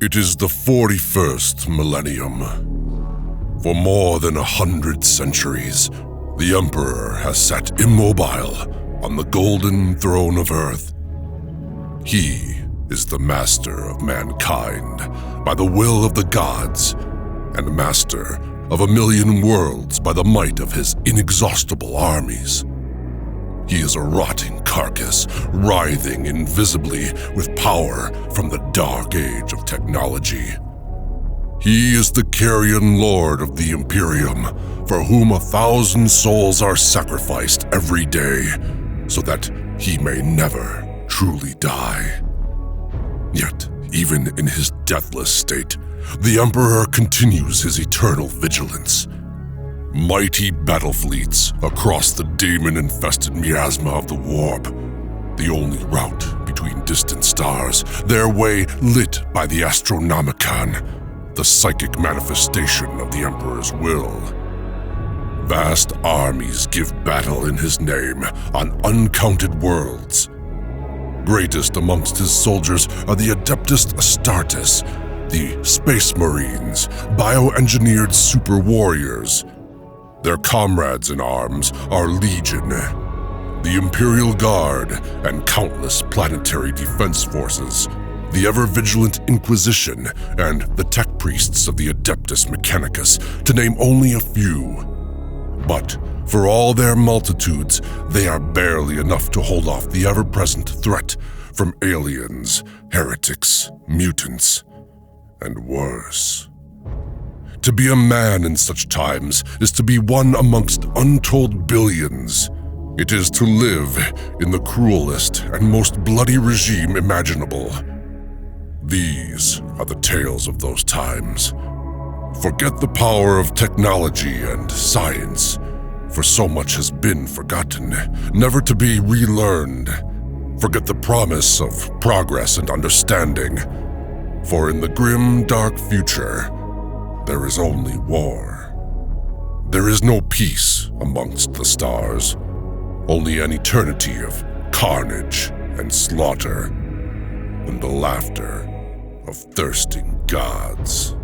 It is the 41st millennium. For more than 100 centuries, the Emperor has sat immobile on the golden throne of Earth. He is the master of mankind by the will of the gods, and master of 1,000,000 worlds by the might of his inexhaustible armies. He is a rotting carcass, writhing invisibly with power from the dark age of technology. He is the carrion lord of the Imperium, for whom 1,000 souls are sacrificed every day, so that he may never truly die. Yet, even in his deathless state, the Emperor continues his eternal vigilance. Mighty battle fleets across the demon-infested miasma of the warp, the only route between distant stars, their way lit by the Astronomicon, the psychic manifestation of the Emperor's will. Vast armies give battle in his name on uncounted worlds. Greatest amongst his soldiers are the Adeptus Astartes, the Space Marines, bioengineered super warriors. Their comrades in arms are Legion, the Imperial Guard, and countless planetary defense forces, the ever-vigilant Inquisition, and the tech priests of the Adeptus Mechanicus, to name only a few. But for all their multitudes, they are barely enough to hold off the ever-present threat from aliens, heretics, mutants, and worse. To be a man in such times is to be one amongst untold billions. It is to live in the cruelest and most bloody regime imaginable. These are the tales of those times. Forget the power of technology and science, for so much has been forgotten, never to be relearned. Forget the promise of progress and understanding, for in the grim, dark future, there is only war. There is no peace amongst the stars, only an eternity of carnage and slaughter, and the laughter of thirsting gods.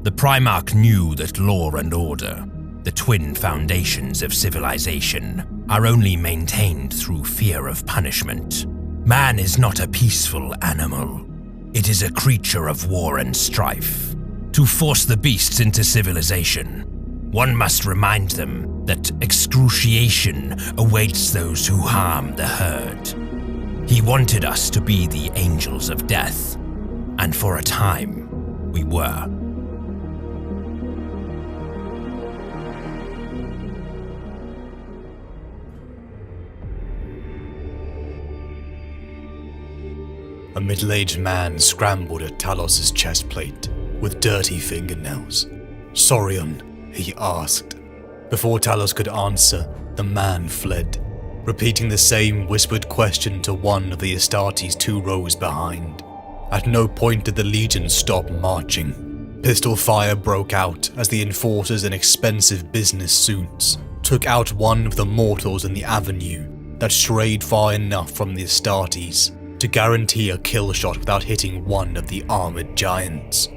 The Primarch knew that law and order, the twin foundations of civilization, are only maintained through fear of punishment. Man is not a peaceful animal. It is a creature of war and strife. To force the beasts into civilization, one must remind them that excruciation awaits those who harm the herd. He wanted us to be the angels of death, and for a time, we were. A middle-aged man scrambled at Talos' chest plate with dirty fingernails. "Saurian," he asked. Before Talos could answer, the man fled, repeating the same whispered question to one of the Astartes 2 rows behind. At no point did the Legion stop marching. Pistol fire broke out as the enforcers in expensive business suits took out one of the mortals in the avenue that strayed far enough from the Astartes to guarantee a kill shot without hitting one of the armored giants.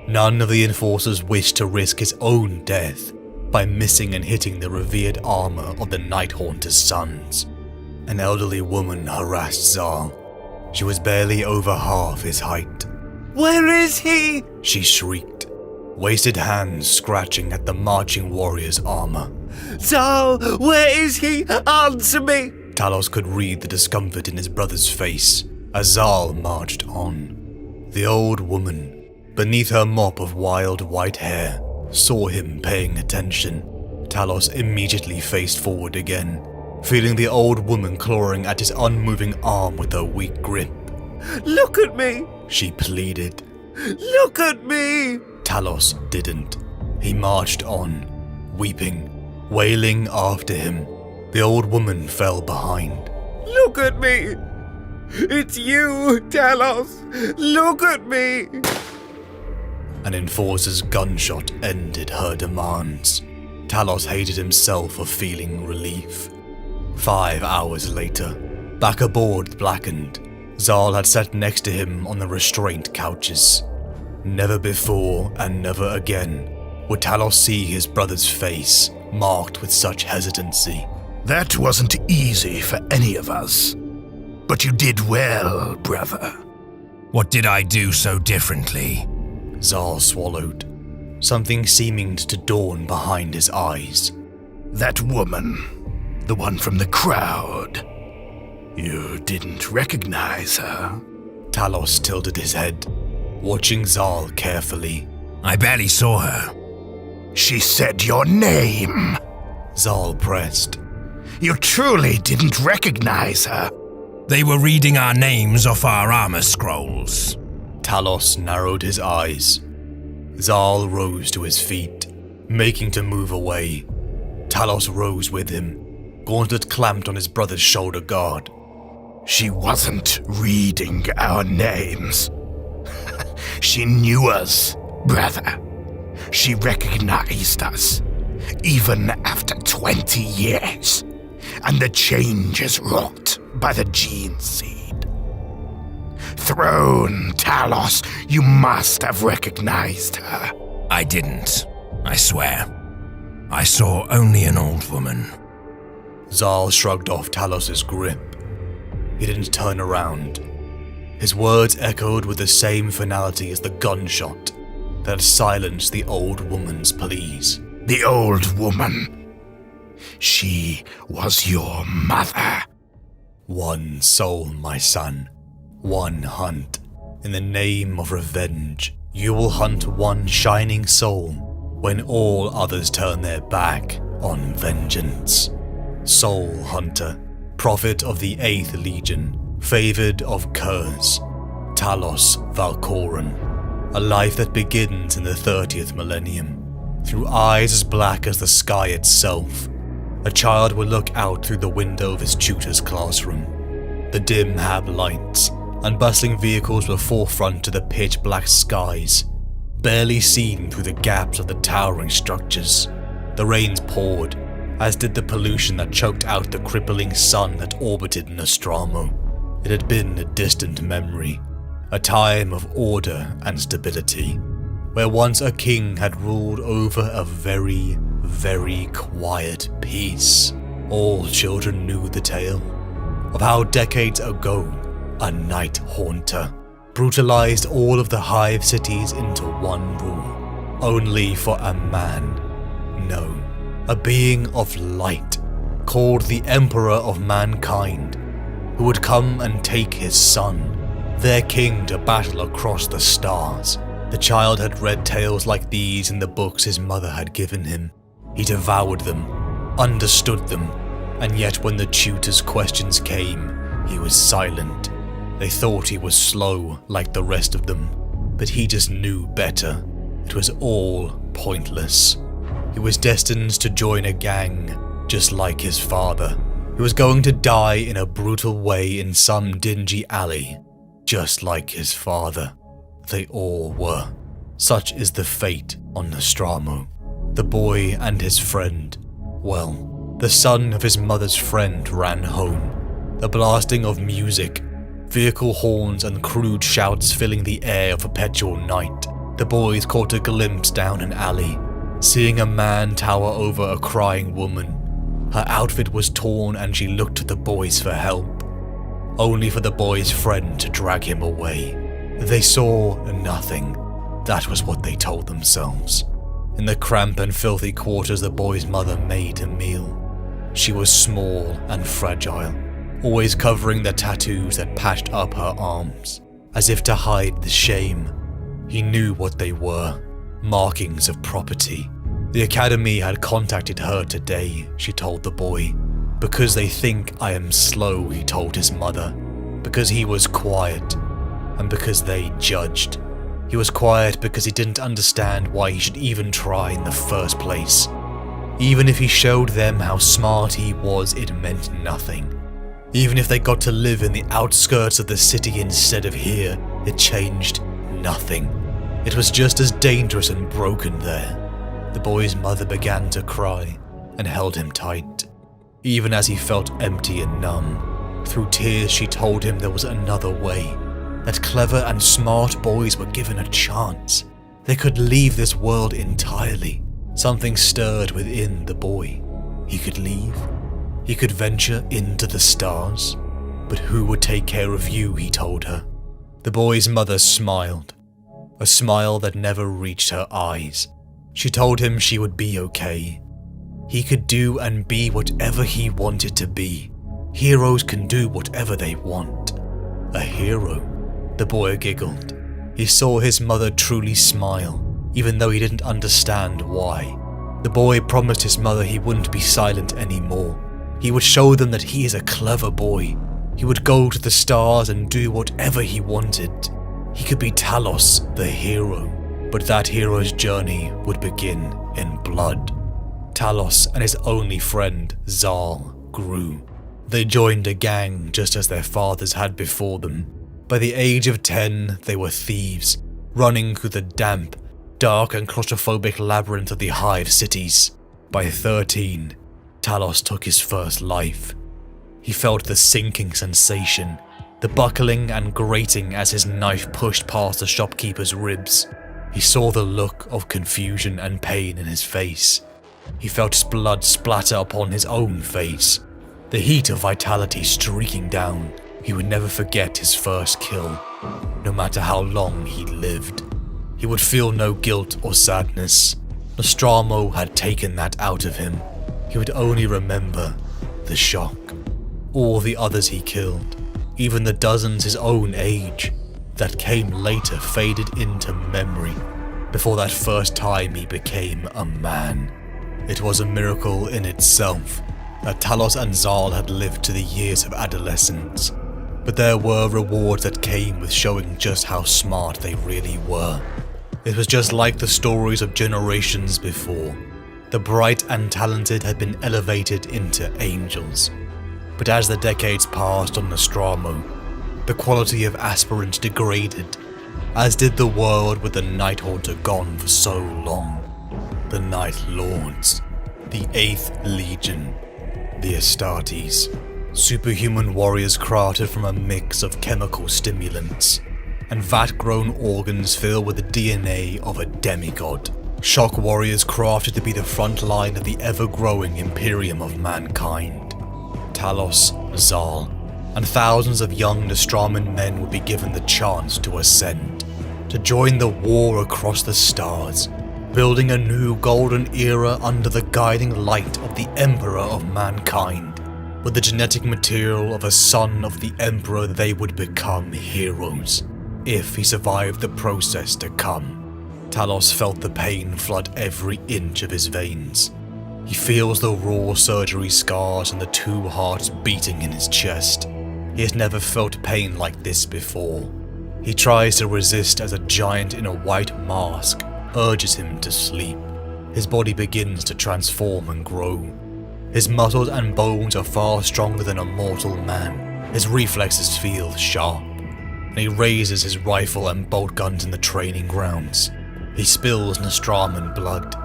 None of the enforcers wished to risk his own death by missing and hitting the revered armor of the Night Haunter's sons. An elderly woman harassed Zal. She was barely over half his height. "Where is he?" she shrieked, wasted hands scratching at the marching warrior's armor. "Zal, where is he? Answer me!" Talos could read the discomfort in his brother's face as Zal marched on. The old woman, beneath her mop of wild white hair, saw him paying attention. Talos immediately faced forward again, feeling the old woman clawing at his unmoving arm with her weak grip. "Look at me," she pleaded. "Look at me." Talos didn't. He marched on, weeping, wailing after him. The old woman fell behind. "Look at me! It's you, Talos! Look at me!" An enforcer's gunshot ended her demands. Talos hated himself for feeling relief. 5 hours later, back aboard Blackened, Zal had sat next to him on the restraint couches. Never before and never again would Talos see his brother's face marked with such hesitancy. That wasn't easy for any of us. But you did well, brother. What did I do so differently? Zal swallowed, something seeming to dawn behind his eyes. That woman, the one from the crowd. You didn't recognize her? Talos tilted his head, watching Zal carefully. I barely saw her. She said your name. Zal pressed. You truly didn't recognize her. They were reading our names off our armor scrolls. Talos narrowed his eyes. Zal rose to his feet, making to move away. Talos rose with him, gauntlet clamped on his brother's shoulder guard. She wasn't reading our names. She knew us, brother. She recognized us, even after 20 years, and the changes wrought by the gene seed. Throne Talos, you must have recognized her. I didn't, I swear. I saw only an old woman. Zal shrugged off Talos's grip. He didn't turn around. His words echoed with the same finality as the gunshot that silenced the old woman's pleas. The old woman. She was your mother. One soul, my son. One hunt. In the name of revenge, you will hunt one shining soul when all others turn their back on vengeance. Soul Hunter, prophet of the 8th Legion, favored of Kurz, Talos Valkoran, a life that begins in the 30th millennium. Through eyes as black as the sky itself, a child will look out through the window of his tutor's classroom. The dim hab lights and bustling vehicles will forefront to the pitch-black skies, barely seen through the gaps of the towering structures. The rains poured, as did the pollution that choked out the crippling sun that orbited Nostromo. It had been a distant memory, a time of order and stability, where once a king had ruled over a very, very quiet peace. All children knew the tale of how decades ago a night haunter brutalized all of the hive cities into one rule, only for a man, no, a being of light, called the Emperor of Mankind, who would come and take his son, their king, to battle across the stars. The child had read tales like these in the books his mother had given him. He devoured them, understood them, and yet when the tutor's questions came, he was silent. They thought he was slow like the rest of them, but he just knew better. It was all pointless. He was destined to join a gang, just like his father. He was going to die in a brutal way in some dingy alley, just like his father. They all were. Such is the fate on Nostromo. The boy and his friend, well, the son of his mother's friend ran home. The blasting of music, vehicle horns and crude shouts filling the air of perpetual night. The boys caught a glimpse down an alley, seeing a man tower over a crying woman. Her outfit was torn and she looked to the boys for help, only for the boy's friend to drag him away. They saw nothing. That was what they told themselves. In the cramped and filthy quarters the boy's mother made a meal. She was small and fragile, always covering the tattoos that patched up her arms, as if to hide the shame. He knew what they were, markings of property. The academy had contacted her today, she told the boy. Because they think I am slow, he told his mother. Because he was quiet, and because they judged. He was quiet because he didn't understand why he should even try in the first place. Even if he showed them how smart he was, it meant nothing. Even if they got to live in the outskirts of the city instead of here, it changed nothing. It was just as dangerous and broken there. The boy's mother began to cry and held him tight, even as he felt empty and numb. Through tears, she told him there was another way, that clever and smart boys were given a chance. They could leave this world entirely. Something stirred within the boy. He could leave. He could venture into the stars. But who would take care of you, he told her. The boy's mother smiled, a smile that never reached her eyes. She told him she would be okay. He could do and be whatever he wanted to be. Heroes can do whatever they want. A hero? The boy giggled. He saw his mother truly smile, even though he didn't understand why. The boy promised his mother he wouldn't be silent anymore. He would show them that he is a clever boy. He would go to the stars and do whatever he wanted. He could be Talos, the hero, but that hero's journey would begin in blood. Talos and his only friend, Zal, grew. They joined a gang just as their fathers had before them. By the age of 10, they were thieves, running through the damp, dark and claustrophobic labyrinth of the Hive cities. By 13, Talos took his first life. He felt the sinking sensation, the buckling and grating as his knife pushed past the shopkeeper's ribs. He saw the look of confusion and pain in his face. He felt his blood splatter upon his own face, the heat of vitality streaking down. He would never forget his first kill, no matter how long he lived. He would feel no guilt or sadness. Nostromo had taken that out of him. He would only remember the shock. All the others he killed, even the dozens his own age, that came later faded into memory before that first time he became a man. It was a miracle in itself that Talos and Zal had lived to the years of adolescence, but there were rewards that came with showing just how smart they really were. It was just like the stories of generations before. The bright and talented had been elevated into angels. But as the decades passed on Nostromo, the quality of aspirants degraded, as did the world with the Night Haunter gone for so long. The Night Lords, the 8th Legion, the Astartes, superhuman warriors crafted from a mix of chemical stimulants, and vat-grown organs filled with the DNA of a demigod. Shock warriors crafted to be the front line of the ever-growing Imperium of mankind. Talos, Zal, and thousands of young Nostroman men would be given the chance to ascend, to join the war across the stars, building a new golden era under the guiding light of the Emperor of mankind. With the genetic material of a son of the Emperor, they would become heroes, if he survived the process to come. Talos felt the pain flood every inch of his veins. He feels the raw surgery scars and the 2 hearts beating in his chest. He has never felt pain like this before. He tries to resist as a giant in a white mask urges him to sleep. His body begins to transform and grow. His muscles and bones are far stronger than a mortal man. His reflexes feel sharp, and he raises his rifle and bolt guns in the training grounds. He spills Nostroman blood,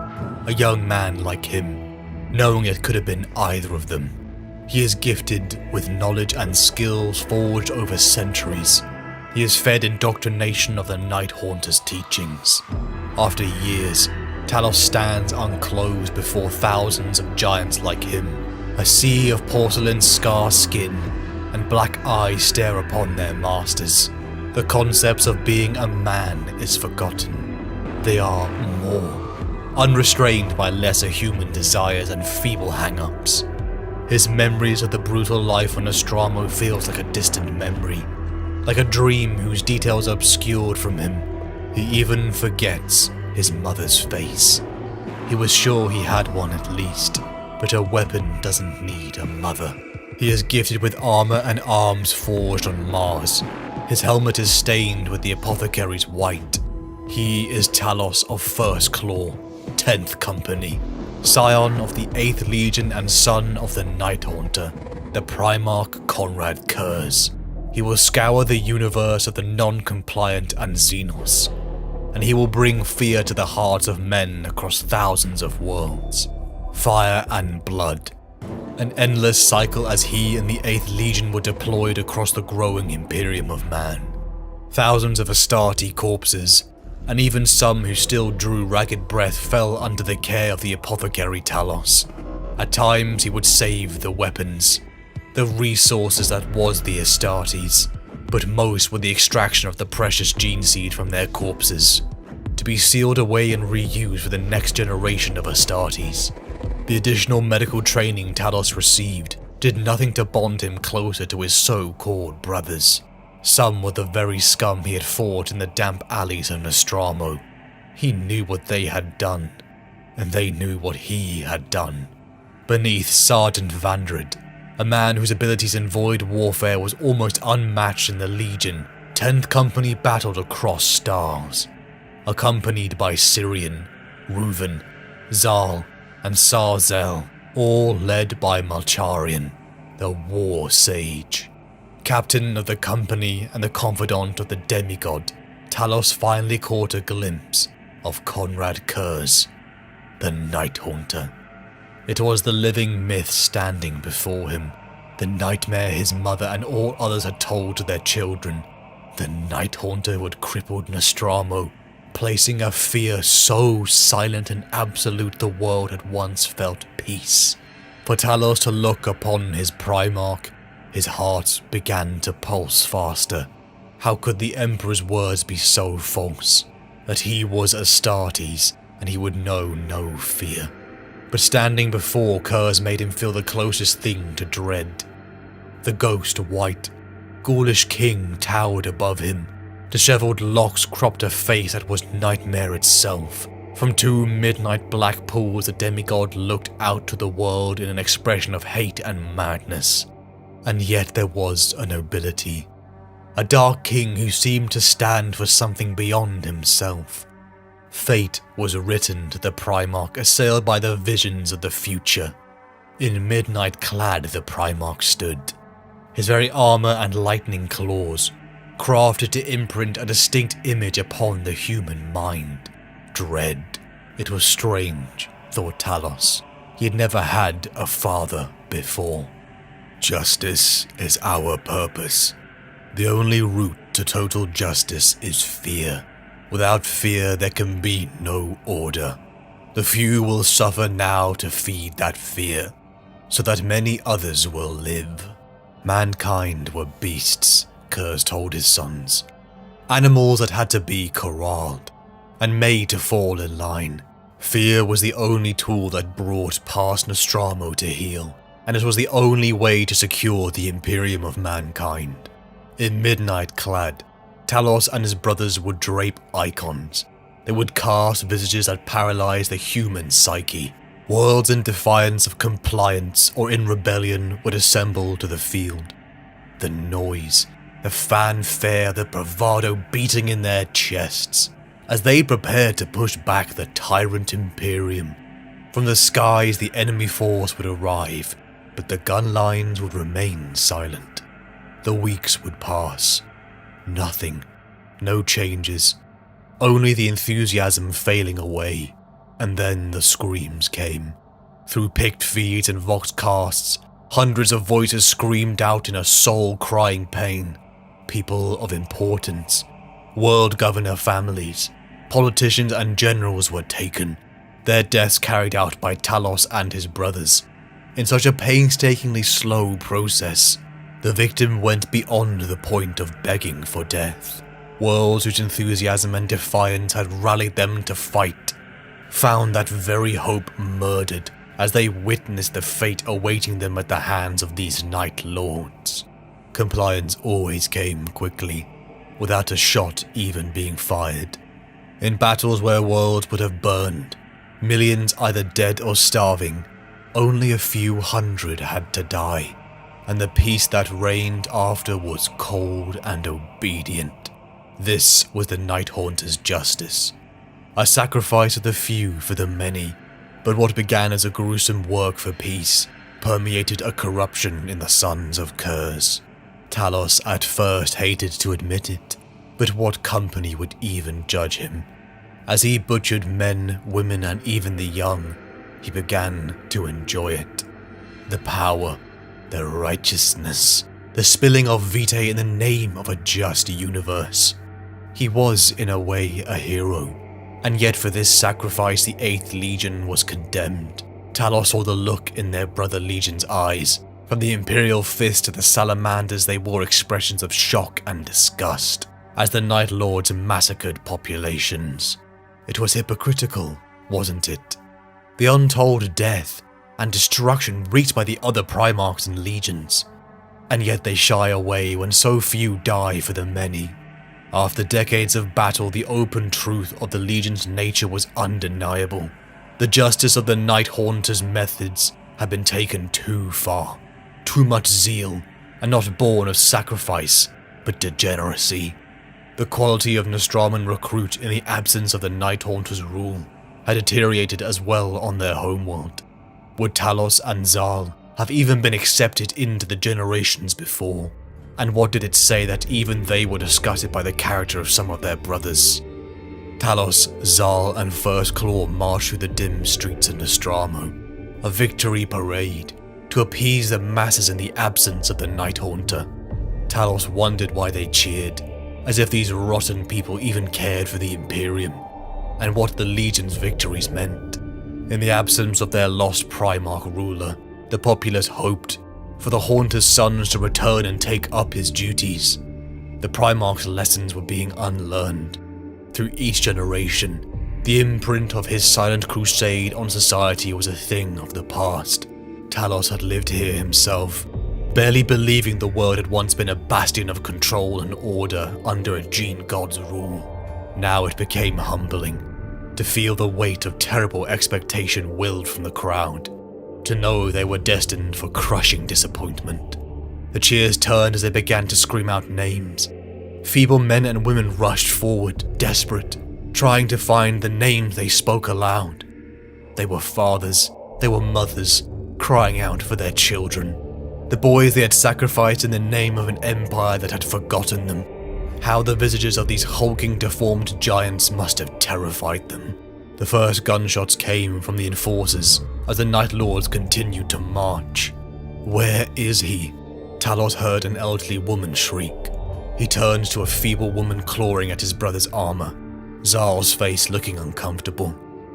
a young man like him, knowing it could have been either of them. He is gifted with knowledge and skills forged over centuries. He is fed indoctrination of the Night Haunter's teachings. After years, Talos stands unclothed before thousands of giants like him. A sea of porcelain scar skin and black eyes stare upon their masters. The concepts of being a man is forgotten. They are more, unrestrained by lesser human desires and feeble hang-ups. His memories of the brutal life on Nostromo feels like a distant memory, like a dream whose details are obscured from him. He even forgets his mother's face. He was sure he had one at least, but a weapon doesn't need a mother. He is gifted with armor and arms forged on Mars. His helmet is stained with the apothecary's white. He is Talos of First Claw, 10th Company, scion of the 8th Legion and son of the Night Haunter, the Primarch Conrad Kurz. He will scour the universe of the non-compliant and Xenos. and he will bring fear to the hearts of men across thousands of worlds. Fire and blood. An endless cycle as he and the 8th Legion were deployed across the growing Imperium of Man. Thousands of Astarte corpses, and even some who still drew ragged breath, fell under the care of the apothecary Talos. At times he would save the weapons, the resources that was the Astartes, but most were the extraction of the precious gene seed from their corpses, to be sealed away and reused for the next generation of Astartes. The additional medical training Talos received did nothing to bond him closer to his so-called brothers. Some were the very scum he had fought in the damp alleys of Nostromo. He knew what they had done, and they knew what he had done. Beneath Sergeant Vandred, a man whose abilities in void warfare was almost unmatched in the Legion, 10th Company battled across stars, accompanied by Syrian, Reuven, Zal, and Sarzel, all led by Malcharian, the War Sage. Captain of the company and the confidant of the demigod, Talos finally caught a glimpse of Conrad Kurz, the Night Haunter. It was the living myth standing before him, the nightmare his mother and all others had told to their children, the Night Haunter who had crippled Nostromo, placing a fear so silent and absolute the world had once felt peace. For Talos to look upon his Primarch, his heart began to pulse faster. How could the Emperor's words be so false? That he was Astartes, and he would know no fear. But standing before Kurz made him feel the closest thing to dread. The ghost white, ghoulish king towered above him. Dishevelled locks cropped a face that was nightmare itself. From 2 midnight black pools the demigod looked out to the world in an expression of hate and madness. And yet there was a nobility. A dark king who seemed to stand for something beyond himself. Fate was written to the Primarch, assailed by the visions of the future. In midnight clad the Primarch stood, his very armour and lightning claws, crafted to imprint a distinct image upon the human mind. Dread. It was strange, thought Talos. He had never had a father before. Justice is our purpose. The only route to total justice is fear. Without fear there can be no order. The few will suffer now to feed that fear, so that many others will live. Mankind were beasts, Kurz told his sons. Animals that had to be corralled, and made to fall in line. Fear was the only tool that brought past Nostromo to heal, and it was the only way to secure the Imperium of mankind. In midnight clad, Talos and his brothers would drape icons. They would cast visages that paralyzed the human psyche. Worlds in defiance of compliance or in rebellion would assemble to the field. The noise, the fanfare, the bravado beating in their chests, as they prepared to push back the tyrant Imperium. From the skies the enemy force would arrive, but the gun lines would remain silent. The weeks would pass. Nothing. No changes. Only the enthusiasm failing away. And then the screams came. Through picked feeds and vox casts, hundreds of voices screamed out in a soul-crying pain. People of importance, world governor families, politicians and generals were taken, their deaths carried out by Talos and his brothers. In such a painstakingly slow process, the victim went beyond the point of begging for death. Worlds whose enthusiasm and defiance had rallied them to fight, found that very hope murdered as they witnessed the fate awaiting them at the hands of these Night Lords. Compliance always came quickly, without a shot even being fired. In battles where worlds would have burned, millions either dead or starving, only a few hundred had to die, and the peace that reigned after was cold and obedient. This was the Night Haunter's justice. A sacrifice of the few for the many, but what began as a gruesome work for peace permeated a corruption in the sons of Kurz. Talos at first hated to admit it, but what company would even judge him? As he butchered men, women, and even the young, he began to enjoy it. The power, the righteousness, the spilling of vitae in the name of a just universe. He was, in a way, a hero, and yet for this sacrifice the 8th Legion was condemned. Talos saw the look in their brother Legion's eyes. From the Imperial Fist to the Salamanders, they wore expressions of shock and disgust as the Night Lords massacred populations. It was hypocritical, wasn't it? The untold death and destruction wreaked by the other Primarchs and Legions. And yet they shy away when so few die for the many. After decades of battle, the open truth of the Legion's nature was undeniable. The justice of the Night Haunter's methods had been taken too far. Too much zeal, and not born of sacrifice, but degeneracy. The quality of Nostraman recruit in the absence of the Night Haunter's rule had deteriorated as well on their homeworld. Would Talos and Zal have even been accepted into the generations before? And what did it say that even they were disgusted by the character of some of their brothers? Talos, Zal, and First Claw marched through the dim streets of Nostramo, a victory parade, to appease the masses in the absence of the Night Haunter. Talos wondered why they cheered, as if these rotten people even cared for the Imperium, and what the Legion's victories meant. In the absence of their lost Primarch ruler, the populace hoped for the Haunter's sons to return and take up his duties. The Primarch's lessons were being unlearned. Through each generation, the imprint of his silent crusade on society was a thing of the past. Talos had lived here himself, barely believing the world had once been a bastion of control and order under a Gene God's rule. Now it became humbling to feel the weight of terrible expectation willed from the crowd, to know they were destined for crushing disappointment. The cheers turned as they began to scream out names. Feeble men and women rushed forward, desperate, trying to find the names they spoke aloud. They were fathers, they were mothers, crying out for their children. The boys they had sacrificed in the name of an empire that had forgotten them. How the visages of these hulking, deformed giants must have terrified them. The first gunshots came from the enforcers as the Night Lords continued to march. "Where is he?" Talos heard an elderly woman shriek. He turned to a feeble woman clawing at his brother's armor, Zal's face looking uncomfortable.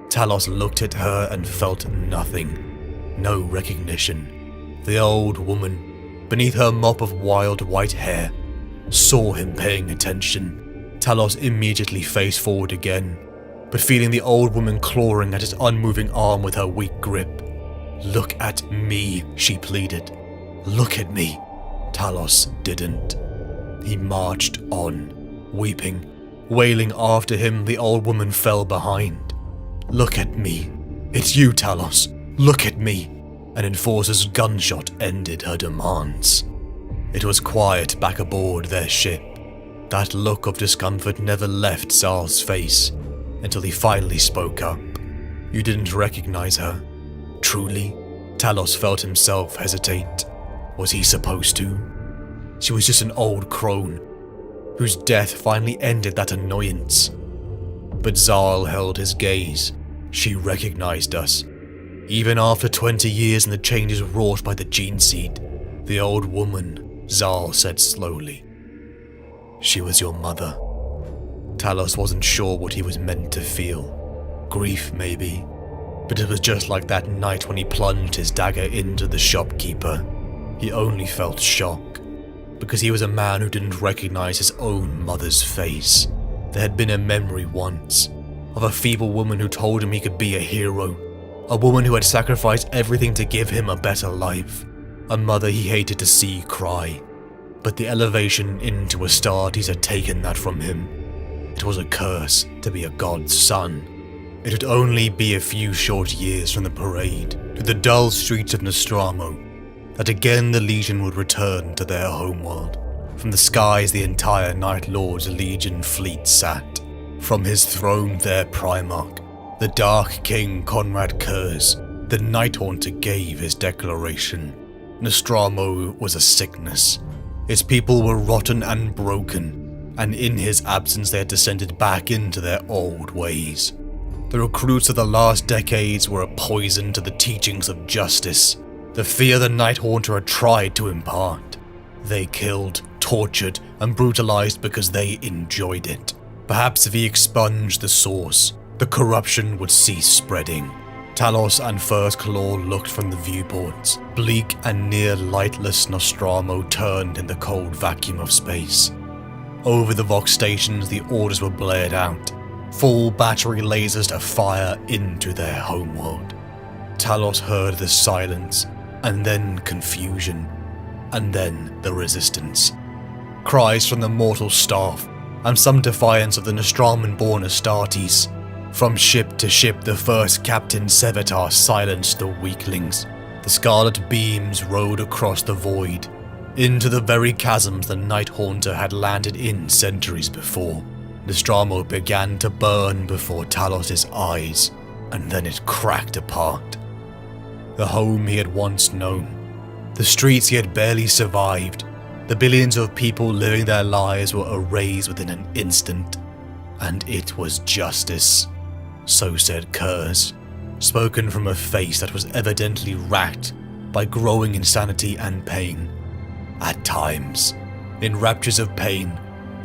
Talos looked at her and felt nothing. No recognition. The old woman, beneath her mop of wild white hair, saw him paying attention. Talos immediately faced forward again, but feeling the old woman clawing at his unmoving arm with her weak grip. "Look at me," she pleaded. "Look at me." Talos didn't. He marched on, weeping. Wailing after him, the old woman fell behind. "Look at me. It's you, Talos. Look at me." An enforcer's gunshot ended her demands. It was quiet back aboard their ship. That look of discomfort never left Zal's face until he finally spoke up. "You didn't recognize her? Truly?" Talos felt himself hesitate. Was he supposed to? She was just an old crone, whose death finally ended that annoyance. But Zal held his gaze. She recognized us. Even after 20 years and the changes wrought by the gene seed, the old woman, Zal said slowly. "She was your mother." Talos wasn't sure what he was meant to feel. Grief, maybe. But it was just like that night when he plunged his dagger into the shopkeeper. He only felt shock, because he was a man who didn't recognize his own mother's face. There had been a memory once, of a feeble woman who told him he could be a hero. A woman who had sacrificed everything to give him a better life. A mother he hated to see cry. But the elevation into Astartes had taken that from him. It was a curse to be a god's son. It would only be a few short years from the parade to the dull streets of Nostramo that again the Legion would return to their homeworld. From the skies the entire Night Lord's Legion fleet sat. From his throne their Primarch, the Dark King Conrad Kurz, the Night Haunter gave his declaration. Nostramo was a sickness. Its people were rotten and broken, and in his absence they had descended back into their old ways. The recruits of the last decades were a poison to the teachings of justice, the fear the Night Haunter had tried to impart. They killed, tortured, and brutalized because they enjoyed it. Perhaps if he expunged the source, the corruption would cease spreading. Talos and First Claw looked from the viewports. Bleak and near lightless Nostromo turned in the cold vacuum of space. Over the Vox stations the orders were blared out, full battery lasers to fire into their homeworld. Talos heard the silence, and then confusion, and then the resistance. Cries from the mortal staff, and some defiance of the Nostraman-born Astartes. From ship to ship the first Captain Sevatar silenced the weaklings. The scarlet beams rode across the void, into the very chasms the Night Haunter had landed in centuries before. Nostromo began to burn before Talos' eyes, and then it cracked apart. The home he had once known, the streets he had barely survived, the billions of people living their lives were erased within an instant. And it was justice, so said Kurz, spoken from a face that was evidently racked by growing insanity and pain. At times, in raptures of pain,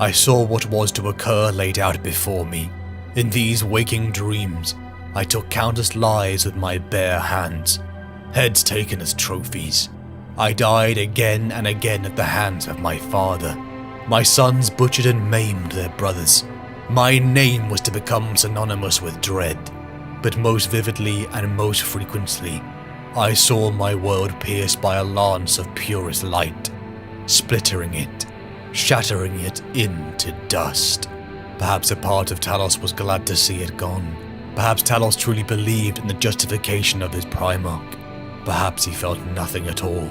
I saw what was to occur laid out before me. In these waking dreams, I took countless lives with my bare hands, heads taken as trophies. I died again and again at the hands of my father. My sons butchered and maimed their brothers. My name was to become synonymous with dread, but most vividly and most frequently, I saw my world pierced by a lance of purest light, splittering it, shattering it into dust. Perhaps a part of Talos was glad to see it gone. Perhaps Talos truly believed in the justification of his Primarch. Perhaps he felt nothing at all.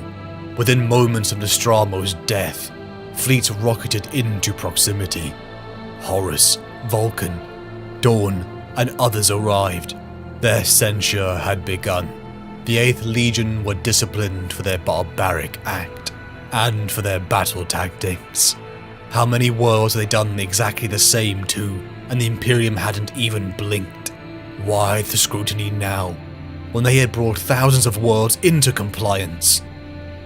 Within moments of Nostromo's death, fleets rocketed into proximity. Horus, Vulcan, Dawn, and others arrived. Their censure had begun. The 8th Legion were disciplined for their barbaric act, and for their battle tactics. How many worlds had they done exactly the same to, and the Imperium hadn't even blinked? Why the scrutiny now, when they had brought thousands of worlds into compliance?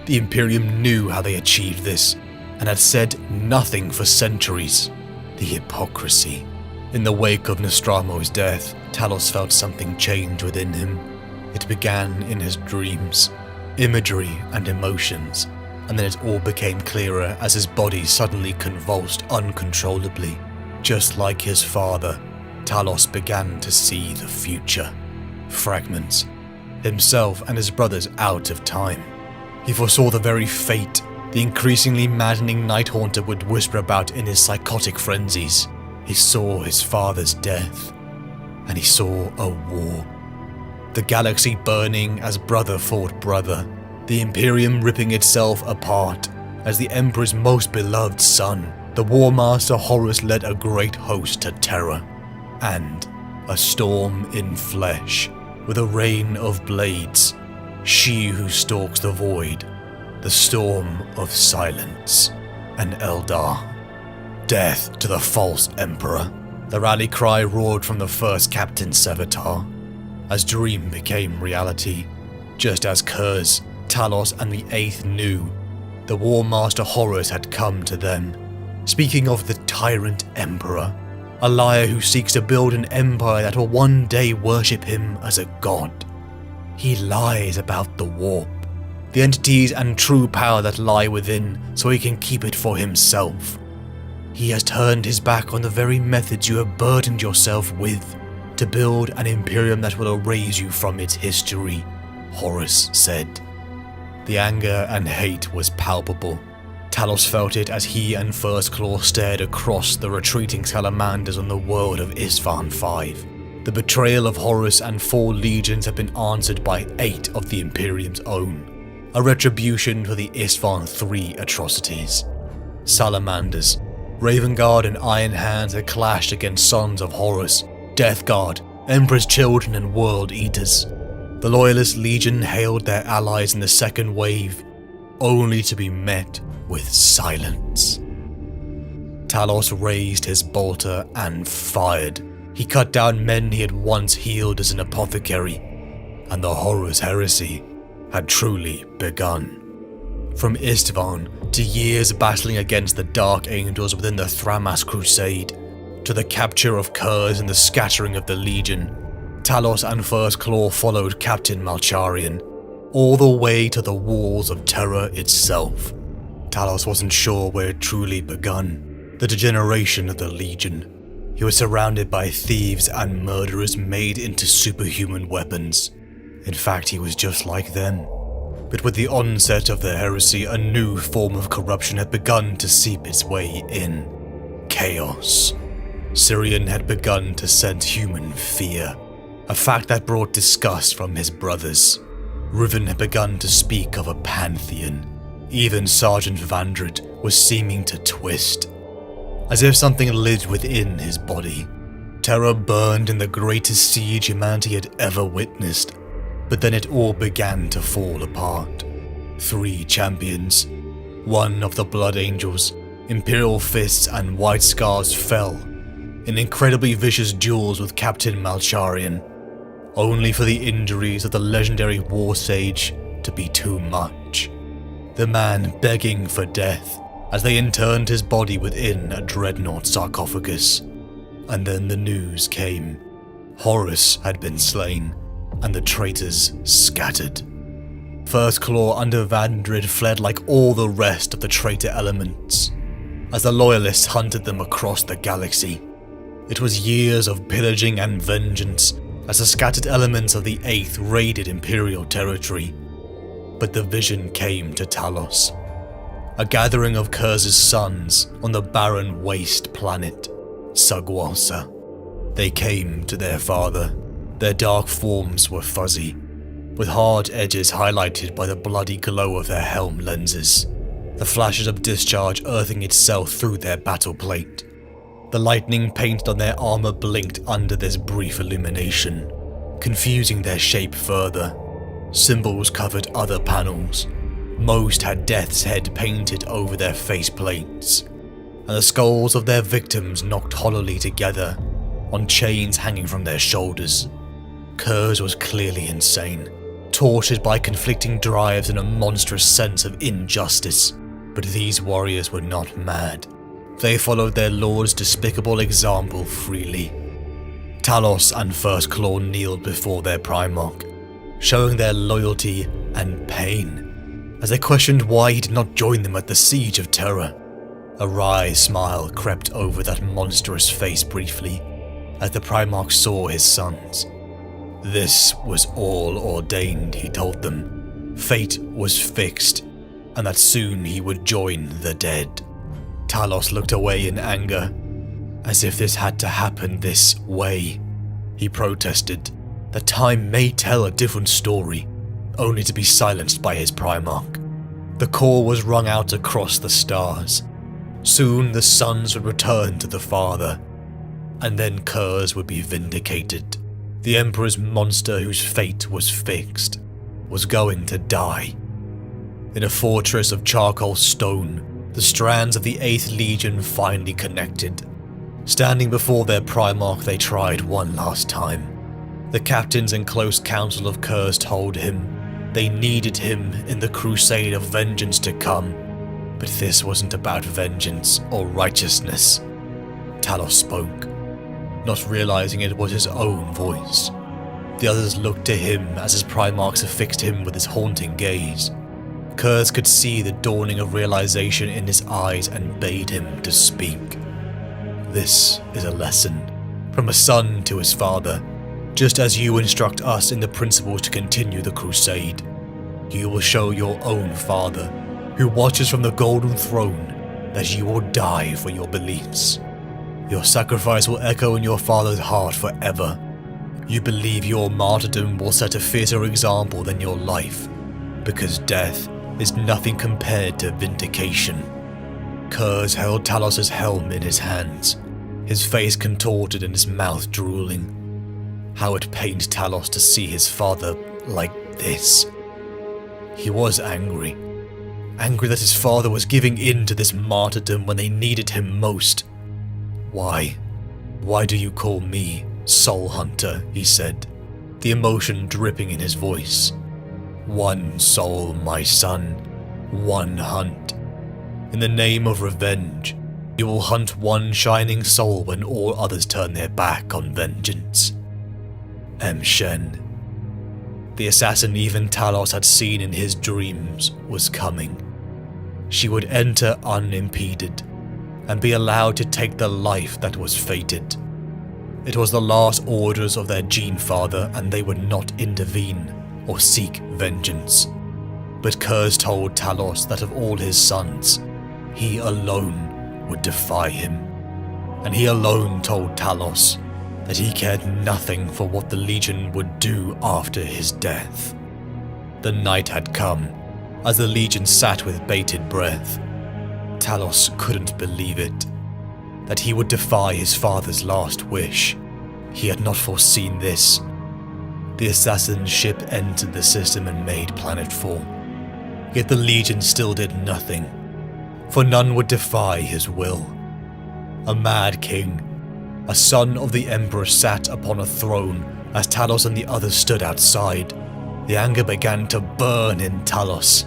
The Imperium knew how they achieved this, and had said nothing for centuries. The hypocrisy. In the wake of Nostromo's death, Talos felt something change within him. It began in his dreams, imagery and emotions, and then it all became clearer as his body suddenly convulsed uncontrollably. Just like his father, Talos began to see the future. Fragments. Himself and his brothers out of time. He foresaw the very fate the increasingly maddening Night Haunter would whisper about in his psychotic frenzies. He saw his father's death, and he saw a war. The galaxy burning as brother fought brother, the Imperium ripping itself apart as the Emperor's most beloved son, the War Master Horus, led a great host to terror, and a storm in flesh, with a rain of blades, she who stalks the void, the storm of silence, an Eldar. Death to the false Emperor. The rally cry roared from the first Captain Sevatar, as dream became reality. Just as Kurz, Talos, and the 8th knew, the War Master Horus had come to them, speaking of the tyrant Emperor, a liar who seeks to build an empire that will one day worship him as a god. He lies about the warp, the entities and true power that lie within, so he can keep it for himself. He has turned his back on the very methods you have burdened yourself with to build an Imperium that will erase you from its history, Horus said. The anger and hate was palpable. Talos felt it as he and First Claw stared across the retreating salamanders on the world of Isstvan V. The betrayal of Horus and 4 legions had been answered by 8 of the Imperium's own, a retribution for the Isstvan III atrocities. Salamanders, Raven Guard and Iron Hands had clashed against Sons of Horus, Death Guard, Emperor's Children and World Eaters. The Loyalist Legion hailed their allies in the second wave, only to be met with silence. Talos raised his bolter and fired. He cut down men he had once healed as an apothecary, and the Horror's heresy had truly begun. From Istvan to years battling against the Dark Angels within the Thramas Crusade, to the capture of Kurz and the scattering of the Legion, Talos and First Claw followed Captain Malcharian, all the way to the walls of Terra itself. Talos wasn't sure where it truly begun, the degeneration of the Legion. He was surrounded by thieves and murderers made into superhuman weapons. In fact, he was just like them. But with the onset of the heresy, a new form of corruption had begun to seep its way in. Chaos. Syrian had begun to sense human fear, a fact that brought disgust from his brothers. Riven had begun to speak of a pantheon. Even Sergeant Vandred was seeming to twist, as if something lived within his body. Terror burned in the greatest siege humanity had ever witnessed, but then it all began to fall apart. 3 champions, one of the Blood Angels, Imperial Fists and White Scars fell in incredibly vicious duels with Captain Malcharian, only for the injuries of the legendary War Sage to be too much. The man begging for death as they interned his body within a dreadnought sarcophagus. And then the news came. Horus had been slain, and the traitors scattered. First Claw under Vandred fled like all the rest of the traitor elements, as the Loyalists hunted them across the galaxy. It was years of pillaging and vengeance as the scattered elements of the 8th raided Imperial territory. But the vision came to Talos. A gathering of Kurz's sons on the barren waste planet, Sugwalsa. They came to their father. Their dark forms were fuzzy, with hard edges highlighted by the bloody glow of their helm lenses, the flashes of discharge earthing itself through their battle plate. The lightning painted on their armor blinked under this brief illumination, confusing their shape further. Symbols covered other panels. Most had Death's head painted over their faceplates, and the skulls of their victims knocked hollowly together on chains hanging from their shoulders. Kurz was clearly insane, tortured by conflicting drives and a monstrous sense of injustice. But these warriors were not mad. They followed their lord's despicable example freely. Talos and First Claw kneeled before their Primarch, showing their loyalty and pain, as they questioned why he did not join them at the siege of Terra. A wry smile crept over that monstrous face briefly, as the Primarch saw his sons. This was all ordained, he told them. Fate was fixed, and that soon he would join the dead. Talos looked away in anger, as if this had to happen this way. He protested that time may tell a different story, only to be silenced by his Primarch. The call was rung out across the stars. Soon the sons would return to the father, and then Kurz would be vindicated. The Emperor's monster whose fate was fixed was going to die. In a fortress of charcoal stone, the strands of the 8th Legion finally connected. Standing before their Primarch, they tried one last time. The captains and close council of Kurz told him they needed him in the crusade of vengeance to come. But this wasn't about vengeance or righteousness. Talos spoke, not realizing it was his own voice. The others looked to him as his Primarchs affixed him with his haunting gaze. Kurz could see the dawning of realization in his eyes and bade him to speak. This is a lesson from a son to his father. Just as you instruct us in the principles to continue the crusade, you will show your own father, who watches from the golden throne, that you will die for your beliefs. Your sacrifice will echo in your father's heart forever. You believe your martyrdom will set a fiercer example than your life, because death is nothing compared to vindication. Kurz held Talos' helm in his hands, his face contorted and his mouth drooling. How it pained Talos to see his father like this. He was angry, angry that his father was giving in to this martyrdom when they needed him most. "Why? Why do you call me Soul Hunter?" he said, the emotion dripping in his voice. "One soul, my son, one hunt. In the name of revenge, you will hunt one shining soul when all others turn their back on vengeance." Shen, the assassin even Talos had seen in his dreams, was coming. She would enter unimpeded and be allowed to take the life that was fated. It was the last orders of their gene father, and they would not intervene or seek vengeance. But Kurz told Talos that of all his sons, he alone would defy him. And he alone told Talos that he cared nothing for what the Legion would do after his death. The night had come, as the Legion sat with bated breath. Talos couldn't believe it, that he would defy his father's last wish. He had not foreseen this. The assassin ship entered the system and made planetfall. Yet the Legion still did nothing, for none would defy his will. A mad king, a son of the Emperor, sat upon a throne as Talos and the others stood outside. The anger began to burn in Talos.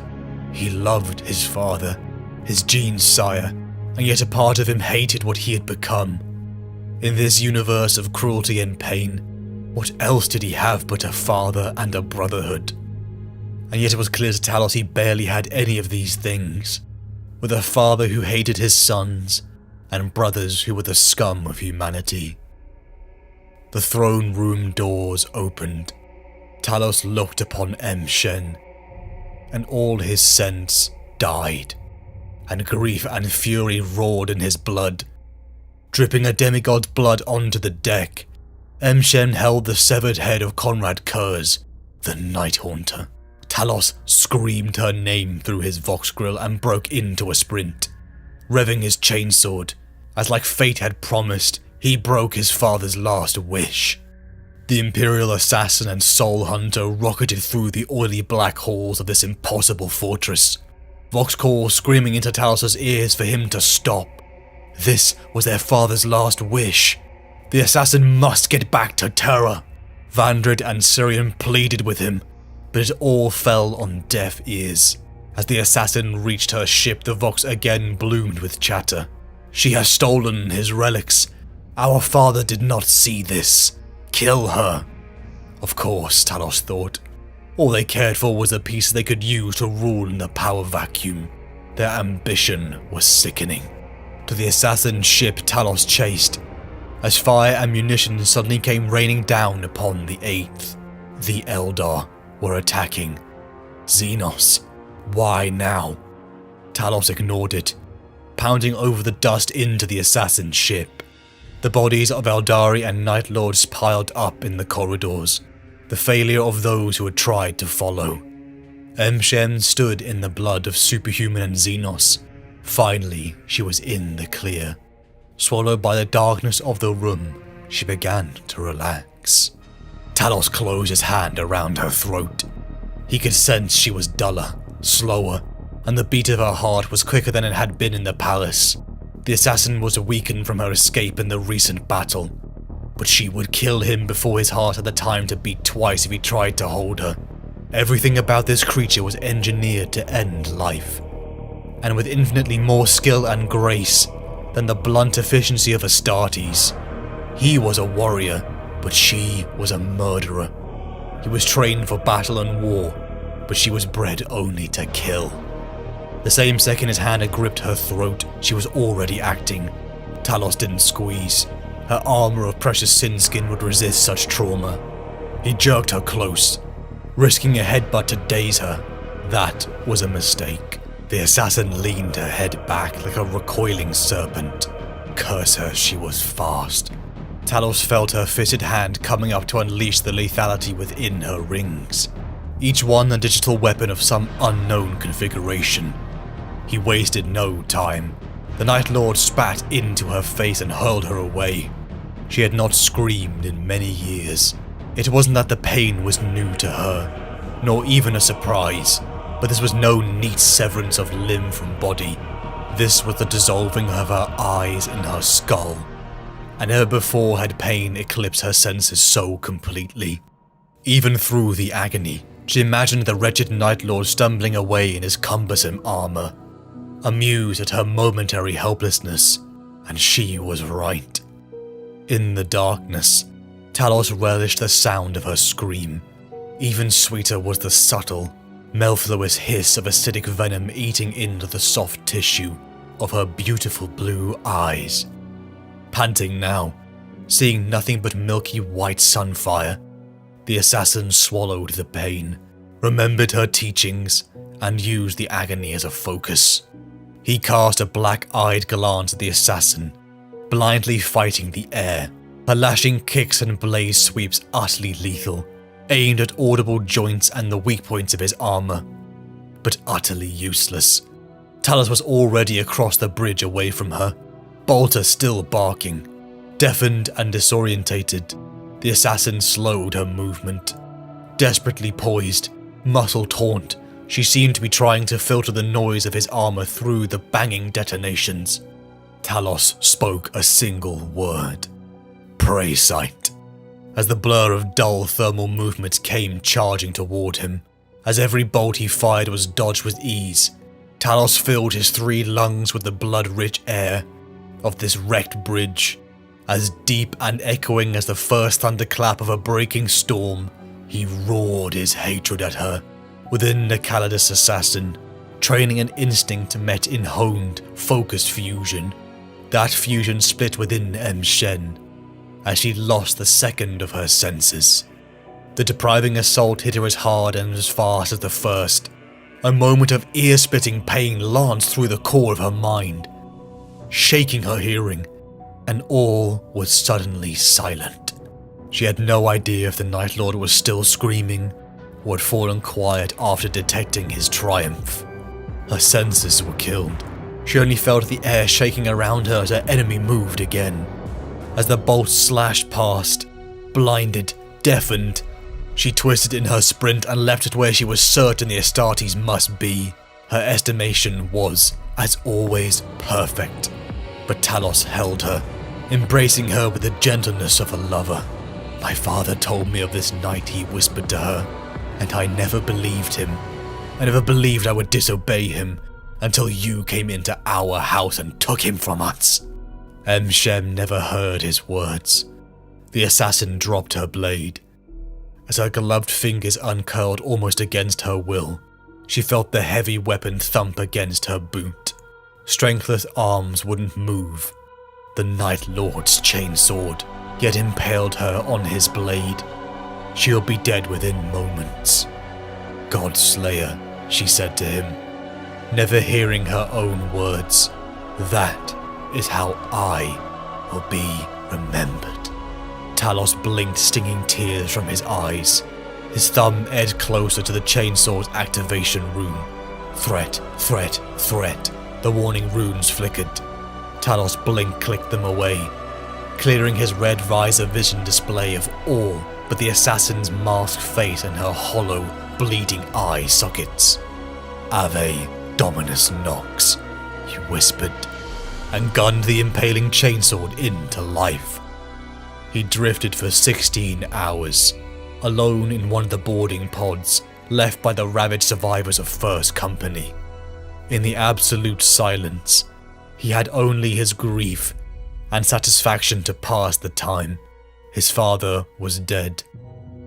He loved his father, his gene sire, and yet a part of him hated what he had become. In this universe of cruelty and pain, what else did he have but a father and a brotherhood? And yet it was clear to Talos he barely had any of these things, with a father who hated his sons, and brothers who were the scum of humanity. The throne room doors opened. Talos looked upon Shen, and all his sense died, and grief and fury roared in his blood. Dripping a demigod's blood onto the deck, Shen held the severed head of Conrad Kurz, the Night Haunter. Talos screamed her name through his vox grill and broke into a sprint, revving his chainsword, as like fate had promised, he broke his father's last wish. The Imperial assassin and Soul Hunter rocketed through the oily black halls of this impossible fortress, Voxcore screaming into Talos' ears for him to stop. This was their father's last wish. The assassin must get back to Terra. Vandred and Syrian pleaded with him, but it all fell on deaf ears. As the assassin reached her ship, the Vox again bloomed with chatter. "She has stolen his relics. Our father did not see this. Kill her." Of course, Talos thought. All they cared for was a piece they could use to rule in the power vacuum. Their ambition was sickening. To the assassin's ship Talos chased, as fire and munitions suddenly came raining down upon the 8th. The Eldar were attacking. Xenos. Why now? Talos ignored it, pounding over the dust into the assassin's ship. The bodies of Eldari and Night Lords piled up in the corridors, the failure of those who had tried to follow. Shen stood in the blood of Superhuman and Xenos. Finally, she was in the clear. Swallowed by the darkness of the room, she began to relax. Talos closed his hand around her throat. He could sense she was duller, slower, and the beat of her heart was quicker than it had been in the palace. The assassin was weakened from her escape in the recent battle, but she would kill him before his heart had the time to beat twice if he tried to hold her. Everything about this creature was engineered to end life, and with infinitely more skill and grace than the blunt efficiency of Astartes. He was a warrior, but she was a murderer. He was trained for battle and war, but she was bred only to kill. The same second his hand had gripped her throat, she was already acting. Talos didn't squeeze. Her armor of precious sin skin would resist such trauma. He jerked her close, risking a headbutt to daze her. That was a mistake. The assassin leaned her head back like a recoiling serpent. Curse her, she was fast. Talos felt her fitted hand coming up to unleash the lethality within her rings, each one a digital weapon of some unknown configuration. He wasted no time. The Night Lord spat into her face and hurled her away. She had not screamed in many years. It wasn't that the pain was new to her, nor even a surprise. but this was no neat severance of limb from body. This was the dissolving of her eyes in her skull, and never before had pain eclipsed her senses so completely. Even through the agony, she imagined the wretched Night Lord stumbling away in his cumbersome armor, amused at her momentary helplessness, and she was right. In the darkness, Talos relished the sound of her scream. Even sweeter was the subtle, mellifluous hiss of acidic venom eating into the soft tissue of her beautiful blue eyes. Panting now, seeing nothing but milky white sunfire, the assassin swallowed the pain, remembered her teachings, and used the agony as a focus. He cast a black-eyed glance at the assassin, blindly fighting the air, her lashing kicks and blade sweeps utterly lethal, aimed at audible joints and the weak points of his armor, but utterly useless. Talos was already across the bridge away from her, Bolter still barking. Deafened and disorientated, the assassin slowed her movement. Desperately poised, muscle taunt, she seemed to be trying to filter the noise of his armor through the banging detonations. Talos spoke a single word. Prey sight. As the blur of dull thermal movements came charging toward him, as every bolt he fired was dodged with ease, Talos filled his 3 lungs with the blood-rich air of this wrecked bridge. As deep and echoing as the first thunderclap of a breaking storm, he roared his hatred at her. Within the Calidus assassin, training and instinct met in honed, focused fusion. That fusion split within M. Shen, as she lost the second of her senses. The depriving assault hit her as hard and as fast as the first. A moment of ear-splitting pain lanced through the core of her mind, shaking her hearing, and all was suddenly silent. She had no idea if the Night Lord was still screaming, or had fallen quiet after detecting his triumph. Her senses were killed. She only felt the air shaking around her as her enemy moved again. As the bolts slashed past, blinded, deafened, she twisted in her sprint and left it where she was certain the Astartes must be. Her estimation was, as always, perfect. But Talos held her, embracing her with the gentleness of a lover. My father told me of this night, he whispered to her, and I never believed him. I never believed I would disobey him until you came into our house and took him from us. M. Shem never heard his words. The assassin dropped her blade. As her gloved fingers uncurled almost against her will, she felt the heavy weapon thump against her boot. Strengthless arms wouldn't move. The Night Lord's chainsword yet impaled her on his blade. She'll be dead within moments. Godslayer, she said to him, never hearing her own words. That is how I will be remembered. Talos blinked stinging tears from his eyes. His thumb edged closer to the chainsaw's activation rune. Threat, threat, threat. The warning runes flickered. Talos clicked them away, clearing his red visor vision display of all but the assassin's masked face and her hollow, bleeding eye sockets. Ave Dominus Nox, he whispered, and gunned the impaling chainsword into life. He drifted for 16 hours, alone in one of the boarding pods left by the ravaged survivors of First Company. In the absolute silence, he had only his grief and satisfaction to pass the time. His father was dead.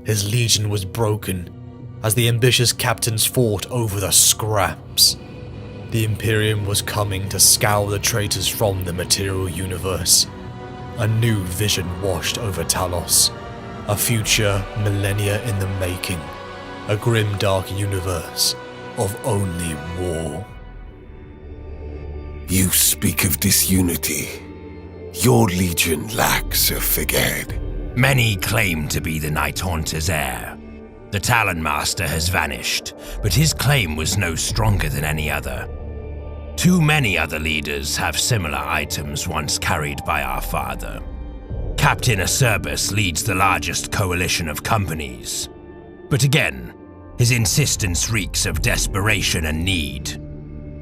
His legion was broken as the ambitious captains fought over the scraps. The Imperium was coming to scour the traitors from the material universe. A new vision washed over Talos. A future millennia in the making. A grim dark universe of only war. You speak of disunity. Your legion lacks a figurehead. Many claim to be the Night Haunter's heir. The Talon Master has vanished, but his claim was no stronger than any other. Too many other leaders have similar items once carried by our father. Captain Acerbus leads the largest coalition of companies. But again, His insistence reeks of desperation and need.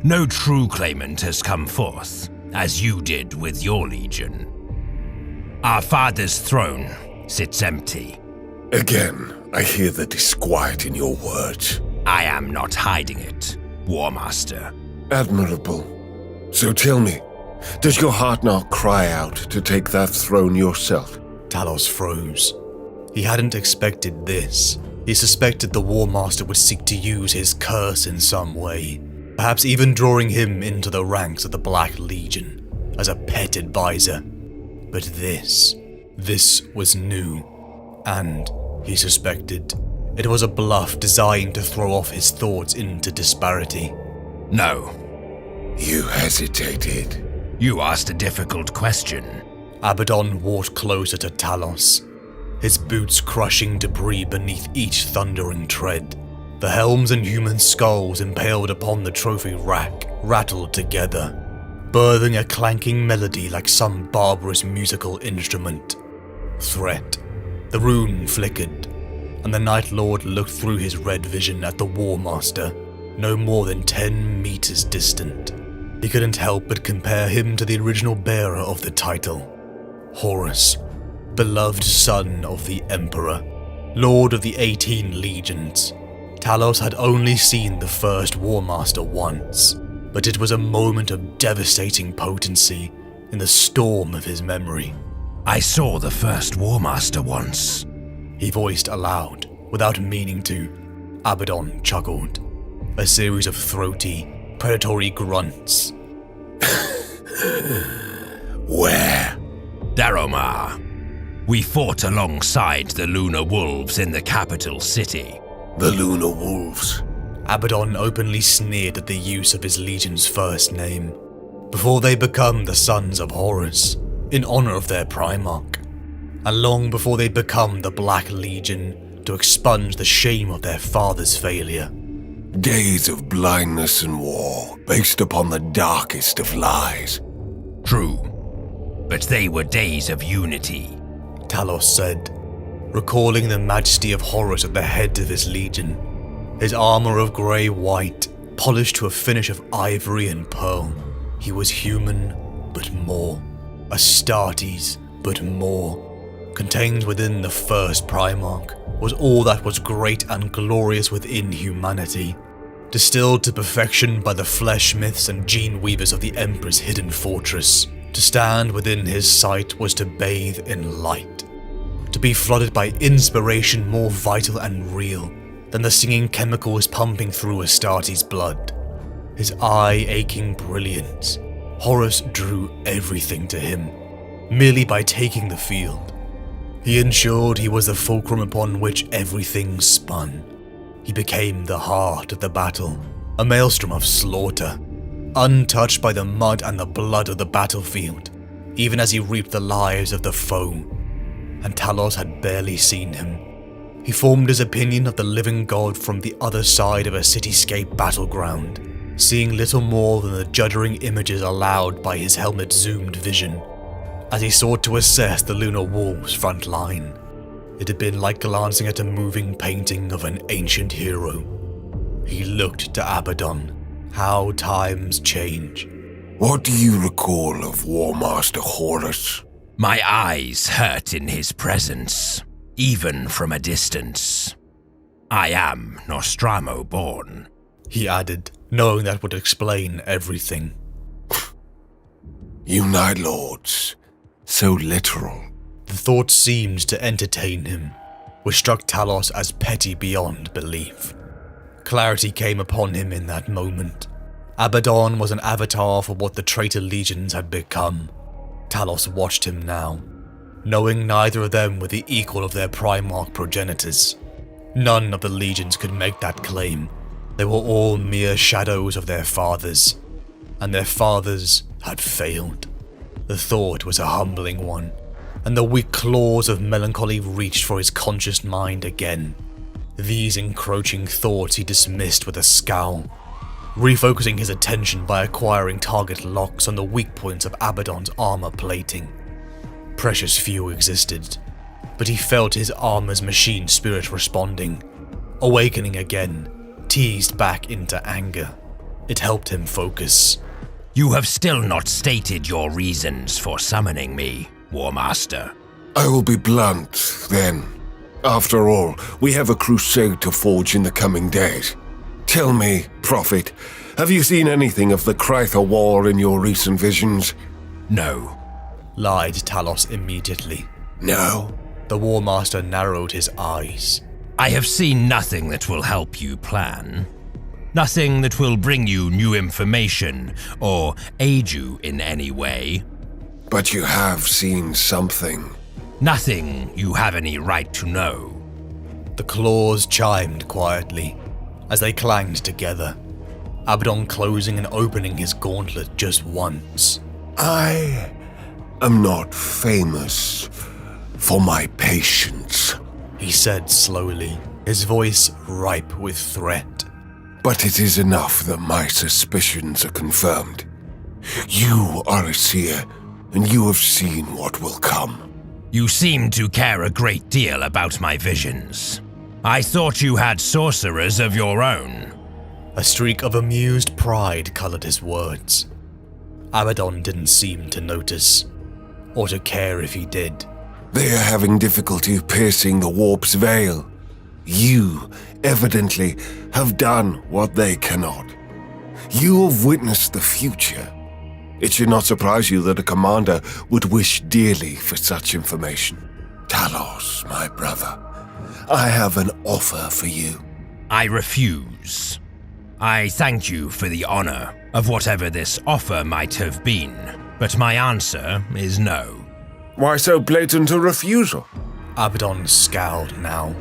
No true claimant has come forth, as you did with your legion. Our father's throne sits empty. Again, I hear the disquiet in your words. I am not hiding it, War Master. Admirable. So tell me, does your heart now cry out to take that throne yourself? Talos froze. He hadn't expected this. He suspected the War Master would seek to use his curse in some way, perhaps even drawing him into the ranks of the Black Legion as a pet advisor. But this was new, and, he suspected, it was a bluff designed to throw off his thoughts into disparity. No. You hesitated. You asked a difficult question. Abaddon walked closer to Talos, his boots crushing debris beneath each thundering tread. The helms and human skulls impaled upon the trophy rack rattled together, birthing a clanking melody like some barbarous musical instrument. Threat. The rune flickered, and the Night Lord looked through his red vision at the War Master, no more than 10 meters distant. He couldn't help but compare him to the original bearer of the title, Horus, beloved son of the Emperor, Lord of the 18 Legions. Talos had only seen the first War Master once, but it was a moment of devastating potency in the storm of his memory. I saw the first War Master once, he voiced aloud, without meaning to. Abaddon chuckled, a series of throaty, predatory grunts. Where? Daromar. We fought alongside the Lunar Wolves in the capital city. The Lunar Wolves. Abaddon openly sneered at the use of his legion's first name, before they become the Sons of Horus, in honor of their Primarch, and long before they become the Black Legion to expunge the shame of their father's failure. Days of blindness and war, based upon the darkest of lies. True, but they were days of unity, Talos said, recalling the majesty of Horus at the head of his legion, his armor of grey-white, polished to a finish of ivory and pearl. He was human, but more. Astartes, but more. Contained within the first Primarch was all that was great and glorious within humanity, distilled to perfection by the flesh myths and gene weavers of the Emperor's hidden fortress. To stand within his sight was to bathe in light, to be flooded by inspiration more vital and real than the singing chemicals pumping through Astartes' blood. His eye-aching brilliance, Horus drew everything to him, merely by taking the field. He ensured he was the fulcrum upon which everything spun. He became the heart of the battle, a maelstrom of slaughter, untouched by the mud and the blood of the battlefield, even as he reaped the lives of the foe. And Talos had barely seen him. He formed his opinion of the living god from the other side of a cityscape battleground, seeing little more than the juddering images allowed by his helmet-zoomed vision. As he sought to assess the Lunar Wolves' front line, it had been like glancing at a moving painting of an ancient hero. He looked to Abaddon. How times change. What do you recall of War Master Horus? My eyes hurt in his presence, even from a distance. I am Nostramo born, he added, knowing that would explain everything. You Night Lords, so literal. The thought seemed to entertain him, which struck Talos as petty beyond belief. Clarity came upon him in that moment. Abaddon was an avatar for what the traitor legions had become. Talos watched him now, knowing neither of them were the equal of their Primarch progenitors. None of the legions could make that claim. They were all mere shadows of their fathers, and their fathers had failed. The thought was a humbling one, and the weak claws of melancholy reached for his conscious mind again. These encroaching thoughts he dismissed with a scowl, refocusing his attention by acquiring target locks on the weak points of Abaddon's armor plating. Precious few existed, but he felt his armor's machine spirit responding, Awakening again, teased back into anger. It helped him focus. You have still not stated your reasons for summoning me, War Master. I will be blunt, then. After all, we have a crusade to forge in the coming days. Tell me, Prophet, have you seen anything of the Krytha War in your recent visions? No. Lied Talos immediately. No? The War Master narrowed his eyes. I have seen nothing that will help you plan. Nothing that will bring you new information or aid you in any way. But you have seen something. Nothing you have any right to know. The claws chimed quietly as they clanged together, Abaddon closing and opening his gauntlet just once. I am not famous for my patience, he said slowly, his voice ripe with threat. But it is enough that my suspicions are confirmed. You are a seer, and you have seen what will come. You seem to care a great deal about my visions. I thought you had sorcerers of your own. A streak of amused pride colored his words. Abaddon didn't seem to notice, or to care if he did. They are having difficulty piercing the warp's veil. You, evidently, have done what they cannot. You have witnessed the future. It should not surprise you that a commander would wish dearly for such information. Talos, my brother, I have an offer for you. I refuse. I thank you for the honor of whatever this offer might have been, but my answer is no. Why so blatant a refusal? Abaddon scowled now,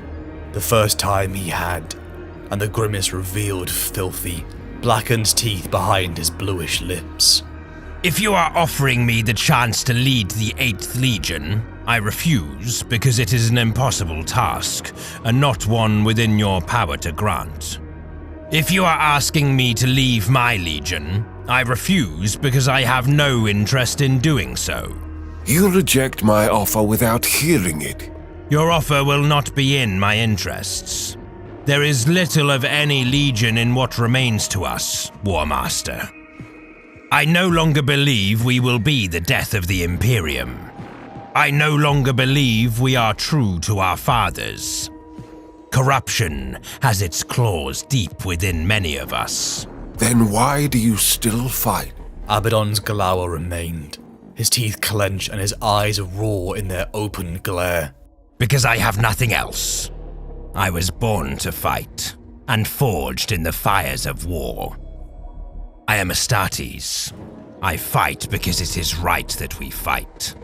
the first time he had, and the grimace revealed filthy, blackened teeth behind his bluish lips. If you are offering me the chance to lead the 8th Legion, I refuse because it is an impossible task, and not one within your power to grant. If you are asking me to leave my Legion, I refuse because I have no interest in doing so. You reject my offer without hearing it. Your offer will not be in my interests. There is little of any Legion in what remains to us, War Master. I no longer believe we will be the death of the Imperium. I no longer believe we are true to our fathers. Corruption has its claws deep within many of us. Then why do you still fight? Abaddon's glower remained, his teeth clench and his eyes roar in their open glare. Because I have nothing else. I was born to fight, and forged in the fires of war. I am Astartes. I fight because it is right that we fight.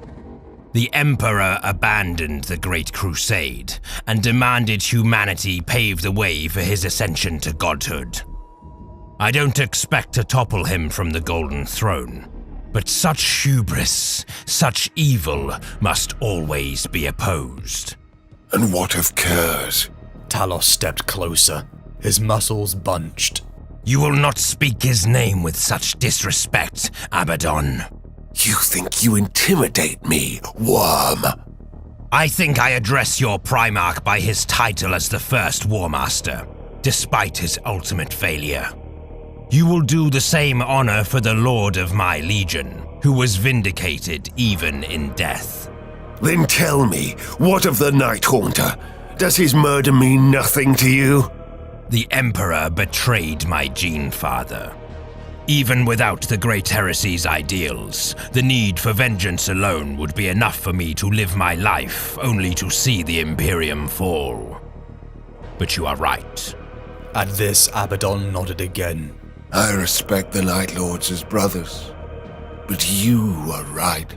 The Emperor abandoned the Great Crusade and demanded humanity pave the way for his ascension to godhood. I don't expect to topple him from the Golden Throne, but such hubris, such evil must always be opposed. And what of Kers? Talos stepped closer, his muscles bunched. You will not speak his name with such disrespect, Abaddon. You think you intimidate me, worm? I think I address your Primarch by his title as the First War Master, despite his ultimate failure. You will do the same honor for the Lord of my Legion, who was vindicated even in death. Then tell me, what of the Night Haunter? Does his murder mean nothing to you? The Emperor betrayed my Gene Father. Even without the Great Heresy's ideals, the need for vengeance alone would be enough for me to live my life only to see the Imperium fall. But you are right. At this, Abaddon nodded again. I respect the Night Lords as brothers, but you are right.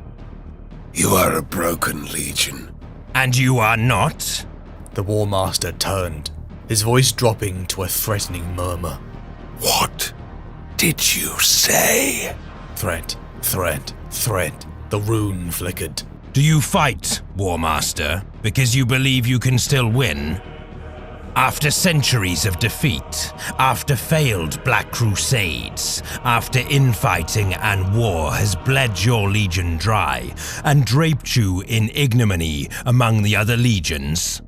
You are a broken legion. And you are not? The War Master turned, his voice dropping to a threatening murmur. What did you say? Threat, threat, threat. The rune flickered. Do you fight, War Master, because you believe you can still win? After centuries of defeat, after failed Black Crusades, after infighting and war has bled your legion dry and draped you in ignominy among the other legions,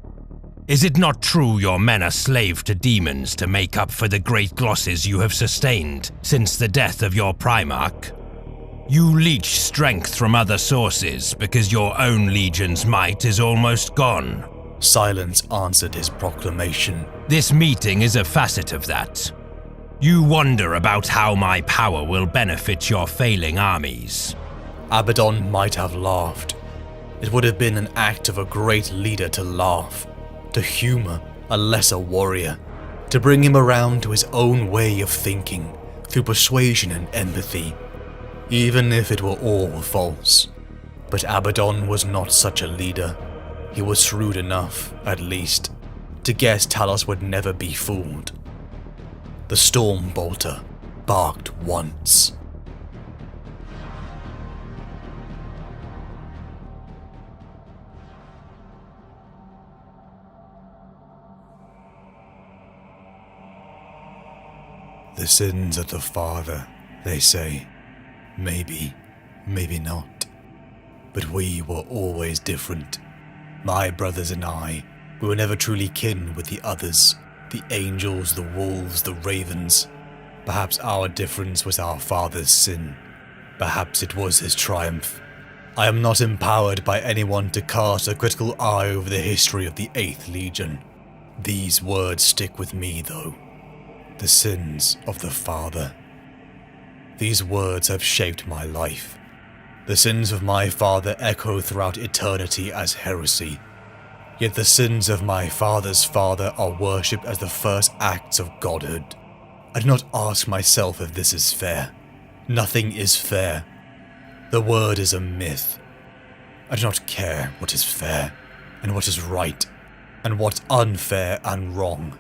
Is it not true your men are slave to demons to make up for the great losses you have sustained since the death of your Primarch? You leech strength from other sources because your own legion's might is almost gone. Silence answered his proclamation. This meeting is a facet of that. You wonder about how my power will benefit your failing armies. Abaddon might have laughed. It would have been an act of a great leader to laugh, to humor a lesser warrior, to bring him around to his own way of thinking through persuasion and empathy, even if it were all false. But Abaddon was not such a leader. He was shrewd enough, at least, to guess Talos would never be fooled. The Storm Bolter barked once. The sins of the father, they say. Maybe, maybe not. But we were always different. My brothers and I, we were never truly kin with the others. The angels, the wolves, the ravens. Perhaps our difference was our father's sin. Perhaps it was his triumph. I am not empowered by anyone to cast a critical eye over the history of the 8th Legion. These words stick with me, though. The sins of the father. These words have shaped my life. The sins of my father echo throughout eternity as heresy. Yet the sins of my father's father are worshipped as the first acts of godhood. I do not ask myself if this is fair. Nothing is fair. The word is a myth. I do not care what is fair, and what is right, and what's unfair and wrong.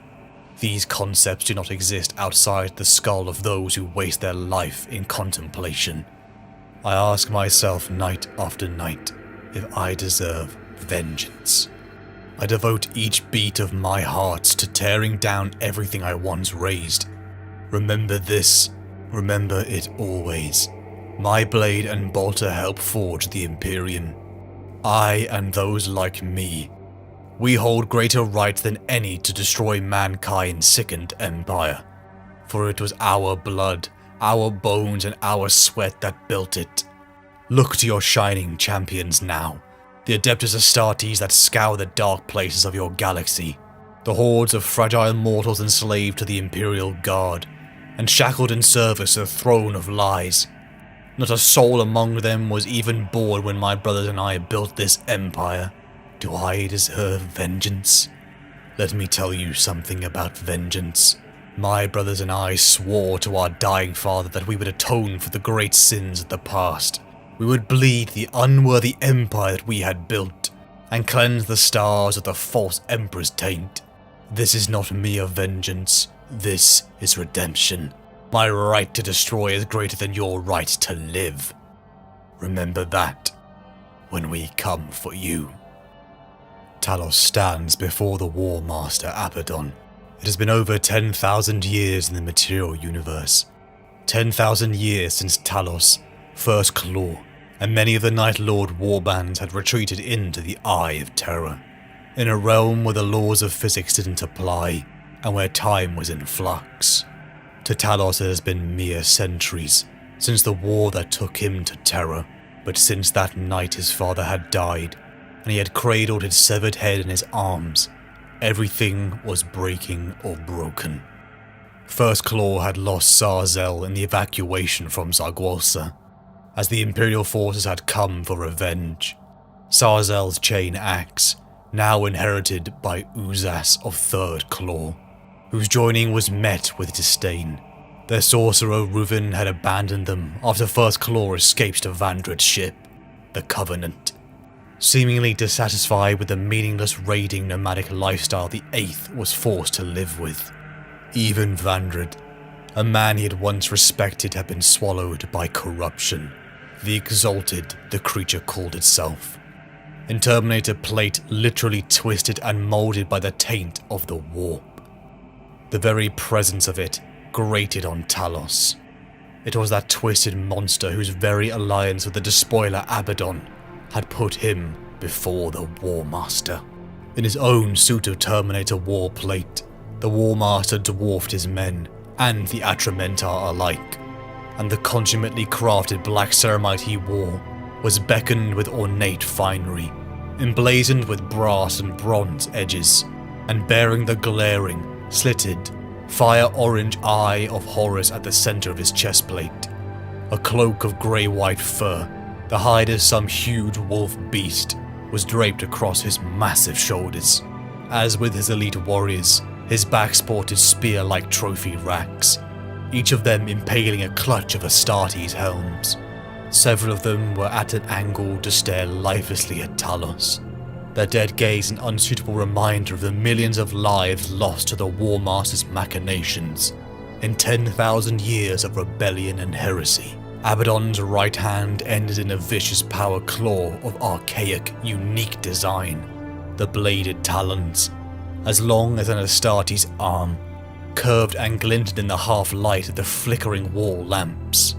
These concepts do not exist outside the skull of those who waste their life in contemplation. I ask myself night after night if I deserve vengeance. I devote each beat of my heart to tearing down everything I once raised. Remember this, remember it always. My blade and bolter help forge the Imperium. I and those like me, we hold greater right than any to destroy mankind's sickened empire. For it was our blood, our bones and our sweat that built it. Look to your shining champions now, the Adeptus Astartes that scour the dark places of your galaxy, the hordes of fragile mortals enslaved to the Imperial Guard, and shackled in service to the throne of lies. Not a soul among them was even born when my brothers and I built this empire. Do I deserve vengeance? Let me tell you something about vengeance. My brothers and I swore to our dying father that we would atone for the great sins of the past. We would bleed the unworthy empire that we had built, and cleanse the stars of the false emperor's taint. This is not mere vengeance. This is redemption. My right to destroy is greater than your right to live. Remember that when we come for you. Talos stands before the War Master Abaddon. It has been over 10,000 years in the material universe. 10,000 years since Talos, First Claw, and many of the Night Lord warbands had retreated into the Eye of Terror, in a realm where the laws of physics didn't apply, and where time was in flux. To Talos it has been mere centuries, since the war that took him to Terror, but since that night his father had died, and he had cradled his severed head in his arms, everything was breaking or broken. First Claw had lost Sarzel in the evacuation from Zagwalsa, as the Imperial forces had come for revenge. Sarzel's chain axe, now inherited by Uzas of Third Claw, whose joining was met with disdain. Their sorcerer Reuven had abandoned them after First Claw escaped to Vandred's ship, the Covenant. Seemingly dissatisfied with the meaningless raiding nomadic lifestyle the 8th was forced to live with. Even Vandred, a man he had once respected, had been swallowed by corruption. The Exalted, the creature called itself. In Terminator plate literally twisted and molded by the taint of the warp. The very presence of it grated on Talos. It was that twisted monster whose very alliance with the despoiler Abaddon had put him before the War Master. In his own suit of Terminator war plate, the War Master dwarfed his men and the Atramentar alike, and the consummately crafted black ceramite he wore was beckoned with ornate finery, emblazoned with brass and bronze edges, and bearing the glaring, slitted, fire-orange eye of Horus at the center of his chestplate. A cloak of grey-white fur, the hide of some huge wolf beast, was draped across his massive shoulders. As with his elite warriors, his back sported spear-like trophy racks, each of them impaling a clutch of Astartes helms. Several of them were at an angle to stare lifelessly at Talos, their dead gaze an unsuitable reminder of the millions of lives lost to the War Master's machinations in 10,000 years of rebellion and heresy. Abaddon's right hand ended in a vicious power claw of archaic, unique design, the bladed talons, as long as an Astartes arm, curved and glinted in the half-light of the flickering wall lamps.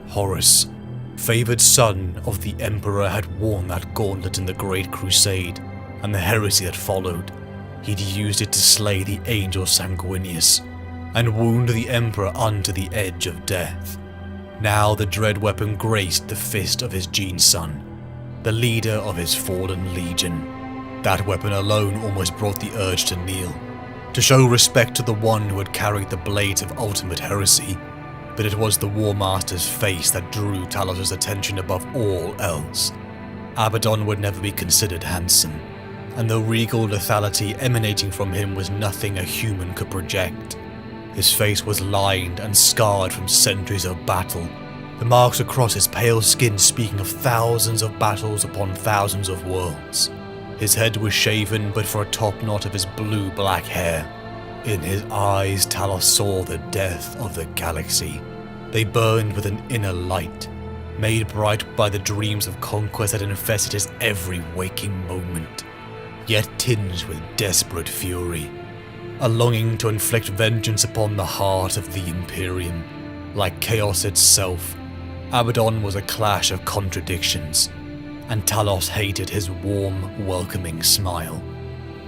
Horus, favoured son of the Emperor, had worn that gauntlet in the Great Crusade and the heresy that followed. He'd used it to slay the angel Sanguinius and wound the Emperor unto the edge of death. Now the dread weapon graced the fist of his Gene son, the leader of his fallen legion. That weapon alone almost brought the urge to kneel, to show respect to the one who had carried the blades of ultimate heresy, but it was the War Master's face that drew Talos' attention above all else. Abaddon would never be considered handsome, and the regal lethality emanating from him was nothing a human could project. His face was lined and scarred from centuries of battle, the marks across his pale skin speaking of thousands of battles upon thousands of worlds. His head was shaven but for a top knot of his blue-black hair. In his eyes, Talos saw the death of the galaxy. They burned with an inner light, made bright by the dreams of conquest that infested his every waking moment, yet tinged with desperate fury. A longing to inflict vengeance upon the heart of the Imperium. Like chaos itself, Abaddon was a clash of contradictions, and Talos hated his warm, welcoming smile.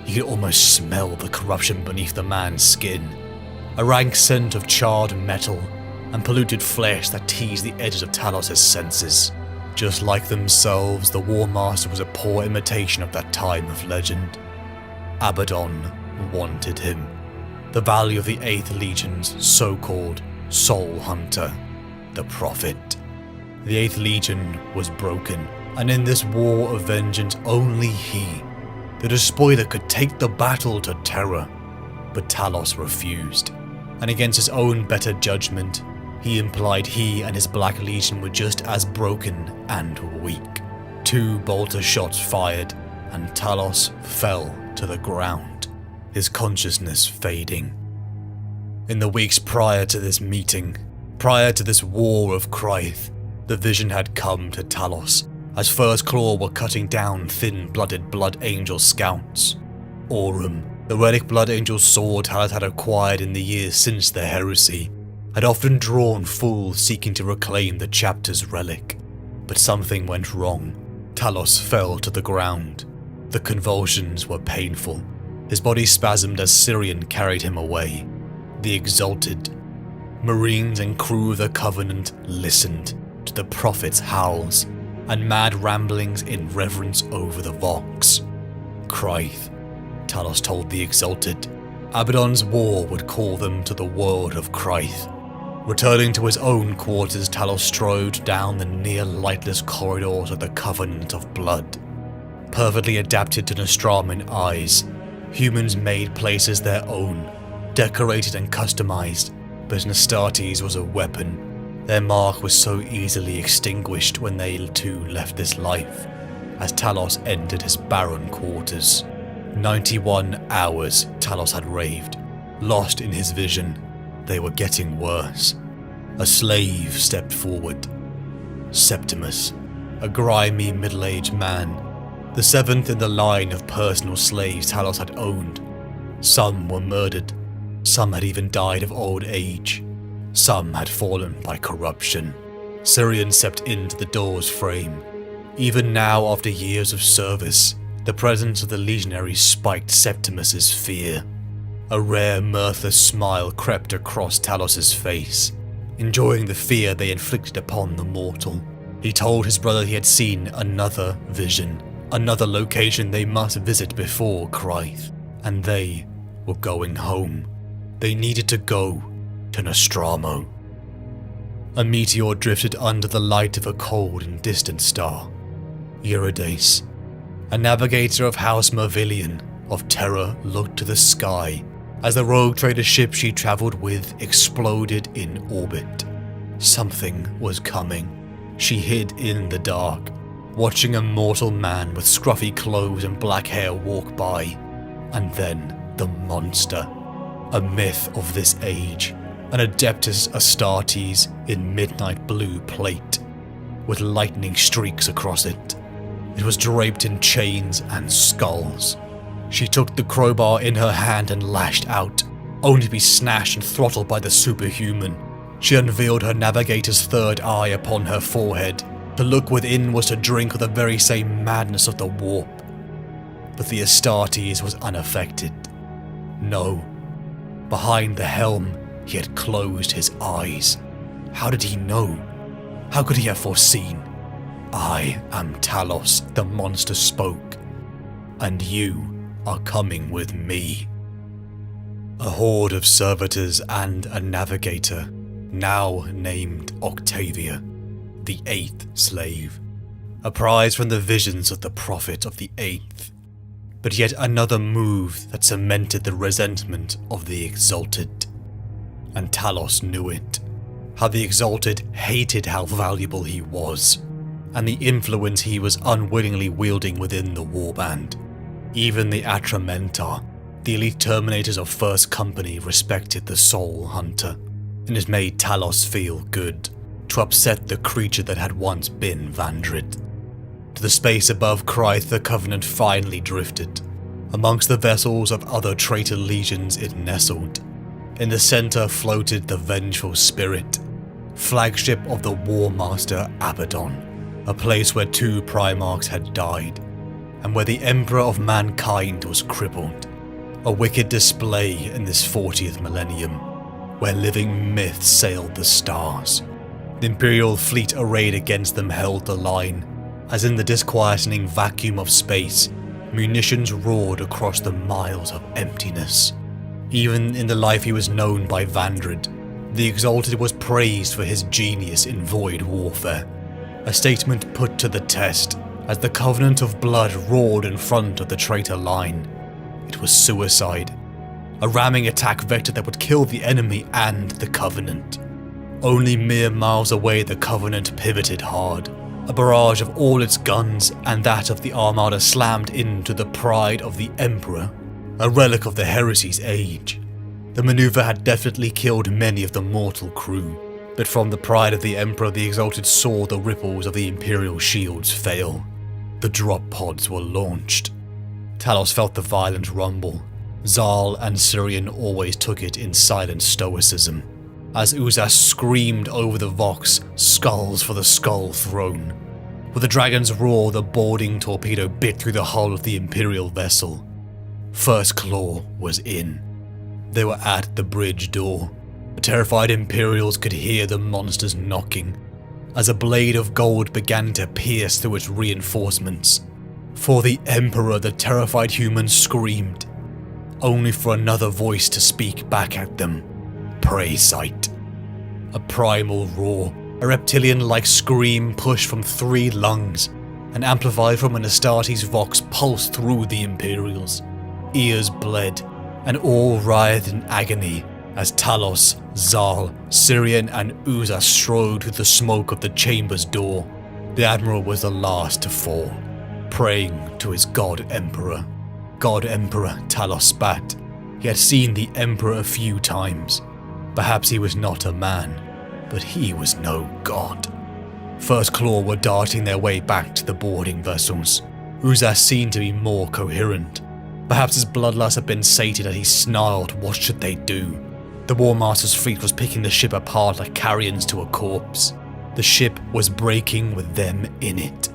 You could almost smell the corruption beneath the man's skin, a rank scent of charred metal and polluted flesh that teased the edges of Talos' senses. Just like themselves, the War Master was a poor imitation of that time of legend. Abaddon wanted him. The value of the 8th Legion's so-called Soul Hunter, the Prophet. The 8th Legion was broken, and in this war of vengeance only he, the despoiler, could take the battle to Terra. But Talos refused, and against his own better judgment, he implied he and his Black Legion were just as broken and weak. 2 bolter shots fired, and Talos fell to the ground, his consciousness fading. In the weeks prior to this meeting, prior to this war of Kryth, the vision had come to Talos, as First Claw were cutting down thin-blooded Blood Angel scouts. Aurum, the relic Blood Angel sword Talos had acquired in the years since their heresy, had often drawn fools seeking to reclaim the chapter's relic. But something went wrong. Talos fell to the ground. The convulsions were painful. His body spasmed as Syrian carried him away. The exalted Marines and crew of the Covenant listened to the Prophet's howls and mad ramblings in reverence over the Vox. Kryth, Talos told the exalted. Abaddon's war would call them to the world of Kryth. Returning to his own quarters, Talos strode down the near-lightless corridors of the Covenant of Blood. Perfectly adapted to Nostraman eyes, humans made places their own, decorated and customized, but Astartes was a weapon. Their mark was so easily extinguished when they too left this life, as Talos entered his barren quarters. 91 hours, Talos had raved, lost in his vision. They were getting worse. A slave stepped forward. Septimus, a grimy middle-aged man, the 7th in the line of personal slaves Talos had owned. Some were murdered, some had even died of old age, some had fallen by corruption. Syrian stepped into the door's frame. Even now, after years of service, The presence of the legionary spiked Septimus's fear. A rare, mirthless smile crept across Talos' face, enjoying the fear they inflicted upon the mortal. He told his brother he had seen another vision, another location they must visit before Krythe, and they were going home. They needed to go to Nostramo. A meteor drifted under the light of a cold and distant star. Eurydice, a navigator of House Mervillion of Terror, looked to the sky as the rogue trader ship she traveled with exploded in orbit. Something was coming. She hid in the dark, watching a mortal man with scruffy clothes and black hair walk by. And then the monster, a myth of this age, an Adeptus Astartes in midnight blue plate, with lightning streaks across it. It was draped in chains and skulls. She took the crowbar in her hand and lashed out, only to be snatched and throttled by the superhuman. She unveiled her navigator's third eye upon her forehead. To look within was to drink of the very same madness of the warp. But the Astartes was unaffected. No. Behind the helm, he had closed his eyes. How did he know? How could he have foreseen? I am Talos, the monster spoke, and you are coming with me. A horde of servitors and a navigator, now named Octavia, the 8th slave, a prize from the visions of the Prophet of the 8th, but yet another move that cemented the resentment of the Exalted. And Talos knew it, how the Exalted hated how valuable he was, and the influence he was unwillingly wielding within the warband. Even the Atramentar, the elite terminators of First Company, respected the Soul Hunter, and it made Talos feel good to upset the creature that had once been Vandred. To the space above Krythe, the Covenant finally drifted. Amongst the vessels of other traitor legions it nestled. In the center floated the Vengeful Spirit, flagship of the War Master Abaddon, a place where 2 Primarchs had died, and where the Emperor of Mankind was crippled. A wicked display in this 40th millennium, where living myths sailed the stars. The Imperial fleet arrayed against them held the line, as in the disquieting vacuum of space, munitions roared across the miles of emptiness. Even in the life he was known by Vandred, the Exalted was praised for his genius in void warfare. A statement put to the test, as the Covenant of Blood roared in front of the traitor line. It was suicide, a ramming attack vector that would kill the enemy and the Covenant. Only mere miles away the Covenant pivoted hard. A barrage of all its guns and that of the Armada slammed into the pride of the Emperor, a relic of the Heresy's age. The maneuver had definitely killed many of the mortal crew, but from the pride of the Emperor the Exalted saw the ripples of the Imperial shields fail. The drop pods were launched. Talos felt the violent rumble. Zal and Syrian always took it in silent stoicism. As Uzas screamed over the Vox, skulls for the Skull Throne. With the dragon's roar, the boarding torpedo bit through the hull of the Imperial vessel. First Claw was in. They were at the bridge door. The terrified Imperials could hear the monsters knocking, as a blade of gold began to pierce through its reinforcements. For the Emperor, the terrified humans screamed, only for another voice to speak back at them. Prey sight. A primal roar, a reptilian-like scream pushed from 3 lungs, and amplified from an Astartes Vox pulsed through the Imperials. Ears bled, and all writhed in agony as Talos, Zal, Syrian, and Uza strode through the smoke of the chamber's door. The Admiral was the last to fall, praying to his God Emperor. God Emperor, Talos spat. He had seen the Emperor a few times. Perhaps he was not a man, but he was no god. First Claw were darting their way back to the boarding vessels. Uzas seemed to be more coherent. Perhaps his bloodlust had been sated as he snarled, what should they do? The War Master's fleet was picking the ship apart like carrions to a corpse. The ship was breaking with them in it.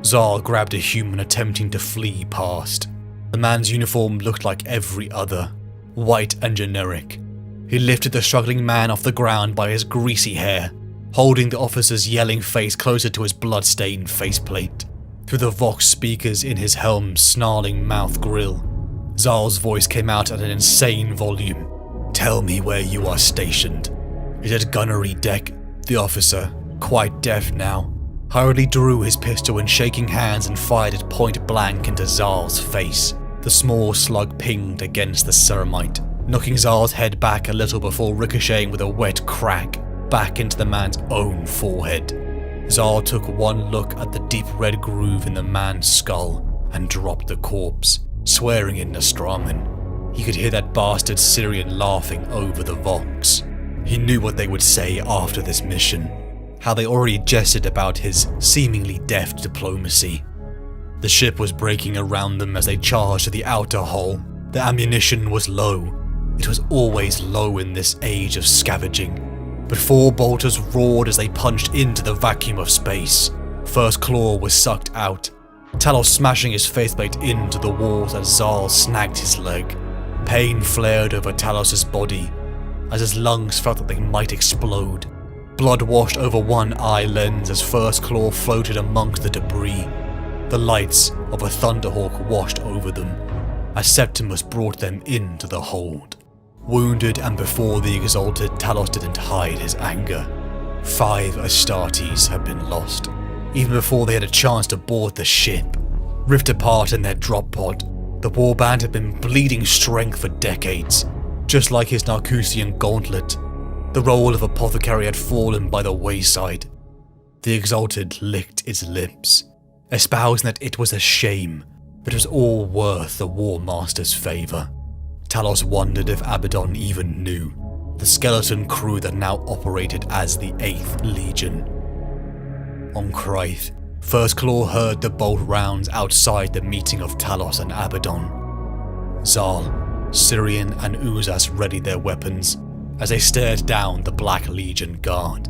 Zal grabbed a human attempting to flee past. The man's uniform looked like every other, white and generic. He lifted the struggling man off the ground by his greasy hair, holding the officer's yelling face closer to his blood-stained faceplate. Through the Vox speakers in his helm's snarling mouth grill, Zal's voice came out at an insane volume. "Tell me where you are stationed." "Is it gunnery deck?" The officer, quite deaf now, hurriedly drew his pistol in shaking hands and fired it point blank into Zal's face. The small slug pinged against the ceramite, knocking Zal's head back a little before ricocheting with a wet crack back into the man's own forehead. Zal took one look at the deep red groove in the man's skull and dropped the corpse, swearing in Nostraman. He could hear that bastard Syrian laughing over the Vox. He knew what they would say after this mission, how they already jested about his seemingly deft diplomacy. The ship was breaking around them as they charged to the outer hull. The ammunition was low. It was always low in this age of scavenging. But 4 bolters roared as they punched into the vacuum of space. First claw was sucked out, Talos smashing his faceplate into the walls as Zal snagged his leg. Pain flared over Talos' body as his lungs felt that they might explode. Blood washed over one eye lens as First Claw floated amongst the debris. The lights of a Thunderhawk washed over them as Septimus brought them into the hold. Wounded and before the exalted, Talos didn't hide his anger. 5 Astartes had been lost, even before they had a chance to board the ship. Ripped apart in their drop pod, the warband had been bleeding strength for decades, just like his Narcusian gauntlet. The role of apothecary had fallen by the wayside. The exalted licked its lips, espousing that it was a shame, but it was all worth the War Master's favour. Talos wondered if Abaddon even knew the skeleton crew that now operated as the 8th Legion. On Krythe, First Claw heard the bolt rounds outside the meeting of Talos and Abaddon. Zal, Syrian and Uzas readied their weapons as they stared down the Black Legion guard.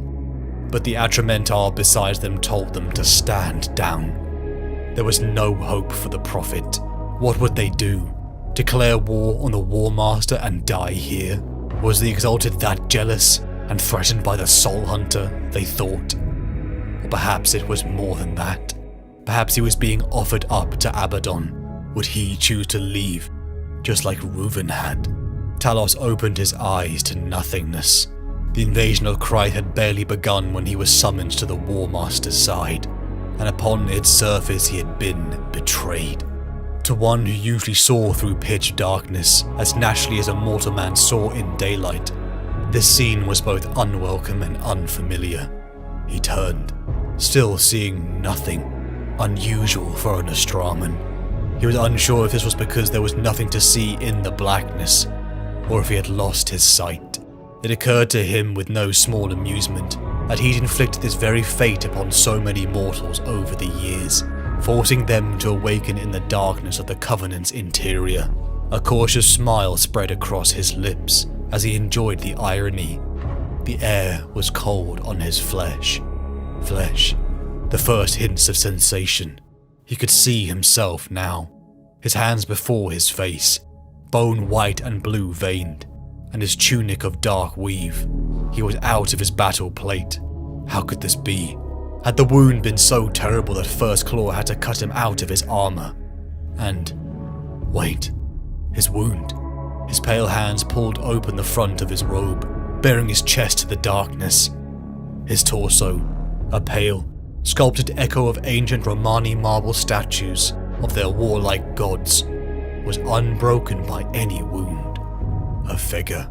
But the Atramentar beside them told them to stand down. There was no hope for the Prophet. What would they do? Declare war on the War Master and die here? Was the Exalted that jealous and threatened by the Soul Hunter, they thought? Or perhaps it was more than that. Perhaps he was being offered up to Abaddon. Would he choose to leave, just like Reuven had? Talos opened his eyes to nothingness. The invasion of Krythe had barely begun when he was summoned to the War Master's side, and upon its surface he had been betrayed. To one who usually saw through pitch darkness as naturally as a mortal man saw in daylight, this scene was both unwelcome and unfamiliar. He turned, still seeing nothing, unusual for an Nostraman. He was unsure if this was because there was nothing to see in the blackness, or if he had lost his sight. It occurred to him with no small amusement that he'd inflicted this very fate upon so many mortals over the years, forcing them to awaken in the darkness of the Covenant's interior. A cautious smile spread across his lips as he enjoyed the irony. The air was cold on his flesh. Flesh. The first hints of sensation. He could see himself now. His hands before his face, bone white and blue veined, and his tunic of dark weave. He was out of his battle plate. How could this be? Had the wound been so terrible that First Claw had to cut him out of his armor? And wait, his wound. His pale hands pulled open the front of his robe, bearing his chest to the darkness. His torso, a pale, sculpted echo of ancient Romani marble statues of their warlike gods, was unbroken by any wound. A figure,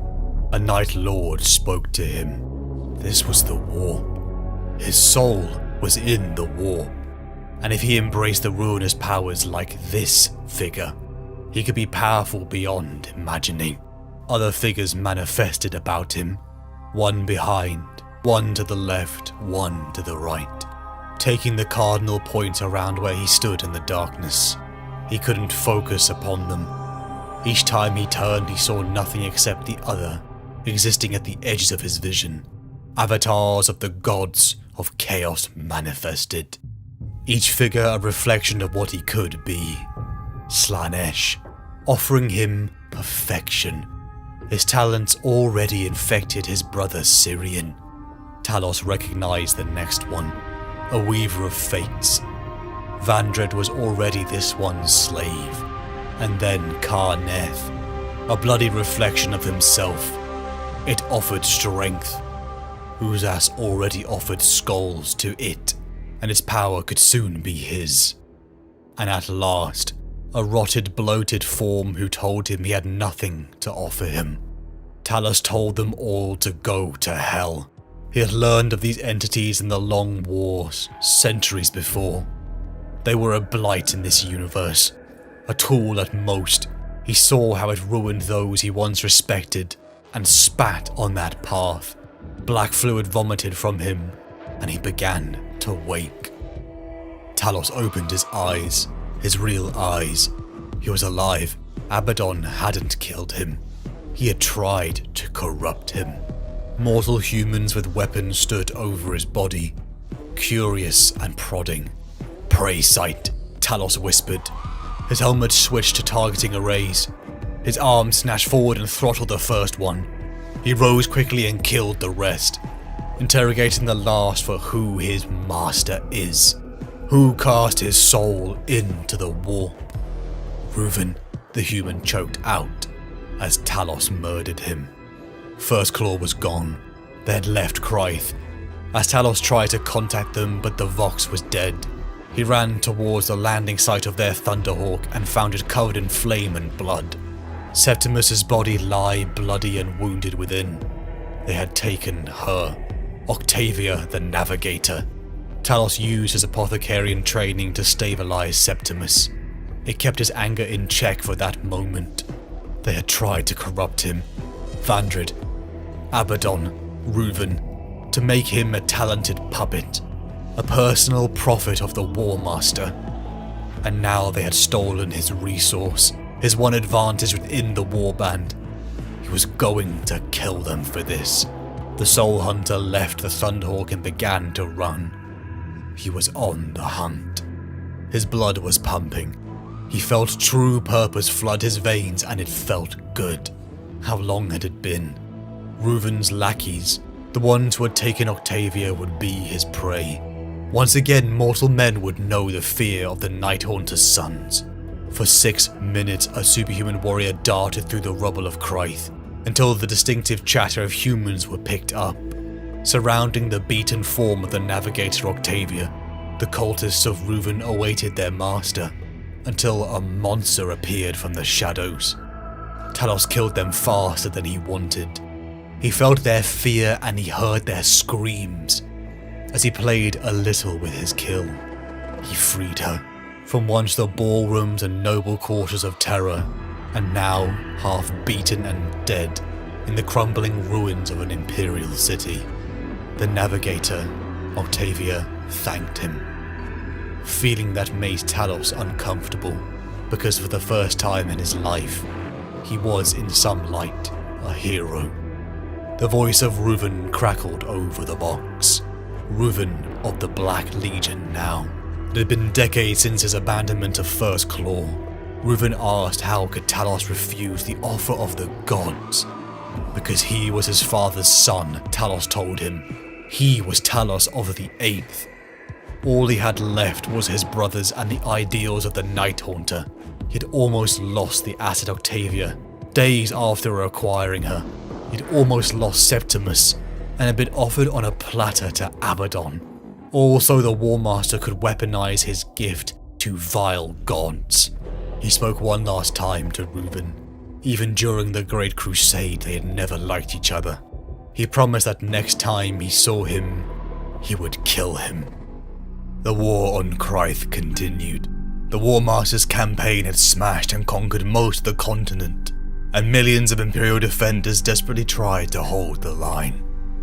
a Night Lord, spoke to him. This was the warp. His soul was in the warp, and if he embraced the ruinous powers like this figure, he could be powerful beyond imagining. Other figures manifested about him, one behind, one to the left, one to the right, taking the cardinal points around where he stood in the darkness. He couldn't focus upon them. Each time he turned, he saw nothing except the other, existing at the edges of his vision. Avatars of the gods of chaos manifested. each figure a reflection of what he could be. Slaanesh, offering him perfection. His talents already infected his brother Syrian. Talos recognized the next one, a weaver of fates. Vandred was already this one's slave, and then Karneth, a bloody reflection of himself. It offered strength. Uzas already offered skulls to it, and its power could soon be his. And at last, a rotted, bloated form who told him he had nothing to offer him. Talos told them all to go to hell. He had learned of these entities in the long wars, centuries before. They were a blight in this universe, a tool at most. He saw how it ruined those he once respected, and spat on that path. Black fluid vomited from him, and he began to wake. Talos opened his eyes, his real eyes. He was alive. Abaddon hadn't killed him. He had tried to corrupt him. Mortal humans with weapons stood over his body, curious and prodding. "Prey sight," Talos whispered. His helmet switched to targeting arrays. His arm snatched forward and throttled the first one. He rose quickly and killed the rest, interrogating the last for who his master is. Who cast his soul into the warp? Reuven, the human, choked out as Talos murdered him. First Claw was gone. They had left Krythe. As Talos tried to contact them, but the Vox was dead. He ran towards the landing site of their Thunderhawk and found it covered in flame and blood. Septimus's body lay bloody and wounded within. They had taken her, Octavia the Navigator. Talos used his apothecarian training to stabilize Septimus. It kept his anger in check for that moment. They had tried to corrupt him. Vandred, Abaddon, Reuven, to make him a talented puppet, a personal prophet of the War Master. And now they had stolen his resource, his one advantage within the warband. He was going to kill them for this. The Soul Hunter left the Thunderhawk and began to run. He was on the hunt. His blood was pumping. He felt true purpose flood his veins, and it felt good. How long had it been? Reuven's lackeys, the ones who had taken Octavia, would be his prey. Once again, mortal men would know the fear of the Night Haunter's sons. For 6 minutes, a superhuman warrior darted through the rubble of Krythe, until the distinctive chatter of humans were picked up. Surrounding the beaten form of the Navigator Octavia, the cultists of Reuven awaited their master, until a monster appeared from the shadows. Talos killed them faster than he wanted. He felt their fear and he heard their screams. As he played a little with his kill, he freed her from once the ballrooms and noble quarters of terror, and now half beaten and dead in the crumbling ruins of an imperial city. The Navigator, Octavia, thanked him. Feeling that made Talos uncomfortable, because for the first time in his life, he was in some light a hero. The voice of Reuven crackled over the box. Reuven of the Black Legion now. It had been decades since his abandonment of First Claw. Reuven asked how could Talos refuse the offer of the gods? Because he was his father's son, Talos told him. He was Talos of the Eighth. All he had left was his brothers and the ideals of the Night Haunter. He had almost lost the asset Octavia, days after acquiring her. He'd almost lost Septimus, and had been offered on a platter to Abaddon. Also, the War Master could weaponize his gift to vile gods. He spoke one last time to Reuven. Even during the Great Crusade, they had never liked each other. He promised that next time he saw him, he would kill him. The war on Krythe continued. The War Master's campaign had smashed and conquered most of the continent, and millions of Imperial defenders desperately tried to hold the line.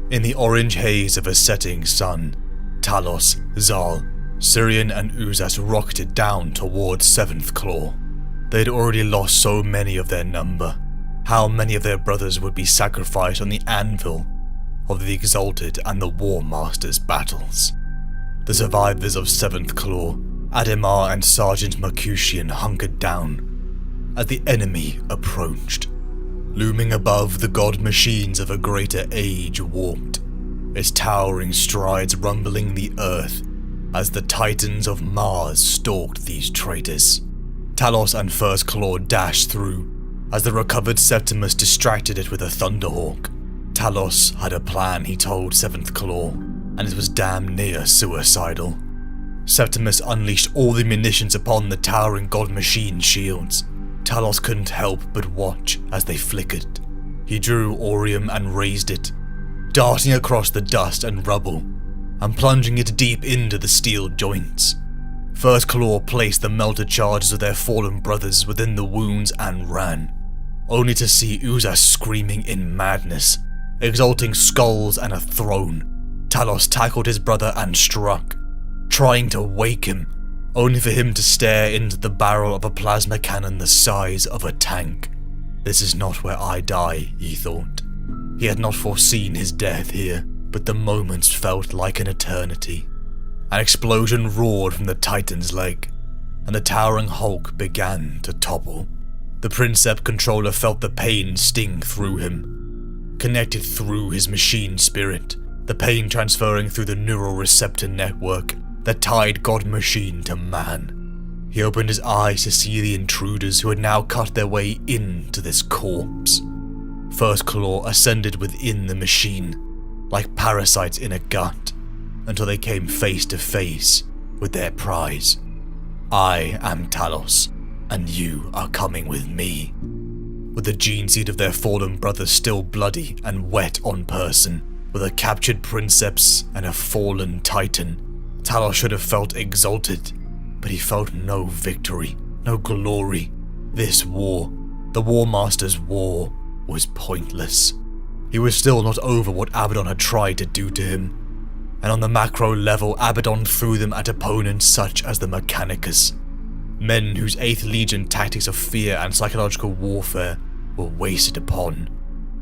In the orange haze of a setting sun, Talos, Zal, Syrian and Uzas rocketed down towards 7th Claw. They had already lost so many of their number. How many of their brothers would be sacrificed on the anvil of the Exalted and the War Master's battles? The survivors of 7th Claw, Adhemar and Sergeant Mercutian hunkered down as the enemy approached. Looming above, the god machines of a greater age warped, its towering strides rumbling the earth as the titans of Mars stalked these traitors. Talos and 1st Claw dashed through as the recovered Septimus distracted it with a Thunderhawk. Talos had a plan, he told 7th Claw, and it was damn near suicidal. Septimus unleashed all the munitions upon the towering god machine shields. Talos couldn't help but watch as they flickered. He drew Orium and raised it, darting across the dust and rubble, and plunging it deep into the steel joints. 1st Claw placed the melted charges of their fallen brothers within the wounds and ran, only to see Uza screaming in madness, exalting skulls and a throne. Talos tackled his brother and struck, trying to wake him, only for him to stare into the barrel of a plasma cannon the size of a tank. This is not where I die, he thought. He had not foreseen his death here, but the moments felt like an eternity. An explosion roared from the Titan's leg, and the towering hulk began to topple. The Princeps controller felt the pain sting through him, connected through his machine spirit, the pain transferring through the neural receptor network that tied God Machine to man. He opened his eyes to see the intruders who had now cut their way into this corpse. 1st Claw ascended within the machine, like parasites in a gut, until they came face to face with their prize. I am Talos, and you are coming with me. With the gene seed of their fallen brothers still bloody and wet on person, with a captured Princeps and a fallen Titan, Talos should have felt exalted, but he felt no victory, no glory. This war, the War Master's war, was pointless. He was still not over what Abaddon had tried to do to him, and on the macro level Abaddon threw them at opponents such as the Mechanicus, men whose 8th Legion tactics of fear and psychological warfare were wasted upon.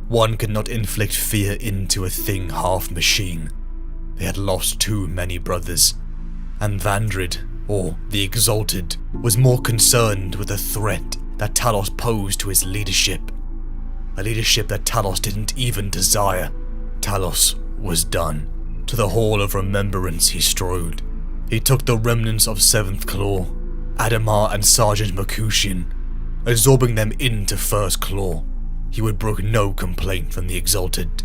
One could not inflict fear into a thing half machine. They had lost too many brothers, and Vandrid, or the Exalted, was more concerned with the threat that Talos posed to his leadership. A leadership that Talos didn't even desire. Talos was done. To the Hall of Remembrance he strode. He took the remnants of 7th Claw, Adhemar and Sergeant Mercutian, absorbing them into 1st Claw. He would brook no complaint from the Exalted.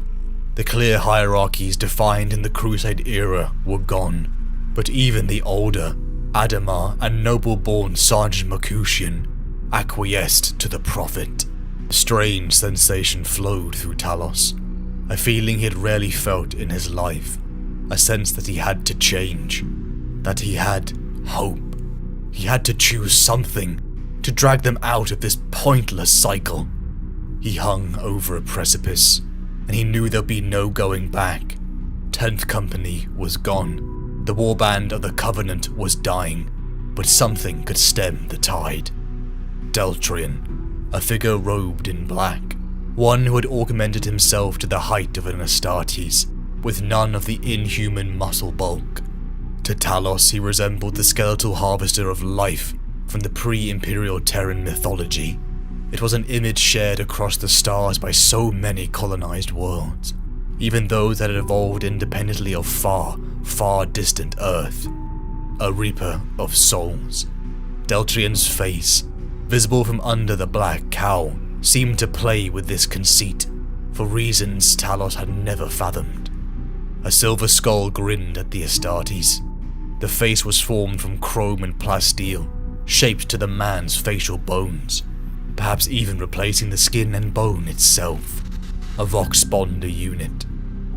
The clear hierarchies defined in the Crusade era were gone, but even the older Adhemar and noble-born Sergeant Mercutian acquiesced to the Prophet. A strange sensation flowed through Talos, a feeling he had rarely felt in his life, a sense that he had to change, that he had hope. He had to choose something to drag them out of this pointless cycle. He hung over a precipice, and he knew there'd be no going back. 10th Company was gone. The warband of the Covenant was dying, but something could stem the tide. Deltrian, a figure robed in black, one who had augmented himself to the height of an Astartes, with none of the inhuman muscle bulk. To Talos he resembled the skeletal harvester of life from the pre-Imperial Terran mythology. It was an image shared across the stars by so many colonized worlds, even those that had evolved independently of far, far distant Earth. A reaper of souls. Deltrian's face, visible from under the black cowl, seemed to play with this conceit, for reasons Talos had never fathomed. A silver skull grinned at the Astartes. The face was formed from chrome and plasteel, shaped to the man's facial bones, perhaps even replacing the skin and bone itself. A Vox-Sponder unit,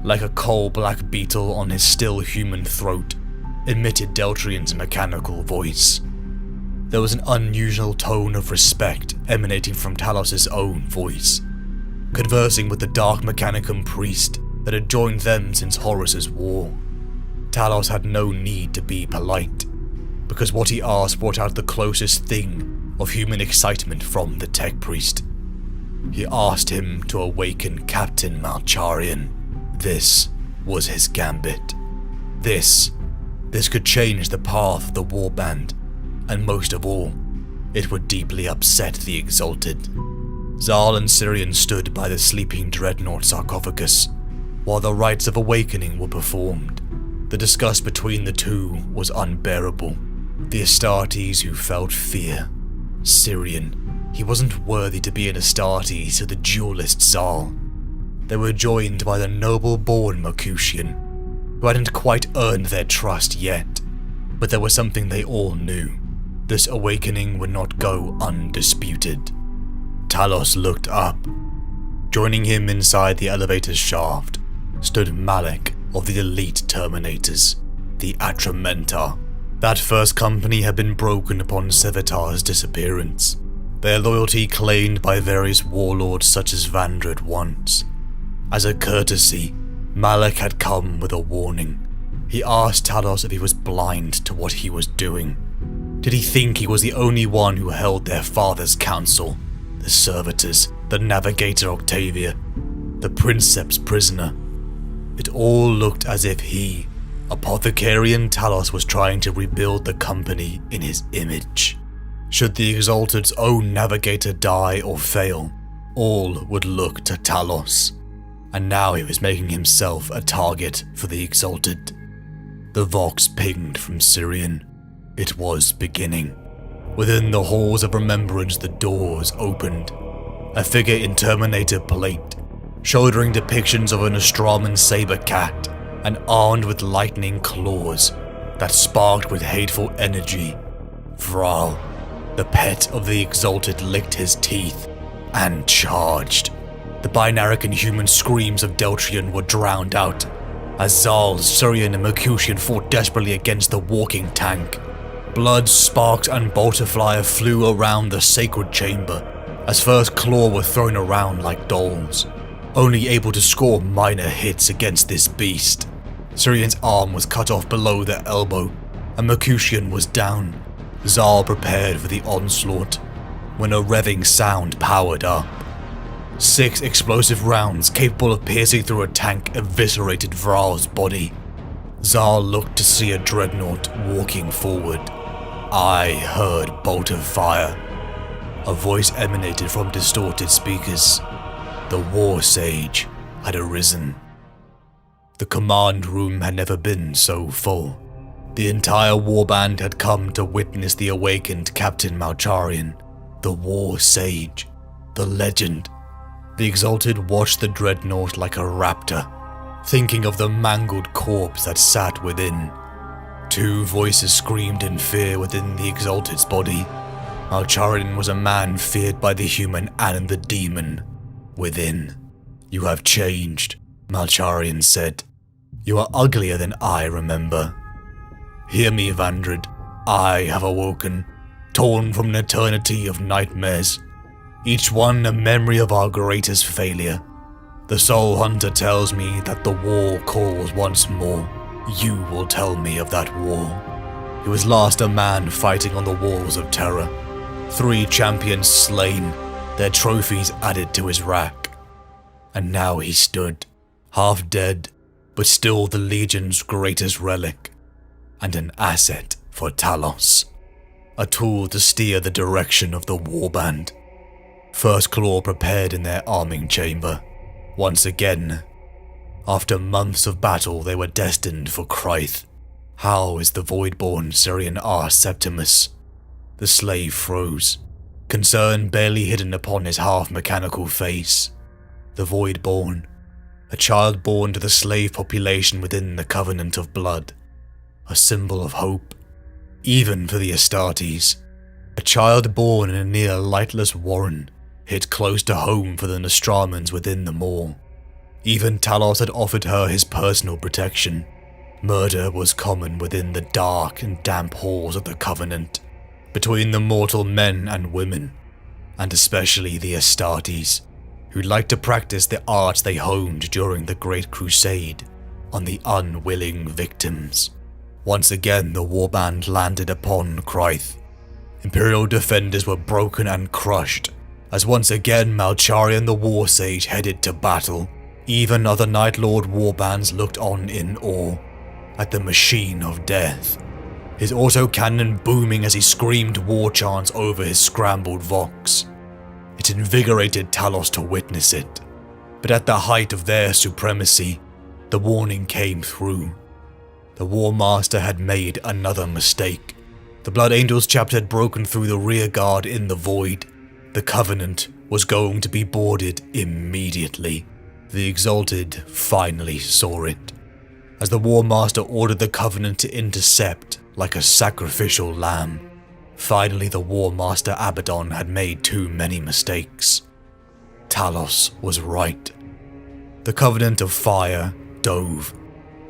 like a coal-black beetle on his still human throat, emitted Deltrian's mechanical voice. There was an unusual tone of respect emanating from Talos' own voice, conversing with the Dark Mechanicum priest that had joined them since Horus's war. Talos had no need to be polite, because what he asked brought out the closest thing of human excitement from the tech priest. He asked him to awaken Captain Malcharian. This was his gambit. This This could change the path of the warband, and most of all, it would deeply upset the Exalted. Zal and Syrian stood by the sleeping dreadnought sarcophagus, while the rites of awakening were performed. The disgust between the two was unbearable. The Astartes who felt fear. Syrian, he wasn't worthy to be an Astartes to the duelist Zal. They were joined by the noble-born Mercutian, who hadn't quite earned their trust yet, but there was something they all knew. This awakening would not go undisputed. Talos looked up. Joining him inside the elevator's shaft stood Malek of the elite Terminators, the Atramentar. That first company had been broken upon Sevatar's disappearance, their loyalty claimed by various warlords such as Vandred once. As a courtesy, Malek had come with a warning. He asked Talos if he was blind to what he was doing. Did he think he was the only one who held their father's counsel? The servitors, the navigator Octavia, the princeps prisoner. It all looked as if he, Apothecarian Talos, was trying to rebuild the company in his image. Should the Exalted's own navigator die or fail, all would look to Talos. And now he was making himself a target for the Exalted. The Vox pinged from Syrian. It was beginning. Within the halls of remembrance, the doors opened. A figure in Terminator plate, shouldering depictions of an Nostraman saber cat, and armed with lightning claws that sparked with hateful energy. Vral, the pet of the Exalted, licked his teeth and charged. The binaric and human screams of Deltrian were drowned out as Zal, Syrian, and Mercutian fought desperately against the walking tank. Blood, sparks, and bolterfire flew around the sacred chamber as First Claw were thrown around like dolls, only able to score minor hits against this beast. Syrian's arm was cut off below the elbow, and Mercutian was down. Zal prepared for the onslaught when a revving sound powered up. 6 explosive rounds capable of piercing through a tank eviscerated Vral's body. Zal looked to see a dreadnought walking forward. I heard bolt of fire. A voice emanated from distorted speakers. The War Sage had arisen. The command room had never been so full. The entire warband had come to witness the awakened Captain Malcharian, the War Sage, the legend. The Exalted watched the dreadnought like a raptor, thinking of the mangled corpse that sat within. 2 voices screamed in fear within the Exalted's body. Malcharian was a man feared by the human and the demon within. You have changed, Malcharian said. You are uglier than I remember. Hear me, Vandred. I have awoken, torn from an eternity of nightmares, each one a memory of our greatest failure. The Soul Hunter tells me that the war calls once more. You will tell me of that war. He was last a man fighting on the walls of terror. 3 champions slain, their trophies added to his rack. And now he stood, half dead, but still the Legion's greatest relic, and an asset for Talos. A tool to steer the direction of the warband. First Claw prepared in their arming chamber. Once again, after months of battle, they were destined for Kryth. How is the Voidborn? Syrian asked Septimus. The slave froze, concern barely hidden upon his half-mechanical face. The Voidborn, a child born to the slave population within the Covenant of Blood. A symbol of hope, even for the Astartes. A child born in a near lightless warren, hit close to home for the Nostramans within the Maw. Even Talos had offered her his personal protection. Murder was common within the dark and damp halls of the Covenant, between the mortal men and women, and especially the Astartes, who liked to practice the arts they honed during the Great Crusade on the unwilling victims. Once again, the warband landed upon Kryth. Imperial defenders were broken and crushed, as once again Malcharian the War Sage headed to battle. Even other Night Lord warbands looked on in awe, at the machine of death, his autocannon booming as he screamed war chants over his scrambled Vox. It invigorated Talos to witness it, but at the height of their supremacy, the warning came through. The War Master had made another mistake. The Blood Angels chapter had broken through the rear guard in the void. The Covenant was going to be boarded immediately. The Exalted finally saw it, as the War Master ordered the Covenant to intercept like a sacrificial lamb. Finally, the War Master Abaddon had made too many mistakes. Talos was right. The Covenant of Fire dove.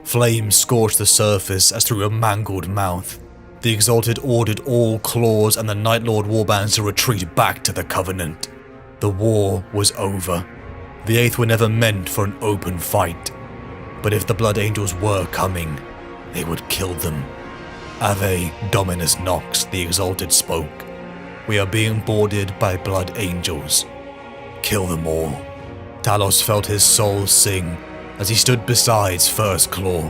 Flames scorched the surface as through a mangled mouth. The Exalted ordered all claws and the Night Lord warbands to retreat back to the Covenant. The war was over. The Eighth were never meant for an open fight. But if the Blood Angels were coming, they would kill them. Ave Dominus Nox, the Exalted spoke. We are being boarded by Blood Angels. Kill them all. Talos felt his soul sing as he stood beside First Claw.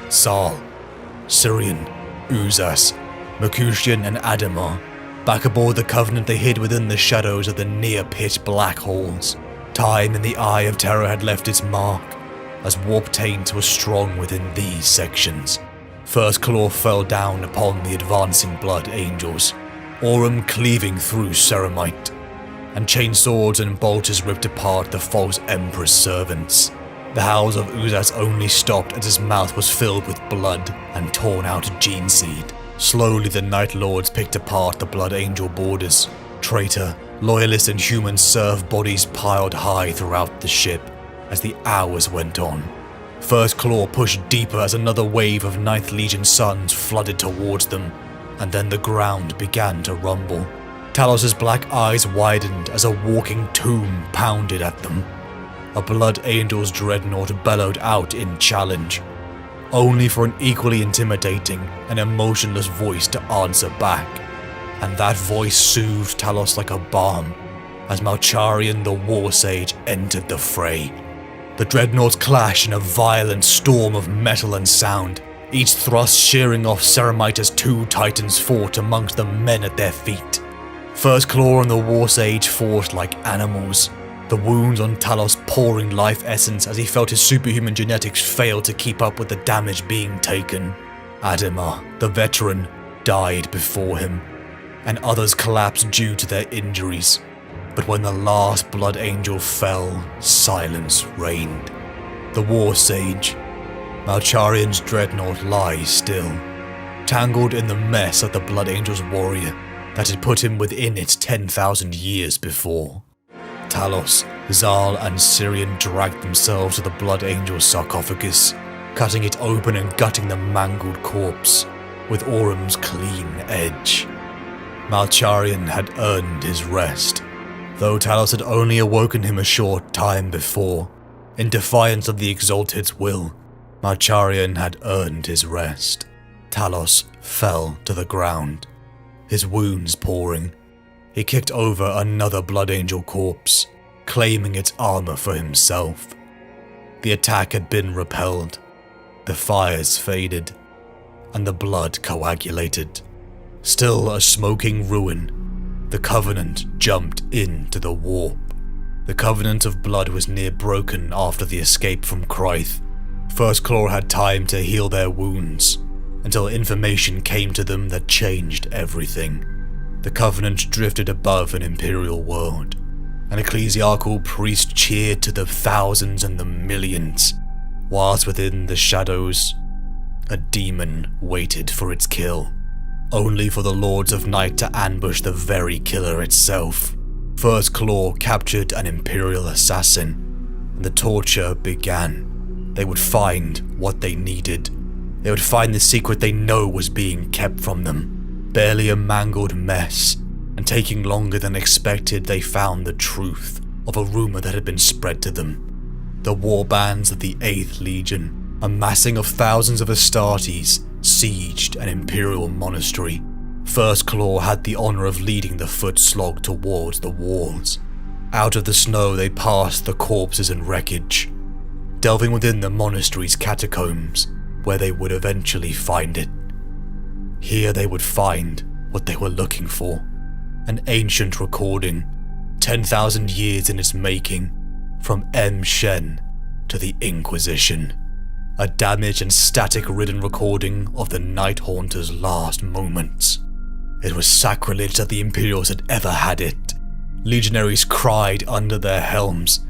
Sal, Syrian, Uzas, Mercutian and Adamar. Back aboard the Covenant they hid within the shadows of the near-pitch black holes. Time in the Eye of Terror had left its mark, as warp taints were strong within these sections. First Claw fell down upon the advancing Blood Angels, Aurum cleaving through ceramite, and chain swords and bolters ripped apart the false Emperor's servants. The howls of Uzas only stopped as his mouth was filled with blood and torn out gene seed. Slowly the Night Lords picked apart the Blood Angel borders. Traitor, loyalist and human serf bodies piled high throughout the ship as the hours went on. First Claw pushed deeper as another wave of Ninth Legion suns flooded towards them, and then the ground began to rumble. Talos' black eyes widened as a walking tomb pounded at them. A Blood Angel's dreadnought bellowed out in challenge, only for an equally intimidating and emotionless voice to answer back. And that voice soothed Talos like a balm as Malcharian the War Sage entered the fray. The dreadnoughts clashed in a violent storm of metal and sound, each thrust shearing off ceramite as two titans fought amongst the men at their feet. First Claw and the War Sage fought like animals, the wounds on Talos pouring life essence as he felt his superhuman genetics fail to keep up with the damage being taken. Adamar, the veteran, died before him, and others collapsed due to their injuries. But when the last Blood Angel fell, silence reigned. The War Sage, Malcharian's dreadnought, lies still, tangled in the mess of the Blood Angel's warrior that had put him within it 10,000 years before. Talos, Zal and Syrian dragged themselves to the Blood Angel's sarcophagus, cutting it open and gutting the mangled corpse with Aurum's clean edge. Malcharian had earned his rest, though Talos had only awoken him a short time before. In defiance of the Exalted's will, Malcharian had earned his rest. Talos fell to the ground, his wounds pouring. He kicked over another Blood Angel corpse, claiming its armor for himself. The attack had been repelled, the fires faded, and the blood coagulated. Still a smoking ruin, the Covenant jumped into the warp. The Covenant of Blood was near broken after the escape from Krythe. First Claw had time to heal their wounds, until information came to them that changed everything. The Covenant drifted above an Imperial world. An ecclesiarchal priest cheered to the thousands and the millions, whilst within the shadows, a demon waited for its kill, only for the Lords of Night to ambush the very killer itself. First Claw captured an Imperial assassin, and the torture began. They would find what they needed. They would find the secret they know was being kept from them. Barely a mangled mess, and taking longer than expected, they found the truth of a rumor that had been spread to them. The warbands of the 8th Legion, a massing of thousands of Astartes, sieged an Imperial monastery. First Claw had the honor of leading the foot slog towards the walls. Out of the snow they passed the corpses and wreckage. Delving within the monastery's catacombs, where they would eventually find it. Here they would find what they were looking for, an ancient recording, 10,000 years in its making, from M. Shen to the Inquisition. A damaged and static-ridden recording of the Night Haunter's last moments. It was sacrilege that the Imperials had ever had it. Legionaries cried under their helms,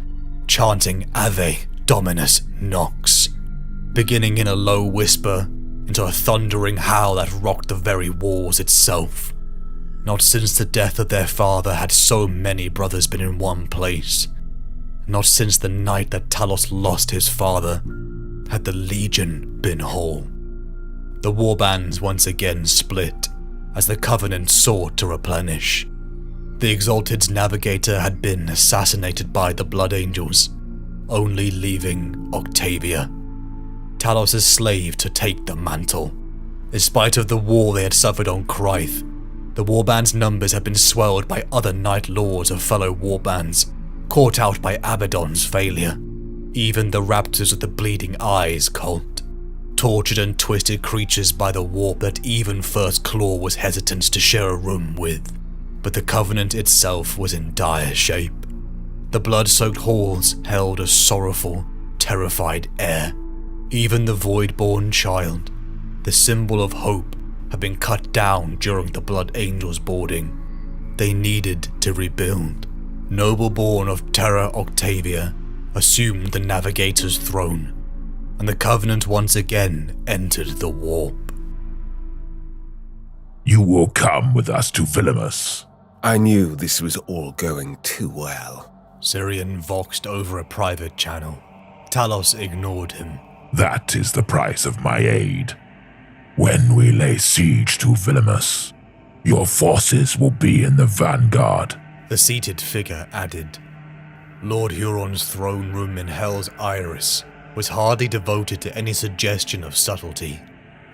chanting Ave Dominus Nox, beginning in a low whisper into a thundering howl that rocked the very walls itself. Not since the death of their father had so many brothers been in one place. Not since the night that Talos lost his father had the Legion been whole. The warbands once again split as the Covenant sought to replenish. The Exalted's navigator had been assassinated by the Blood Angels, only leaving Octavia, Talos' slave, to take the mantle. In spite of the war they had suffered on Krythe, the warband's numbers had been swelled by other Night Lords of fellow warbands, caught out by Abaddon's failure. Even the Raptors of the Bleeding Eyes cult, tortured and twisted creatures by the warp that even First Claw was hesitant to share a room with. But the Covenant itself was in dire shape. The blood-soaked halls held a sorrowful, terrified air. Even the Voidborn child, the symbol of hope, had been cut down during the Blood Angels' boarding. They needed to rebuild. Noble-born of Terra Octavia assumed the Navigator's throne, and the Covenant once again entered the warp. You will come with us to Vilimus. I knew this was all going too well. Syrian voxed over a private channel. Talos ignored him. That is the price of my aid. When we lay siege to Vilimus, your forces will be in the vanguard. The seated figure added. Lord Huron's throne room in Hell's Iris was hardly devoted to any suggestion of subtlety.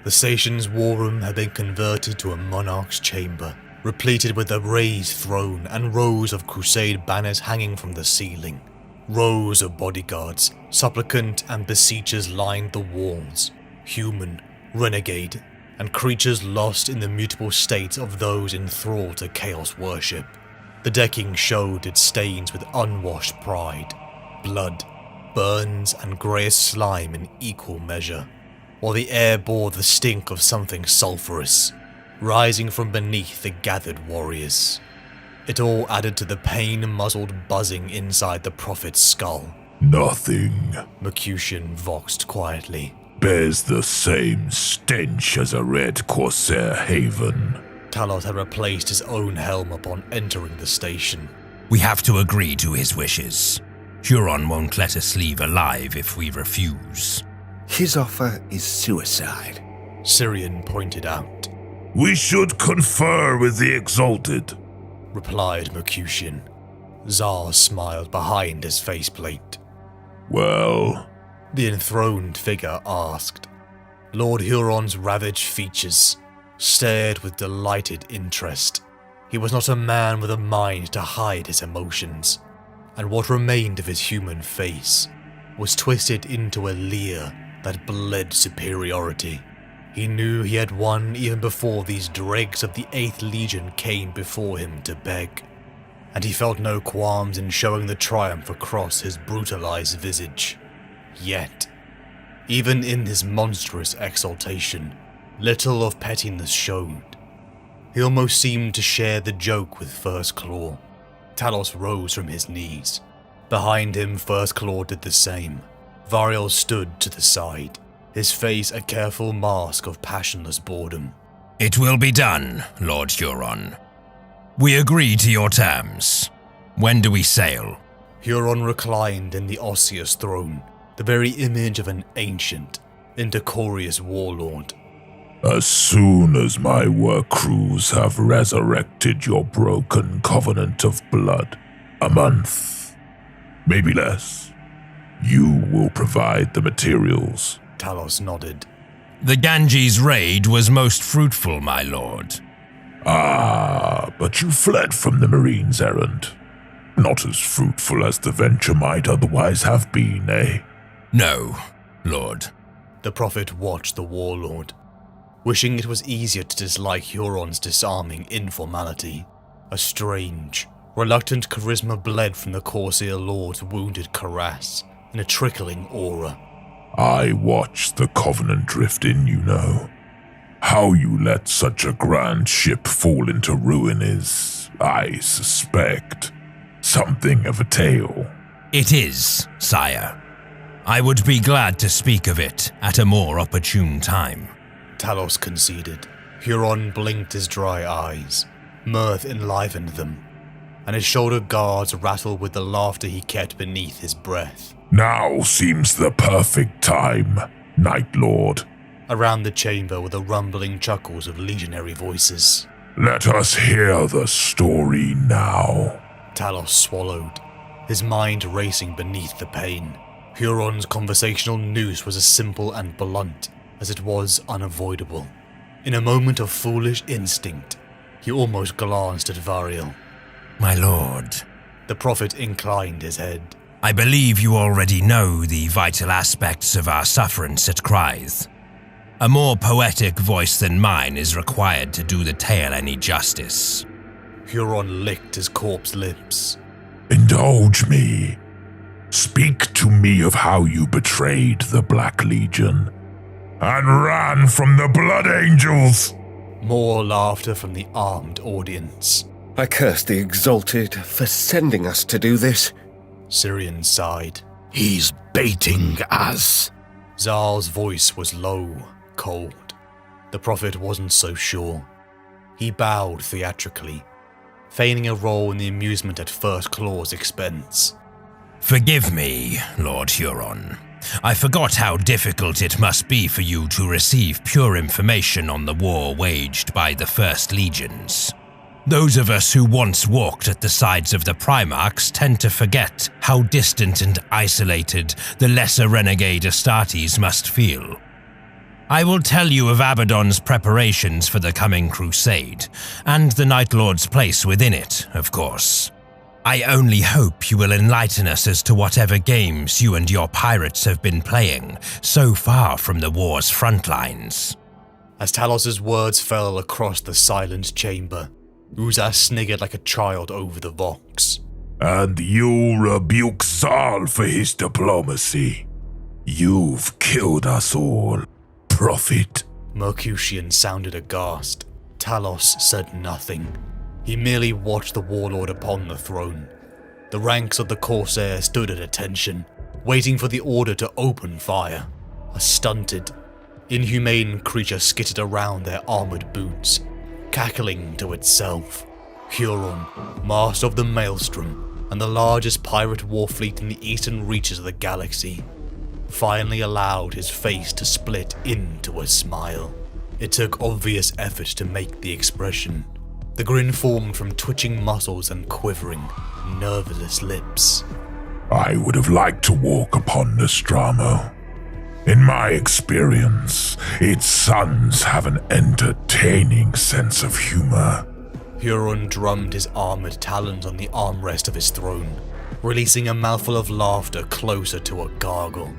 The station's war room had been converted to a monarch's chamber, repleted with a raised throne and rows of crusade banners hanging from the ceiling. Rows of bodyguards, supplicant and beseechers lined the walls, human, renegade, and creatures lost in the mutable states of those enthralled to chaos worship. The decking showed its stains with unwashed pride, blood, burns, and greyish slime in equal measure, while the air bore the stink of something sulphurous, rising from beneath the gathered warriors. It all added to the pain-muzzled buzzing inside the prophet's skull. Nothing, Mercutian voxed quietly, bears the same stench as a red Corsair haven. Talos had replaced his own helm upon entering the station. We have to agree to his wishes. Huron won't let us leave alive if we refuse. His offer is suicide, Syrian pointed out. We should confer with the Exalted, replied Mercutian. Zar smiled behind his faceplate. Well, the enthroned figure asked. Lord Huron's ravaged features stared with delighted interest. He was not a man with a mind to hide his emotions, and what remained of his human face was twisted into a leer that bled superiority. He knew he had won even before these dregs of the 8th Legion came before him to beg, and he felt no qualms in showing the triumph across his brutalized visage. Yet, even in his monstrous exaltation, little of pettiness showed. He almost seemed to share the joke with First Claw. Talos rose from his knees. Behind him, First Claw did the same. Variel stood to the side, his face a careful mask of passionless boredom. It will be done, Lord Huron. We agree to your terms. When do we sail? Huron reclined in the osseous throne, the very image of an ancient, indecorous warlord. As soon as my work crews have resurrected your broken covenant of blood, a month, maybe less, you will provide the materials. Talos nodded. The Ganges raid was most fruitful, my lord. Ah, but you fled from the Marine's errand. Not as fruitful as the venture might otherwise have been, eh? No, lord. The Prophet watched the warlord, wishing it was easier to dislike Huron's disarming informality. A strange, reluctant charisma bled from the Corsair Lord's wounded cuirass in a trickling aura. I watched the Covenant drift in, you know. How you let such a grand ship fall into ruin is, I suspect, something of a tale. It is, sire. I would be glad to speak of it at a more opportune time. Talos conceded. Huron blinked his dry eyes. Mirth enlivened them, and his shoulder guards rattled with the laughter he kept beneath his breath. Now seems the perfect time, Night Lord. Around the chamber were the rumbling chuckles of legionary voices. Let us hear the story now. Talos swallowed, his mind racing beneath the pain. Huron's conversational noose was as simple and blunt as it was unavoidable. In a moment of foolish instinct, he almost glanced at Variel. My lord. The Prophet inclined his head. I believe you already know the vital aspects of our sufferance at Krythe. A more poetic voice than mine is required to do the tale any justice. Huron licked his corpse lips. Indulge me. Speak to me of how you betrayed the Black Legion and ran from the Blood Angels. More laughter from the armed audience. I curse the Exalted for sending us to do this. Syrian sighed. He's baiting us. Zal's voice was low, cold. The Prophet wasn't so sure. He bowed theatrically, feigning a role in the amusement at First Claw's expense. Forgive me, Lord Huron. I forgot how difficult it must be for you to receive pure information on the war waged by the First Legions. Those of us who once walked at the sides of the Primarchs tend to forget how distant and isolated the lesser renegade Astartes must feel. I will tell you of Abaddon's preparations for the coming crusade, and the Night Lord's place within it, of course. I only hope you will enlighten us as to whatever games you and your pirates have been playing so far from the war's front lines. As Talos' words fell across the silent chamber, Uzaz sniggered like a child over the vox. And you rebuke Zal for his diplomacy. You've killed us all, Prophet. Mercutian sounded aghast. Talos said nothing. He merely watched the warlord upon the throne. The ranks of the Corsair stood at attention, waiting for the order to open fire. A stunted, inhumane creature skittered around their armored boots, cackling to itself. Huron, master of the Maelstrom, and the largest pirate war fleet in the eastern reaches of the galaxy, finally allowed his face to split into a smile. It took obvious effort to make the expression. The grin formed from twitching muscles and quivering, nerveless lips. I would have liked to walk upon Nostromo. In my experience, its sons have an entertaining sense of humor. Huron drummed his armored talons on the armrest of his throne, releasing a mouthful of laughter closer to a gargle.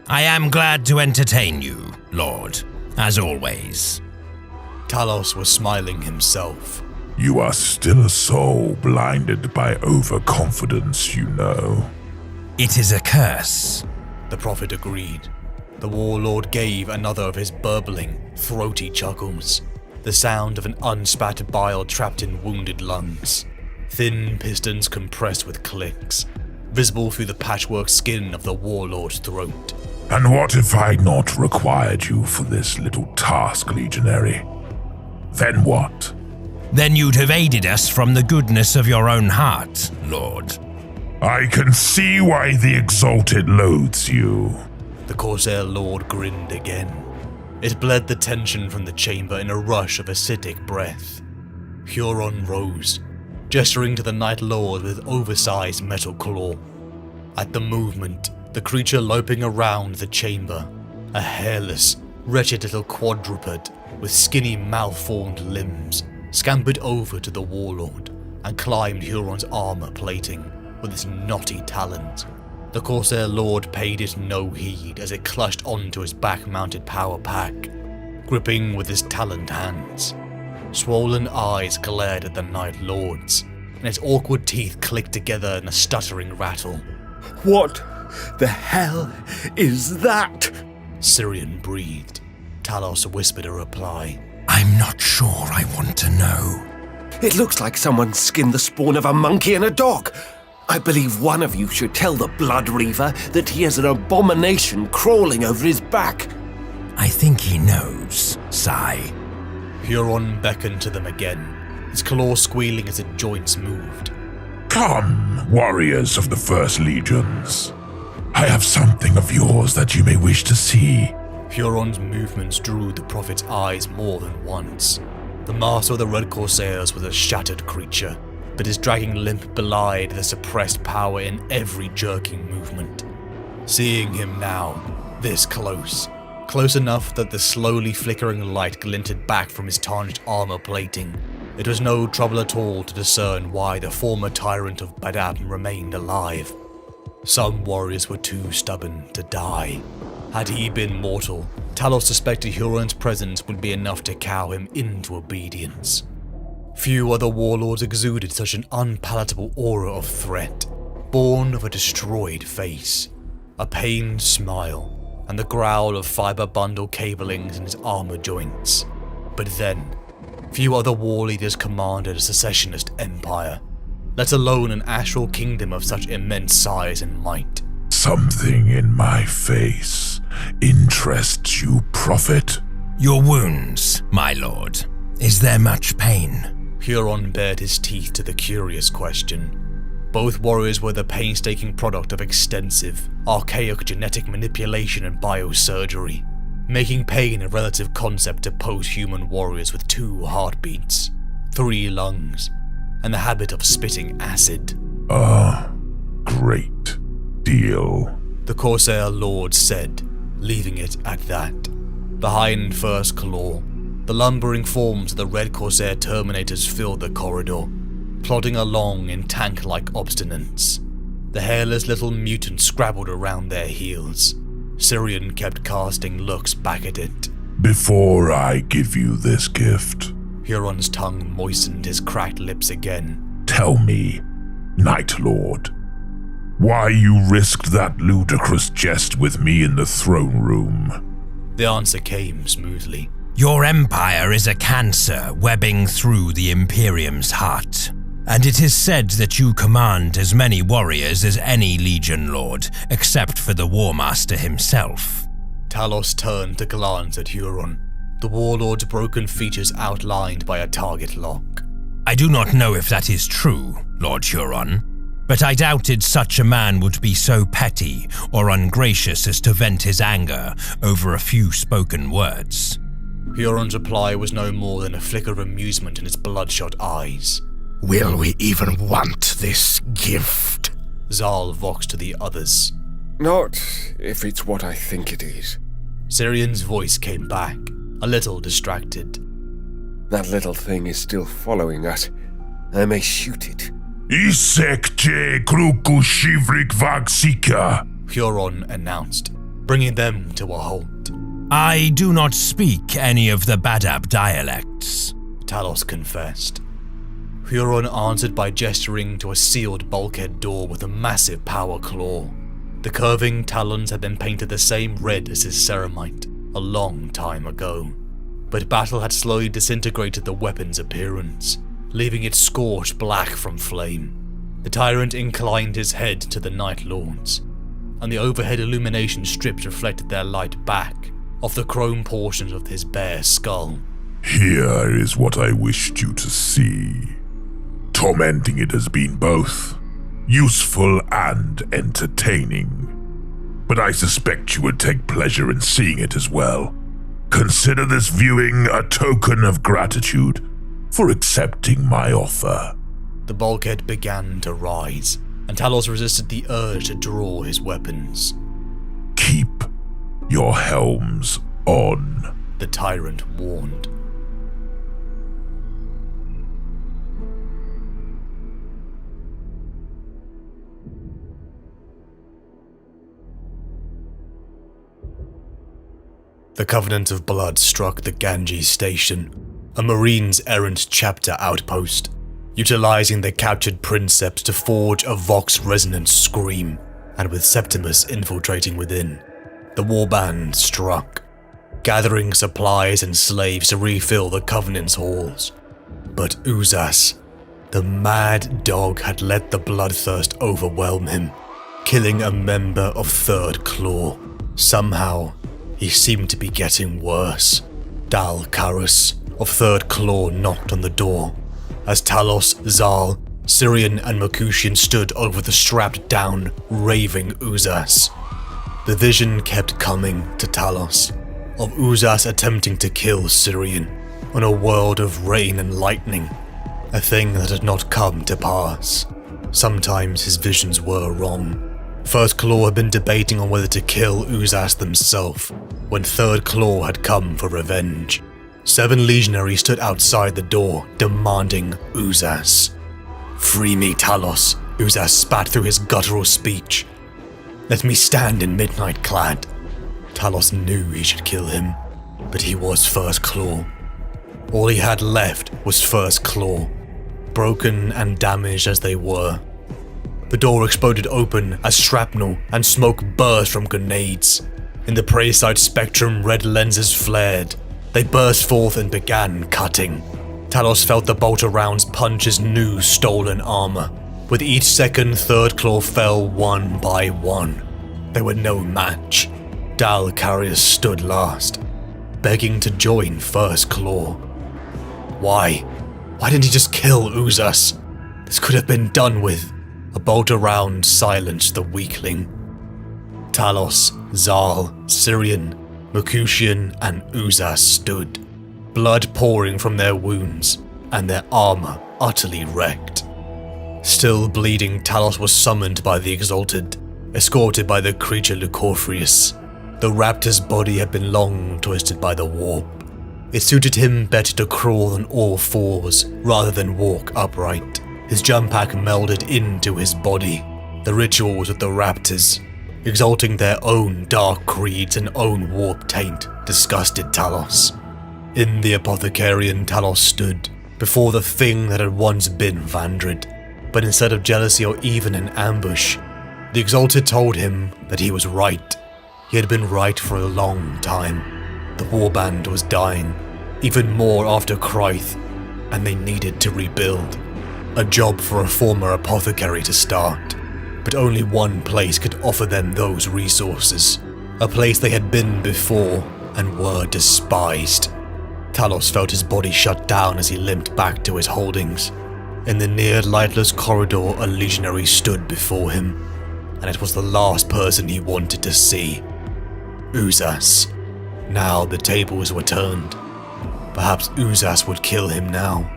I am glad to entertain you, Lord, as always. Talos was smiling himself. You are still a soul blinded by overconfidence, you know. It is a curse. The Prophet agreed. The warlord gave another of his burbling, throaty chuckles, the sound of an unspat bile trapped in wounded lungs. Thin pistons compressed with clicks, visible through the patchwork skin of the warlord's throat. And what if I'd not required you for this little task, Legionary? Then what? Then you'd have aided us from the goodness of your own heart, Lord. I can see why the Exalted loathes you. The Corsair Lord grinned again. It bled the tension from the chamber in a rush of acidic breath. Huron rose, gesturing to the Night Lord with oversized metal claw. At the movement, the creature loping around the chamber, a hairless, wretched little quadruped with skinny malformed limbs, scampered over to the warlord and climbed Huron's armor plating with its knotty talons. The Corsair Lord paid it no heed as it clutched onto his back-mounted power pack, gripping with his taloned hands. Swollen eyes glared at the Night Lords, and its awkward teeth clicked together in a stuttering rattle. What the hell is that? Syrian breathed. Talos whispered a reply. I'm not sure I want to know. It looks like someone skinned the spawn of a monkey and a dog. I believe one of you should tell the Blood Reaver that he has an abomination crawling over his back. I think he knows, sigh. Huron beckoned to them again, his claws squealing as its joints moved. Come, warriors of the First Legions. I have something of yours that you may wish to see. Huron's movements drew the Prophet's eyes more than once. The master of the Red Corsairs was a shattered creature, but his dragging limp belied the suppressed power in every jerking movement. Seeing him now, this close enough that the slowly flickering light glinted back from his tarnished armor plating, it was no trouble at all to discern why the former tyrant of Badab remained alive. Some warriors were too stubborn to die. Had he been mortal, Talos suspected Huron's presence would be enough to cow him into obedience. Few other warlords exuded such an unpalatable aura of threat, born of a destroyed face, a pained smile, and the growl of fiber bundle cablings in his armor joints. But then, few other war leaders commanded a secessionist empire, let alone an astral kingdom of such immense size and might. Something in my face interests you, Prophet? Your wounds, my lord. Is there much pain? Huron bared his teeth to the curious question. Both warriors were the painstaking product of extensive, archaic genetic manipulation and biosurgery, making pain a relative concept to post-human warriors with 2 heartbeats, 3 lungs, and the habit of spitting acid. Great deal, the Corsair Lord said, leaving it at that. Behind First Claw, the lumbering forms of the Red Corsair Terminators filled the corridor, plodding along in tank-like obstinance. The hairless little mutants scrabbled around their heels. Syrian kept casting looks back at it. Before I give you this gift, Huron's tongue moistened his cracked lips again. Tell me, Night Lord, why you risked that ludicrous jest with me in the throne room? The answer came smoothly. Your empire is a cancer webbing through the Imperium's heart, and it is said that you command as many warriors as any Legion Lord, except for the War Master himself. Talos turned to glance at Huron, the warlord's broken features outlined by a target lock. I do not know if that is true, Lord Huron, but I doubted such a man would be so petty or ungracious as to vent his anger over a few spoken words. Huron's reply was no more than a flicker of amusement in his bloodshot eyes. Will we even want this gift? Zal voxed to the others. Not if it's what I think it is. Syrian's voice came back, a little distracted. That little thing is still following us. I may shoot it. Isekte kruku shivrik vagsika, Huron announced, bringing them to a halt. I do not speak any of the Badab dialects, Talos confessed. Huron answered by gesturing to a sealed bulkhead door with a massive power claw. The curving talons had been painted the same red as his ceramite a long time ago, but battle had slowly disintegrated the weapon's appearance, leaving it scorched black from flame. The tyrant inclined his head to the Night Lords, and the overhead illumination strips reflected their light back off the chrome portions of his bare skull. Here is what I wished you to see. Tormenting it has been both useful and entertaining, but I suspect you would take pleasure in seeing it as well. Consider this viewing a token of gratitude for accepting my offer. The bulkhead began to rise, and Talos resisted the urge to draw his weapons. Keep your helms on, the tyrant warned. The Covenant of Blood struck the Ganges station, a Marines errant chapter outpost, utilizing their captured princeps to forge a vox-resonant scream, and with Septimus infiltrating within, the warband struck, gathering supplies and slaves to refill the Covenant's halls. But Uzas, the mad dog, had let the bloodthirst overwhelm him, killing a member of Third Claw. Somehow, he seemed to be getting worse. Dal Karus of Third Claw knocked on the door, as Talos, Zal, Syrian and Mercutian stood over the strapped-down, raving Uzas. The vision kept coming to Talos, of Uzas attempting to kill Syrian on a world of rain and lightning, a thing that had not come to pass. Sometimes his visions were wrong. First Claw had been debating on whether to kill Uzas themselves, when Third Claw had come for revenge. 7 legionaries stood outside the door, demanding Uzas. "Free me, Talos," Uzas spat through his guttural speech. "Let me stand in midnight clad." Talos knew he should kill him, but he was First Claw. All he had left was First Claw, broken and damaged as they were. The door exploded open as shrapnel and smoke burst from grenades. In the prey side spectrum, red lenses flared. They burst forth and began cutting. Talos felt the bolter rounds punch his new stolen armor. With each second, Third Claw fell one by one. They were no match. Dal Carriers stood last, begging to join First Claw. Why? Why didn't he just kill Uzas? This could have been done with. A bolter round silenced the weakling. Talos, Zal, Syrian, Mercutian, and Uzas stood, blood pouring from their wounds, and their armor utterly wrecked. Still bleeding, Talos was summoned by the Exalted, escorted by the creature Lucorphrius. The raptor's body had been long twisted by the warp. It suited him better to crawl on all fours rather than walk upright. His jump pack melded into his body. The rituals of the raptors, exalting their own dark creeds and own warp taint, disgusted Talos. In the Apothecarian, Talos stood before the thing that had once been Vandred, but instead of jealousy or even an ambush, the Exalted told him that he was right. He had been right for a long time. The warband was dying, even more after Kryth, and they needed to rebuild. A job for a former apothecary to start, but only one place could offer them those resources. A place they had been before and were despised. Talos felt his body shut down as he limped back to his holdings. In the near lightless corridor, a legionary stood before him, and it was the last person he wanted to see. Uzas. Now the tables were turned. Perhaps Uzas would kill him now.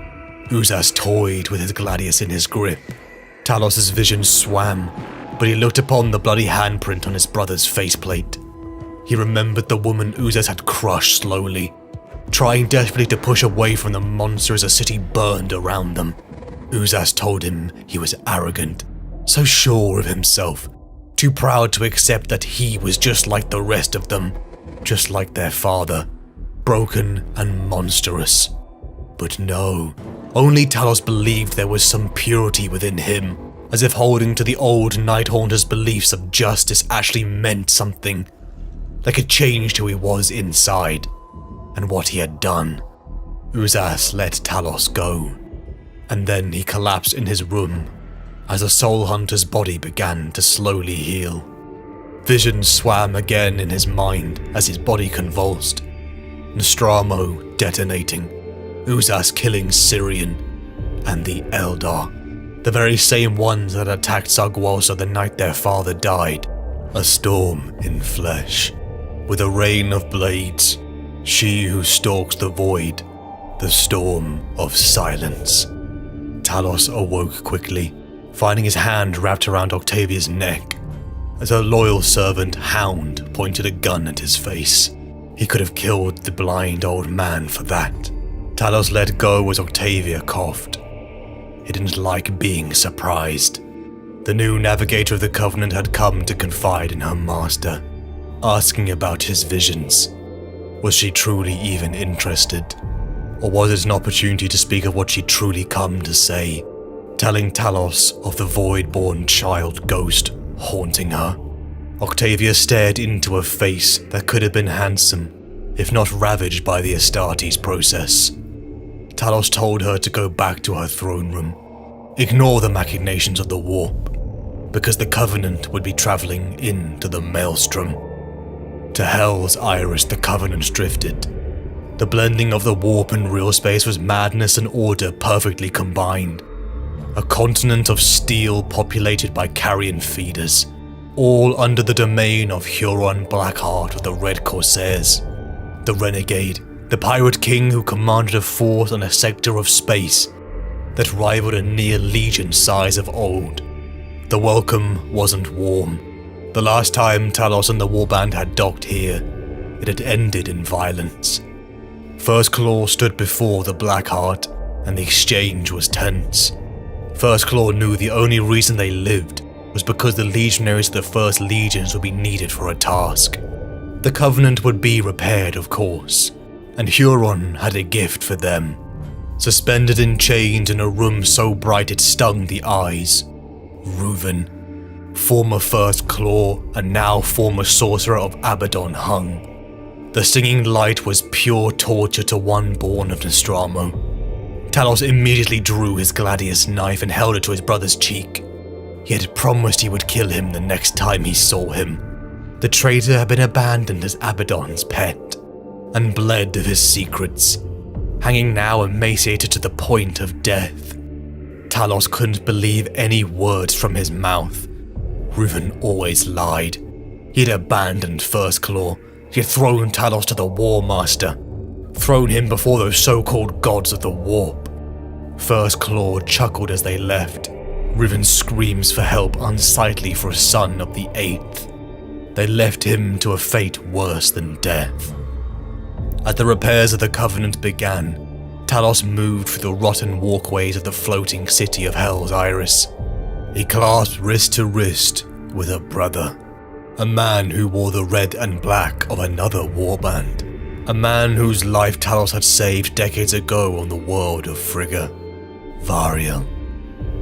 Uzas toyed with his gladius in his grip. Talos' vision swam, but he looked upon the bloody handprint on his brother's faceplate. He remembered the woman Uzas had crushed slowly, trying desperately to push away from the monster as a city burned around them. Uzas told him he was arrogant, so sure of himself, too proud to accept that he was just like the rest of them, just like their father, broken and monstrous. But no, only Talos believed there was some purity within him, as if holding to the old Nighthaunter's beliefs of justice actually meant something, like it changed who he was inside, and what he had done. Uzas let Talos go, and then he collapsed in his room, as the Soul Hunter's body began to slowly heal. Visions swam again in his mind as his body convulsed. Nostramo detonating, Uzas killing Syrian, and the Eldar, the very same ones that attacked Sagwalsa the night their father died. A storm in flesh, with a rain of blades, she who stalks the void, the storm of silence. Talos awoke quickly, finding his hand wrapped around Octavia's neck, as a loyal servant Hound pointed a gun at his face. He could have killed the blind old man for that. Talos let go as Octavia coughed. He didn't like being surprised. The new navigator of the Covenant had come to confide in her master, asking about his visions. Was she truly even interested? Or was it an opportunity to speak of what she'd truly come to say, telling Talos of the void-born child ghost haunting her? Octavia stared into a face that could have been handsome, if not ravaged by the Astartes process. Talos told her to go back to her throne room, ignore the machinations of the warp, because the Covenant would be traveling into the Maelstrom. To Hell's Iris the Covenant drifted. The blending of the warp and real space was madness and order perfectly combined. A continent of steel populated by carrion feeders, all under the domain of Huron Blackheart of the Red Corsairs. The renegade, the pirate king who commanded a force on a sector of space that rivaled a near legion size of old. The welcome wasn't warm. The last time Talos and the warband had docked here, it had ended in violence. First Claw stood before the Blackheart, and the exchange was tense. First Claw knew the only reason they lived was because the legionaries of the First Legions would be needed for a task. The Covenant would be repaired, of course, and Huron had a gift for them. Suspended in chains in a room so bright it stung the eyes, Reuven, former First Claw and now former sorcerer of Abaddon, hung. The singing light was pure torture to one born of Nostramo. Talos immediately drew his gladius knife and held it to his brother's cheek. He had promised he would kill him the next time he saw him. The traitor had been abandoned as Abaddon's pet, and bled of his secrets, hanging now emaciated to the point of death. Talos couldn't believe any words from his mouth. Reuven always lied. He had abandoned First Claw. He had thrown Talos to the War Master, thrown him before those so-called gods of the warp. First Claw chuckled as they left. Reuven's screams for help unsightly for a son of the Eighth. They left him to a fate worse than death. As the repairs of the Covenant began, Talos moved through the rotten walkways of the floating city of Hell's Iris. He clasped wrist to wrist with a brother, a man who wore the red and black of another warband, a man whose life Talos had saved decades ago on the world of Frigga. Variel,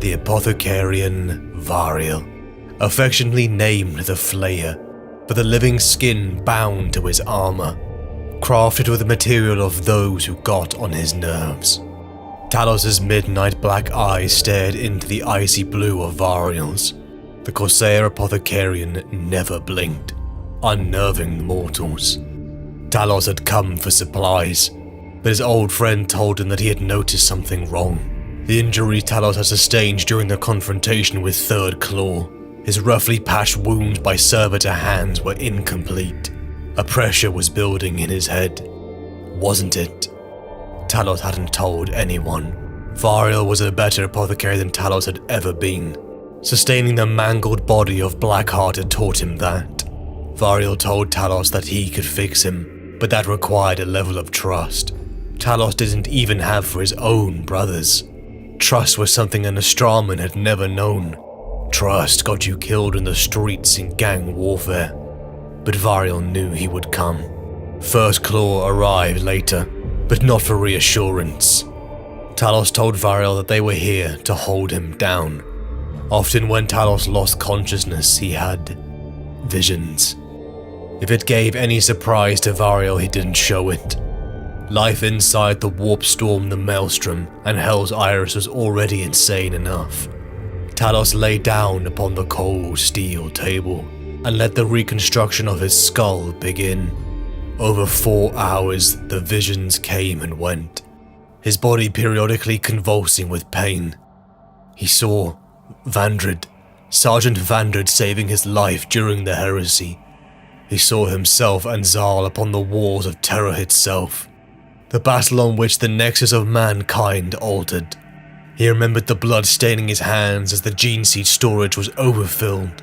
the apothecarian Variel, affectionately named the Flayer, for the living skin bound to his armor, crafted with the material of those who got on his nerves. Talos' midnight black eyes stared into the icy blue of Variel's. The Corsair Apothecarian never blinked, unnerving mortals. Talos had come for supplies, but his old friend told him that he had noticed something wrong. The injury Talos had sustained during the confrontation with Third Claw, his roughly patched wounds by servitor hands were incomplete. A pressure was building in his head. Wasn't it? Talos hadn't told anyone. Variel was a better apothecary than Talos had ever been. Sustaining the mangled body of Blackheart had taught him that. Variel told Talos that he could fix him, but that required a level of trust Talos didn't even have for his own brothers. Trust was something an Nostraman had never known. Trust got you killed in the streets in gang warfare. But Variel knew he would come. First Claw arrived later, but not for reassurance. Talos told Variel that they were here to hold him down. Often when Talos lost consciousness, he had visions. If it gave any surprise to Variel, he didn't show it. Life inside the warp storm, the Maelstrom, and Hell's Iris was already insane enough. Talos lay down upon the cold steel table and let the reconstruction of his skull begin. Over 4 hours, the visions came and went, his body periodically convulsing with pain. He saw Vandred, Sergeant Vandred saving his life during the heresy. He saw himself and Zal upon the walls of Terror itself, the battle on which the nexus of mankind altered. He remembered the blood staining his hands as the gene seed storage was overfilled.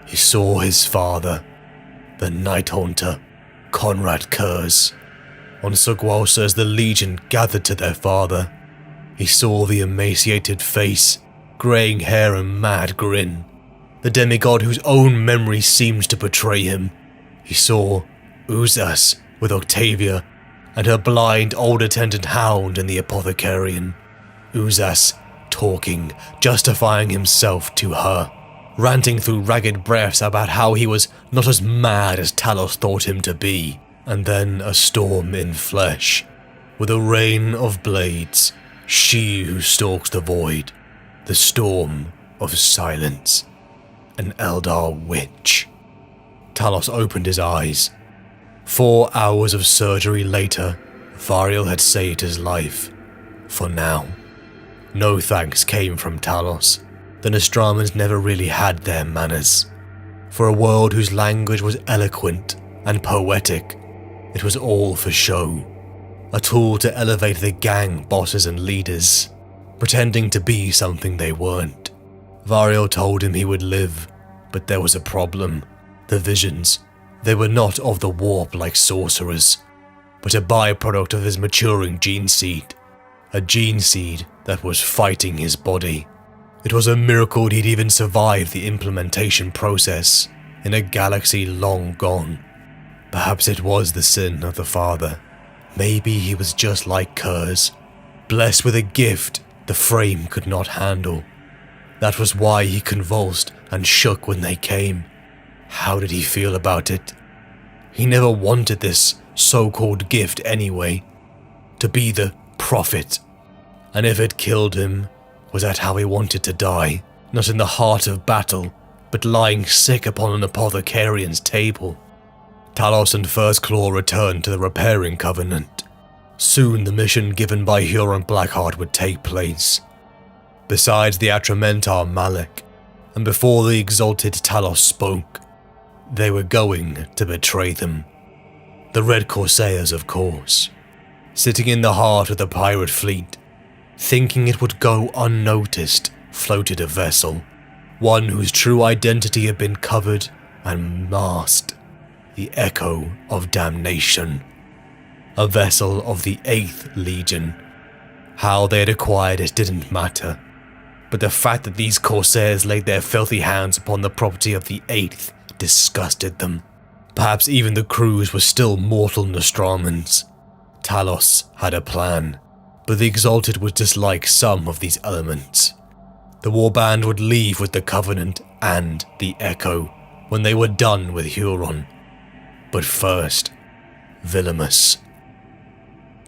He saw his father, the Night Haunter, Conrad Kurz. On Sugwalsa as the Legion gathered to their father, he saw the emaciated face, greying hair and mad grin, the demigod whose own memory seemed to betray him. He saw Uzas with Octavia and her blind old attendant hound and the apothecarian. Uzas talking, justifying himself to her, ranting through ragged breaths about how he was not as mad as Talos thought him to be, and then a storm in flesh. With a rain of blades, she who stalks the void, the storm of silence, an Eldar witch. Talos opened his eyes. 4 hours of surgery later, Variel had saved his life. For now. No thanks came from Talos. The Nostramans never really had their manners. For a world whose language was eloquent and poetic, it was all for show. A tool to elevate the gang bosses and leaders, pretending to be something they weren't. Variel told him he would live, but there was a problem. The visions, they were not of the warp like sorcerers, but a byproduct of his maturing gene seed. A gene seed that was fighting his body. It was a miracle he'd even survived the implementation process in a galaxy long gone. Perhaps it was the sin of the father. Maybe he was just like Kurz, blessed with a gift the frame could not handle. That was why he convulsed and shook when they came. How did he feel about it? He never wanted this so-called gift anyway. To be the prophet. And if it killed him, was that how he wanted to die? Not in the heart of battle, but lying sick upon an apothecarian's table. Talos and First Claw returned to the Repairing Covenant. Soon the mission given by Huron Blackheart would take place. Besides the Atramentar Malek, and before the exalted Talos spoke, they were going to betray them. The Red Corsairs, of course. Sitting in the heart of the pirate fleet, thinking it would go unnoticed, floated a vessel. One whose true identity had been covered and masked. The Echo of Damnation. A vessel of the 8th Legion. How they had acquired it didn't matter. But the fact that these Corsairs laid their filthy hands upon the property of the 8th disgusted them. Perhaps even the crews were still mortal Nostramans. Talos had a plan, but the Exalted would dislike some of these elements. The warband would leave with the Covenant and the Echo when they were done with Huron. But first, Vilimus.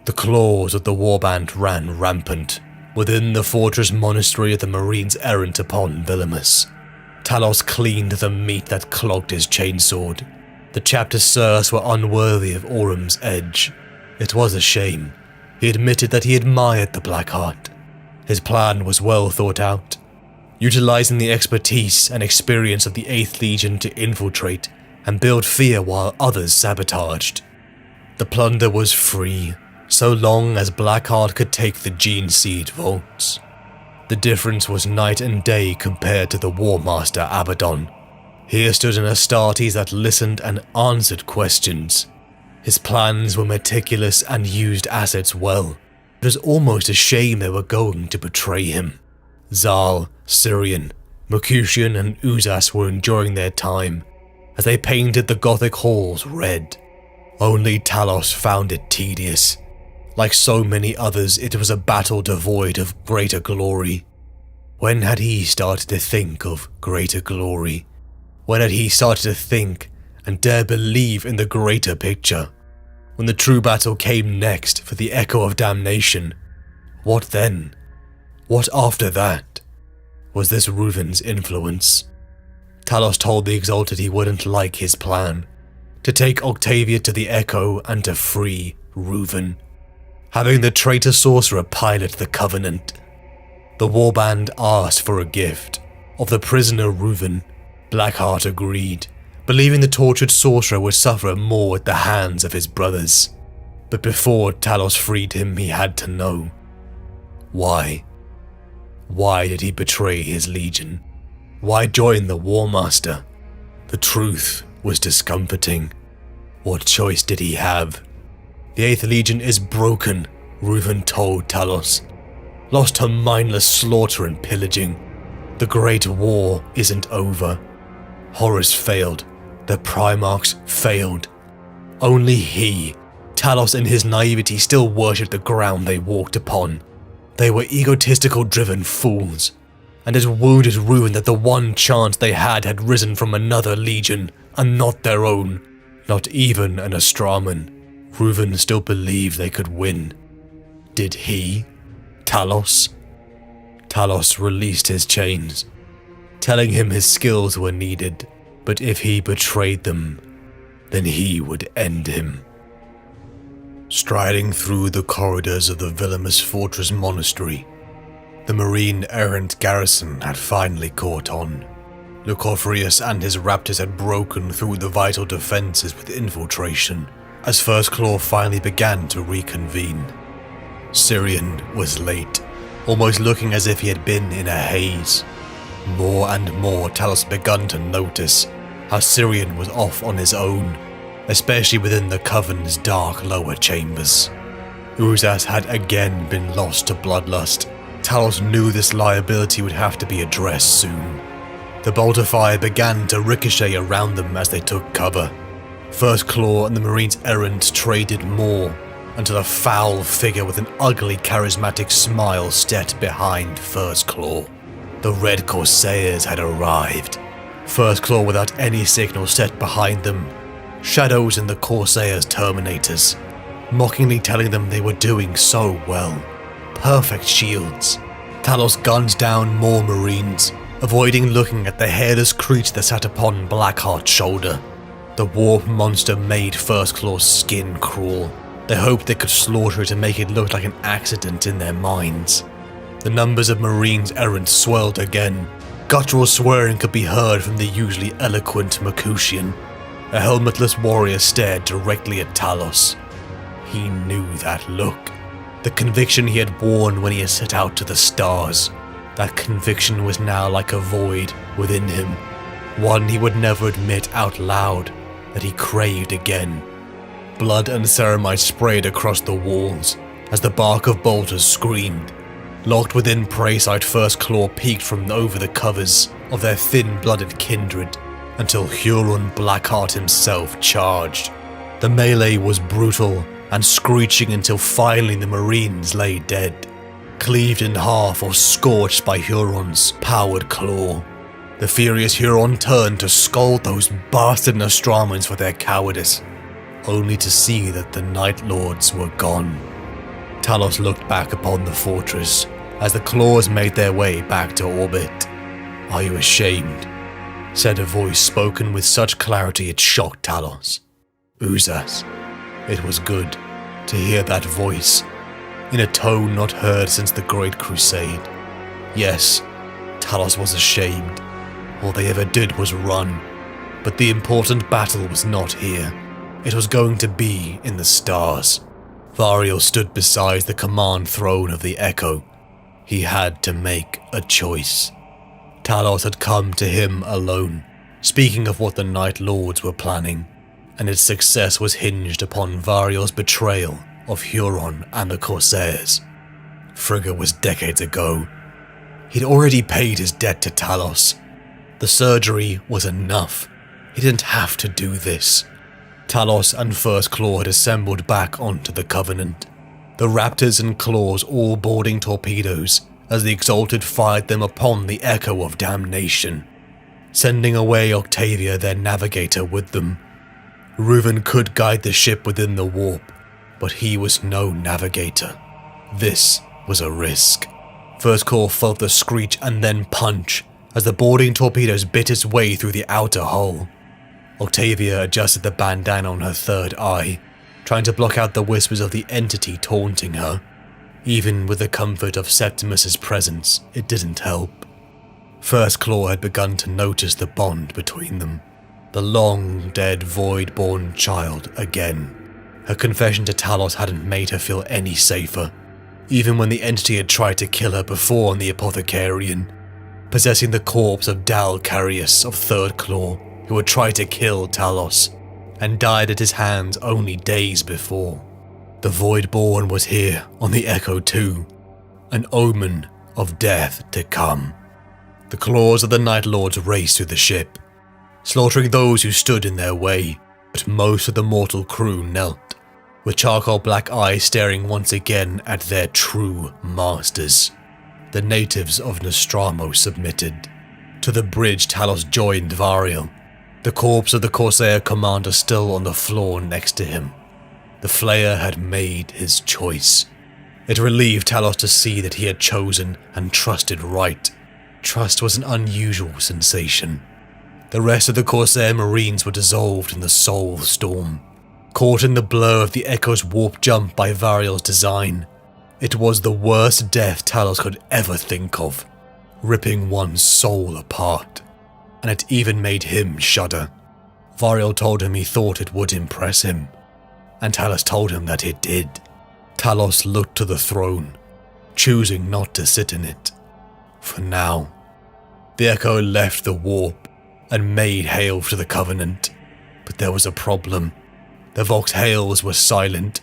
The claws of the warband ran rampant within the fortress monastery of the Marines errant upon Vilimus. Talos cleaned the meat that clogged his chainsword. The chapter sirs were unworthy of Orum's edge. It was a shame. He admitted that he admired the Blackheart. His plan was well thought out, utilizing the expertise and experience of the 8th Legion to infiltrate and build fear while others sabotaged. The plunder was free, so long as Blackheart could take the Gene Seed vaults. The difference was night and day compared to the War Master Abaddon. Here stood an Astartes that listened and answered questions. His plans were meticulous and used assets well. It was almost a shame they were going to betray him. Zal, Syrian, Mercutian and Uzas were enjoying their time as they painted the Gothic halls red. Only Talos found it tedious. Like so many others, it was a battle devoid of greater glory. When had he started to think of greater glory? When had he started to think and dare believe in the greater picture? When the true battle came next for the Echo of Damnation, what then? What after that? Was this Reuven's influence? Talos told the Exalted he wouldn't like his plan, to take Octavia to the Echo and to free Reuven, having the traitor sorcerer pilot the Covenant. The warband asked for a gift of the prisoner Reuven. Blackheart agreed, believing the tortured sorcerer would suffer more at the hands of his brothers. But before Talos freed him, he had to know. Why? Why did he betray his legion? Why join the War Master? The truth was discomforting. What choice did he have? The 8th Legion is broken, Reuven told Talos. Lost her mindless slaughter and pillaging. The Great War isn't over. Horus failed. The Primarchs failed. Only he Talos in his naivety still worshipped the ground they walked upon. They were egotistical driven fools, and it wounded Reuven that the one chance they had risen from another legion, and not their own, not even an Astraman. Reuven still believed they could win. Did he? Talos? Talos released his chains, telling him his skills were needed, but if he betrayed them, then he would end him. Striding through the corridors of the villainous fortress monastery, the Marine errant garrison had finally caught on. Lucofrius and his raptors had broken through the vital defenses with infiltration, as First Claw finally began to reconvene. Syrian was late, almost looking as if he had been in a haze. More and more Talos begun to notice how Syrian was off on his own, especially within the Coven's dark lower chambers. Uzas had again been lost to bloodlust. Talos knew this liability would have to be addressed soon. The bolt of fire began to ricochet around them as they took cover. First Claw and the Marines errant traded more, until a foul figure with an ugly charismatic smile stepped behind First Claw. The Red Corsairs had arrived. First Claw without any signal set behind them, shadows in the Corsairs' Terminators, mockingly telling them they were doing so well. Perfect shields. Talos gunned down more Marines, avoiding looking at the hairless creature that sat upon Blackheart's shoulder. The warp monster made First Claw's skin crawl. They hoped they could slaughter it and make it look like an accident in their minds. The numbers of Marines errant swelled again. Guttural swearing could be heard from the usually eloquent Mercutian. A helmetless warrior stared directly at Talos. He knew that look. The conviction he had worn when he had set out to the stars. That conviction was now like a void within him. One he would never admit out loud that he craved again. Blood and ceramite sprayed across the walls as the bark of bolters screamed. Locked within prey sight, First Claw peeked from over the covers of their thin-blooded kindred until Huron Blackheart himself charged. The melee was brutal and screeching until finally the Marines lay dead, cleaved in half or scorched by Huron's powered claw. The furious Huron turned to scold those bastard Nostramans for their cowardice, only to see that the Night Lords were gone. Talos looked back upon the fortress as the claws made their way back to orbit. "Are you ashamed?" said a voice spoken with such clarity it shocked Talos. Uzas. It was good to hear that voice, in a tone not heard since the Great Crusade. Yes, Talos was ashamed. All they ever did was run, but the important battle was not here. It was going to be in the stars. Variel stood beside the command throne of the Echo. He had to make a choice. Talos had come to him alone, speaking of what the Night Lords were planning, and its success was hinged upon Variel's betrayal of Huron and the Corsairs. Frigga was decades ago. He'd already paid his debt to Talos. The surgery was enough. He didn't have to do this. Talos and First Claw had assembled back onto the Covenant, the Raptors and Claws all boarding torpedoes as the Exalted fired them upon the Echo of Damnation, sending away Octavia, their navigator, with them. Reuven could guide the ship within the warp, but he was no navigator. This was a risk. First Claw felt the screech and then punch as the boarding torpedoes bit its way through the outer hull. Octavia adjusted the bandana on her third eye, trying to block out the whispers of the entity taunting her. Even with the comfort of Septimus's presence, it didn't help. First Claw had begun to notice the bond between them. The long-dead void-born child again. Her confession to Talos hadn't made her feel any safer, even when the entity had tried to kill her before on the Apothecarian, possessing the corpse of Dal Carius of Third Claw, who had tried to kill Talos, and died at his hands only days before. The Voidborn was here on the Echo too, an omen of death to come. The claws of the Night Lords raced through the ship, slaughtering those who stood in their way, but most of the mortal crew knelt, with charcoal black eyes staring once again at their true masters. The natives of Nostramo submitted. To the bridge, Talos joined Variel, the corpse of the Corsair commander still on the floor next to him. The Flayer had made his choice. It relieved Talos to see that he had chosen and trusted right. Trust was an unusual sensation. The rest of the Corsair Marines were dissolved in the soul storm, caught in the blur of the Echo's warp jump by Variel's design. It was the worst death Talos could ever think of, ripping one's soul apart, and it even made him shudder. Variel told him he thought it would impress him, and Talos told him that it did. Talos looked to the throne, choosing not to sit in it. For now. The Echo left the warp and made hail to the Covenant, but there was a problem. The Vox hails were silent.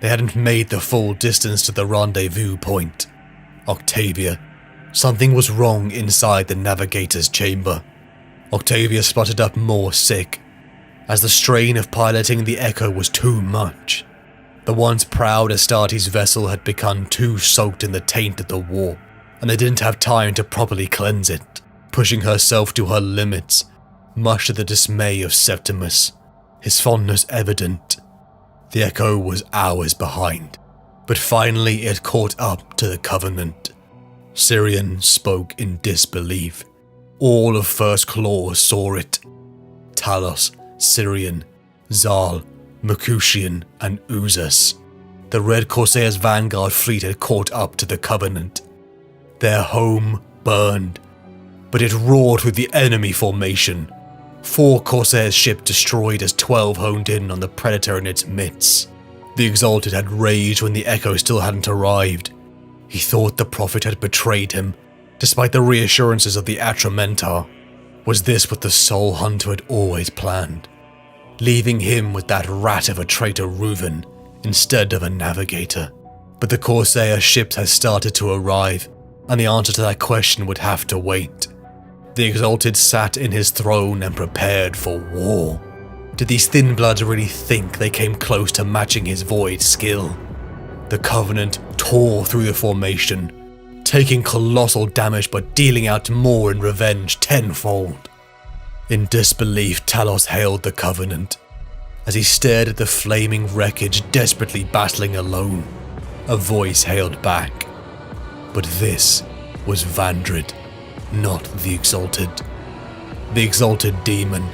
They hadn't made the full distance to the rendezvous point. Octavia. Something was wrong inside the navigator's chamber. Octavia sputtered up more sick, as the strain of piloting the Echo was too much. The once proud Astartes vessel had become too soaked in the taint of the warp, and they didn't have time to properly cleanse it, pushing herself to her limits, much to the dismay of Septimus, his fondness evident. The Echo was hours behind, but finally it caught up to the Covenant. Syrian spoke in disbelief. All of First Claw saw it. Talos, Syrian, Zal, Mercutian, and Uzas. The Red Corsair's vanguard fleet had caught up to the Covenant. Their home burned, but it roared through the enemy formation. 4 Corsair's ships destroyed as 12 honed in on the Predator in its midst. The Exalted had raged when the Echo still hadn't arrived. He thought the Prophet had betrayed him, despite the reassurances of the Atramentar. Was this what the Soul Hunter had always planned? Leaving him with that rat of a traitor Reuven instead of a navigator. But the Corsair ships had started to arrive, and the answer to that question would have to wait. The Exalted sat in his throne and prepared for war. Did these Thin Bloods really think they came close to matching his Void skill? The Covenant tore through the formation, taking colossal damage but dealing out more in revenge tenfold. In disbelief, Talos hailed the Covenant, as he stared at the flaming wreckage desperately battling alone. A voice hailed back. But this was Vandred, not the Exalted. The Exalted Demon.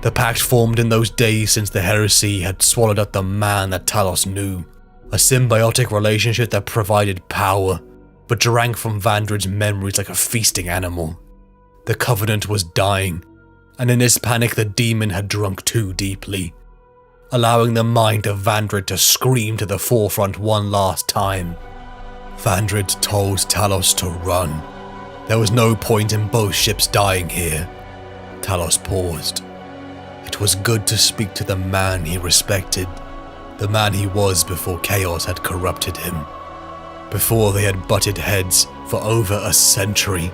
The pact formed in those days since the heresy had swallowed up the man that Talos knew. A symbiotic relationship that provided power, but drank from Vandred's memories like a feasting animal. The Covenant was dying, and in his panic the demon had drunk too deeply, allowing the mind of Vandred to scream to the forefront one last time. Vandred told Talos to run. There was no point in both ships dying here. Talos paused. It was good to speak to the man he respected, the man he was before chaos had corrupted him, before they had butted heads for over a century,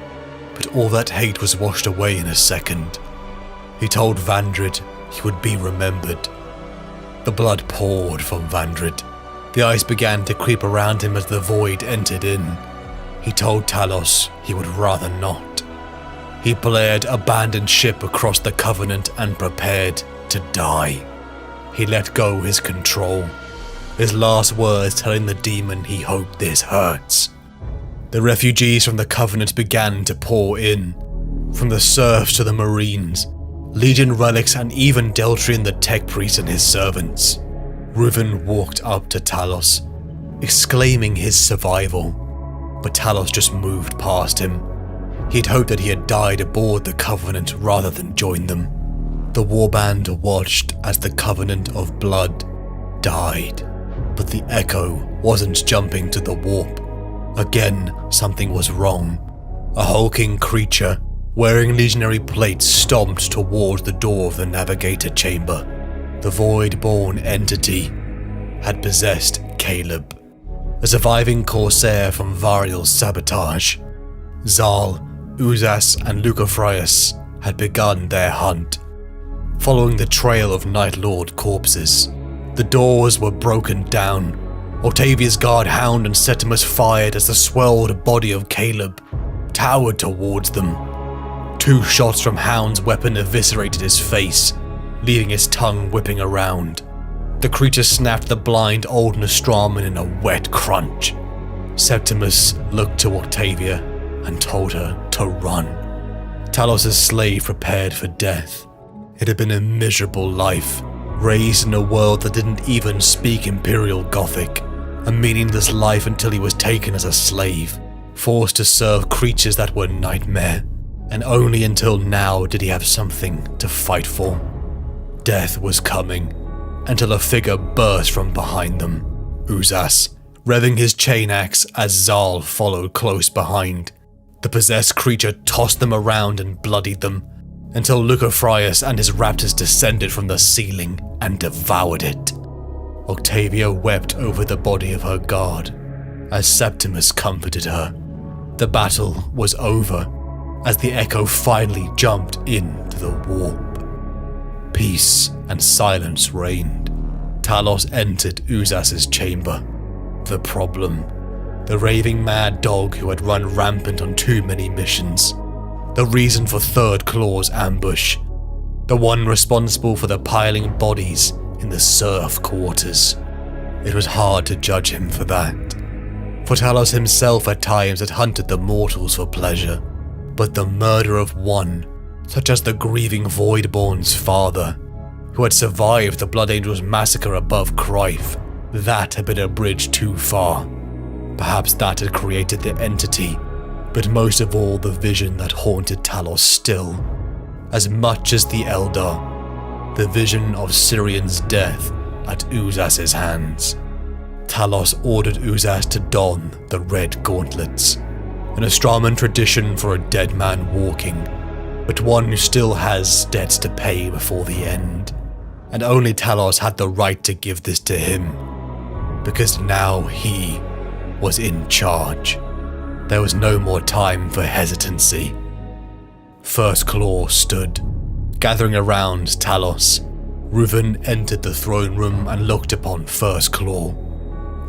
but all that hate was washed away in a second. He told Vandred he would be remembered. The blood poured from Vandred. The ice began to creep around him as the void entered in. He told Talos he would rather not. He blared abandoned ship across the Covenant and prepared to die. He let go his control, his last words telling the demon he hoped this hurts. The refugees from the Covenant began to pour in, from the serfs to the Marines, Legion relics and even Deltrian the Tech Priest and his servants. Reuven walked up to Talos, exclaiming his survival, but Talos just moved past him. He'd hoped that he had died aboard the Covenant rather than join them. The warband watched as the Covenant of Blood died, but the Echo wasn't jumping to the warp. Again, something was wrong. A hulking creature, wearing legionary plates, stomped towards the door of the navigator chamber. The void-born entity had possessed Caleb, a surviving Corsair from Variel's sabotage. Zal, Uzas, and Lucafrius had begun their hunt, following the trail of Night Lord corpses. The doors were broken down. Octavia's guard hound and Septimus fired as the swelled body of Caleb towered towards them. 2 shots from Hound's weapon eviscerated his face, leaving his tongue whipping around. The creature snapped the blind old Nostraman in a wet crunch. Septimus looked to Octavia and told her to run. Talos' slave prepared for death. It had been a miserable life, raised in a world that didn't even speak Imperial Gothic, a meaningless life until he was taken as a slave, forced to serve creatures that were nightmare, and only until now did he have something to fight for. Death was coming, until a figure burst from behind them. Uzas, revving his chain axe as Zal followed close behind. The possessed creature tossed them around and bloodied them, until Lucafrius and his raptors descended from the ceiling and devoured it. Octavia wept over the body of her guard, as Septimus comforted her. The battle was over, as the Echo finally jumped into the warp. Peace and silence reigned. Talos entered Uzas's chamber. The problem: the raving mad dog who had run rampant on too many missions. The reason for Third Claw's ambush. The one responsible for the piling bodies in the serf quarters. It was hard to judge him for that. For Talos himself at times had hunted the mortals for pleasure. But the murder of one, such as the grieving Voidborn's father, who had survived the Blood Angels massacre above Crife, that had been a bridge too far. Perhaps that had created the entity, but most of all the vision that haunted Talos still, as much as the Eldar, the vision of Sirian's death at Uzas's hands. Talos ordered Uzas to don the red gauntlets, an Nostraman tradition for a dead man walking, but one who still has debts to pay before the end. And only Talos had the right to give this to him, because now he was in charge. There was no more time for hesitancy. First Claw stood, gathering around Talos. Reuven entered the throne room and looked upon First Claw.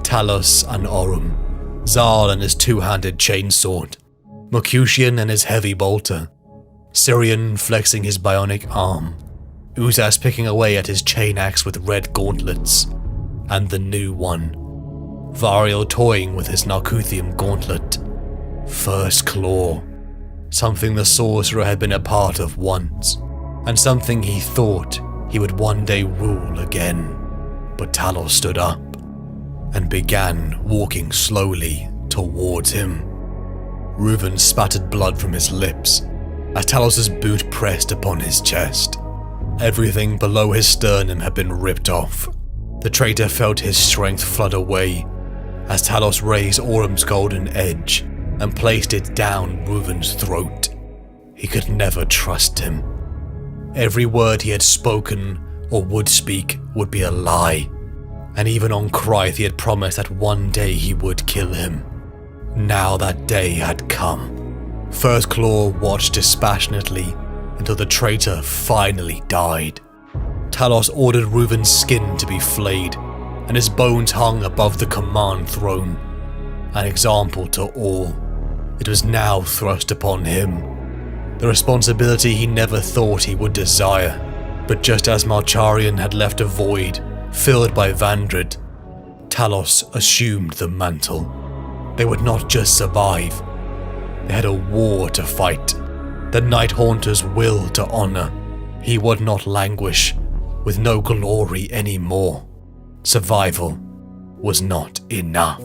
Talos and Orum, Zal and his 2-handed chainsword, Mercutian and his heavy bolter, Sirian flexing his bionic arm, Uzas picking away at his chain axe with red gauntlets, and the new one, Variel toying with his Narcuthium gauntlet. First Claw, something the sorcerer had been a part of once, and something he thought he would one day rule again. But Talos stood up and began walking slowly towards him. Reuven spattered blood from his lips as Talos' boot pressed upon his chest. Everything below his sternum had been ripped off. The traitor felt his strength flood away as Talos raised Orum's golden edge and placed it down Reuven's throat. He could never trust him. Every word he had spoken or would speak would be a lie, and even on Crife he had promised that one day he would kill him. Now that day had come. First Claw watched dispassionately until the traitor finally died. Talos ordered Reuven's skin to be flayed, and his bones hung above the command throne. An example to all. It was now thrust upon him. The responsibility he never thought he would desire. But just as Marcharian had left a void filled by Vandred, Talos assumed the mantle. They would not just survive. They had a war to fight. The Night Haunter's will to honor. He would not languish with no glory anymore. Survival was not enough.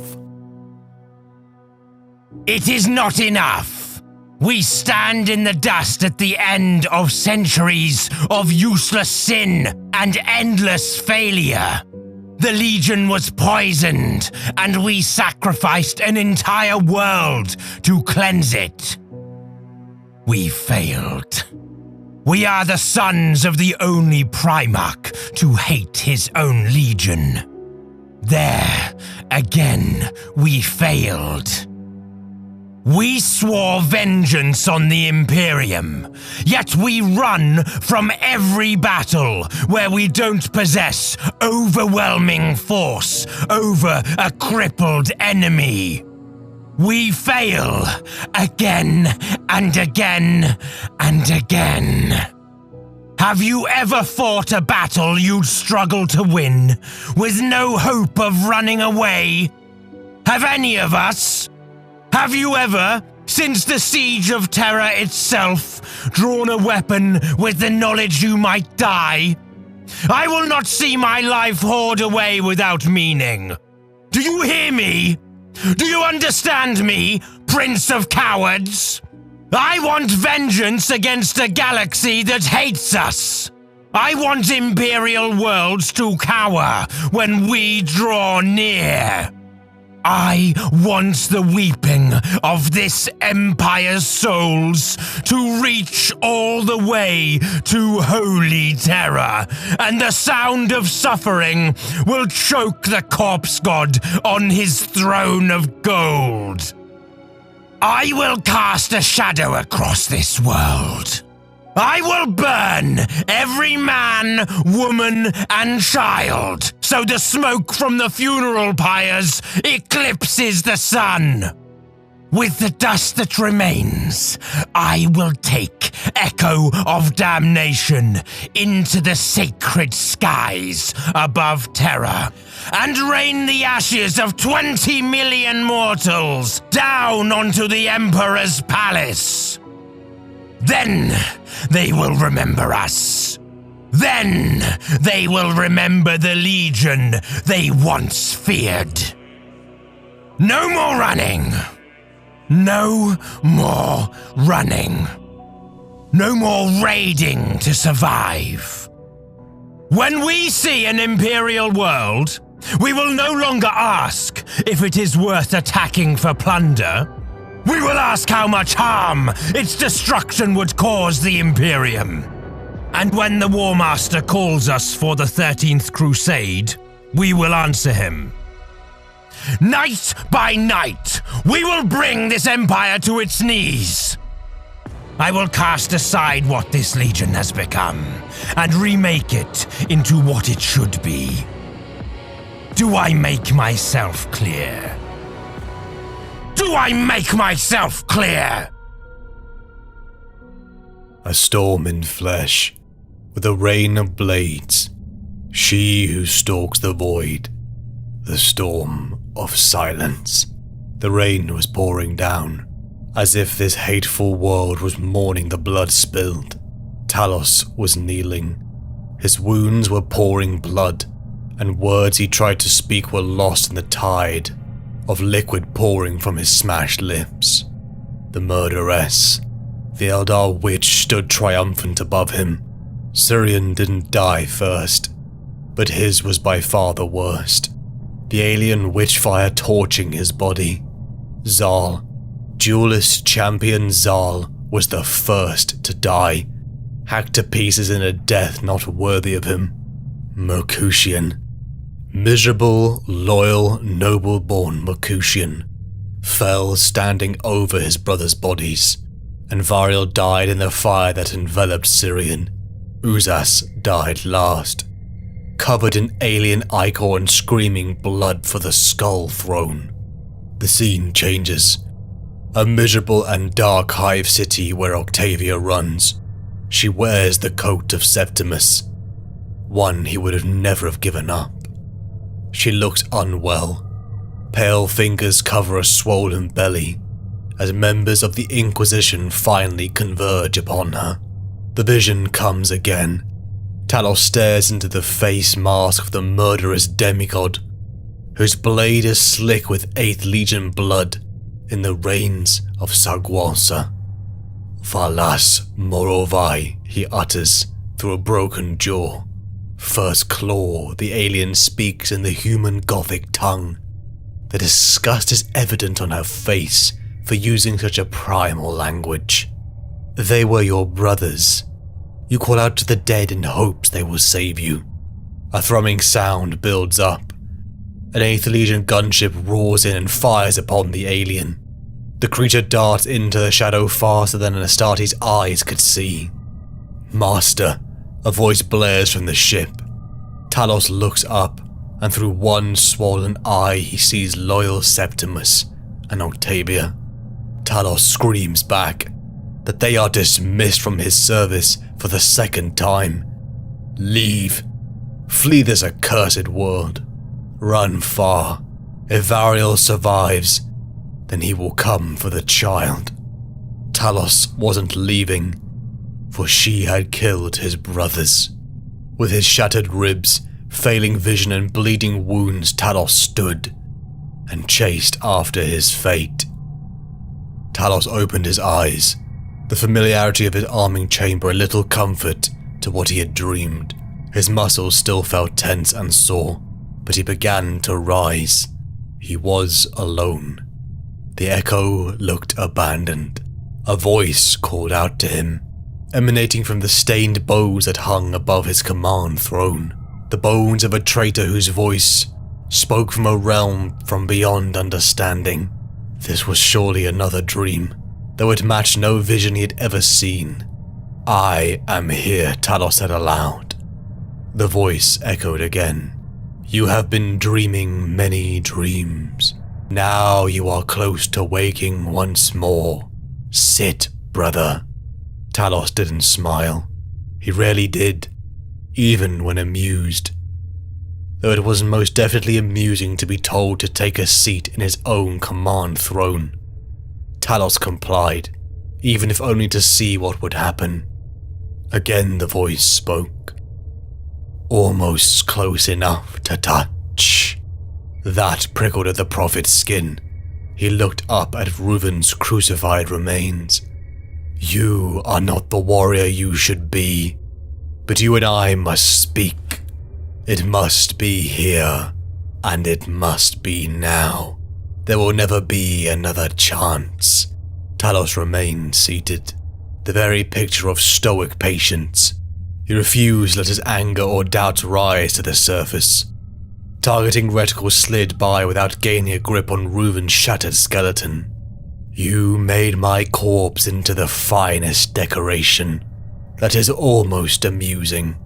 It is not enough. We stand in the dust at the end of centuries of useless sin and endless failure. The Legion was poisoned, and we sacrificed an entire world to cleanse it. We failed. We are the sons of the only Primarch to hate his own Legion. There, again, we failed. We swore vengeance on the Imperium, yet we run from every battle where we don't possess overwhelming force over a crippled enemy. We fail again and again and again. Have you ever fought a battle you'd struggle to win, with no hope of running away? Have any of us? Have you ever, since the Siege of Terror itself, drawn a weapon with the knowledge you might die? I will not see my life hoard away without meaning. Do you hear me? Do you understand me, Prince of Cowards? I want vengeance against a galaxy that hates us. I want Imperial worlds to cower when we draw near. I want the weeping of this Empire's souls to reach all the way to Holy Terror, and the sound of suffering will choke the corpse god on his throne of gold. I will cast a shadow across this world. I will burn every man, woman, and child, so the smoke from the funeral pyres eclipses the sun. With the dust that remains, I will take Echo of Damnation into the sacred skies above Terra, and rain the ashes of 20 million mortals down onto the Emperor's palace. Then they will remember us. Then they will remember the Legion they once feared. No more running. No more running. No more raiding to survive. When we see an Imperial world, we will no longer ask if it is worth attacking for plunder. We will ask how much harm its destruction would cause the Imperium. And when the War Master calls us for the 13th Crusade, we will answer him. Night by night, we will bring this empire to its knees. I will cast aside what this Legion has become and remake it into what it should be. Do I make myself clear? Do I make myself clear? A storm in flesh, with a rain of blades, she who stalks the void, the storm of silence. The rain was pouring down, as if this hateful world was mourning the blood spilled. Talos was kneeling. His wounds were pouring blood, and words he tried to speak were lost in the tide of liquid pouring from his smashed lips. The murderess, the Eldar witch, stood triumphant above him. Sirion didn't die first, but his was by far the worst. The alien witchfire torching his body. Zal, duelist champion Zal, was the first to die, hacked to pieces in a death not worthy of him. Mercutian, miserable, loyal, noble-born Mercutian, fell standing over his brothers' bodies, and Variel died in the fire that enveloped Sirion. Uzas died last, covered in alien ichor and screaming blood for the Skull Throne. The scene changes. A miserable and dark hive city where Octavia runs. She wears the coat of Septimus, one he would never have given up. She looks unwell. Pale fingers cover a swollen belly as members of the Inquisition finally converge upon her. The vision comes again. Talos stares into the face mask of the murderous demigod, whose blade is slick with 8th Legion blood in the rains of Sagwalsa. Valas Morovai, he utters through a broken jaw. First claw, the alien speaks in the human Gothic tongue. The disgust is evident on her face for using such a primal language. They were your brothers. You call out to the dead in hopes they will save you. A thrumming sound builds up. An 8th Legion gunship roars in and fires upon the alien. The creature darts into the shadow faster than Astarte's eyes could see. "Master," a voice blares from the ship. Talos looks up, and through one swollen eye he sees loyal Septimus and Octavia. Talos screams back that they are dismissed from his service for the second time. Leave. Flee this accursed world. Run far. If Variel survives, then he will come for the child. Talos wasn't leaving, for she had killed his brothers. With his shattered ribs, failing vision and bleeding wounds, Talos stood and chased after his fate. Talos opened his eyes, the familiarity of his arming chamber a little comfort to what he had dreamed. His muscles still felt tense and sore, but he began to rise. He was alone. The echo looked abandoned. A voice called out to him, emanating from the stained bows that hung above his command throne. The bones of a traitor whose voice spoke from a realm from beyond understanding. This was surely another dream, though it matched no vision he had ever seen. "I am here," Talos said aloud. The voice echoed again. "You have been dreaming many dreams. Now you are close to waking once more. Sit, brother." Talos didn't smile. He rarely did, even when amused. Though it was most definitely amusing to be told to take a seat in his own command throne. Talos complied, even if only to see what would happen. Again the voice spoke. "Almost close enough to touch." That prickled at the prophet's skin. He looked up at Reuven's crucified remains. "You are not the warrior you should be, but you and I must speak. It must be here, and it must be now. There will never be another chance." Talos remained seated, the very picture of stoic patience. He refused to let his anger or doubts rise to the surface. Targeting reticles slid by without gaining a grip on Reuven's shattered skeleton. "You made my corpse into the finest decoration. That is almost amusing."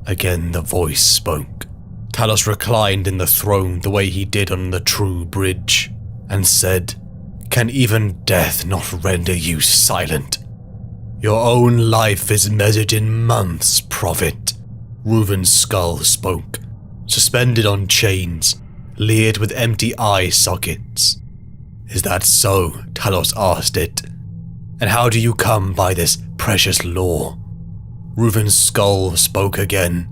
Again the voice spoke. Talos reclined in the throne the way he did on the true bridge, and said, "Can even death not render you silent? Your own life is measured in months, prophet." Reuven's skull spoke, suspended on chains, leered with empty eye sockets. "Is that so?" Talos asked it. "And how do you come by this precious lore?" Reuven's skull spoke again.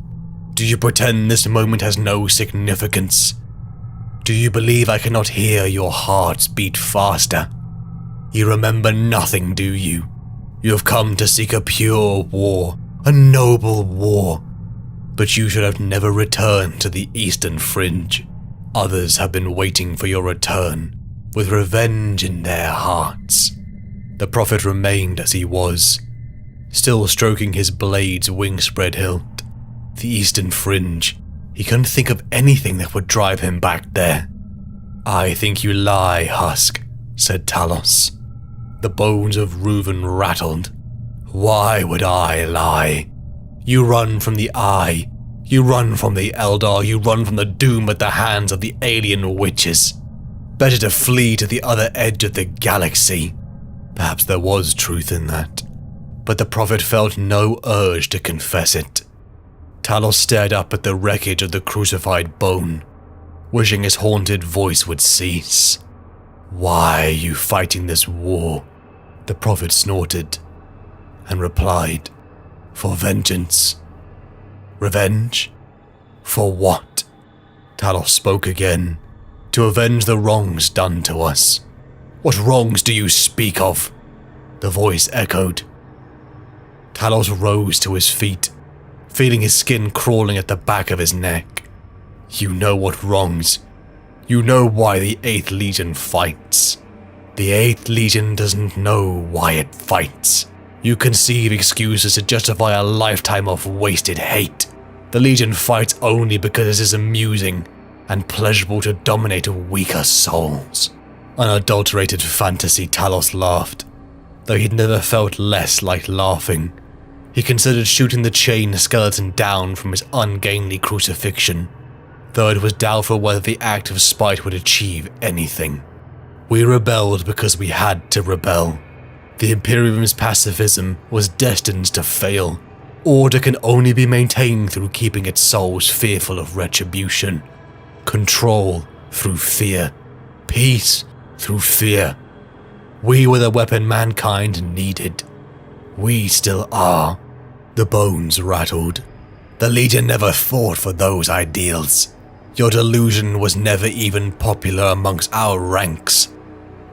"Do you pretend this moment has no significance? Do you believe I cannot hear your hearts beat faster? You remember nothing, do you? You have come to seek a pure war, a noble war. But you should have never returned to the eastern fringe. Others have been waiting for your return, with revenge in their hearts." The prophet remained as he was, still stroking his blade's wingspread hilt. The eastern fringe. He couldn't think of anything that would drive him back there. "I think you lie, Husk," said Talos. The bones of Reuven rattled. "Why would I lie? You run from the Eye. You run from the Eldar. You run from the doom at the hands of the alien witches. Better to flee to the other edge of the galaxy." Perhaps there was truth in that, but the prophet felt no urge to confess it. Talos stared up at the wreckage of the crucified bone, wishing his haunted voice would cease. "Why are you fighting this war?" The prophet snorted, and replied, "For vengeance." "Revenge? For what?" Talos spoke again. "To avenge the wrongs done to us." "What wrongs do you speak of?" The voice echoed. Talos rose to his feet, feeling his skin crawling at the back of his neck. "You know what wrongs. You know why the 8th Legion fights. The 8th Legion doesn't know why it fights. You conceive excuses to justify a lifetime of wasted hate. The Legion fights only because it is amusing and pleasurable to dominate weaker souls. Unadulterated fantasy, Talos laughed, though he'd never felt less like laughing. He considered shooting the chain skeleton down from his ungainly crucifixion, though it was doubtful whether the act of spite would achieve anything. We rebelled because we had to rebel. The Imperium's pacifism was destined to fail. Order can only be maintained through keeping its souls fearful of retribution. Control through fear. Peace through fear. We were the weapon mankind needed. We still are. The bones rattled. The Legion never fought for those ideals. Your delusion was never even popular amongst our ranks.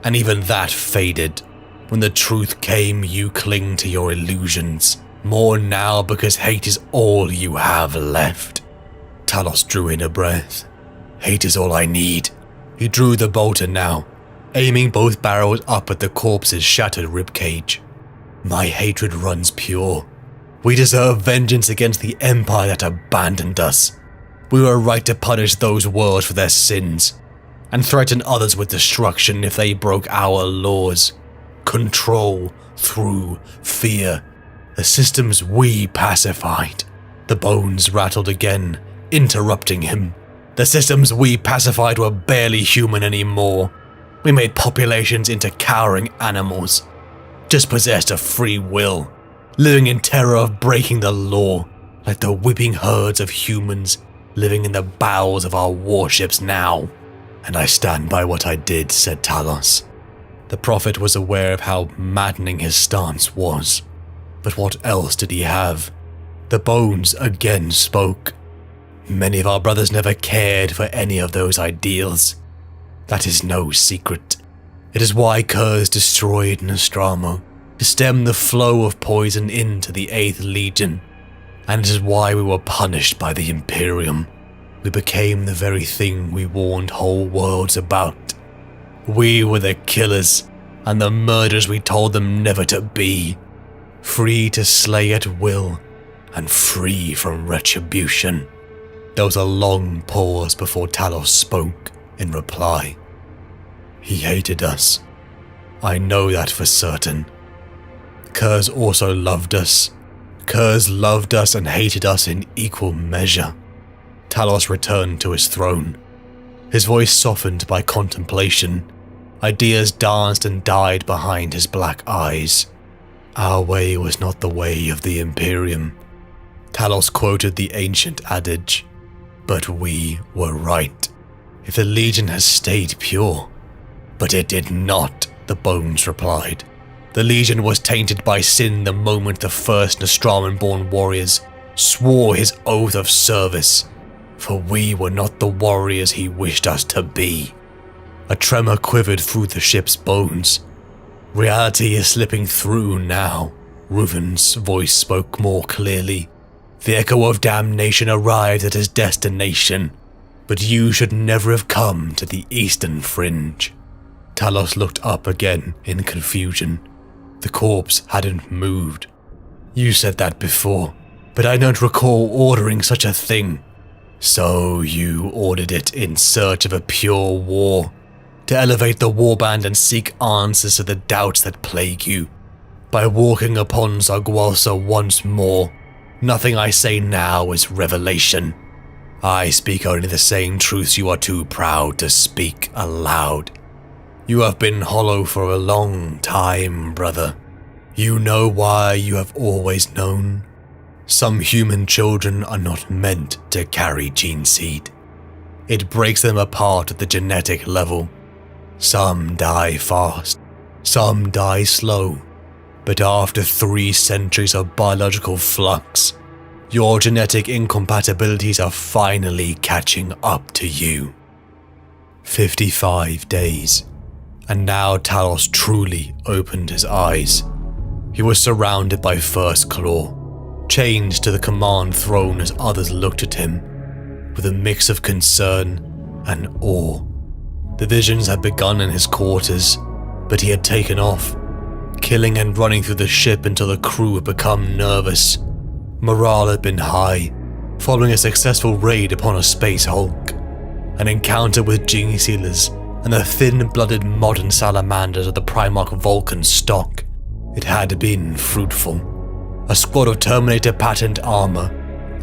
And even that faded. When the truth came, you cling to your illusions. More now because hate is all you have left. Talos drew in a breath. Hate is all I need. He drew the bolter now, aiming both barrels up at the corpse's shattered ribcage. My hatred runs pure. We deserve vengeance against the Empire that abandoned us. We were right to punish those worlds for their sins, and threaten others with destruction if they broke our laws. Control through fear. The systems we pacified. The bones rattled again, interrupting him. The systems we pacified were barely human anymore. We made populations into cowering animals, just possessed of free will, living in terror of breaking the law, like the whipping herds of humans living in the bowels of our warships now. And I stand by what I did, said Talos. The prophet was aware of how maddening his stance was. But what else did he have? The bones again spoke. Many of our brothers never cared for any of those ideals. That is no secret. It is why Kurz destroyed Nostromo, to stem the flow of poison into the 8th Legion. And it is why we were punished by the Imperium. We became the very thing we warned whole worlds about. We were the killers, and the murderers we told them never to be. Free to slay at will, and free from retribution. There was a long pause before Talos spoke in reply. He hated us. I know that for certain. Kurz also loved us. Kurz loved us and hated us in equal measure. Talos returned to his throne. His voice softened by contemplation. Ideas danced and died behind his black eyes. Our way was not the way of the Imperium. Talos quoted the ancient adage, but we were right. If the Legion has stayed pure. But it did not, the bones replied. The Legion was tainted by sin the moment the first Nostraman-born warriors swore his oath of service, for we were not the warriors he wished us to be. A tremor quivered through the ship's bones. Reality is slipping through now. Reuven's voice spoke more clearly. The echo of damnation arrived at his destination, but you should never have come to the eastern fringe. Talos looked up again in confusion. The corpse hadn't moved. You said that before, but I don't recall ordering such a thing. So you ordered it in search of a pure war, to elevate the warband and seek answers to the doubts that plague you. By walking upon Zargualsa once more, nothing I say now is revelation. I speak only the same truths you are too proud to speak aloud. You have been hollow for a long time, brother. You know why you have always known. Some human children are not meant to carry gene seed. It breaks them apart at the genetic level. Some die fast, some die slow, but after 3 centuries of biological flux, your genetic incompatibilities are finally catching up to you. 55 days, and now Talos truly opened his eyes. He was surrounded by First Claw, chained to the command throne as others looked at him, with a mix of concern and awe. The visions had begun in his quarters, but he had taken off, killing and running through the ship until the crew had become nervous. Morale had been high, following a successful raid upon a space hulk, an encounter with Gene Sealers, and the thin-blooded modern salamanders of the Primarch Vulcan stock. It had been fruitful. A squad of Terminator-patterned armor,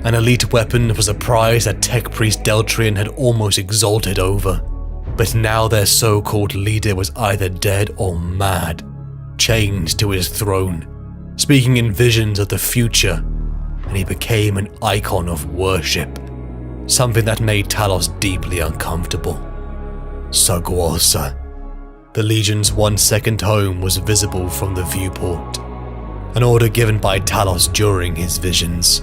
an elite weapon was a prize that Tech Priest Deltrian had almost exulted over. But now their so-called leader was either dead or mad, chained to his throne, speaking in visions of the future, and he became an icon of worship, something that made Talos deeply uncomfortable. Sagwalsa, the Legion's one-second home, was visible from the viewport, an order given by Talos during his visions,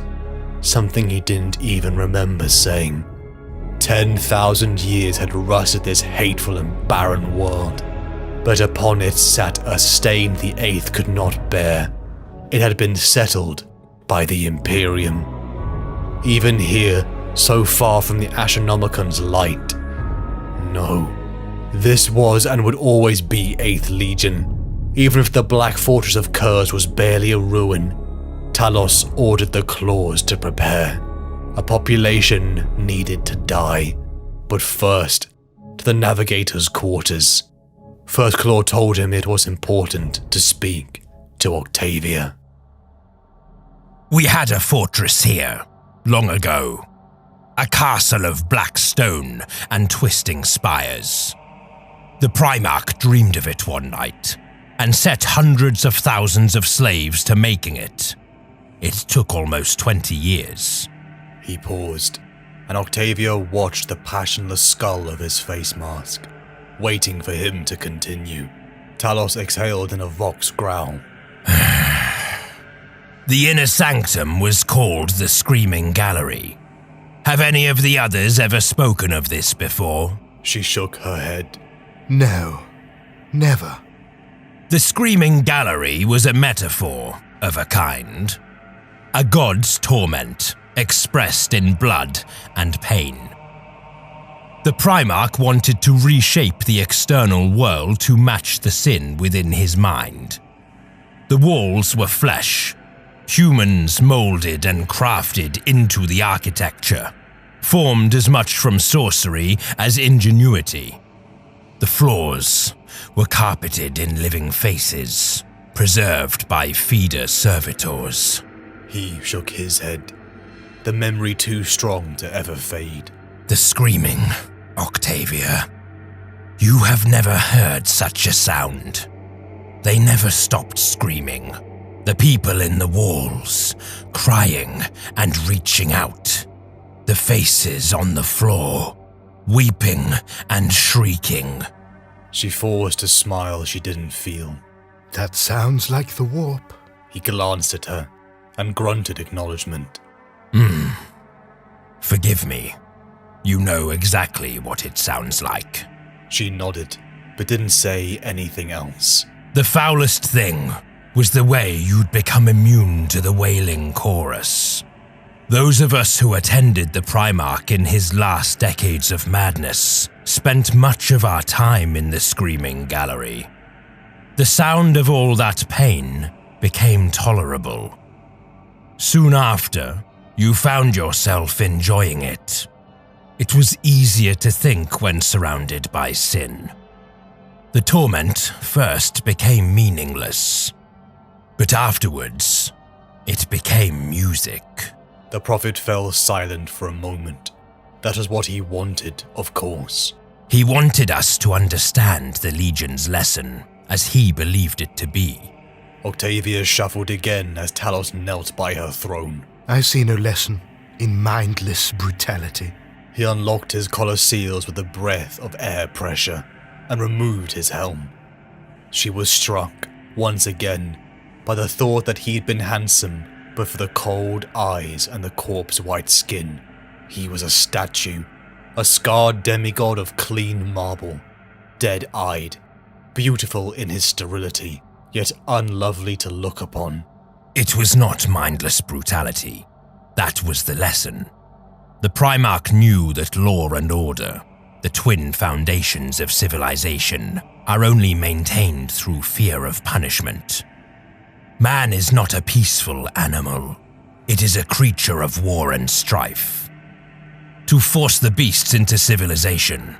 something he didn't even remember saying. 10,000 years had rusted this hateful and barren world, but upon it sat a stain the Eighth could not bear. It had been settled by the Imperium. Even here, so far from the Astronomicon's light. No, this was and would always be 8th Legion. Even if the Black Fortress of Kurz was barely a ruin, Talos ordered the Claws to prepare. A population needed to die, but first, to the Navigator's quarters. First Claw told him it was important to speak to Octavia. We had a fortress here, long ago. A castle of black stone and twisting spires. The Primarch dreamed of it one night, and set hundreds of thousands of slaves to making it. It took almost 20 years. He paused, and Octavia watched the passionless skull of his face mask, waiting for him to continue. Talos exhaled in a Vox growl. The inner sanctum was called the Screaming Gallery. Have any of the others ever spoken of this before? She shook her head. No, never. The Screaming Gallery was a metaphor of a kind. A god's torment, expressed in blood and pain. The Primarch wanted to reshape the external world to match the sin within his mind. The walls were flesh, humans molded and crafted into the architecture, formed as much from sorcery as ingenuity. The floors were carpeted in living faces, preserved by feeder servitors. He shook his head, the memory too strong to ever fade. The screaming, Octavia. You have never heard such a sound. They never stopped screaming. The people in the walls, crying and reaching out. The faces on the floor, weeping and shrieking. She forced a smile she didn't feel. That sounds like the warp. He glanced at her and grunted acknowledgement. Forgive me. You know exactly what it sounds like. She nodded, but didn't say anything else. The foulest thing was the way you'd become immune to the wailing chorus. Those of us who attended the Primarch in his last decades of madness spent much of our time in the Screaming Gallery. The sound of all that pain became tolerable. Soon after, you found yourself enjoying it. It was easier to think when surrounded by sin. The torment first became meaningless, but afterwards, it became music. The Prophet fell silent for a moment. That was what he wanted, of course. He wanted us to understand the Legion's lesson, as he believed it to be. Octavia shuffled again as Talos knelt by her throne. I see no lesson in mindless brutality. He unlocked his collar seals with a breath of air pressure and removed his helm. She was struck, once again, by the thought that he'd been handsome, but for the cold eyes and the corpse-white skin, he was a statue, a scarred demigod of clean marble, dead-eyed, beautiful in his sterility, yet unlovely to look upon. It was not mindless brutality. That was the lesson. The Primarch knew that law and order, the twin foundations of civilization, are only maintained through fear of punishment. Man is not a peaceful animal. It is a creature of war and strife. To force the beasts into civilization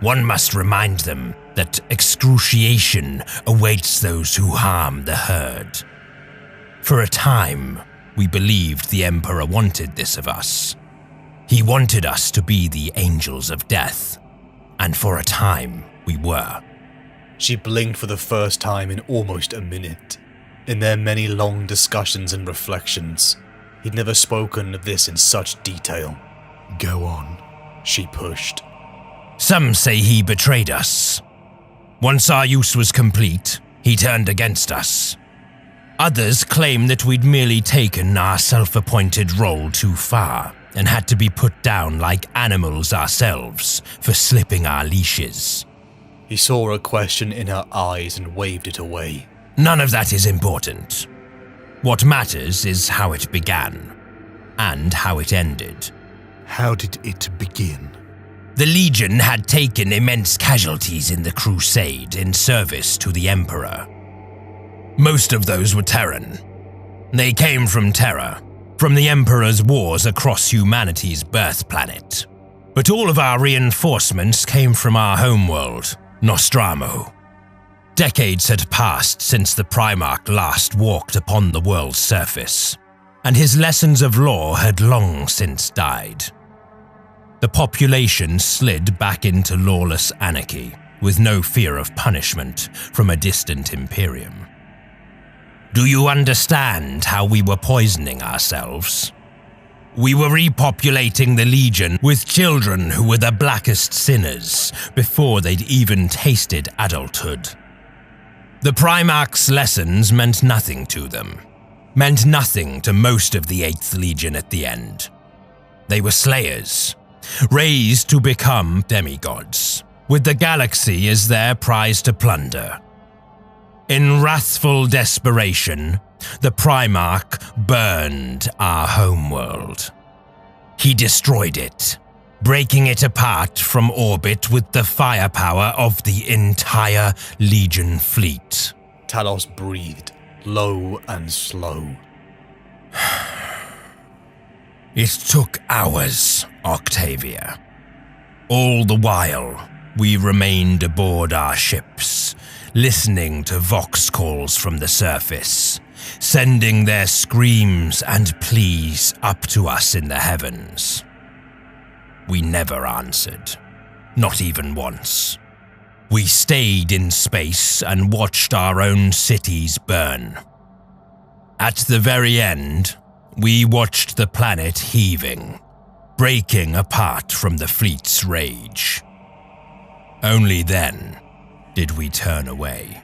one must remind them that excruciation awaits those who harm the herd. For a time, we believed the Emperor wanted this of us. He wanted us to be the angels of death, and for a time, we were. She blinked for the first time in almost a minute. In their many long discussions and reflections, he'd never spoken of this in such detail. Go on, she pushed. Some say he betrayed us. Once our use was complete, he turned against us. Others claim that we'd merely taken our self-appointed role too far and had to be put down like animals ourselves for slipping our leashes. He saw a question in her eyes and waved it away. None of that is important. What matters is how it began, and how it ended. How did it begin? The Legion had taken immense casualties in the Crusade in service to the Emperor. Most of those were Terran. They came from Terra, from the Emperor's wars across humanity's birth planet. But all of our reinforcements came from our homeworld, Nostromo. Decades had passed since the Primarch last walked upon the world's surface, and his lessons of law had long since died. The population slid back into lawless anarchy, with no fear of punishment from a distant Imperium. Do you understand how we were poisoning ourselves? We were repopulating the Legion with children who were the blackest sinners before they'd even tasted adulthood. The Primarch's lessons meant nothing to them, meant nothing to most of the 8th Legion at the end. They were slayers, raised to become demigods, with the galaxy as their prize to plunder. In wrathful desperation, the Primarch burned our homeworld. He destroyed it, breaking it apart from orbit with the firepower of the entire Legion fleet. Talos breathed, low and slow. It took hours, Octavia. All the while, we remained aboard our ships, listening to vox calls from the surface, sending their screams and pleas up to us in the heavens. We never answered, not even once. We stayed in space and watched our own cities burn. At the very end, we watched the planet heaving, breaking apart from the fleet's rage. Only then did we turn away.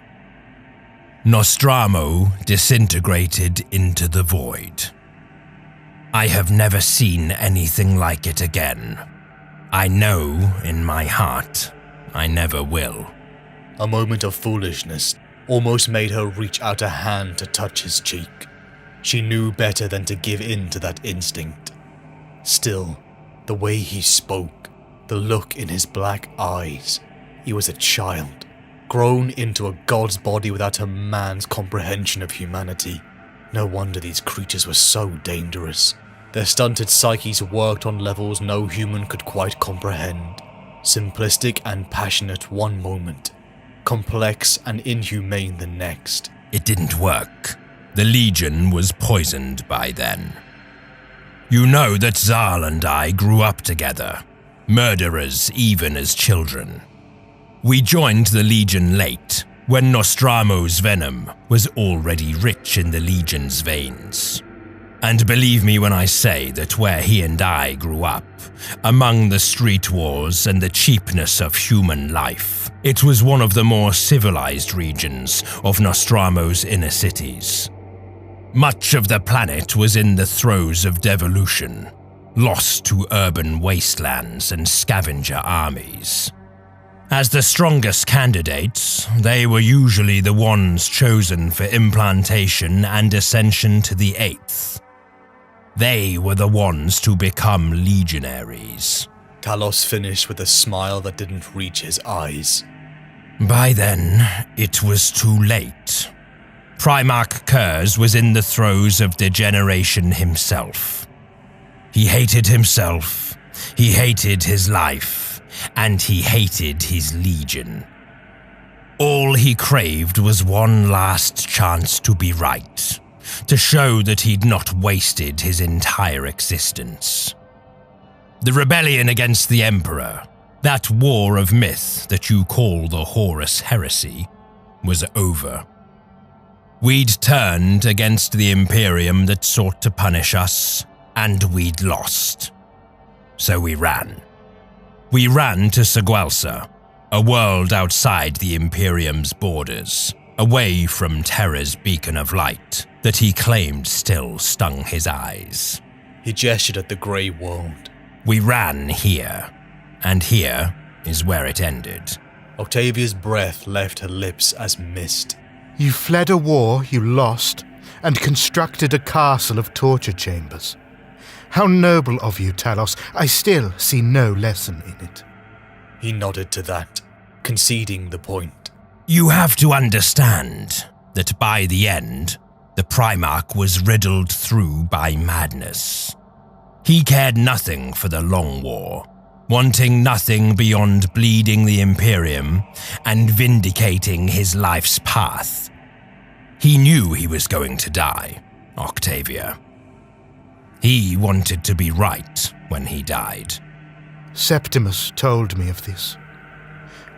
Nostromo disintegrated into the void. I have never seen anything like it again. I know in my heart I never will. A moment of foolishness almost made her reach out a hand to touch his cheek. She knew better than to give in to that instinct. Still, the way he spoke, the look in his black eyes, he was a child, grown into a god's body without a man's comprehension of humanity. No wonder these creatures were so dangerous. Their stunted psyches worked on levels no human could quite comprehend. Simplistic and passionate one moment, complex and inhumane the next. It didn't work. The Legion was poisoned by then. You know that Zal and I grew up together, murderers even as children. We joined the Legion late, when Nostromo's venom was already rich in the Legion's veins. And believe me when I say that where he and I grew up, among the street wars and the cheapness of human life, it was one of the more civilized regions of Nostromo's inner cities. Much of the planet was in the throes of devolution, lost to urban wastelands and scavenger armies. As the strongest candidates, they were usually the ones chosen for implantation and ascension to the 8th. They were the ones to become legionaries. Talos finished with a smile that didn't reach his eyes. By then, it was too late. Primarch Kurz was in the throes of degeneration himself. He hated himself, he hated his life, and he hated his legion. All he craved was one last chance to be right, to show that he'd not wasted his entire existence. The rebellion against the Emperor, that war of myth that you call the Horus Heresy, was over. We'd turned against the Imperium that sought to punish us, and we'd lost. So we ran. We ran to Seguelsa, a world outside the Imperium's borders, away from Terra's beacon of light that he claimed still stung his eyes. He gestured at the grey world. We ran here, and here is where it ended. Octavia's breath left her lips as mist. You fled a war you lost and constructed a castle of torture chambers. How noble of you, Talos. I still see no lesson in it. He nodded to that, conceding the point. You have to understand that by the end, the Primarch was riddled through by madness. He cared nothing for the Long War, wanting nothing beyond bleeding the Imperium and vindicating his life's path. He knew he was going to die, Octavia. He wanted to be right when he died. Septimus told me of this.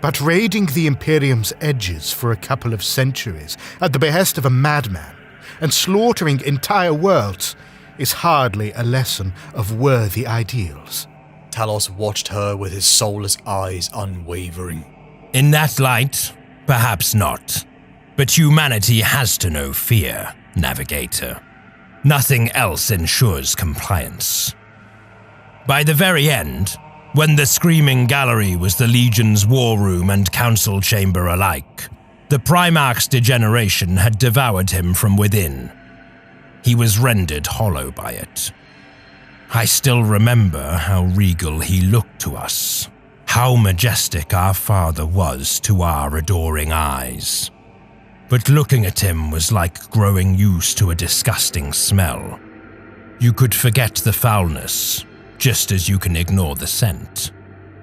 But raiding the Imperium's edges for a couple of centuries at the behest of a madman and slaughtering entire worlds is hardly a lesson of worthy ideals. Talos watched her with his soulless eyes unwavering. In that light, perhaps not. But humanity has to know fear, Navigator. Nothing else ensures compliance. By the very end, when the Screaming Gallery was the Legion's war room and council chamber alike, the Primarch's degeneration had devoured him from within. He was rendered hollow by it. I still remember how regal he looked to us, how majestic our father was to our adoring eyes. But looking at him was like growing used to a disgusting smell. You could forget the foulness, just as you can ignore the scent.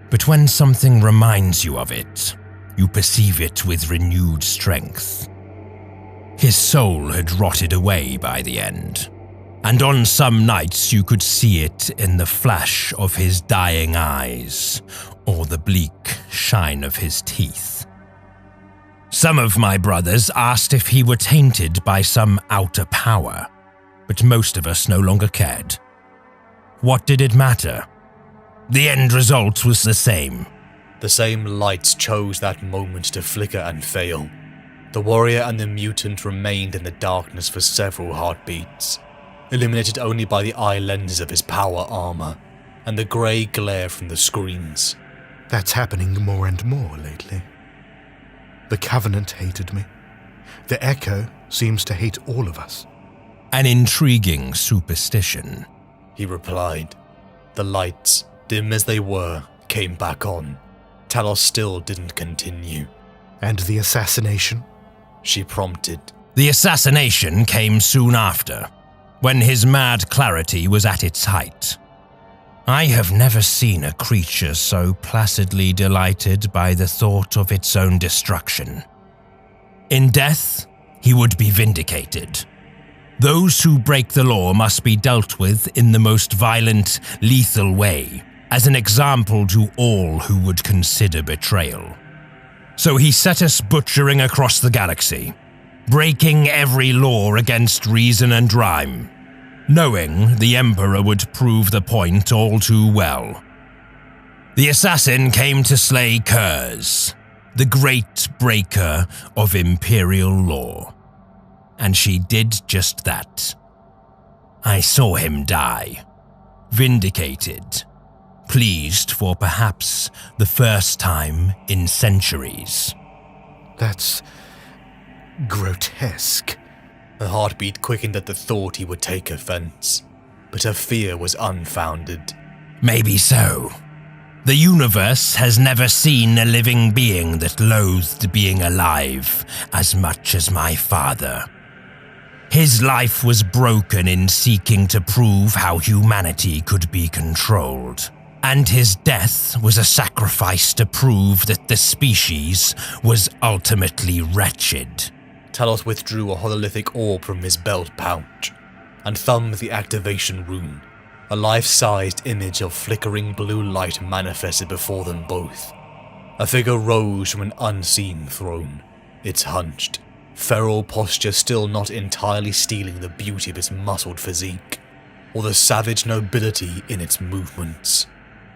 But when something reminds you of it, you perceive it with renewed strength. His soul had rotted away by the end, and on some nights you could see it in the flash of his dying eyes, or the bleak shine of his teeth. Some of my brothers asked if he were tainted by some outer power, but most of us no longer cared. What did it matter? The end result was the same. The same lights chose that moment to flicker and fail. The warrior and the mutant remained in the darkness for several heartbeats, illuminated only by the eye lenses of his power armor and the grey glare from the screens. That's happening more and more lately. The Covenant hated me. The Echo seems to hate all of us. An intriguing superstition, he replied. The lights, dim as they were, came back on. Talos still didn't continue. And the assassination? She prompted. The assassination came soon after, when his mad clarity was at its height. I have never seen a creature so placidly delighted by the thought of its own destruction. In death, he would be vindicated. Those who break the law must be dealt with in the most violent, lethal way, as an example to all who would consider betrayal. So he set us butchering across the galaxy, breaking every law against reason and rhyme, knowing the Emperor would prove the point all too well. The assassin came to slay Kurz, the great breaker of Imperial law. And she did just that. I saw him die, vindicated, pleased for perhaps the first time in centuries. That's grotesque. Her heartbeat quickened at the thought he would take offense, but her fear was unfounded. Maybe so. The universe has never seen a living being that loathed being alive as much as my father. His life was broken in seeking to prove how humanity could be controlled. And his death was a sacrifice to prove that the species was ultimately wretched. Talos withdrew a hololithic orb from his belt pouch and thumbed the activation rune. A life-sized image of flickering blue light manifested before them both. A figure rose from an unseen throne, its hunched, feral posture still not entirely stealing the beauty of its muscled physique, or the savage nobility in its movements.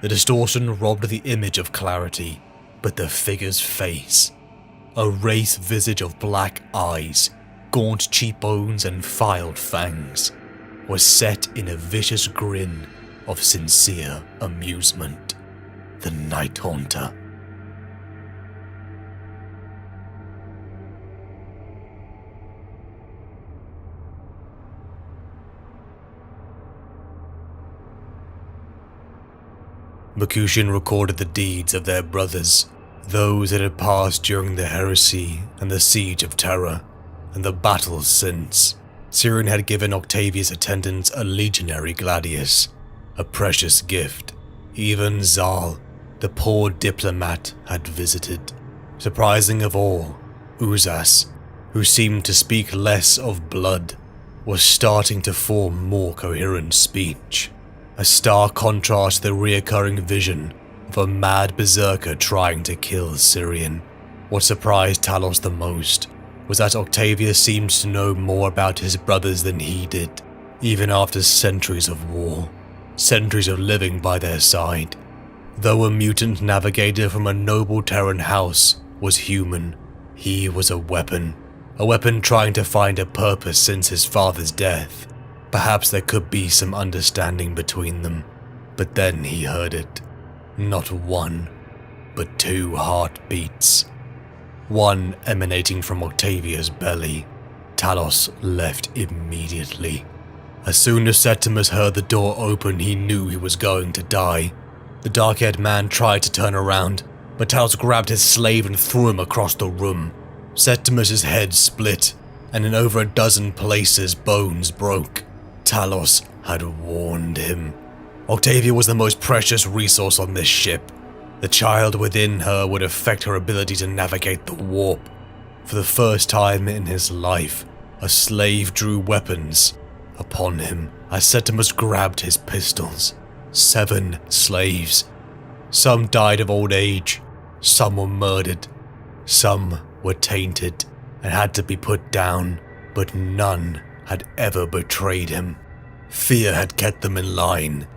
The distortion robbed the image of clarity, but the figure's face, a wraith visage of black eyes, gaunt cheekbones and filed fangs, was set in a vicious grin of sincere amusement. The Night Haunter. Mercutian recorded the deeds of their brothers, those that had passed during the heresy and the siege of Terra, and the battles since. Syrian had given Octavia's attendants a legionary gladius, a precious gift. Even Zal, the poor diplomat, had visited. Surprising of all, Uzas, who seemed to speak less of blood, was starting to form more coherent speech. A stark contrast to the reoccurring vision of a mad berserker trying to kill Syrian. What surprised Talos the most was that Octavia seemed to know more about his brothers than he did, even after centuries of war, centuries of living by their side. Though a mutant navigator from a noble Terran house was human, he was a weapon trying to find a purpose since his father's death. Perhaps there could be some understanding between them, but then he heard it. Not one, but two heartbeats. One emanating from Octavia's belly. Talos left immediately. As soon as Septimus heard the door open, he knew he was going to die. The dark-haired man tried to turn around, but Talos grabbed his slave and threw him across the room. Septimus's head split, and in over a dozen places bones broke. Talos had warned him. Octavia was the most precious resource on this ship. The child within her would affect her ability to navigate the warp. For the first time in his life, a slave drew weapons upon him as Septimus grabbed his pistols. 7 slaves. Some died of old age, some were murdered, some were tainted and had to be put down, but none had ever betrayed him. Fear had kept them in line.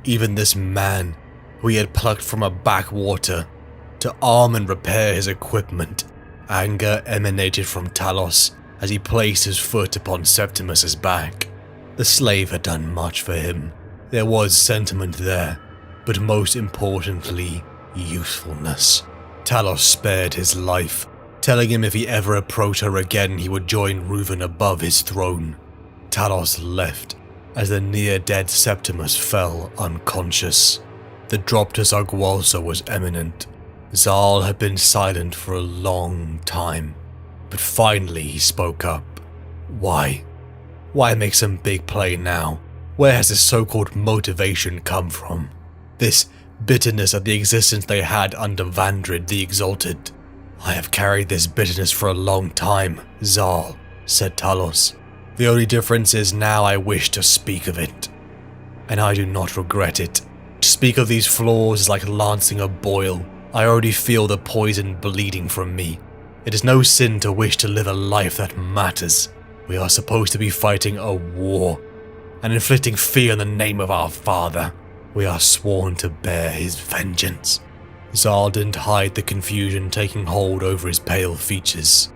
Even this man, who he had plucked from a backwater to arm and repair his equipment. Anger emanated from Talos as he placed his foot upon Septimus's back. The slave had done much for him. There was sentiment there, but most importantly, usefulness. Talos spared his life, telling him if he ever approached her again he would join Reuven above his throne. Talos left as the near-dead Septimus fell unconscious. The drop to Zargualsa was imminent. Zal had been silent for a long time, but finally he spoke up. Why? Why make some big play now? Where has this so-called motivation come from? This bitterness of the existence they had under Vandrid the Exalted. I have carried this bitterness for a long time, Zal, said Talos. The only difference is now I wish to speak of it. And I do not regret it. To speak of these flaws is like lancing a boil. I already feel the poison bleeding from me. It is no sin to wish to live a life that matters. We are supposed to be fighting a war and inflicting fear in the name of our father. We are sworn to bear his vengeance. Zal didn't hide the confusion taking hold over his pale features.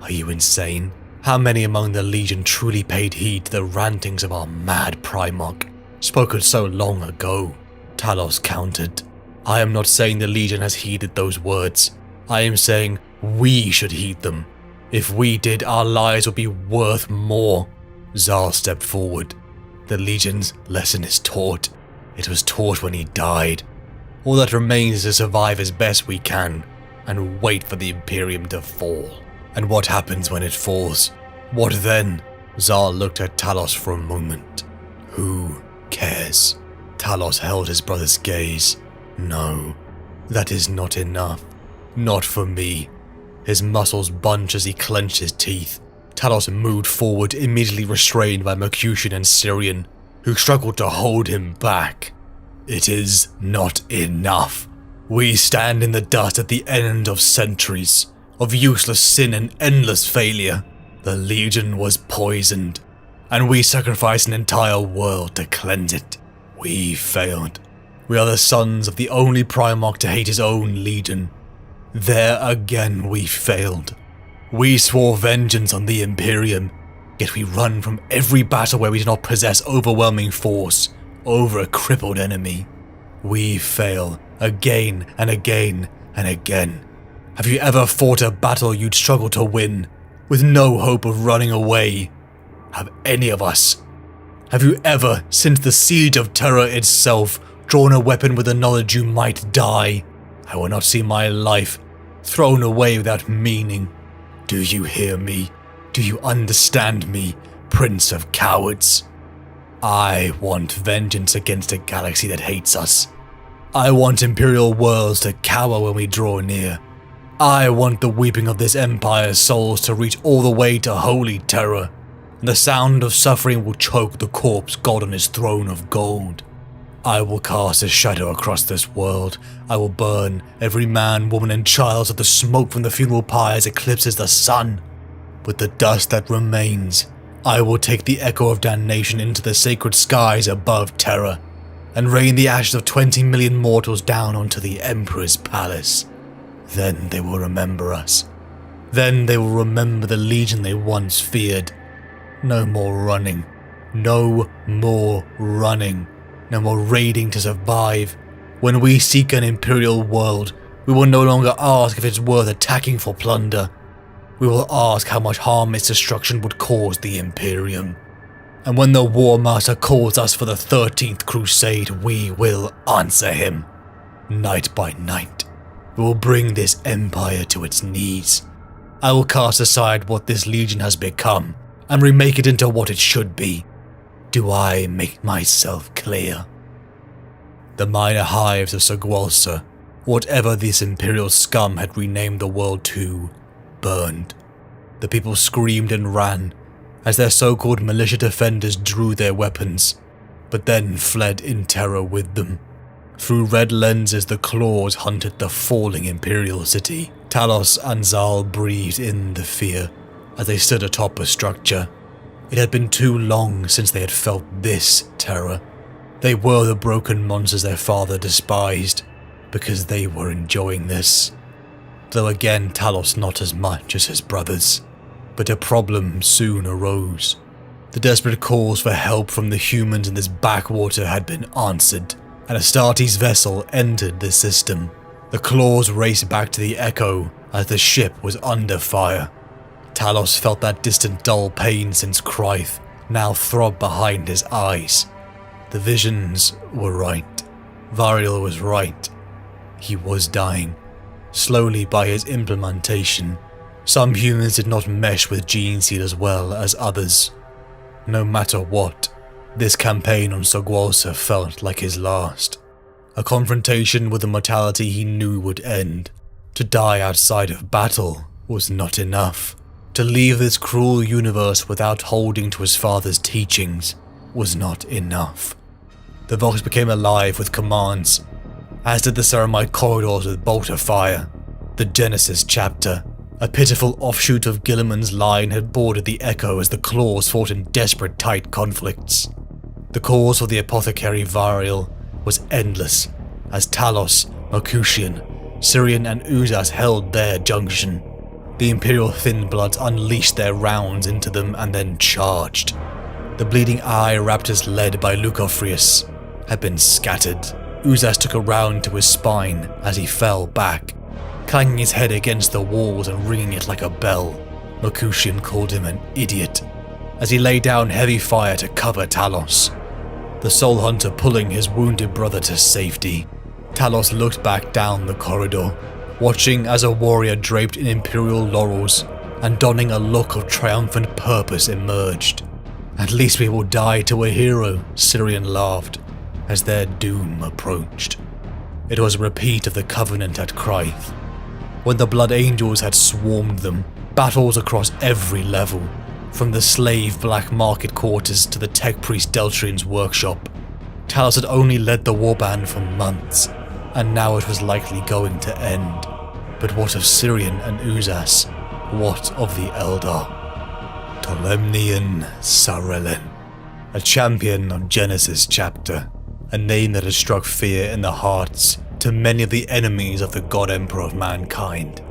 Are you insane? How many among the Legion truly paid heed to the rantings of our mad Primarch, spoken so long ago? Talos countered. I am not saying the Legion has heeded those words. I am saying we should heed them. If we did, our lives would be worth more. Zal stepped forward. The Legion's lesson is taught. It was taught when he died. All that remains is to survive as best we can and wait for the Imperium to fall. And what happens when it falls? What then? Zal looked at Talos for a moment. Who cares? Talos held his brother's gaze. No, that is not enough. Not for me. His muscles bunched as he clenched his teeth. Talos moved forward, immediately restrained by Mercutian and Syrian, who struggled to hold him back. It is not enough. We stand in the dust at the end of centuries of useless sin and endless failure. The Legion was poisoned, and we sacrificed an entire world to cleanse it. We failed. We are the sons of the only Primarch to hate his own Legion. There again we failed. We swore vengeance on the Imperium, yet we run from every battle where we do not possess overwhelming force over a crippled enemy. We fail again and again and again. Have you ever fought a battle you'd struggle to win, with no hope of running away? Have any of us? Have you ever, since the siege of Terra itself, drawn a weapon with the knowledge you might die? I will not see my life thrown away without meaning. Do you hear me? Do you understand me, Prince of Cowards? I want vengeance against a galaxy that hates us. I want Imperial worlds to cower when we draw near. I want the weeping of this Empire's souls to reach all the way to Holy Terror, and the sound of suffering will choke the corpse god on his throne of gold. I will cast a shadow across this world. I will burn every man, woman, and child so the smoke from the funeral pyres eclipses the sun. With the dust that remains, I will take the echo of damnation into the sacred skies above Terra, and rain the ashes of 20 million mortals down onto the Emperor's palace. Then they will remember us. Then they will remember the Legion they once feared. No more running. No more running. No more raiding to survive. When we seek an Imperial world, we will no longer ask if it's worth attacking for plunder. We will ask how much harm its destruction would cause the Imperium. And when the War Master calls us for the 13th Crusade, we will answer him. Night by night, we will bring this Empire to its knees. I will cast aside what this Legion has become, and remake it into what it should be. Do I make myself clear? The minor hives of Sogwalsa, whatever this Imperial scum had renamed the world to, burned. The people screamed and ran, as their so-called militia defenders drew their weapons, but then fled in terror with them. Through red lenses the claws hunted the falling Imperial city. Talos and Zal breathed in the fear as they stood atop a structure. It had been too long since they had felt this terror. They were the broken monsters their father despised, because they were enjoying this. Though again Talos not as much as his brothers. But a problem soon arose. The desperate calls for help from the humans in this backwater had been answered, and Astartes' vessel entered the system. The claws raced back to the Echo as the ship was under fire. Talos felt that distant dull pain since Krythe now throbbed behind his eyes. The visions were right. Variel was right. He was dying, slowly by his implementation. Some humans did not mesh with Geneseed as well as others. No matter what, this campaign on Sogwalsa felt like his last. A confrontation with a mortality he knew would end. To die outside of battle was not enough. To leave this cruel universe without holding to his father's teachings was not enough. The Vox became alive with commands, as did the Ceramite corridors with bolter fire. The Genesis chapter, a pitiful offshoot of Gilliman's line, had boarded the Echo as the Claws fought in desperate tight conflicts. The cause for the apothecary Variel was endless, as Talos, Mercutian, Syrian and Uzas held their junction. The Imperial Thin Bloods unleashed their rounds into them and then charged. The bleeding eye raptors led by Lucofrius had been scattered. Uzas took a round to his spine as he fell back, clanging his head against the walls and ringing it like a bell. Mercutian called him an idiot as he laid down heavy fire to cover Talos, the Soul Hunter pulling his wounded brother to safety. Talos looked back down the corridor, watching as a warrior draped in Imperial laurels and donning a look of triumphant purpose emerged. At least we will die to a hero, Syrian laughed. as their doom approached. It was a repeat of the Covenant at Krythe, when the Blood Angels had swarmed them, battles across every level, from the slave black market quarters to the tech priest Deltrian's workshop. Talos had only led the warband for months, and now it was likely going to end. But what of Syrian and Uzas? What of the Eldar? Tolemnian Sarellen, a champion of Genesis chapter, a name that had struck fear in the hearts to many of the enemies of the God Emperor of mankind.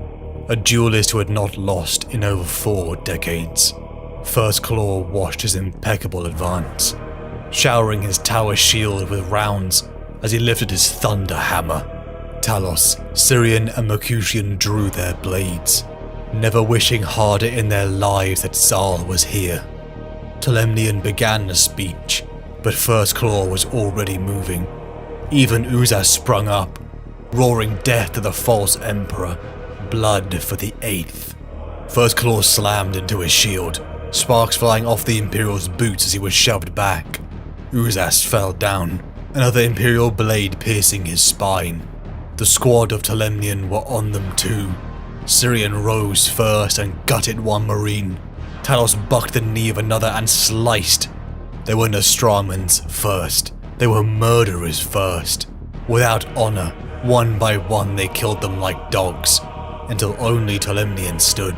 A duelist who had not lost in over 4 decades. First Claw watched his impeccable advance, showering his tower shield with rounds as he lifted his thunder hammer. Talos, Syrian and Mercutian drew their blades, never wishing harder in their lives that Zal was here. Tolemnian began a speech, but First Claw was already moving. Even Uzas sprung up, roaring death to the false emperor, blood for the 8th. First Claw slammed into his shield, sparks flying off the Imperial's boots as he was shoved back. Uzas fell down, another Imperial blade piercing his spine. The squad of Tolemnian were on them too. Syrian rose first and gutted one Marine. Talos bucked the knee of another and sliced. They were Nostramans first. They were murderers first. Without honor, one by one they killed them like dogs, until only Tolemnian stood.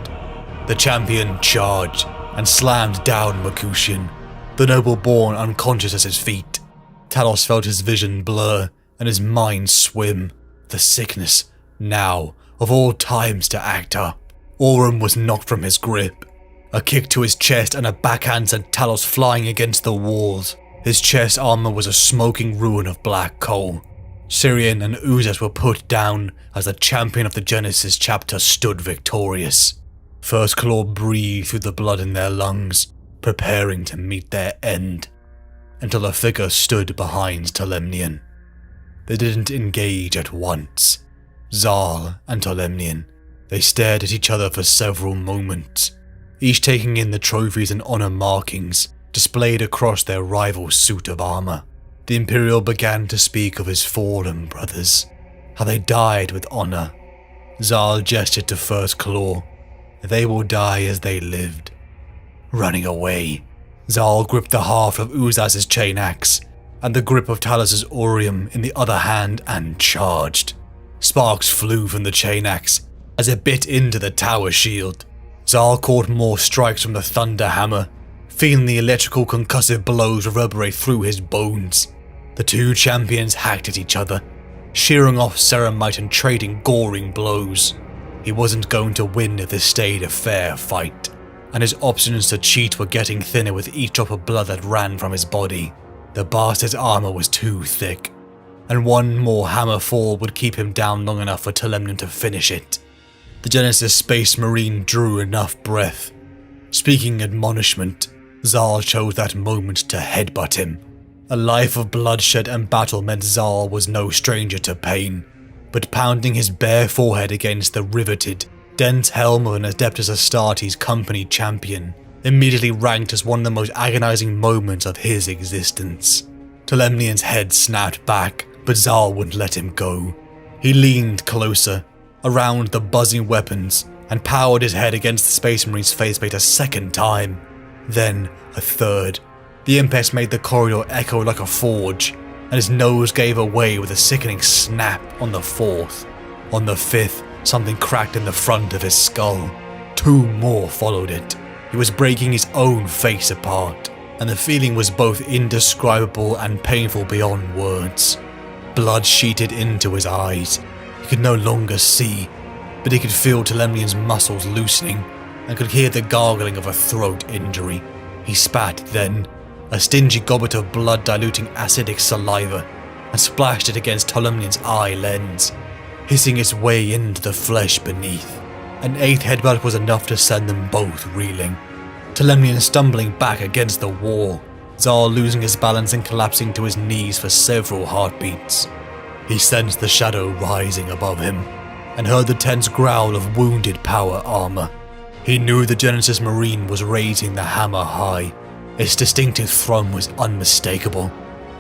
The champion charged and slammed down Mercutian, the noble born unconscious at his feet. Talos felt his vision blur and his mind swim. The sickness, now, of all times to act up. Aurum was knocked from his grip. A kick to his chest and a backhand sent Talos flying against the walls. His chest armor was a smoking ruin of black coal. Syrian and Uzas were put down as the champion of the Genesis chapter stood victorious. First Claw breathed through the blood in their lungs, preparing to meet their end, until a figure stood behind Tolemnian. They didn't engage at once. Zal and Tolemnian. They stared at each other for several moments, each taking in the trophies and honor markings displayed across their rival's suit of armor. The Imperial began to speak of his fallen brothers, how they died with honor. Zal gestured to First Claw. They will die as they lived. Running away. Zal gripped the haft of Uzas' chain axe and the grip of Talos' Aurium in the other hand and charged. Sparks flew from the chain axe as it bit into the tower shield. Zal caught more strikes from the thunder hammer, feeling the electrical concussive blows reverberate through his bones. The two champions hacked at each other, shearing off ceramite and trading goring blows. He wasn't going to win if this stayed a fair fight, and his options to cheat were getting thinner with each drop of blood that ran from his body. The bastard's armor was too thick, and one more hammer fall would keep him down long enough for Tolemnian to finish it. The Genesis Space Marine drew enough breath. Speaking admonishment, Zal chose that moment to headbutt him. A life of bloodshed and battle meant Zal was no stranger to pain, but pounding his bare forehead against the riveted, dense helm of an Adeptus Astartes company champion immediately ranked as one of the most agonizing moments of his existence. Tolemnian's head snapped back, but Zal wouldn't let him go. He leaned closer, around the buzzing weapons, and powered his head against the Space Marine's faceplate a second time. Then a third. The impact made the corridor echo like a forge, and his nose gave away with a sickening snap on the fourth. On the fifth, something cracked in the front of his skull. 2 more followed it. He was breaking his own face apart, and the feeling was both indescribable and painful beyond words. Blood sheeted into his eyes. He could no longer see, but he could feel Tolemnian's muscles loosening, and could hear the gargling of a throat injury. He spat then, a stingy goblet of blood-diluting acidic saliva, and splashed it against Tolemnian's eye lens, hissing its way into the flesh beneath. An 8th headbutt was enough to send them both reeling. Tolemnian stumbling back against the wall, Zal losing his balance and collapsing to his knees for several heartbeats. He sensed the shadow rising above him, and heard the tense growl of wounded power armor. He knew the Genesis Marine was raising the hammer high. Its distinctive thrum was unmistakable.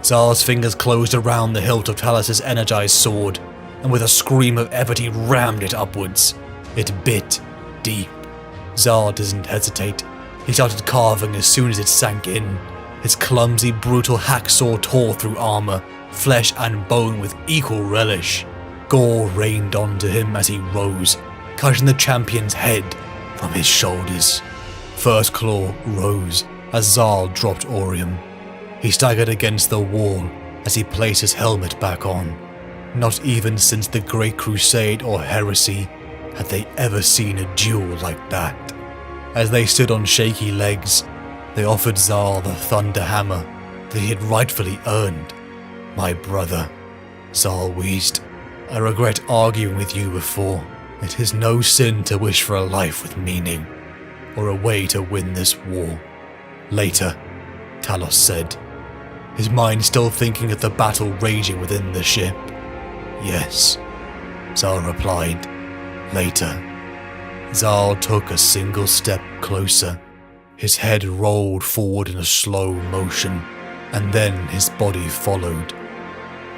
Zar's fingers closed around the hilt of Talos' energized sword, and with a scream of effort he rammed it upwards. It bit deep. Zar didn't hesitate. He started carving as soon as it sank in. His clumsy, brutal hacksaw tore through armor, flesh and bone with equal relish. Gore rained onto him as he rose, cutting the champion's head from his shoulders. First Claw rose as Zal dropped Orium. He staggered against the wall as he placed his helmet back on. Not even since the Great Crusade or Heresy had they ever seen a duel like that. As they stood on shaky legs, they offered Zal the Thunder Hammer that he had rightfully earned. "My brother," Zal wheezed, "I regret arguing with you before. It is no sin to wish for a life with meaning, or a way to win this war." "Later," Talos said, his mind still thinking of the battle raging within the ship. "Yes," Zal replied, "later." Zal took a single step closer. His head rolled forward in a slow motion, and then his body followed,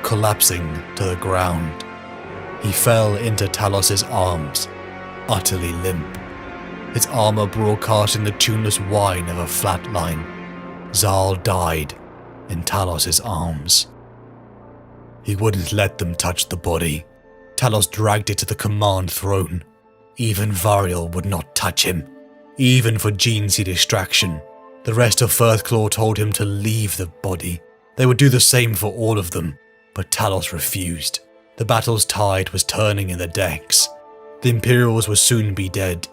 collapsing to the ground. He fell into Talos' arms, utterly limp, his armor broadcasting the tuneless whine of a flat line. Zal died in Talos' arms. He wouldn't let them touch the body. Talos dragged it to the command throne. Even Variel would not touch him, even for gene seed extraction. The rest of First Claw told him to leave the body. They would do the same for all of them, but Talos refused. The battle's tide was turning in the decks. The Imperials would soon be dead,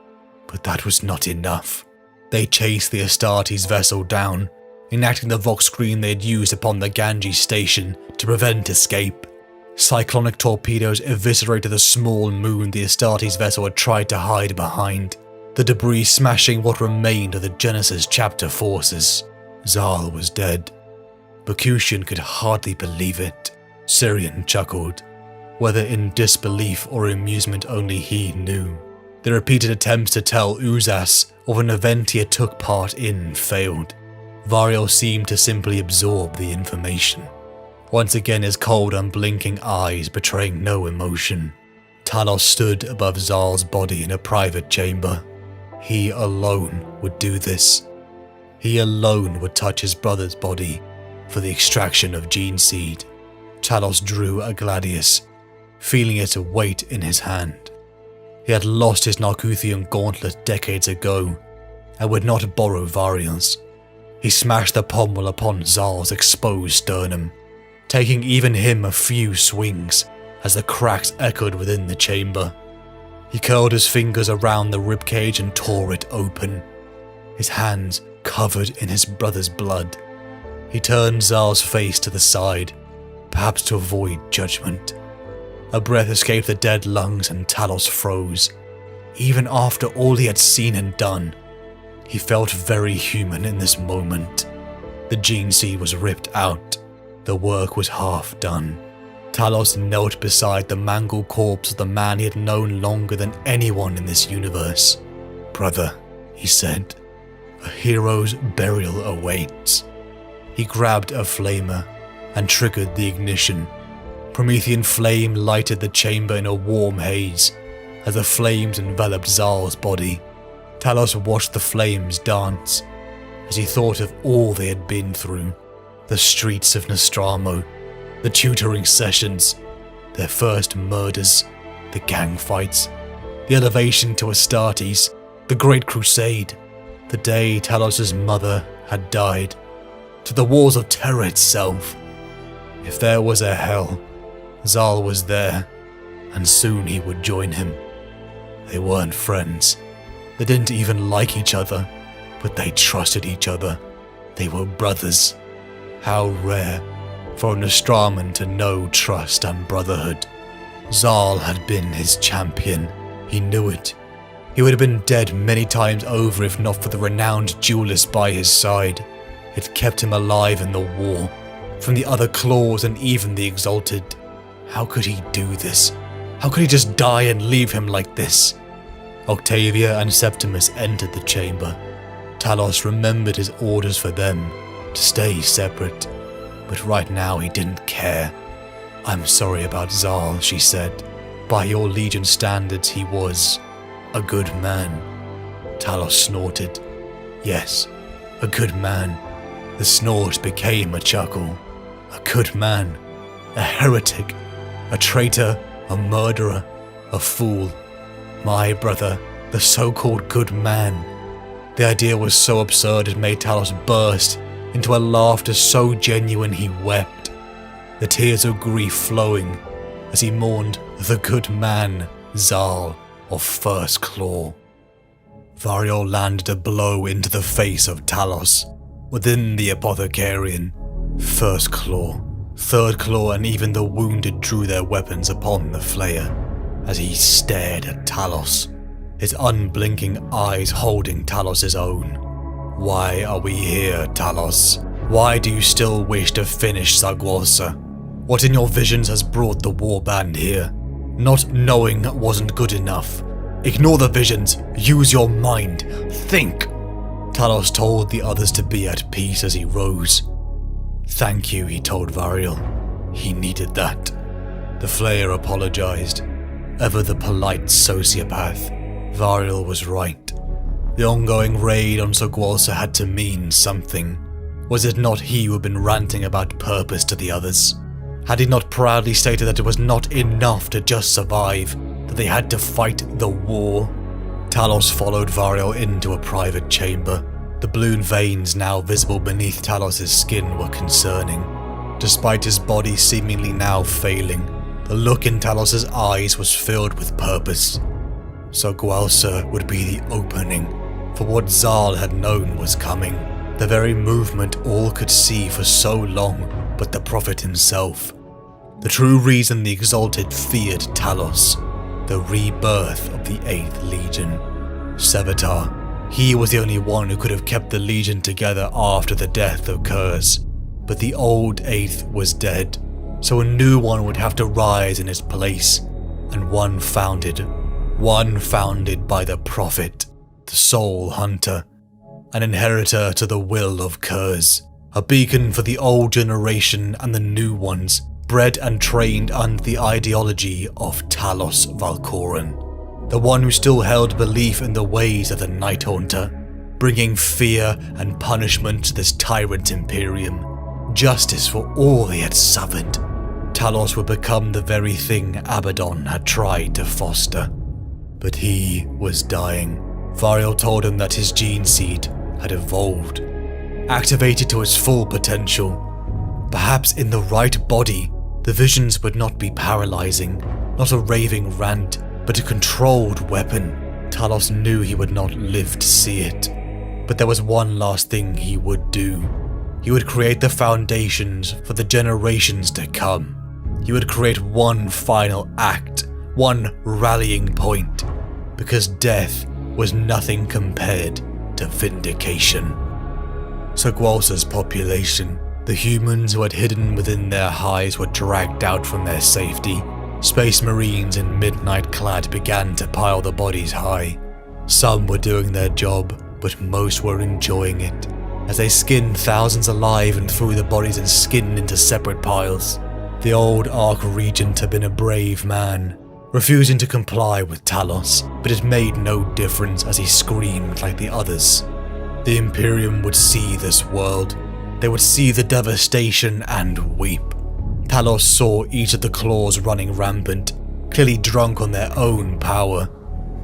but that was not enough. They chased the Astartes vessel down, enacting the Vox screen they had used upon the Ganges station to prevent escape. Cyclonic torpedoes eviscerated the small moon the Astartes vessel had tried to hide behind, the debris smashing what remained of the Genesis chapter forces. Zal was dead. Bakuchian could hardly believe it. Syrian chuckled, whether in disbelief or amusement only he knew. The repeated attempts to tell Uzas of an event he had took part in failed. Variel seemed to simply absorb the information. Once again his cold, unblinking eyes betraying no emotion. Talos stood above Zal's body in a private chamber. He alone would do this. He alone would touch his brother's body for the extraction of gene seed. Talos drew a gladius, feeling its weight in his hand. He had lost his Narcuthian gauntlet decades ago, and would not borrow Variel's. He smashed the pommel upon Zal's exposed sternum, taking even him a few swings as the cracks echoed within the chamber. He curled his fingers around the ribcage and tore it open, his hands covered in his brother's blood. He turned Zal's face to the side, perhaps to avoid judgment. A breath escaped the dead lungs and Talos froze. Even after all he had seen and done, he felt very human in this moment. The gene seed was ripped out. The work was half done. Talos knelt beside the mangled corpse of the man he had known longer than anyone in this universe. "Brother," he said, "a hero's burial awaits." He grabbed a flamer and triggered the ignition. Promethean flame lighted the chamber in a warm haze as the flames enveloped Zal's body. Talos watched the flames dance as he thought of all they had been through. The streets of Nostramo, the tutoring sessions, their first murders, the gang fights, the elevation to Astartes, the Great Crusade, the day Talos' mother had died, to the Wars of Terror itself. If there was a hell, Zal was there, and soon he would join him. They weren't friends. They didn't even like each other, but they trusted each other. They were brothers. How rare for a Nostraman to know trust and brotherhood. Zal had been his champion. He knew it. He would have been dead many times over if not for the renowned duelist by his side. It kept him alive in the war, from the other claws and even the exalted. How could he do this? How could he just die and leave him like this? Octavia and Septimus entered the chamber. Talos remembered his orders for them to stay separate. but right now he didn't care. "I'm sorry about Zal," she said. "By your Legion standards, he was a good man." Talos snorted. "Yes, a good man." The snort became a chuckle. "A good man, a heretic, a traitor, a murderer, a fool. My brother, the so-called good man." The idea was so absurd it made Talos burst into a laughter so genuine he wept, the tears of grief flowing as he mourned the good man, Zal of First Claw. Variol landed a blow into the face of Talos. Within the Apothecarian, First Claw, Third Claw, and even the wounded drew their weapons upon the Flayer as he stared at Talos, his unblinking eyes holding Talos' own. "Why are we here, Talos? Why do you still wish to finish Zagwalsa? What in your visions has brought the warband here? Not knowing wasn't good enough. Ignore the visions, use your mind, think." Talos told the others to be at peace as he rose. "Thank you," he told Variol. He needed that. The Flayer apologized. Ever the polite sociopath, Variol was right. The ongoing raid on Zagwalsa had to mean something. Was it not he who had been ranting about purpose to the others? Had he not proudly stated that it was not enough to just survive, that they had to fight the war? Talos followed Variol into a private chamber. The balloon veins now visible beneath Talos' skin were concerning. Despite his body seemingly now failing, the look in Talos' eyes was filled with purpose. Zagwalsa would be the opening for what Zal had known was coming. The very movement all could see for so long, but the Prophet himself. The true reason the Exalted feared Talos. The rebirth of the 8th Legion. Sevatar. He was the only one who could have kept the Legion together after the death of Kurz. But the old 8th was dead, so a new one would have to rise in its place, and one founded by the Prophet, the Soul Hunter, an inheritor to the will of Kurz, a beacon for the old generation and the new ones, bred and trained under the ideology of Talos Valkoran, the one who still held belief in the ways of the Night Haunter, bringing fear and punishment to this tyrant Imperium, justice for all he had suffered. Talos would become the very thing Abaddon had tried to foster. But he was dying. Variol told him that his gene seed had evolved, activated to its full potential. Perhaps in the right body, the visions would not be paralyzing, not a raving rant, but a controlled weapon. Talos knew he would not live to see it. But there was one last thing he would do. He would create the foundations for the generations to come. He would create one final act, one rallying point, because death was nothing compared to vindication. Zagwalsa's population, the humans who had hidden within their hives, were dragged out from their safety. Space Marines in midnight clad began to pile the bodies high. Some were doing their job, but most were enjoying it, as they skinned thousands alive and threw the bodies and skin into separate piles. The old Arch-Regent had been a brave man, refusing to comply with Talos, but it made no difference as he screamed like the others. The Imperium would see this world. They would see the devastation and weep. Talos saw each of the claws running rampant, clearly drunk on their own power.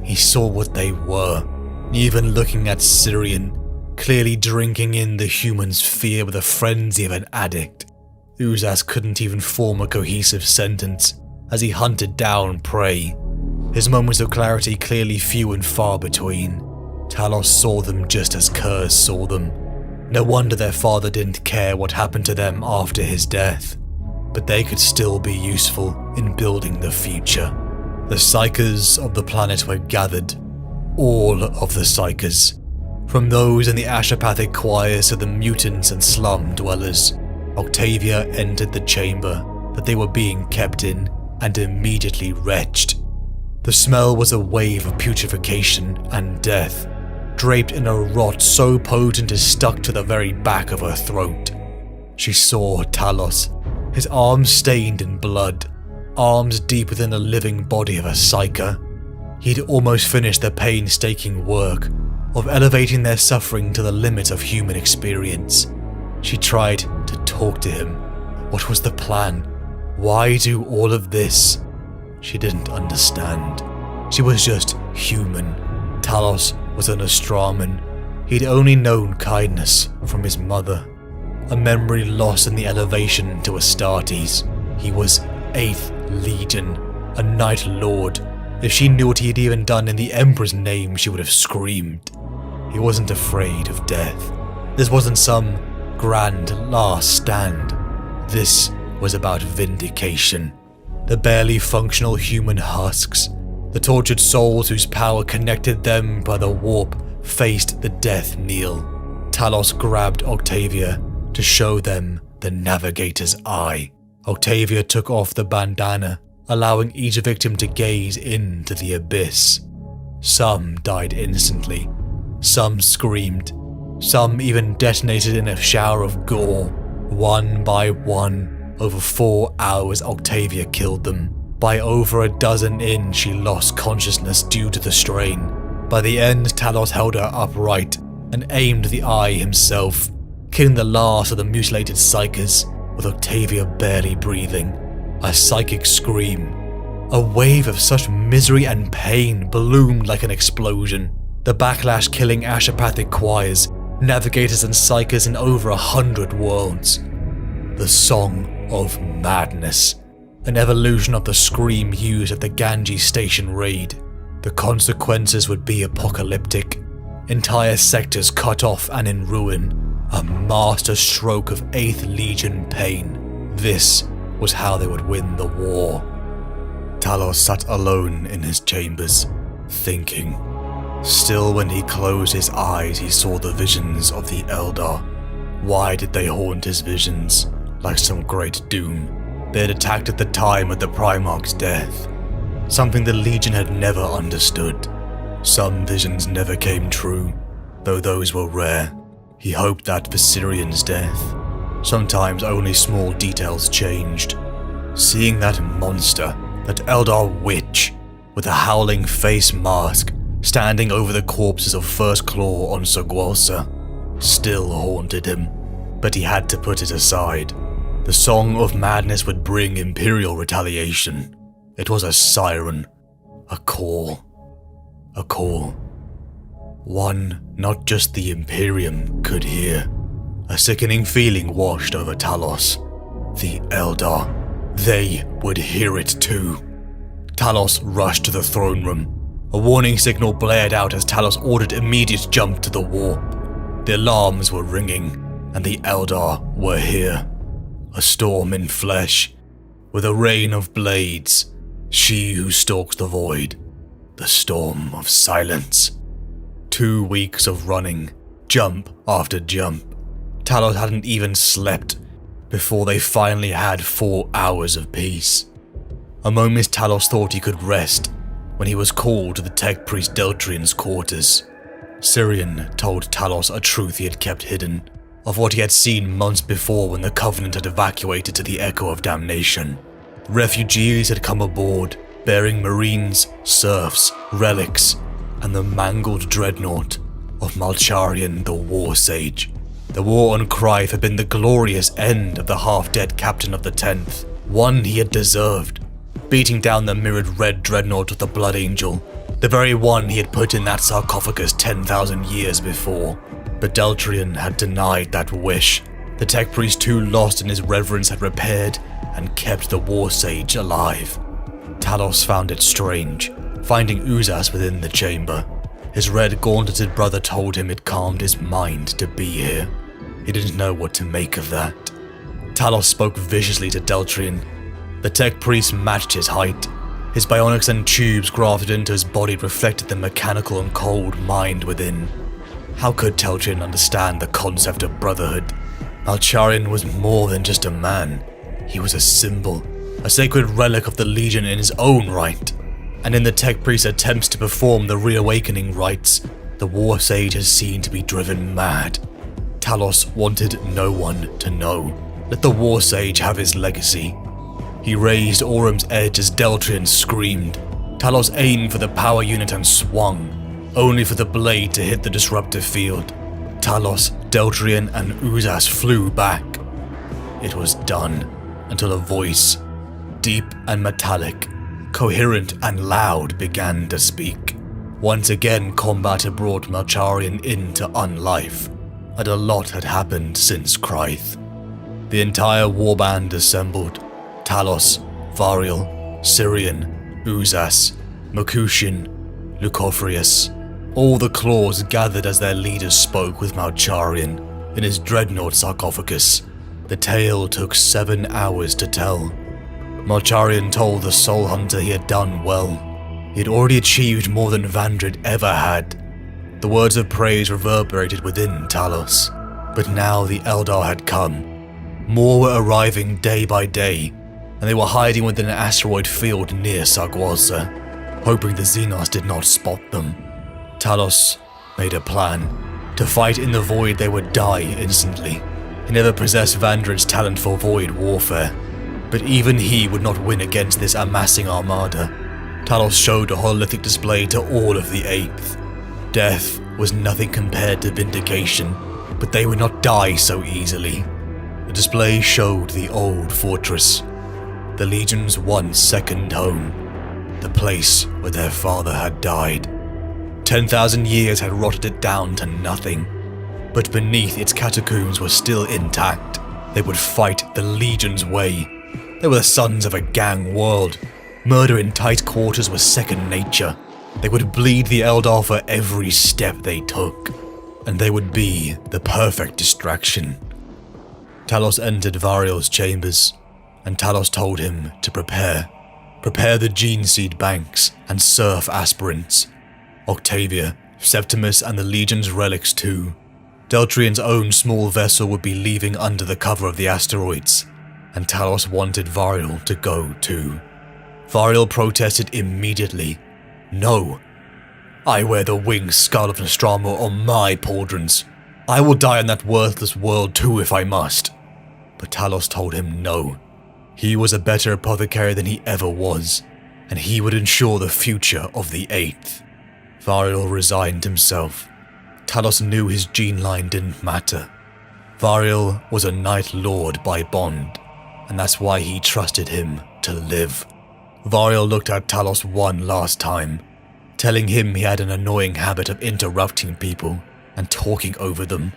He saw what they were, even looking at Syrian, clearly drinking in the human's fear with the frenzy of an addict. Uzas couldn't even form a cohesive sentence as he hunted down prey, his moments of clarity clearly few and far between. Talos saw them just as Kurz saw them. No wonder their father didn't care what happened to them after his death, but they could still be useful in building the future. The Psykers of the planet were gathered, all of the Psykers, from those in the Ashapathic choirs to the mutants and slum dwellers. Octavia entered the chamber that they were being kept in and immediately retched. The smell was a wave of putrefaction and death, draped in a rot so potent it stuck to the very back of her throat. She saw Talos, his arms stained in blood, arms deep within the living body of a psyker. He'd almost finished the painstaking work of elevating their suffering to the limit of human experience. She tried to talk to him. What was the plan? Why do all of this? She didn't understand. She was just human. Talos was an Astraman. He'd only known kindness from his mother. A memory lost in the elevation to Astartes. He was 8th Legion, a Night Lord. If she knew what he had even done in the Emperor's name, she would have screamed. He wasn't afraid of death. This wasn't some grand last stand. This was about vindication. The barely functional human husks, the tortured souls whose power connected them by the warp, faced the death knell. Talos grabbed Octavia to show them the Navigator's eye. Octavia took off the bandana, allowing each victim to gaze into the abyss. Some died instantly. Some screamed. Some even detonated in a shower of gore. One by one, over 4 hours, Octavia killed them. By over a dozen in, she lost consciousness due to the strain. By the end, Talos held her upright and aimed the eye himself, killing the last of the mutilated psykers, with Octavia barely breathing. A psychic scream. A wave of such misery and pain ballooned like an explosion. The backlash killing Ashapathic choirs, navigators and psykers in over 100 worlds. The Song of Madness. An evolution of the scream used at the Ganji Station raid. The consequences would be apocalyptic. Entire sectors cut off and in ruin. A master stroke of 8th Legion pain. This was how they would win the war. Talos sat alone in his chambers, thinking. Still, when he closed his eyes, he saw the visions of the Eldar. Why did they haunt his visions, like some great doom? They had attacked at the time of the Primarch's death, something the Legion had never understood. Some visions never came true, though those were rare. He hoped that for Sirion's death, sometimes only small details changed. Seeing that monster, that Eldar witch, with a howling face mask, standing over the corpses of First Claw on Sogwalsa, still haunted him, but he had to put it aside. The Song of Madness would bring Imperial retaliation. It was a siren, a call. A call. One not just the Imperium could hear. A sickening feeling washed over Talos. The Eldar. They would hear it too. Talos rushed to the throne room. A warning signal blared out as Talos ordered immediate jump to the warp. The alarms were ringing, and the Eldar were here. A storm in flesh, with a rain of blades. She who stalks the void. The storm of silence. 2 weeks of running, jump after jump. Talos hadn't even slept before they finally had 4 hours of peace. A moment Talos thought he could rest when he was called to the tech priest Deltrian's quarters. Sirion told Talos a truth he had kept hidden, of what he had seen months before when the Covenant had evacuated to the Echo of Damnation. Refugees had come aboard, bearing marines, serfs, relics, and the mangled dreadnought of Malcharian the War Sage. The war on Krythe had been the glorious end of the half-dead captain of the 10th, one he had deserved, beating down the mirrored red dreadnought of the Blood Angel, the very one he had put in that sarcophagus 10,000 years before. But Deltrian had denied that wish. The tech priest too lost in his reverence had repaired and kept the War Sage alive. Talos found it strange, finding Uzas within the chamber. His red gauntleted brother told him it calmed his mind to be here. He didn't know what to make of that. Talos spoke viciously to Deltrian. The tech priest matched his height. His bionics and tubes grafted into his body reflected the mechanical and cold mind within. How could Deltrian understand the concept of brotherhood? Malcharian was more than just a man. He was a symbol, a sacred relic of the Legion in his own right. And in the tech priest's attempts to perform the reawakening rites, the War Sage is seen to be driven mad. Talos wanted no one to know. Let the War Sage have his legacy. He raised Orum's edge as Deltrian screamed. Talos aimed for the power unit and swung, only for the blade to hit the disruptive field. Talos, Deltrian, and Uzas flew back. It was done, until a voice, deep and metallic, coherent and loud, began to speak. Once again, combat had brought Malcharian into unlife, and a lot had happened since Krythe. The entire warband assembled. Talos, Variel, Syrian, Uzas, Mercutian, Lucofrius. All the claws gathered as their leaders spoke with Malcharian in his dreadnought sarcophagus. The tale took 7 hours to tell. Malcharian told the Soul Hunter he had done well. He had already achieved more than Vandred ever had. The words of praise reverberated within Talos. But now the Eldar had come. More were arriving day by day, and they were hiding within an asteroid field near Sargwaza, hoping the Xenos did not spot them. Talos made a plan. To fight in the void, they would die instantly. He never possessed Vandred's talent for void warfare, but even he would not win against this amassing armada. Talos showed a hololithic display to all of the 8th. Death was nothing compared to vindication, but they would not die so easily. The display showed the old fortress, the Legion's once second home, the place where their father had died. 10,000 years had rotted it down to nothing, but beneath its catacombs were still intact. They would fight the Legion's way. They were the sons of a gang world. Murder in tight quarters was second nature. They would bleed the Eldar for every step they took, and they would be the perfect distraction. Talos entered Variel's chambers, and Talos told him to prepare. Prepare the gene seed banks and surf aspirants. Octavia, Septimus, and the Legion's relics too. Deltrian's own small vessel would be leaving under the cover of the asteroids, and Talos wanted Variel to go too. Variel protested immediately. No. I wear the winged skull of Nostromo on my pauldrons. I will die on that worthless world too if I must. But Talos told him no. He was a better apothecary than he ever was, and he would ensure the future of the 8th. Variel resigned himself. Talos knew his gene line didn't matter. Variel was a Night Lord by bond, and that's why he trusted him to live. Variel looked at Talos one last time, telling him he had an annoying habit of interrupting people and talking over them.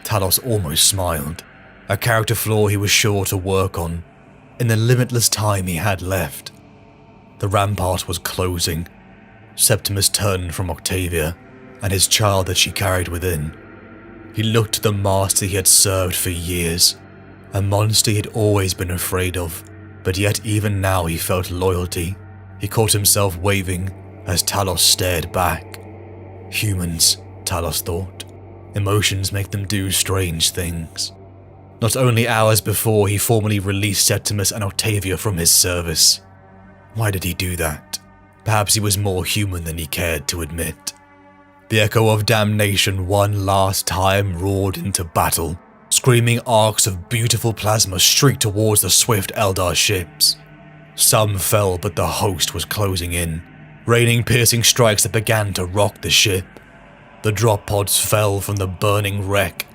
Talos almost smiled, a character flaw he was sure to work on, in the limitless time he had left. The rampart was closing. Septimus turned from Octavia and his child that she carried within. He looked to the master he had served for years, a monster he had always been afraid of, but yet even now he felt loyalty. He caught himself waving as Talos stared back. Humans, Talos thought. Emotions make them do strange things. Not only hours before, he formally released Septimus and Octavia from his service. Why did he do that? Perhaps he was more human than he cared to admit. The echo of damnation one last time roared into battle. Screaming arcs of beautiful plasma streaked towards the swift Eldar ships. Some fell, but the host was closing in, raining piercing strikes that began to rock the ship. The drop pods fell from the burning wreck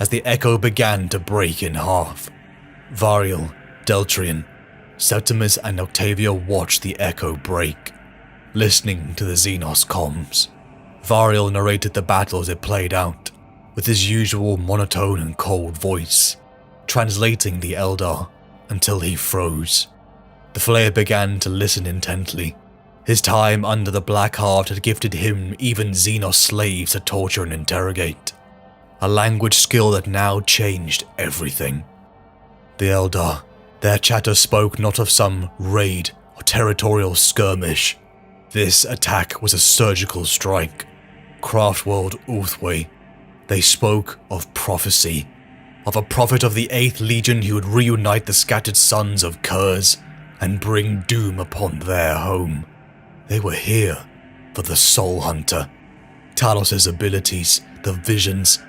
as the echo began to break in half. Variel, Deltrian, Septimus, and Octavia watched the echo break, listening to the Xenos comms. Variel narrated the battle as it played out, with his usual monotone and cold voice, translating the Eldar until he froze. The Flayer began to listen intently. His time under the Black Heart had gifted him even Xenos slaves to torture and interrogate, a language skill that now changed everything. The Eldar, their chatter spoke not of some raid or territorial skirmish. This attack was a surgical strike. Craftworld Uthway. They spoke of prophecy, of a prophet of the 8th Legion who would reunite the scattered sons of Kurz and bring doom upon their home. They were here for the Soul Hunter. Talos' abilities, the visions,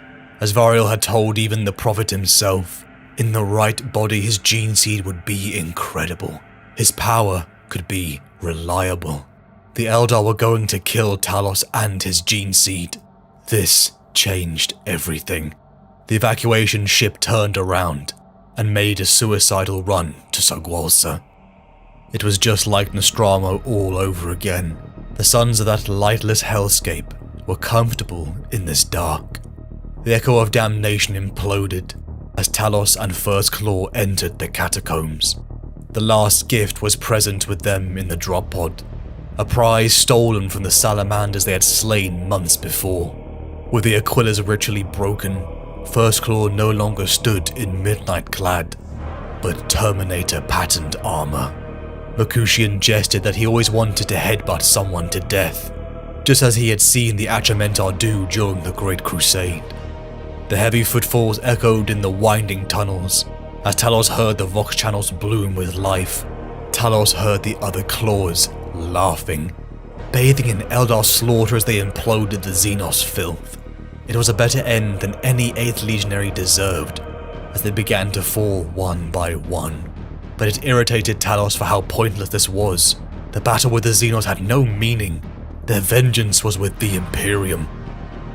as Variel had told even the prophet himself, In the right body, his gene seed would be incredible. His power could be reliable. The Eldar were going to kill Talos and his gene seed. This changed everything. The evacuation ship turned around and made a suicidal run to Sagwalsa. It was just like Nostromo all over again. The sons of that lightless hellscape were comfortable in this dark. The echo of damnation imploded as Talos and First Claw entered the catacombs. The last gift was present with them in the drop pod, a prize stolen from the salamanders they had slain months before. With the Aquilas ritually broken, First Claw no longer stood in midnight clad, but Terminator patterned armor. Mercutian jested that he always wanted to headbutt someone to death, just as he had seen the Atramentar do during the Great Crusade. The heavy footfalls echoed in the winding tunnels. As Talos heard the Vox channels bloom with life, Talos heard the other claws laughing, bathing in Eldar slaughter as they imploded the Xenos filth. It was a better end than any 8th Legionary deserved, as they began to fall one by one. But it irritated Talos for how pointless this was. The battle with the Xenos had no meaning. Their vengeance was with the Imperium.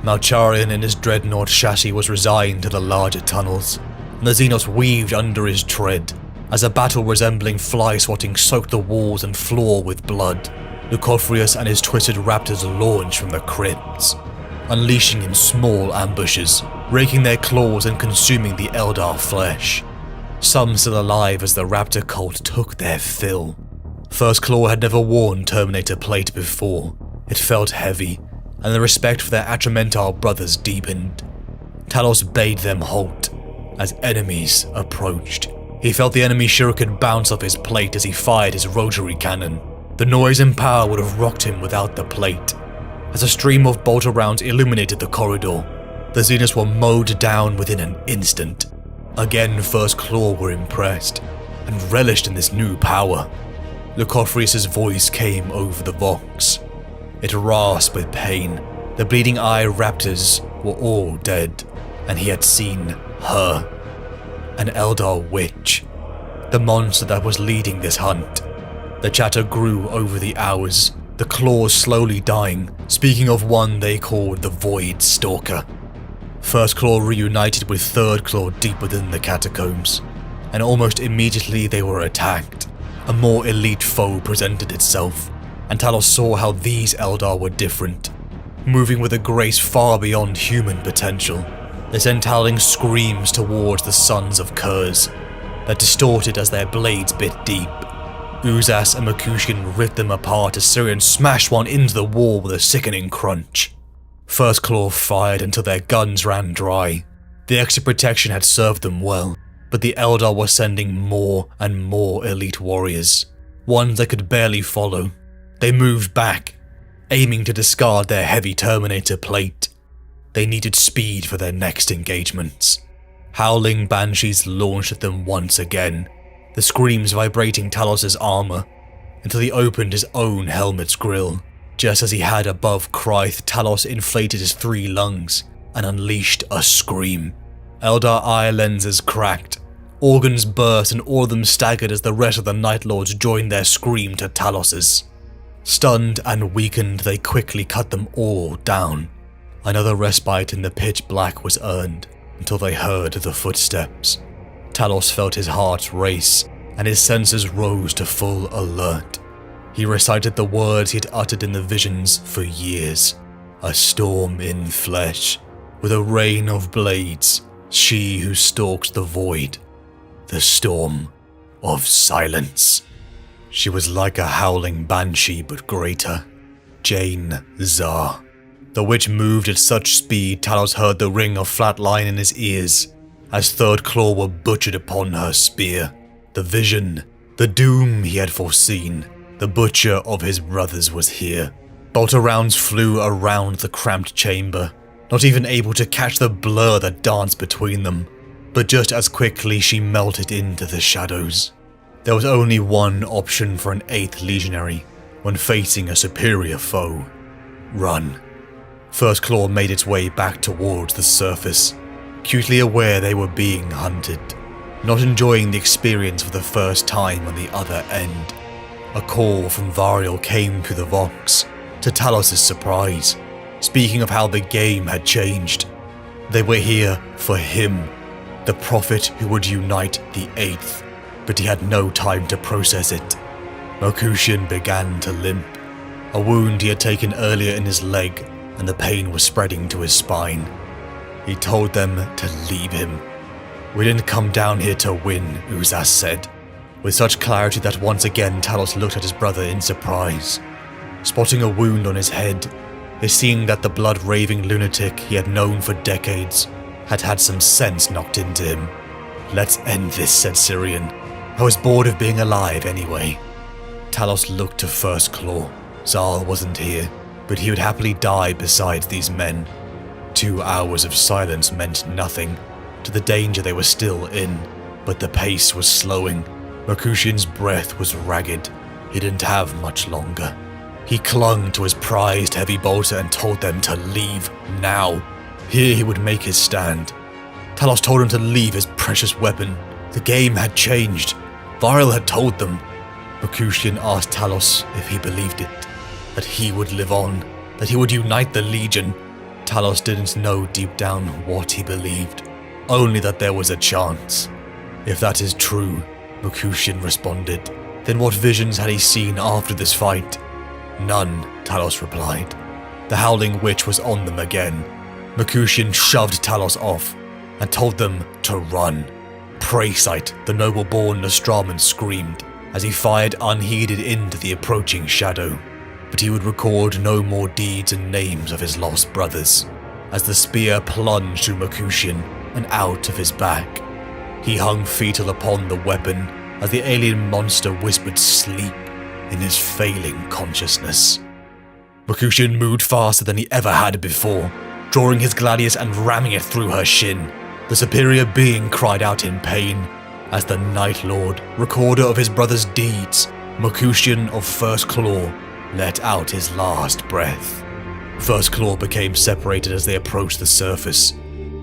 Malcharian in his dreadnought chassis was resigned to the larger tunnels, and the Xenos weaved under his tread, as a battle resembling fly-swatting soaked the walls and floor with blood. Lucofrius and his twisted raptors launched from the crypts, unleashing in small ambushes, raking their claws and consuming the Eldar flesh. Some still alive as the raptor cult took their fill. First Claw had never worn Terminator plate before. It felt heavy, and the respect for their Atramentar brothers deepened. Talos bade them halt as enemies approached. He felt the enemy shuriken bounce off his plate as he fired his rotary cannon. The noise and power would have rocked him without the plate. As a stream of bolter rounds illuminated the corridor, the Xenos were mowed down within an instant. Again, First Claw were impressed and relished in this new power. Lucofrius' voice came over the Vox. It rasped with pain. The bleeding eye raptors were all dead, and he had seen her. An Eldar witch. The monster that was leading this hunt. The chatter grew over the hours, the claws slowly dying, speaking of one they called the Void Stalker. First Claw reunited with Third Claw deep within the catacombs, and almost immediately they were attacked. A more elite foe presented itself, and Talos saw how these Eldar were different, moving with a grace far beyond human potential. They sent howling screams towards the sons of Kurz, that distorted as their blades bit deep. Uzas and Mercutian ripped them apart as Syrian smashed one into the wall with a sickening crunch. First Claw fired until their guns ran dry. The extra protection had served them well, but the Eldar were sending more and more elite warriors, ones they could barely follow. They moved back, aiming to discard their heavy Terminator plate. They needed speed for their next engagements. Howling banshees launched at them once again, the screams vibrating Talos' armor, until he opened his own helmet's grill. Just as he had above Kryth, Talos inflated his 3 lungs and unleashed a scream. Eldar eye lenses cracked, organs burst, and all of them staggered as the rest of the Night Lords joined their scream to Talos's. Stunned and weakened, they quickly cut them all down. Another respite in the pitch black was earned, until they heard the footsteps. Talos felt his heart race, and his senses rose to full alert. He recited the words he had uttered in the visions for years. A storm in flesh, with a rain of blades, she who stalks the void. The storm of silence. She was like a howling banshee but greater. Jane Zar. The witch moved at such speed Talos heard the ring of flat line in his ears, as Third Claw were butchered upon her spear. The vision, the doom he had foreseen, the butcher of his brothers was here. Bolter rounds flew around the cramped chamber, not even able to catch the blur that danced between them, but just as quickly she melted into the shadows. There was only one option for an 8th Legionary when facing a superior foe. Run. First Claw made its way back towards the surface, acutely aware they were being hunted. not enjoying the experience for the first time on the other end. A call from Varial came through the Vox, to Talos' surprise, speaking of how the game had changed. They were here for him, the prophet who would unite the Eighth, but he had no time to process it. Mercutian began to limp, a wound he had taken earlier in his leg, and the pain was spreading to his spine. He told them to leave him. "We didn't come down here to win," Uzas said, with such clarity that once again Talos looked at his brother in surprise. Spotting a wound on his head, and seeing that the blood-raving lunatic he had known for decades had had some sense knocked into him. "Let's end this," said Syrian. "I was bored of being alive anyway." Talos looked to First Claw. Zal wasn't here, but he would happily die beside these men. 2 hours of silence meant nothing to the danger they were still in, but the pace was slowing. Mercutian's breath was ragged. He didn't have much longer. He clung to his prized heavy bolter and told them to leave now. Here he would make his stand. Talos told him to leave his precious weapon. The game had changed. Varial had told them. Mercutian asked Talos if he believed it, that he would live on, that he would unite the Legion. Talos didn't know deep down what he believed, only that there was a chance. "If that is true," Mercutian responded, "then what visions had he seen after this fight?" "None," Talos replied. The Howling Witch was on them again. Mercutian shoved Talos off and told them to run. "Prey-sight," the noble-born Nostraman screamed as he fired unheeded into the approaching shadow. But he would record no more deeds and names of his lost brothers, as the spear plunged through Mercutian and out of his back. He hung fetal upon the weapon as the alien monster whispered sleep in his failing consciousness. Mercutian moved faster than he ever had before, drawing his gladius and ramming it through her shin. The superior being cried out in pain as the Night Lord, recorder of his brother's deeds, Mercutian of First Claw, let out his last breath. First Claw became separated as they approached the surface.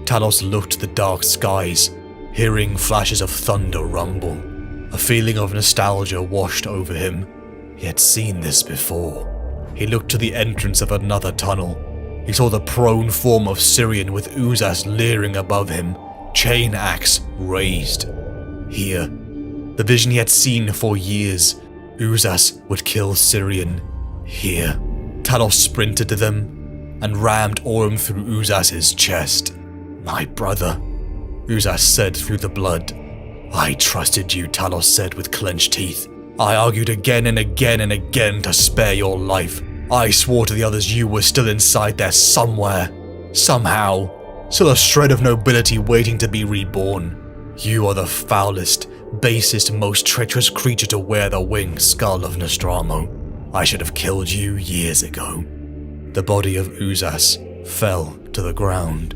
Talos looked to the dark skies, hearing flashes of thunder rumble. A feeling of nostalgia washed over him. He had seen this before. He looked to the entrance of another tunnel. He saw the prone form of Syrian with Uzas leering above him, chain axe raised. Here, the vision he had seen for years, Uzas would kill Syrian. Here, Talos sprinted to them and rammed Orm through Uzas's chest. "My brother," Uzas said through the blood. "I trusted you," Talos said with clenched teeth. "I argued again and again and again to spare your life. I swore to the others you were still inside there somewhere. Somehow. Still a shred of nobility waiting to be reborn. You are the foulest, basest, most treacherous creature to wear the winged skull of Nostromo. I should have killed you years ago." The body of Uzas fell to the ground.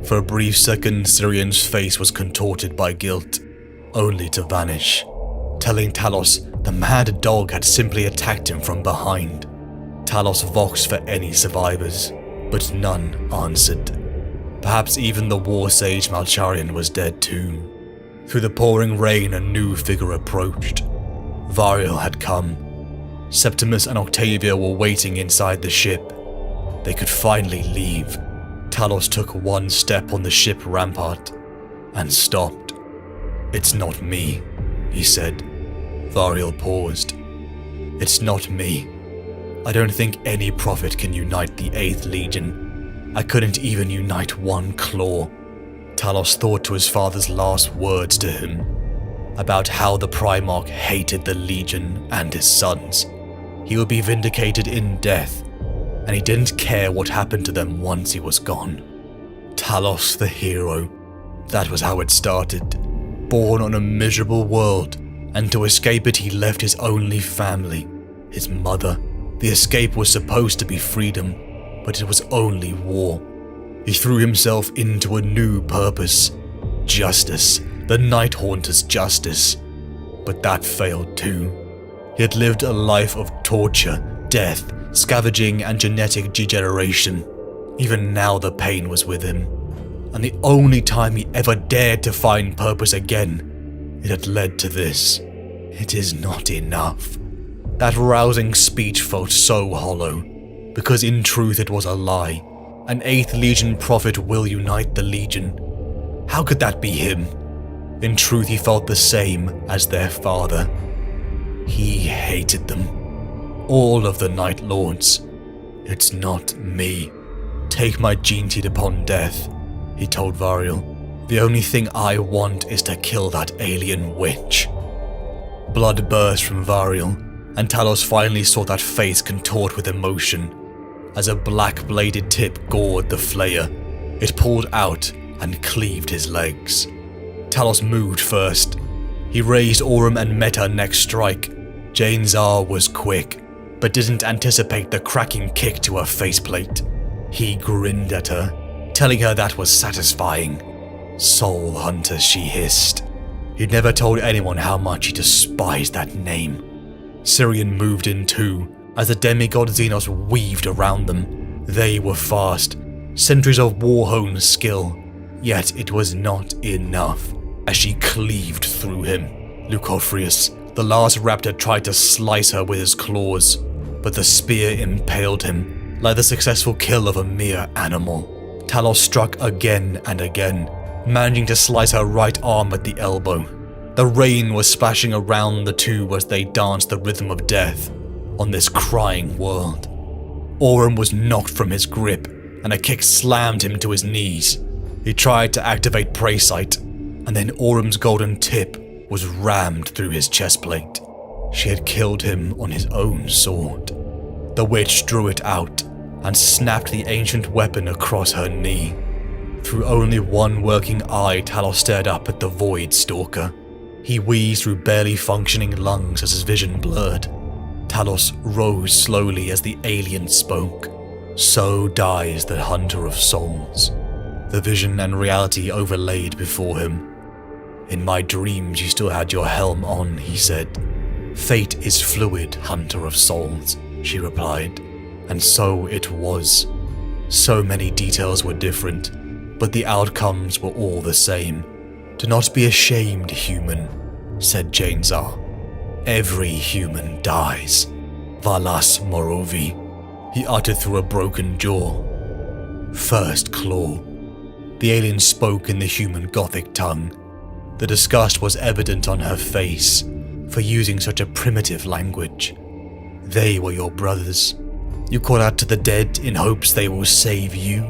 For a brief second, Syrian's face was contorted by guilt, only to vanish, telling Talos the mad dog had simply attacked him from behind. Talos voxed for any survivors, but none answered. Perhaps even the war sage Malcharian was dead too. Through the pouring rain, a new figure approached. Varial had come. Septimus and Octavia were waiting inside the ship. They could finally leave. Talos took one step on the ship rampart and stopped. "It's not me," he said. Varial paused. "It's not me. I don't think any prophet can unite the 8th Legion. I couldn't even unite one claw." Talos thought to his father's last words to him, about how the Primarch hated the Legion and his sons. He would be vindicated in death, and he didn't care what happened to them once he was gone. Talos the hero. That was how it started. Born on a miserable world, and to escape it he left his only family, his mother. The escape was supposed to be freedom, but it was only war. He threw himself into a new purpose. Justice. The Night Haunter's justice. But that failed too. He had lived a life of torture, death, scavenging and genetic degeneration. Even now the pain was with him. and the only time he ever dared to find purpose again, it had led to this. It is not enough. That rousing speech felt so hollow, because in truth it was a lie. An 8th Legion prophet will unite the Legion. How could that be him? In truth he felt the same as their father. He hated them. All of the Night Lords. It's not me. Take my gene seed upon death, he told Variel. The only thing I want is to kill that alien witch. Blood burst from Variel, and Talos finally saw that face contort with emotion. As a black-bladed tip gored the flayer, it pulled out and cleaved his legs. Talos moved first. He raised Aurum and met her next strike. Jane Zar was quick, but didn't anticipate the cracking kick to her faceplate. He grinned at her, telling her that was satisfying. Soul Hunter, she hissed. He'd never told anyone how much he despised that name. Syrian moved in too, as the demigod Xenos weaved around them. They were fast, centuries of war-honed skill, yet it was not enough. As she cleaved through him, Leucophrius, the last raptor, tried to slice her with his claws, but the spear impaled him, like the successful kill of a mere animal. Talos struck again and again, managing to slice her right arm at the elbow. The rain was splashing around the two as they danced the rhythm of death on this crying world. Aurum was knocked from his grip, and a kick slammed him to his knees. He tried to activate Prey Sight, and then Aurum's golden tip was rammed through his chestplate. She had killed him on his own sword. The witch drew it out and snapped the ancient weapon across her knee. Through only one working eye, Talos stared up at the Void Stalker. He wheezed through barely functioning lungs as his vision blurred. Talos rose slowly as the alien spoke. So dies the Hunter of Souls. The vision and reality overlaid before him. In my dreams you still had your helm on, he said. Fate is fluid, Hunter of Souls, she replied. And so it was. So many details were different, but the outcomes were all the same. Do not be ashamed, human, said Jane Zar. Every human dies. Valas Morovi, he uttered through a broken jaw. First claw. The alien spoke in the human Gothic tongue. The disgust was evident on her face for using such a primitive language. They were your brothers. You call out to the dead in hopes they will save you.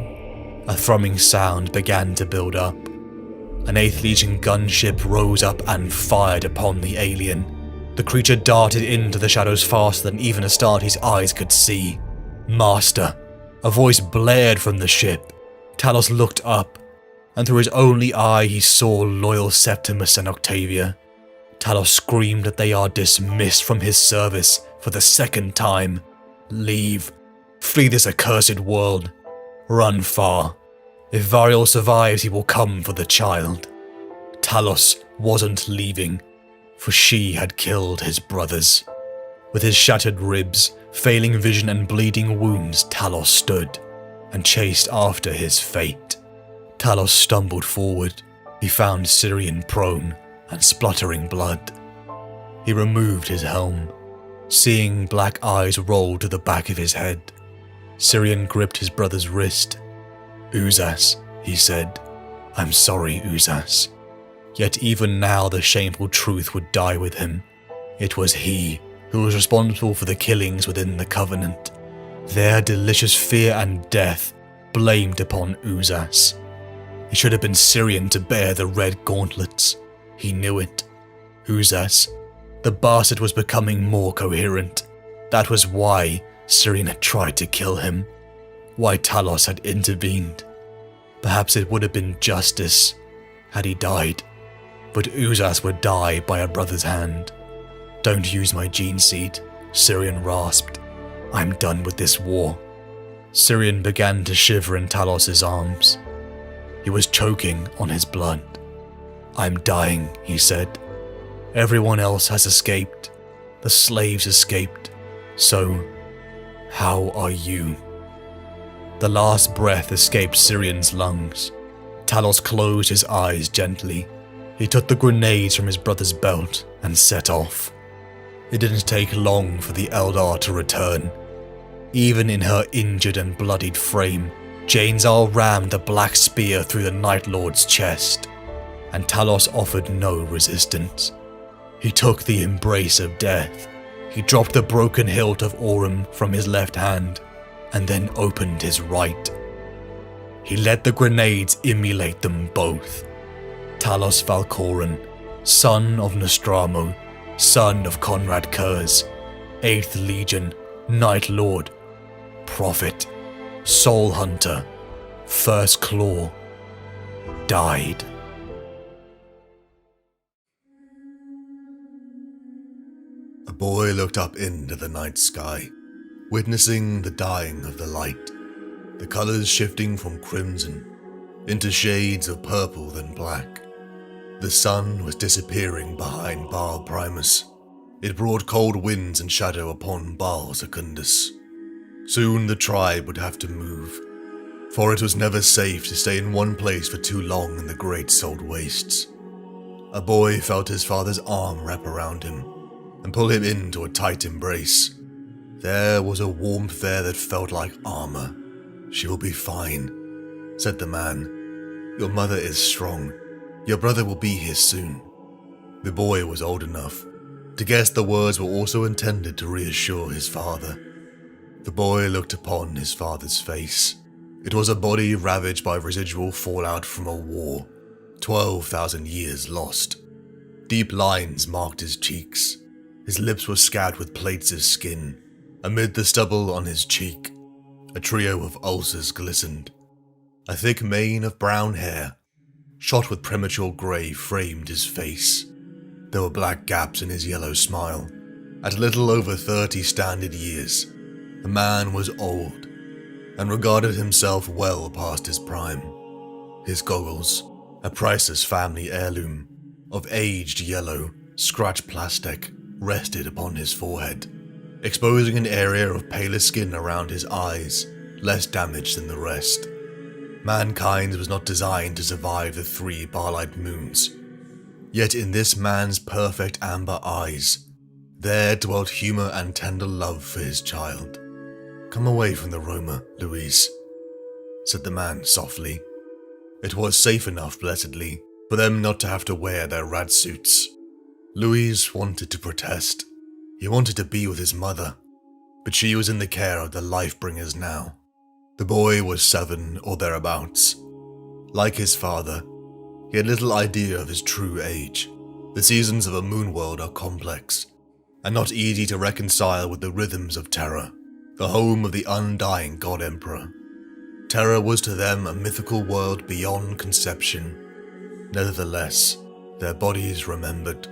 A thrumming sound began to build up. An 8th Legion gunship rose up and fired upon the alien. The creature darted into the shadows faster than even Astarte's eyes could see. Master! A voice blared from the ship. Talos looked up, and through his only eye he saw loyal Septimus and Octavia. Talos screamed that they are dismissed from his service for the second time. Leave. Flee this accursed world. Run far. If Variel survives, he will come for the child. Talos wasn't leaving, for she had killed his brothers. With his shattered ribs, failing vision and bleeding wounds, Talos stood and chased after his fate. Talos stumbled forward. He found Syrian prone and spluttering blood. He removed his helm, seeing black eyes roll to the back of his head. Syrian gripped his brother's wrist. Uzas, he said. I'm sorry, Uzas. Yet even now the shameful truth would die with him. It was he who was responsible for the killings within the Covenant. Their delicious fear and death blamed upon Uzas. It should have been Syrian to bear the red gauntlets. He knew it. Uzas, the bastard, was becoming more coherent. That was why Syrian had tried to kill him. Why Talos had intervened. Perhaps it would have been justice had he died. But Uzas would die by a brother's hand. Don't use my gene seed, Syrian rasped. I'm done with this war. Syrian began to shiver in Talos' arms. He was choking on his blood. I'm dying, he said. Everyone else has escaped. The slaves escaped. So, how are you? The last breath escaped Syrian's lungs. Talos closed his eyes gently. He took the grenades from his brother's belt and set off. It didn't take long for the Eldar to return. Even in her injured and bloodied frame, Janezal rammed the black spear through the Night Lord's chest, and Talos offered no resistance. He took the embrace of death. He dropped the broken hilt of Aurum from his left hand, and then opened his right. He let the grenades immolate them both. Talos Valkoran, son of Nostramo, son of Conrad Kurz, 8th Legion, Night Lord, Prophet, Soul Hunter, First Claw, died. A boy looked up into the night sky, witnessing the dying of the light, the colors shifting from crimson into shades of purple then black. The sun was disappearing behind Baal Primus. It brought cold winds and shadow upon Baal Secundus. Soon the tribe would have to move, for it was never safe to stay in one place for too long in the great salt wastes. A boy felt his father's arm wrap around him and pull him into a tight embrace. There was a warmth there that felt like armor. "She will be fine," said the man. "Your mother is strong. Your brother will be here soon." The boy was old enough to guess the words were also intended to reassure his father. The boy looked upon his father's face. It was a body ravaged by residual fallout from a war, 12,000 years lost. Deep lines marked his cheeks. His lips were scabbed with plates of skin. Amid the stubble on his cheek, a trio of ulcers glistened. A thick mane of brown hair, shot with premature grey, framed his face. There were black gaps in his yellow smile. At a little over 30 standard years, the man was old and regarded himself well past his prime. His goggles, a priceless family heirloom, of aged yellow, scratched plastic, rested upon his forehead, exposing an area of paler skin around his eyes, less damaged than the rest. Mankind was not designed to survive the 3 Barlight moons. Yet in this man's perfect amber eyes, there dwelt humor and tender love for his child. "Come away from the Roma, Louise," said the man softly. It was safe enough, blessedly, for them not to have to wear their rad suits. Louise wanted to protest. He wanted to be with his mother, but she was in the care of the Lifebringers now. The boy was 7 or thereabouts. Like his father, he had little idea of his true age. The seasons of a moon world are complex, and not easy to reconcile with the rhythms of Terra, the home of the undying God Emperor. Terra was to them a mythical world beyond conception. Nevertheless, their bodies remembered.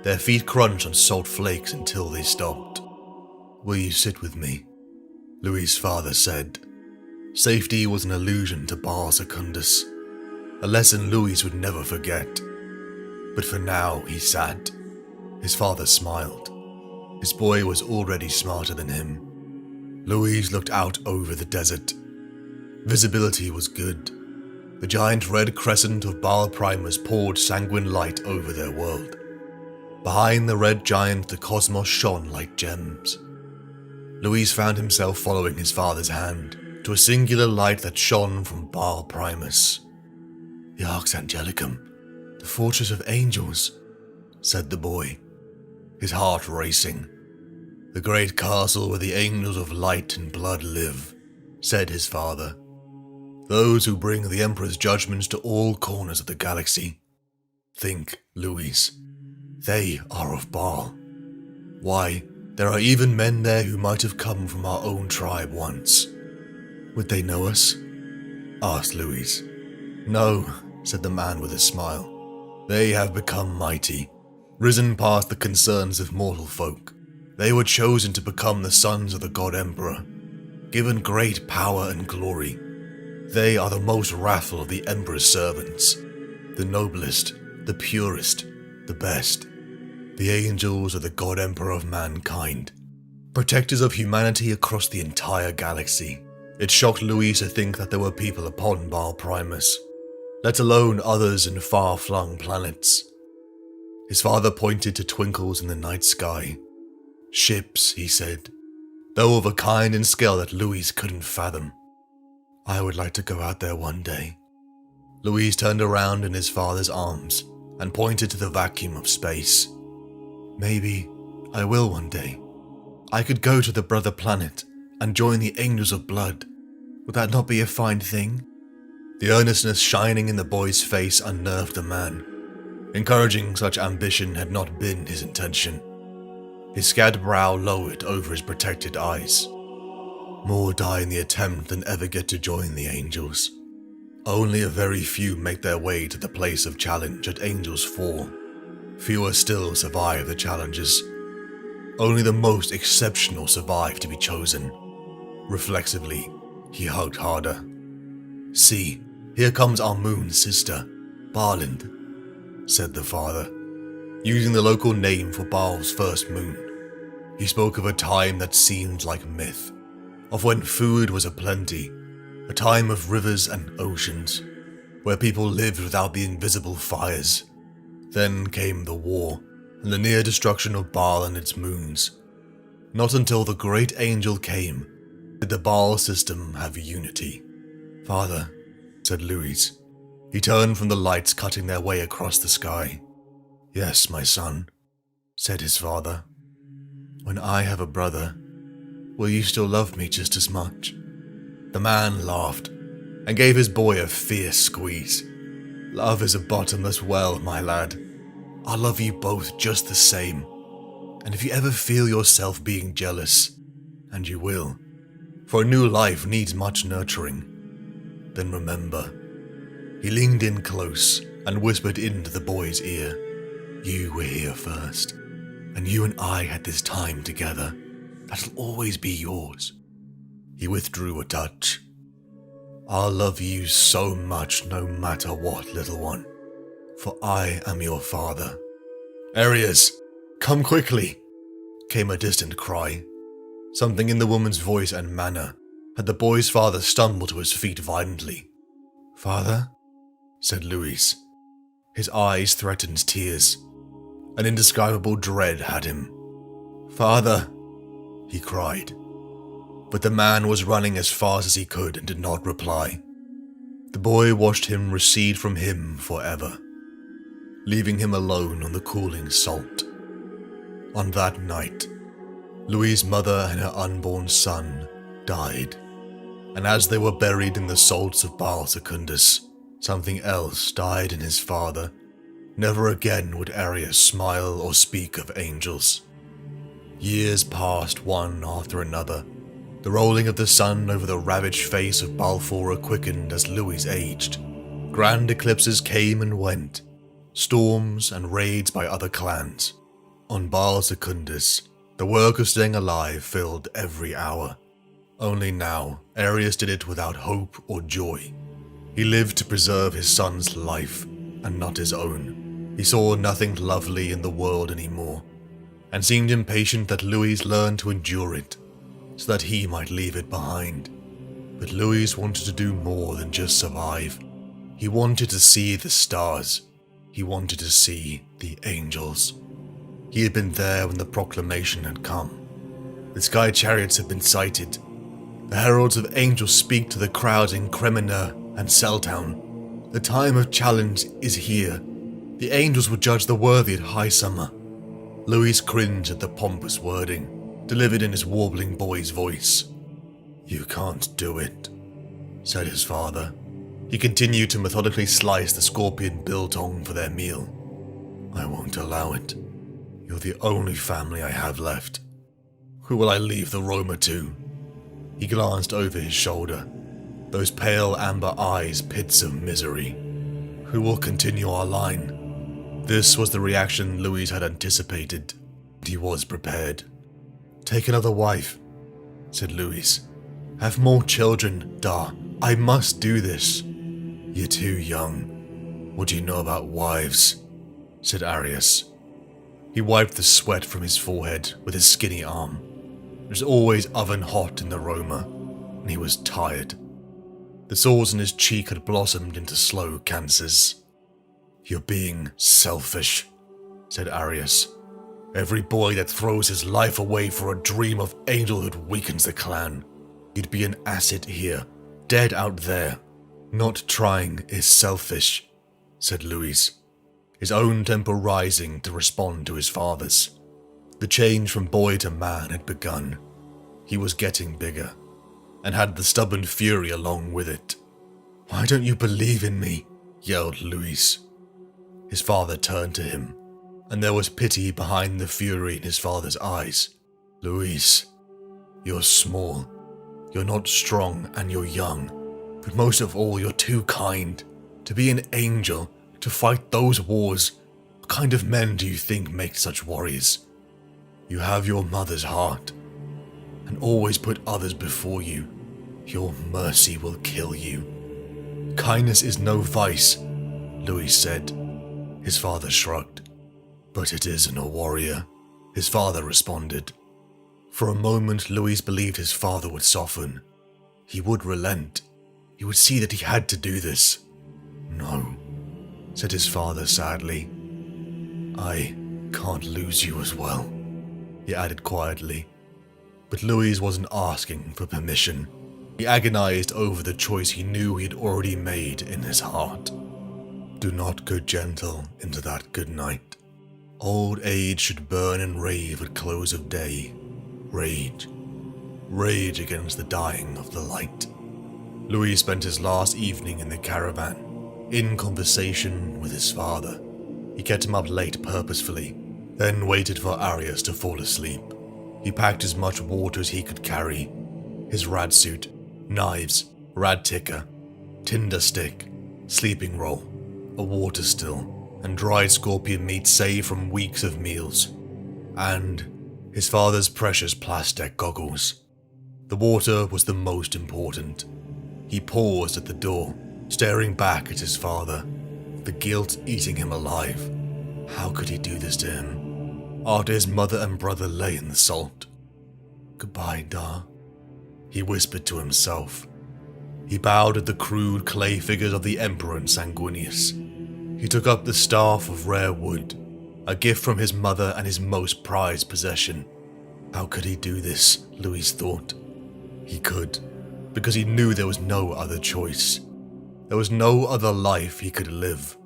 Their feet crunched on salt flakes until they stopped. "Will you sit with me?" Louis' father said. Safety was an illusion to Baal Secundus, a lesson Louis would never forget. But for now, he sat. His father smiled. His boy was already smarter than him. Louis looked out over the desert. Visibility was good. The giant red crescent of Baal Primus poured sanguine light over their world. Behind the red giant, the cosmos shone like gems. Louis found himself following his father's hand to a singular light that shone from Baal Primus. "The Arx Angelicum, the fortress of angels," said the boy, his heart racing. "The great castle where the angels of light and blood live," said his father. "Those who bring the Emperor's judgments to all corners of the galaxy. Think, Louis, they are of Baal. Why, there are even men there who might have come from our own tribe once." "Would they know us?" asked Louis. "No," said the man with a smile. "They have become mighty, risen past the concerns of mortal folk. They were chosen to become the sons of the God Emperor, given great power and glory. They are the most wrathful of the Emperor's servants, the noblest, the purest, the best. The angels are the God Emperor of mankind, protectors of humanity across the entire galaxy." It shocked Louis to think that there were people upon Baal Primus. let alone others in far-flung planets. His father pointed to twinkles in the night sky. Ships, he said, though of a kind and scale that Louis couldn't fathom. I would like to go out there one day. Louis turned around in his father's arms and pointed to the vacuum of space. Maybe I will one day. I could go to the brother planet and join the Angels of Blood. Would that not be a fine thing? The earnestness shining in the boy's face unnerved the man. Encouraging such ambition had not been his intention. His scared brow lowered over his protected eyes. More die in the attempt than ever get to join the Angels. Only a very few make their way to the place of challenge at Angels fall. Fewer still survive the challenges. Only the most exceptional survive to be chosen. Reflexively, he hugged harder. See, here comes our moon sister, Barland, said the father, using the local name for Baal's first moon. He spoke of a time that seemed like myth, of when food was aplenty, a time of rivers and oceans, where people lived without the invisible fires. Then came the war, and the near destruction of Baal and its moons. Not until the great angel came did the Baal system have unity. Father, said Louis. He turned from the lights cutting their way across the sky. Yes, my son, said his father. When I have a brother, will you still love me just as much? The man laughed and gave his boy a fierce squeeze. Love is a bottomless well, my lad. I'll love you both just the same. And if you ever feel yourself being jealous, and you will, for a new life needs much nurturing, then remember. He leaned in close and whispered into the boy's ear. You were here first, and you and I had this time together. That'll always be yours. He withdrew a touch. I'll love you so much no matter what, little one, for I am your father. Arias, come quickly, came a distant cry. Something in the woman's voice and manner had the boy's father stumble to his feet violently. Father, said Louis. His eyes threatened tears. An indescribable dread had him. Father, he cried. But the man was running as fast as he could and did not reply. The boy watched him recede from him forever, leaving him alone on the cooling salt. On that night, Louis' mother and her unborn son died, and as they were buried in the salts of Baal Secundus, something else died in his father. Never again would Arias smile or speak of angels. Years passed one after another. The rolling of the sun over the ravaged face of Balfora quickened as Louis aged. Grand eclipses came and went, storms and raids by other clans. On Baal Secundus, the work of staying alive filled every hour. Only now, Arias did it without hope or joy. He lived to preserve his son's life, and not his own. He saw nothing lovely in the world anymore, and seemed impatient that Louis learn to endure it, so that he might leave it behind. But Louis wanted to do more than just survive. He wanted to see the stars. He wanted to see the angels. He had been there when the proclamation had come. The sky chariots had been sighted. The heralds of angels speak to the crowds in Kreminer and Celltown. The time of challenge is here. The angels will judge the worthy at High Summer. Louis cringed at the pompous wording, delivered in his warbling boy's voice. You can't do it, said his father. He continued to methodically slice the scorpion biltong for their meal. I won't allow it. You're the only family I have left. Who will I leave the Roma to? He glanced over his shoulder, those pale amber eyes pits of misery. Who will continue our line? This was the reaction Louis had anticipated, and he was prepared. Take another wife, said Louis. Have more children, Da. I must do this. You're too young. What do you know about wives? Said Arias. He wiped the sweat from his forehead with his skinny arm. It was always oven hot in the Roma, and he was tired. The The sores in his cheek had blossomed into slow cancers. "You're being selfish," said Arius. "Every boy that throws his life away for a dream of angelhood weakens the clan. You'd be an asset here, dead out there. Not trying is selfish," said Louis, his own temper rising to respond to his father's. The change from boy to man had begun. He was getting bigger, and had the stubborn fury along with it. "Why don't you believe in me?" yelled Louis. His father turned to him, and there was pity behind the fury in his father's eyes. "Louis, you're small. You're not strong and you're young. But most of all, you're too kind. To be an angel, to fight those wars. What kind of men do you think make such warriors? You have your mother's heart, and always put others before you. Your mercy will kill you." "Kindness is no vice," Louis said. His father shrugged. "But it is in a warrior," his father responded. For a moment, Louis believed his father would soften. He would relent. He would see that he had to do this. "No," said his father sadly. "I can't lose you as well," he added quietly. But Louis wasn't asking for permission. He agonized over the choice he knew he had already made in his heart. Do not go gentle into that good night. Old age should burn and rave at close of day. Rage. Rage against the dying of the light. Louis spent his last evening in the caravan, in conversation with his father. He kept him up late purposefully, then waited for Arius to fall asleep. He packed as much water as he could carry. His rad suit, knives, rad ticker, tinder stick, sleeping roll, a water still, and dried scorpion meat saved from weeks of meals. And his father's precious plastic goggles. The water was the most important. He paused at the door, staring back at his father, the guilt eating him alive. How could he do this to him, after his mother and brother lay in the salt? "Goodbye, Da," he whispered to himself. He bowed at the crude clay figures of the Emperor and Sanguinius. He took up the staff of rare wood, a gift from his mother and his most prized possession. How could he do this, Louis thought. He could, because he knew there was no other choice. There was no other life he could live.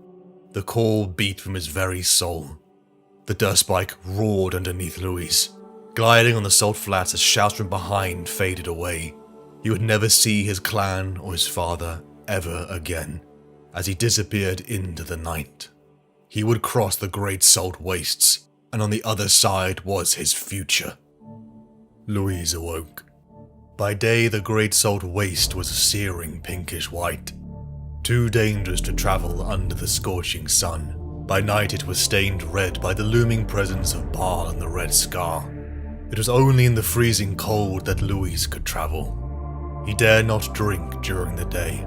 The call beat from his very soul. The dust bike roared underneath Louis, gliding on the salt flats as shouts from behind faded away. He would never see his clan or his father ever again, as he disappeared into the night. He would cross the great salt wastes, and on the other side was his future. Louis awoke. By day, the great salt waste was a searing pinkish white, too dangerous to travel under the scorching sun. By night, it was stained red by the looming presence of Baal and the Red Scar. It was only in the freezing cold that Louis could travel. He dared not drink during the day,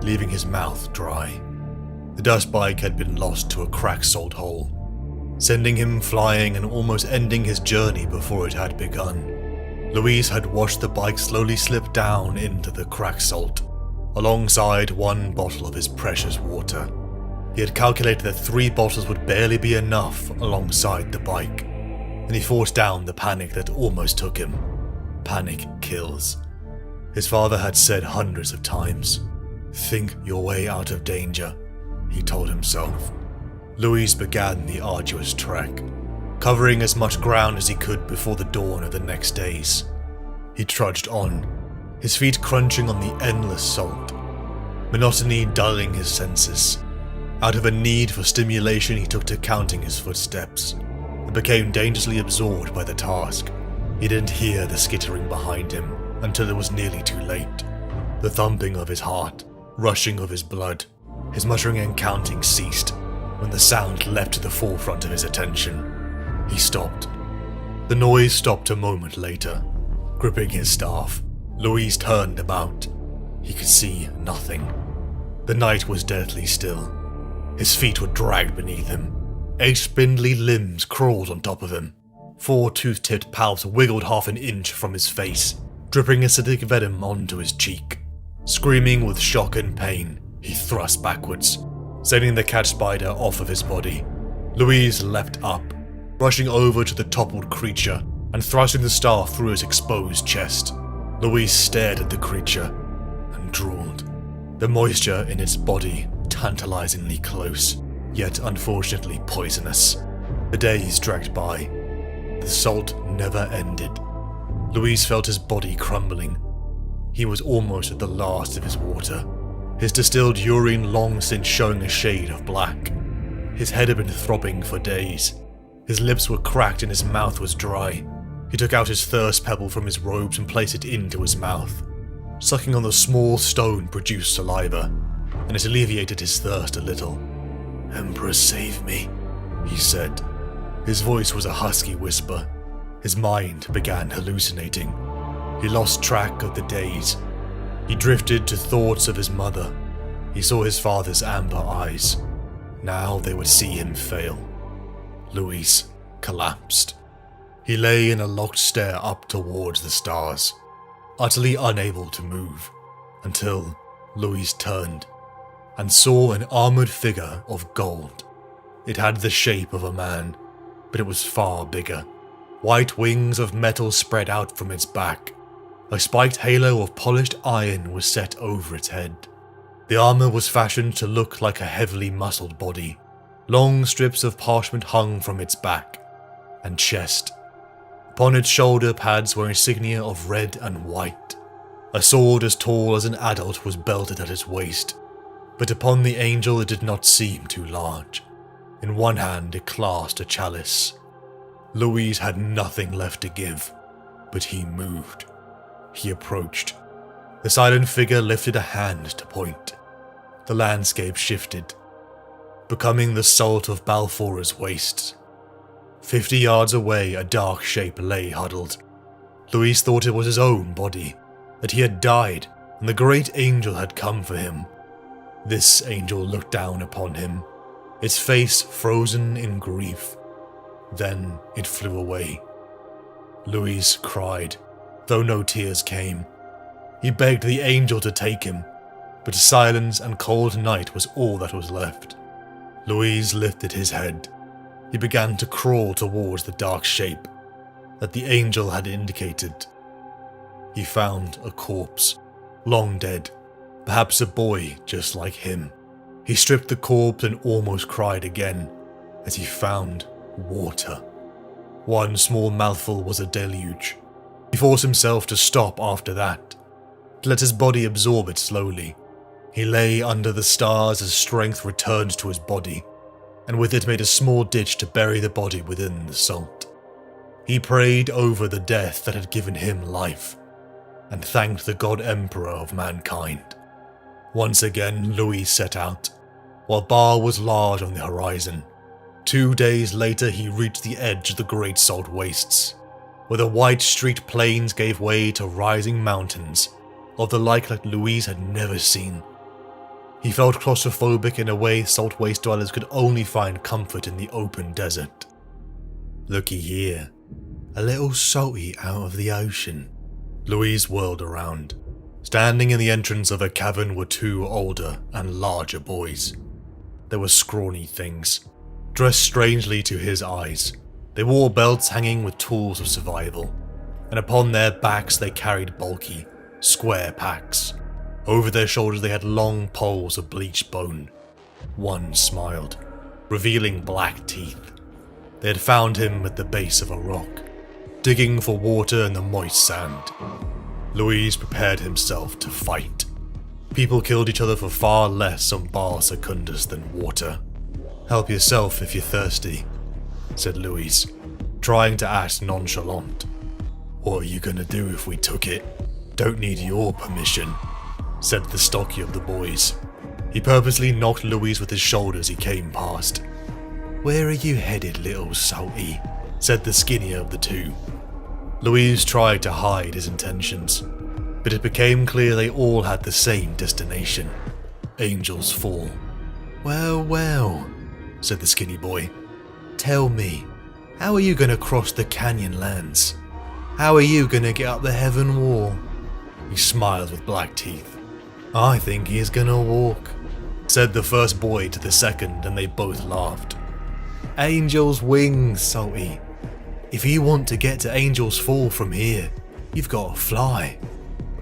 leaving his mouth dry. The dust bike had been lost to a cracked salt hole, sending him flying and almost ending his journey before it had begun. Louis had watched the bike slowly slip down into the cracked salt, alongside one bottle of his precious water. He had calculated that 3 bottles would barely be enough alongside the bike, and he forced down the panic that almost took him. Panic kills. His father had said hundreds of times, "Think your way out of danger," he told himself. Louis began the arduous trek, covering as much ground as he could before the dawn of the next days. He trudged on, his feet crunching on the endless salt, monotony dulling his senses. Out of a need for stimulation, he took to counting his footsteps, and became dangerously absorbed by the task. He didn't hear the skittering behind him until it was nearly too late. The thumping of his heart, rushing of his blood, his muttering and counting ceased when the sound leapt to the forefront of his attention. He stopped. The noise stopped a moment later. Gripping his staff, Louis turned about. He could see nothing. The night was deathly still. His feet were dragged beneath him. 8 spindly limbs crawled on top of him. 4 tooth-tipped palps wiggled half an inch from his face, dripping acidic venom onto his cheek. Screaming with shock and pain, he thrust backwards, sending the cat spider off of his body. Louise leapt up, rushing over to the toppled creature and thrusting the staff through its exposed chest. Louise stared at the creature and drooled, the moisture in its body tantalizingly close, yet unfortunately poisonous. The days dragged by. The salt never ended. Louise felt his body crumbling. He was almost at the last of his water, his distilled urine long since showing a shade of black. His head had been throbbing for days. His lips were cracked and his mouth was dry. He took out his thirst pebble from his robes and placed it into his mouth. Sucking on the small stone produced saliva, and it alleviated his thirst a little. "Emperor, save me," he said. His voice was a husky whisper. His mind began hallucinating. He lost track of the days. He drifted to thoughts of his mother. He saw his father's amber eyes. Now they would see him fail. Louise collapsed. He lay in a locked stare up towards the stars, utterly unable to move, until Louise turned and saw an armored figure of gold. It had the shape of a man, but it was far bigger. White wings of metal spread out from its back. A spiked halo of polished iron was set over its head. The armor was fashioned to look like a heavily muscled body. Long strips of parchment hung from its back and chest. Upon its shoulder pads were insignia of red and white. A sword as tall as an adult was belted at its waist, but upon the angel it did not seem too large. In one hand it clasped a chalice. Louise had nothing left to give, but he moved. He approached. The silent figure lifted a hand to point. The landscape shifted, becoming the salt of Balfour's wastes. 50 yards away, a dark shape lay huddled. Louise thought it was his own body, that he had died and the great angel had come for him. This angel looked down upon him, its face frozen in grief. Then it flew away. Louise cried, though no tears came. He begged the angel to take him, but silence and cold night was all that was left. Louise lifted his head. He began to crawl towards the dark shape that the angel had indicated. He found a corpse, long dead, perhaps a boy just like him. He stripped the corpse and almost cried again as he found water. One small mouthful was a deluge. He forced himself to stop after that, to let his body absorb it slowly. He lay under the stars as strength returned to his body, and with it made a small ditch to bury the body within the salt. He prayed over the death that had given him life, and thanked the God Emperor of mankind. Once again Louis set out, while Bar was large on the horizon. 2 days later he reached the edge of the Great Salt Wastes, where the white streaked plains gave way to rising mountains, of the like that Louise had never seen. He felt claustrophobic in a way salt waste dwellers could only find comfort in the open desert. "Looky here, a little salty out of the ocean." Louise whirled around. Standing in the entrance of a cavern were 2 older and larger boys. They were scrawny things, dressed strangely to his eyes. They wore belts hanging with tools of survival, and upon their backs they carried bulky, square packs. Over their shoulders they had long poles of bleached bone. One smiled, revealing black teeth. They had found him at the base of a rock, digging for water in the moist sand. Louise prepared himself to fight. People killed each other for far less on Bar Secundus than water. "Help yourself if you're thirsty," said Louise, trying to act nonchalant. "What are you gonna do if we took it?" "Don't need your permission," said the stockier of the boys. He purposely knocked Louise with his shoulder as he came past. "Where are you headed, little salty?" said the skinnier of the 2. Louise tried to hide his intentions, but it became clear they all had the same destination: Angel's Fall. "Well, well," said the skinny boy. "Tell me, how are you going to cross the canyon lands? How are you going to get up the heaven wall?" He smiled with black teeth. I think he's gonna walk, said the first boy to the second, and they both laughed. Angel's wings, Salty. If you want to get to Angel's Fall from here, you've got to fly,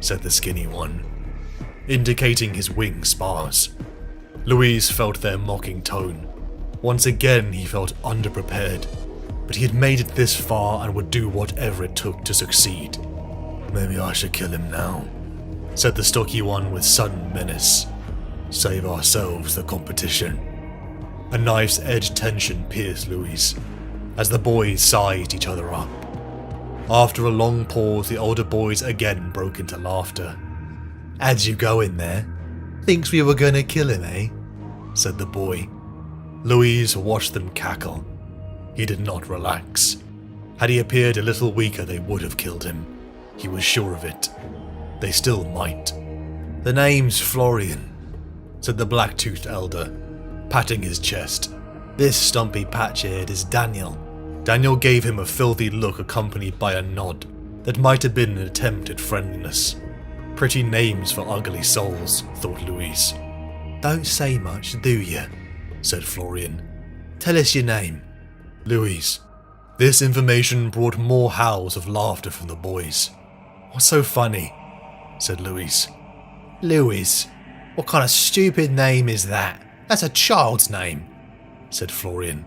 said the skinny one, indicating his wing spars. Louise felt their mocking tone. Once again he felt underprepared, but he had made it this far and would do whatever it took to succeed. Maybe I should kill him now, said the stocky one with sudden menace. Save ourselves the competition. A knife's edge tension pierced Louise, as the boys sized each other up. After a long pause, the older boys again broke into laughter. How'd you go in there? Thinks we were gonna kill him, eh? Said the boy. Louise watched them cackle. He did not relax. Had he appeared a little weaker, they would have killed him. He was sure of it. They still might. The name's Florian, said the black-toothed elder, patting his chest. This stumpy patch-eared is Daniel. Daniel gave him a filthy look accompanied by a nod that might have been an attempt at friendliness. Pretty names for ugly souls, thought Louise. Don't say much, do you? Said Florian. Tell us your name. Louise. This information brought more howls of laughter from the boys. What's so funny? Said Louise. Louise? What kind of stupid name is that? That's a child's name, said Florian.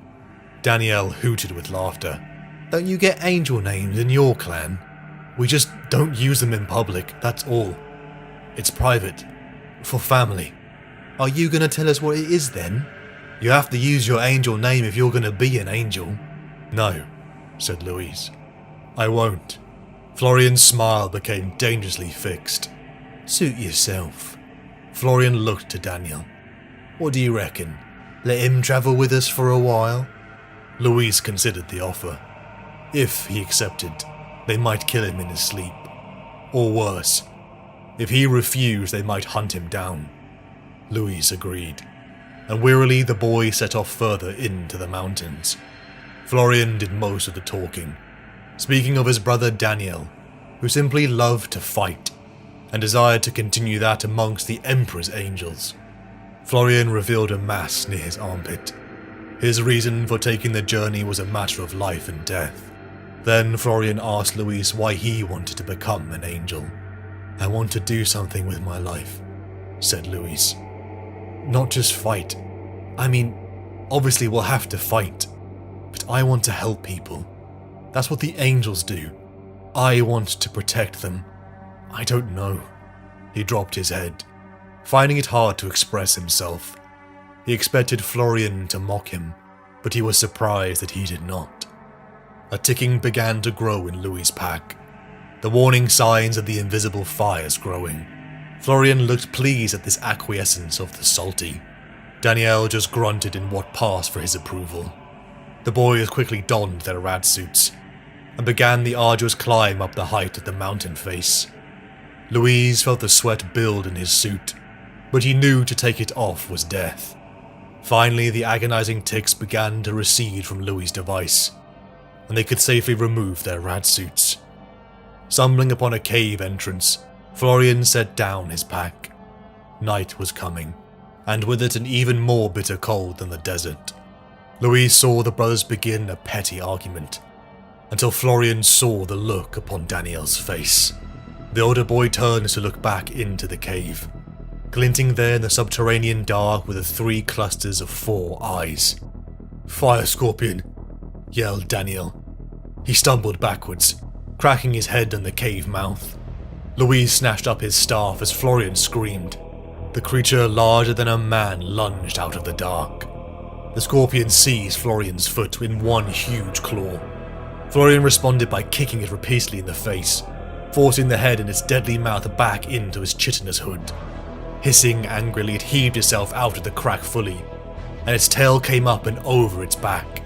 Danielle hooted with laughter. Don't you get angel names in your clan? We just don't use them in public, that's all. It's private. For family. Are you gonna tell us what it is then? You have to use your angel name if you're gonna be an angel. No, said Louise. I won't. Florian's smile became dangerously fixed. Suit yourself. Florian looked to Daniel. What do you reckon? Let him travel with us for a while? Louise considered the offer. If he accepted, they might kill him in his sleep. Or worse, if he refused, they might hunt him down. Louise agreed, and wearily the boy set off further into the mountains. Florian did most of the talking, speaking of his brother Daniel, who simply loved to fight, and desired to continue that amongst the Emperor's angels. Florian revealed a mass near his armpit. His reason for taking the journey was a matter of life and death. Then Florian asked Louise why he wanted to become an angel. I want to do something with my life, said Louise. Not just fight. I mean, obviously we'll have to fight, but I want to help people. That's what the angels do. I want to protect them. I don't know. He dropped his head, finding it hard to express himself. He expected Florian to mock him, but he was surprised that he did not. A ticking began to grow in Louis' pack, the warning signs of the invisible fires growing. Florian looked pleased at this acquiescence of the salty. Danielle just grunted in what passed for his approval. The boys quickly donned their rad suits and began the arduous climb up the height of the mountain face. Louise felt the sweat build in his suit, but he knew to take it off was death. Finally, the agonizing ticks began to recede from Louis' device, and they could safely remove their rad suits. Stumbling upon a cave entrance, Florian set down his pack. Night was coming, and with it an even more bitter cold than the desert. Louise saw the brothers begin a petty argument, until Florian saw the look upon Danielle's face. The older boy turned to look back into the cave. Glinting there in the subterranean dark were the 3 clusters of 4 eyes. Fire Scorpion, yelled Daniel. He stumbled backwards, cracking his head on the cave mouth. Louise snatched up his staff as Florian screamed. The creature larger than a man lunged out of the dark. The scorpion seized Florian's foot in one huge claw. Florian responded by kicking it repeatedly in the face, forcing the head and its deadly mouth back into its chitinous hood. Hissing angrily, it heaved itself out of the crack fully, and its tail came up and over its back.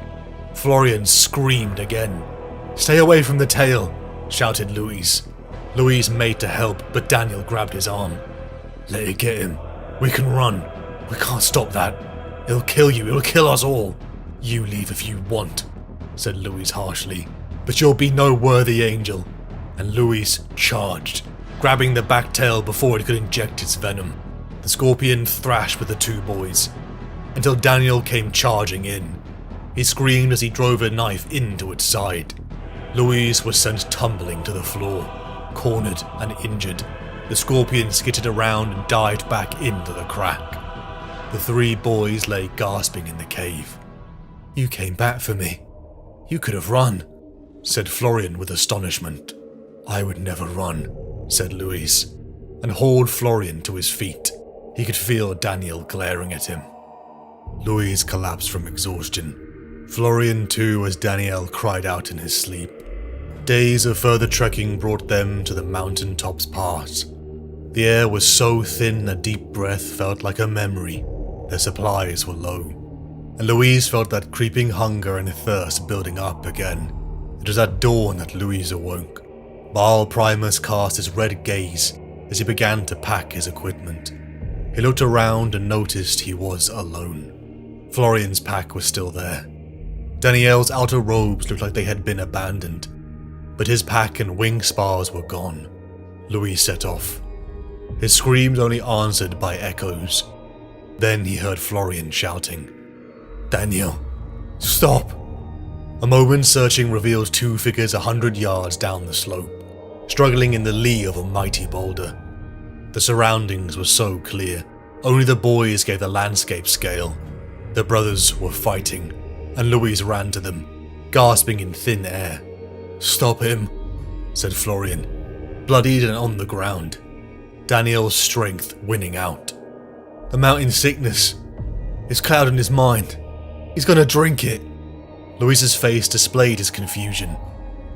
Florian screamed again. "Stay away from the tail," shouted Louise. Louise made to help, but Daniel grabbed his arm. "Let it get him. We can run. We can't stop that. It'll kill you. It'll kill us all. You leave if you want," said Louise harshly. "But you'll be no worthy angel." And Louise charged, grabbing the back tail before it could inject its venom. The Scorpion thrashed with the two boys, until Daniel came charging in. He screamed as he drove a knife into its side. Louise was sent tumbling to the floor, cornered and injured. The Scorpion skittered around and dived back into the crack. The three boys lay gasping in the cave. "You came back for me. You could have run," said Florian with astonishment. "I would never run," said Louise, and hauled Florian to his feet. He could feel Daniel glaring at him. Louise collapsed from exhaustion. Florian too, as Daniel cried out in his sleep. Days of further trekking brought them to the mountain top's pass. The air was so thin a deep breath felt like a memory. Their supplies were low, and Louise felt that creeping hunger and thirst building up again. It was at dawn that Louise awoke. Baal Primus cast his red gaze as he began to pack his equipment. He looked around and noticed he was alone. Florian's pack was still there. Daniel's outer robes looked like they had been abandoned, but his pack and wing spars were gone. Louis set off, his screams only answered by echoes. Then he heard Florian shouting, "Daniel, stop!" A moment's searching revealed two figures 100 yards down the slope, struggling in the lee of a mighty boulder. The surroundings were so clear, only the boys gave the landscape scale. The brothers were fighting, and Louise ran to them, gasping in thin air. "Stop him," said Florian, bloodied and on the ground. Daniel's strength winning out. "The mountain sickness is clouding his mind. He's gonna drink it." Louise's face displayed his confusion.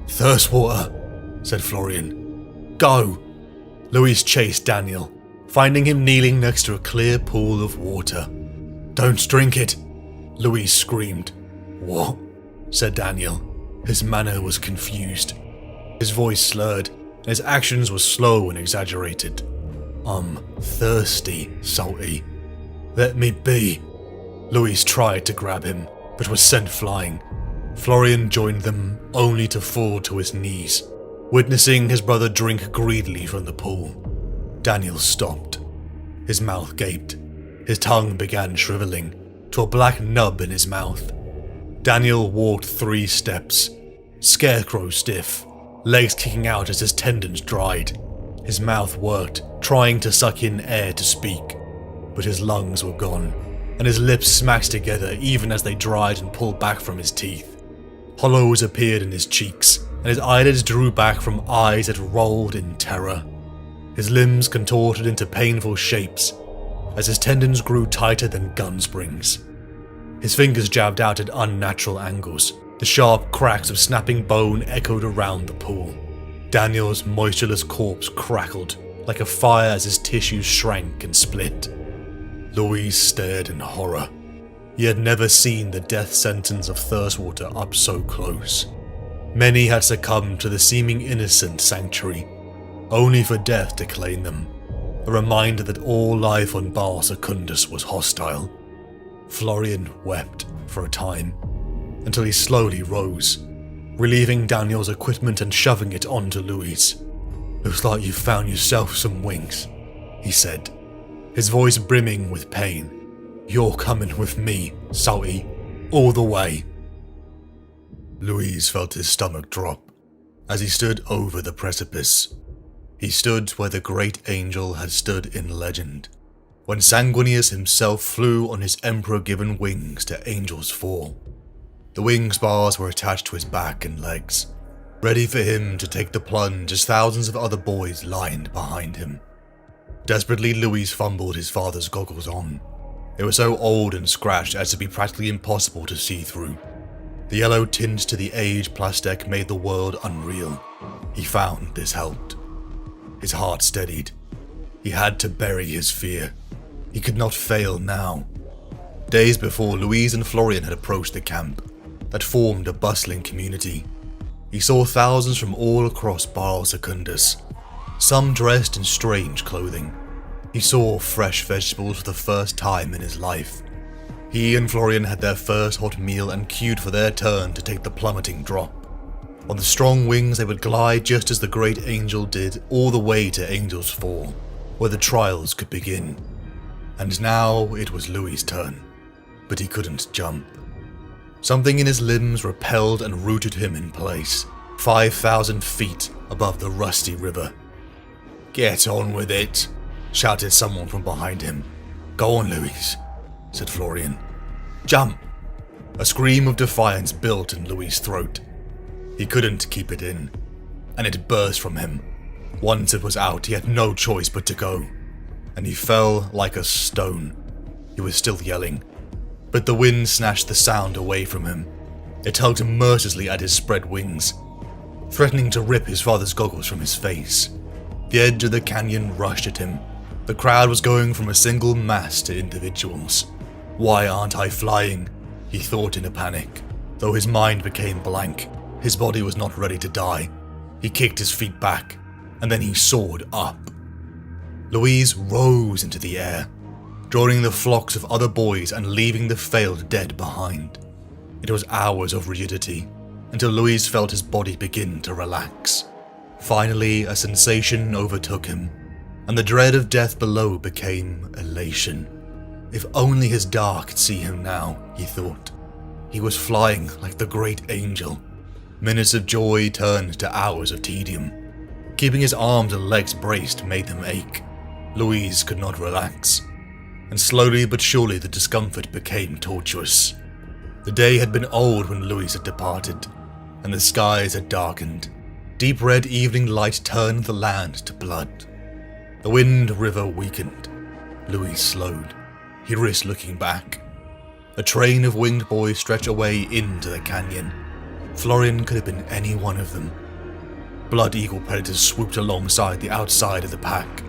"Thirst water," said Florian. "Go." Louise chased Daniel, finding him kneeling next to a clear pool of water. "Don't drink it," Louise screamed. "What?" said Daniel. His manner was confused. His voice slurred, and his actions were slow and exaggerated. "I'm thirsty, Salty. Let me be." Louise tried to grab him, but was sent flying. Florian joined them, only to fall to his knees, witnessing his brother drink greedily from the pool. Daniel stopped. His mouth gaped. His tongue began shriveling to a black nub in his mouth. Daniel walked 3 steps, scarecrow stiff, legs kicking out as his tendons dried. His mouth worked, trying to suck in air to speak, but his lungs were gone, and his lips smacked together even as they dried and pulled back from his teeth. Hollows appeared in his cheeks, and his eyelids drew back from eyes that rolled in terror. His limbs contorted into painful shapes as his tendons grew tighter than gun springs. His fingers jabbed out at unnatural angles. The sharp cracks of snapping bone echoed around the pool. Daniel's moistureless corpse crackled like a fire as his tissues shrank and split. Louise stared in horror. He had never seen the death sentence of Thirstwater up so close. Many had succumbed to the seeming innocent sanctuary, only for death to claim them, a reminder that all life on Baal Secundus was hostile. Florian wept for a time, until he slowly rose, relieving Daniel's equipment and shoving it onto Louise. "Looks like you've found yourself some wings," he said, his voice brimming with pain. "You're coming with me, Salty, all the way." Louise felt his stomach drop as he stood over the precipice. He stood where the great angel had stood in legend, when Sanguinius himself flew on his emperor-given wings to Angel's Fall. The wing spars were attached to his back and legs, ready for him to take the plunge as thousands of other boys lined behind him. Desperately, Louise fumbled his father's goggles on. They were so old and scratched as to be practically impossible to see through. The yellow tint to the aged plastic made the world unreal. He found this helped. His heart steadied. He had to bury his fear. He could not fail now. Days before, Louise and Florian had approached the camp that formed a bustling community. He saw thousands from all across Baal Secundus, some dressed in strange clothing. He saw fresh vegetables for the first time in his life. He and Florian had their first hot meal and queued for their turn to take the plummeting drop. On the strong wings they would glide just as the great angel did, all the way to Angel's Fall, where the trials could begin. And now it was Louis' turn, but he couldn't jump. Something in his limbs repelled and rooted him in place, 5,000 feet above the rusty river. "Get on with it," shouted someone from behind him. "Go on, Louis," said Florian. "Jump!" A scream of defiance built in Louis' throat. He couldn't keep it in, and it burst from him. Once it was out, he had no choice but to go, and he fell like a stone. He was still yelling, but the wind snatched the sound away from him. It tugged mercilessly at his spread wings, threatening to rip his father's goggles from his face. The edge of the canyon rushed at him. The crowd was going from a single mass to individuals. "Why aren't I flying?" he thought in a panic. Though his mind became blank, his body was not ready to die. He kicked his feet back, and then he soared up. Louise rose into the air, joining the flocks of other boys and leaving the failed dead behind. It was hours of rigidity, until Louise felt his body begin to relax. Finally, a sensation overtook him, and the dread of death below became elation. If only his Dar could see him now, he thought. He was flying like the great angel. Minutes of joy turned to hours of tedium. Keeping his arms and legs braced made them ache. Louise could not relax, and slowly but surely the discomfort became tortuous. The day had been old when Louise had departed, and the skies had darkened. Deep red evening light turned the land to blood. The wind river weakened. Louise slowed. He risked looking back. A train of winged boys stretched away into the canyon. Florian could have been any one of them. Blood eagle predators swooped alongside the outside of the pack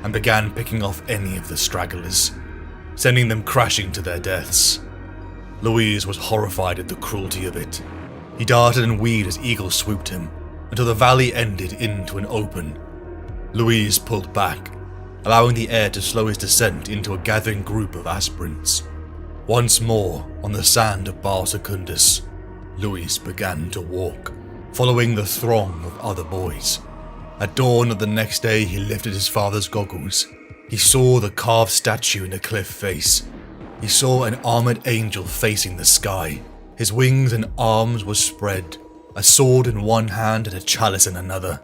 and began picking off any of the stragglers, sending them crashing to their deaths. Louise was horrified at the cruelty of it. He darted and weaved as eagles swooped him, until the valley ended into an open. Louise pulled back, allowing the air to slow his descent into a gathering group of aspirants. Once more, on the sand of Bar Secundus, Louise began to walk, following the throng of other boys. At dawn of the next day, he lifted his father's goggles. He saw the carved statue in the cliff face. He saw an armored angel facing the sky. His wings and arms were spread, a sword in one hand and a chalice in another.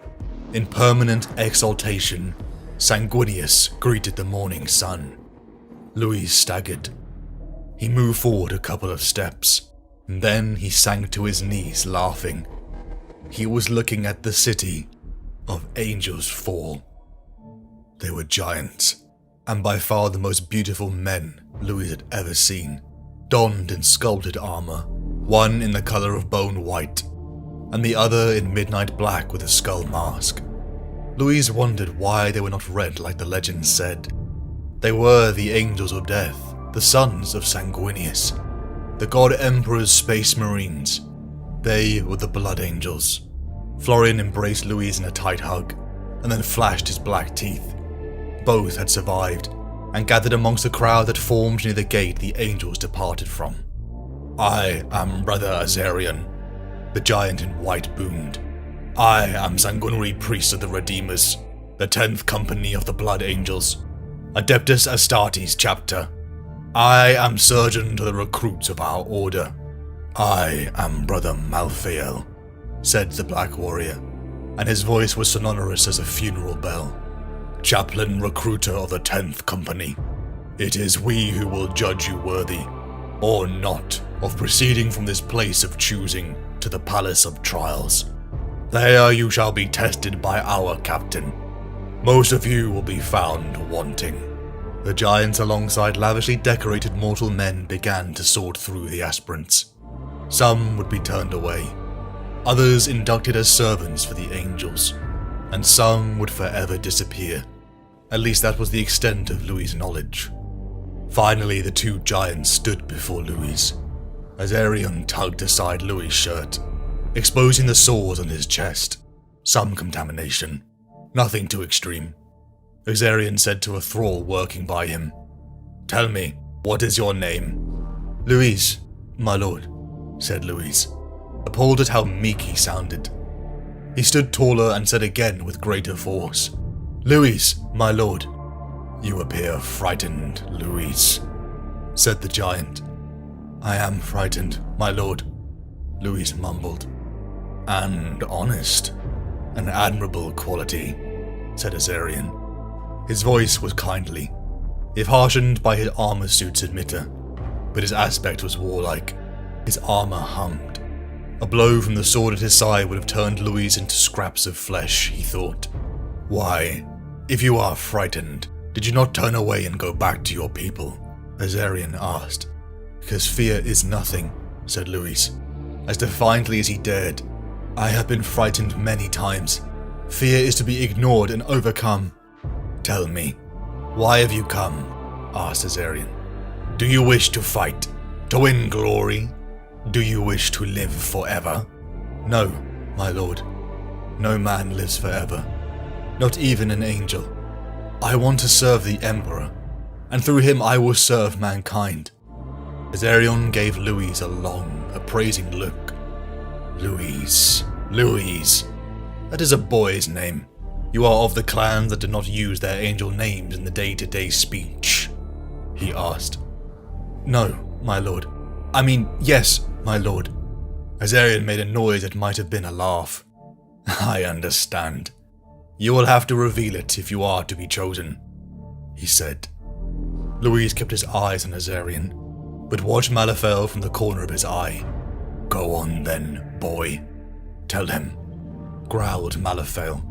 In permanent exaltation, Sanguinius greeted the morning sun. Louis staggered. He moved forward a couple of steps, and then he sank to his knees, laughing. He was looking at the city of Angels Fall. They were giants, and by far the most beautiful men Louis had ever seen, donned in sculpted armor, one in the color of bone white, and the other in midnight black with a skull mask. Louise wondered why they were not red like the legends said. They were the Angels of Death, the sons of Sanguinius, the God Emperor's Space Marines. They were the Blood Angels. Florian embraced Louise in a tight hug, and then flashed his black teeth. Both had survived, and gathered amongst the crowd that formed near the gate the angels departed from. "I am Brother Azarian," the giant in white boomed. "I am sanguinary priest of the Redeemers, the 10th Company of the Blood Angels, Adeptus Astartes chapter. I am surgeon to the recruits of our order." "I am Brother Malphael," said the Black Warrior, and his voice was sonorous as a funeral bell. "Chaplain recruiter of the 10th Company. It is we who will judge you worthy, or not, of proceeding from this place of choosing to the Palace of Trials. There you shall be tested by our captain. Most of you will be found wanting." The giants alongside lavishly decorated mortal men began to sort through the aspirants. Some would be turned away, others inducted as servants for the angels, and some would forever disappear. At least that was the extent of Louis' knowledge. Finally, the two giants stood before Louis. Azarian tugged aside Louis' shirt, exposing the sores on his chest. Some contamination, nothing too extreme. Azarian said to a thrall working by him, "Tell me, what is your name?" "Louis, my lord," said Louis, appalled at how meek he sounded. He stood taller and said again with greater force, "Louis, my lord." You appear frightened, Louis, said the giant. I am frightened, my lord, Louis mumbled. And honest. An admirable quality, said Azarian. His voice was kindly, if harshened by his armor suit's emitter, but his aspect was warlike. His armor hummed. A blow from the sword at his side would have turned Louis into scraps of flesh, he thought. Why, if you are frightened, did you not turn away and go back to your people? Azarian asked. Because fear is nothing, said Louis, as defiantly as he dared. I have been frightened many times. Fear is to be ignored and overcome. Tell me, why have you come? Asked Azarian. Do you wish to fight? To win glory? Do you wish to live forever? No, my lord. No man lives forever. Not even an angel. I want to serve the Emperor, and through him I will serve mankind. Azarian gave Louis a long, appraising look. Louis. That is a boy's name. You are of the clans that do not use their angel names in the day-to-day speech, he asked. No, my lord. I mean, yes, my lord. Azarian made a noise that might have been a laugh. I understand. You will have to reveal it if you are to be chosen, he said. Louis kept his eyes on Azarian, but watched Malifaux from the corner of his eye. Go on then, boy. Tell him, growled Malifaux.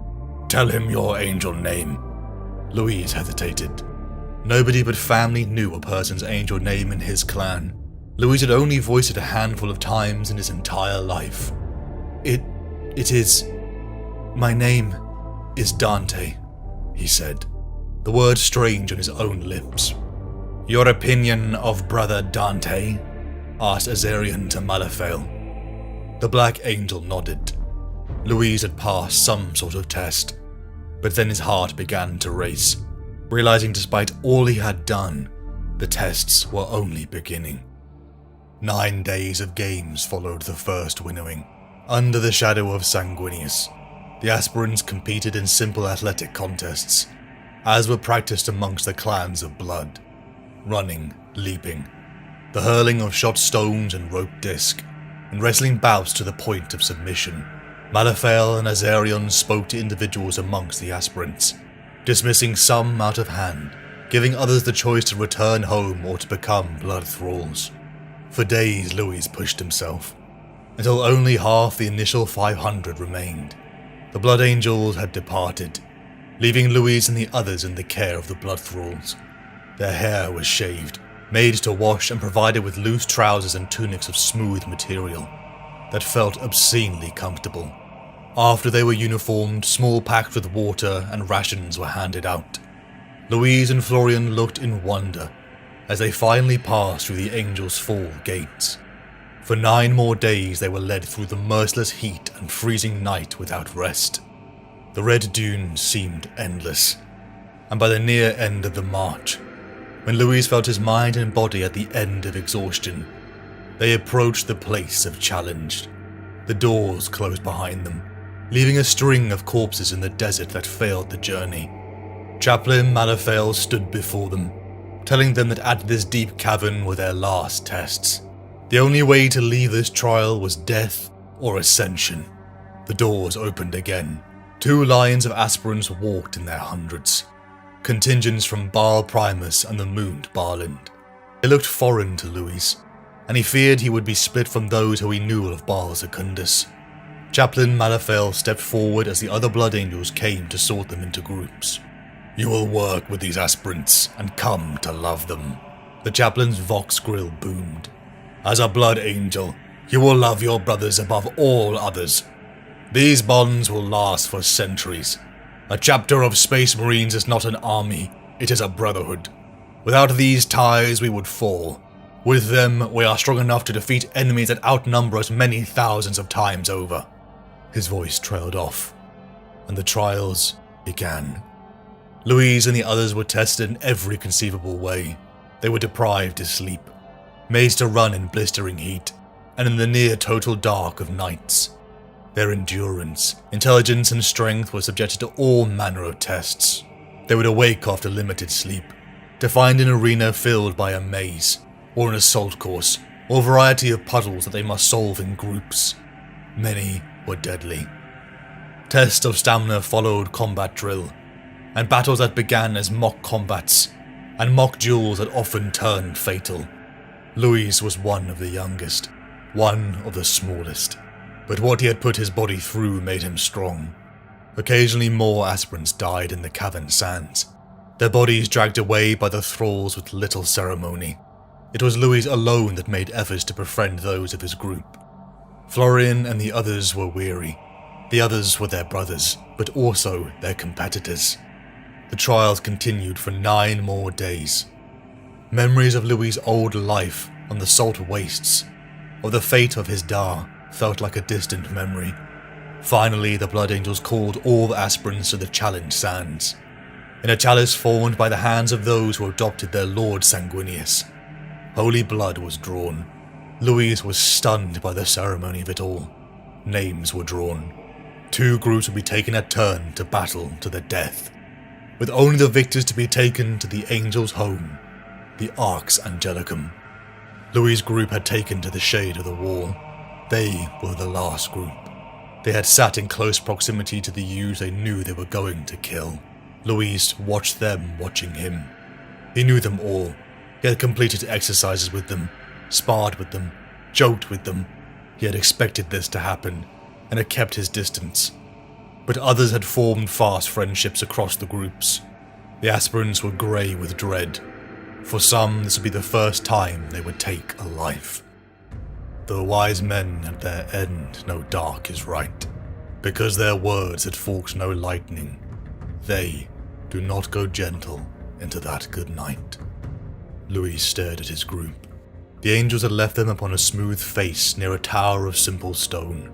Tell him your angel name. Louis hesitated. Nobody but family knew a person's angel name in his clan. Louis had only voiced it a handful of times in his entire life. It is... My name is Dante, he said, the word strange on his own lips. Your opinion of brother Dante? Asked Azarian to Malifaux. The Black Angel nodded. Louis had passed some sort of test, but then his heart began to race, realizing despite all he had done, the tests were only beginning. 9 days of games followed the first winnowing. Under the shadow of Sanguinius, the aspirants competed in simple athletic contests, as were practiced amongst the clans of blood. Running, leaping, the hurling of shot stones and rope disc, and wrestling bouts to the point of submission. Malifaux and Azarian spoke to individuals amongst the aspirants, dismissing some out of hand, giving others the choice to return home or to become blood thralls. For days Louis pushed himself, until only half the initial 500 remained. The Blood Angels had departed, leaving Louis and the others in the care of the blood thralls. Their hair was shaved, made to wash, and provided with loose trousers and tunics of smooth material that felt obscenely comfortable. After they were uniformed, small packs with water and rations were handed out. Louise and Florian looked in wonder as they finally passed through the Angels' Fall gates. For 9 more days they were led through the merciless heat and freezing night without rest. The red dunes seemed endless, and by the near end of the march, when Louis felt his mind and body at the end of exhaustion, they approached the place of challenge. The doors closed behind them, leaving a string of corpses in the desert that failed the journey. Chaplain Malifaux stood before them, telling them that at this deep cavern were their last tests. The only way to leave this trial was death or ascension. The doors opened again. 2 lines of aspirants walked in their hundreds, contingents from Baal Primus and the mooned Barland. They looked foreign to Louis, and he feared he would be split from those who he knew of Baal Secundus. Chaplain Malifaux stepped forward as the other Blood Angels came to sort them into groups. You will work with these aspirants and come to love them. The chaplain's vox grill boomed. As a Blood Angel, you will love your brothers above all others. These bonds will last for centuries. A chapter of Space Marines is not an army, it is a brotherhood. Without these ties we would fall. With them, we are strong enough to defeat enemies that outnumber us many thousands of times over. His voice trailed off, and the trials began. Louise and the others were tested in every conceivable way. They were deprived of sleep, made to run in blistering heat, and in the near-total dark of nights. Their endurance, intelligence, and strength were subjected to all manner of tests. They would awake after limited sleep, to find an arena filled by a maze, or an assault course, or a variety of puzzles that they must solve in groups. Many were deadly. Tests of stamina followed combat drill, and battles that began as mock combats, and mock duels that often turned fatal. Louis was one of the youngest, one of the smallest, but what he had put his body through made him strong. Occasionally more aspirants died in the cavern sands, their bodies dragged away by the thralls with little ceremony. It was Louis alone that made efforts to befriend those of his group. Florian and the others were weary. The others were their brothers, but also their competitors. The trials continued for 9 more days. Memories of Louis' old life on the salt wastes, of the fate of his Dar, felt like a distant memory. Finally, the Blood Angels called all the aspirants to the challenge sands. In a chalice formed by the hands of those who adopted their Lord Sanguinius, holy blood was drawn. Louis was stunned by the ceremony of it all. Names were drawn. 2 groups would be taken a turn to battle to the death, with only the victors to be taken to the Angels' home, the Arx Angelicum. Louis' group had taken to the shade of the wall. They were the last group. They had sat in close proximity to the youths they knew they were going to kill. Louis watched them watching him. He knew them all. He had completed exercises with them, sparred with them, joked with them. He had expected this to happen, and had kept his distance. But others had formed fast friendships across the groups. The aspirants were grey with dread. For some, this would be the first time they would take a life. The wise men at their end know dark is right, because their words had forked no lightning. They do not go gentle into that good night. Louis stared at his group. The angels had left them upon a smooth face near a tower of simple stone.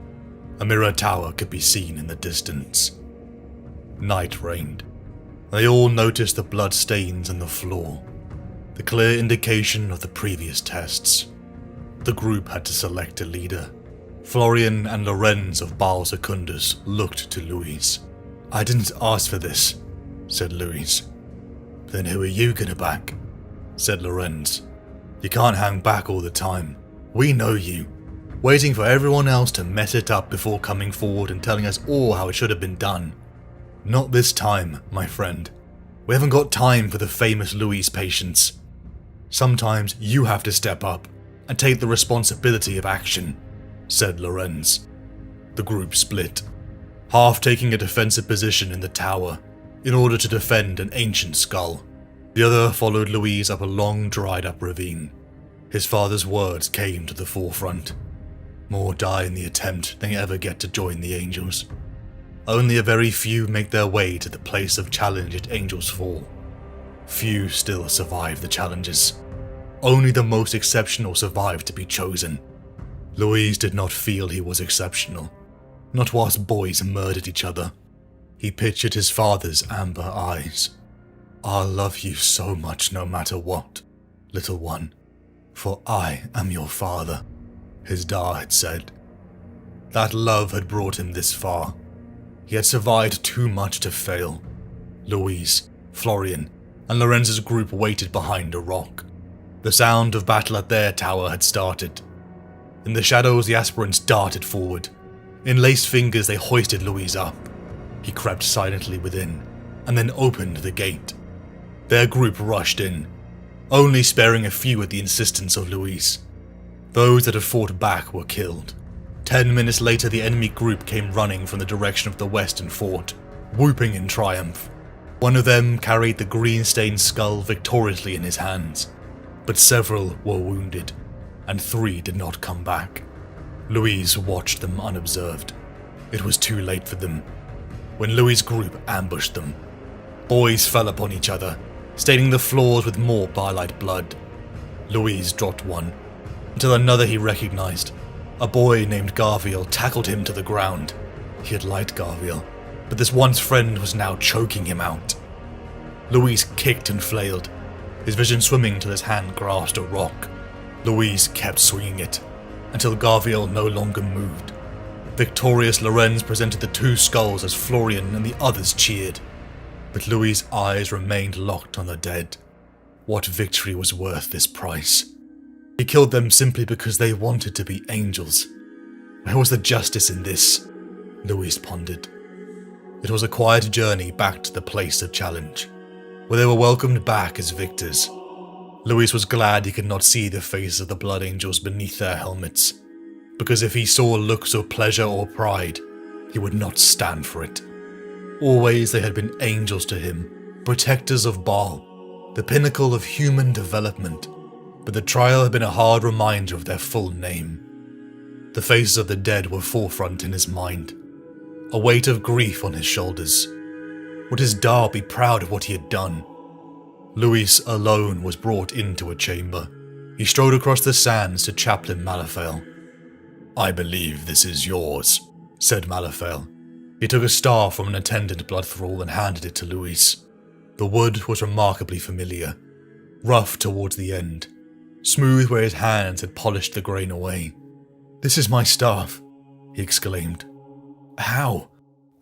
A mirror tower could be seen in the distance. Night reigned. They all noticed the blood stains on the floor, the clear indication of the previous tests. The group had to select a leader. Florian and Lorenz of Baal Secundus looked to Louis. "I didn't ask for this," said Louis. "Then who are you gonna back?" said Lorenz. "You can't hang back all the time. We know you. Waiting for everyone else to mess it up before coming forward and telling us all how it should have been done. Not this time, my friend. We haven't got time for the famous Louis patience. Sometimes you have to step up and take the responsibility of action," said Lorenz. The group split, half taking a defensive position in the tower in order to defend an ancient skull. The other followed Louis up a long dried-up ravine. His father's words came to the forefront. More die in the attempt than ever get to join the Angels. Only a very few make their way to the place of challenge at Angels Fall. Few still survive the challenges. Only the most exceptional survive to be chosen. Louis did not feel he was exceptional, not whilst boys murdered each other. He pictured his father's amber eyes. "I'll love you so much no matter what, little one, for I am your father," his Dar had said. That love had brought him this far. He had survived too much to fail. Louis, Florian, and Lorenz's group waited behind a rock. The sound of battle at their tower had started. In the shadows, the aspirants darted forward. In laced fingers, they hoisted Louis up. He crept silently within, and then opened the gate. Their group rushed in, only sparing a few at the insistence of Louis. Those that had fought back were killed. 10 minutes later, the enemy group came running from the direction of the western fort, whooping in triumph. One of them carried the green-stained skull victoriously in his hands, but several were wounded, and 3 did not come back. Louis watched them unobserved. It was too late for them. When Louis' group ambushed them, boys fell upon each other, staining the floors with more Barlight blood. Louis dropped one, until another he recognized. A boy named Garviel tackled him to the ground. He had liked Garviel, but this once friend was now choking him out. Louis kicked and flailed, his vision swimming till his hand grasped a rock. Louis kept swinging it, until Garviel no longer moved. Victorious Lorenz presented the 2 skulls as Florian and the others cheered. but Louis' eyes remained locked on the dead. What victory was worth this price? He killed them simply because they wanted to be angels. Where was the justice in this? Louis pondered. It was a quiet journey back to the place of challenge, where they were welcomed back as victors. Louis was glad he could not see the faces of the Blood Angels beneath their helmets, because if he saw looks of pleasure or pride, he would not stand for it. Always they had been angels to him, protectors of Baal, the pinnacle of human development, but the trial had been a hard reminder of their full name. The faces of the dead were forefront in his mind, a weight of grief on his shoulders. Would his Dar be proud of what he had done? Louis alone was brought into a chamber. He strode across the sands to Chaplain Malafale. "I believe this is yours," said Malafale. He took a star from an attendant blood thrall and handed it to Louis. The wood was remarkably familiar, rough towards the end, smooth where his hands had polished the grain away. "This is my staff," he exclaimed. "How?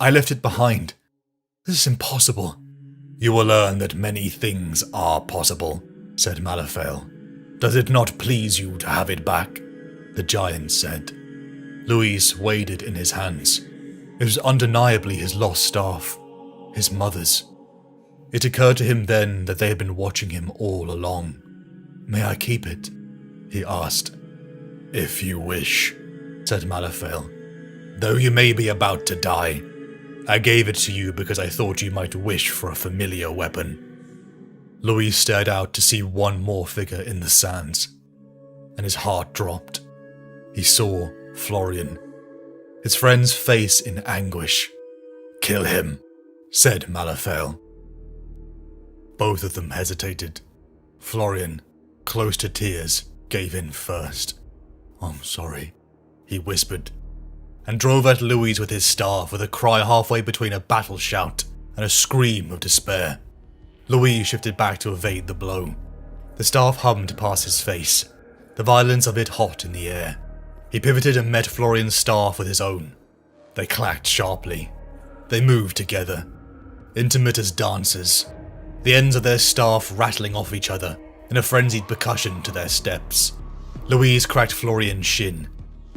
I left it behind. This is impossible." "You will learn that many things are possible," said Malafale. "Does it not please you to have it back?" the giant said. Louis weighed it in his hands. It was undeniably his lost staff, his mother's. It occurred to him then that they had been watching him all along. "May I keep it?" he asked. "If you wish," said Malafale. "Though you may be about to die, I gave it to you because I thought you might wish for a familiar weapon." Louis stared out to see one more figure in the sands, and his heart dropped. He saw Florian, his friend's face in anguish. "Kill him," said Malafale. Both of them hesitated. Florian, close to tears, gave in first. "I'm sorry," he whispered, and drove at Louis with his staff with a cry halfway between a battle shout and a scream of despair. Louis shifted back to evade the blow. The staff hummed past his face, the violence of it hot in the air. He pivoted and met Florian's staff with his own. They clacked sharply. They moved together, intimate as dancers, the ends of their staff rattling off each other in a frenzied percussion to their steps. Louise cracked Florian's shin.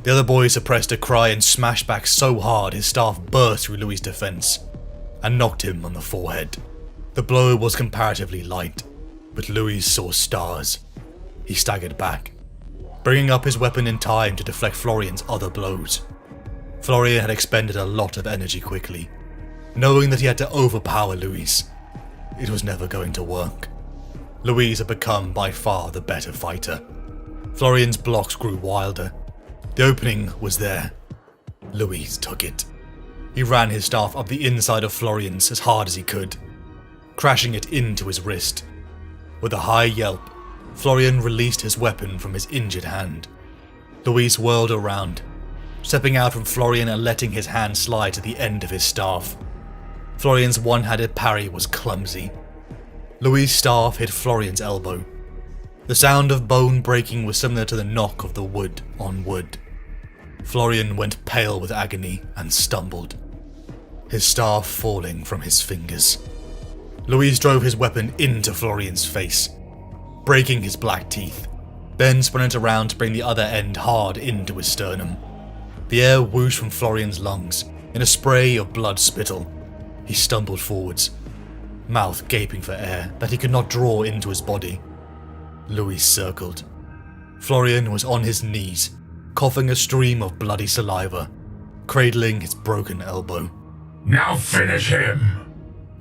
The other boy suppressed a cry and smashed back so hard his staff burst through Louis' defense and knocked him on the forehead. The blow was comparatively light, but Louis saw stars. He staggered back, bringing up his weapon in time to deflect Florian's other blows. Florian had expended a lot of energy quickly, knowing that he had to overpower Louis. It was never going to work. Louis had become by far the better fighter. Florian's blocks grew wilder. The opening was there. Louis took it. He ran his staff up the inside of Florian's as hard as he could, crashing it into his wrist. With a high yelp, Florian released his weapon from his injured hand. Louis whirled around, stepping out from Florian and letting his hand slide to the end of his staff. Florian's one-handed parry was clumsy. Louis' staff hit Florian's elbow. The sound of bone breaking was similar to the knock of the wood on wood. Florian went pale with agony and stumbled, his staff falling from his fingers. Louis drove his weapon into Florian's face, breaking his black teeth, then spun it around to bring the other end hard into his sternum. The air whooshed from Florian's lungs in a spray of blood spittle. He stumbled forwards, mouth gaping for air that he could not draw into his body. Louis circled. Florian was on his knees, coughing a stream of bloody saliva, cradling his broken elbow. "Now finish him,"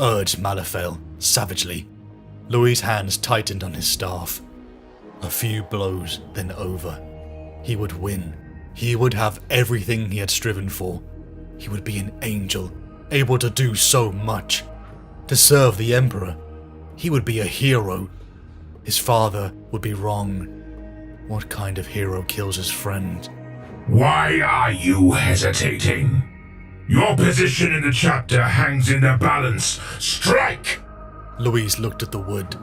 urged Malafale savagely. Louis' hands tightened on his staff. A few blows, then over. He would win. He would have everything he had striven for. He would be an angel, able to do so much. To serve the Emperor. He would be a hero. His father would be wrong. What kind of hero kills his friend? "Why are you hesitating? Your position in the chapter hangs in the balance. Strike!" Louis looked at the wood,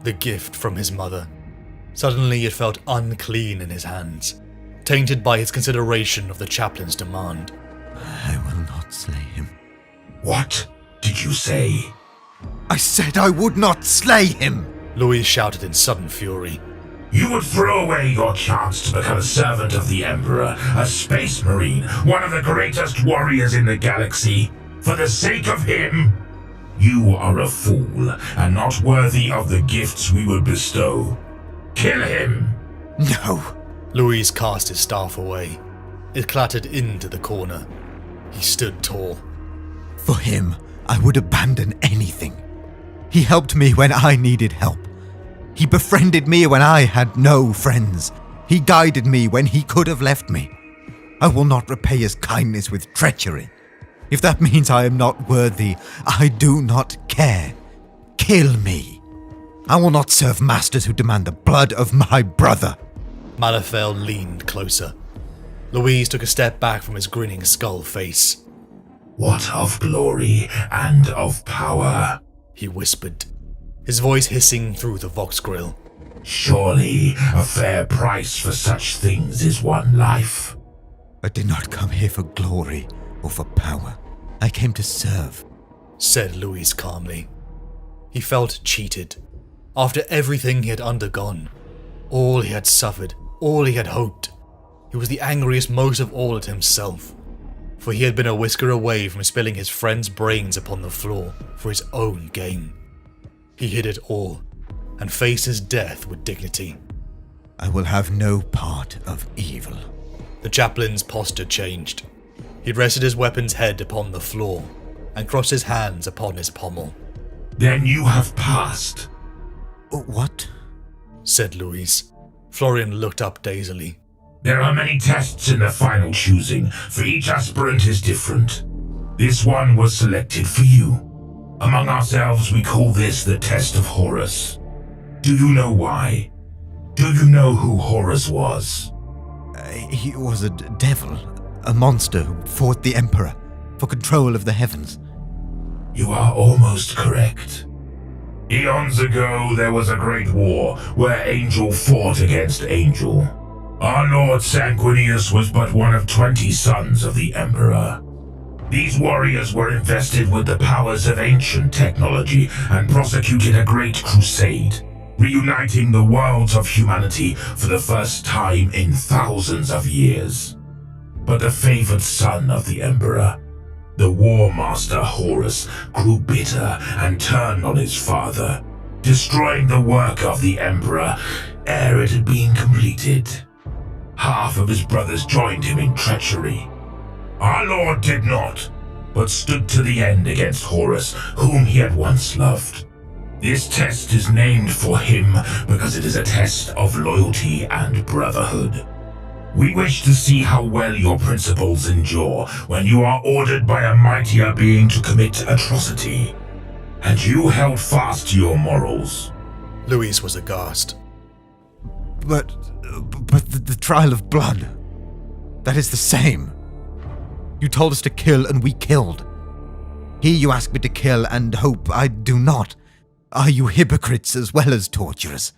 the gift from his mother. Suddenly it felt unclean in his hands, tainted by his consideration of the chaplain's demand. "I will not slay him." "What did you say?" I said I would not slay him! Louis shouted in sudden fury. You would throw away your chance to become a servant of the Emperor, a space marine, one of the greatest warriors in the galaxy, for the sake of him? You are a fool, and not worthy of the gifts we would bestow. Kill him! No. Louis cast his staff away. It clattered into the corner. He stood tall. For him, I would abandon anything. He helped me when I needed help. He befriended me when I had no friends. He guided me when he could have left me. I will not repay his kindness with treachery. If that means I am not worthy, I do not care. Kill me. I will not serve masters who demand the blood of my brother. Malifaux leaned closer. Louise took a step back from his grinning skull face. What of glory and of power? He whispered, his voice hissing through the Vox grill. Surely a fair price for such things is one life. I did not come here for glory or for power. I came to serve, said Louis calmly. He felt cheated. After everything he had undergone, all he had suffered, all he had hoped, he was the angriest most of all at himself. For he had been a whisker away from spilling his friend's brains upon the floor for his own gain. He hid it all, and faced his death with dignity. I will have no part of evil. The chaplain's posture changed. He rested his weapon's head upon the floor, and crossed his hands upon his pommel. Then you have passed. What? Said Louis. Florian looked up dazedly. There are many tests in the final choosing, for each aspirant is different. This one was selected for you. Among ourselves, we call this the Test of Horus. Do you know why? Do you know who Horus was? He was a devil, a monster who fought the Emperor for control of the heavens. You are almost correct. Eons ago, there was a great war where angel fought against angel. Our Lord Sanguinius was but one of 20 sons of the Emperor. These warriors were invested with the powers of ancient technology and prosecuted a great crusade, reuniting the worlds of humanity for the first time in thousands of years. But the favored son of the Emperor, the War Master Horus, grew bitter and turned on his father, destroying the work of the Emperor ere it had been completed. Half of his brothers joined him in treachery. Our Lord did not, but stood to the end against Horus, whom he had once loved. This test is named for him because it is a test of loyalty and brotherhood. We wish to see how well your principles endure when you are ordered by a mightier being to commit atrocity. And you held fast to your morals. Louis was aghast. But the trial of blood, that is the same. You told us to kill and we killed. Here you ask me to kill and hope I do not. Are you hypocrites as well as torturers?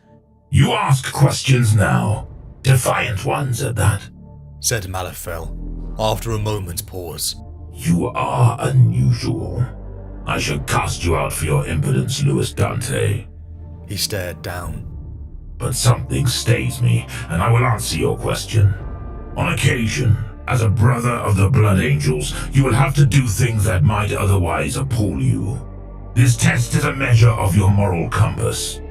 You ask questions now. Defiant ones at that, said Malifaux, after a moment's pause. You are unusual. I should cast you out for your impudence, Louis Dante. He stared down. But something stays me, and I will answer your question. On occasion, as a brother of the Blood Angels, you will have to do things that might otherwise appall you. This test is a measure of your moral compass.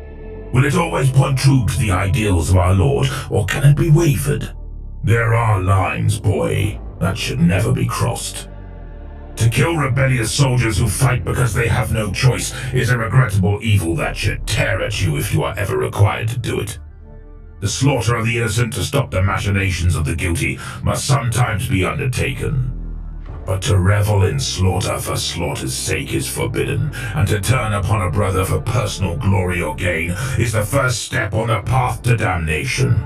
Will it always point true to the ideals of our Lord, or can it be wavered? There are lines, boy, that should never be crossed. To kill rebellious soldiers who fight because they have no choice is a regrettable evil that should tear at you if you are ever required to do it. The slaughter of the innocent to stop the machinations of the guilty must sometimes be undertaken. But to revel in slaughter for slaughter's sake is forbidden, and to turn upon a brother for personal glory or gain is the first step on the path to damnation.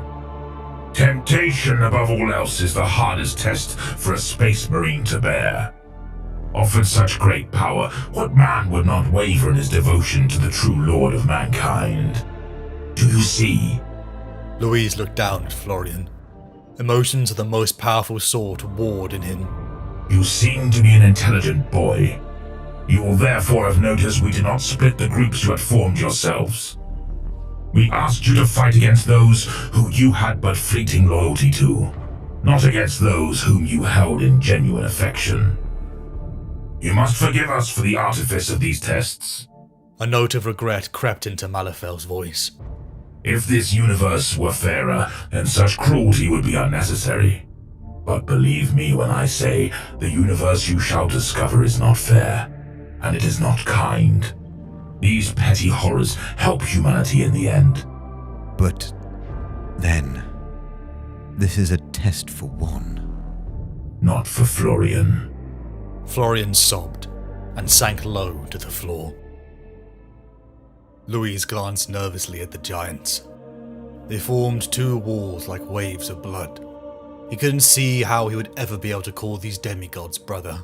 Temptation above all else is the hardest test for a space marine to bear. Offered such great power, what man would not waver in his devotion to the true Lord of mankind? Do you see? Louise looked down at Florian. Emotions of the most powerful sort warred in him. You seem to be an intelligent boy. You will therefore have noticed we did not split the groups you had formed yourselves. We asked you to fight against those who you had but fleeting loyalty to, not against those whom you held in genuine affection. You must forgive us for the artifice of these tests. A note of regret crept into Malefel's voice. If this universe were fairer, then such cruelty would be unnecessary. But believe me when I say, the universe you shall discover is not fair, and it is not kind. These petty horrors help humanity in the end. But then, this is a test for one. Not for Florian. Florian sobbed and sank low to the floor. Louise glanced nervously at the giants. They formed two walls like waves of blood. He couldn't see how he would ever be able to call these demigods brother.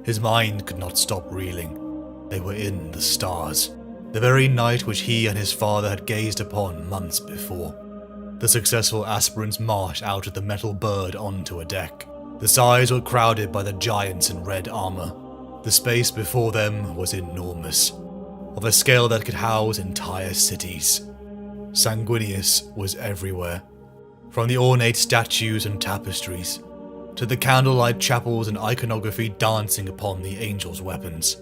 His mind could not stop reeling. They were in the stars, the very night which he and his father had gazed upon months before. The successful aspirants marched out of the metal bird onto a deck. The sides were crowded by the giants in red armor. The space before them was enormous, of a scale that could house entire cities. Sanguinius was everywhere, from the ornate statues and tapestries, to the candlelight chapels and iconography dancing upon the angels' weapons.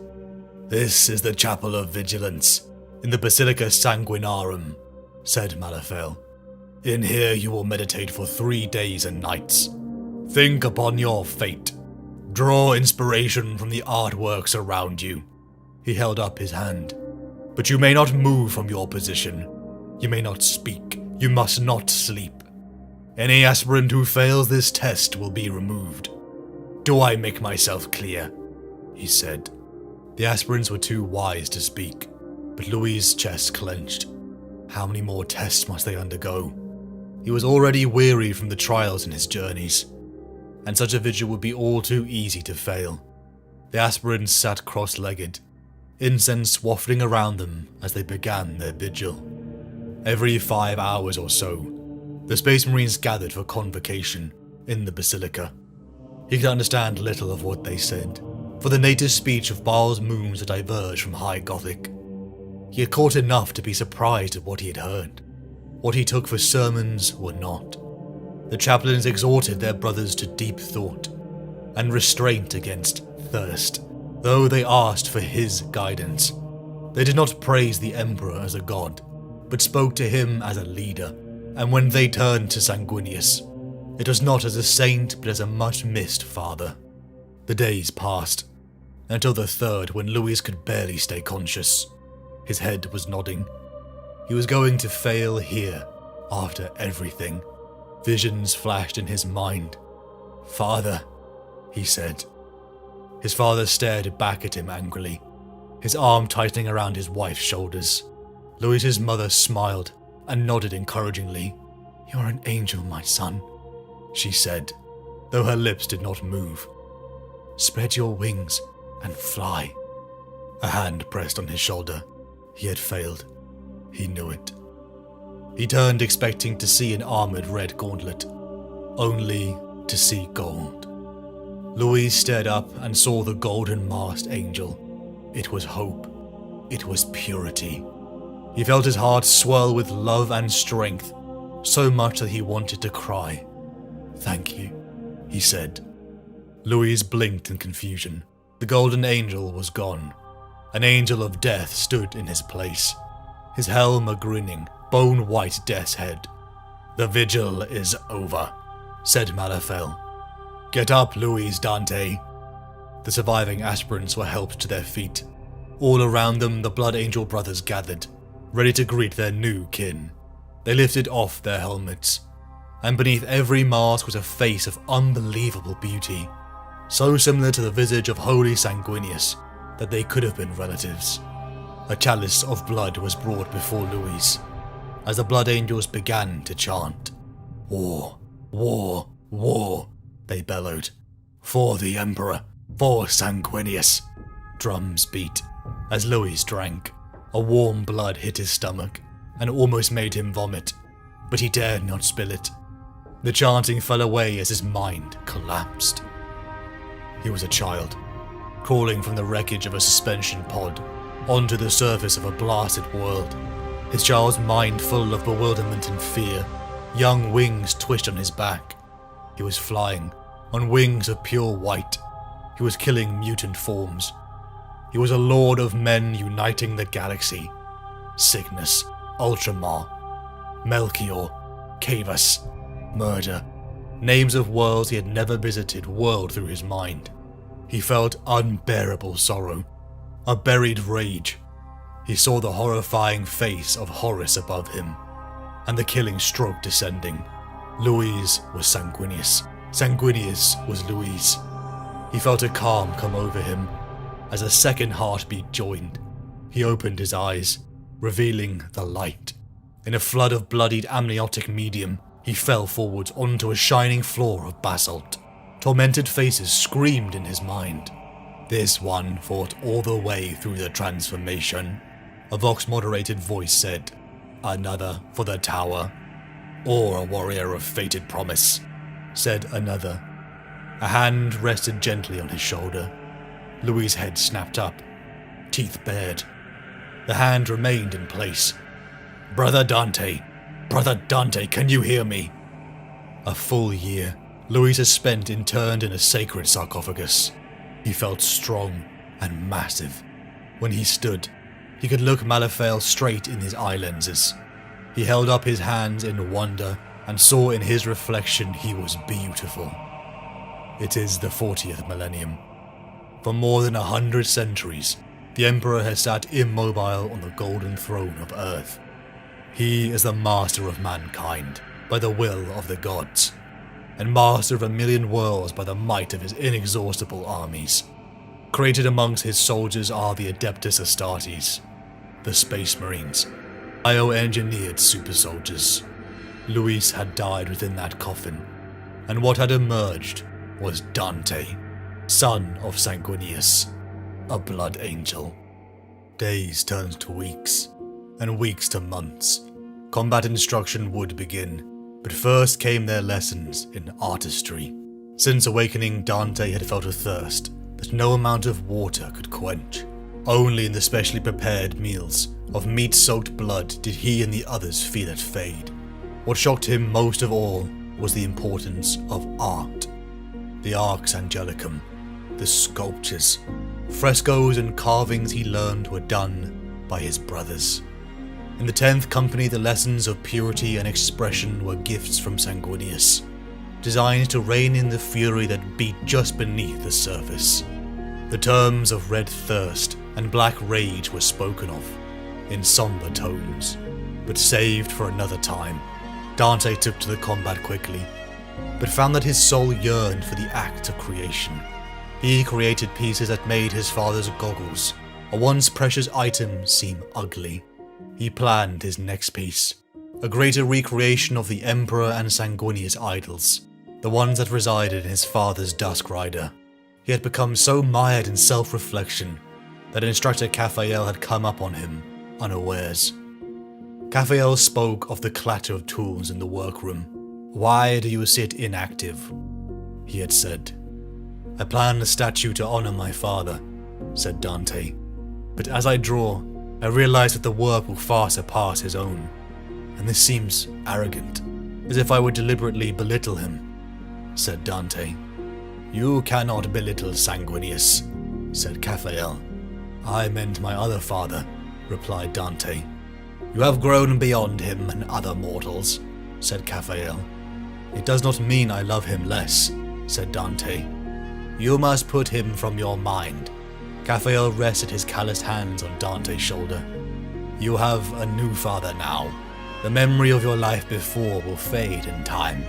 "This is the Chapel of Vigilance, in the Basilica Sanguinarum," said Malefel. "In here you will meditate for 3 days and nights. Think upon your fate. Draw inspiration from the artworks around you." He held up his hand. "But you may not move from your position. You may not speak. You must not sleep. Any aspirant who fails this test will be removed. Do I make myself clear?" he said. The aspirants were too wise to speak, but Louis' chest clenched. How many more tests must they undergo? He was already weary from the trials in his journeys, and such a vigil would be all too easy to fail. The aspirants sat cross-legged, incense wafting around them as they began their vigil. Every 5 hours or so, the Space Marines gathered for convocation in the Basilica. He could understand little of what they said, for the native speech of Baal's moons had diverged from High Gothic. He had caught enough to be surprised at what he had heard. What he took for sermons were not. The chaplains exhorted their brothers to deep thought and restraint against thirst, though they asked for his guidance. They did not praise the Emperor as a god, but spoke to him as a leader, and when they turned to Sanguinius, it was not as a saint but as a much-missed father. The days passed, until the third when Louis could barely stay conscious. His head was nodding. He was going to fail here, after everything. Visions flashed in his mind. "Father," he said. His father stared back at him angrily, his arm tightening around his wife's shoulders. Louis's mother smiled and nodded encouragingly. "You are an angel, my son," she said, though her lips did not move. "Spread your wings and fly." A hand pressed on his shoulder. He had failed. He knew it. He turned expecting to see an armored red gauntlet, only to see gold. Louis stared up and saw the golden-masked angel. It was hope. It was purity. He felt his heart swell with love and strength, so much that he wanted to cry. "Thank you," he said. Louis blinked in confusion. The golden angel was gone. An angel of death stood in his place, his helm a grinning, bone-white death's head. "The vigil is over," said Malefel. "Get up, Louis, Dante." The surviving aspirants were helped to their feet. All around them the Blood Angel brothers gathered, ready to greet their new kin. They lifted off their helmets, and beneath every mask was a face of unbelievable beauty, so similar to the visage of Holy Sanguinius that they could have been relatives. A chalice of blood was brought before Louis, as the Blood Angels began to chant. "War, war, war," they bellowed. "For the Emperor, for Sanguinius." Drums beat as Louis drank. A warm blood hit his stomach and almost made him vomit, but he dared not spill it. The chanting fell away as his mind collapsed. He was a child. crawling from the wreckage of a suspension pod onto the surface of a blasted world. His child's mind full of bewilderment and fear. Young wings twitched on his back. He was flying, on wings of pure white. He was killing mutant forms. He was a lord of men uniting the galaxy. Cygnus, Ultramar, Melchior, Cavus, murder. Names of worlds he had never visited whirled through his mind. He felt unbearable sorrow, a buried rage. He saw the horrifying face of Horus above him, and the killing stroke descending. Louise was Sanguinius. Sanguinius was Louise. He felt a calm come over him as a second heartbeat joined. He opened his eyes, revealing the light. In a flood of bloodied amniotic medium, he fell forwards onto a shining floor of basalt. Tormented faces screamed in his mind. This one fought all the way through the transformation. A Vox-moderated voice said, "Another for the tower." "Or a warrior of fated promise," said another. A hand rested gently on his shoulder. Louis' head snapped up, teeth bared. The hand remained in place. Brother Dante, can you hear me?" A full year, Louis has spent interned in a sacred sarcophagus. He felt strong and massive. When he stood, he could look Malifaux straight in his eye lenses. He held up his hands in wonder and saw in his reflection he was beautiful. It is the 40th millennium. For more than 100 centuries, the Emperor has sat immobile on the golden throne of Earth. He is the master of mankind by the will of the gods, and master of 1,000,000 worlds by the might of his inexhaustible armies. Created amongst his soldiers are the Adeptus Astartes, the Space Marines, bio-engineered super soldiers. Louis had died within that coffin, and what had emerged was Dante, son of Sanguinius, a blood angel. Days turned to weeks, and weeks to months. Combat instruction would begin, but first came their lessons in artistry. Since awakening, Dante had felt a thirst that no amount of water could quench. Only in the specially prepared meals of meat-soaked blood did he and the others feel it fade. What shocked him most of all was the importance of art. The Arx Angelicum, the sculptures, frescoes and carvings he learned were done by his brothers. In the 10th Company, the lessons of purity and expression were gifts from Sanguinius, designed to rein in the fury that beat just beneath the surface. The terms of red thirst and black rage were spoken of, in somber tones, but saved for another time. Dante took to the combat quickly, but found that his soul yearned for the act of creation. He created pieces that made his father's goggles, a once precious item, seem ugly. He planned his next piece, a greater recreation of the Emperor and Sanguinius idols, the ones that resided in his father's Dusk Rider. He had become so mired in self-reflection that Instructor Caphael had come up on him unawares. Caphael spoke of the clatter of tools in the workroom. "Why do you sit inactive?" he had said. "I planned a statue to honor my father," said Dante. "But as I draw, I realize that the work will far surpass his own, and this seems arrogant, as if I would deliberately belittle him," said Dante. "You cannot belittle Sanguinius," said Caphael. "I meant my other father," replied Dante. "You have grown beyond him and other mortals," said Caphael. "It does not mean I love him less," said Dante. "You must put him from your mind." Caphael rested his calloused hands on Dante's shoulder. "You have a new father now. The memory of your life before will fade in time."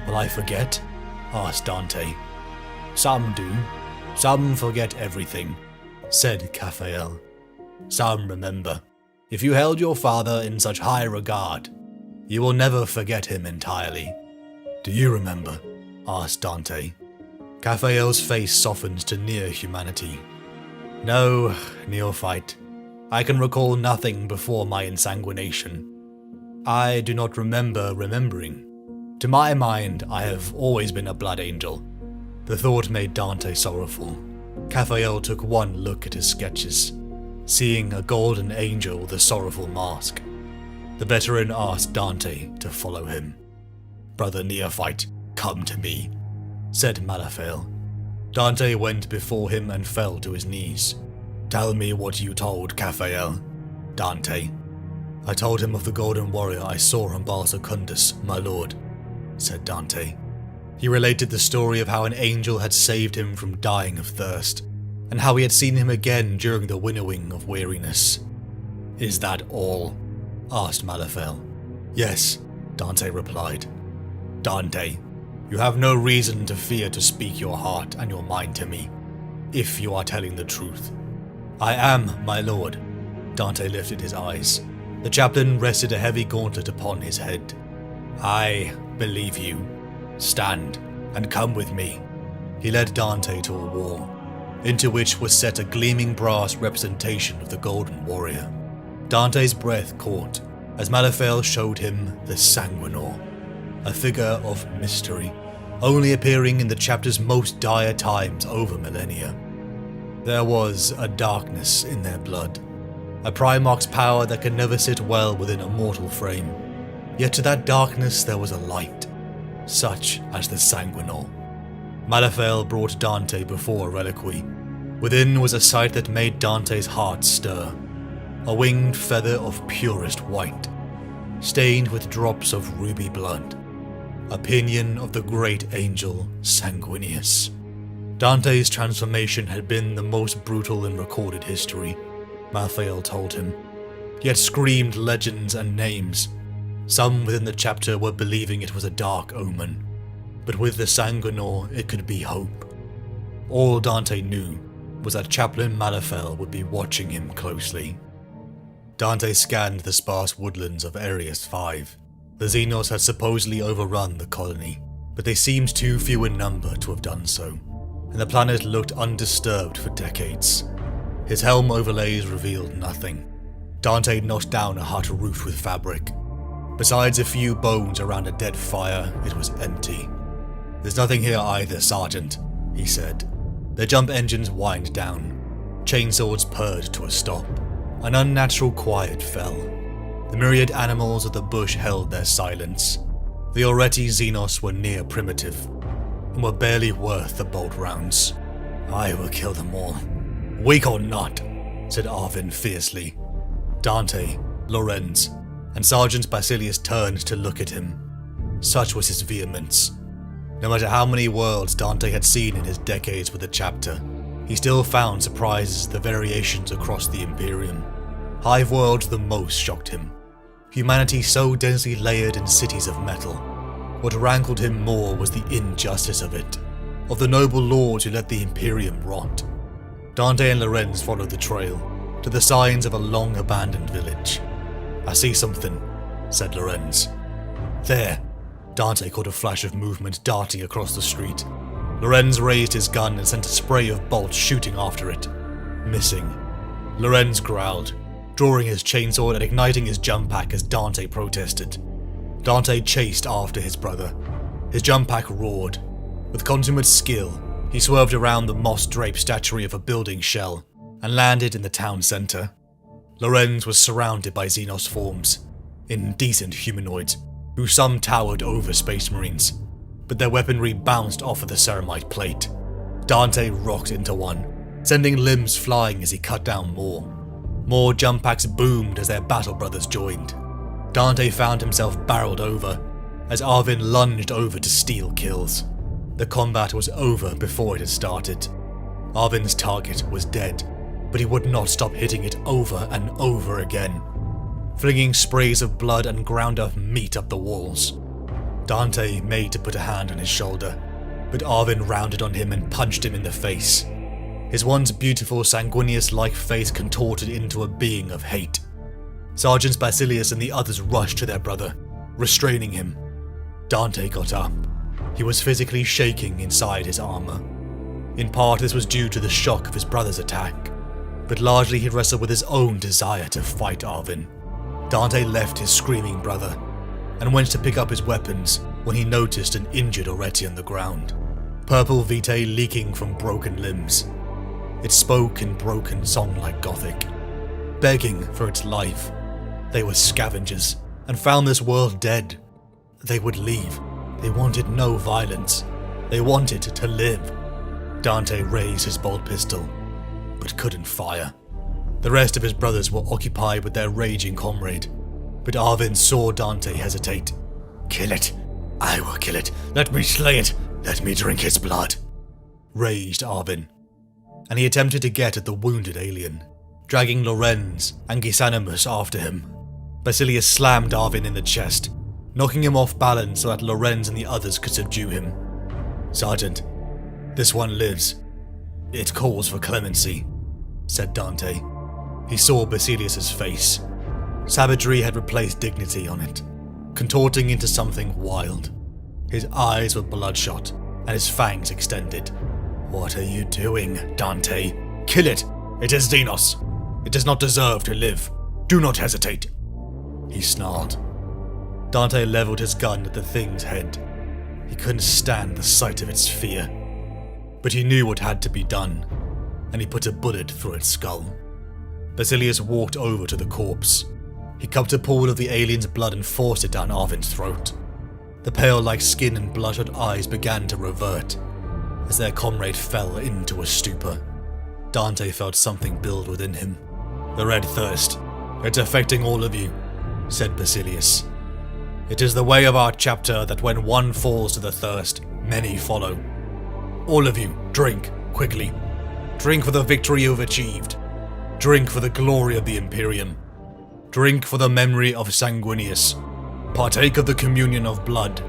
"Will I forget?" asked Dante. "Some do. Some forget everything," said Caphael. "Some remember. If you held your father in such high regard, you will never forget him entirely." "Do you remember?" asked Dante. Caphael's face softened to near humanity. "No, neophyte. I can recall nothing before my insanguination. I do not remember remembering. To my mind, I have always been a blood angel." The thought made Dante sorrowful. Caphael took one look at his sketches, seeing a golden angel with a sorrowful mask. The veteran asked Dante to follow him. "Brother Neophyte, come to me," said Malaphael. Dante went before him and fell to his knees. "Tell me what you told Caphael, Dante." "I told him of the golden warrior I saw on Baal Secundus, my lord," said Dante. He related the story of how an angel had saved him from dying of thirst, and how he had seen him again during the winnowing of weariness. "Is that all?" asked Malaphael. "Yes," Dante replied. "Dante, you have no reason to fear to speak your heart and your mind to me, if you are telling the truth." "I am, my lord." Dante lifted his eyes. The chaplain rested a heavy gauntlet upon his head. "I believe you. Stand and come with me." He led Dante to a wall, into which was set a gleaming brass representation of the Golden Warrior. Dante's breath caught as Malaphael showed him the Sanguinor, a figure of mystery, only appearing in the chapter's most dire times over millennia. There was a darkness in their blood, a Primarch's power that could never sit well within a mortal frame. Yet to that darkness there was a light, such as the Sanguinor. Malaphael brought Dante before a reliquary. Within was a sight that made Dante's heart stir. A winged feather of purest white, stained with drops of ruby blood. A pinion of the great angel Sanguinius. Dante's transformation had been the most brutal in recorded history, Malaphael told him. He had screamed legends and names. Some within the chapter were believing it was a dark omen, but with the Sanguinor it could be hope. All Dante knew was that Chaplain Malaphael would be watching him closely. Dante scanned the sparse woodlands of Arius 5. The Xenos had supposedly overrun the colony, but they seemed too few in number to have done so, and the planet looked undisturbed for decades. His helm overlays revealed nothing. Dante knocked down a hut roofed with fabric. Besides a few bones around a dead fire, it was empty. "There's nothing here either, Sergeant," he said. Their jump engines whined down. Chainswords purred to a stop. An unnatural quiet fell. The myriad animals of the bush held their silence. The Oreti Xenos were near primitive, and were barely worth the bolt rounds. "I will kill them all, weak or not," said Arvin fiercely. Dante, Lorenz, and Sergeant Basilius turned to look at him. Such was his vehemence. No matter how many worlds Dante had seen in his decades with the chapter, he still found surprises the variations across the Imperium. Hive worlds the most shocked him. Humanity so densely layered in cities of metal. What rankled him more was the injustice of it, of the noble lords who let the Imperium rot. Dante and Lorenz followed the trail, to the signs of a long-abandoned village. "I see something," said Lorenz. "There." Dante caught a flash of movement darting across the street. Lorenz raised his gun and sent a spray of bolts shooting after it. Missing. Lorenz growled, drawing his chainsword and igniting his jump pack as Dante protested. Dante chased after his brother. His jump pack roared. With consummate skill, he swerved around the moss-draped statuary of a building shell and landed in the town center. Lorenz was surrounded by Xenos forms, indecent humanoids, who some towered over Space Marines, but their weaponry bounced off of the ceramite plate. Dante rocked into one, sending limbs flying as he cut down more. More jump packs boomed as their battle brothers joined. Dante found himself barreled over, as Arvin lunged over to steal kills. The combat was over before it had started. Arvin's target was dead, but he would not stop hitting it over and over again, flinging sprays of blood and ground-up meat up the walls. Dante made to put a hand on his shoulder, but Arvin rounded on him and punched him in the face. His once beautiful Sanguinius-like face contorted into a being of hate. Sergeants Basilius and the others rushed to their brother, restraining him. Dante got up. He was physically shaking inside his armor. In part this was due to the shock of his brother's attack, but largely he wrestled with his own desire to fight Arvin. Dante left his screaming brother and went to pick up his weapons when he noticed an injured Oreti on the ground, purple vitae leaking from broken limbs. It spoke in broken song-like Gothic, begging for its life. They were scavengers and found this world dead. They would leave. They wanted no violence. They wanted to live. Dante raised his bolt pistol, but couldn't fire. The rest of his brothers were occupied with their raging comrade, but Arvin saw Dante hesitate. "Kill it. I will kill it. Let me slay it. Let me drink its blood," raged Arvin. And he attempted to get at the wounded alien, dragging Lorenz and Gisanimus after him. Basilius slammed Arvin in the chest, knocking him off balance so that Lorenz and the others could subdue him. "Sergeant, this one lives. It calls for clemency," said Dante. He saw Basilius's face. Savagery had replaced dignity on it, contorting into something wild. His eyes were bloodshot, and his fangs extended. "What are you doing, Dante? Kill it! It is Xenos! It does not deserve to live. Do not hesitate!" He snarled. Dante leveled his gun at the thing's head. He couldn't stand the sight of its fear. But he knew what had to be done, and he put a bullet through its skull. Basilius walked over to the corpse. He cupped a pool of the alien's blood and forced it down Arvin's throat. The pale-like skin and bloodshot eyes began to revert as their comrade fell into a stupor. Dante felt something build within him. "The red thirst. It's affecting all of you," said Basilius. "It is the way of our chapter that when one falls to the thirst, many follow. All of you, drink, quickly. Drink for the victory you've achieved. Drink for the glory of the Imperium. Drink for the memory of Sanguinius. Partake of the communion of blood.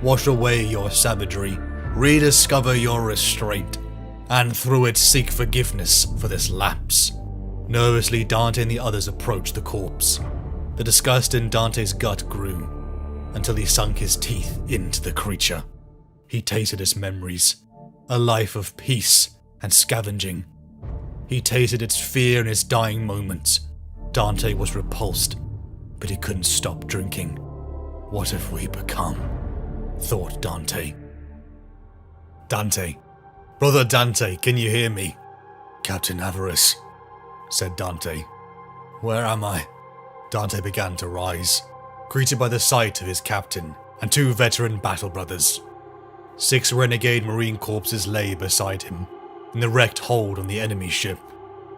Wash away your savagery. Rediscover your restraint. And through it seek forgiveness for this lapse." Nervously, Dante and the others approached the corpse. The disgust in Dante's gut grew, until he sunk his teeth into the creature. He tasted its memories, a life of peace and scavenging. He tasted its fear in its dying moments. Dante was repulsed, but he couldn't stop drinking. "What have we become?" thought Dante. "Dante. Brother Dante, can you hear me?" "Captain Avarice," said Dante. "Where am I?" Dante began to rise, greeted by the sight of his captain and two veteran battle brothers. 6 renegade marine corpses lay beside him, in the wrecked hold on the enemy ship.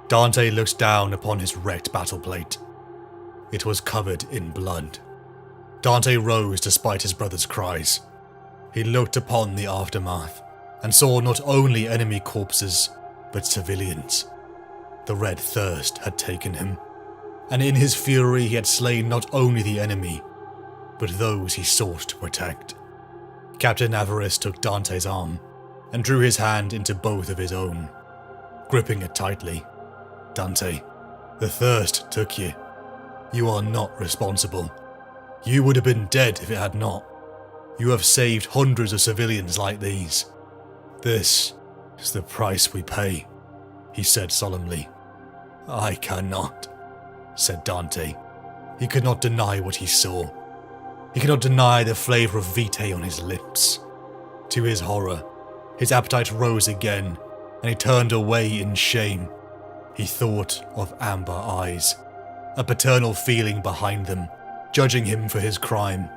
Dante looked down upon his wrecked battle plate. It was covered in blood. Dante rose despite his brother's cries. He looked upon the aftermath, and saw not only enemy corpses, but civilians. The red thirst had taken him, and in his fury he had slain not only the enemy, but those he sought to protect. Captain Avarice took Dante's arm, and drew his hand into both of his own, gripping it tightly. "Dante, the thirst took you. You are not responsible. You would have been dead if it had not. You have saved hundreds of civilians like these. This is the price we pay," he said solemnly. "I cannot," said Dante. He could not deny what he saw. He could not deny the flavour of vitae on his lips. To his horror, his appetite rose again, and he turned away in shame. He thought of amber eyes, a paternal feeling behind them, judging him for his crime.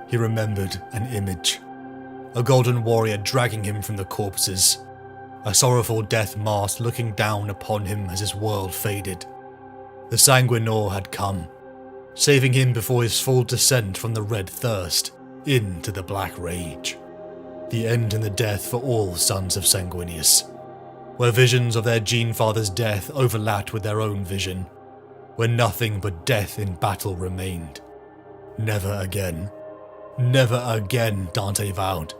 He remembered an image. A golden warrior dragging him from the corpses. A sorrowful death mask looking down upon him as his world faded. The Sanguinor had come, saving him before his full descent from the red thirst into the black rage. The end and the death for all sons of Sanguinius, where visions of their gene-father's death overlapped with their own vision, where nothing but death in battle remained. Never again, Dante vowed,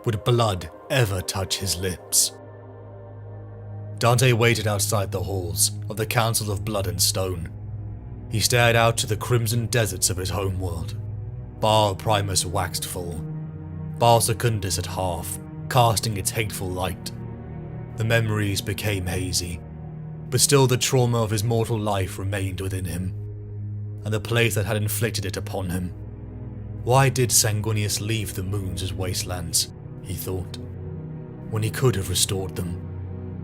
would blood ever touch his lips. Dante waited outside the halls of the Council of Blood and Stone. He stared out to the crimson deserts of his homeworld. Baal Primus waxed full, Baal Secundus at half, casting its hateful light. The memories became hazy, but still the trauma of his mortal life remained within him, and the place that had inflicted it upon him. Why did Sanguinius leave the moons as wastelands, he thought, when he could have restored them?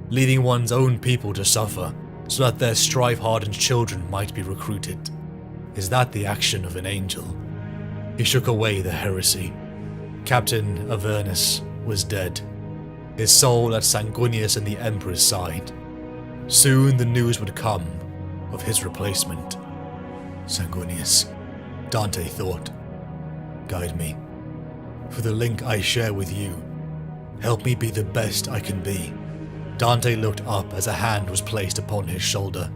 leaving one's own people to suffer so that their strife-hardened children might be recruited. Is that the action of an angel? He shook away the heresy. Captain Avernus was dead, his soul at Sanguinius and the Emperor's side. Soon the news would come of his replacement. Sanguinius, Dante thought. Guide me. For the link I share with you, help me be the best I can be. Dante looked up as a hand was placed upon his shoulder.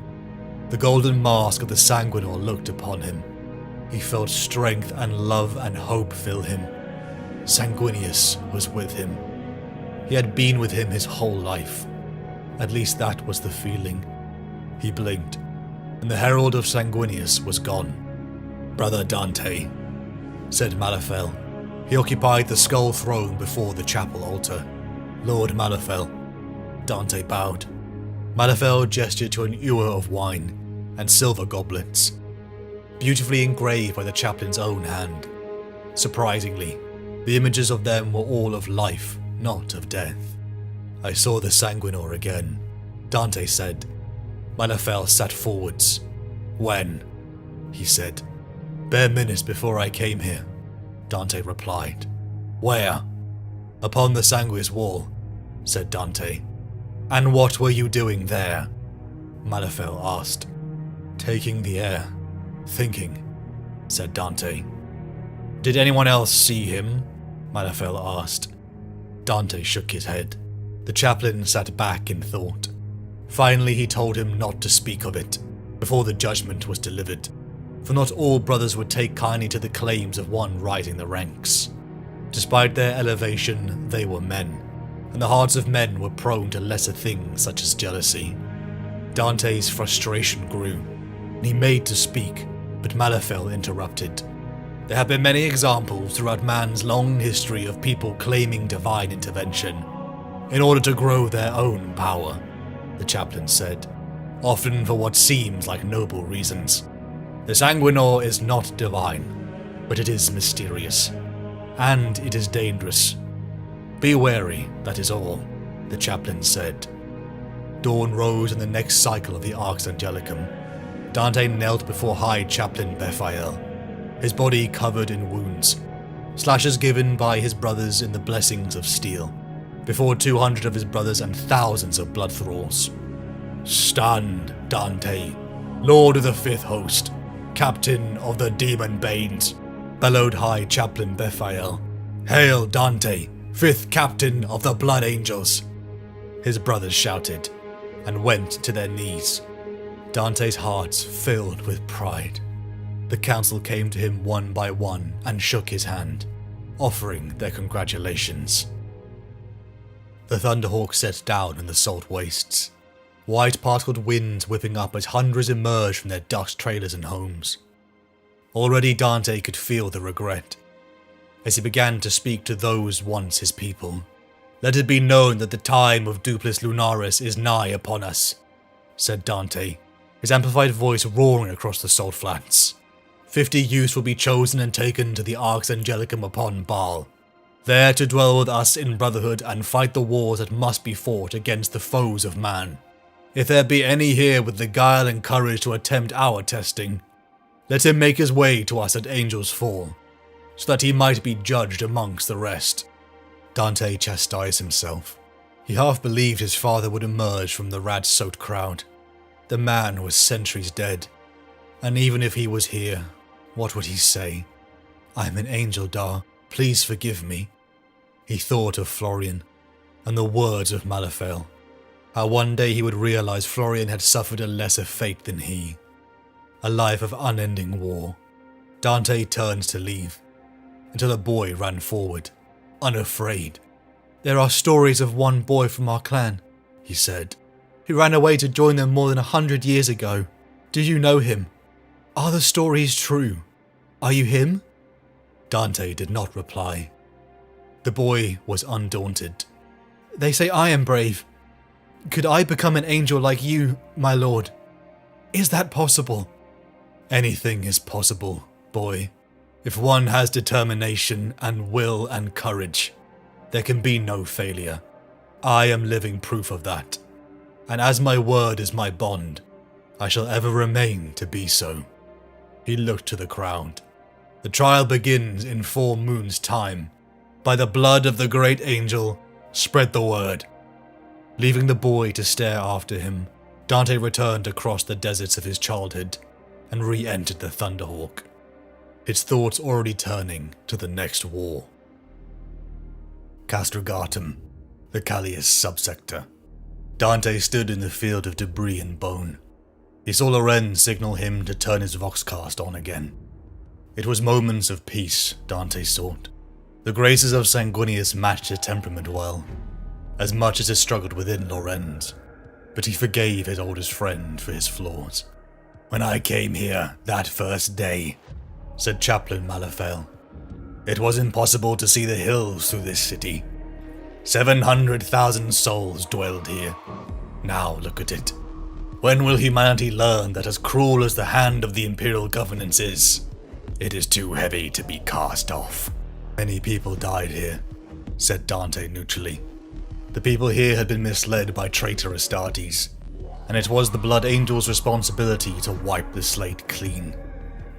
The golden mask of the Sanguinor looked upon him. He felt strength and love and hope fill him. Sanguinius was with him. He had been with him his whole life. At least that was the feeling. He blinked, and the herald of Sanguinius was gone. Brother Dante, said Malifel. He occupied the skull throne before the chapel altar. Lord Malifel. Dante bowed. Malifel gestured to an ewer of wine and silver goblets, beautifully engraved by the chaplain's own hand. Surprisingly, the images of them were all of life, not of death. I saw the Sanguinor again, Dante said. Malifel sat forwards. When? He said. Bare minutes before I came here, Dante replied. Where? Upon the Sanguis wall, said Dante. And what were you doing there? Malifel asked. Taking the air. Thinking, said Dante. Did anyone else see him? Malifel asked. Dante shook his head. The chaplain sat back in thought. Finally he told him not to speak of it, before the judgment was delivered, for not all brothers would take kindly to the claims of one rising the ranks. Despite their elevation, they were men, and the hearts of men were prone to lesser things such as jealousy. Dante's frustration grew, and he made to speak, but Malifel interrupted. There have been many examples throughout man's long history of people claiming divine intervention in order to grow their own power, the chaplain said, often for what seems like noble reasons. The Sanguinor is not divine, but it is mysterious, and it is dangerous. Be wary, that is all, the chaplain said. Dawn rose in the next cycle of the Arx Angelicum. Dante knelt before High Chaplain Bephael, his body covered in wounds, slashes given by his brothers in the blessings of steel, before 200 of his brothers and thousands of blood thralls. Stand, Dante, Lord of the Fifth Host, Captain of the Demon Banes, bellowed High Chaplain Bephael. Hail, Dante, Fifth Captain of the Blood Angels! His brothers shouted, and went to their knees. Dante's heart filled with pride. The council came to him one by one and shook his hand, offering their congratulations. The Thunderhawk set down in the salt wastes, white particled winds whipping up as hundreds emerged from their dust trailers and homes. Already Dante could feel the regret, as he began to speak to those once his people. Let it be known that the time of Duplus Lunaris is nigh upon us, said Dante, his amplified voice roaring across the salt flats. 50 youths will be chosen and taken to the Arx Angelicum upon Baal, there to dwell with us in brotherhood and fight the wars that must be fought against the foes of man. If there be any here with the guile and courage to attempt our testing, let him make his way to us at Angel's Fall, so that he might be judged amongst the rest. Dante chastised himself. He half believed his father would emerge from the rat-soaked crowd. The man was centuries dead, and even if he was here, what would he say? I am an angel, Dar. Please forgive me. He thought of Florian, and the words of Malifel. How one day he would realize Florian had suffered a lesser fate than he. A life of unending war. Dante turned to leave, until a boy ran forward, unafraid. There are stories of one boy from our clan, he said. He ran away to join them more than 100 years ago. Do you know him? Are the stories true? Are you him? Dante did not reply. The boy was undaunted. They say I am brave. Could I become an angel like you, my lord? Is that possible? Anything is possible, boy. If one has determination and will and courage, there can be no failure. I am living proof of that. and as my word is my bond, I shall ever remain to be so." He looked to the crowd. "The trial begins in 4 moons' time. By the blood of the great angel, spread the word." Leaving the boy to stare after him, Dante returned across the deserts of his childhood and re-entered the Thunderhawk, his thoughts already turning to the next war. Castragatum, the Callius subsector. Dante stood in the field of debris and bone. He saw Lorenz signal him to turn his voxcast on again. It was moments of peace Dante sought. The graces of Sanguinius matched his temperament well, as much as it struggled within Lorenz, but he forgave his oldest friend for his flaws. "When I came here that first day," said Chaplain Malafel, "it was impossible to see the hills through this city. 700,000 souls dwelled here. Now look at it. When will humanity learn that as cruel as the hand of the Imperial Governance is, it is too heavy to be cast off?" "Many people died here," said Dante neutrally. "The people here had been misled by traitor Astartes, and it was the Blood Angel's responsibility to wipe the slate clean."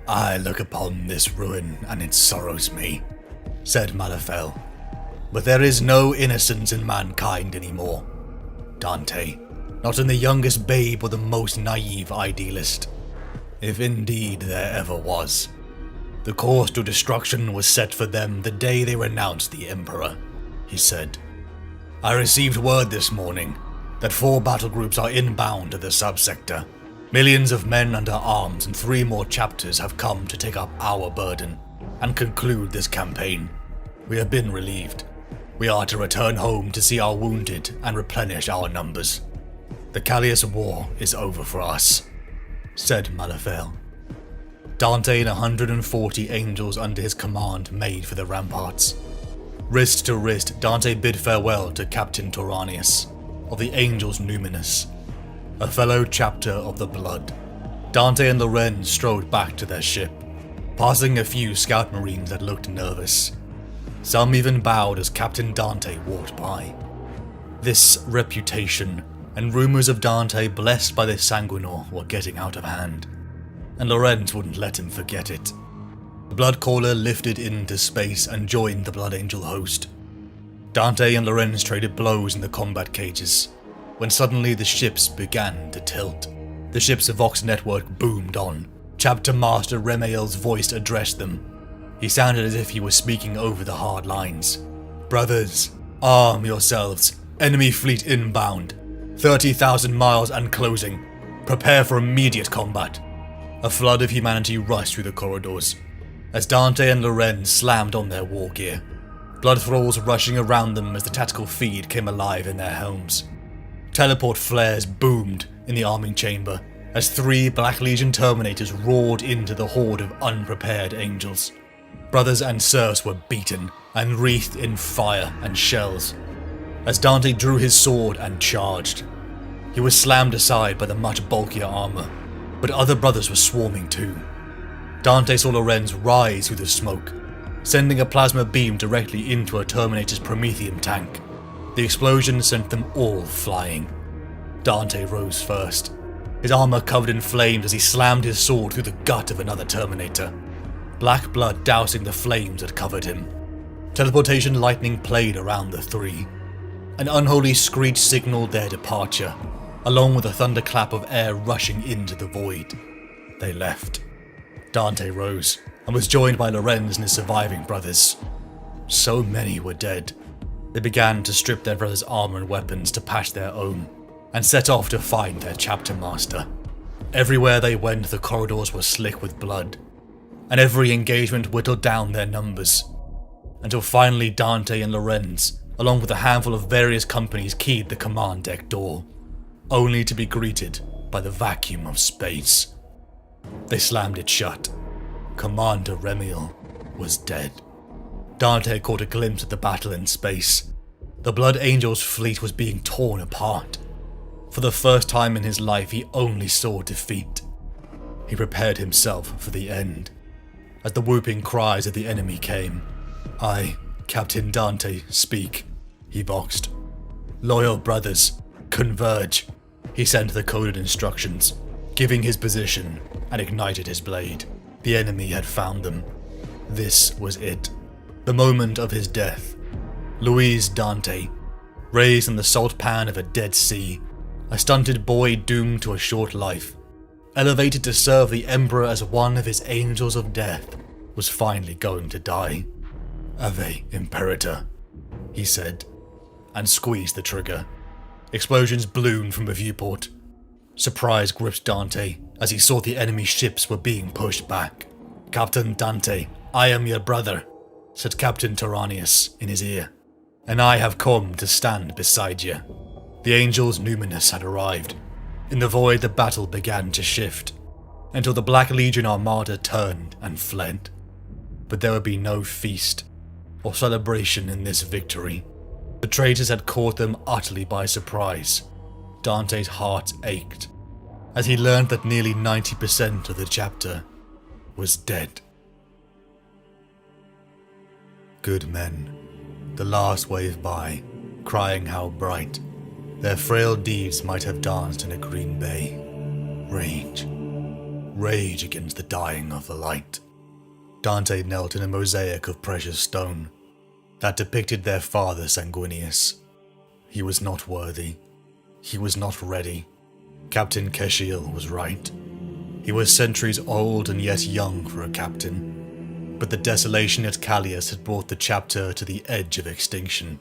"I look upon this ruin and it sorrows me," said Malafel. "But there is no innocence in mankind anymore, Dante, not in the youngest babe or the most naive idealist, if indeed there ever was. The course to destruction was set for them the day they renounced the Emperor," he said. "I received word this morning that 4 battle groups are inbound to the subsector. Millions of men under arms and 3 more chapters have come to take up our burden and conclude this campaign. We have been relieved. We are to return home to see our wounded and replenish our numbers. The Callius War is over for us," said Malafel. Dante and 140 angels under his command made for the ramparts. Wrist to wrist, Dante bid farewell to Captain Toranius of the Angels Numinous, a fellow chapter of the Blood. Dante and Lorenz strode back to their ship, passing a few scout marines that looked nervous. Some even bowed as Captain Dante walked by. This reputation and rumors of Dante blessed by the Sanguinor were getting out of hand, and Lorenz wouldn't let him forget it. The Blood Caller lifted into space and joined the Blood Angel host. Dante and Lorenz traded blows in the combat cages, when suddenly the ships began to tilt. The ship's Vox network boomed on. Chapter Master Remael's voice addressed them. He sounded as if he was speaking over the hard lines. "Brothers, arm yourselves. Enemy fleet inbound. 30,000 miles and closing. Prepare for immediate combat." A flood of humanity rushed through the corridors, as Dante and Lorenz slammed on their war gear, blood thralls rushing around them as the tactical feed came alive in their helms. Teleport flares boomed in the arming chamber as 3 Black Legion Terminators roared into the horde of unprepared angels. Brothers and serfs were beaten and wreathed in fire and shells, as Dante drew his sword and charged. He was slammed aside by the much bulkier armor, but other brothers were swarming too. Dante saw Lorenz rise through the smoke, sending a plasma beam directly into a Terminator's Prometheum tank. The explosion sent them all flying. Dante rose first, his armor covered in flames as he slammed his sword through the gut of another Terminator, black blood dousing the flames that covered him. Teleportation lightning played around the 3. An unholy screech signaled their departure, along with a thunderclap of air rushing into the void. They left. Dante rose and was joined by Lorenz and his surviving brothers. So many were dead. They began to strip their brothers' armor and weapons to patch their own, and set off to find their chapter master. Everywhere they went, the corridors were slick with blood, and every engagement whittled down their numbers, until finally Dante and Lorenz, along with a handful of various companies, keyed the command deck door, only to be greeted by the vacuum of space. They slammed it shut. Commander Remiel was dead. Dante caught a glimpse of the battle in space. The Blood Angel's fleet was being torn apart. For the first time in his life, he only saw defeat. He prepared himself for the end. As the whooping cries of the enemy came, "I, Captain Dante, speak," he boxed. "Loyal brothers, converge. He sent the coded instructions, giving his position, and ignited his blade. The enemy had found them. This was it. The moment of his death. Luis Dante, raised in the salt pan of a dead sea, a stunted boy doomed to a short life, elevated to serve the Emperor as one of his angels of death, was finally going to die. "Ave, Imperator," he said, and squeezed the trigger. Explosions ballooned from a viewport. Surprise gripped Dante as he saw the enemy ships were being pushed back. "Captain Dante, I am your brother," said Captain Tyrannius in his ear, "and I have come to stand beside you." The Angel's Numinous had arrived. In the void, the battle began to shift, until the Black Legion Armada turned and fled. But there would be no feast or celebration in this victory. The traitors had caught them utterly by surprise. Dante's heart ached as he learned that nearly 90% of the chapter was dead. Good men, the last wave by, crying how bright their frail deeds might have danced in a green bay. Rage, rage against the dying of the light. Dante knelt in a mosaic of precious stone that depicted their father Sanguinius. He was not worthy. He was not ready. Captain Keshiel was right. He was centuries old and yet young for a captain. But the desolation at Callias had brought the chapter to the edge of extinction.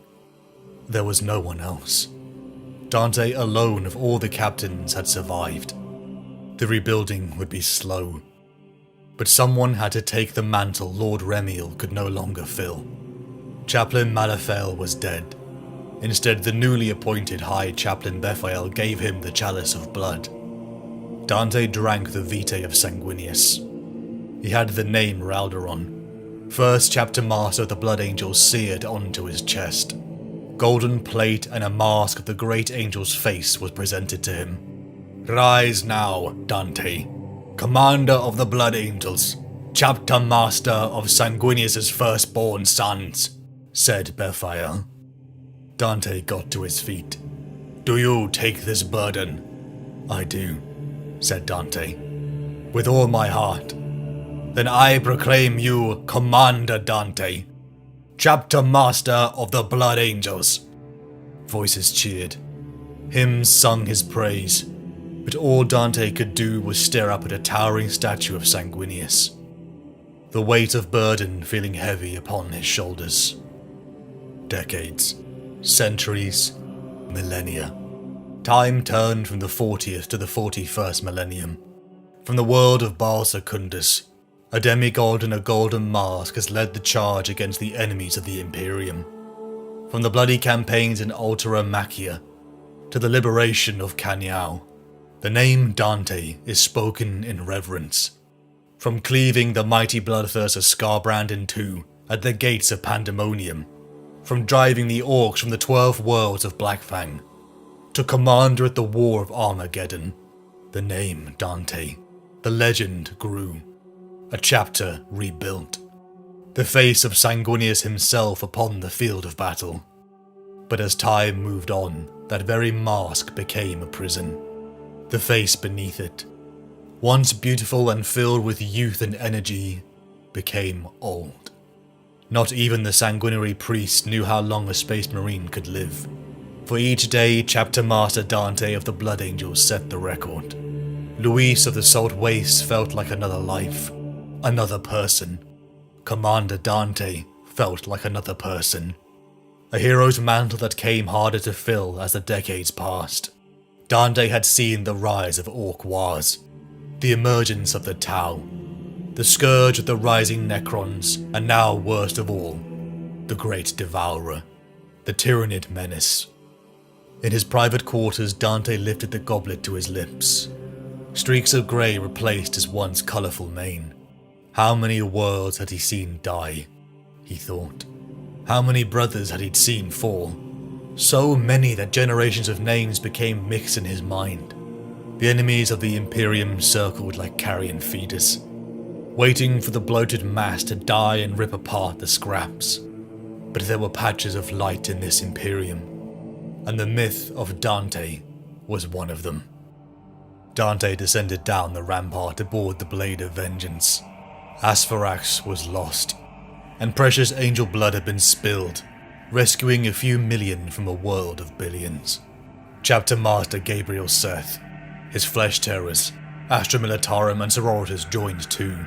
There was no one else. Dante alone of all the captains had survived. The rebuilding would be slow. But someone had to take the mantle Lord Remiel could no longer fill. Chaplain Malafel was dead. Instead, the newly appointed High Chaplain Bethael gave him the chalice of blood. Dante drank the vitae of Sanguinius. He had the name Ralderon, first chapter master of the Blood Angels, seared onto his chest. Golden plate and a mask of the great angel's face was presented to him. "Rise now, Dante, commander of the Blood Angels, chapter master of Sanguinius's firstborn sons," said Bethael. Dante got to his feet. "Do you take this burden?" "I do," said Dante, "with all my heart." "Then I proclaim you Commander Dante, chapter master of the Blood Angels." Voices cheered. Hymns sung his praise, but all Dante could do was stare up at a towering statue of Sanguinius, the weight of burden feeling heavy upon his shoulders. Decades, centuries, millennia. Time turned from the 40th to the 41st millennium. From the world of Baal Secundus, a demigod in a golden mask has led the charge against the enemies of the Imperium. From the bloody campaigns in Altera Machia to the liberation of Canyao, the name Dante is spoken in reverence. From cleaving the mighty bloodthirst of Scarbrand in two at the gates of Pandemonium, from driving the orcs from the 12 worlds of Blackfang, to commander at the War of Armageddon, the name Dante, the legend grew, a chapter rebuilt, the face of Sanguinius himself upon the field of battle. But as time moved on, that very mask became a prison. The face beneath it, once beautiful and filled with youth and energy, became old. Not even the sanguinary priest knew how long a space marine could live. For each day, Chapter Master Dante of the Blood Angels set the record. Luis of the Salt Wastes felt like another life, another person. Commander Dante felt like another person. A hero's mantle that came harder to fill as the decades passed. Dante had seen the rise of Orc Wars, the emergence of the Tau, the scourge of the rising Necrons, and now, worst of all, the Great Devourer, the Tyrannid Menace. In his private quarters, Dante lifted the goblet to his lips. Streaks of grey replaced his once colourful mane. How many worlds had he seen die, he thought. How many brothers had he seen fall? So many that generations of names became mixed in his mind. The enemies of the Imperium circled like carrion feeders, waiting for the bloated mass to die and rip apart the scraps. But there were patches of light in this Imperium, and the myth of Dante was one of them. Dante descended down the rampart aboard the Blade of Vengeance. Asphyrax was lost, and precious angel blood had been spilled, rescuing a few million from a world of billions. Chapter Master Gabriel Seth, his flesh terrors, Astra Militarum and Sororitas joined too,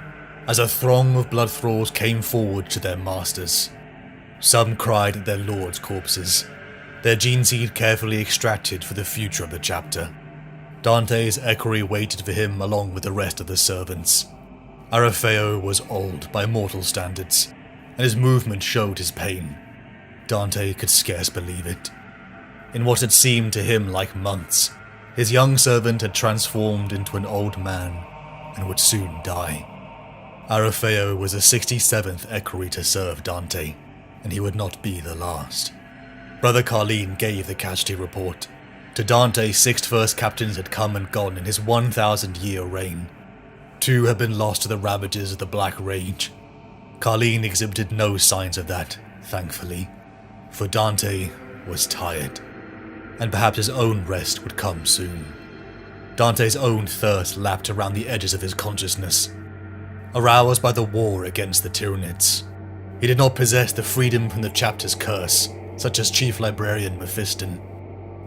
as a throng of blood thralls came forward to their masters. Some cried at their lords' corpses, their gene seed carefully extracted for the future of the chapter. Dante's equerry waited for him along with the rest of the servants. Arafeo was old by mortal standards, and his movement showed his pain. Dante could scarce believe it. In what had seemed to him like months, his young servant had transformed into an old man and would soon die. Arafeo was the 67th equerry to serve Dante, and he would not be the last. Brother Carlene gave the casualty report. To Dante, 6 first captains had come and gone in his 1,000-year reign. 2 had been lost to the ravages of the Black Rage. Carlene exhibited no signs of that, thankfully, for Dante was tired, and perhaps his own rest would come soon. Dante's own thirst lapped around the edges of his consciousness. Aroused by the war against the Tyranids, he did not possess the freedom from the chapter's curse, such as Chief Librarian Mephiston,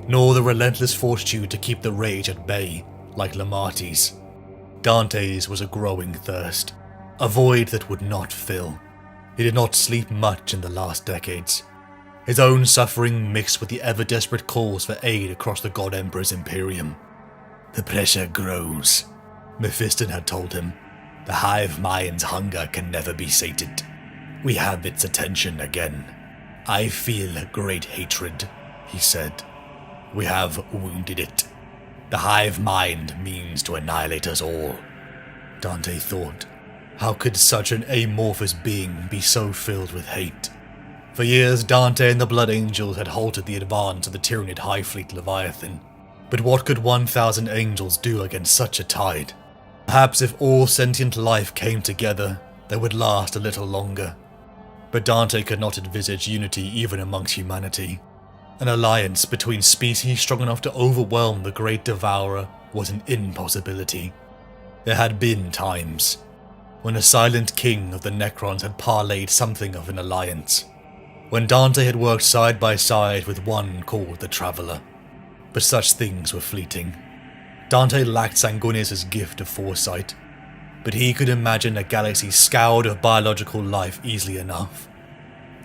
nor the relentless fortitude to keep the rage at bay, like Lamarti's. Dante's was a growing thirst, a void that would not fill. He did not sleep much in the last decades. His own suffering mixed with the ever-desperate calls for aid across the God Emperor's Imperium. The pressure grows, Mephiston had told him. The hive mind's hunger can never be sated. We have its attention again. I feel great hatred, he said. We have wounded it. The hive mind means to annihilate us all. Dante thought, how could such an amorphous being be so filled with hate? For years, Dante and the Blood Angels had halted the advance of the Tyranid High Fleet Leviathan. But what could 1,000 angels do against such a tide? Perhaps if all sentient life came together, they would last a little longer. But Dante could not envisage unity even amongst humanity. An alliance between species strong enough to overwhelm the Great Devourer was an impossibility. There had been times when a silent king of the Necrons had parlayed something of an alliance, when Dante had worked side by side with one called the Traveller. But such things were fleeting. Dante lacked Sanguinius' gift of foresight, but he could imagine a galaxy scoured of biological life easily enough.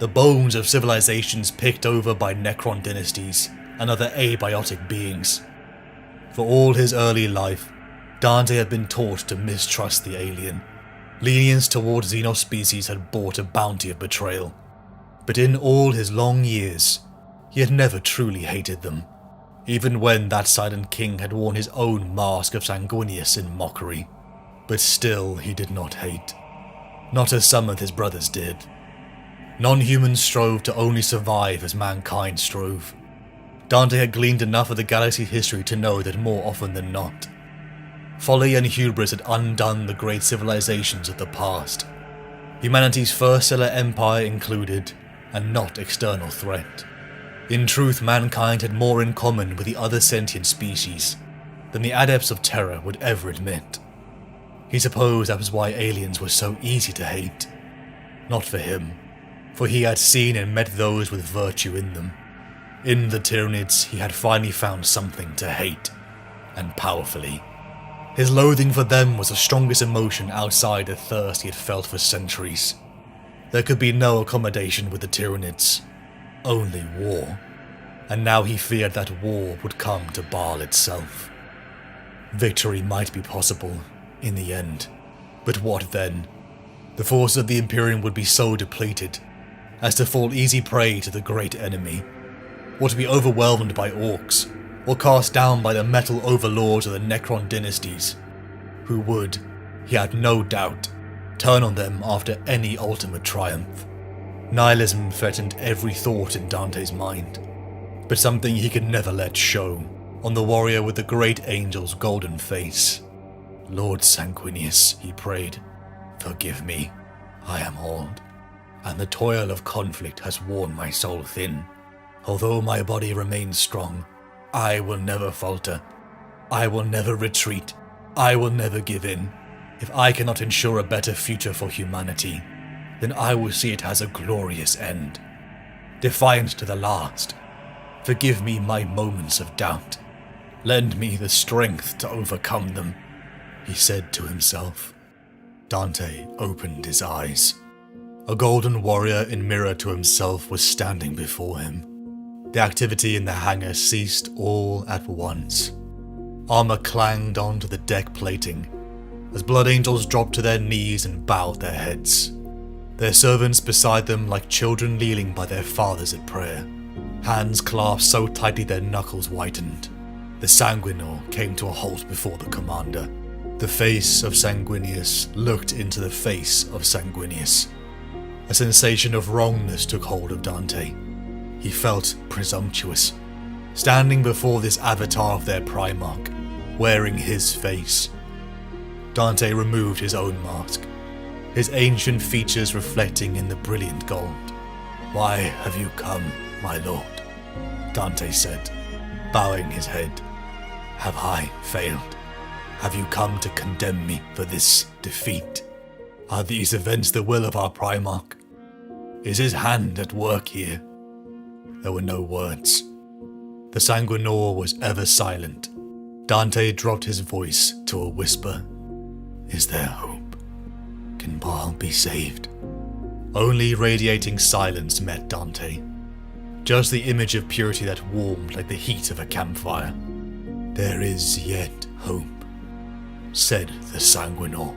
The bones of civilizations picked over by Necron dynasties and other abiotic beings. For all his early life, Dante had been taught to mistrust the alien. Lenience toward xenospecies had bought a bounty of betrayal. But in all his long years, he had never truly hated them, even when that silent king had worn his own mask of Sanguinius in mockery. But still he did not hate. Not as some of his brothers did. Non-humans strove to only survive as mankind strove. Dante had gleaned enough of the galaxy's history to know that more often than not, folly and hubris had undone the great civilizations of the past. Humanity's first stellar empire included, and not external threat. In truth, mankind had more in common with the other sentient species than the adepts of terror would ever admit. He supposed that was why aliens were so easy to hate. Not for him, for he had seen and met those with virtue in them. In the Tyranids, he had finally found something to hate, and powerfully. His loathing for them was the strongest emotion outside the thirst he had felt for centuries. There could be no accommodation with the Tyranids, only war, and now he feared that war would come to Baal itself. Victory might be possible, in the end, but what then? The force of the Imperium would be so depleted as to fall easy prey to the great enemy, or to be overwhelmed by orcs, or cast down by the metal overlords of the Necron dynasties, who would, he had no doubt, turn on them after any ultimate triumph. Nihilism threatened every thought in Dante's mind, but something he could never let show on the warrior with the great angel's golden face. Lord Sanguinius, he prayed, forgive me, I am old, and the toil of conflict has worn my soul thin. Although my body remains strong, I will never falter. I will never retreat. I will never give in. If I cannot ensure a better future for humanity, then I will see it as a glorious end. Defiant to the last. Forgive me my moments of doubt. Lend me the strength to overcome them, he said to himself. Dante opened his eyes. A golden warrior in mirror to himself was standing before him. The activity in the hangar ceased all at once. Armor clanged onto the deck plating, as blood angels dropped to their knees and bowed their heads. Their servants beside them like children kneeling by their fathers at prayer. Hands clasped so tightly their knuckles whitened. The Sanguinor came to a halt before the commander. The face of Sanguinius looked into the face of Sanguinius. A sensation of wrongness took hold of Dante. He felt presumptuous, standing before this avatar of their Primarch, wearing his face. Dante removed his own mask, his ancient features reflecting in the brilliant gold. "Why have you come, my lord?" Dante said, bowing his head. "Have I failed? Have you come to condemn me for this defeat? Are these events the will of our Primarch? Is his hand at work here?" There were no words. The Sanguinor was ever silent. Dante dropped his voice to a whisper. "Is there hope? Can Baal be saved?" Only radiating silence met Dante. Just the image of purity that warmed like the heat of a campfire. "There is yet hope," said the Sanguinor.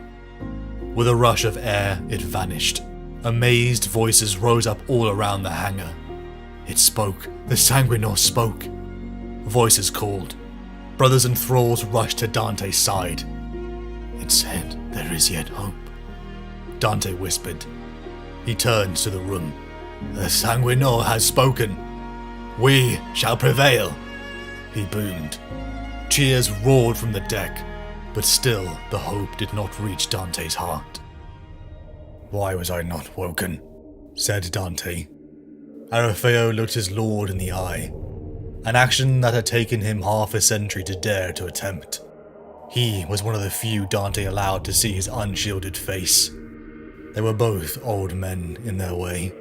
With a rush of air, it vanished. Amazed voices rose up all around the hangar. It spoke. The Sanguinor spoke. Voices called. Brothers and thralls rushed to Dante's side. It said, "There is yet hope." Dante whispered. He turned to the room. "The Sanguinor has spoken. We shall prevail," he boomed. Cheers roared from the deck, but still the hope did not reach Dante's heart. "Why was I not woken?" said Dante. Arafeo looked his lord in the eye, an action that had taken him half a century to dare to attempt. He was one of the few Dante allowed to see his unshielded face. They were both old men in their way.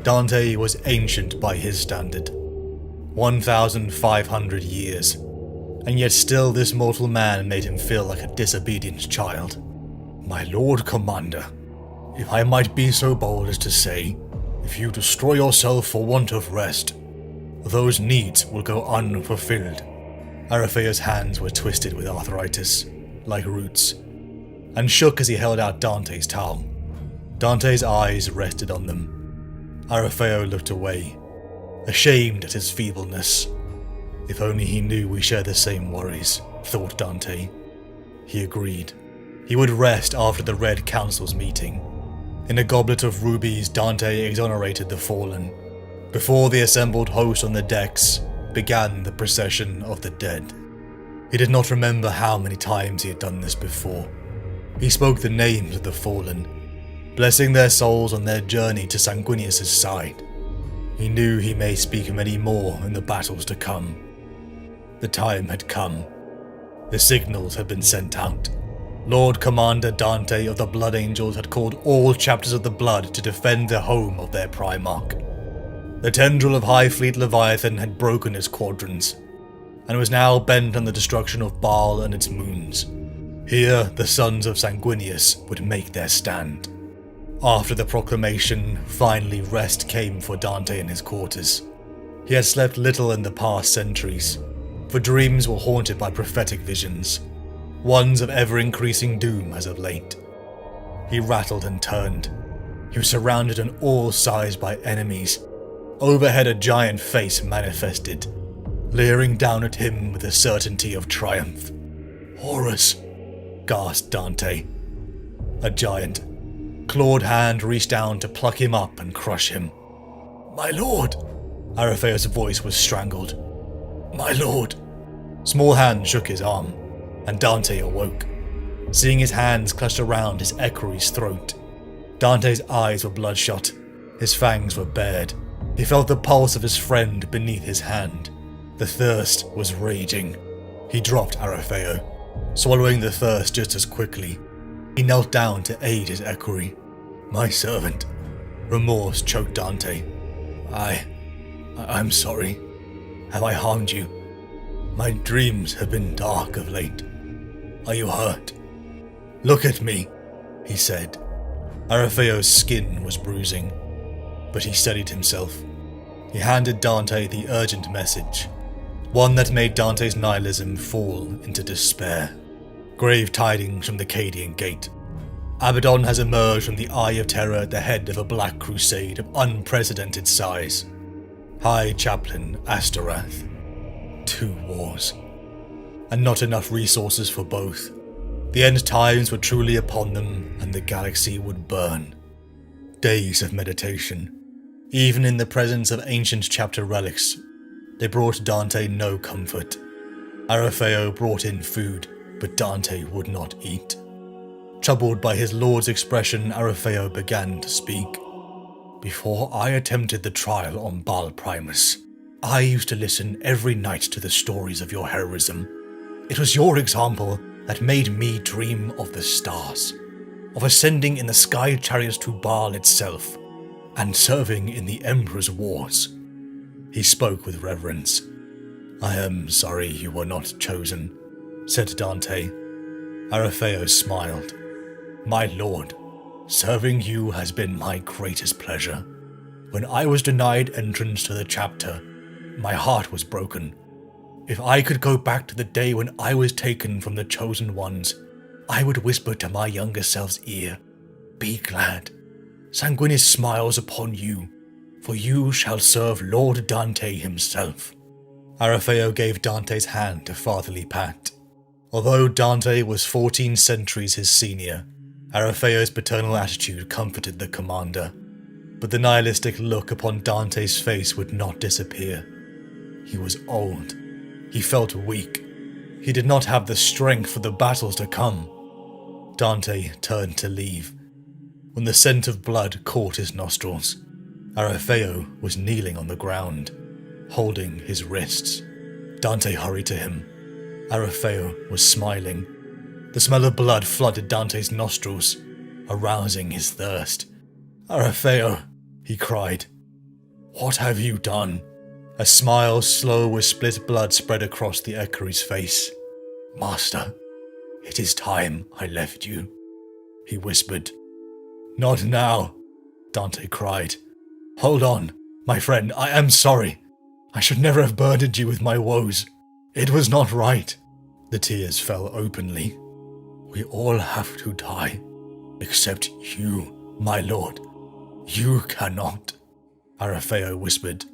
Dante was ancient by his standard, 1,500 years, and yet still this mortal man made him feel like a disobedient child. "My lord commander, if I might be so bold as to say, if you destroy yourself for want of rest, those needs will go unfulfilled." Arafea's hands were twisted with arthritis, like roots, and shook as he held out Dante's towel. Dante's eyes rested on them. Arafeo looked away, ashamed at his feebleness. If only he knew we share the same worries, thought Dante. He agreed. He would rest after the Red Council's meeting. In a goblet of rubies, Dante exonerated the fallen. Before the assembled host on the decks began the procession of the dead. He did not remember how many times he had done this before. He spoke the names of the fallen, blessing their souls on their journey to Sanguinius' side. He knew he may speak many more in the battles to come. The time had come. The signals had been sent out. Lord Commander Dante of the Blood Angels had called all chapters of the Blood to defend the home of their Primarch. The tendril of High Fleet Leviathan had broken its quadrants, and was now bent on the destruction of Baal and its moons. Here, the sons of Sanguinius would make their stand. After the proclamation, finally rest came for Dante in his quarters. He had slept little in the past centuries, for dreams were haunted by prophetic visions, ones of ever-increasing doom as of late. He rattled and turned. He was surrounded on all sides by enemies. Overhead a giant face manifested, leering down at him with the certainty of triumph. "Horus!" gasped Dante. A giant, clawed hand reached down to pluck him up and crush him. "My lord!" Arafea's voice was strangled. "My lord!" Small hand shook his arm, and Dante awoke, seeing his hands clutched around his equerry's throat. Dante's eyes were bloodshot, his fangs were bared. He felt the pulse of his friend beneath his hand. The thirst was raging. He dropped Arafeo, swallowing the thirst just as quickly. He knelt down to aid his equerry. My servant. Remorse choked Dante. I'm sorry. Have I harmed you? My dreams have been dark of late. Are you hurt? Look at me, he said. Arafeo's skin was bruising, but he steadied himself. He handed Dante the urgent message, one that made Dante's nihilism fall into despair. Grave tidings from the Cadian Gate. Abaddon has emerged from the Eye of Terror at the head of a black crusade of unprecedented size. High Chaplain Astorath. 2 wars. And not enough resources for both. The end times were truly upon them, and the galaxy would burn. Days of meditation. Even in the presence of ancient chapter relics, they brought Dante no comfort. Arafeo brought in food, but Dante would not eat. Troubled by his lord's expression, Arafeo began to speak. Before I attempted the trial on Baal Primus, I used to listen every night to the stories of your heroism. It was your example that made me dream of the stars, of ascending in the sky chariots to Baal itself, and serving in the Emperor's wars. He spoke with reverence. I am sorry you were not chosen, said Dante. Arafeo smiled. My lord, serving you has been my greatest pleasure. When I was denied entrance to the chapter, my heart was broken. If I could go back to the day when I was taken from the chosen ones, I would whisper to my younger self's ear, be glad. Sanguinis smiles upon you, for you shall serve Lord Dante himself. Arafeo gave Dante's hand a fatherly pat. Although Dante was 14 centuries his senior, Arafeo's paternal attitude comforted the commander, but the nihilistic look upon Dante's face would not disappear. He was old. He felt weak. He did not have the strength for the battles to come. Dante turned to leave, when the scent of blood caught his nostrils. Arafeo was kneeling on the ground, holding his wrists. Dante hurried to him. Arafeo was smiling. The smell of blood flooded Dante's nostrils, arousing his thirst. Arafeo, he cried. What have you done? A smile slow with split blood spread across the equerry's face. Master, it is time I left you, he whispered. Not now, Dante cried. Hold on, my friend, I am sorry. I should never have burdened you with my woes. It was not right. The tears fell openly. We all have to die, except you, my lord. You cannot, Arafeo whispered.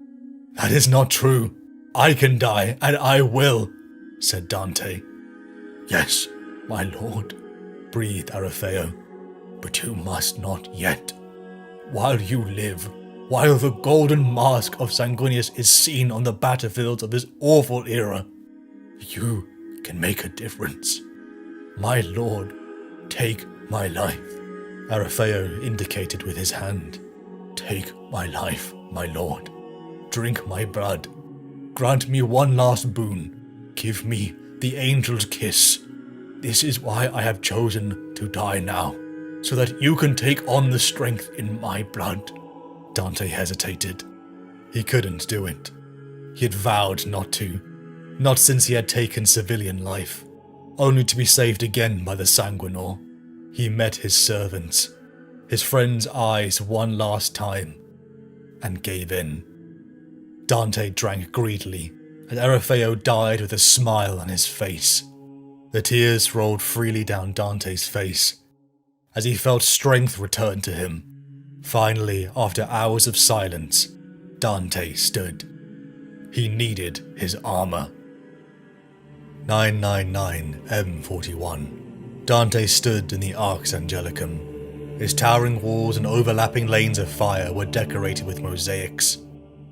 That is not true. I can die, and I will, said Dante. Yes, my lord, breathed Arafeo, but you must not yet. While you live, while the golden mask of Sanguinius is seen on the battlefields of this awful era, you can make a difference. My lord, take my life. Arafeo indicated with his hand. Take my life, my lord. Drink my blood. Grant me one last boon. Give me the angel's kiss. This is why I have chosen to die now, so that you can take on the strength in my blood. Dante hesitated. He couldn't do it. He had vowed not to, not since he had taken civilian life, only to be saved again by the Sanguinor. He met his servants, his friend's eyes one last time, and gave in. Dante drank greedily, and Arafeo died with a smile on his face. The tears rolled freely down Dante's face, as he felt strength return to him. Finally, after hours of silence, Dante stood. He needed his armor. 999 M41. Dante stood in the Arx Angelicum. His towering walls and overlapping lanes of fire were decorated with mosaics,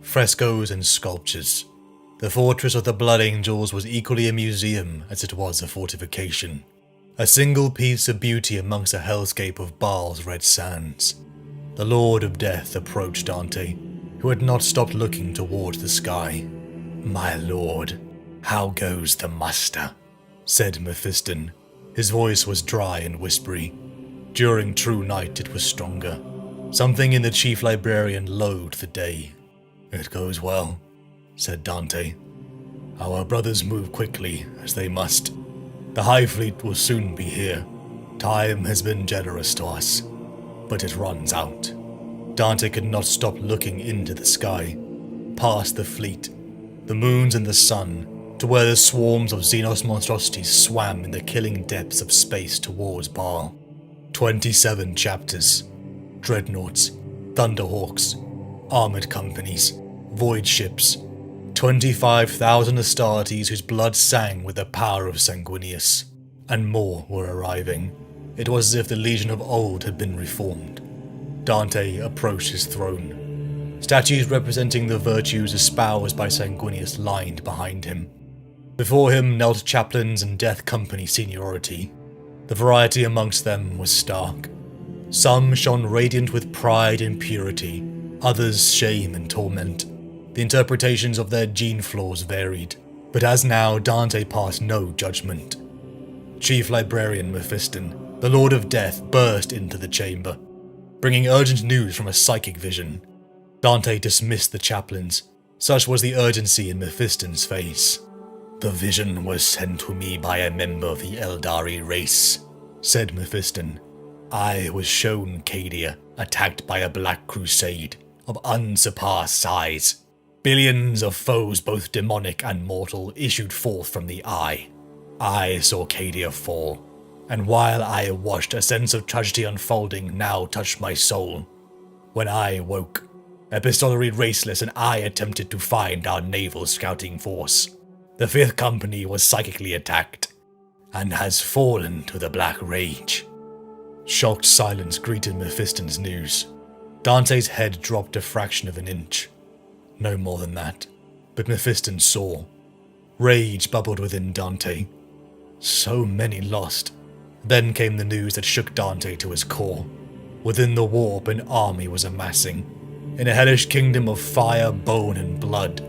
frescoes and sculptures. The fortress of the Blood Angels was equally a museum as it was a fortification. A single piece of beauty amongst a hellscape of Baal's red sands. The Lord of Death approached Dante, who had not stopped looking toward the sky. "My lord, how goes the muster?" said Mephiston. His voice was dry and whispery. During true night it was stronger. Something in the chief librarian loathed the day. "It goes well," said Dante. "Our brothers move quickly, as they must. The High Fleet will soon be here. Time has been generous to us, but it runs out." Dante could not stop looking into the sky, past the fleet, the moons and the sun, to where the swarms of Xenos monstrosities swam in the killing depths of space towards Baal. 27 chapters. Dreadnoughts, Thunderhawks, armored companies, void ships, 25,000 Astartes whose blood sang with the power of Sanguinius, and more were arriving. It was as if the Legion of old had been reformed. Dante approached his throne. Statues representing the virtues espoused by Sanguinius lined behind him. Before him knelt chaplains and death company seniority. The variety amongst them was stark. Some shone radiant with pride and purity, others shame and torment. The interpretations of their gene flaws varied, but as now Dante passed no judgment. Chief Librarian Mephiston, the Lord of Death, burst into the chamber, bringing urgent news from a psychic vision. Dante dismissed the chaplains, such was the urgency in Mephiston's face. "The vision was sent to me by a member of the Eldari race," said Mephiston. "I was shown Cadia attacked by a black crusade of unsurpassed size. Billions of foes, both demonic and mortal, issued forth from the eye. I saw Cadia fall, and while I watched, a sense of tragedy unfolding now touched my soul. When I woke, epistolary raceless, and I attempted to find our naval scouting force. The 5th Company was psychically attacked, and has fallen to the Black Rage." Shocked silence greeted Mephiston's news. Dante's head dropped a fraction of an inch. No more than that, but Mephiston saw. Rage bubbled within Dante. So many lost. Then came the news that shook Dante to his core. Within the warp, an army was amassing. In a hellish kingdom of fire, bone, and blood.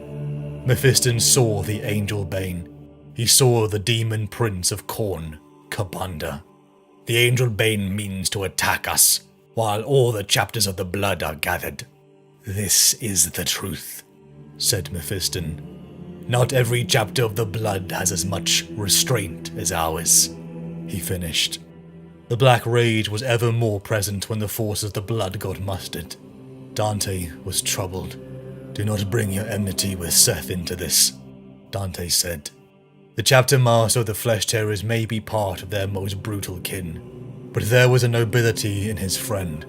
Mephiston saw the Angel Bane. He saw the demon prince of Khorne, Kabanda. "The Angel Bane means to attack us, while all the chapters of the blood are gathered. This is the truth," said Mephiston. "Not every chapter of the blood has as much restraint as ours," he finished. The Black Rage was ever more present when the forces of the blood got mustered. Dante was troubled. "Do not bring your enmity with Seth into this," Dante said. "The chapter master of the Flesh Terrors may be part of their most brutal kin, but there was a nobility in his friend,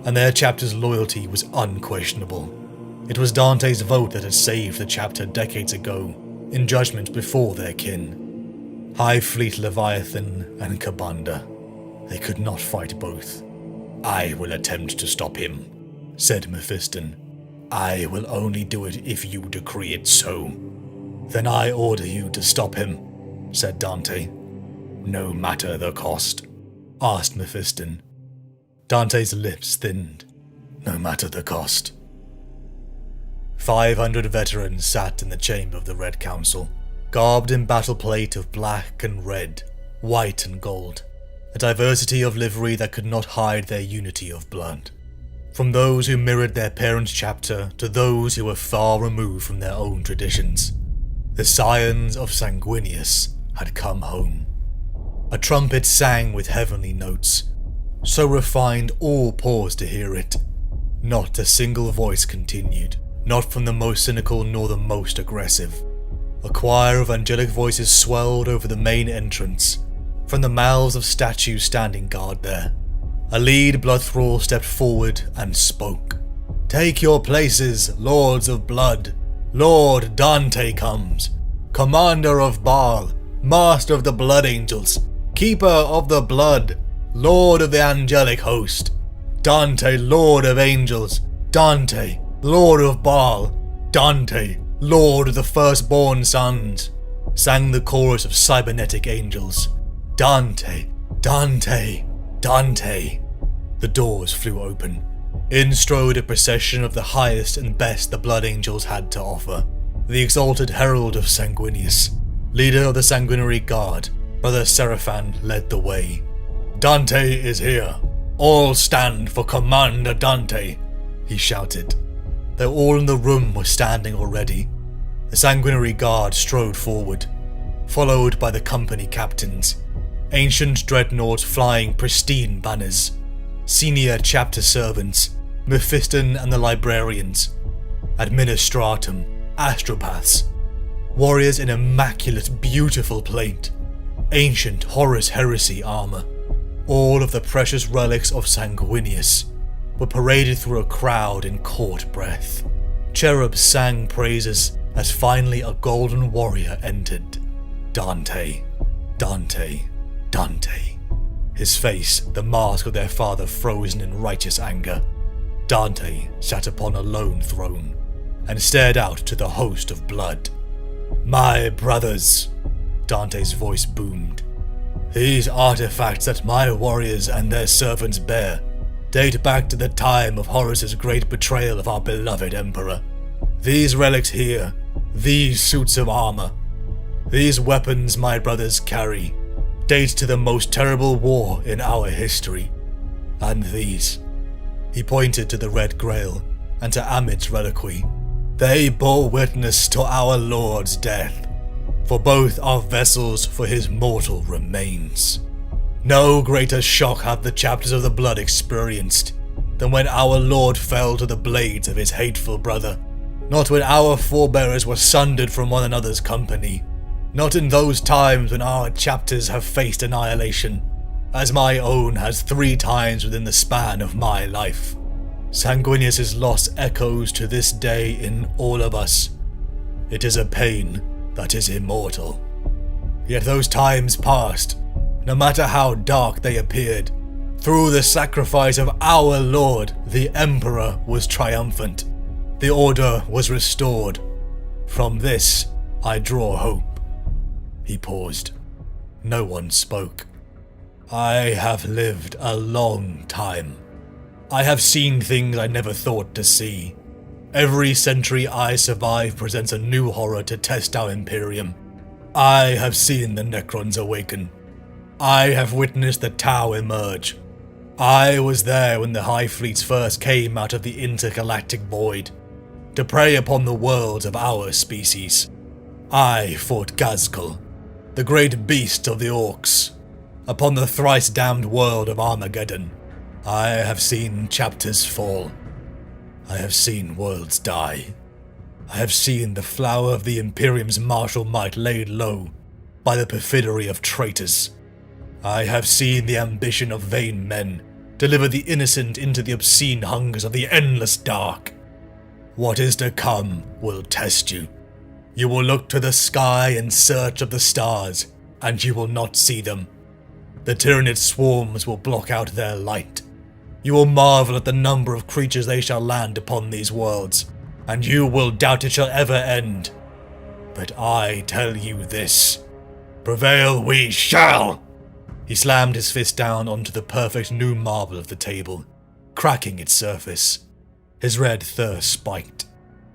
and their chapter's loyalty was unquestionable. It was Dante's vote that had saved the chapter decades ago, in judgment before their kin. High Fleet Leviathan and Kabanda. They could not fight both. "I will attempt to stop him," said Mephiston. "I will only do it if you decree it so." "Then I order you to stop him," said Dante. "No matter the cost?" asked Mephiston. Dante's lips thinned. "No matter the cost." 500 veterans sat in the chamber of the Red Council, garbed in battle plate of black and red, white and gold, a diversity of livery that could not hide their unity of blood. From those who mirrored their parent chapter to those who were far removed from their own traditions, the scions of Sanguinius had come home. A trumpet sang with heavenly notes, so refined all paused to hear it. Not a single voice continued, not from the most cynical nor the most aggressive. A choir of angelic voices swelled over the main entrance, from the mouths of statues standing guard there. A lead blood thrall stepped forward and spoke. "Take your places, Lords of Blood. Lord Dante comes, Commander of Baal, Master of the Blood Angels, Keeper of the Blood, Lord of the Angelic Host. Dante, Lord of Angels. Dante, Lord of Baal. Dante, Lord of the Firstborn Sons," sang the chorus of cybernetic angels. "Dante, Dante, Dante." The doors flew open. In strode a procession of the highest and best the Blood Angels had to offer. the exalted herald of Sanguinius, leader of the Sanguinary Guard, Brother Seraphan led the way. "Dante is here. All stand for Commander Dante," he shouted. Though all in the room were standing already, the Sanguinary Guard strode forward, followed by the company captains, ancient dreadnoughts flying pristine banners, senior chapter servants, Mephiston and the librarians, administratum, astropaths, warriors in immaculate, beautiful plate, ancient Horus Heresy armor. All of the precious relics of Sanguinius were paraded through a crowd in court breath. Cherubs sang praises as finally a golden warrior entered. Dante, Dante, Dante. His face, the mask of their father frozen in righteous anger. Dante sat upon a lone throne and stared out to the host of blood. "My brothers," Dante's voice boomed. "These artifacts that my warriors and their servants bear date back to the time of Horus's great betrayal of our beloved emperor. These relics here, these suits of armor, these weapons my brothers carry, date to the most terrible war in our history. And these," he pointed to the Red Grail and to Amid's reliquary, "they bore witness to our Lord's death, for both are vessels for his mortal remains. No greater shock have the chapters of the blood experienced than when our Lord fell to the blades of his hateful brother, not when our forebears were sundered from one another's company, not in those times when our chapters have faced annihilation, as my own has 3 times within the span of my life. Sanguinius' loss echoes to this day in all of us. It is a pain that is immortal. Yet those times past, no matter how dark they appeared, through the sacrifice of our Lord, the Emperor was triumphant. The order was restored. From this, I draw hope." He paused. No one spoke. "I have lived a long time. I have seen things I never thought to see. Every century I survive presents a new horror to test our Imperium. I have seen the Necrons awaken. I have witnessed the Tau emerge. I was there when the High Fleets first came out of the intergalactic void, to prey upon the worlds of our species. I fought Gazkul, the great beast of the Orcs, upon the thrice-damned world of Armageddon. I have seen chapters fall. I have seen worlds die. I have seen the flower of the Imperium's martial might laid low by the perfidy of traitors. I have seen the ambition of vain men deliver the innocent into the obscene hungers of the endless dark. What is to come will test you. You will look to the sky in search of the stars, and you will not see them. The tyrannid swarms will block out their light. You will marvel at the number of creatures they shall land upon these worlds, and you will doubt it shall ever end. But I tell you this, prevail we shall!" He slammed his fist down onto the perfect new marble of the table, cracking its surface. His red thirst spiked,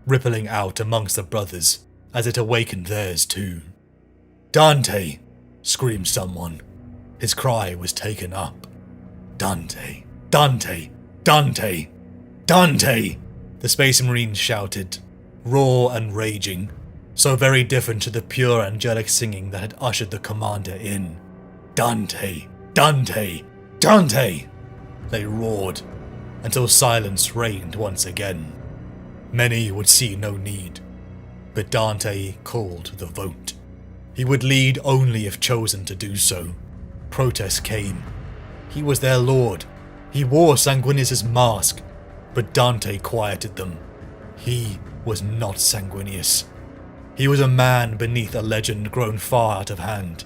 rippling out amongst the brothers as it awakened theirs too. "Dante!" screamed someone. His cry was taken up. "Dante! Dante! Dante! Dante!" the Space Marines shouted, raw and raging, so very different to the pure angelic singing that had ushered the commander in. "Dante! Dante! Dante!" they roared, until silence reigned once again. Many would see no need, but Dante called the vote. He would lead only if chosen to do so. Protest came. He was their lord. He wore Sanguinius' mask, but Dante quieted them. He was not Sanguinius. He was a man beneath a legend grown far out of hand.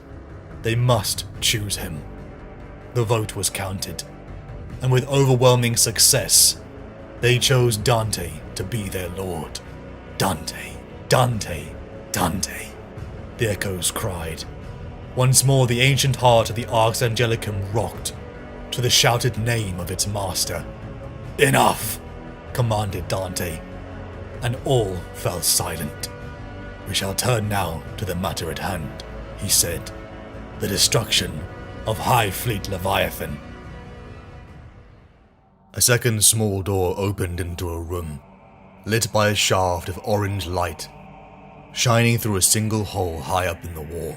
They must choose him. The vote was counted, and with overwhelming success, they chose Dante to be their lord. "Dante! Dante! Dante!" the echoes cried. Once more the ancient heart of the Arx Angelicum rocked to the shouted name of its master. "Enough!" commanded Dante, and all fell silent. We shall turn now to the matter at hand, he said. The destruction of High Fleet Leviathan. A second small door opened into a room, lit by a shaft of orange light, shining through a single hole high up in the wall.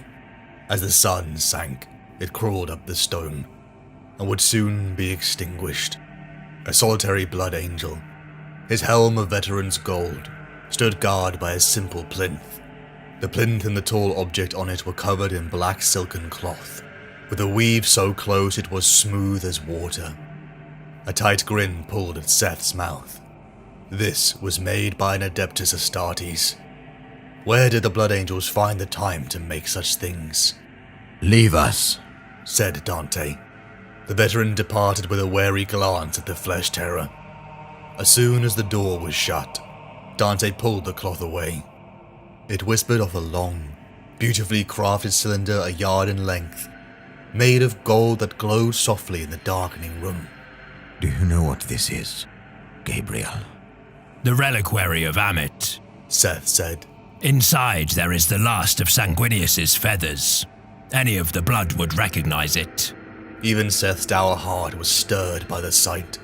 As the sun sank, it crawled up the stone, and would soon be extinguished. A solitary blood angel, his helm of veteran's gold, stood guard by a simple plinth. The plinth and the tall object on it were covered in black silken cloth, with a weave so close it was smooth as water. A tight grin pulled at Seth's mouth. This was made by an Adeptus Astartes. Where did the Blood Angels find the time to make such things? "Leave us," said Dante. The veteran departed with a wary glance at the flesh terror. As soon as the door was shut, Dante pulled the cloth away. It whispered of a long, beautifully crafted cylinder a yard in length, made of gold that glowed softly in the darkening room. "Do you know what this is, Gabriel?" The reliquary of Amit. Seth said. Inside there is the last of Sanguinius's feathers. Any of the blood would recognize it. Even Seth's dour heart was stirred by the sight.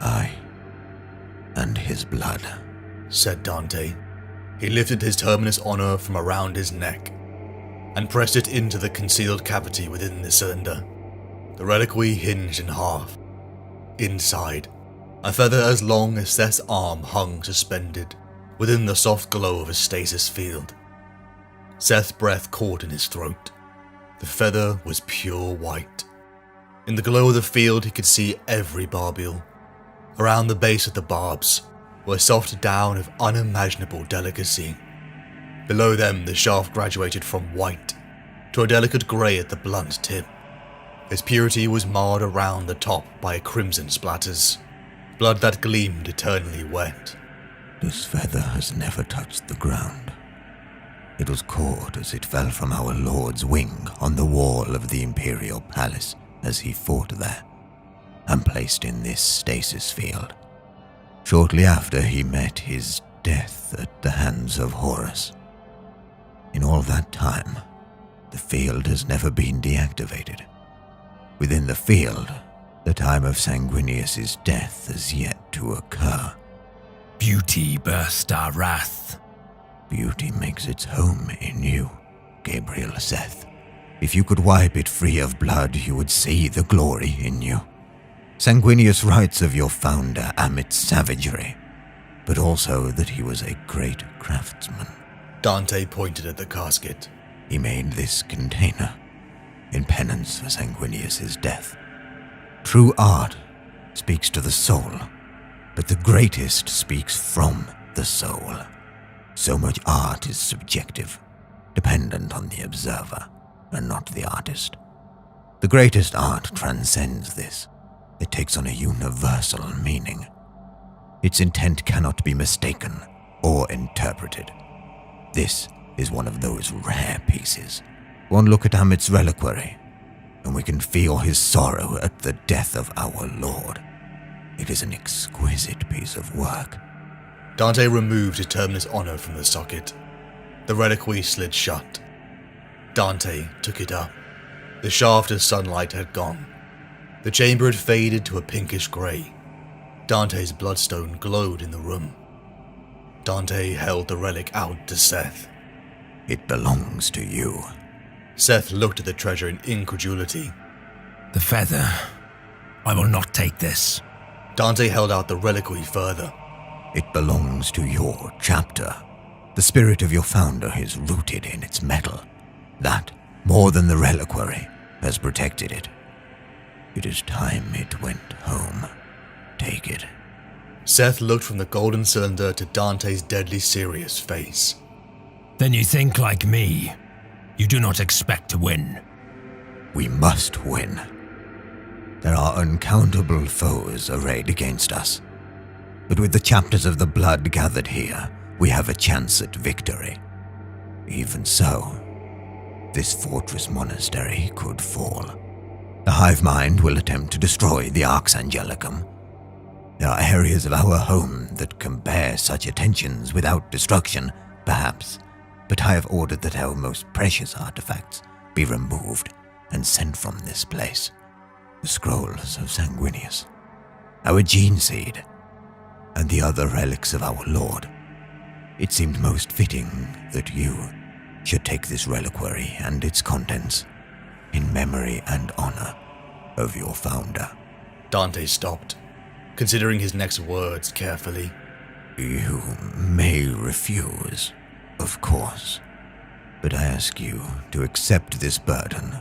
"Aye, and his blood," said Dante. He lifted his terminus honor from around his neck and pressed it into the concealed cavity within the cylinder. The reliquary hinged in half. Inside, a feather as long as Seth's arm hung suspended within the soft glow of a stasis field. Seth's breath caught in his throat. The feather was pure white. In the glow of the field he could see every barbule. Around the base of the barbs were soft down of unimaginable delicacy. Below them the shaft graduated from white to a delicate grey at the blunt tip. Its purity was marred around the top by crimson splatters, blood that gleamed eternally wet. "This feather has never touched the ground. It was caught as it fell from our Lord's wing on the wall of the Imperial Palace as he fought there, and placed in this stasis field. Shortly after he met his death at the hands of Horus. In all that time, the field has never been deactivated. Within the field, the time of Sanguinius's death has yet to occur. Beauty birthed our wrath. Beauty makes its home in you, Gabriel Seth. If you could wipe it free of blood, you would see the glory in you. Sanguinius writes of your founder Amit's savagery, but also that he was a great craftsman. Dante pointed at the casket. He made this container in penance for Sanguinius's death. True art speaks to the soul, but the greatest speaks from the soul. So much art is subjective, dependent on the observer, and not the artist. The greatest art transcends this. It takes on a universal meaning. Its intent cannot be mistaken or interpreted. This is one of those rare pieces. One look at Amit's reliquary, and we can feel his sorrow at the death of our Lord. It is an exquisite piece of work. Dante removed his terminus honor from the socket. The reliquary slid shut. Dante took it up. The shaft of sunlight had gone. The chamber had faded to a pinkish grey. Dante's bloodstone glowed in the room. Dante held the relic out to Seth. "It belongs to you." Seth looked at the treasure in incredulity. The feather. I will not take this. Dante held out the reliquary further. "It belongs to your chapter. The spirit of your founder is rooted in its metal. That, more than the reliquary, has protected it. It is time it went home. Take it." Seth looked from the golden cylinder to Dante's deadly serious face. Then you think like me. You do not expect to win. We must win. There are uncountable foes arrayed against us. But with the chapters of the blood gathered here, we have a chance at victory. Even so, this fortress monastery could fall. The hive mind will attempt to destroy the Arx Angelicum. There are areas of our home that can bear such attentions without destruction, perhaps but I have ordered that our most precious artifacts be removed and sent from this place. The scrolls of Sanguinius, our gene seed, and the other relics of our Lord. It seemed most fitting that you should take this reliquary and its contents in memory and honor of your founder. Dante stopped, considering his next words carefully. You may refuse, of course, but I ask you to accept this burden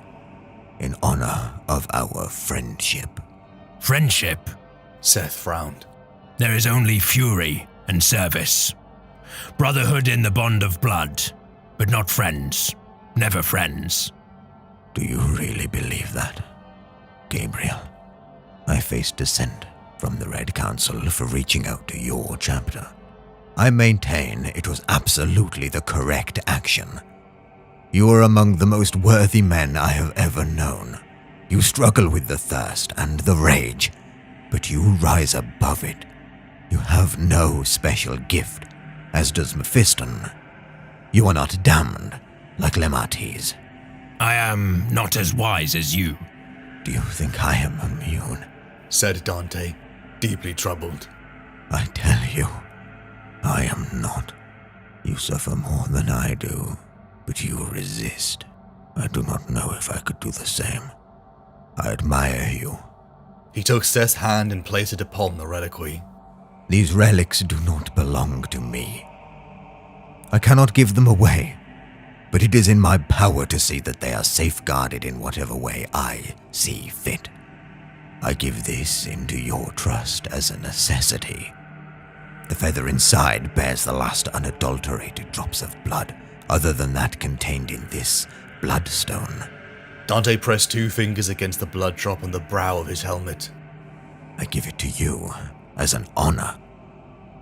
in honor of our friendship. Friendship? Seth frowned. There is only fury and service. Brotherhood in the bond of blood, but not friends. Never friends. Do you really believe that, Gabriel? I faced dissent from the Red Council for reaching out to your chapter. I maintain it was absolutely the correct action. You are among the most worthy men I have ever known. You struggle with the thirst and the rage, but you rise above it. You have no special gift, as does Mephiston. You are not damned, like Lematis. I am not as wise as you. Do you think I am immune? Said Dante, deeply troubled. I tell you, I am not. You suffer more than I do, but you resist. I do not know if I could do the same. I admire you. He took Seth's hand and placed it upon the reliquary. These relics do not belong to me. I cannot give them away, but it is in my power to see that they are safeguarded in whatever way I see fit. I give this into your trust as a necessity. The feather inside bears the last unadulterated drops of blood, other than that contained in this bloodstone. Dante pressed 2 fingers against the blood drop on the brow of his helmet. I give it to you as an honor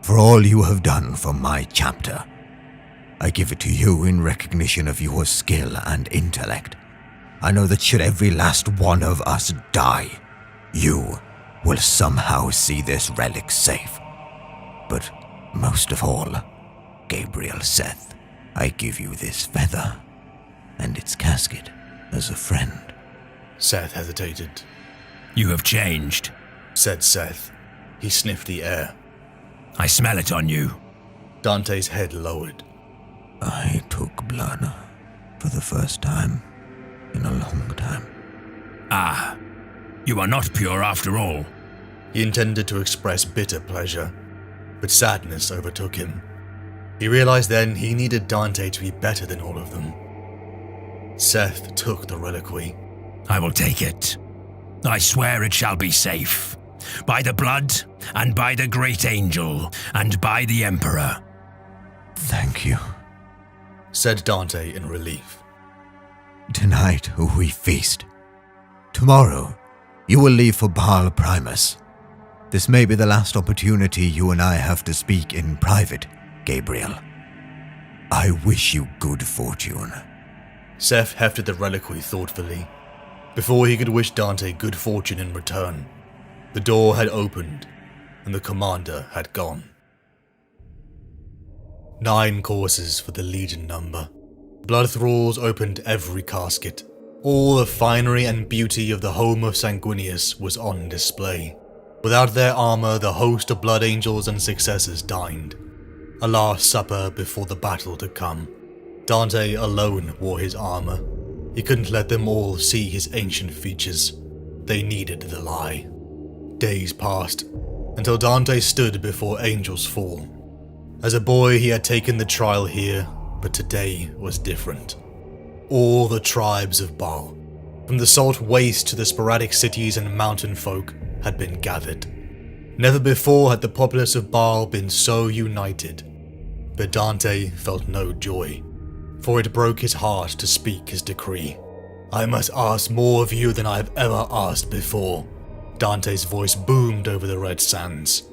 for all you have done for my chapter. I give it to you in recognition of your skill and intellect. I know that should every last one of us die, you will somehow see this relic safe. But most of all, Gabriel Seth, I give you this feather and its casket as a friend. Seth hesitated. You have changed, said Seth. He sniffed the air. I smell it on you. Dante's head lowered. I took blood for the first time in a long time. Ah, you are not pure after all. He intended to express bitter pleasure, but sadness overtook him. He realized then he needed Dante to be better than all of them. Seth took the reliquary. I will take it. I swear it shall be safe. By the blood, and by the great angel, and by the Emperor. Thank you, said Dante in relief. Tonight we feast. Tomorrow, you will leave for Baal Primus. This may be the last opportunity you and I have to speak in private, Gabriel. I wish you good fortune. Seth hefted the reliquary thoughtfully. Before he could wish Dante good fortune in return, the door had opened, and the commander had gone. 9 courses for the Legion number. Blood thralls opened every casket. All the finery and beauty of the home of Sanguinius was on display. Without their armor, the host of blood angels and successors dined. A last supper before the battle to come. Dante alone wore his armor. He couldn't let them all see his ancient features. They needed the lie. Days passed, until Dante stood before Angel's Fall. As a boy, he had taken the trial here, but today was different. All the tribes of Baal, from the salt waste to the sporadic cities and mountain folk, had been gathered. Never before had the populace of Baal been so united. But Dante felt no joy, for it broke his heart to speak his decree. I must ask more of you than I have ever asked before. Dante's voice boomed over the red sands.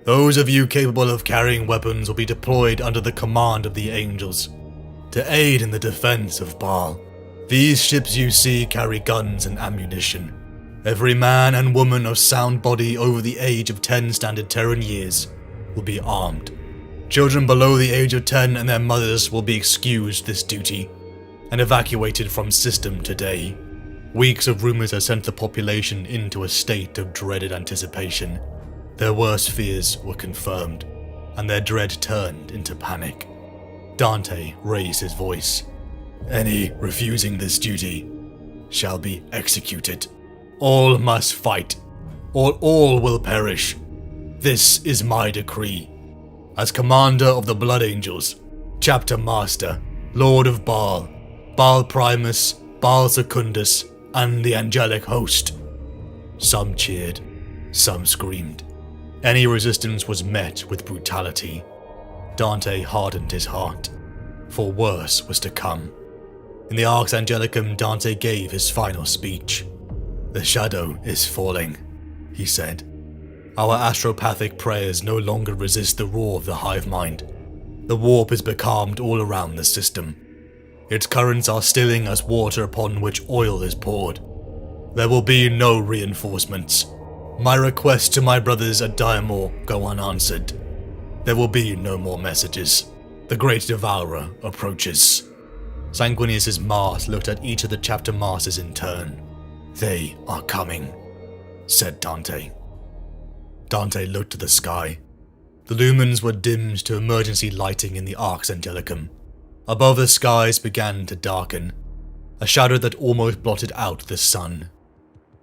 Those of you capable of carrying weapons will be deployed under the command of the angels, to aid in the defense of Baal. These ships you see carry guns and ammunition. Every man and woman of sound body over the age of 10 standard Terran years will be armed. Children below the age of 10 and their mothers will be excused this duty and evacuated from system today. Weeks of rumors had sent the population into a state of dreaded anticipation. Their worst fears were confirmed, and their dread turned into panic. Dante raised his voice. Any refusing this duty shall be executed. All must fight, or all will perish. This is my decree. As commander of the Blood Angels, chapter master, lord of Baal, Baal Primus, Baal Secundus, and the angelic host. Some cheered, some screamed. Any resistance was met with brutality. Dante hardened his heart, for worse was to come. In the Arx Angelicum, Dante gave his final speech. The shadow is falling, he said. Our astropathic prayers no longer resist the roar of the hive mind. The warp is becalmed all around the system. Its currents are stilling as water upon which oil is poured. There will be no reinforcements. My requests to my brothers at Diamor go unanswered. There will be no more messages. The great devourer approaches. Sanguinius's Mars looked at each of the chapter masters in turn. They are coming, said Dante. Dante looked to the sky. The lumens were dimmed to emergency lighting in the Arx Angelicum. Above, the skies began to darken, a shadow that almost blotted out the sun.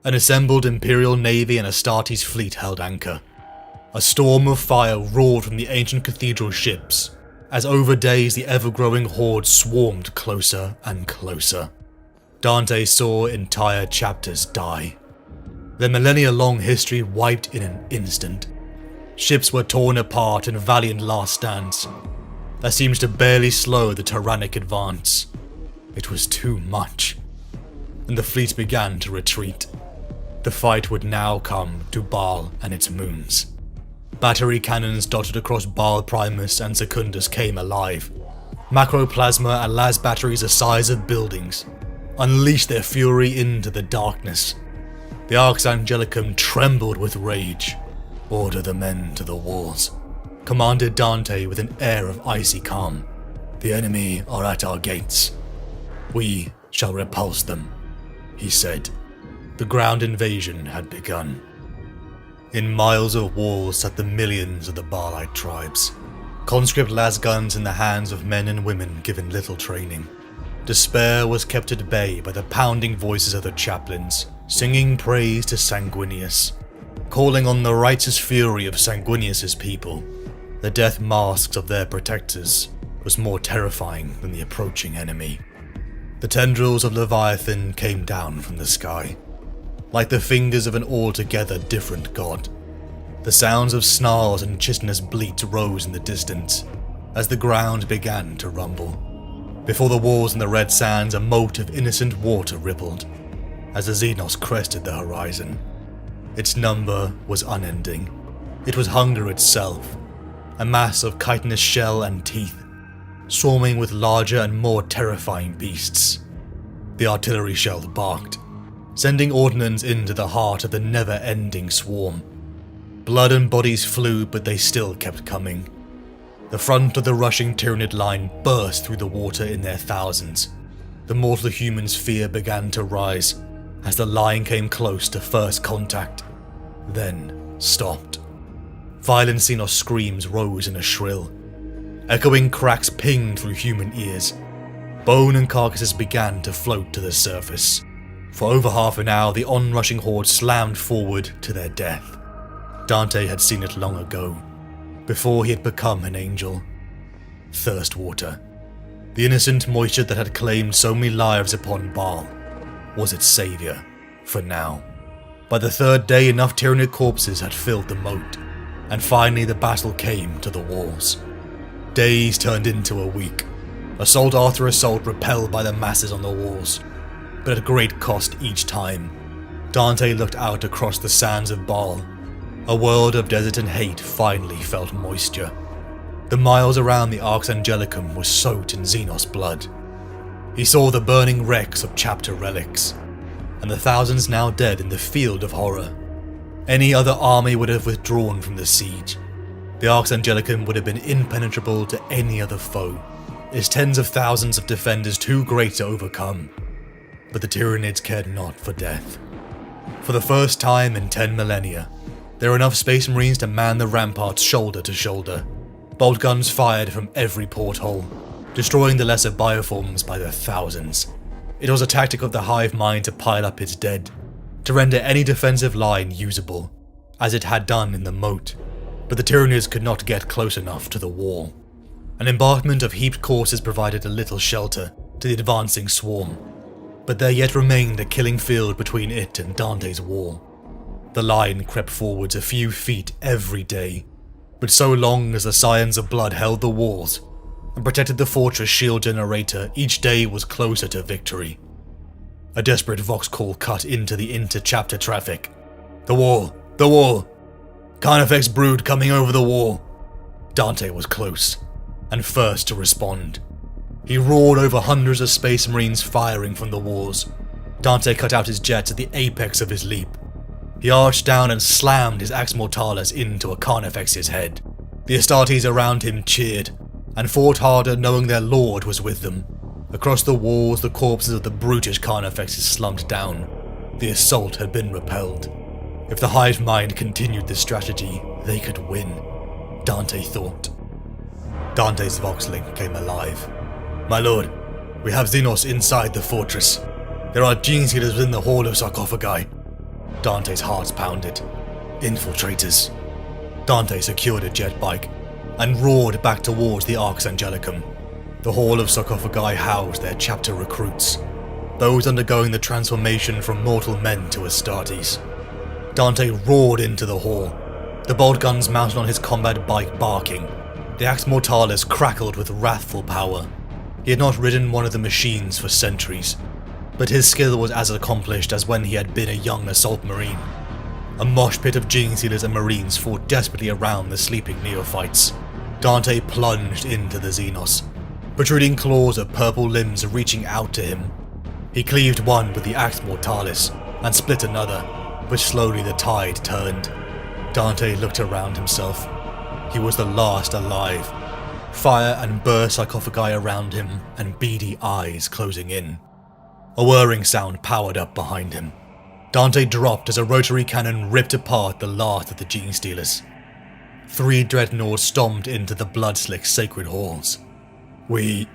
An assembled Imperial Navy and Astartes fleet held anchor. A storm of fire roared from the ancient cathedral ships, as over days the ever-growing horde swarmed closer and closer. Dante saw entire chapters die. Their millennia-long history wiped in an instant. Ships were torn apart in valiant last stands that seemed to barely slow the tyrannic advance. It was too much, and the fleet began to retreat. The fight would now come to Baal and its moons. Battery cannons dotted across Baal Primus and Secundus came alive. Macroplasma and las batteries the size of buildings unleashed their fury into the darkness. The Arx Angelicum trembled with rage. Order the men to the walls, commanded Dante with an air of icy calm. The enemy are at our gates. We shall repulse them, he said. The ground invasion had begun. In miles of walls sat the millions of the Baalite tribes, conscript lasguns in the hands of men and women given little training. Despair was kept at bay by the pounding voices of the chaplains, singing praise to Sanguinius, calling on the righteous fury of Sanguinius's people. The death masks of their protectors was more terrifying than the approaching enemy. The tendrils of Leviathan came down from the sky, like the fingers of an altogether different god. The sounds of snarls and chitinous bleats rose in the distance as the ground began to rumble. Before the walls and the red sands, a moat of innocent water rippled as the Xenos crested the horizon. Its number was unending. It was hunger itself, a mass of chitinous shell and teeth, swarming with larger and more terrifying beasts. The artillery shells barked, sending ordnance into the heart of the never-ending swarm. Blood and bodies flew, but they still kept coming. The front of the rushing Tyranid line burst through the water in their thousands. The mortal humans' fear began to rise as the line came close to first contact, then stopped. Violent Xenos screams rose in a shrill. Echoing cracks pinged through human ears. Bone and carcasses began to float to the surface. For over half an hour, the onrushing horde slammed forward to their death. Dante had seen it long ago, before he had become an angel. Thirst water, the innocent moisture that had claimed so many lives upon Baal, was its savior, for now. By the third day, enough Tyranid corpses had filled the moat, and finally the battle came to the walls. Days turned into a week, assault after assault repelled by the masses on the walls, but at great cost each time. Dante looked out across the sands of Baal. A world of desert and hate finally felt moisture. The miles around the Arx Angelicum were soaked in Xenos blood. He saw the burning wrecks of chapter relics, and the thousands now dead in the field of horror. Any other army would have withdrawn from the siege. The Arx Angelicum would have been impenetrable to any other foe, its tens of thousands of defenders too great to overcome. But the Tyranids cared not for death. For the first time in 10 millennia, there were enough Space Marines to man the ramparts shoulder to shoulder. Bolt guns fired from every porthole, destroying the lesser bioforms by the thousands. It was a tactic of the hive mind to pile up its dead, to render any defensive line usable, as it had done in the moat, but the Tyranids could not get close enough to the wall. An embankment of heaped corpses provided a little shelter to the advancing swarm, but there yet remained a killing field between it and Dante's wall. The line crept forwards a few feet every day, but so long as the Scions of Blood held the walls and protected the fortress shield generator, each day was closer to victory. A desperate vox call cut into the inter-chapter traffic. The wall! The wall! Carnifex brood coming over the wall! Dante was close, and first to respond. He roared over hundreds of Space Marines firing from the walls. Dante cut out his jets at the apex of his leap. He arched down and slammed his Ax Mortalis into a Carnifex's head. The Astartes around him cheered, and fought harder knowing their lord was with them. Across the walls, the corpses of the brutish Carnifexes slumped down. The assault had been repelled. If the hive mind continued this strategy, they could win, Dante thought. Dante's Voxlink came alive. My lord, we have Xenos inside the fortress. There are gene sealers within the hall of sarcophagi. Dante's heart pounded. Infiltrators. Dante secured a jet bike and roared back towards the Arx Angelicum. The hall of sarcophagi housed their chapter recruits, those undergoing the transformation from mortal men to Astartes. Dante roared into the hall, the bolt guns mounted on his combat bike barking. The Ax Mortalis crackled with wrathful power. He had not ridden one of the machines for centuries, but his skill was as accomplished as when he had been a young assault marine. A mosh pit of gene sealers and marines fought desperately around the sleeping neophytes. Dante plunged into the Xenos, protruding claws of purple limbs reaching out to him. He cleaved one with the Ax Mortalis and split another, but slowly the tide turned. Dante looked around himself. He was the last alive. Fire and burst sarcophagi around him, and beady eyes closing in. A whirring sound powered up behind him. Dante dropped as a rotary cannon ripped apart the last of the gene stealers. 3 dreadnoughts stomped into the blood-slick sacred halls. We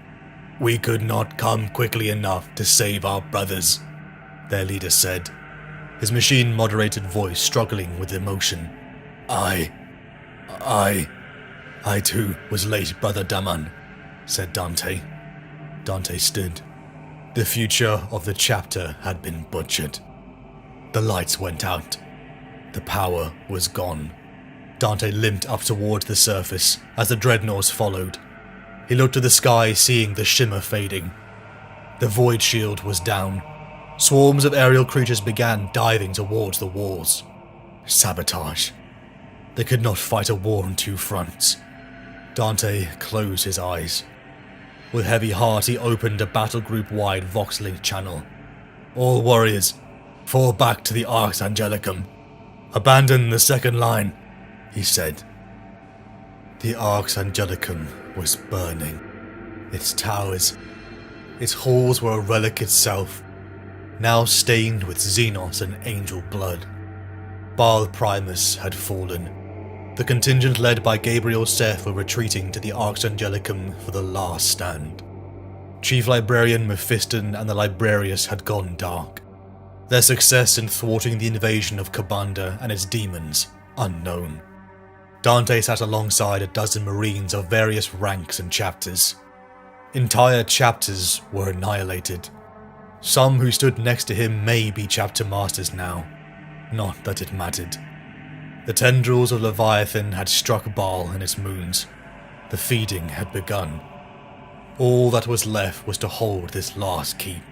could not come quickly enough to save our brothers, their leader said, his machine-moderated voice struggling with emotion. I too was late, Brother Daman, said Dante. Dante stood. The future of the chapter had been butchered. The lights went out. The power was gone. Dante limped up towards the surface as the dreadnoughts followed. He looked to the sky, seeing the shimmer fading. The void shield was down. Swarms of aerial creatures began diving towards the walls. Sabotage. They could not fight a war on 2 fronts. Dante closed his eyes. With heavy heart, he opened a battle group-wide Voxlink channel. All warriors, fall back to the Arx Angelicum. Abandon the second line, he said. The Arx Angelicum was burning. Its towers, its halls were a relic itself, now stained with Xenos and angel blood. Baal Primus had fallen. The contingent led by Gabriel Seth were retreating to the Arx Angelicum for the last stand. Chief Librarian Mephiston and the Librarius had gone dark. Their success in thwarting the invasion of Kabanda and its demons, unknown. Dante sat alongside a dozen Marines of various ranks and chapters. Entire chapters were annihilated. Some who stood next to him may be chapter masters now. Not that it mattered. The tendrils of Leviathan had struck Baal and its moons. The feeding had begun. All that was left was to hold this last keep.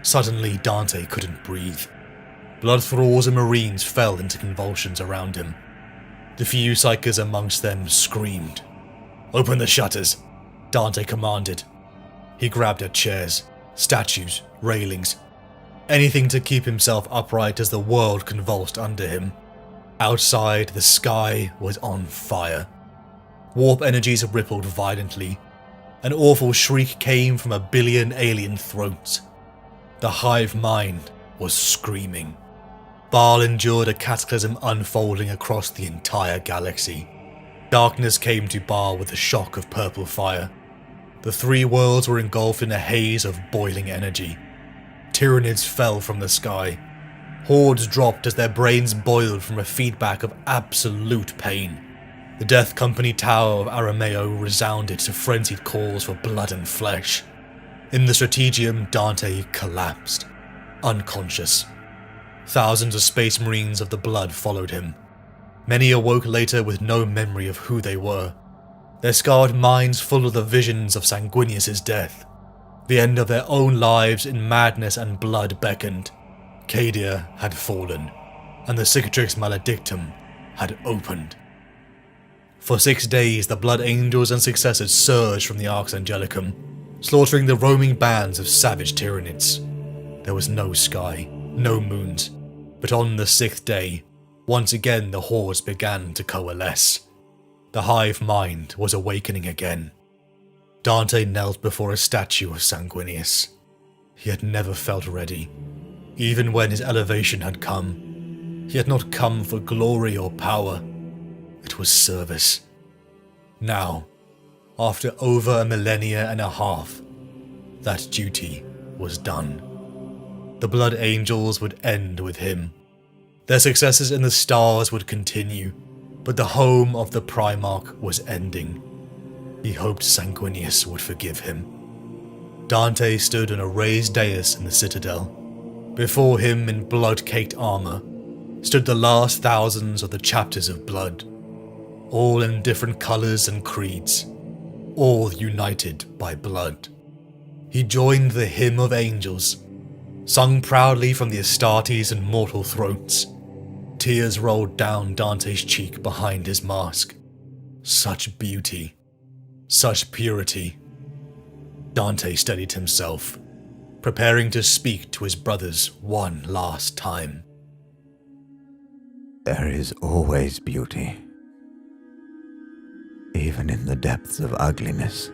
Suddenly, Dante couldn't breathe. Blood thralls and marines fell into convulsions around him. The few psychers amongst them screamed. Open the shutters, Dante commanded. He grabbed at chairs, statues, railings, anything to keep himself upright as the world convulsed under him. Outside, the sky was on fire. Warp energies rippled violently. An awful shriek came from a billion alien throats. The hive mind was screaming. Baal endured a cataclysm unfolding across the entire galaxy. Darkness came to Baal with a shock of purple fire. The three worlds were engulfed in a haze of boiling energy. Tyranids fell from the sky. Hordes dropped as their brains boiled from a feedback of absolute pain. The Death Company Tower of Arameo resounded to frenzied calls for blood and flesh. In the Strategium, Dante collapsed, unconscious. Thousands of Space Marines of the Blood followed him. Many awoke later with no memory of who they were, their scarred minds full of the visions of Sanguinius's death. The end of their own lives in madness and blood beckoned. Cadia had fallen, and the Cicatrix Maledictum had opened. For 6 days, the Blood Angels and successors surged from the Arx Angelicum, slaughtering the roaming bands of savage Tyranids. There was no sky, no moons, but on the 6th day, once again the hordes began to coalesce. The hive mind was awakening again. Dante knelt before a statue of Sanguinius. He had never felt ready. Even when his elevation had come, he had not come for glory or power. It was service. Now, after over a millennia and a half, that duty was done. The Blood Angels would end with him. Their successors in the stars would continue, but the home of the Primarch was ending. He hoped Sanguinius would forgive him. Dante stood on a raised dais in the citadel. Before him, in blood-caked armor, stood the last thousands of the chapters of blood, all in different colors and creeds, all united by blood. He joined the hymn of angels, sung proudly from the Astartes and mortal throats. Tears rolled down Dante's cheek behind his mask. Such beauty, such purity. Dante steadied himself, preparing to speak to his brothers one last time. There is always beauty, even in the depths of ugliness,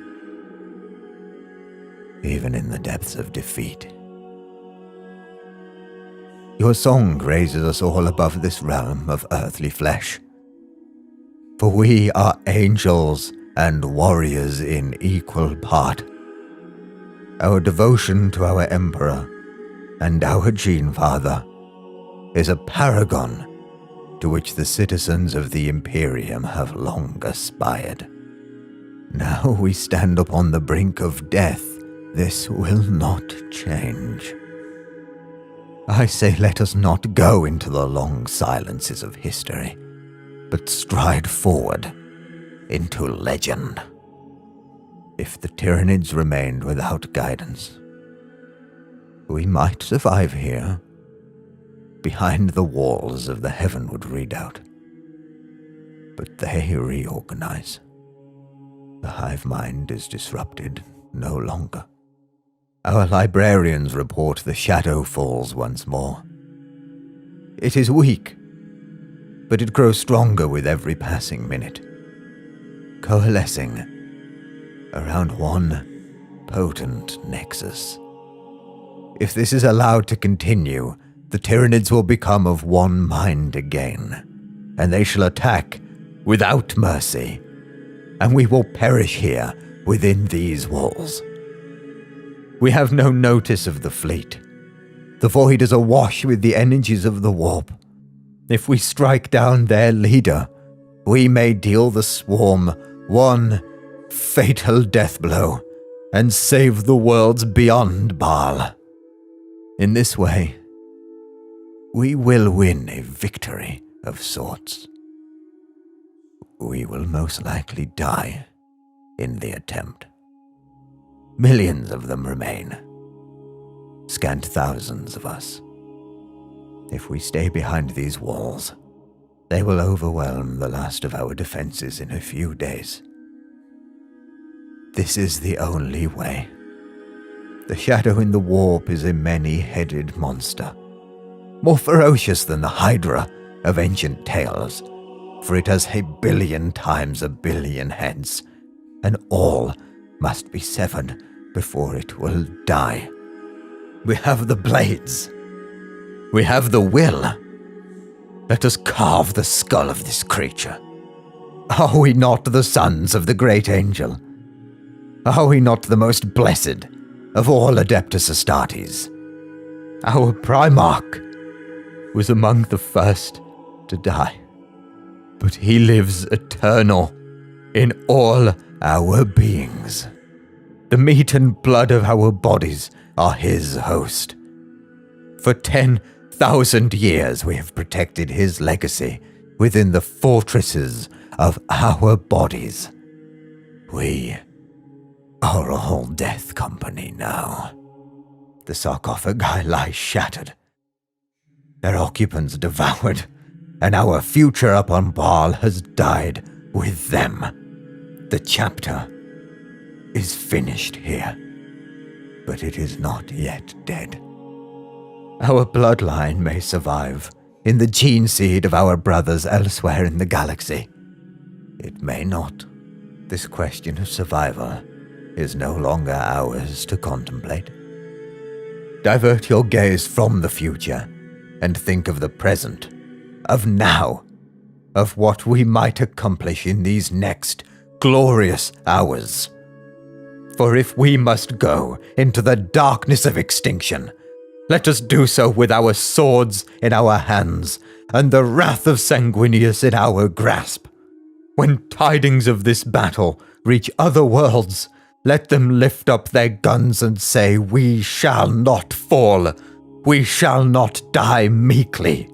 even in the depths of defeat. Your song raises us all above this realm of earthly flesh, for we are angels and warriors in equal part. Our devotion to our Emperor and our Gene Father is a paragon to which the citizens of the Imperium have long aspired. Now we stand upon the brink of death. This will not change. I say let us not go into the long silences of history, but stride forward into legend. If the Tyranids remained without guidance, we might survive here, behind the walls of the Heavenwood Redoubt. But they reorganize. The hive mind is disrupted no longer. Our librarians report the shadow falls once more. It is weak, but it grows stronger with every passing minute, coalescing around one potent nexus. If this is allowed to continue, the Tyranids will become of one mind again, and they shall attack without mercy, and we will perish here within these walls. We have no notice of the fleet. The void is awash with the energies of the warp. If we strike down their leader, we may deal the swarm one fatal death blow and save the worlds beyond Baal. In this way, we will win a victory of sorts. We will most likely die in the attempt. Millions of them remain, scant thousands of us. If we stay behind these walls, they will overwhelm the last of our defenses in a few days. This is the only way. The shadow in the warp is a many-headed monster, more ferocious than the Hydra of ancient tales. for it has 1,000,000,000 times 1,000,000,000 heads, and all must be severed before it will die. We have the blades. We have the will. Let us carve the skull of this creature. Are we not the sons of the great angel? Are we not the most blessed of all Adeptus Astartes? Our Primarch was among the first to die, but he lives eternal in all our beings. The meat and blood of our bodies are his host. For 10,000 years we have protected his legacy within the fortresses of our bodies. We are all death company now. The sarcophagi lie shattered, their occupants devoured, and our future upon Baal has died with them. The chapter is finished here, but it is not yet dead. Our bloodline may survive in the gene seed of our brothers elsewhere in the galaxy. It may not. This question of survival is no longer ours to contemplate. Divert your gaze from the future and think of the present, of now, of what we might accomplish in these next glorious hours. For if we must go into the darkness of extinction, let us do so with our swords in our hands and the wrath of Sanguinius in our grasp. When tidings of this battle reach other worlds, let them lift up their guns and say, "We shall not fall. We shall not die meekly.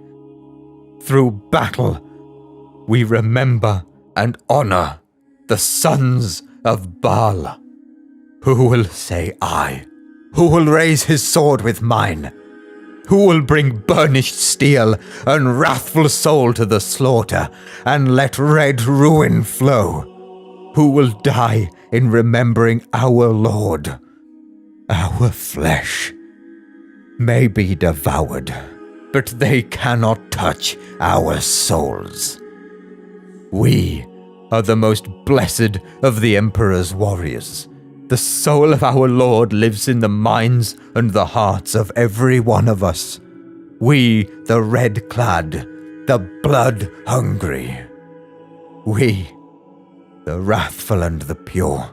Through battle, we remember and honor the sons of Baal." Who will say I? Who will raise his sword with mine? Who will bring burnished steel and wrathful soul to the slaughter, and let red ruin flow? Who will die in remembering our Lord? Our flesh may be devoured, but they cannot touch our souls. We are the most blessed of the Emperor's warriors. The soul of our Lord lives in the minds and the hearts of every one of us. We, the red-clad, the blood-hungry. We, the wrathful and the pure.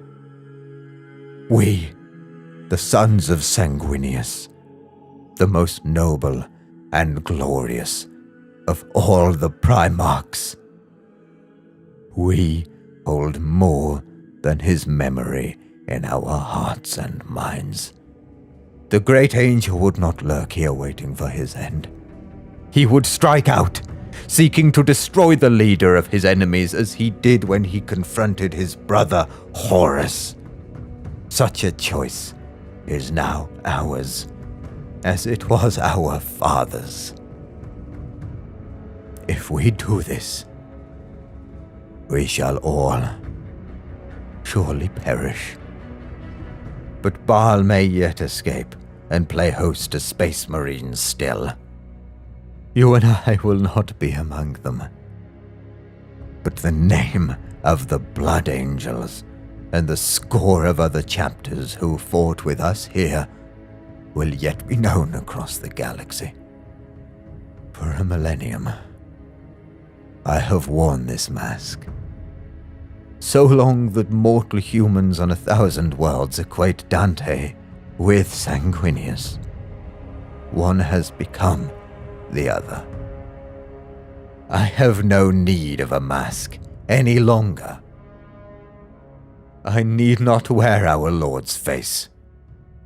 We, the sons of Sanguinius, the most noble and glorious of all the Primarchs. We hold more than his memory in our hearts and minds. The great angel would not lurk here waiting for his end. He would strike out, seeking to destroy the leader of his enemies as he did when he confronted his brother Horus. Such a choice is now ours, as it was our father's. If we do this, we shall all surely perish. But Baal may yet escape and play host to Space Marines still. You and I will not be among them. But the name of the Blood Angels and the score of other chapters who fought with us here will yet be known across the galaxy. For a millennium, I have worn this mask. So long that mortal humans on 1,000 worlds equate Dante with Sanguinius. One has become the other. I have no need of a mask any longer. I need not wear our Lord's face.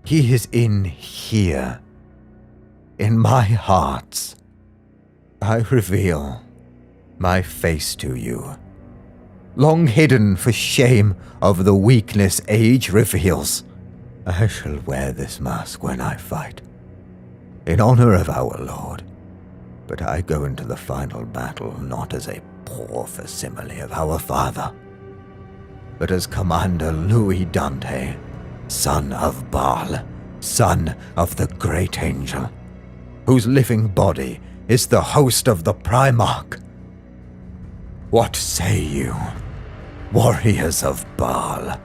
He is in here, in my heart. I reveal my face to you. Long hidden for shame of the weakness age reveals. I shall wear this mask when I fight, in honor of our Lord. But I go into the final battle not as a poor facsimile of our father, but as Commander Louis Dante, son of Baal, son of the great angel, whose living body is the host of the Primarch. What say you, warriors of Baal?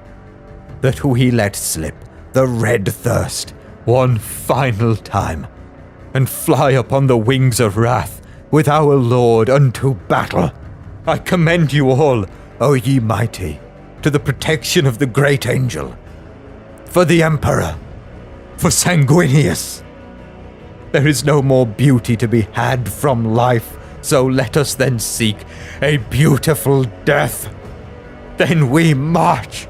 That we let slip the red thirst one final time, and fly upon the wings of wrath with our Lord unto battle? I commend you all, O ye mighty, to the protection of the great angel, for the Emperor, for Sanguinius. There is no more beauty to be had from life, so let us then seek a beautiful death. Then we march,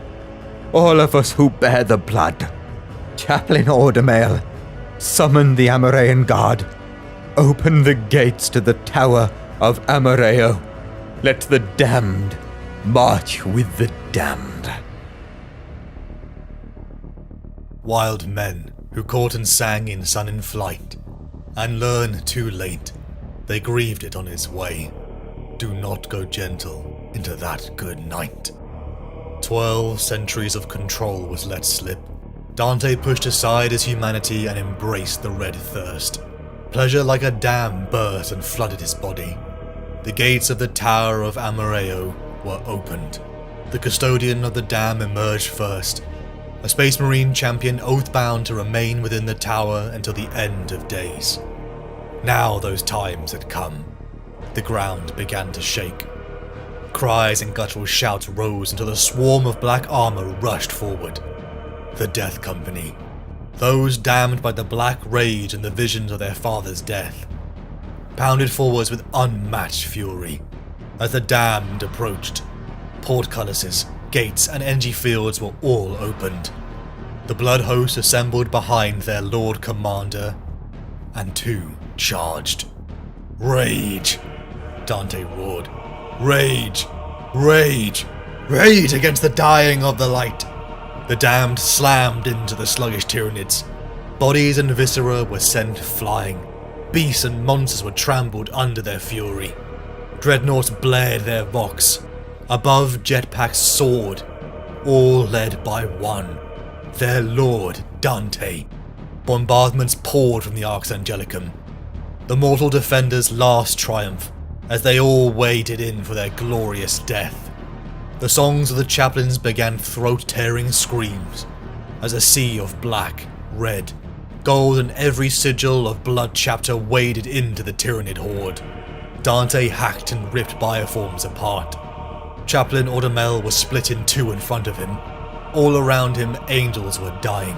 all of us who bear the blood. Chaplain Ordermail, summon the Amaraean guard. Open the gates to the Tower of Amareo. Let the damned march with the damned. Wild men who caught and sang in sun in flight, and learned too late, they grieved it on its way. Do not go gentle into that good night. 12 centuries of control was let slip. Dante pushed aside his humanity and embraced the red thirst. Pleasure like a dam burst and flooded his body. The gates of the Tower of Amareo were opened. The custodian of the dam emerged first, a Space Marine champion oath-bound to remain within the tower until the end of days. Now those times had come. The ground began to shake. Cries and guttural shouts rose until a swarm of black armor rushed forward. The Death Company. Those damned by the black rage and the visions of their father's death. Pounded forwards with unmatched fury. As the damned approached, portcullises, gates and energy fields were all opened. The blood host assembled behind their Lord Commander, and two charged. Rage! Dante roared. Rage! Rage! Rage against the dying of the light! The damned slammed into the sluggish Tyranids. Bodies and viscera were sent flying. Beasts and monsters were trampled under their fury. Dreadnoughts blared their vox. Above jetpacks soared, all led by one, their lord Dante. Bombardments poured from the Arx Angelicum. The mortal defenders' last triumph, as they all waded in for their glorious death. The songs of the chaplains began throat-tearing screams, as a sea of black, red, gold and every sigil of blood chapter waded into the Tyranid horde. Dante hacked and ripped bioforms apart. Chaplain Ordermail was split in two in front of him. All around him, angels were dying,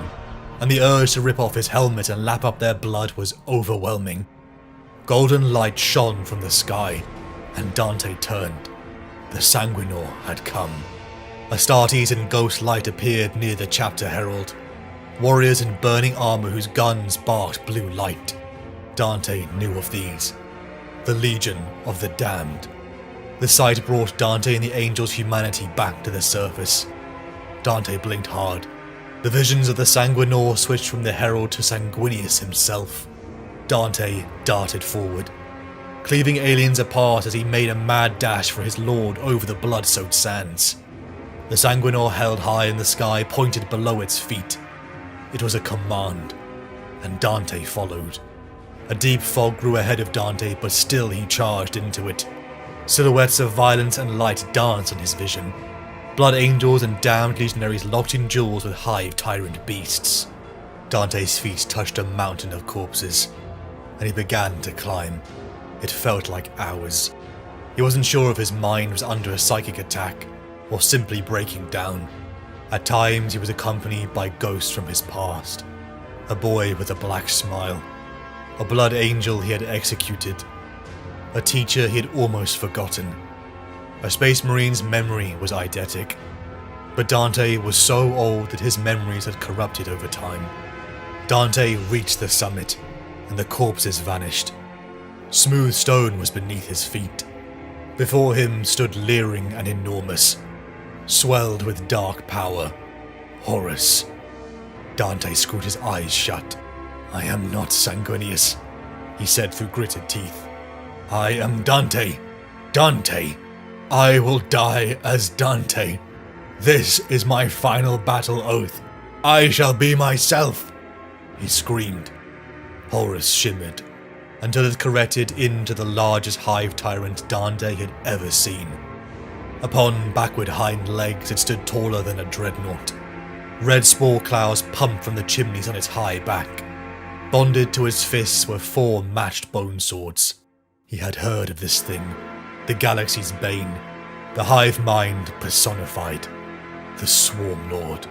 and the urge to rip off his helmet and lap up their blood was overwhelming. Golden light shone from the sky, and Dante turned. The Sanguinor had come. Astartes in ghost light appeared near the chapter herald. Warriors in burning armor whose guns barked blue light. Dante knew of these. The Legion of the Damned. The sight brought Dante and the angel's humanity back to the surface. Dante blinked hard. The visions of the Sanguinor switched from the herald to Sanguinius himself. Dante darted forward, cleaving aliens apart as he made a mad dash for his lord over the blood-soaked sands. The Sanguinor held high in the sky, pointed below its feet. It was a command, and Dante followed. A deep fog grew ahead of Dante, but still he charged into it. Silhouettes of violence and light danced on his vision. Blood angels and damned legionaries locked in duels with hive tyrant beasts. Dante's feet touched a mountain of corpses, and he began to climb. It felt like hours. He wasn't sure if his mind was under a psychic attack, or simply breaking down. At times he was accompanied by ghosts from his past. A boy with a black smile. A blood angel he had executed. A teacher he had almost forgotten. A Space Marine's memory was eidetic. But Dante was so old that his memories had corrupted over time. Dante reached the summit, and the corpses vanished. Smooth stone was beneath his feet. Before him stood leering and enormous, swelled with dark power, Horus. Dante screwed his eyes shut. "I am not Sanguinius," he said through gritted teeth. "I am Dante. Dante. I will die as Dante. This is my final battle oath. I shall be myself," he screamed. Horus shimmered, until it corrected into the largest hive tyrant Dante had ever seen. Upon backward hind legs, it stood taller than a dreadnought. Red spore clouds pumped from the chimneys on its high back. Bonded to his fists were 4 matched bone swords. He had heard of this thing, the galaxy's bane, the hive mind personified, the Swarm Lord.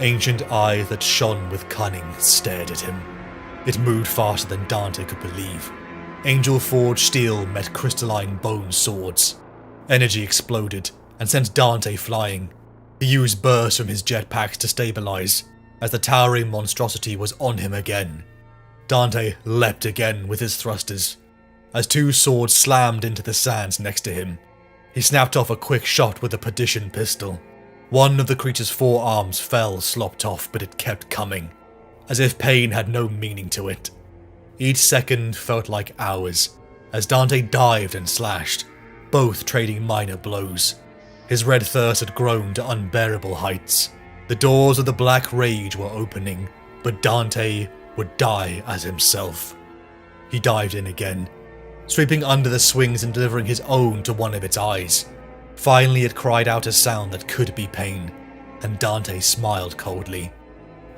Ancient eyes that shone with cunning stared at him. It moved faster than Dante could believe. Angel-forged steel met crystalline bone swords. Energy exploded and sent Dante flying. He used bursts from his jetpacks to stabilize, as the towering monstrosity was on him again. Dante leapt again with his thrusters. As 2 swords slammed into the sands next to him, he snapped off a quick shot with the perdition pistol. One of the creature's 4 arms fell slopped off, but it kept coming, as if pain had no meaning to it. Each second felt like hours, as Dante dived and slashed, both trading minor blows. His red thirst had grown to unbearable heights. The doors of the black rage were opening, but Dante would die as himself. He dived in again, sweeping under the swings and delivering his own to one of its eyes. Finally it cried out a sound that could be pain, and Dante smiled coldly.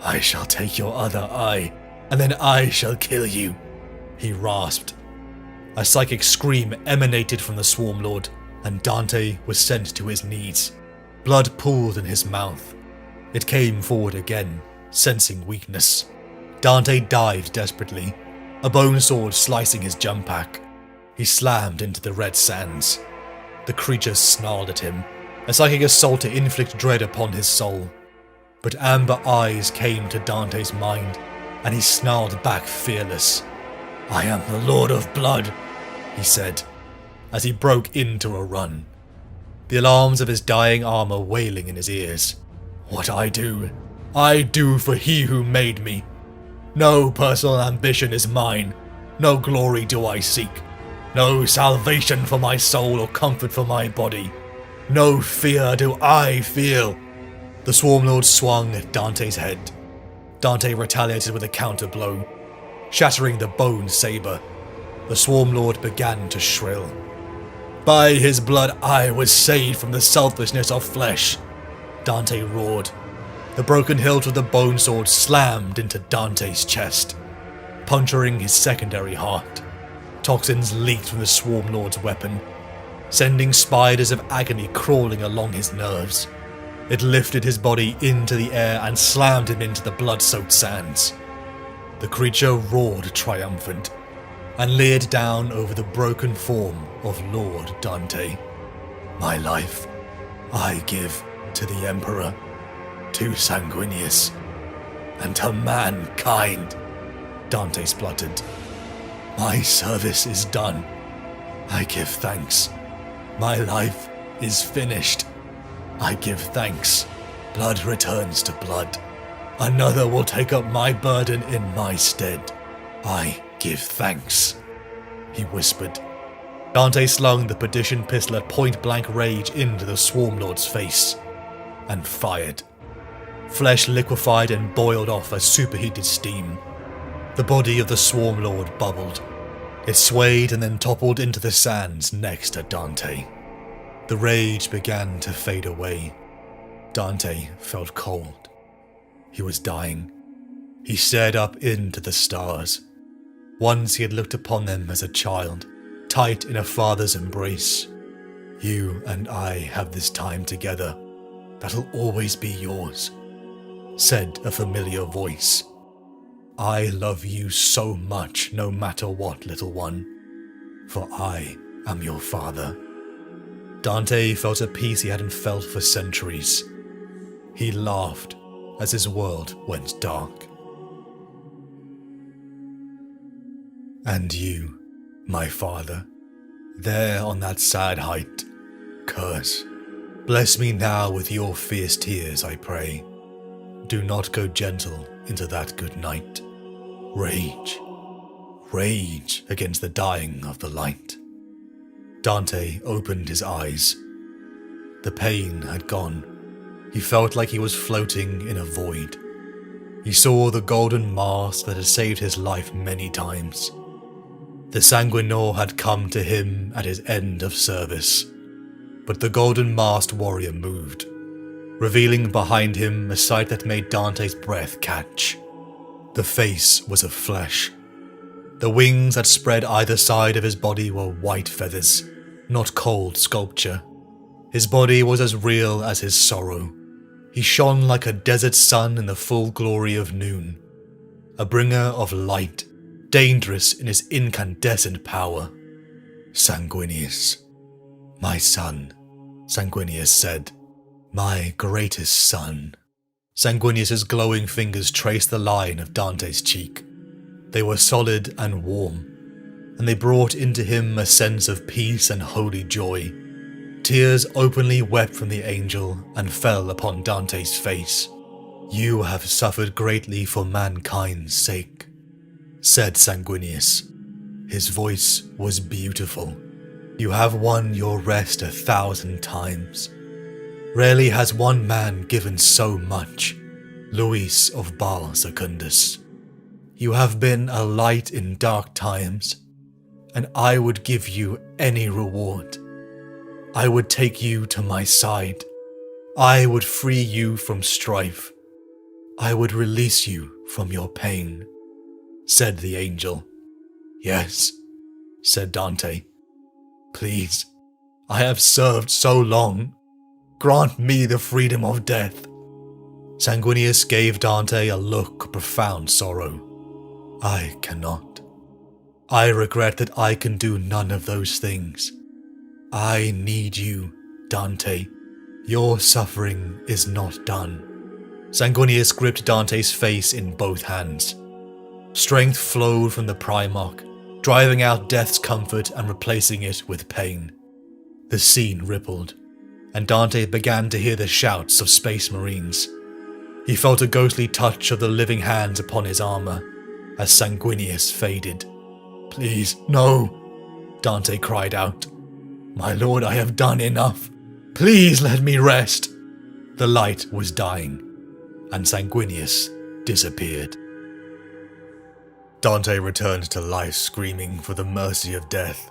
"I shall take your other eye, and then I shall kill you," he rasped. A psychic scream emanated from the Swarm Lord, and Dante was sent to his knees. Blood pooled in his mouth. It came forward again, sensing weakness. Dante dived desperately, a bone sword slicing his jump pack. He slammed into the red sands. The creature snarled at him, a psychic assault to inflict dread upon his soul. But amber eyes came to Dante's mind, and he snarled back fearless. "I am the Lord of Blood," he said, as he broke into a run. The alarms of his dying armor wailing in his ears. "What I do for he who made me. No personal ambition is mine, no glory do I seek. No salvation for my soul or comfort for my body. No fear do I feel." The Swarm Lord swung at Dante's head. Dante retaliated with a counter blow, shattering the bone saber. The Swarm Lord began to shrill. "By his blood I was saved from the selfishness of flesh," Dante roared. The broken hilt of the bone sword slammed into Dante's chest, puncturing his secondary heart. Toxins leaked from the Swarm Lord's weapon, sending spiders of agony crawling along his nerves. It lifted his body into the air and slammed him into the blood-soaked sands. The creature roared triumphant and leered down over the broken form of Lord Dante. "My life I give to the Emperor, to Sanguinius, and to mankind," Dante spluttered. "My service is done. I give thanks. My life is finished. I give thanks. Blood returns to blood. Another will take up my burden in my stead. I give thanks," he whispered. Dante slung the perdition pistol at point-blank rage into the Swarm Lord's face, and fired. Flesh liquefied and boiled off as superheated steam. The body of the Swarm Lord bubbled. It swayed and then toppled into the sands next to Dante. The rage began to fade away. Dante felt cold. He was dying. He stared up into the stars. Once he had looked upon them as a child, tight in a father's embrace. "You and I have this time together. That'll always be yours," said a familiar voice. "I love you so much, no matter what, little one, for I am your father." Dante felt a peace he hadn't felt for centuries. He laughed as his world went dark. "And you, my father, there on that sad height, curse. Bless me now with your fierce tears, I pray. Do not go gentle into that good night. Rage, rage against the dying of the light." Dante opened his eyes. The pain had gone. He felt like he was floating in a void. He saw the golden mask that had saved his life many times. The Sanguinor had come to him at his end of service. but the golden-masked warrior moved, revealing behind him a sight that made Dante's breath catch. The face was of flesh. The wings that spread either side of his body were white feathers, not cold sculpture. His body was as real as his sorrow. He shone like a desert sun in the full glory of noon, a bringer of light, dangerous in his incandescent power. Sanguinius, my son, Sanguinius said, my greatest son. Sanguinius's glowing fingers traced the line of Dante's cheek. They were solid and warm, and they brought into him a sense of peace and holy joy. Tears openly wept from the angel and fell upon Dante's face. You have suffered greatly for mankind's sake, said Sanguinius. His voice was beautiful. You have won your rest 1,000 times. Rarely has one man given so much, Luis of Baal Secundus. You have been a light in dark times, and I would give you any reward. I would take you to my side. I would free you from strife. I would release you from your pain, said the angel. Yes, said Dante. Please, I have served so long. Grant me the freedom of death. Sanguinius gave Dante a look of profound sorrow. I cannot. I regret that I can do none of those things. I need you, Dante. Your suffering is not done. Sanguinius gripped Dante's face in both hands. Strength flowed from the Primarch, driving out death's comfort and replacing it with pain. The scene rippled, and Dante began to hear the shouts of Space Marines. He felt a ghostly touch of the living hands upon his armor as Sanguinius faded. Please, no, Dante cried out. My lord, I have done enough. Please let me rest. The light was dying, and Sanguinius disappeared. Dante returned to life, screaming for the mercy of death.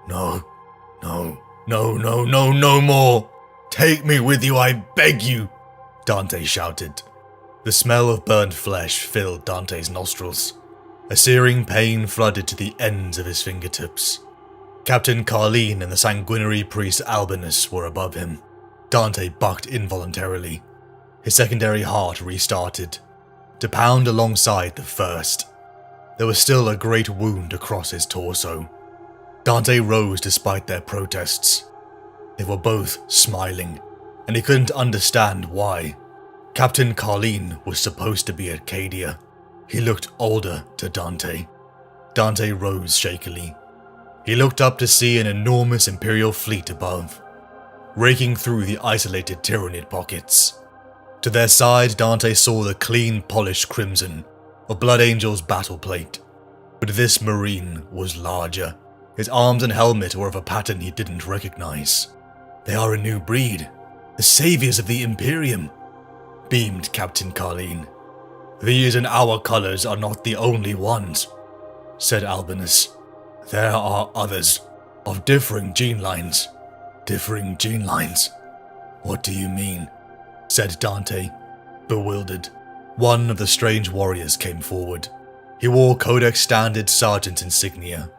No, no, no, no, no, no more. Take me with you, I beg you, Dante shouted. The smell of burnt flesh filled Dante's nostrils. A searing pain flooded to the ends of his fingertips. Captain Carlene and the sanguinary priest Albinus were above him. Dante bucked involuntarily. His secondary heart restarted, to pound alongside the first. There was still a great wound across his torso. Dante rose despite their protests. They were both smiling, and he couldn't understand why. Captain Carlene was supposed to be at Cadia. He looked older to Dante. Dante rose shakily. He looked up to see an enormous Imperial fleet above, raking through the isolated Tyranid pockets. To their side, Dante saw the clean, polished crimson of Blood Angel's battle plate. But this Marine was larger. His arms and helmet were of a pattern he didn't recognize. They are a new breed, the saviors of the Imperium, beamed Captain Carlene. These and our colors are not the only ones, said Albinus. There are others, of differing gene lines. Differing gene lines? What do you mean? Said Dante, bewildered. One of the strange warriors came forward. He wore Codex Standard Sergeant insignia.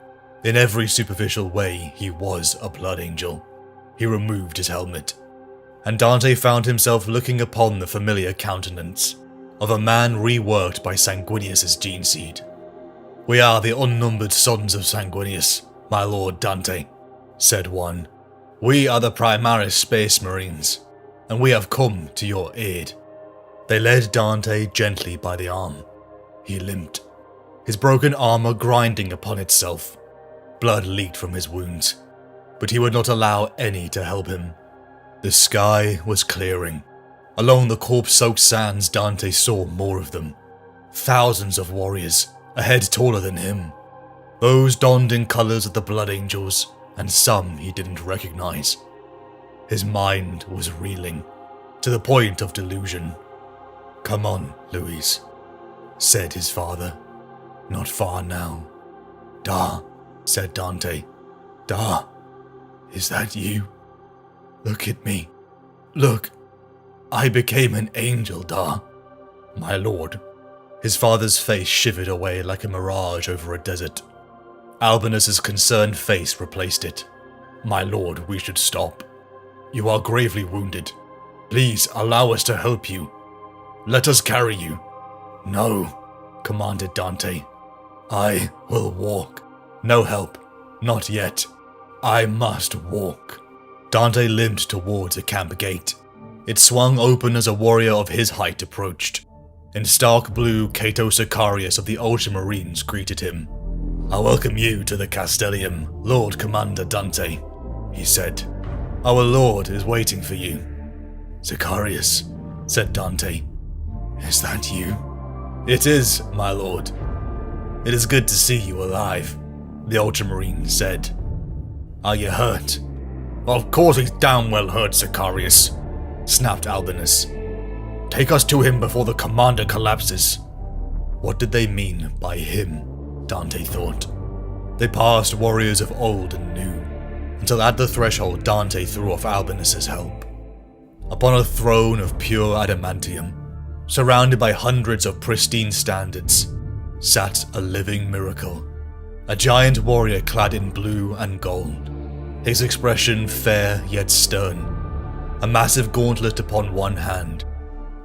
In every superficial way, he was a Blood Angel. He removed his helmet, and Dante found himself looking upon the familiar countenance of a man reworked by Sanguinius's gene seed. We are the unnumbered sons of Sanguinius, my lord Dante, said one. We are the Primaris Space Marines, and we have come to your aid. They led Dante gently by the arm. He limped, his broken armor grinding upon itself. Blood leaked from his wounds, but he would not allow any to help him. The sky was clearing. Along the corpse-soaked sands, Dante saw more of them. Thousands of warriors, a head taller than him. Those donned in colors of the Blood Angels, and some he didn't recognize. His mind was reeling, to the point of delusion. Come on, Luis, said his father. Not far now. Da, said Dante. Da, is that you? Look at me. Look. I became an angel, Dar. My lord. His father's face shivered away like a mirage over a desert. Albinus's concerned face replaced it. My lord, we should stop. You are gravely wounded. Please allow us to help you. Let us carry you. No, commanded Dante. I will walk. No help. Not yet. I must walk. Dante limped towards a camp gate. It swung open as a warrior of his height approached. In stark blue, Cato Sicarius of the Ultramarines greeted him. I welcome you to the Castellium, Lord Commander Dante, he said. Our lord is waiting for you. Sicarius, said Dante. Is that you? It is, my lord. It is good to see you alive, the Ultramarine said. Are you hurt? Of course he's damn well hurt, Sicarius, snapped Albinus. Take us to him before the commander collapses. What did they mean by him? Dante thought. They passed warriors of old and new, until at the threshold Dante threw off Albinus's help. Upon a throne of pure adamantium, surrounded by hundreds of pristine standards, sat a living miracle. A giant warrior clad in blue and gold, his expression fair yet stern, a massive gauntlet upon one hand,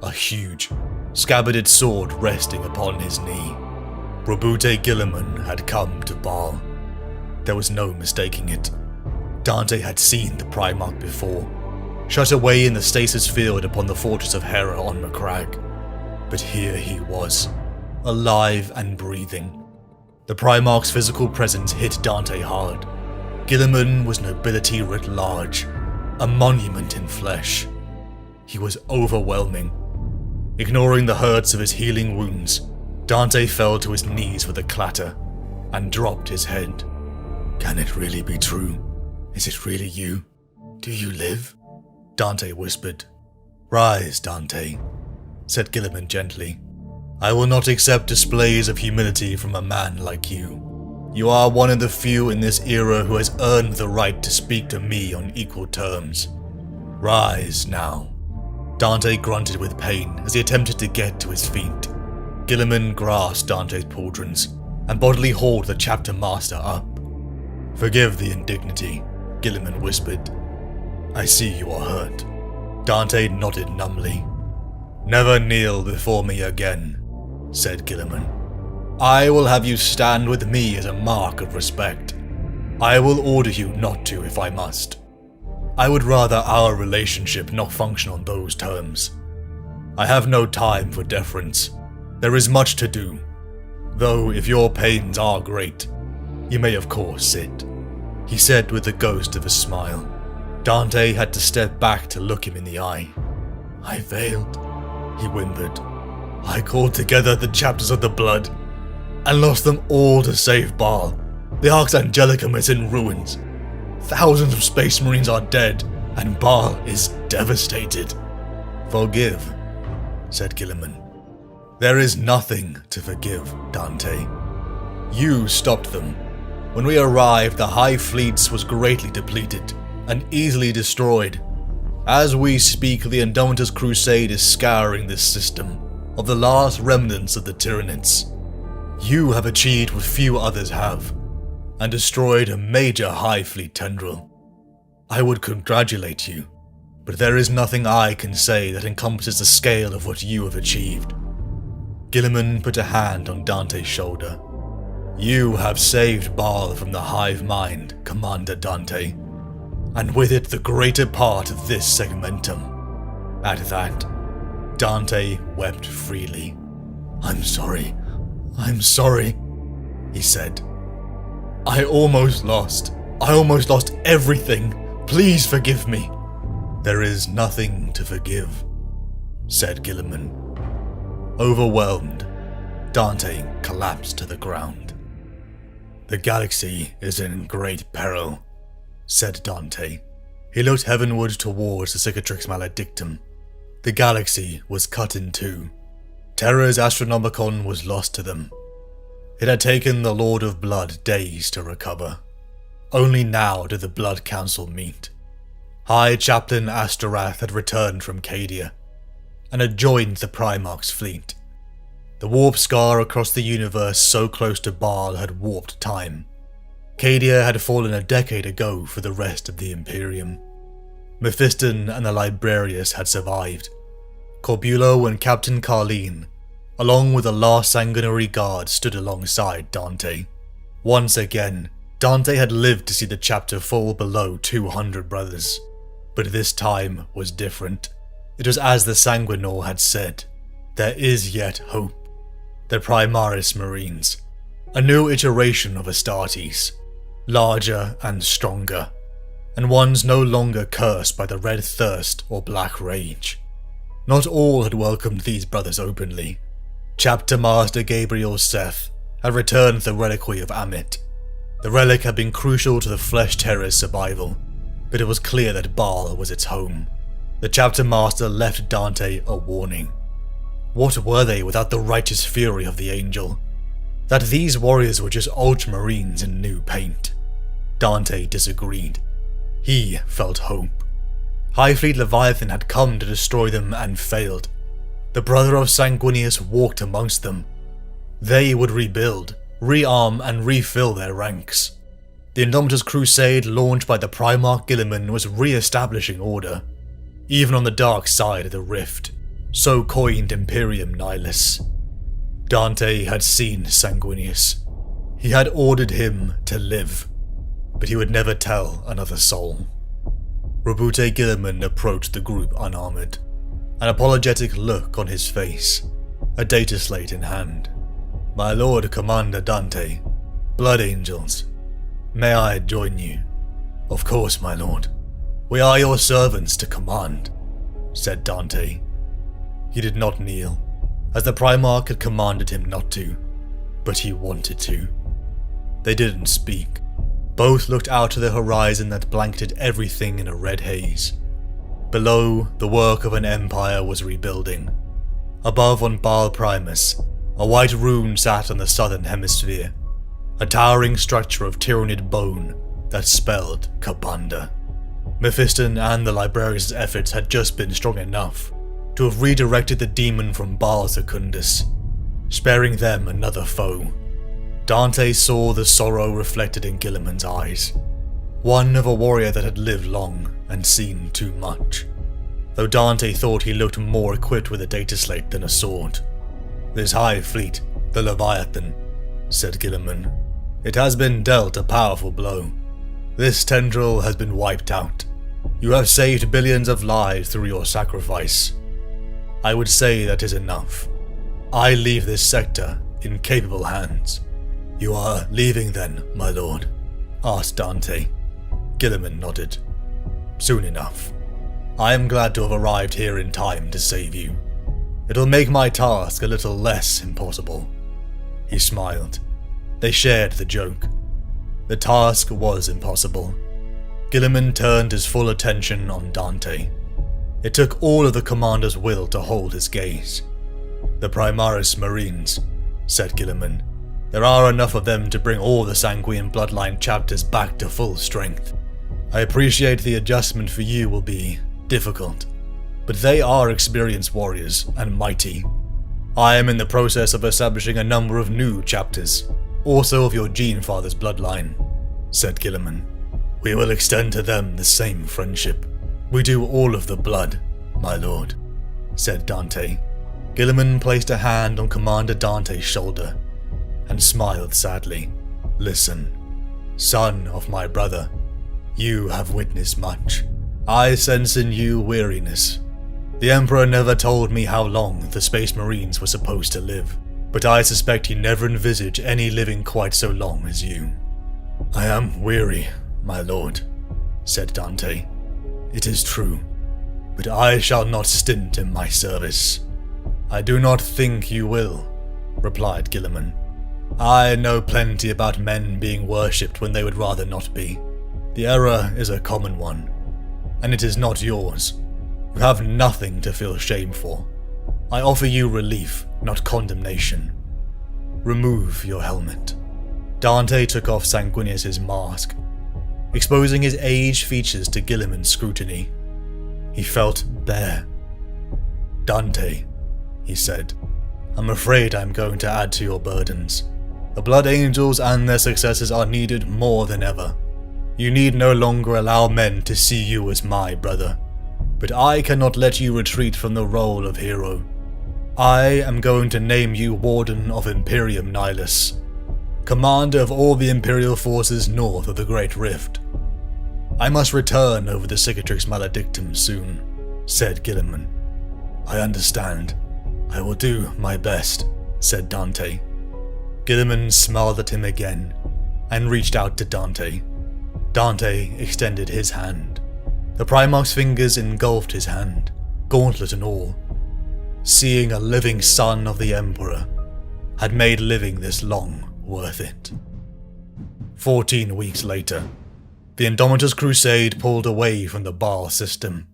a huge, scabbarded sword resting upon his knee. Robute Guilliman had come to Baal. There was no mistaking it. Dante had seen the Primarch before, shut away in the stasis field upon the fortress of Hera on Macragge. But here he was, alive and breathing. The Primarch's physical presence hit Dante hard. Guilliman was nobility writ large, a monument in flesh. He was overwhelming. Ignoring the hurts of his healing wounds, Dante fell to his knees with a clatter and dropped his head. Can it really be true? Is it really you? Do you live? Dante whispered. Rise, Dante, said Guilliman gently. I will not accept displays of humility from a man like you. You are one of the few in this era who has earned the right to speak to me on equal terms. Rise now. Dante grunted with pain as he attempted to get to his feet. Guilliman grasped Dante's pauldrons and bodily hauled the chapter master up. Forgive the indignity, Guilliman whispered. I see you are hurt. Dante nodded numbly. Never kneel before me again, said Guilliman. I will have you stand with me as a mark of respect. I will order you not to if I must. I would rather our relationship not function on those terms. I have no time for deference. There is much to do, though if your pains are great, you may of course sit, he said with the ghost of a smile. Dante had to step back to look him in the eye. I failed, he whimpered. I called together the chapters of the blood, and lost them all to save Baal. The Arx Angelicum is in ruins. Thousands of Space Marines are dead, and Baal is devastated. Forgive, said Guilliman. There is nothing to forgive, Dante. You stopped them. When we arrived, the High Fleets was greatly depleted and easily destroyed. As we speak, the Indomitus Crusade is scouring this system of the last remnants of the Tyranids. You have achieved what few others have, and destroyed a major High Fleet tendril. I would congratulate you, but there is nothing I can say that encompasses the scale of what you have achieved. Guilliman put a hand on Dante's shoulder. You have saved Baal from the hive mind, Commander Dante, and with it the greater part of this segmentum. At that, Dante wept freely. I'm sorry, he said. I almost lost everything. Please forgive me. There is nothing to forgive, said Guilliman. Overwhelmed, Dante collapsed to the ground. The galaxy is in great peril, said Dante. He looked heavenward towards the Cicatrix Maledictum. The galaxy was cut in two. Terra's Astronomicon was lost to them. It had taken the Lord of Blood days to recover. Only now did the Blood Council meet. High Chaplain Astorath had returned from Cadia and had joined the Primarch's fleet. The warp scar across the universe so close to Baal had warped time. Cadia had fallen a decade ago for the rest of the Imperium. Mephiston and the Librarius had survived. Corbulo and Captain Carleen, along with the last sanguinary guard, stood alongside Dante. Once again, Dante had lived to see the chapter fall below 200 brothers. But this time was different. It was as the Sanguinor had said, there is yet hope. The Primaris Marines, a new iteration of Astartes, larger and stronger, and ones no longer cursed by the red thirst or black rage. Not all had welcomed these brothers openly. Chapter Master Gabriel Seth had returned the reliquary of Amit. The relic had been crucial to the Flesh Terror's survival, but it was clear that Baal was its home. The Chapter Master left Dante a warning. What were they without the righteous fury of the Angel? That these warriors were just ultramarines in new paint. Dante disagreed. He felt hope. High Fleet Leviathan had come to destroy them and failed. The brother of Sanguinius walked amongst them. They would rebuild, rearm and refill their ranks. The Indomitus Crusade launched by the Primarch Guilliman was re-establishing order, even on the dark side of the rift, so coined Imperium Nihilus. Dante had seen Sanguinius. He had ordered him to live, but he would never tell another soul. Robute Guilliman approached the group unarmored, an apologetic look on his face, a data slate in hand. My Lord Commander Dante, Blood Angels, may I join you? Of course, my lord. We are your servants to command, said Dante. He did not kneel, as the Primarch had commanded him not to, but he wanted to. They didn't speak. Both looked out to the horizon that blanketed everything in a red haze. Below, the work of an empire was rebuilding. Above on Baal Primus, a white rune sat on the southern hemisphere, a towering structure of tyrannid bone that spelled Kabanda. Mephiston and the Librarius' efforts had just been strong enough to have redirected the demon from Baal Secundus, sparing them another foe. Dante saw the sorrow reflected in Guilliman's eyes, one of a warrior that had lived long and seen too much, though Dante thought he looked more equipped with a data slate than a sword. This High Fleet, the Leviathan, said Guilliman. It has been dealt a powerful blow. This tendril has been wiped out. You have saved billions of lives through your sacrifice. I would say that is enough. I leave this sector in capable hands. You are leaving then, my lord? Asked Dante. Guilliman nodded. Soon enough. I am glad to have arrived here in time to save you. It'll make my task a little less impossible. He smiled. They shared the joke. The task was impossible. Guilliman turned his full attention on Dante. It took all of the commander's will to hold his gaze. The Primaris Marines, said Guilliman. There are enough of them to bring all the Sanguine bloodline chapters back to full strength. I appreciate the adjustment for you will be difficult, but they are experienced warriors and mighty. I am in the process of establishing a number of new chapters, also of your Gene Father's bloodline, said Guilliman. We will extend to them the same friendship. We do all of the blood, my lord, said Dante. Guilliman placed a hand on Commander Dante's shoulder and smiled sadly. Listen, son of my brother, you have witnessed much. I sense in you weariness. The Emperor never told me how long the Space Marines were supposed to live, but I suspect he never envisaged any living quite so long as you. I am weary, my lord, said Dante. It is true, but I shall not stint in my service. I do not think you will, replied Guilliman. I know plenty about men being worshipped when they would rather not be. The error is a common one, and it is not yours. You have nothing to feel shame for. I offer you relief, not condemnation. Remove your helmet. Dante took off Sanguinius's mask. exposing his aged features to Guilliman's scrutiny. He felt bare. "Dante," he said, "I'm afraid I'm going to add to your burdens. The Blood Angels and their successors are needed more than ever. You need no longer allow men to see you as my brother, but I cannot let you retreat from the role of hero. I am going to name you Warden of Imperium Nihilus, commander of all the Imperial forces north of the Great Rift. I must return over the Cicatrix Maledictum soon," said Guilliman. "I understand. I will do my best," said Dante. Guilliman smiled at him again and reached out to Dante. Dante extended his hand. The Primarch's fingers engulfed his hand, gauntlet and all. Seeing a living son of the Emperor had made living this long worth it. 14 weeks later, the Indomitus Crusade pulled away from the Baal system.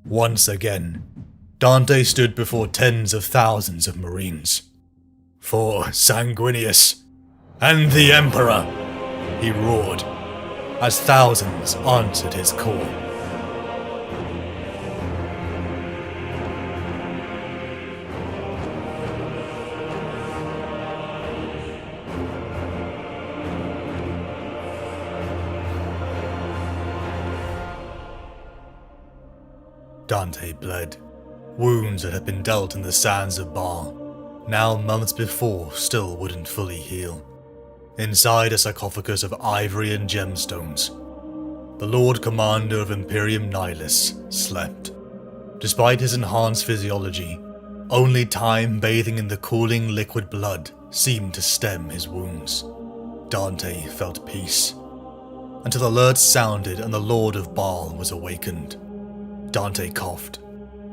Once again, Dante stood before tens of thousands of Marines. "For Sanguinius and the Emperor," he roared, as thousands answered his call. Dante bled. Wounds that had been dealt in the sands of Baal, now months before, still wouldn't fully heal. Inside a sarcophagus of ivory and gemstones, the Lord Commander of Imperium Nihilus slept. Despite his enhanced physiology, only time bathing in the cooling liquid blood seemed to stem his wounds. Dante felt peace, until alerts sounded and the Lord of Baal was awakened. Dante coughed,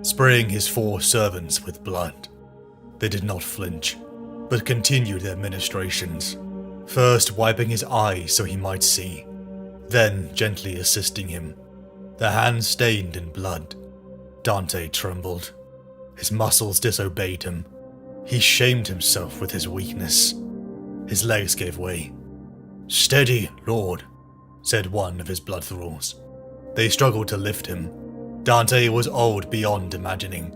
spraying his 4 servants with blood. They did not flinch, but continued their ministrations, first wiping his eyes so he might see, then gently assisting him, their hands stained in blood. Dante trembled. His muscles disobeyed him. He shamed himself with his weakness. His legs gave way. "Steady, Lord," said one of his blood thralls. They struggled to lift him. Dante was old beyond imagining,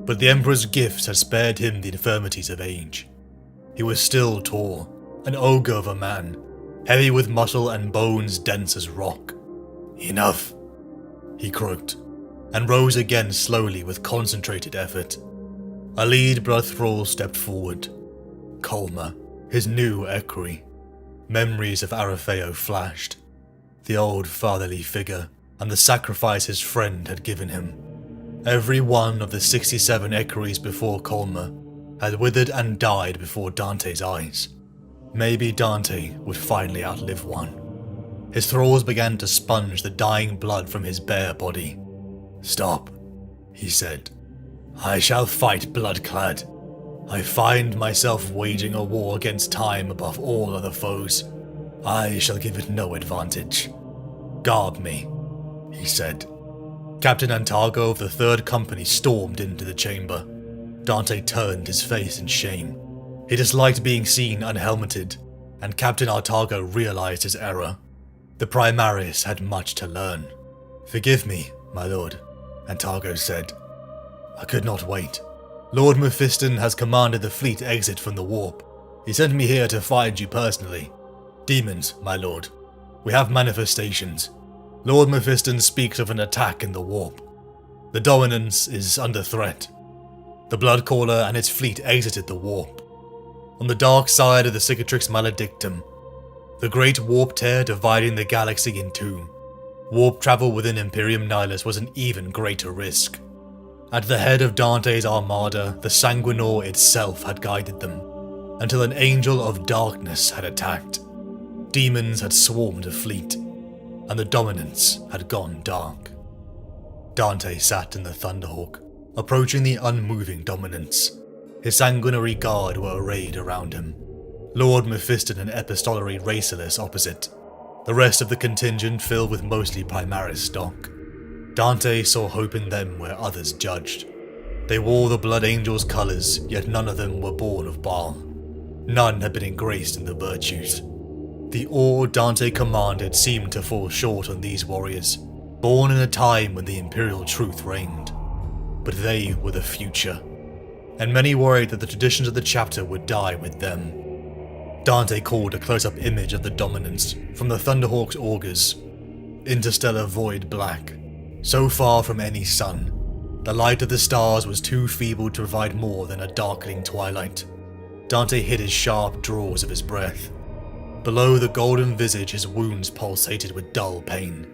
but the Emperor's gifts had spared him the infirmities of age. He was still tall, an ogre of a man, heavy with muscle and bones dense as rock. "Enough," he croaked, and rose again slowly with concentrated effort. A lead blood thrall stepped forward. Colma, his new equerry. Memories of Arafeo flashed. The old fatherly figure, and the sacrifice his friend had given him. Every one of the 67 equerries before Colma had withered and died before Dante's eyes. Maybe Dante would finally outlive one. His thralls began to sponge the dying blood from his bare body. "Stop," he said. "I shall fight blood-clad. I find myself waging a war against time above all other foes. I shall give it no advantage. Guard me," he said. Captain Antargo of the 3rd Company stormed into the chamber. Dante turned his face in shame. He disliked being seen unhelmeted, and Captain Antargo realized his error. The Primaris had much to learn. "Forgive me, my lord," Antargo said. "I could not wait. Lord Mephiston has commanded the fleet exit from the warp. He sent me here to find you personally. Demons, my lord. We have manifestations. Lord Mephiston speaks of an attack in the warp. The Dominance is under threat. The Bloodcaller and its fleet exited the warp. On the dark side of the Cicatrix Maledictum, the great warp tear dividing the galaxy in two, warp travel within Imperium Nihilus was an even greater risk. At the head of Dante's armada, the Sanguinor itself had guided them, until an angel of darkness had attacked. Demons had swarmed the fleet, and the Dominance had gone dark. Dante sat in the Thunderhawk, approaching the unmoving Dominance. His sanguinary guard were arrayed around him. Lord Mephiston and Epistolary Racilis opposite, the rest of the contingent filled with mostly Primaris stock. Dante saw hope in them where others judged. They wore the Blood Angel's colours, yet none of them were born of Baal. None had been engraced in the virtues. The awe Dante commanded seemed to fall short on these warriors, born in a time when the imperial truth reigned. But they were the future, and many worried that the traditions of the chapter would die with them. Dante called a close-up image of the dominance from the Thunderhawk's augurs, interstellar void black, so far from any sun. The light of the stars was too feeble to provide more than a darkening twilight. Dante hid his sharp draws of his breath. Below the golden visage his wounds pulsated with dull pain.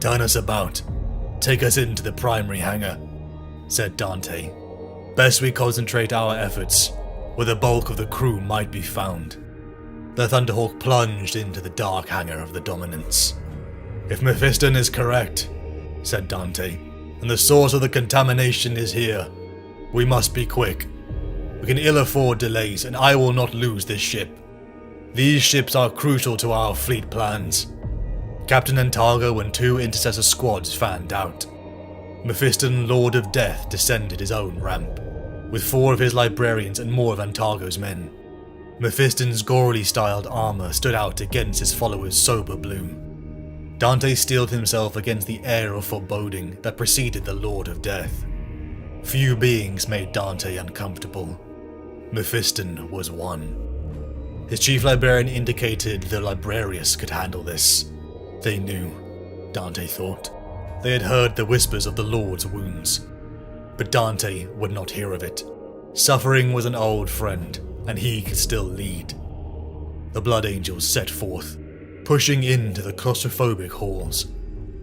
"Turn us about. Take us into the primary hangar," said Dante. "Best we concentrate our efforts, where the bulk of the crew might be found." The Thunderhawk plunged into the dark hangar of the Dominance. "If Mephiston is correct," said Dante, "and the source of the contamination is here, we must be quick. We can ill afford delays, and I will not lose this ship. These ships are crucial to our fleet plans." Captain Antargo and 2 intercessor squads fanned out. Mephiston, Lord of Death, descended his own ramp, with 4 of his librarians and more of Antargo's men. Mephiston's gorily styled armor stood out against his followers' sober blue. Dante steeled himself against the air of foreboding that preceded the Lord of Death. Few beings made Dante uncomfortable. Mephiston was one. His chief librarian indicated the librarius could handle this. They knew, Dante thought. They had heard the whispers of the Lord's wounds. But Dante would not hear of it. Suffering was an old friend, and he could still lead. The Blood Angels set forth, pushing into the claustrophobic halls.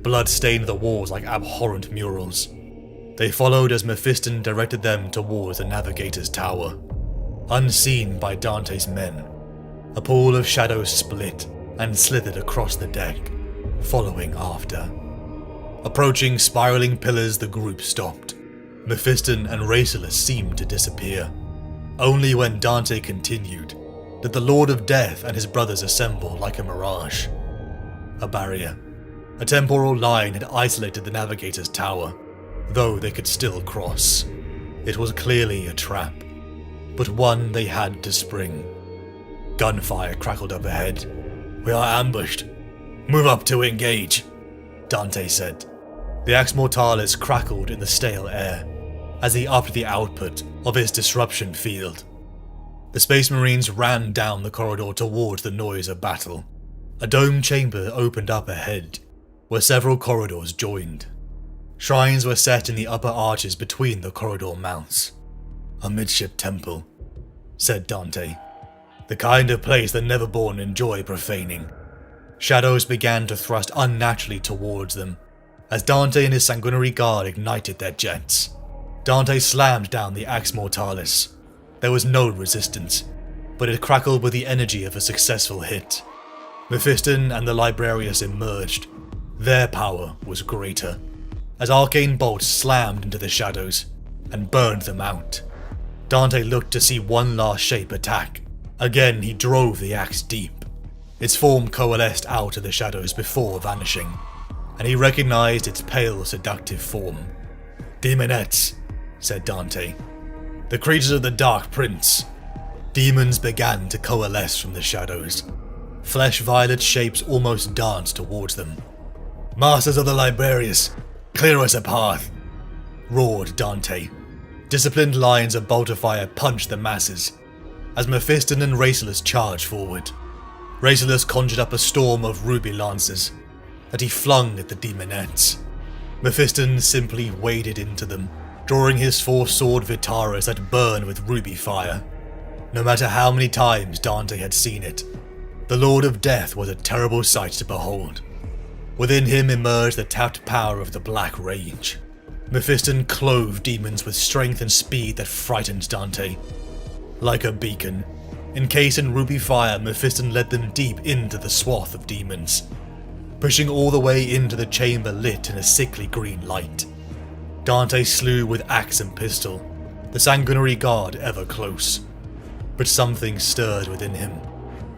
Blood stained the walls like abhorrent murals. They followed as Mephiston directed them towards the Navigator's tower. Unseen by Dante's men, a pool of shadows split and slithered across the deck, following after. Approaching spiraling pillars, the group stopped. Mephiston and Racelus seemed to disappear. Only when Dante continued did the Lord of Death and his brothers assemble like a mirage. A barrier, a temporal line had isolated the Navigator's tower, though they could still cross. It was clearly a trap, but one they had to spring. Gunfire crackled up ahead. "We are ambushed. Move up to engage," Dante said. The Ax Mortalis crackled in the stale air as he upped the output of his disruption field. The Space Marines ran down the corridor towards the noise of battle. A dome chamber opened up ahead, where several corridors joined. Shrines were set in the upper arches between the corridor mouths. "A midship temple," said Dante. "The kind of place the Neverborn enjoy profaning." Shadows began to thrust unnaturally towards them, as Dante and his sanguinary guard ignited their jets. Dante slammed down the Ax Mortalis. There was no resistance, but it crackled with the energy of a successful hit. Mephiston and the Librarius emerged. Their power was greater, as arcane bolts slammed into the shadows and burned them out. Dante looked to see one last shape attack. Again he drove the axe deep. Its form coalesced out of the shadows before vanishing, and he recognized its pale, seductive form. "Demonettes," said Dante. "The creatures of the Dark Prince." Demons began to coalesce from the shadows. Flesh-violet shapes almost danced towards them. "Masters of the Librarius, clear us a path," roared Dante. Disciplined lines of bolter fire punched the masses, as Mephiston and Racelus charged forward. Racelus conjured up a storm of ruby lances that he flung at the demonettes. Mephiston simply waded into them, drawing his 4-sword Vitaras that burned with ruby fire. No matter how many times Dante had seen it, the Lord of Death was a terrible sight to behold. Within him emerged the tapped power of the Black Rage. Mephiston clove demons with strength and speed that frightened Dante. Like a beacon, encased in ruby fire, Mephiston led them deep into the swath of demons, pushing all the way into the chamber lit in a sickly green light. Dante slew with axe and pistol, the sanguinary guard ever close. But something stirred within him.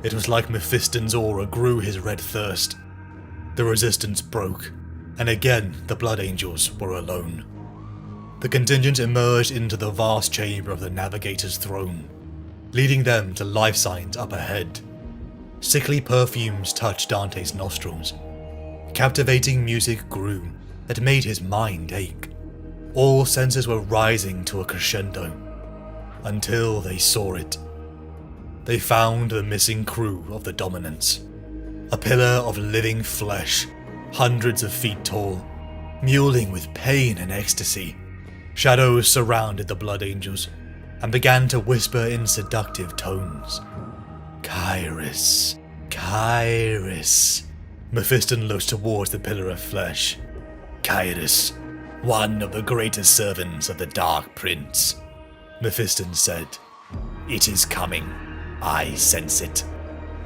It was like Mephiston's aura grew his red thirst. The resistance broke, and again the Blood Angels were alone. The contingent emerged into the vast chamber of the Navigator's throne, leading them to life signs up ahead. Sickly perfumes touched Dante's nostrils. Captivating music grew that made his mind ache. All senses were rising to a crescendo, until they saw it. They found the missing crew of the Dominance. A pillar of living flesh, hundreds of feet tall, mewling with pain and ecstasy. Shadows surrounded the Blood Angels and began to whisper in seductive tones. Kyrus, Kyrus. Mephiston looked towards the pillar of flesh. Kyrus, one of the greatest servants of the Dark Prince. Mephiston said, "It is coming. I sense it.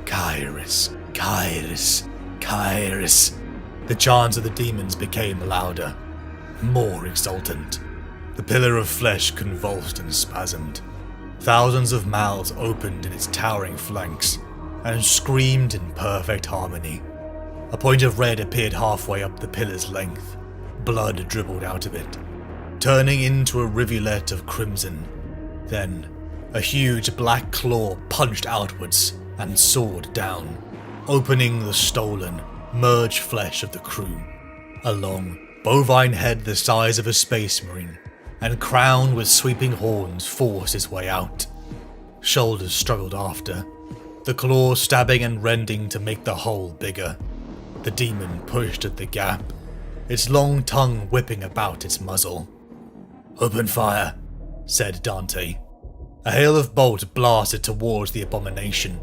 Kyrus, Kyrus, Kyrus." The chants of the demons became louder, more exultant. The pillar of flesh convulsed and spasmed. Thousands of mouths opened in its towering flanks and screamed in perfect harmony. A point of red appeared halfway up the pillar's length. Blood dribbled out of it, turning into a rivulet of crimson. Then, a huge black claw punched outwards and soared down, opening the stolen, merged flesh of the crew. A long, bovine head the size of a space marine, and crowned with sweeping horns, forced its way out. Shoulders struggled after, the claws stabbing and rending to make the hole bigger. The demon pushed at the gap, its long tongue whipping about its muzzle. "Open fire," said Dante. A hail of bolts blasted towards the abomination,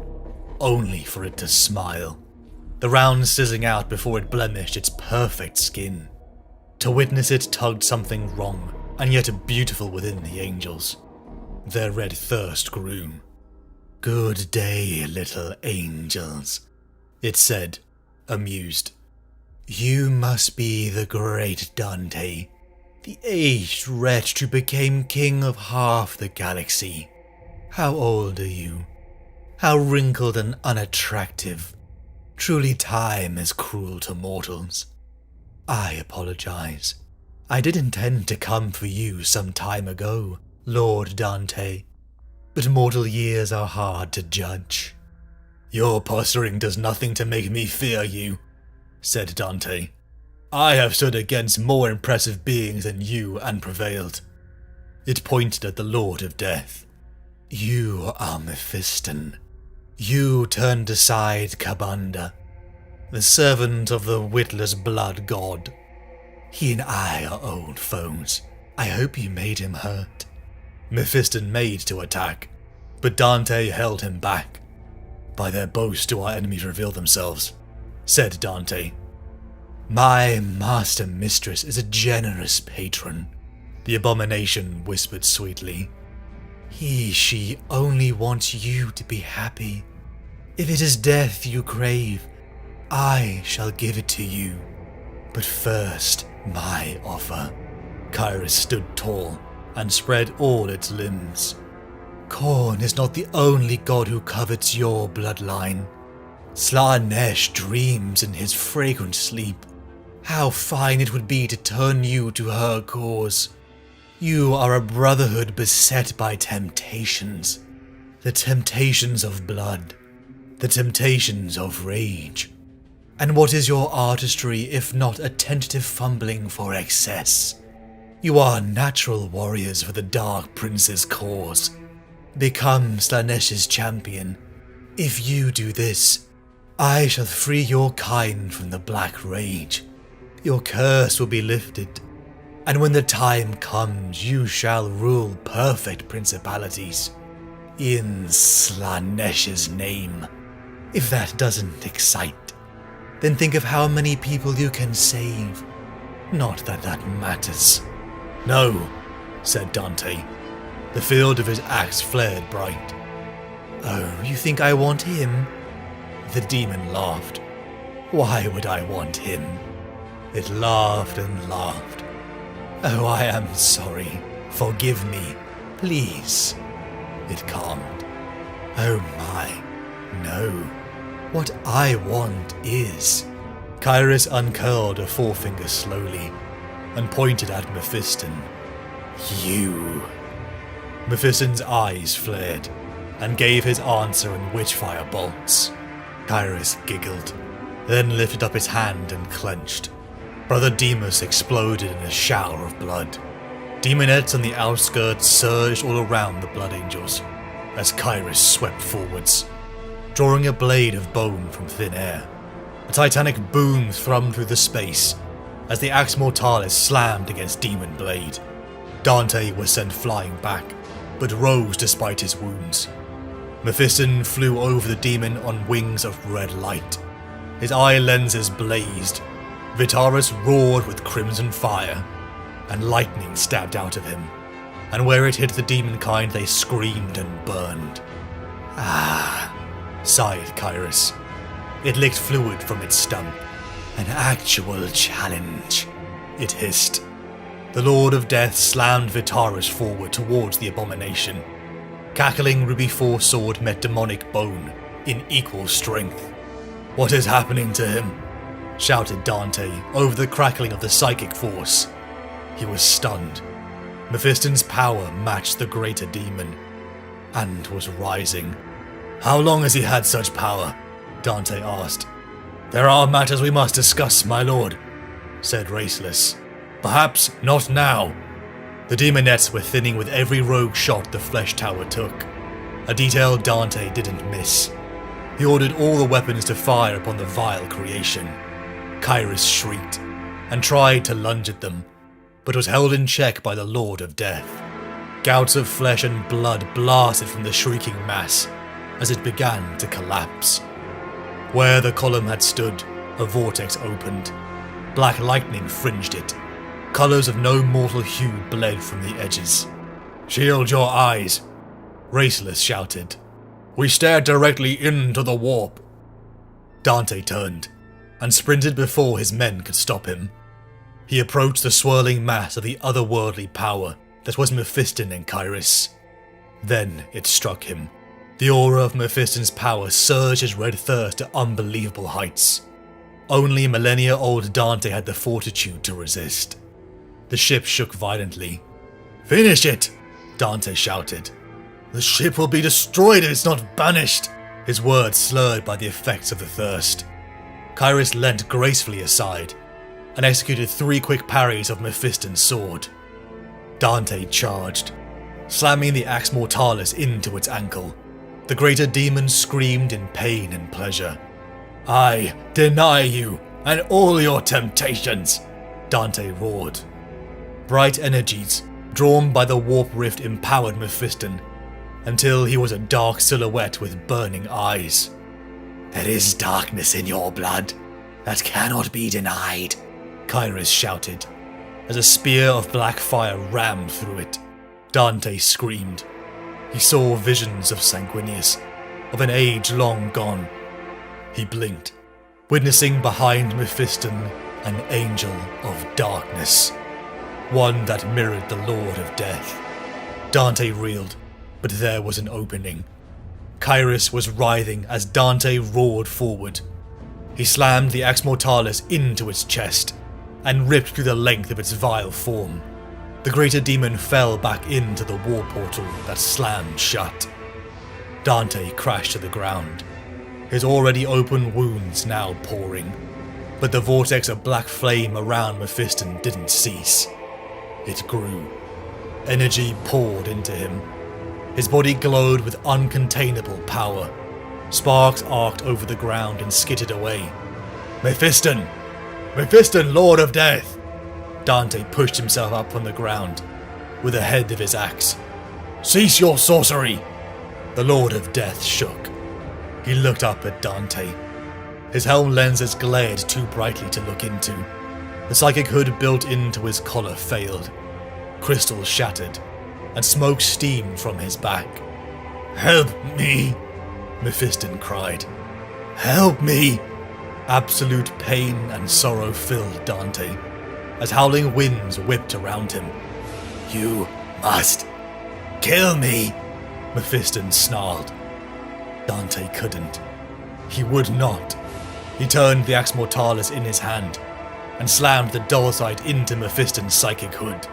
only for it to smile, the round sizzling out before it blemished its perfect skin. To witness it tugged something wrong, and yet beautiful within the angels. Their red thirst grew. "Good day, little angels," it said, amused. "You must be the great Dante, the aged wretch who became king of half the galaxy. How old are you? How wrinkled and unattractive. Truly time is cruel to mortals. I apologize. I did intend to come for you some time ago, Lord Dante, but mortal years are hard to judge." "Your posturing does nothing to make me fear you," said Dante. "I have stood against more impressive beings than you and prevailed." It pointed at the Lord of Death. "You are Mephiston. You turned aside Kabanda, the servant of the witless blood god. He and I are old foes. I hope you made him hurt." Mephiston made to attack, but Dante held him back. "By their boast do our enemies reveal themselves," said Dante. "My master mistress is a generous patron," the abomination whispered sweetly. She only wants you to be happy. If it is death you crave, I shall give it to you. But first, my offer." Kyrus stood tall and spread all its limbs. "Khorne is not the only god who covets your bloodline. Slaanesh dreams in his fragrant sleep. How fine it would be to turn you to her cause. You are a brotherhood beset by temptations. The temptations of blood. The temptations of rage. And what is your artistry if not a tentative fumbling for excess? You are natural warriors for the Dark Prince's cause. Become Slaanesh's champion. If you do this, I shall free your kind from the black rage. Your curse will be lifted, and when the time comes, you shall rule perfect principalities. In Slaanesh's name. If that doesn't excite, then think of how many people you can save. Not that that matters." "No," said Dante. The field of his axe flared bright. "Oh, you think I want him?" The demon laughed. "Why would I want him?" It laughed and laughed. "Oh, I am sorry. Forgive me, please." It calmed. "Oh my, no. What I want is..." Kyrus uncurled a forefinger slowly and pointed at Mephiston. "You." Mephiston's eyes flared and gave his answer in witchfire bolts. Kyrus giggled, then lifted up his hand and clenched. Brother Demas exploded in a shower of blood. Demonettes on the outskirts surged all around the Blood Angels as Kyrus swept forwards, drawing a blade of bone from thin air. A titanic boom thrummed through the space as the Axe Mortalis slammed against Demon Blade. Dante was sent flying back, but rose despite his wounds. Mephiston flew over the demon on wings of red light. His eye lenses blazed. Vitaris roared with crimson fire, and lightning stabbed out of him, and where it hit the demonkind they screamed and burned. Ah, sighed Kyrus. It licked fluid from its stump. An actual challenge, it hissed. The Lord of Death slammed Vitaris forward towards the abomination. Cackling Ruby Foresword met demonic bone in equal strength. What is happening to him? Shouted Dante over the crackling of the psychic force. He was stunned. Mephiston's power matched the greater demon, and was rising. How long has he had such power? Dante asked. There are matters we must discuss, my lord, said Raceless. Perhaps not now. The demonettes were thinning with every rogue shot the Flesh Tower took, a detail Dante didn't miss. He ordered all the weapons to fire upon the vile creation. Kyrus shrieked, and tried to lunge at them, but was held in check by the Lord of Death. Gouts of flesh and blood blasted from the shrieking mass as it began to collapse. Where the column had stood, a vortex opened. Black lightning fringed it. Colours of no mortal hue bled from the edges. Shield your eyes, Raceless shouted. We stared directly into the warp. Dante turned, and sprinted before his men could stop him. He approached the swirling mass of the otherworldly power that was Mephiston and Kyrus. Then it struck him. The aura of Mephiston's power surged his red thirst to unbelievable heights. Only millennia-old Dante had the fortitude to resist. The ship shook violently. Finish it! Dante shouted. The ship will be destroyed if it's not banished! His words slurred by the effects of the thirst. Kyrus leant gracefully aside, and executed 3 quick parries of Mephiston's sword. Dante charged, slamming the Axe Mortalis into its ankle. The greater demon screamed in pain and pleasure. I deny you and all your temptations, Dante roared. Bright energies, drawn by the warp rift, empowered Mephiston, until he was a dark silhouette with burning eyes. There is darkness in your blood that cannot be denied, Kyrus shouted, as a spear of black fire rammed through it. Dante screamed. He saw visions of Sanguinius, of an age long gone. He blinked, witnessing behind Mephiston an angel of darkness, one that mirrored the Lord of Death. Dante reeled, but there was an opening. Kyrus was writhing as Dante roared forward. He slammed the Axe Mortalis into its chest, and ripped through the length of its vile form. The greater demon fell back into the war portal that slammed shut. Dante crashed to the ground, his already open wounds now pouring, but the vortex of black flame around Mephiston didn't cease. It grew. Energy poured into him. His body glowed with uncontainable power. Sparks arced over the ground and skittered away. Mephiston! Mephiston, Lord of Death! Dante pushed himself up from the ground, with the head of his axe. Cease your sorcery! The Lord of Death shook. He looked up at Dante. His helm lenses glared too brightly to look into. The psychic hood built into his collar failed. Crystals shattered, and smoke steamed from his back. Help me! Mephiston cried. Help me! Absolute pain and sorrow filled Dante, as howling winds whipped around him. You must kill me, Mephiston snarled. Dante couldn't. He would not. He turned the Axe Mortalis in his hand, and slammed the dull sight into Mephiston's psychic hood.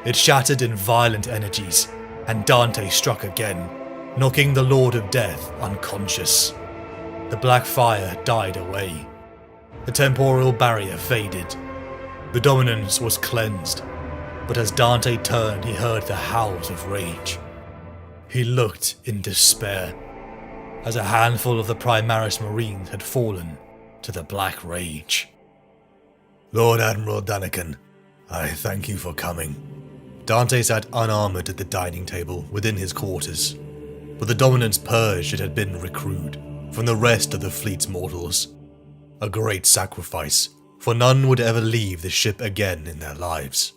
It shattered in violent energies, and Dante struck again, knocking the Lord of Death unconscious. The black fire died away. The temporal barrier faded. The dominance was cleansed, but as Dante turned, he heard the howls of rage. He looked in despair, as a handful of the Primaris Marines had fallen to the Black Rage. Lord Admiral Daniken, I thank you for coming. Dante sat unarmored at the dining table within his quarters, but the dominance purged it had been recruited from the rest of the fleet's mortals. A great sacrifice, for none would ever leave the ship again in their lives.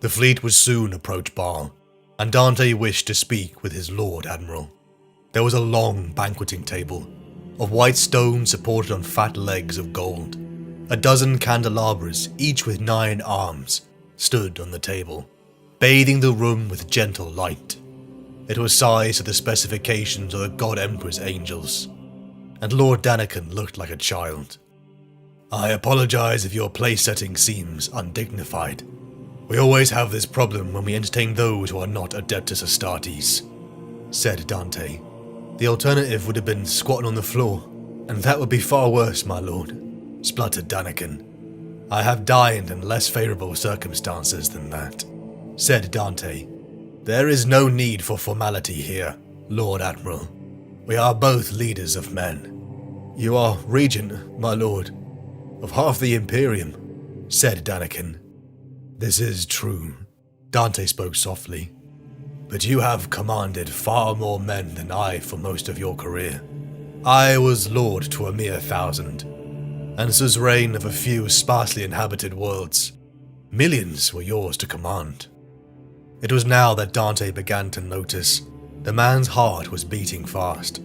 The fleet would soon approach Baal, and Dante wished to speak with his Lord Admiral. There was a long banqueting table, of white stone supported on fat legs of gold. A dozen candelabras, each with 9 arms, stood on the table, bathing the room with gentle light. It was sized to the specifications of the God Emperor's angels, and Lord Daniken looked like a child. I apologize if your place setting seems undignified. We always have this problem when we entertain those who are not Adeptus Astartes, said Dante. The alternative would have been squatting on the floor, and that would be far worse, my lord, spluttered Daniken. I have died in less favourable circumstances than that, said Dante. There is no need for formality here, Lord Admiral. We are both leaders of men. You are regent, my lord, of half the Imperium, said Daniken. This is true, Dante spoke softly. But you have commanded far more men than I for most of your career. I was lord to a mere 1,000, and suzerain of a few sparsely inhabited worlds. Millions were yours to command. It was now that Dante began to notice the man's heart was beating fast.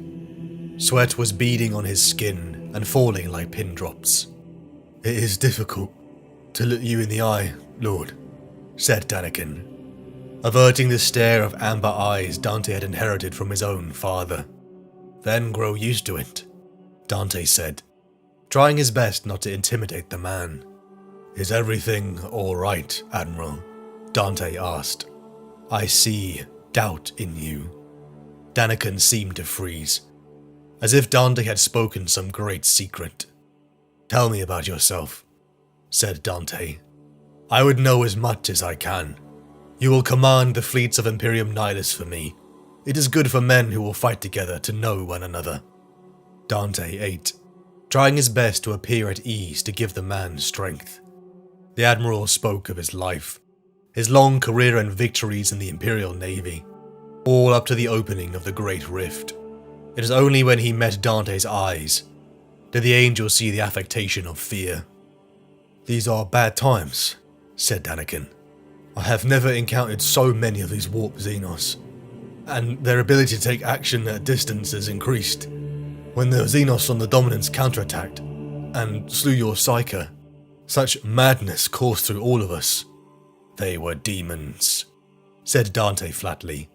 Sweat was beading on his skin and falling like pin drops. It is difficult to look you in the eye, Lord, said Daniken, averting the stare of amber eyes Dante had inherited from his own father. Then grow used to it, Dante said, trying his best not to intimidate the man. Is everything all right, Admiral? Dante asked. I see doubt in you. Daniken seemed to freeze, as if Dante had spoken some great secret. Tell me about yourself, said Dante. I would know as much as I can. You will command the fleets of Imperium Nihilus for me. It is good for men who will fight together to know one another. Dante ate, trying his best to appear at ease to give the man strength. The Admiral spoke of his life, his long career and victories in the Imperial Navy, all up to the opening of the Great Rift. It is only when he met Dante's eyes did the angel see the affectation of fear. These are bad times, said Daniken. I have never encountered so many of these warp Xenos, and their ability to take action at distance has increased. When the Xenos on the Dominance counterattacked and slew your Psyker, such madness coursed through all of us. They were demons, said Dante flatly.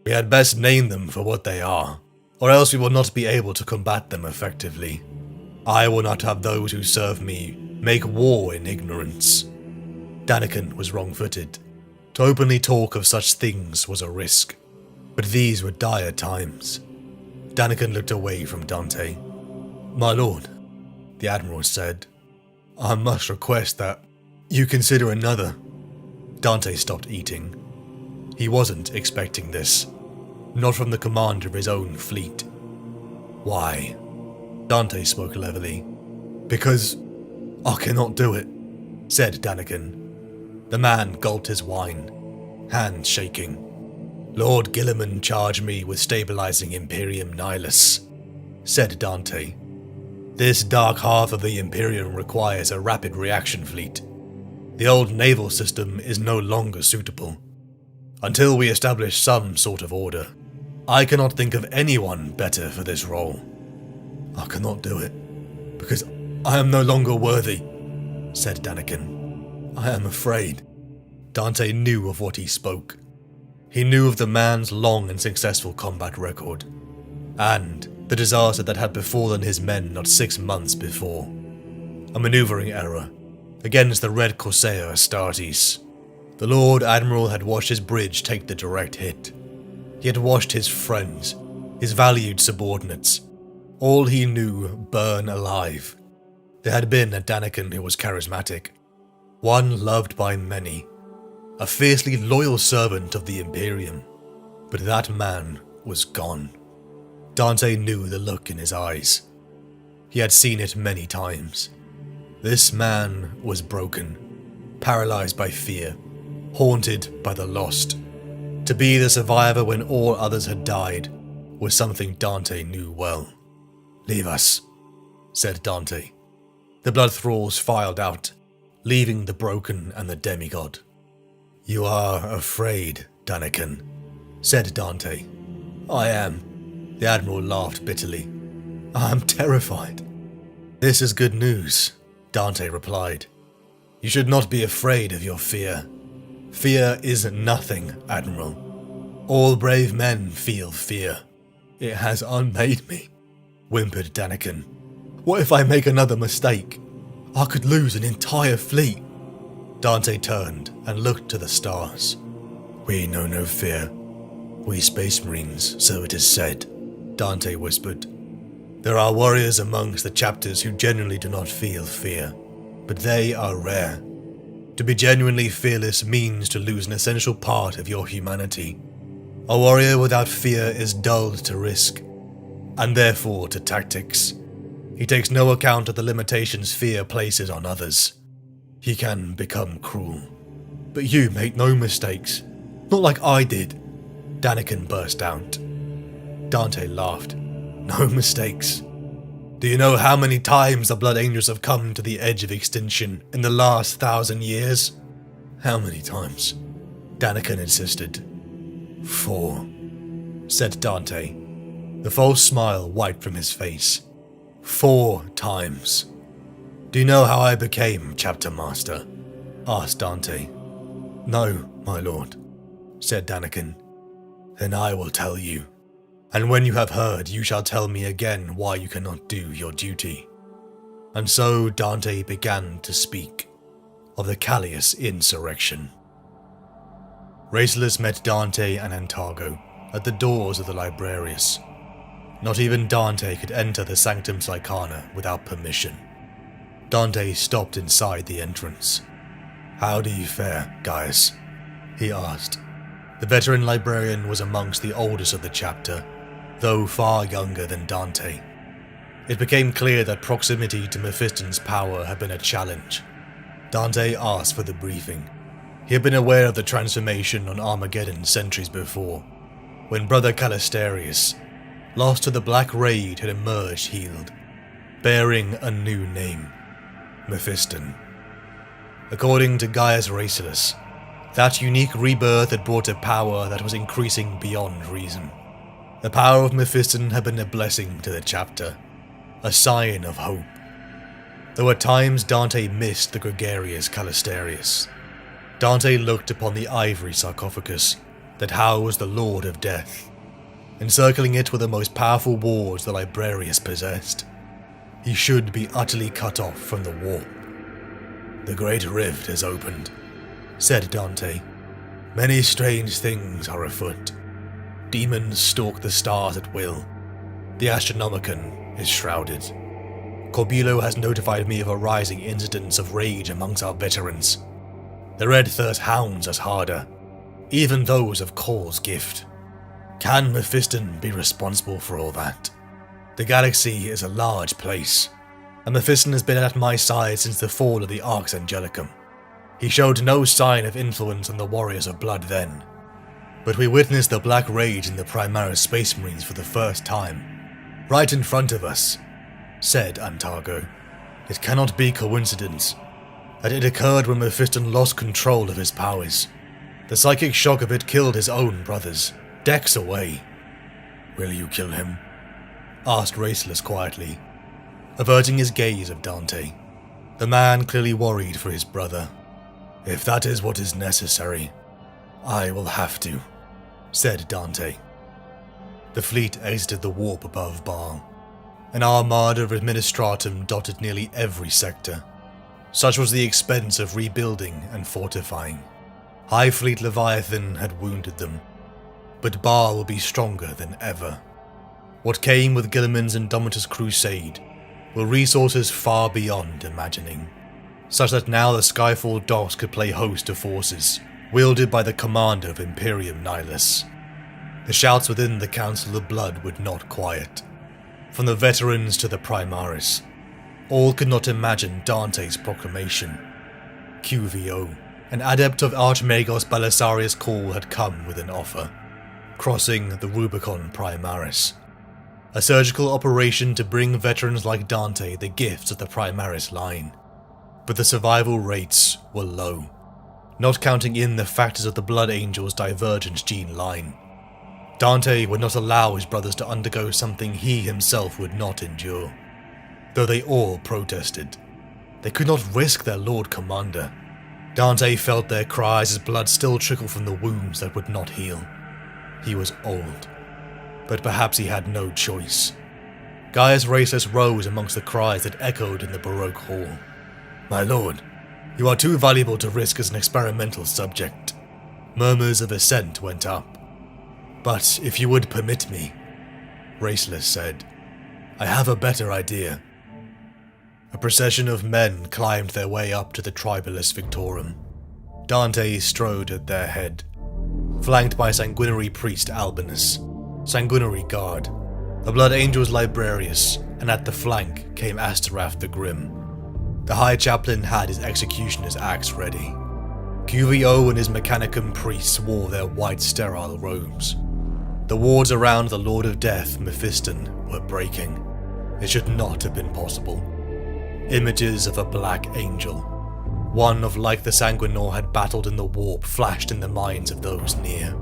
We had best name them for what they are, or else we will not be able to combat them effectively. I will not have those who serve me make war in ignorance. Daniken was wrong-footed. To openly talk of such things was a risk, but these were dire times. Daniken looked away from Dante. My lord, the Admiral said, I must request that you consider another. Dante stopped eating. He wasn't expecting this, not from the commander of his own fleet. Why? Dante spoke levelly. Because I cannot do it, said Daniken. The man gulped his wine, hands shaking. Lord Guilliman charged me with stabilizing Imperium Nihilus, said Dante. This dark half of the Imperium requires a rapid reaction fleet. The old naval system is no longer suitable. Until we establish some sort of order, I cannot think of anyone better for this role. I cannot do it, because I am no longer worthy, said Daniken. I am afraid. Dante knew of what he spoke. He knew of the man's long and successful combat record, and the disaster that had befallen his men not 6 months before. A maneuvering error against the Red Corsair Astartes. The Lord Admiral had watched his bridge take the direct hit. He had watched his friends, his valued subordinates, All he knew burn alive. There had been a Daniken who was charismatic, one loved by many, a fiercely loyal servant of the Imperium, but that man was gone. Dante knew the look in his eyes. He had seen it many times. This man was broken, paralyzed by fear, haunted by the lost. To be the survivor when all others had died was something Dante knew well. "Leave us," said Dante. The blood thralls filed out, leaving the broken and the demigod. "You are afraid, Daniken," said Dante. "I am," the Admiral laughed bitterly. "I am terrified." "This is good news," Dante replied. "You should not be afraid of your fear. Fear is nothing, Admiral. All brave men feel fear. It has unmade me," whimpered Daniken. "What if I make another mistake? I could lose an entire fleet." Dante turned and looked to the stars. "We know no fear. We Space Marines, so it is said," Dante whispered. "There are warriors amongst the chapters who genuinely do not feel fear, but they are rare. To be genuinely fearless means to lose an essential part of your humanity. A warrior without fear is dulled to risk, and therefore to tactics. He takes no account of the limitations fear places on others. He can become cruel. But you make no mistakes. Not like I did," Daniken burst out. Dante laughed. "No mistakes. Do you know how many times the Blood Angels have come to the edge of extinction in the last 1,000 years? "How many times?" Daniken insisted. 4, said Dante. The false smile wiped from his face. 4 times. "Do you know how I became Chapter Master?" asked Dante. "No, my lord," said Daniken. "Then I will tell you. And when you have heard, you shall tell me again why you cannot do your duty." And so Dante began to speak of the Callius insurrection. Raceless met Dante and Antargo at the doors of the Librarius. Not even Dante could enter the Sanctum Psychana without permission. Dante stopped inside the entrance. "How do you fare, Gaius?" he asked. The veteran librarian was amongst the oldest of the chapter, though far younger than Dante. It became clear that proximity to Mephiston's power had been a challenge. Dante asked for the briefing. He had been aware of the transformation on Armageddon centuries before, when Brother Callisterius, lost to the Black Raid, had emerged healed, bearing a new name, Mephiston. According to Gaius Racelus, that unique rebirth had brought a power that was increasing beyond reason. The power of Mephiston had been a blessing to the chapter, a sign of hope. Though at times Dante missed the gregarious Callisterius, Dante looked upon the ivory sarcophagus that housed the Lord of Death. Encircling it were the most powerful wards the Librarius possessed. He should be utterly cut off from the warp. "The great rift has opened," said Dante. "Many strange things are afoot. Demons stalk the stars at will. The Astronomicon is shrouded. Corbulo has notified me of a rising incidence of rage amongst our veterans. The Red Thirst hounds us harder, even those of Cole's gift. Can Mephiston be responsible for all that? The galaxy is a large place, and Mephiston has been at my side since the fall of the Arx Angelicum. He showed no sign of influence on the Warriors of Blood then, but we witnessed the Black Rage in the Primaris Space Marines for the first time, right in front of us," said Antargo. "It cannot be coincidence that it occurred when Mephiston lost control of his powers. The psychic shock of it killed his own brothers, decks away." "Will you kill him?" asked Racelus quietly, averting his gaze of Dante. The man clearly worried for his brother. "If that is what is necessary, I will have to," said Dante. The fleet exited the warp above Baal. An armada of administratum dotted nearly every sector. Such was the expense of rebuilding and fortifying. High Fleet Leviathan had wounded them, but Baal will be stronger than ever. What came with Guilliman's Indomitus crusade were resources far beyond imagining, such that now the Skyfall docks could play host to forces wielded by the commander of Imperium Nihilus. The shouts within the Council of Blood would not quiet. From the veterans to the Primaris, all could not imagine Dante's proclamation. QVO, an adept of Archmagos Belisarius' call, had come with an offer, crossing the Rubicon Primaris. A surgical operation to bring veterans like Dante the gifts of the Primaris line. But the survival rates were low, not counting in the factors of the Blood Angel's divergent gene line. Dante would not allow his brothers to undergo something he himself would not endure. Though they all protested, they could not risk their Lord Commander. Dante felt their cries as blood still trickled from the wounds that would not heal. He was old, but perhaps he had no choice. Gaius Raceless rose amongst the cries that echoed in the Baroque hall. "My lord, you are too valuable to risk as an experimental subject." Murmurs of assent went up. "But if you would permit me," Raceless said, "I have a better idea." A procession of men climbed their way up to the Tribalus Victorum. Dante strode at their head, flanked by Sanguinary Priest Albinus, Sanguinary Guard, the Blood Angel's Librarius, and at the flank came Asterath the Grim. The High Chaplain had his executioner's axe ready. QVO and his Mechanicum priests wore their white sterile robes. The wards around the Lord of Death, Mephiston, were breaking. It should not have been possible. Images of a black angel, one of like the Sanguinor had battled in the warp, flashed in the minds of those near.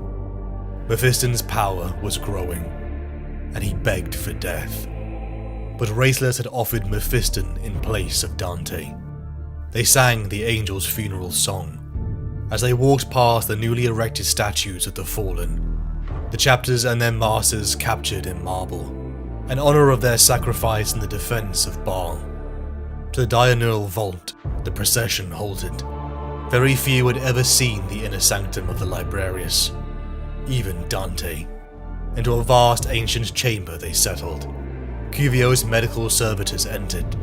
Mephiston's power was growing, and he begged for death. But Raceless had offered Mephiston in place of Dante. They sang the angel's funeral song as they walked past the newly erected statues of the fallen, the chapters and their masters captured in marble, in honor of their sacrifice in the defense of Baal. To the diurnal vault, the procession halted. Very few had ever seen the inner sanctum of the Librarius, even Dante. Into a vast ancient chamber they settled. QVO's medical servitors entered,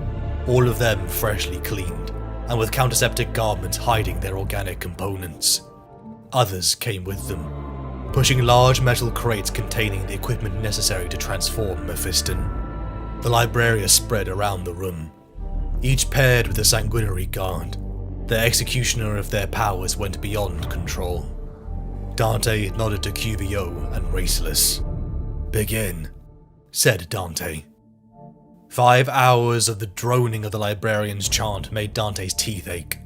all of them freshly cleaned, and with counterseptic garments hiding their organic components. Others came with them, pushing large metal crates containing the equipment necessary to transform Mephiston. The Librarius spread around the room, each paired with a Sanguinary Guard. The executioner of their powers went beyond control. Dante nodded to QVO and Raceless. "Begin," said Dante. 5 hours of the droning of the Librarian's chant made Dante's teeth ache.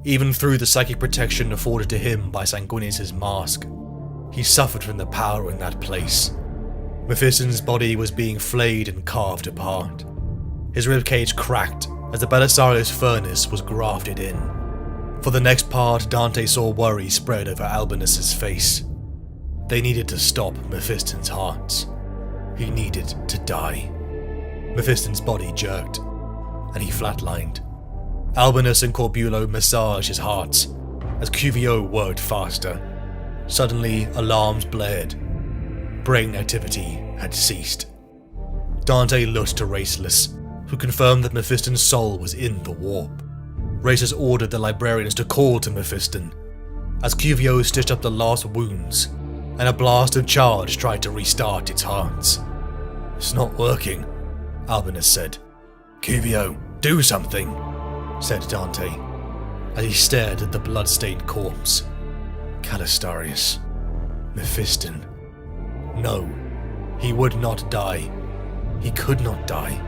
Even through the psychic protection afforded to him by Sanguinius' mask, he suffered from the power in that place. Mephiston's body was being flayed and carved apart. His ribcage cracked as the Belisarius furnace was grafted in. For the next part, Dante saw worry spread over Albinus' face. They needed to stop Mephiston's hearts. He needed to die. Mephiston's body jerked, and he flatlined. Albinus and Corbulo massaged his hearts as QVO worked faster. Suddenly, alarms blared. Brain activity had ceased. Dante looked to Raceless, who confirmed that Mephiston's soul was in the warp. Raceless ordered the Librarians to call to Mephiston, as QVO stitched up the last wounds, and a blast of charge tried to restart its hearts. "It's not working," Albinus said. "QVO, do something," said Dante, as he stared at the blood-stained corpse. Calistarius. Mephiston. No, he would not die. He could not die.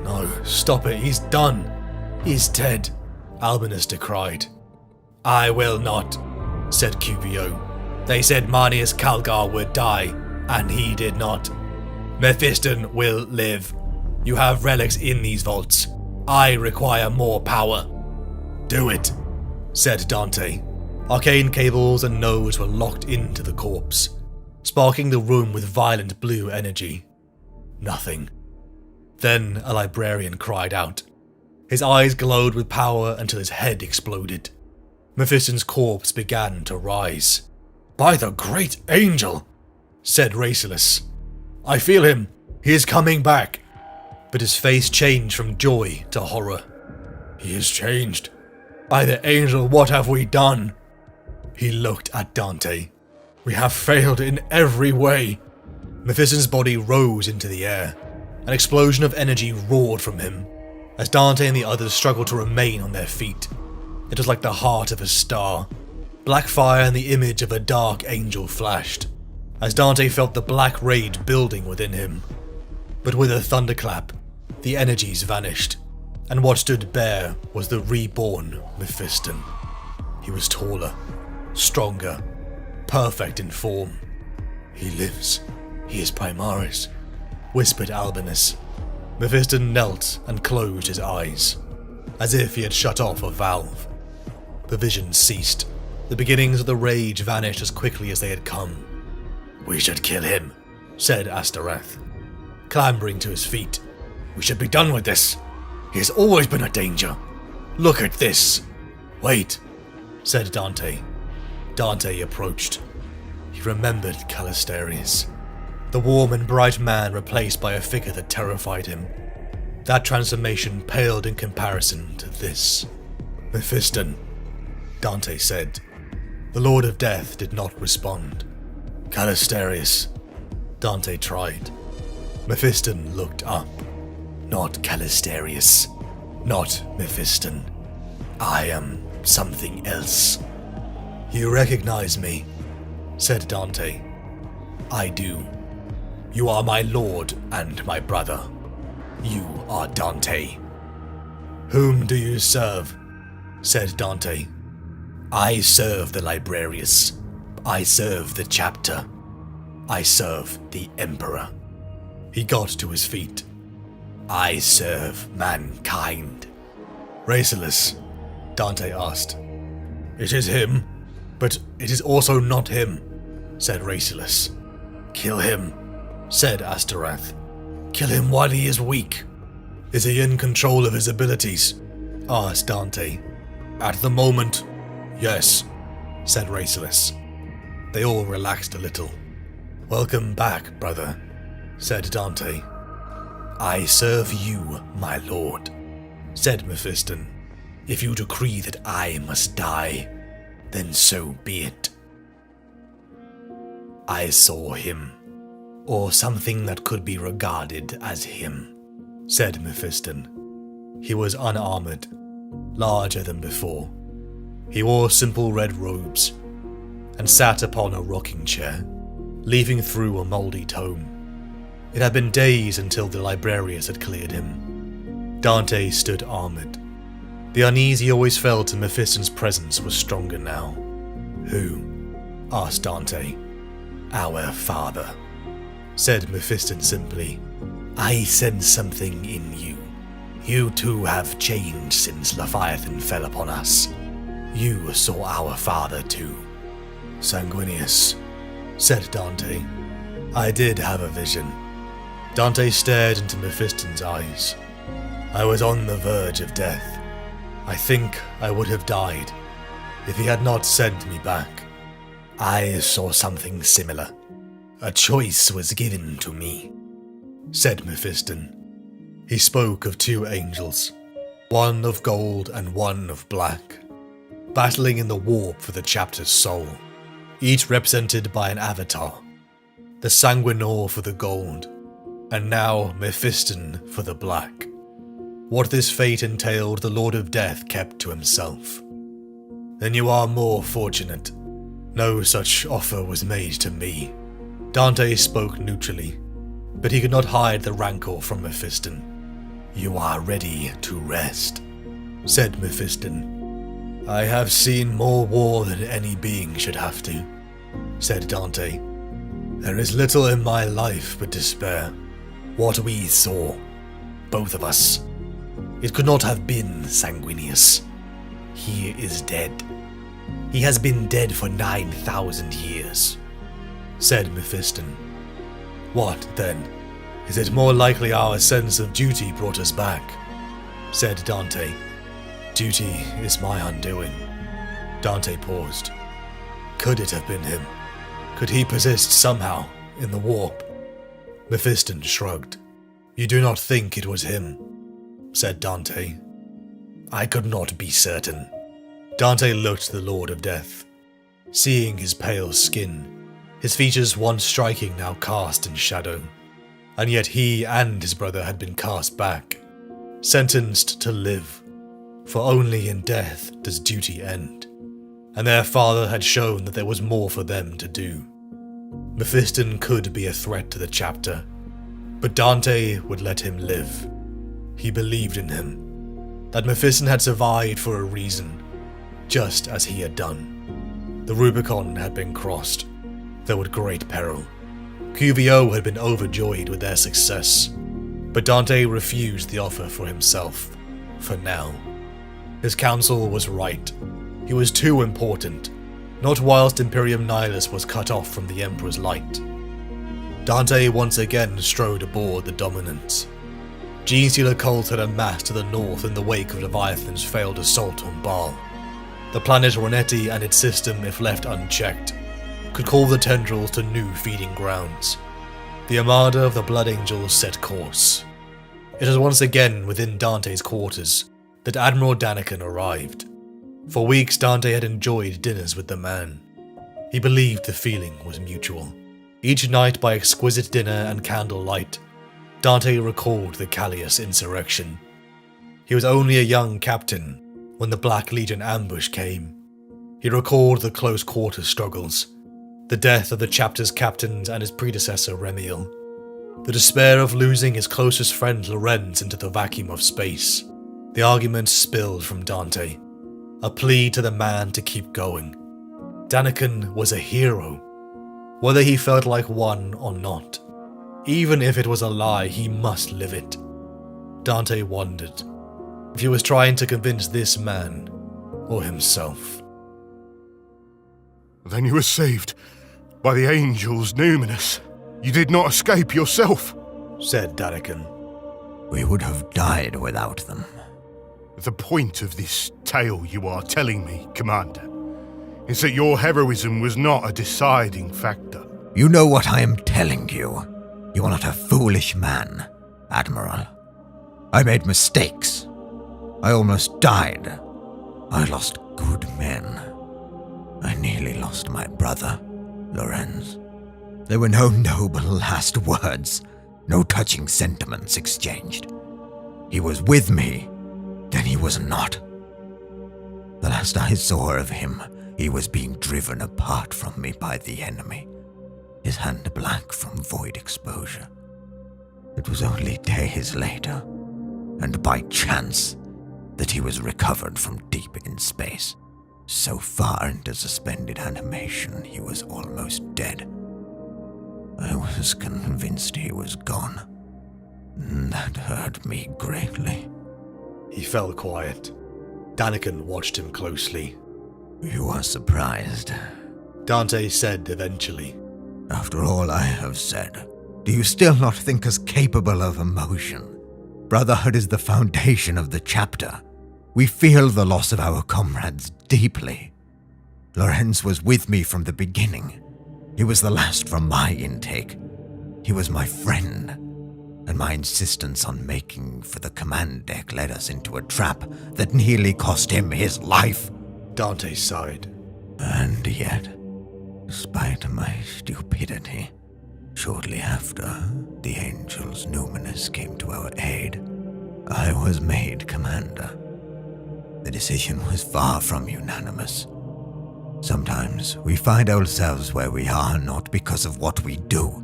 "No, stop it, he's done. He's dead," Albinus decried. "I will not," said QVO. "They said Manius Calgar would die, and he did not. Mephiston will live. You have relics in these vaults. I require more power." "Do it," said Dante. Arcane cables and nodes were locked into the corpse, sparking the room with violent blue energy. Nothing. Then a Librarian cried out. His eyes glowed with power until his head exploded. Mephiston's corpse began to rise. "By the great angel," said Raceless. "I feel him. He is coming back! But his face changed from joy to horror. He is changed. By the angel, what have we done? He looked at Dante. We have failed in every way. Mephiston's body rose into the air. An explosion of energy roared from him, as Dante and the others struggled to remain on their feet. It was like the heart of a star. Black fire and the image of a dark angel flashed, as Dante felt the black rage building within him. But with a thunderclap, the energies vanished, and what stood bare was the reborn Mephiston. He was taller, stronger, perfect in form. He lives. He is Primaris, whispered Albinus. Mephiston knelt and closed his eyes, as if he had shut off a valve. The vision ceased. The beginnings of the rage vanished as quickly as they had come. We should kill him, said Astarath, clambering to his feet. We should be done with this. He has always been a danger. Look at this. Wait, said Dante. Dante approached. He remembered Callisterius, the warm and bright man replaced by a figure that terrified him. That transformation paled in comparison to this. Mephiston, Dante said. The Lord of Death did not respond. Callisterius, Dante tried. Mephiston looked up. Not Callisterius, not Mephiston. I am something else. You recognize me, said Dante. I do. You are my lord and my brother. You are Dante. Whom do you serve? Said Dante. I serve the Librarius. I serve the chapter. I serve the Emperor. He got to his feet. I serve mankind. Raceless, Dante asked. It is him, but it is also not him, said Raceless. Kill him, said Astarath. Kill him while he is weak. Is he in control of his abilities? Asked Dante. At the moment, yes, said Raceless. They all relaxed a little. Welcome back, brother, said Dante. I serve you, my lord, said Mephiston. If you decree that I must die, then so be it. I saw him, or something that could be regarded as him, said Mephiston. He was unarmored, larger than before. He wore simple red robes, and sat upon a rocking chair, leafing through a mouldy tome. It had been days until the Librarius had cleared him. Dante stood armored. The unease he always felt in Mephiston's presence was stronger now. Who? Asked Dante. Our father, said Mephiston simply. I sense something in you. You too have changed since Leviathan fell upon us. You saw our father too. Sanguinius, said Dante. I did have a vision. Dante stared into Mephiston's eyes. I was on the verge of death. I think I would have died if he had not sent me back. I saw something similar. A choice was given to me, said Mephiston. He spoke of two angels, one of gold and one of black, battling in the warp for the chapter's soul, each represented by an avatar. The Sanguinor for the gold, and now Mephiston for the black. What this fate entailed, the Lord of Death kept to himself. Then you are more fortunate. No such offer was made to me. Dante spoke neutrally, but he could not hide the rancor from Mephiston. You are ready to rest, said Mephiston. I have seen more war than any being should have to, said Dante. There is little in my life but despair. What we saw, both of us. It could not have been Sanguinius. He is dead. He has been dead for 9,000 years, said Mephiston. What, then? Is it more likely our sense of duty brought us back? Said Dante. Duty is my undoing. Dante paused. Could it have been him? Could he persist somehow in the warp? Mephiston shrugged. "You do not think it was him," said Dante. "I could not be certain." Dante looked at the Lord of Death, seeing his pale skin, his features once striking now cast in shadow. And yet he and his brother had been cast back, sentenced to live, for only in death does duty end. And their father had shown that there was more for them to do. Mephiston could be a threat to the chapter, but Dante would let him live. He believed in him, that Mephiston had survived for a reason, just as he had done. The Rubicon had been crossed, though at great peril. QVO had been overjoyed with their success, but Dante refused the offer for himself, for now. His counsel was right. He was too important, not whilst Imperium Nihilus was cut off from the Emperor's light. Dante once again strode aboard the Dominant. Genestealer cult had amassed to the north in the wake of Leviathan's failed assault on Baal. The planet Ronetti and its system, if left unchecked, could call the tendrils to new feeding grounds. The armada of the Blood Angels set course. It was once again within Dante's quarters that Admiral Daniken arrived. For weeks Dante had enjoyed dinners with the man. He believed the feeling was mutual. Each night by exquisite dinner and candlelight, Dante recalled the Callias insurrection. He was only a young captain when the Black Legion ambush came. He recalled the close quarter struggles, the death of the chapter's captains and his predecessor Remiel, the despair of losing his closest friend Lorenz into the vacuum of space. The argument spilled from Dante, a plea to the man to keep going. Daniken was a hero, whether he felt like one or not. Even if it was a lie, he must live it. Dante wondered if he was trying to convince this man or himself. Then you were saved by the angels numinous. You did not escape yourself, said Daniken. We would have died without them. The point of this tale you are telling me, Commander, is that your heroism was not a deciding factor. You know what I am telling you. You are not a foolish man, Admiral. I made mistakes. I almost died. I lost good men. I nearly lost my brother, Lorenz. There were no noble last words, no touching sentiments exchanged. He was with me, then he was not. The last I saw of him, he was being driven apart from me by the enemy, his hand black from void exposure. It was only days later, and by chance, that he was recovered from deep in space. So far into suspended animation, he was almost dead. I was convinced he was gone. That hurt me greatly. He fell quiet. Daniken watched him closely. You are surprised, Dante said eventually. After all I have said, do you still not think us capable of emotion? Brotherhood is the foundation of the chapter. We feel the loss of our comrades deeply. Lorenz was with me from the beginning. He was the last from my intake. He was my friend, and my insistence on making for the command deck led us into a trap that nearly cost him his life. Dante sighed. And yet, despite my stupidity, shortly after the Angels Numinous came to our aid, I was made commander. The decision was far from unanimous. Sometimes we find ourselves where we are not because of what we do,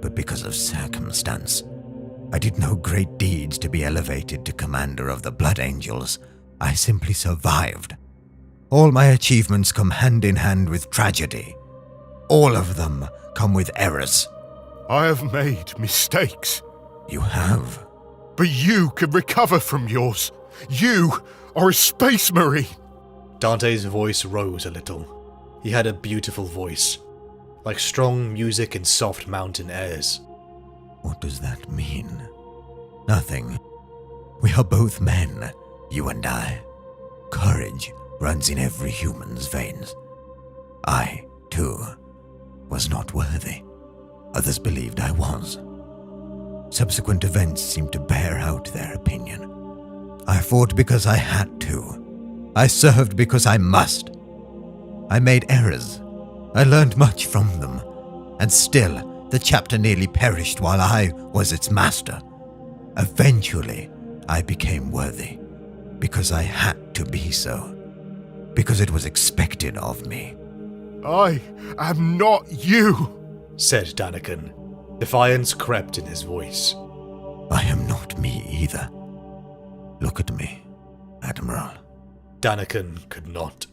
but because of circumstance. I did no great deeds to be elevated to commander of the Blood Angels. I simply survived. All my achievements come hand in hand with tragedy. All of them come with errors. I have made mistakes. You have. But you can recover from yours. You are a space marine. Dante's voice rose a little. He had a beautiful voice, like strong music in soft mountain airs. What does that mean? Nothing. We are both men, you and I. Courage runs in every human's veins. I, too, was not worthy. Others believed I was. Subsequent events seemed to bear out their opinion. I fought because I had to. I served because I must. I made errors. I learned much from them. And still, the chapter nearly perished while I was its master. Eventually, I became worthy. Because I had to be so. Because it was expected of me. I am not you, said Daniken. Defiance crept in his voice. I am not me either. Look at me, Admiral. Daniken could not.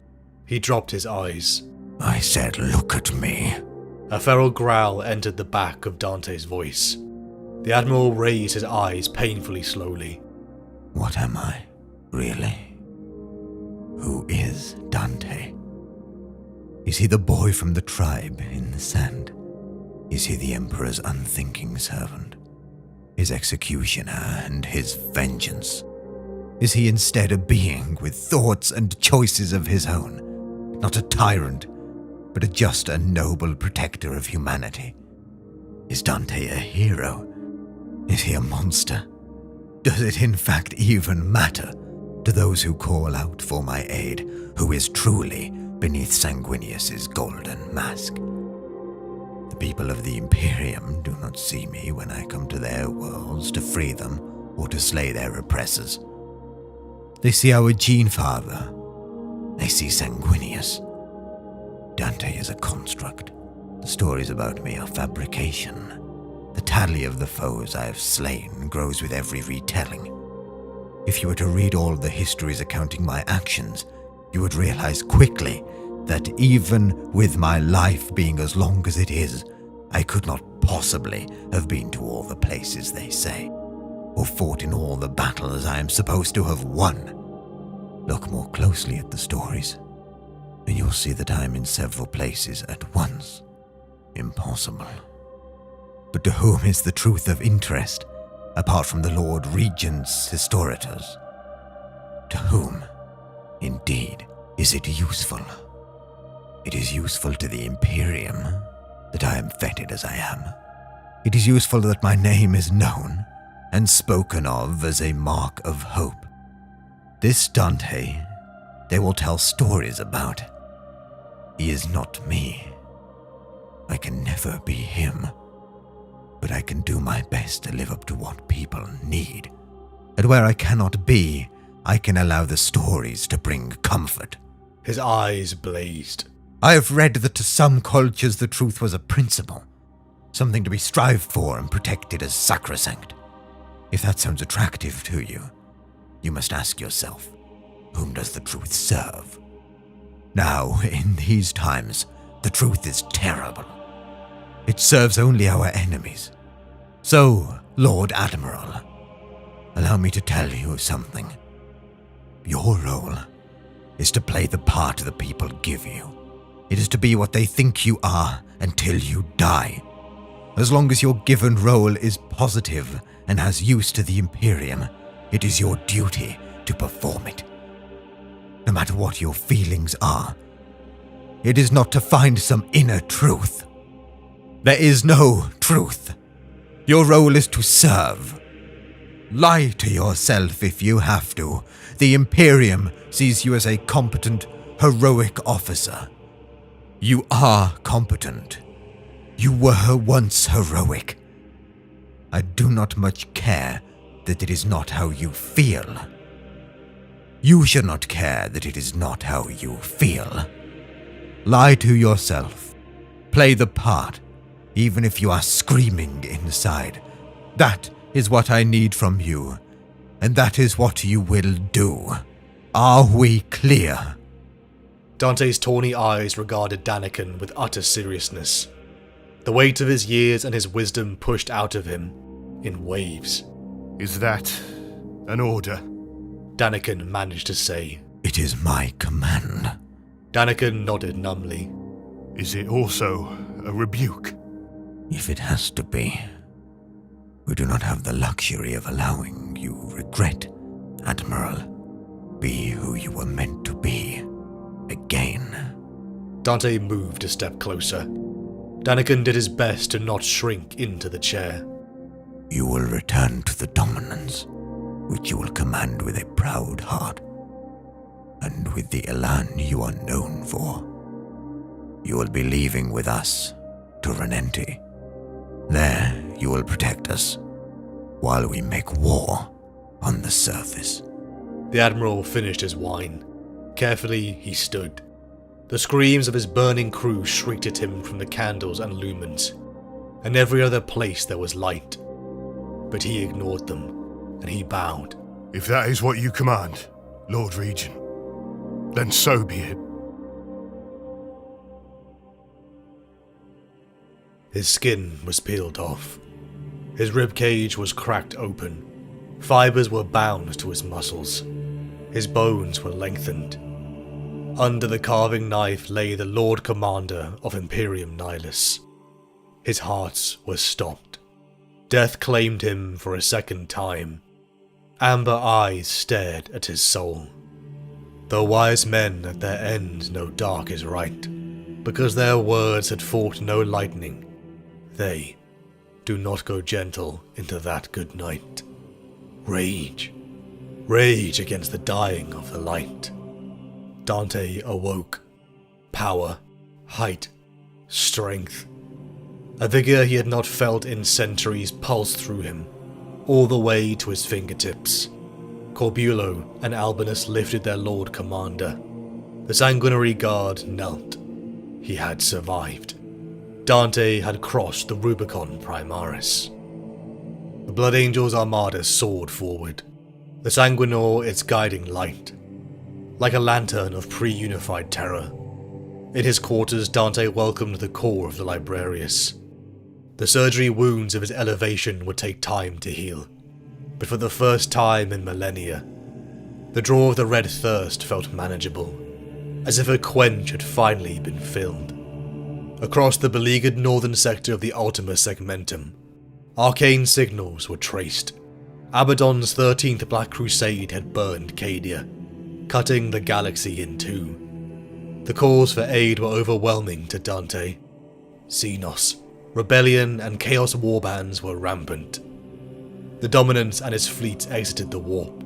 He dropped his eyes. I said, look at me. A feral growl entered the back of Dante's voice. The Admiral raised his eyes painfully slowly. What am I, really? Who is Dante? Is he the boy from the tribe in the sand? Is he the Emperor's unthinking servant? His executioner and his vengeance? Is he instead a being with thoughts and choices of his own? Not a tyrant, but just a noble protector of humanity? Is Dante a hero? Is he a monster? Does it in fact even matter to those who call out for my aid, who is truly beneath Sanguinius's golden mask? The people of the Imperium do not see me when I come to their worlds to free them or to slay their oppressors. They see our Gene Father. They see Sanguinius. Dante is a construct. The stories about me are fabrication. The tally of the foes I have slain grows with every retelling. If you were to read all the histories accounting my actions, you would realize quickly that even with my life being as long as it is, I could not possibly have been to all the places they say, or fought in all the battles I am supposed to have won. Look more closely at the stories, and you'll see that I am in several places at once. Impossible. But to whom is the truth of interest, apart from the Lord Regent's historiators? To whom, indeed, is it useful? It is useful to the Imperium that I am feted as I am. It is useful that my name is known and spoken of as a mark of hope. This Dante, they will tell stories about. He is not me. I can never be him. But I can do my best to live up to what people need. And where I cannot be, I can allow the stories to bring comfort. His eyes blazed. I have read that to some cultures the truth was a principle, something to be strived for and protected as sacrosanct. If that sounds attractive to you, you must ask yourself, whom does the truth serve? Now, in these times, the truth is terrible. It serves only our enemies. So, Lord Admiral, allow me to tell you something. Your role is to play the part the people give you. It is to be what they think you are until you die. As long as your given role is positive and has use to the Imperium, it is your duty to perform it. No matter what your feelings are, it is not to find some inner truth. There is no truth. Your role is to serve. Lie to yourself if you have to. The Imperium sees you as a competent, heroic officer. You are competent. You were once heroic. I do not much care that it is not how you feel. You should not care that it is not how you feel. Lie to yourself. Play the part, even if you are screaming inside. That is what I need from you, and that is what you will do. Are we clear? Dante's tawny eyes regarded Daniken with utter seriousness. The weight of his years and his wisdom pushed out of him in waves. Is that an order? Daniken managed to say. It is my command. Daniken nodded numbly. Is it also a rebuke? If it has to be. We do not have the luxury of allowing you regret, Admiral. Be who you were meant to be. Again. Dante moved a step closer. Daniken did his best to not shrink into the chair. You will return to the dominance, which you will command with a proud heart, and with the elan you are known for. You will be leaving with us to Renenti. There you will protect us, while we make war on the surface. The Admiral finished his wine. Carefully he stood. The screams of his burning crew shrieked at him from the candles and lumens, and every other place there was light. But he ignored them, and he bowed. If that is what you command, Lord Regent, then so be it. His skin was peeled off. His ribcage was cracked open. Fibers were bound to his muscles. His bones were lengthened. Under the carving knife lay the Lord Commander of Imperium Nihilus. His heart was stopped. Death claimed him for a second time. Amber eyes stared at his soul. The wise men at their end know dark is right, because their words had fought no lightning. They do not go gentle into that good night. Rage. Rage against the dying of the light. Dante awoke. Power, height, strength. A vigor he had not felt in centuries pulsed through him, all the way to his fingertips. Corbulo and Albinus lifted their Lord Commander. The sanguinary guard knelt. He had survived. Dante had crossed the Rubicon Primaris. The Blood Angel's armada soared forward, the Sanguinor its guiding light. Like a lantern of pre-unified terror. In his quarters, Dante welcomed the core of the Librarius. The surgery wounds of his elevation would take time to heal, but for the first time in millennia, the draw of the red thirst felt manageable, as if a quench had finally been filled. Across the beleaguered northern sector of the Ultima Segmentum, arcane signals were traced. Abaddon's 13th Black Crusade had burned Cadia, cutting the galaxy in two. The calls for aid were overwhelming to Dante. Xenos, rebellion, and chaos warbands were rampant. The Dominant and his fleet exited the warp,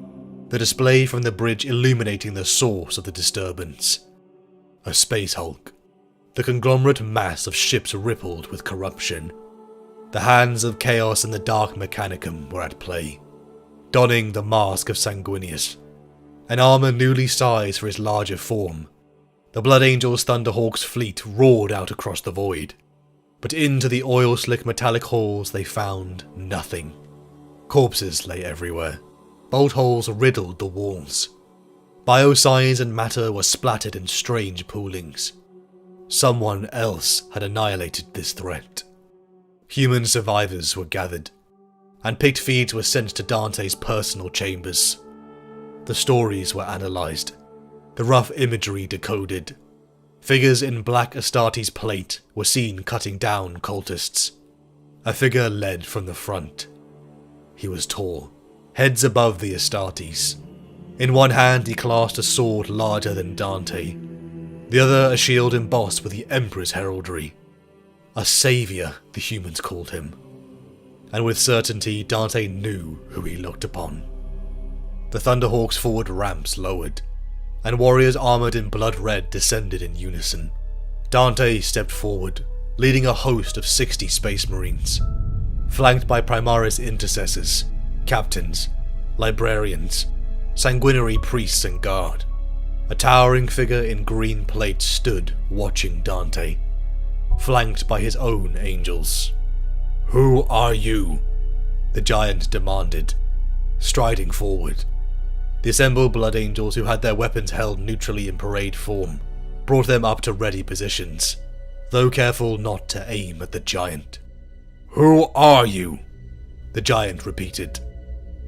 the display from the bridge illuminating the source of the disturbance. A space hulk. The conglomerate mass of ships rippled with corruption. The hands of chaos and the dark mechanicum were at play, donning the mask of Sanguinius, an armor newly sized for his larger form. The Blood Angel's Thunderhawk's fleet roared out across the void, but into the oil-slick metallic halls they found nothing. Corpses lay everywhere. Bolt holes riddled the walls. Bioscience and matter were splattered in strange poolings. Someone else had annihilated this threat. Human survivors were gathered, and picked feeds were sent to Dante's personal chambers. The stories were analysed, the rough imagery decoded. Figures in black Astartes plate were seen cutting down cultists. A figure led from the front. He was tall, heads above the Astartes. In one hand he clasped a sword larger than Dante, the other a shield embossed with the Emperor's heraldry. A saviour, the humans called him. And with certainty Dante knew who he looked upon. The Thunderhawk's forward ramps lowered, and warriors armoured in blood red descended in unison. Dante stepped forward, leading a host of 60 Space Marines, flanked by Primaris intercessors, captains, librarians, sanguinary priests and guard. A towering figure in green plate stood watching Dante, flanked by his own angels. "Who are you?" the giant demanded, striding forward. The assembled Blood Angels, who had their weapons held neutrally in parade form, brought them up to ready positions, though careful not to aim at the giant. "Who are you?" the giant repeated,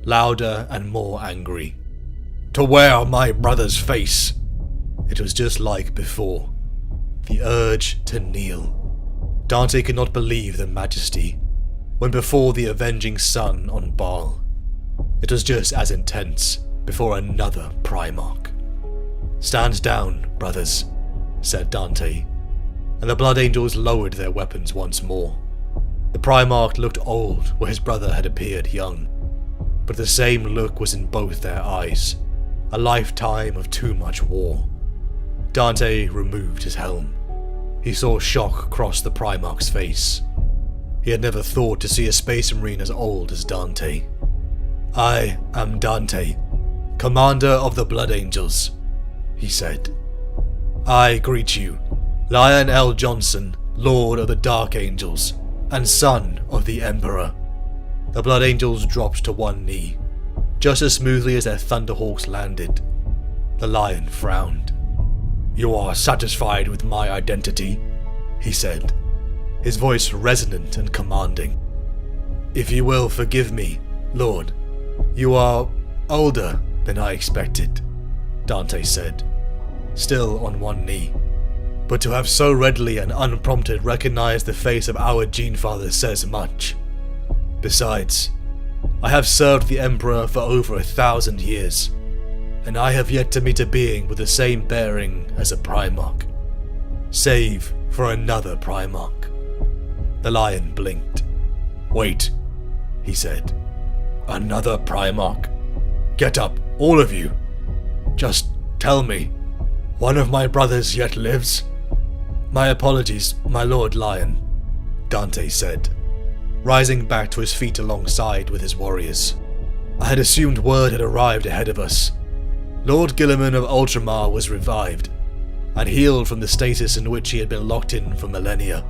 louder and more angry. "To wear my brother's face." It was just like before. The urge to kneel. Dante could not believe the majesty, when before the avenging sun on Baal. It was just as intense before another Primarch. "Stand down, brothers," said Dante, and the Blood Angels lowered their weapons once more. The Primarch looked old where his brother had appeared young, but the same look was in both their eyes, a lifetime of too much war. Dante removed his helm. He saw shock cross the Primarch's face. He had never thought to see a Space Marine as old as Dante. "I am Dante, Commander of the Blood Angels," he said. "I greet you, Lion L. Johnson, Lord of the Dark Angels, and son of the Emperor." The Blood Angels dropped to one knee, just as smoothly as their Thunderhawks landed. The Lion frowned. "You are satisfied with my identity?" he said, his voice resonant and commanding. "If you will forgive me, Lord, you are older than I expected," Dante said, still on one knee. "But to have so readily and unprompted recognized the face of our Genefather says much. Besides, I have served the Emperor for over 1,000 years, and I have yet to meet a being with the same bearing as a Primarch. Save for another Primarch." The Lion blinked. "Wait," he said. "Another Primarch? Get up, all of you. Just tell me, one of my brothers yet lives?" "My apologies, my Lord Lion," Dante said, rising back to his feet alongside with his warriors. "I had assumed word had arrived ahead of us. Lord Guilliman of Ultramar was revived, and healed from the stasis in which he had been locked in for millennia,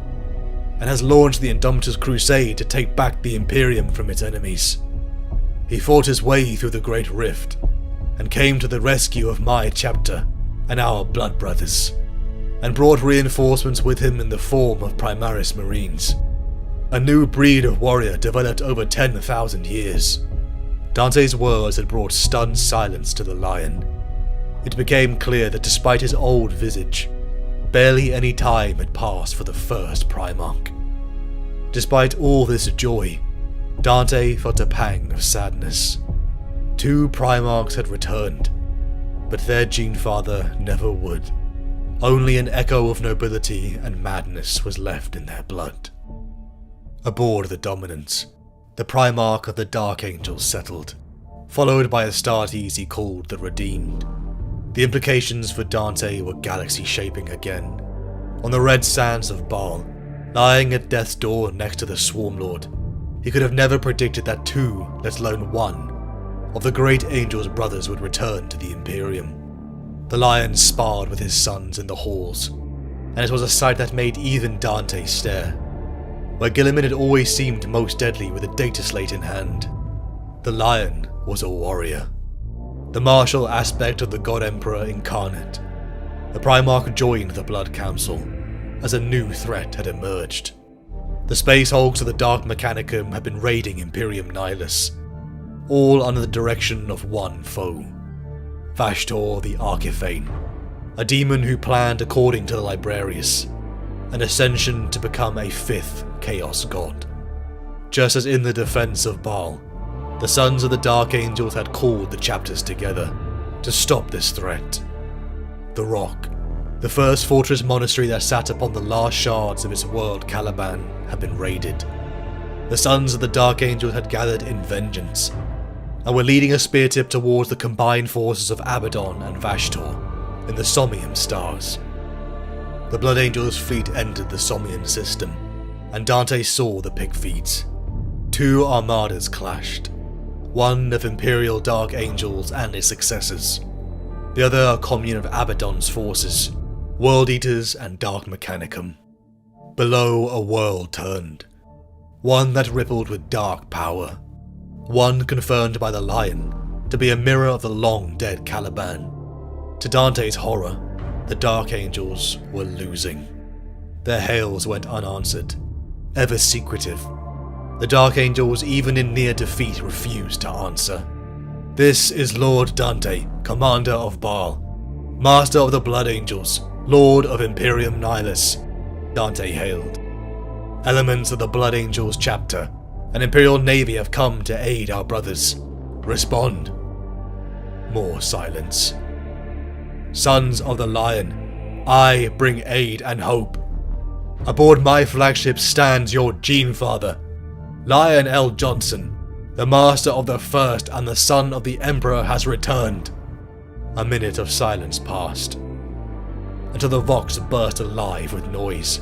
and has launched the Indomitus Crusade to take back the Imperium from its enemies. He fought his way through the Great Rift, and came to the rescue of my chapter and our blood brothers, and brought reinforcements with him in the form of Primaris Marines, a new breed of warrior developed over 10,000 years." Dante's words had brought stunned silence to the Lion. It became clear that despite his old visage, barely any time had passed for the first Primarch. Despite all this joy, Dante felt a pang of sadness. 2 Primarchs had returned, but their Genefather never would. Only an echo of nobility and madness was left in their blood. Aboard the Dominance, the Primarch of the Dark Angels settled, followed by Astartes he called the Redeemed. The implications for Dante were galaxy-shaping again. On the red sands of Baal, lying at death's door next to the Swarmlord, he could have never predicted that 2, let alone 1, of the great angel's brothers would return to the Imperium. The Lion sparred with his sons in the halls, and it was a sight that made even Dante stare. Where Guilliman had always seemed most deadly with a data slate in hand, the Lion was a warrior. The martial aspect of the God Emperor incarnate. The Primarch joined the Blood Council, as a new threat had emerged. The Space Hulks of the Dark Mechanicum had been raiding Imperium Nihilus, all under the direction of one foe, Vashtor the Archiphane, a demon who planned, according to the Librarius, an ascension to become a 5th Chaos God. Just as in the defense of Baal, the sons of the Dark Angels had called the chapters together to stop this threat. The Rock, the first fortress monastery that sat upon the last shards of its world Caliban, had been raided. The sons of the Dark Angels had gathered in vengeance, and were leading a spear tip towards the combined forces of Abaddon and Vashtor in the Somnium Stars. The Blood Angels' fleet entered the Somnium system, and Dante saw the Pigfeeds. 2 armadas clashed, one of Imperial Dark Angels and its successors, the other a commune of Abaddon's forces, World Eaters and Dark Mechanicum. Below, a world turned, one that rippled with dark power, one confirmed by the Lion to be a mirror of the long-dead Caliban. To Dante's horror, the Dark Angels were losing. Their hails went unanswered, ever secretive. The Dark Angels, even in near defeat, refused to answer. "This is Lord Dante, Commander of Baal, Master of the Blood Angels, Lord of Imperium Nihilus," Dante hailed. "Elements of the Blood Angels chapter and Imperial Navy have come to aid our brothers. Respond." More silence. "Sons of the Lion, I bring aid and hope." Aboard my flagship stands your Gene Father, Lion L. Johnson, the master of the first and the son of the Emperor has returned. A minute of silence passed, until the Vox burst alive with noise.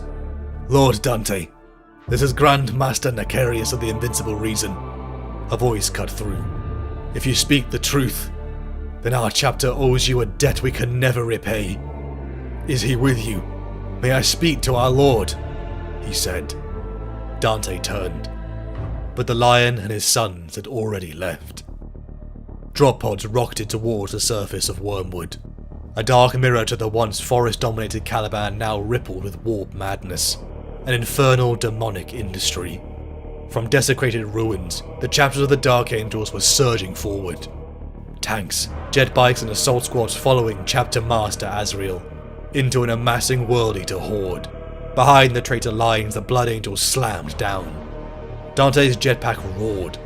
Lord Dante, this is Grand Master Necarius of the Invincible Reason. A voice cut through. If you speak the truth, then our chapter owes you a debt we can never repay. Is he with you? May I speak to our Lord? He said. Dante turned, but the lion and his sons had already left. Drop pods rocketed towards the surface of Wormwood, a dark mirror to the once forest-dominated Caliban now rippled with warp madness, an infernal demonic industry. From desecrated ruins, the chapters of the Dark Angels were surging forward. Tanks, jet bikes and assault squads following Chapter Master Azrael into an amassing World-Eater horde. Behind the traitor lines, the Blood Angels slammed down. Dante's jetpack roared.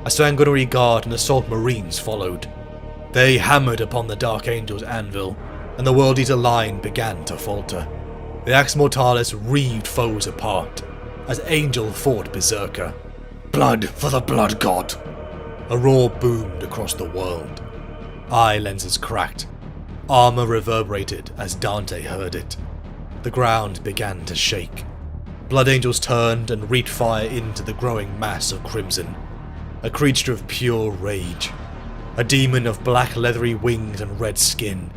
A sanguinary guard and assault marines followed. They hammered upon the Dark Angel's anvil, and the World-Eater line began to falter. The Axe Mortalis reaved foes apart, as Angel fought Berserker. Blood for the Blood God! A roar boomed across the world. Eye lenses cracked. Armor reverberated as Dante heard it. The ground began to shake. Blood Angels turned and wreaked fire into the growing mass of crimson. A creature of pure rage. A demon of black leathery wings and red skin,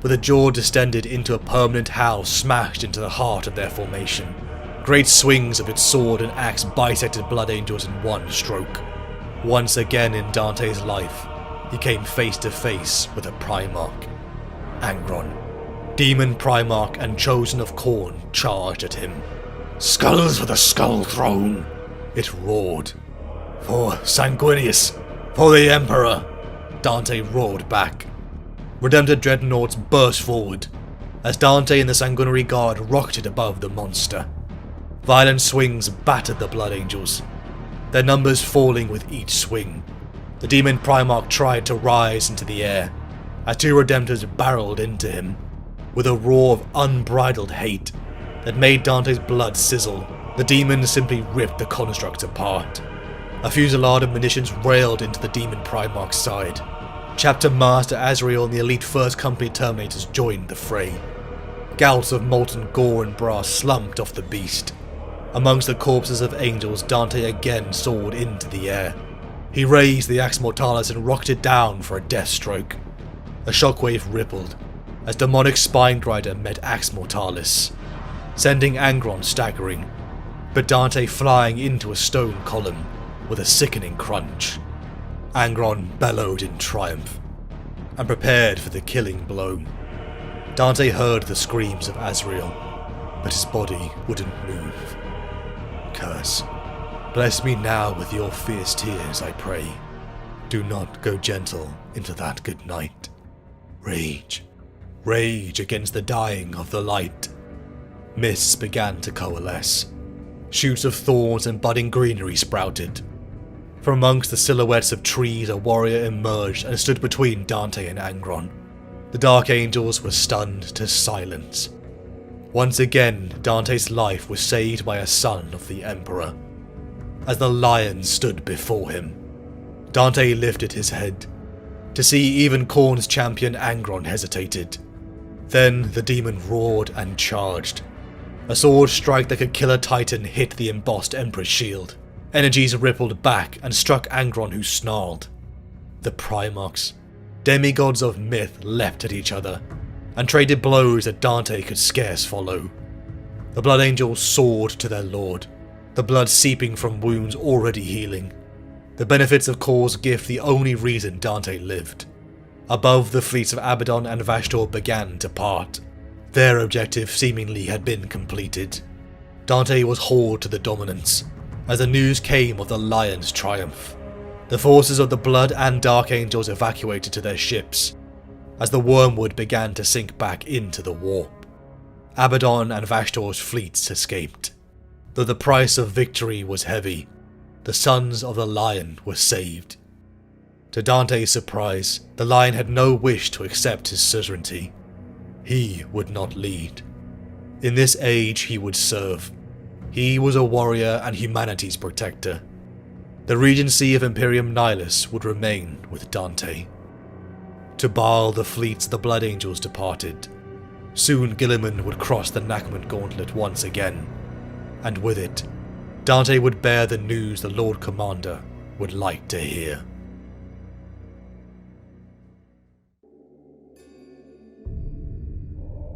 with a jaw distended into a permanent howl smashed into the heart of their formation. Great swings of its sword and axe bisected Blood Angels in one stroke. Once again in Dante's life, he came face to face with a Primarch. Angron, Demon Primarch and Chosen of Khorne, charged at him. Skulls for the Skull Throne! It roared. For Sanguinius! For the Emperor! Dante roared back. Redemptor dreadnoughts burst forward, as Dante and the Sanguinary Guard rocketed above the monster. Violent swings battered the Blood Angels, their numbers falling with each swing. The Demon Primarch tried to rise into the air, as two Redemptors barreled into him, with a roar of unbridled hate that made Dante's blood sizzle. The demon simply ripped the construct apart. A fusillade of munitions railed into the Demon Primarch's side. Chapter Master Azrael and the elite First Company Terminators joined the fray. Gouts of molten gore and brass slumped off the beast. Amongst the corpses of angels, Dante again soared into the air. He raised the Axe Mortalis and rocketed down for a death stroke. A shockwave rippled as demonic Spinegrider met Axe Mortalis, sending Angron staggering, but Dante flying into a stone column with a sickening crunch. Angron bellowed in triumph and prepared for the killing blow. Dante heard the screams of Azrael, but his body wouldn't move. Curse, bless me now with your fierce tears, I pray. Do not go gentle into that good night. Rage, rage against the dying of the light. Mists began to coalesce. Shoots of thorns and budding greenery sprouted. From amongst the silhouettes of trees, a warrior emerged and stood between Dante and Angron. The Dark Angels were stunned to silence. Once again, Dante's life was saved by a son of the Emperor. As the lion stood before him, Dante lifted his head, to see even Khorne's champion Angron hesitated. Then the demon roared and charged. A sword strike that could kill a titan hit the embossed Emperor's shield. Energies rippled back and struck Angron, who snarled. The Primarchs, demigods of myth, leapt at each other and traded blows that Dante could scarce follow. The Blood Angels soared to their lord, the blood seeping from wounds already healing. The benefits of Kor's gift the only reason Dante lived. Above, the fleets of Abaddon and Vashtor began to part. Their objective seemingly had been completed. Dante was hauled to the Dominance, as the news came of the Lion's triumph. The forces of the Blood and Dark Angels evacuated to their ships, as the Wormwood began to sink back into the warp. Abaddon and Vashtor's fleets escaped. Though the price of victory was heavy, the sons of the Lion were saved. To Dante's surprise, the Lion had no wish to accept his suzerainty. He would not lead. In this age he would serve, He was a warrior and humanity's protector. The regency of Imperium Nihilus would remain with Dante. To Baal the fleets of the Blood Angels departed. Soon Guilliman would cross the Nakman Gauntlet once again, and with it, Dante would bear the news the Lord Commander would like to hear.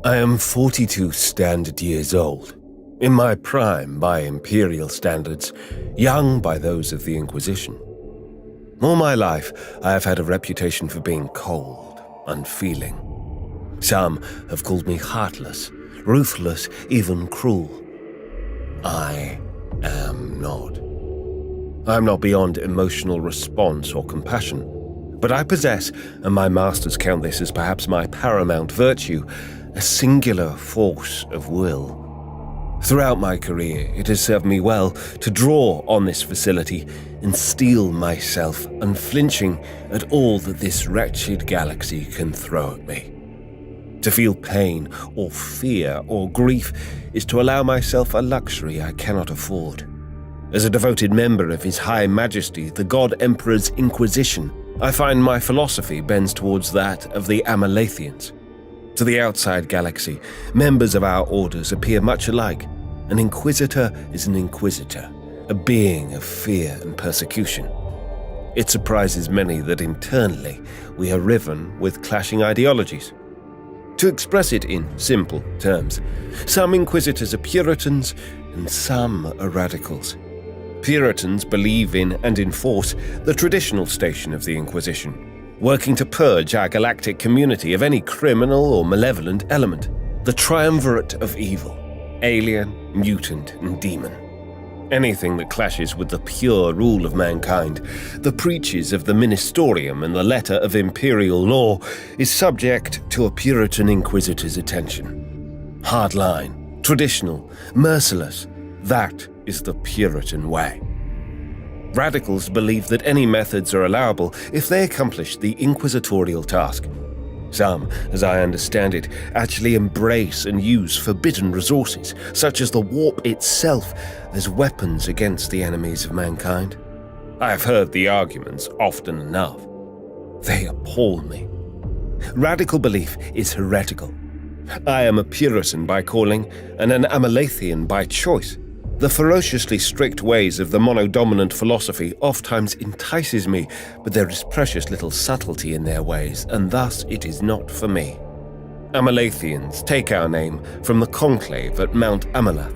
I am 42 standard years old, in my prime by Imperial standards, young by those of the Inquisition. All my life, I have had a reputation for being cold, unfeeling. Some have called me heartless, ruthless, even cruel. I am not. I am not beyond emotional response or compassion, but I possess, and my masters count this as perhaps my paramount virtue, a singular force of will. Throughout my career, it has served me well to draw on this facility and steel myself unflinching at all that this wretched galaxy can throw at me. To feel pain or fear or grief is to allow myself a luxury I cannot afford. As a devoted member of His High Majesty, the God Emperor's Inquisition, I find my philosophy bends towards that of the Amalathians. To the outside galaxy, members of our orders appear much alike. An inquisitor is an inquisitor, a being of fear and persecution. It surprises many that internally we are riven with clashing ideologies. To express it in simple terms, some inquisitors are Puritans and some are radicals. Puritans believe in and enforce the traditional station of the Inquisition, working to purge our galactic community of any criminal or malevolent element, the triumvirate of evil, alien, mutant, and demon. Anything that clashes with the pure rule of mankind, the preaches of the Ministorium and the letter of imperial law, is subject to a Puritan inquisitor's attention. Hardline, traditional, merciless, that is the Puritan way. Radicals believe that any methods are allowable if they accomplish the inquisitorial task. Some, as I understand it, actually embrace and use forbidden resources, such as the warp itself, as weapons against the enemies of mankind. I have heard the arguments often enough. They appall me. Radical belief is heretical. I am a Puritan by calling and an Amalathian by choice. The ferociously strict ways of the monodominant philosophy oftentimes entices me, but there is precious little subtlety in their ways, and thus it is not for me. Amalathians take our name from the conclave at Mount Amalath.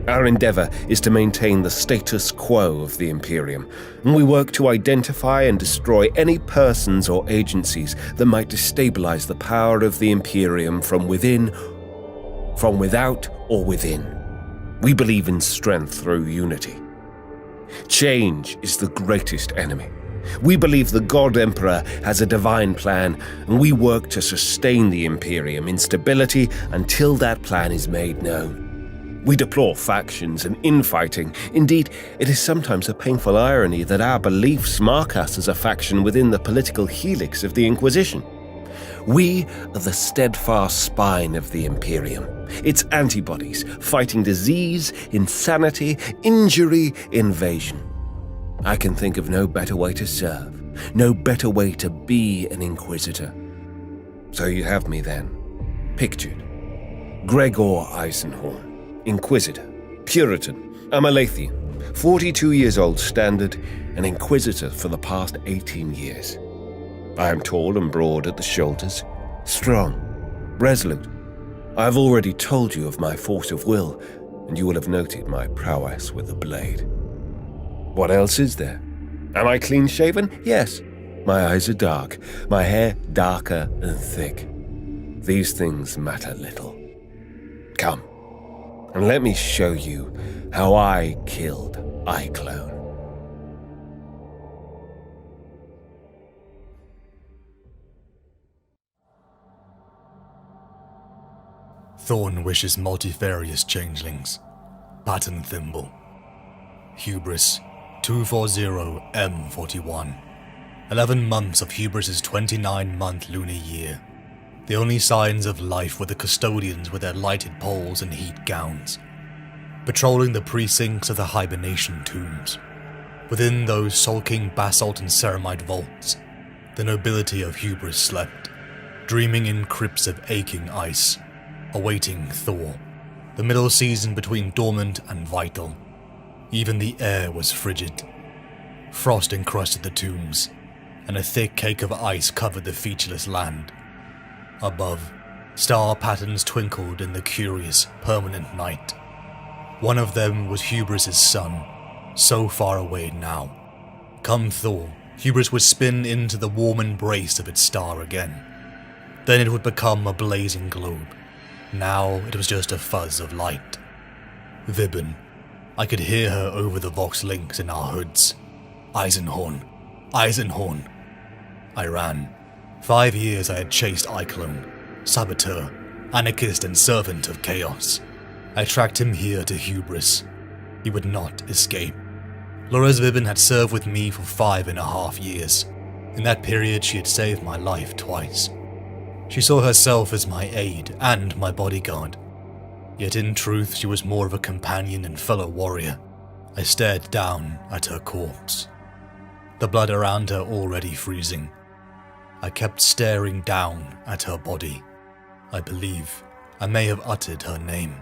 Our endeavor is to maintain the status quo of the Imperium, and we work to identify and destroy any persons or agencies that might destabilize the power of the Imperium from within, from without, or within. We believe in strength through unity. Change is the greatest enemy. We believe the God Emperor has a divine plan, and we work to sustain the Imperium in stability until that plan is made known. We deplore factions and infighting. Indeed, it is sometimes a painful irony that our beliefs mark us as a faction within the political helix of the Inquisition. We are the steadfast spine of the Imperium, its antibodies fighting disease, insanity, injury, invasion. I can think of no better way to serve, no better way to be an Inquisitor. So you have me then, pictured. Gregor Eisenhorn, Inquisitor, Puritan, Amalathian, 42 years old standard, an Inquisitor for the past 18 years. I am tall and broad at the shoulders, strong, resolute. I have already told you of my force of will, and you will have noted my prowess with the blade. What else is there? Am I clean-shaven? Yes. My eyes are dark, my hair darker and thick. These things matter little. Come, and let me show you how I killed iClone. Thorn wishes multifarious changelings. Pattern Thimble. Hubris 240M41. 11 months of Hubris's 29-month lunar year. The only signs of life were the custodians with their lighted poles and heat gowns. patrolling the precincts of the hibernation tombs. Within those sulking basalt and ceramite vaults, the nobility of hubris slept, dreaming in crypts of aching ice, awaiting Thor, the middle season between dormant and vital. Even the air was frigid. Frost encrusted the tombs, and a thick cake of ice covered the featureless land. Above, star patterns twinkled in the curious, permanent night. One of them was Hubris' sun, so far away now. Come Thor, Hubris would spin into the warm embrace of its star again. Then it would become a blazing globe. Now it was just a fuzz of light. Vibben. I could hear her over the Vox links in our hoods. Eisenhorn. Eisenhorn. I ran. 5 years I had chased Eiklone, saboteur, anarchist and servant of chaos. I tracked him here to Hubris. He would not escape. Laura's Vibben had served with me for 5.5 years. In that period she had saved my life twice. She saw herself as my aide and my bodyguard. Yet in truth she was more of a companion and fellow warrior. I stared down at her corpse, the blood around her already freezing. I kept staring down at her body. I believe I may have uttered her name.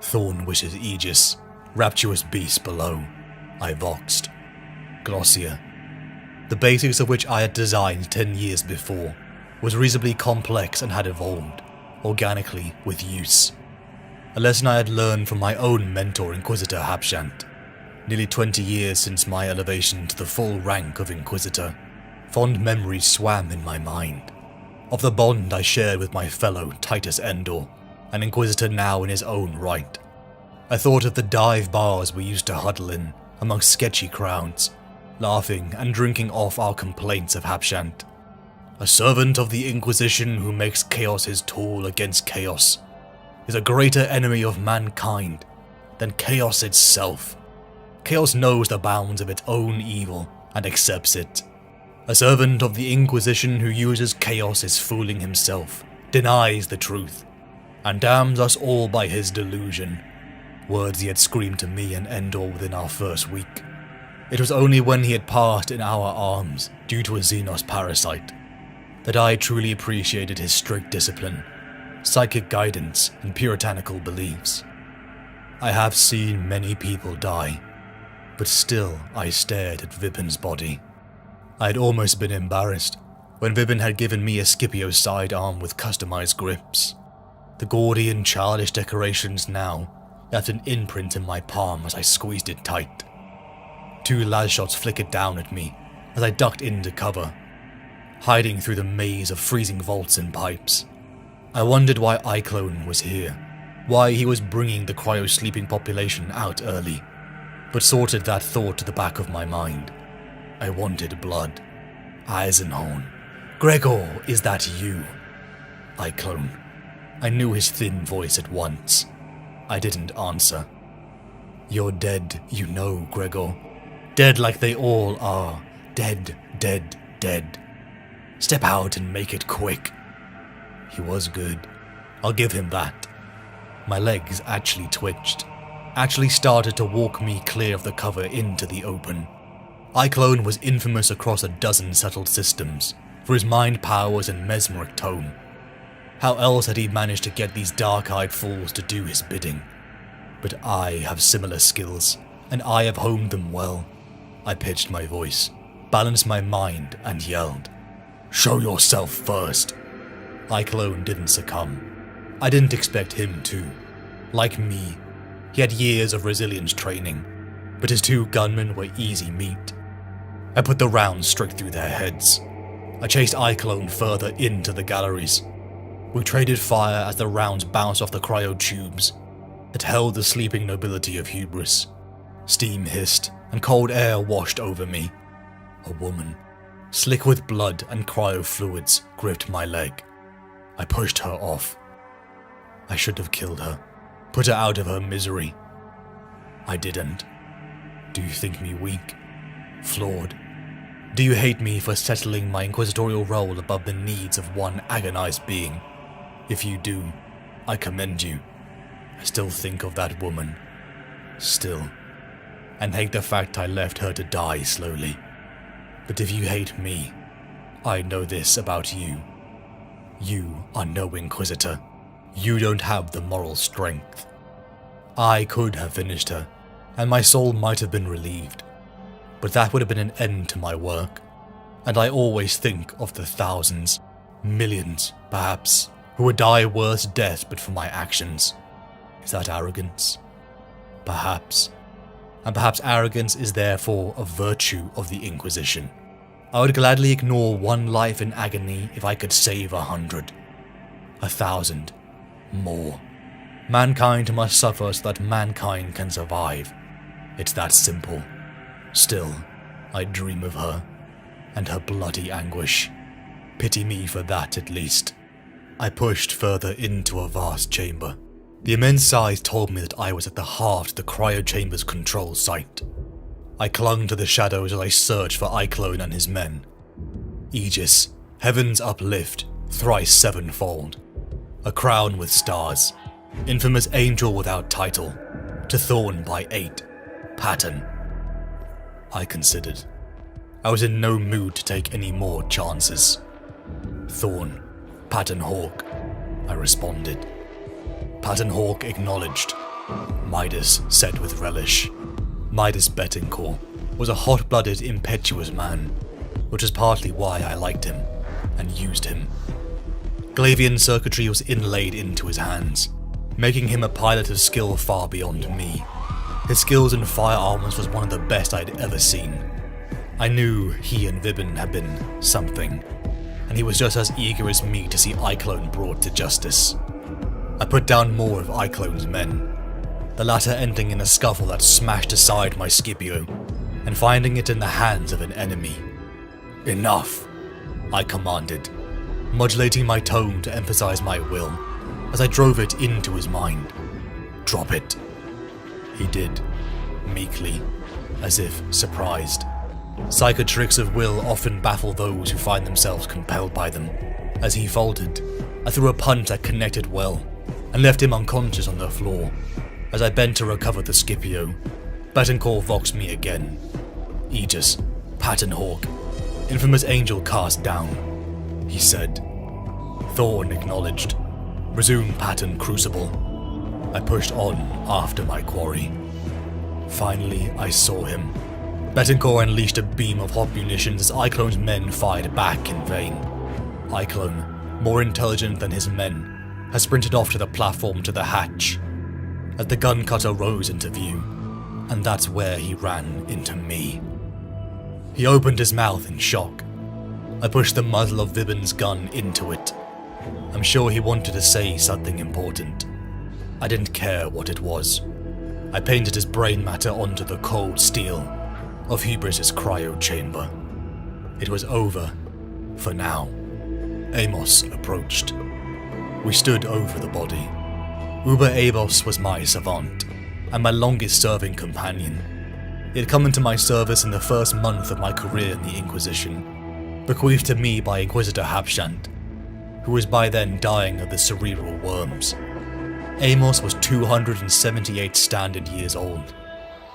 Thorn wishes Aegis, rapturous beast below. I voxed. Glossia. The basics of which I had designed 10 years before was reasonably complex and had evolved, organically, with use. A lesson I had learned from my own mentor, Inquisitor Habshant. Nearly 20 years since my elevation to the full rank of Inquisitor, fond memories swam in my mind. Of the bond I shared with my fellow Titus Endor, an Inquisitor now in his own right. I thought of the dive bars we used to huddle in, amongst sketchy crowds, laughing and drinking off our complaints of Habshant. A servant of the Inquisition who makes chaos his tool against chaos is a greater enemy of mankind than chaos itself. Chaos knows the bounds of its own evil and accepts it. A servant of the Inquisition who uses chaos is fooling himself, denies the truth, and damns us all by his delusion. Words he had screamed to me and Endor within our first week. It was only when he had passed in our arms, due to a Xenos parasite, that I truly appreciated his strict discipline, psychic guidance, and puritanical beliefs. I have seen many people die, but still I stared at Vibben's body. I had almost been embarrassed when Vibben had given me a Scipio sidearm with customized grips. The gaudy and childish decorations now left an imprint in my palm as I squeezed it tight. 2 las shots flickered down at me as I ducked into cover, hiding through the maze of freezing vaults and pipes. I wondered why Eiklone was here, why he was bringing the cryo-sleeping population out early, but sorted that thought to the back of my mind. I wanted blood. Eisenhorn. Gregor, is that you? Eiklone. I knew his thin voice at once. I didn't answer. You're dead, you know, Gregor. Dead like they all are. Dead, dead, dead. Step out and make it quick. He was good. I'll give him that. My legs actually twitched, actually started to walk me clear of the cover into the open. Eiklone was infamous across a dozen settled systems for his mind powers and mesmeric tone. How else had he managed to get these dark-eyed fools to do his bidding? But I have similar skills, and I have honed them well. I pitched my voice, balanced my mind, and yelled, "Show yourself first!" Eiklone didn't succumb. I didn't expect him to. Like me, he had years of resilience training, but his 2 gunmen were easy meat. I put the rounds straight through their heads. I chased Eiklone further into the galleries. We traded fire as the rounds bounced off the cryo tubes that held the sleeping nobility of hubris. Steam hissed, and cold air washed over me. A woman, slick with blood and cryo fluids, gripped my leg. I pushed her off. I should have killed her, put her out of her misery. I didn't. Do you think me weak? Flawed? Do you hate me for settling my inquisitorial role above the needs of one agonized being? If you do, I commend you. I still think of that woman still, and hate the fact I left her to die slowly. But if you hate me, I know this about you. You are no Inquisitor. You don't have the moral strength. I could have finished her, and my soul might have been relieved. But that would have been an end to my work, and I always think of the thousands, millions, perhaps, who would die worse deaths but for my actions. Is that arrogance? Perhaps. And perhaps arrogance is therefore a virtue of the Inquisition. I would gladly ignore one life in agony if I could save 100. 1,000. More. Mankind must suffer so that mankind can survive. It's that simple. Still, I dream of her, and her bloody anguish. Pity me for that at least. I pushed further into a vast chamber. The immense size told me that I was at the heart of the cryo-chamber's control site. I clung to the shadows as I searched for Eichlone and his men. Aegis, heaven's uplift, thrice sevenfold. A crown with stars. Infamous angel without title. To Thorn by 8. Pattern. I considered. I was in no mood to take any more chances. Thorn. Pattern Hawk. I responded. Pattern Hawk acknowledged. Midas said with relish. Midas Betancourt was a hot-blooded, impetuous man, which is partly why I liked him and used him. Glavian circuitry was inlaid into his hands, making him a pilot of skill far beyond me. His skills in firearms was one of the best I'd ever seen. I knew he and Vibin had been something, and he was just as eager as me to see Eichlone brought to justice. I put down more of Eichlone's men, the latter ending in a scuffle that smashed aside my Scipio, and finding it in the hands of an enemy. Enough, I commanded, modulating my tone to emphasize my will, as I drove it into his mind. Drop it. He did, meekly, as if surprised. Psychotricks of will often baffle those who find themselves compelled by them. As he faltered, I threw a punch that connected well, and left him unconscious on the floor. As I bent to recover the Scipio, Betancourt voxed me again. Aegis, Pattern Hawk, infamous angel cast down, he said. Thorn acknowledged. Resume Pattern Crucible. I pushed on after my quarry. Finally, I saw him. Betancourt unleashed a beam of hot munitions as Eichlone's men fired back in vain. Eichlone, more intelligent than his men, had sprinted off to the platform to the hatch, as the gun cutter rose into view, and that's where he ran into me. He opened his mouth in shock. I pushed the muzzle of Vibin's gun into it. I'm sure he wanted to say something important. I didn't care what it was. I painted his brain matter onto the cold steel of Hubris' cryo chamber. It was over, for now. Amos approached. We stood over the body. Uber Abos was my savant, and my longest-serving companion. He had come into my service in the first month of my career in the Inquisition, bequeathed to me by Inquisitor Habshant, who was by then dying of the cerebral worms. Amos was 278 standard years old,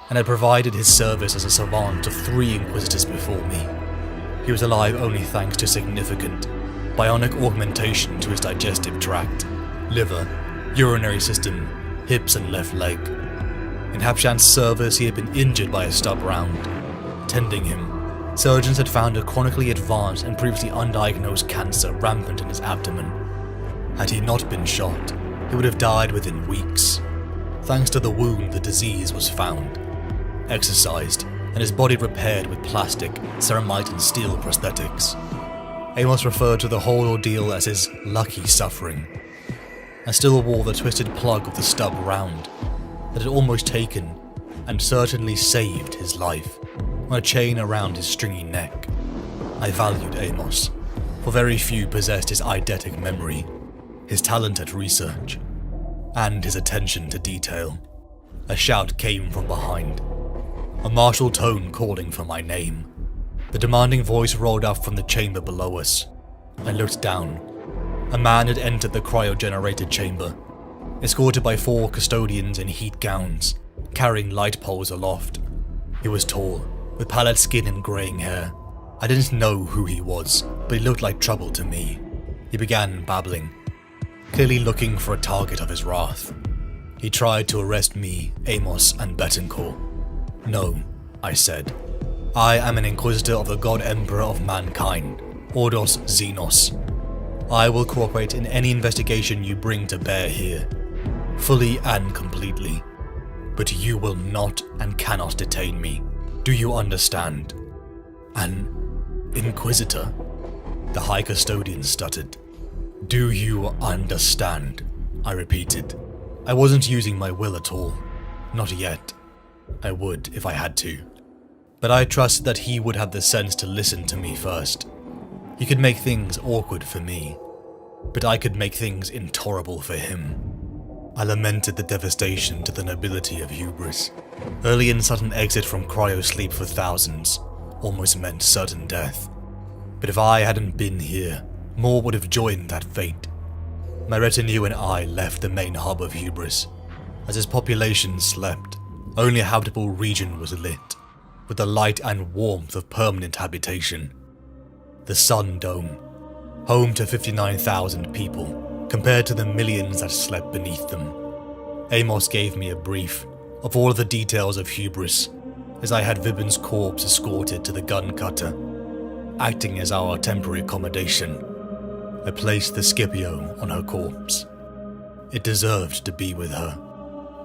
and had provided his service as a savant to 3 Inquisitors before me. He was alive only thanks to significant bionic augmentation to his digestive tract, liver, urinary system, hips and left leg. In Habshant's service, he had been injured by a stub round. Tending him, surgeons had found a chronically advanced and previously undiagnosed cancer rampant in his abdomen. Had he not been shot, he would have died within weeks. Thanks to the wound, the disease was found, exorcised, and his body repaired with plastic, ceramite and steel prosthetics. Amos referred to the whole ordeal as his lucky suffering, and still wore the twisted plug of the stub round that had almost taken and certainly saved his life on a chain around his stringy neck. I valued Amos, for very few possessed his eidetic memory, his talent at research, and his attention to detail. A shout came from behind, a martial tone calling for my name. The demanding voice rolled up from the chamber below us. I looked down. A man had entered the cryogenerated chamber, escorted by 4 custodians in heat gowns, carrying light poles aloft. He was tall, with pallid skin and greying hair. I didn't know who he was, but he looked like trouble to me. He began babbling, clearly looking for a target of his wrath. He tried to arrest me, Amos, and Betancourt. No, I said. I am an Inquisitor of the God Emperor of Mankind, Ordos Xenos. I will cooperate in any investigation you bring to bear here, fully and completely. But you will not and cannot detain me. Do you understand? An Inquisitor? The High Custodian stuttered. Do you understand? I repeated. I wasn't using my will at all. Not yet. I would if I had to. But I trusted that he would have the sense to listen to me first. He could make things awkward for me, but I could make things intolerable for him. I lamented the devastation to the nobility of hubris. Early and sudden exit from cryo-sleep for thousands almost meant certain death. But if I hadn't been here, more would have joined that fate. My retinue and I left the main hub of hubris. As its population slept, only a habitable region was lit, with the light and warmth of permanent habitation. The Sun Dome, home to 59,000 people, compared to the millions that slept beneath them. Amos gave me a brief of all of the details of hubris, as I had Vibin's corpse escorted to the gun cutter, acting as our temporary accommodation. I placed the Scipio on her corpse. It deserved to be with her.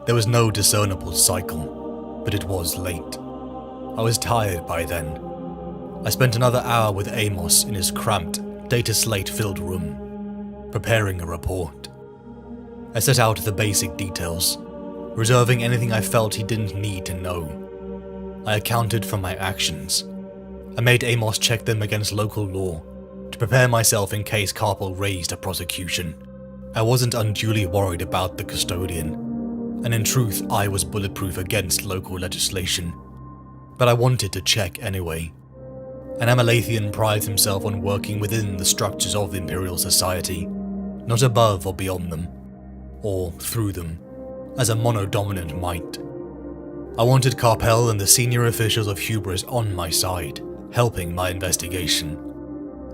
There was no discernible cycle, but it was late. I was tired by then. I spent another hour with Amos in his cramped, data slate-filled room, preparing a report. I set out the basic details, reserving anything I felt he didn't need to know. I accounted for my actions. I made Amos check them against local law, to prepare myself in case Carpel raised a prosecution. I wasn't unduly worried about the custodian, and in truth I was bulletproof against local legislation. But I wanted to check anyway. An Amalathian prides himself on working within the structures of Imperial Society, not above or beyond them, or through them, as a monodominant might. I wanted Carpel and the senior officials of Hubris on my side, helping my investigation.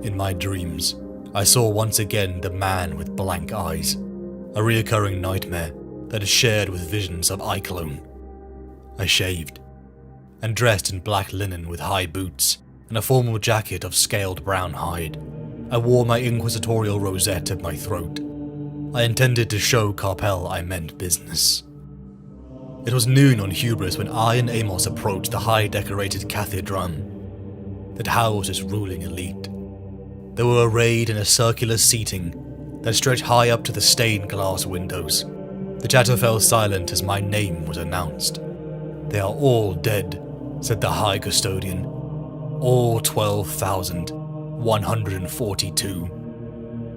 In my dreams, I saw once again the man with blank eyes, a reoccurring nightmare that is shared with visions of Iclone. I shaved, and dressed in black linen with high boots and a formal jacket of scaled brown hide. I wore my inquisitorial rosette at my throat. I intended to show Carpel I meant business. It was noon on Hubris when I and Amos approached the high-decorated cathedron that housed its ruling elite. They were arrayed in a circular seating that stretched high up to the stained glass windows. The chatter fell silent as my name was announced. "They are all dead," said the High Custodian. "All 12,142.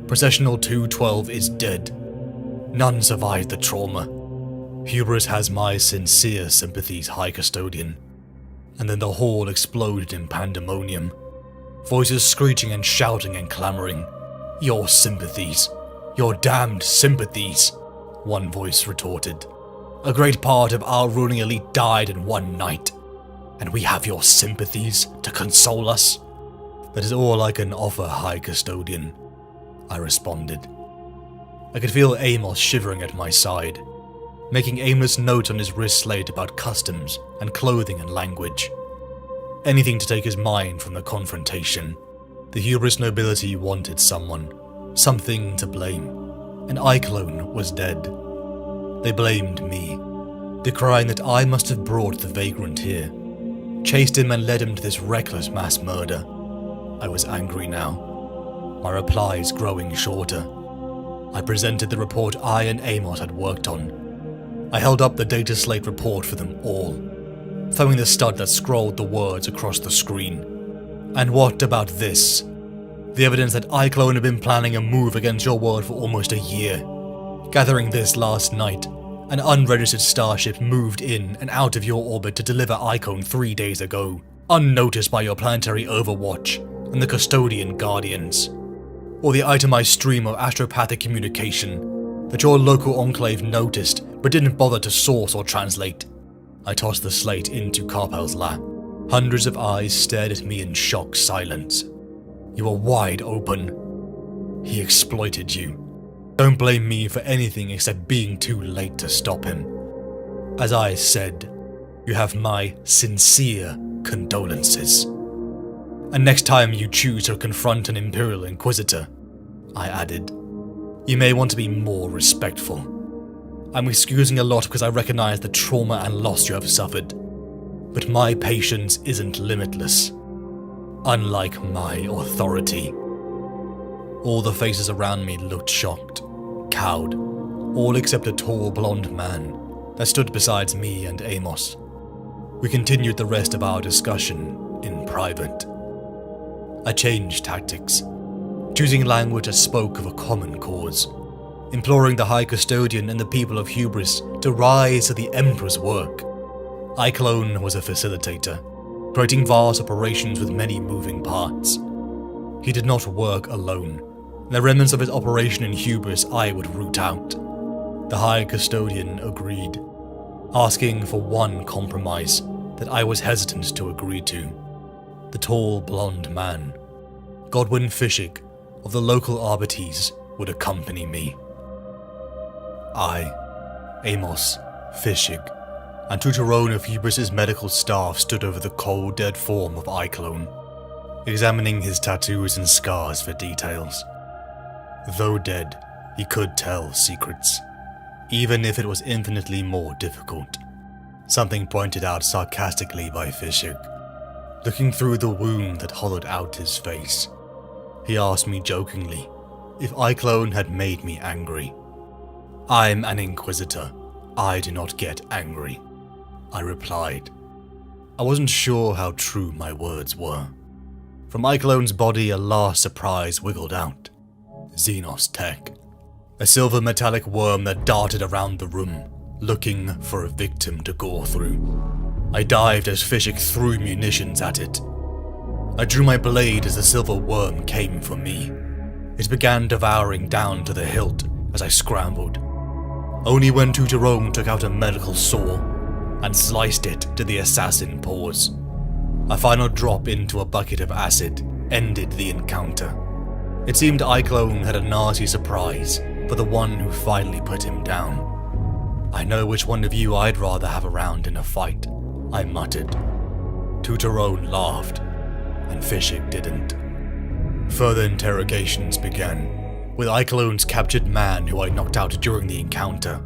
Processional 212 is dead. None survived the trauma. Hubris has my sincere sympathies, High Custodian." And then the hall exploded in pandemonium. Voices screeching and shouting and clamoring. "Your sympathies. Your damned sympathies," one voice retorted. "A great part of our ruling elite died in one night, and we have your sympathies to console us?" "That is all I can offer, High Custodian," I responded. I could feel Amos shivering at my side, making aimless notes on his wrist slate about customs and clothing and language. Anything to take his mind from the confrontation. The hubris nobility wanted someone, something to blame, and Iclone was dead. They blamed me, decrying that I must have brought the vagrant here, chased him and led him to this reckless mass murder. I was angry now, my replies growing shorter. I presented the report I and Amos had worked on. I held up the data slate report for them all, throwing the stud that scrolled the words across the screen. "And what about this? The evidence that Iclone had been planning a move against your world for almost a year. Gathering this last night, an unregistered starship moved in and out of your orbit to deliver Iclone 3 days ago, unnoticed by your planetary overwatch and the Custodian Guardians. Or the itemized stream of astropathic communication that your local enclave noticed but didn't bother to source or translate. I tossed the slate into Carpel's lap. Hundreds of eyes stared at me in shocked silence. You were wide open. He exploited you. Don't blame me for anything except being too late to stop him. As I said, you have my sincere condolences. And next time you choose to confront an Imperial Inquisitor, I added, you may want to be more respectful. I'm excusing a lot because I recognize the trauma and loss you have suffered, but my patience isn't limitless, unlike my authority. All the faces around me looked shocked, cowed, all except a tall blonde man that stood beside me and Amos. We continued the rest of our discussion in private. I changed tactics, choosing language that spoke of a common cause, imploring the High Custodian and the people of Hubris to rise to the Emperor's work. IClone was a facilitator, creating vast operations with many moving parts. He did not work alone. The remnants of his operation in Hubris I would root out. The High Custodian agreed, asking for one compromise that I was hesitant to agree to. The tall blonde man, Godwin Fishig of the local Arbites, would accompany me. I, Amos, Fishig, and Tutorone of Hubris' medical staff stood over the cold, dead form of iClone, examining his tattoos and scars for details. Though dead, he could tell secrets, even if it was infinitely more difficult. Something pointed out sarcastically by Fishig. Looking through the wound that hollowed out his face, he asked me jokingly if iClone had made me angry. I'm an Inquisitor. I do not get angry, I replied. I wasn't sure how true my words were. From iClone's body, a last surprise wiggled out. Xenos tech. A silver metallic worm that darted around the room, looking for a victim to gore through. I dived as Fishig threw munitions at it. I drew my blade as the silver worm came for me. It began devouring down to the hilt as I scrambled. Only when Tutorone took out a medical saw and sliced it did the assassin pause. A final drop into a bucket of acid ended the encounter. It seemed iClone had a nasty surprise for the one who finally put him down. I know which one of you I'd rather have around in a fight, I muttered. Tutorone laughed, and Fishig didn't. Further interrogations began, with iClone's captured man who I knocked out during the encounter,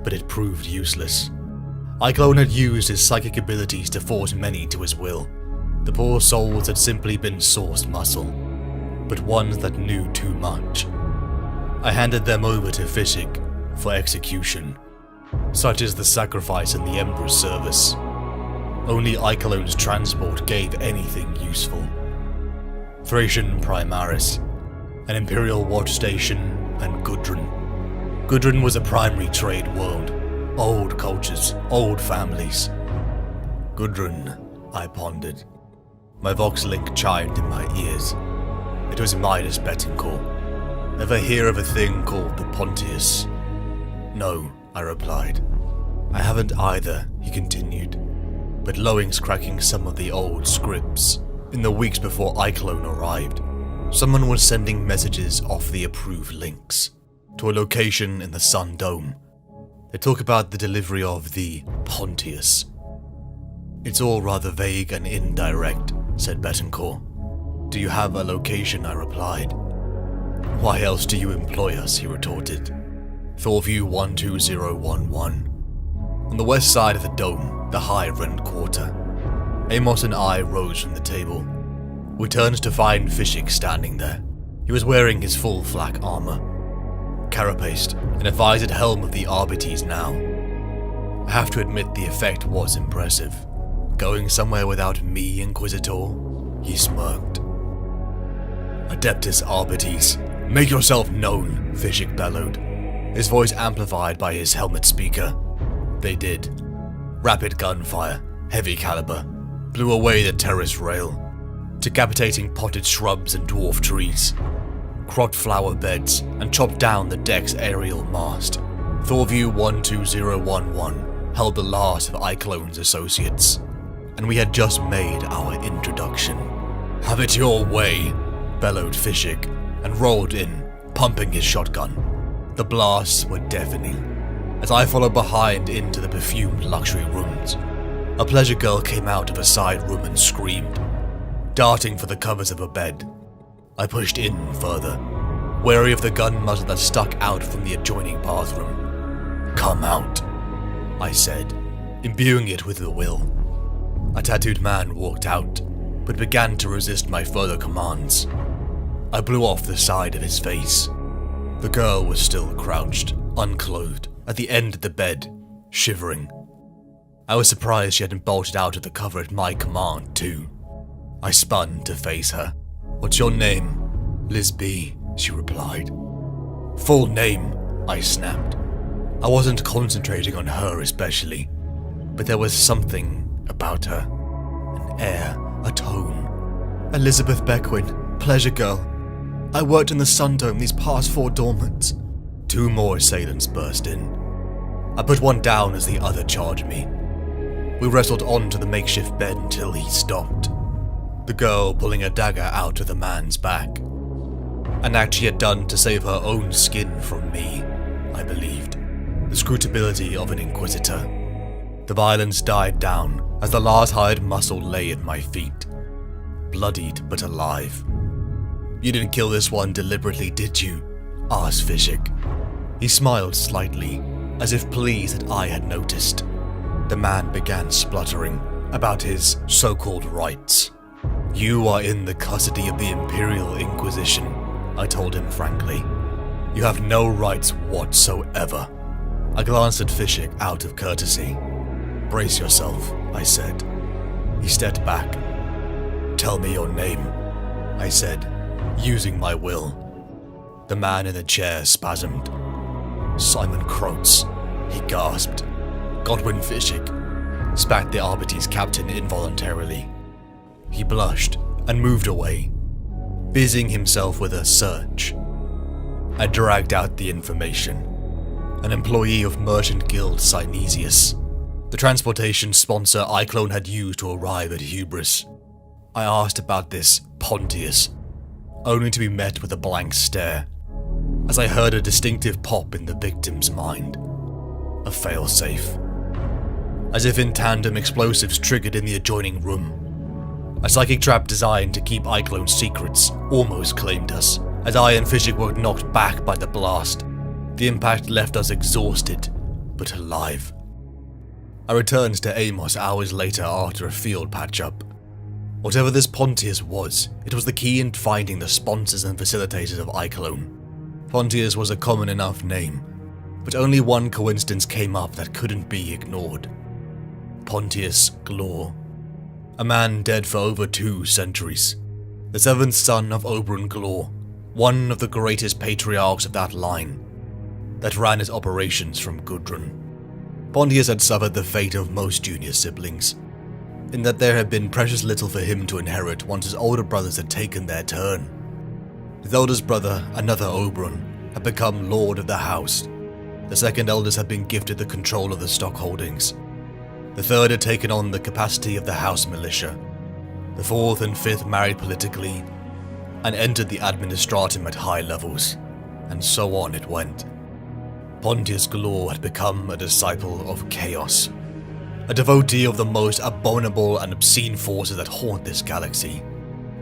but it proved useless. iClone had used his psychic abilities to force many to his will. The poor souls had simply been sourced muscle, but ones that knew too much. I handed them over to Fishig for execution. Such is the sacrifice in the Emperor's service. Only iClone's transport gave anything useful. Thracian Primaris, an Imperial watch station, and Gudrun. Gudrun was a primary trade world. Old cultures, old families. Gudrun, I pondered. My Vox link chimed in my ears. It was Midas Betancourt. Ever hear of a thing called the Pontius? No, I replied. I haven't either, he continued. But Loing's cracking some of the old scripts. In the weeks before iClone arrived, someone was sending messages off the approved links to a location in the Sun Dome. They talk about the delivery of the Pontius. It's all rather vague and indirect, said Betancourt. Do you have a location? I replied. Why else do you employ us? He retorted. Thorview 12011. On the west side of the dome, the high rent quarter. Amos and I rose from the table. We turned to find Fishig standing there. He was wearing his full flak armor, carapaced in a visored helm of the Arbites now. I have to admit the effect was impressive. Going somewhere without me, Inquisitor? He smirked. Adeptus Arbites, make yourself known, Fishig bellowed, his voice amplified by his helmet speaker. They did. Rapid gunfire, heavy caliber, blew away the terrace rail, decapitating potted shrubs and dwarf trees, cropped flower beds, and chopped down the deck's aerial mast. Thorview 12011, held the last of Iclone's associates, and we had just made our introduction. "Have it your way," bellowed Fishik, and rolled in, pumping his shotgun. The blasts were deafening. As I followed behind into the perfumed luxury rooms, a pleasure girl came out of a side room and screamed, darting for the covers of a bed. I pushed in further, wary of the gun muzzle that stuck out from the adjoining bathroom. "Come out," I said, imbuing it with the will. A tattooed man walked out, but began to resist my further commands. I blew off the side of his face. The girl was still crouched, unclothed, at the end of the bed, shivering. I was surprised she hadn't bolted out of the cover at my command, too. I spun to face her. "What's your name?" "Liz B," she replied. "Full name," I snapped. I wasn't concentrating on her especially, but there was something about her. An air, a tone. "Elizabeth Beckwin, pleasure girl. I worked in the Sundome these past 4 dormants." 2 more assailants burst in. I put one down as the other charged me. We wrestled onto the makeshift bed until he stopped, the girl pulling a dagger out of the man's back. An act she had done to save her own skin from me, I believed. The scrutability of an inquisitor. The violence died down as the last hired muscle lay at my feet, bloodied but alive. "You didn't kill this one deliberately, did you?" asked Fishik. He smiled slightly, as if pleased that I had noticed. The man began spluttering about his so-called rights. "You are in the custody of the Imperial Inquisition," I told him frankly. "You have no rights whatsoever." I glanced at Fishik out of courtesy. "Brace yourself," I said. He stepped back. "Tell me your name," I said, using my will. The man in the chair spasmed. "Simon Croats," he gasped. "Godwin Fishik," spat the Arbites captain involuntarily. He blushed and moved away, busying himself with a search. I dragged out the information. An employee of Merchant Guild Synesius, the transportation sponsor Iclone had used to arrive at Hubris. I asked about this Pontius, only to be met with a blank stare, as I heard a distinctive pop in the victim's mind. A failsafe. As if in tandem, explosives triggered in the adjoining room. A psychic trap designed to keep Iclone's secrets almost claimed us, as I and Fishik were knocked back by the blast. The impact left us exhausted, but alive. I returned to Amos hours later after a field patch-up. Whatever this Pontius was, it was the key in finding the sponsors and facilitators of Iclone. Pontius was a common enough name, but only one coincidence came up that couldn't be ignored. Pontius Glor. A man dead for over 2 centuries. The 7th son of Oberyn Glor, one of the greatest patriarchs of that line, that ran its operations from Gudrun. Pontius had suffered the fate of most junior siblings, in that there had been precious little for him to inherit once his older brothers had taken their turn. His eldest brother, another Oberyn, had become lord of the house. The second eldest had been gifted the control of the stock holdings. The third had taken on the capacity of the house militia. The fourth and fifth married politically and entered the administratum at high levels, and so on it went. Pontius Glor had become a disciple of chaos, a devotee of the most abominable and obscene forces that haunt this galaxy.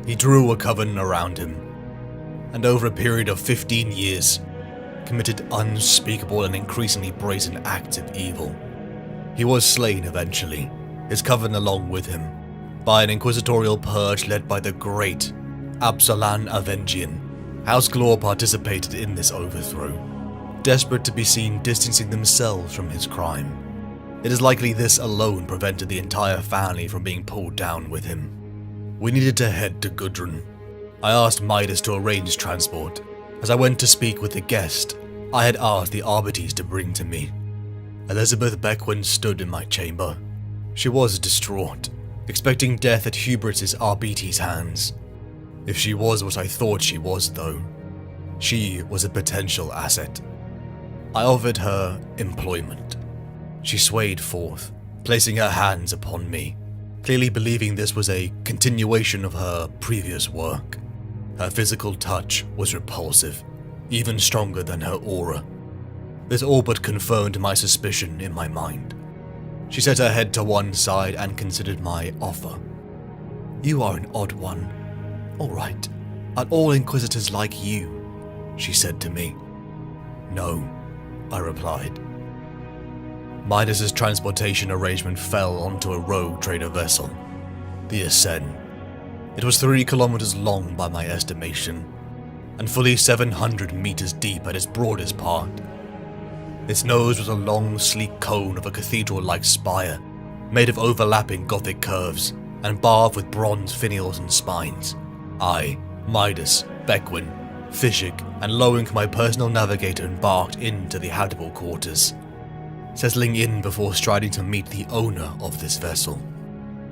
He drew a coven around him, and over a period of 15 years, committed unspeakable and increasingly brazen acts of evil. He was slain eventually, his coven along with him, by an inquisitorial purge led by the great Absalan Avengian. House Glor participated in this overthrow, desperate to be seen distancing themselves from his crime. It is likely this alone prevented the entire family from being pulled down with him. We needed to head to Gudrun. I asked Midas to arrange transport. As I went to speak with the guest I had asked the Arbites to bring to me. Elizabeth Beckwin stood in my chamber. She was distraught, expecting death at Hubris' Arbites' hands. If she was what I thought she was, though, she was a potential asset. I offered her employment. She swayed forth, placing her hands upon me, clearly believing this was a continuation of her previous work. Her physical touch was repulsive, even stronger than her aura. This all but confirmed my suspicion in my mind. She set her head to one side and considered my offer. "You are an odd one. All right. Are all Inquisitors like you?" she said to me. "No," I replied. Midas's transportation arrangement fell onto a rogue trader vessel, the Ascend. It was 3 kilometers long by my estimation, and fully 700 meters deep at its broadest part. Its nose was a long, sleek cone of a cathedral-like spire, made of overlapping Gothic curves, and barred with bronze finials and spines. I, Midas, Beckwin, Fishik, and Loink, my personal navigator, embarked into the habitable quarters, settling in before striding to meet the owner of this vessel.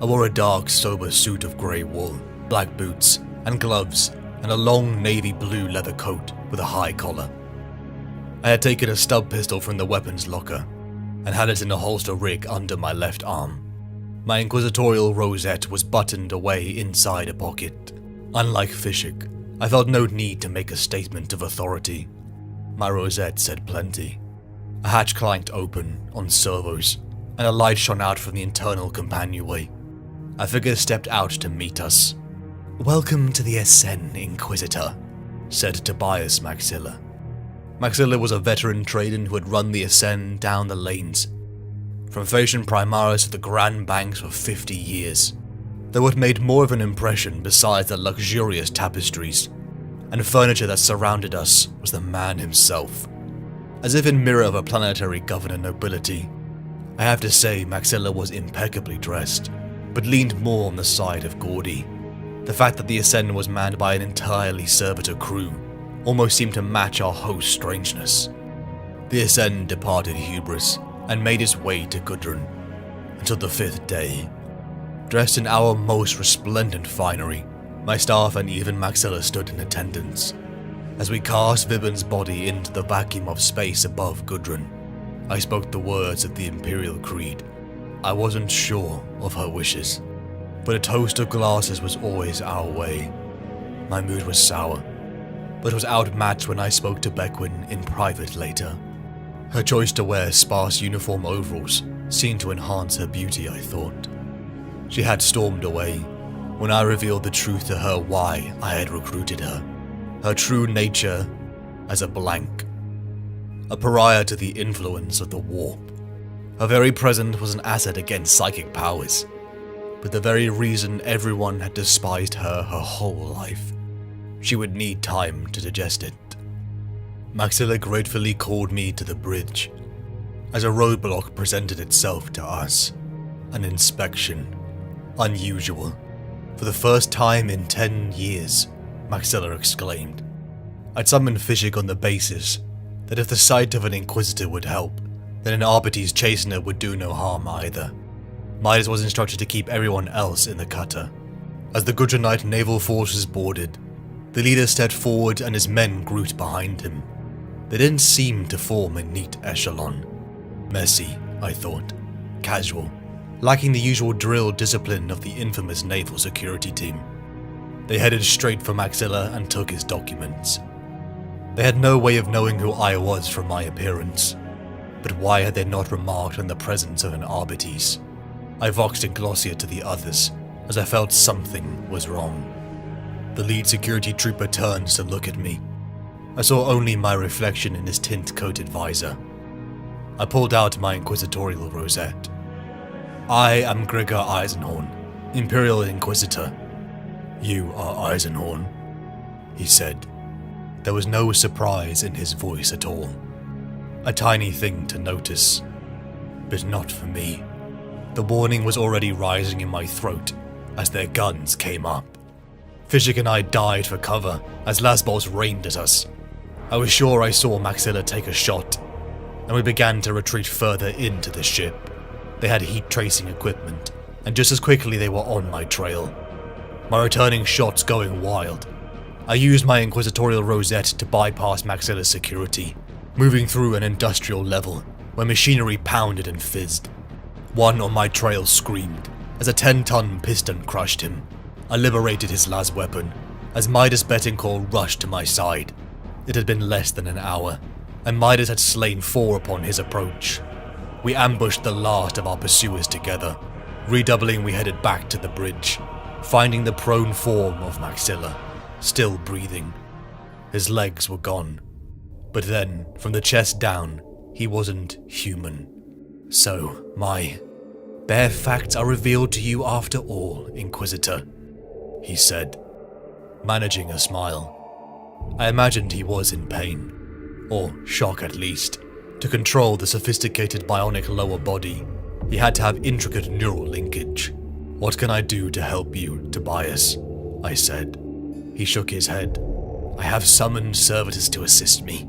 I wore a dark, sober suit of grey wool, black boots, and gloves, and a long navy blue leather coat with a high collar. I had taken a stub pistol from the weapons locker, and had it in a holster rig under my left arm. My inquisitorial rosette was buttoned away inside a pocket. Unlike Fishik, I felt no need to make a statement of authority. My rosette said plenty. A hatch clanked open on servos, and a light shone out from the internal companionway. A figure stepped out to meet us. "Welcome to the Ascend, Inquisitor," said Tobias Maxilla. Maxilla was a veteran trader who had run the Ascend down the lanes, from Phasian Primaris to the Grand Banks for 50 years. Though what made more of an impression besides the luxurious tapestries and furniture that surrounded us was the man himself. As if in mirror of a planetary governor nobility, I have to say Maxilla was impeccably dressed, but leaned more on the side of gaudy. The fact that the Ascend was manned by an entirely servitor crew almost seemed to match our host's strangeness. The Ascend departed Hubris and made its way to Gudrun until the 5th day. Dressed in our most resplendent finery, my staff and even Maxilla stood in attendance. As we cast Viburn's body into the vacuum of space above Gudrun, I spoke the words of the Imperial Creed. I wasn't sure of her wishes, but a toast of glasses was always our way. My mood was sour, but was outmatched when I spoke to Beckwin in private later. Her choice to wear sparse uniform overalls seemed to enhance her beauty, I thought. She had stormed away when I revealed the truth to her why I had recruited her. Her true nature as a blank. A pariah to the influence of the warp. Her very presence was an asset against psychic powers, but the very reason everyone had despised her whole life. She would need time to digest it. Maxilla gratefully called me to the bridge, as a roadblock presented itself to us. An inspection. Unusual. For the first time in 10 years, Maxilla exclaimed. I'd summoned Fishik on the basis that if the sight of an Inquisitor would help, then an Arbites chastener would do no harm either. Midas was instructed to keep everyone else in the cutter. As the Gudrunite naval forces boarded, the leader stepped forward and his men grouped behind him. They didn't seem to form a neat echelon. Messy, I thought. Casual. Lacking the usual drill discipline of the infamous naval security team. They headed straight for Maxilla and took his documents. They had no way of knowing who I was from my appearance, but why had they not remarked on the presence of an Arbites? I voxed in Glossia to the others, as I felt something was wrong. The lead security trooper turned to look at me. I saw only my reflection in his tint-coated visor. I pulled out my inquisitorial rosette. I am Gregor Eisenhorn, Imperial Inquisitor. You are Eisenhorn, he said. There was no surprise in his voice at all. A tiny thing to notice, but not for me. The warning was already rising in my throat as their guns came up. Fishik and I dived for cover as lasballs rained at us. I was sure I saw Maxilla take a shot, and we began to retreat further into the ship. They had heat tracing equipment, and just as quickly they were on my trail. My returning shots going wild. I used my inquisitorial rosette to bypass Maxilla's security, moving through an industrial level where machinery pounded and fizzed. One on my trail screamed as a 10-ton piston crushed him. I liberated his last weapon as Midas Bettencourt rushed to my side. It had been less than an hour, and Midas had slain 4 upon his approach. We ambushed the last of our pursuers together. Redoubling, we headed back to the bridge, finding the prone form of Maxilla, still breathing. His legs were gone, but then, from the chest down, he wasn't human. So, my bare facts are revealed to you after all, Inquisitor, he said, managing a smile. I imagined he was in pain, or shock at least. To control the sophisticated bionic lower body, he had to have intricate neural linkage. What can I do to help you, Tobias? I said. He shook his head. I have summoned servitors to assist me.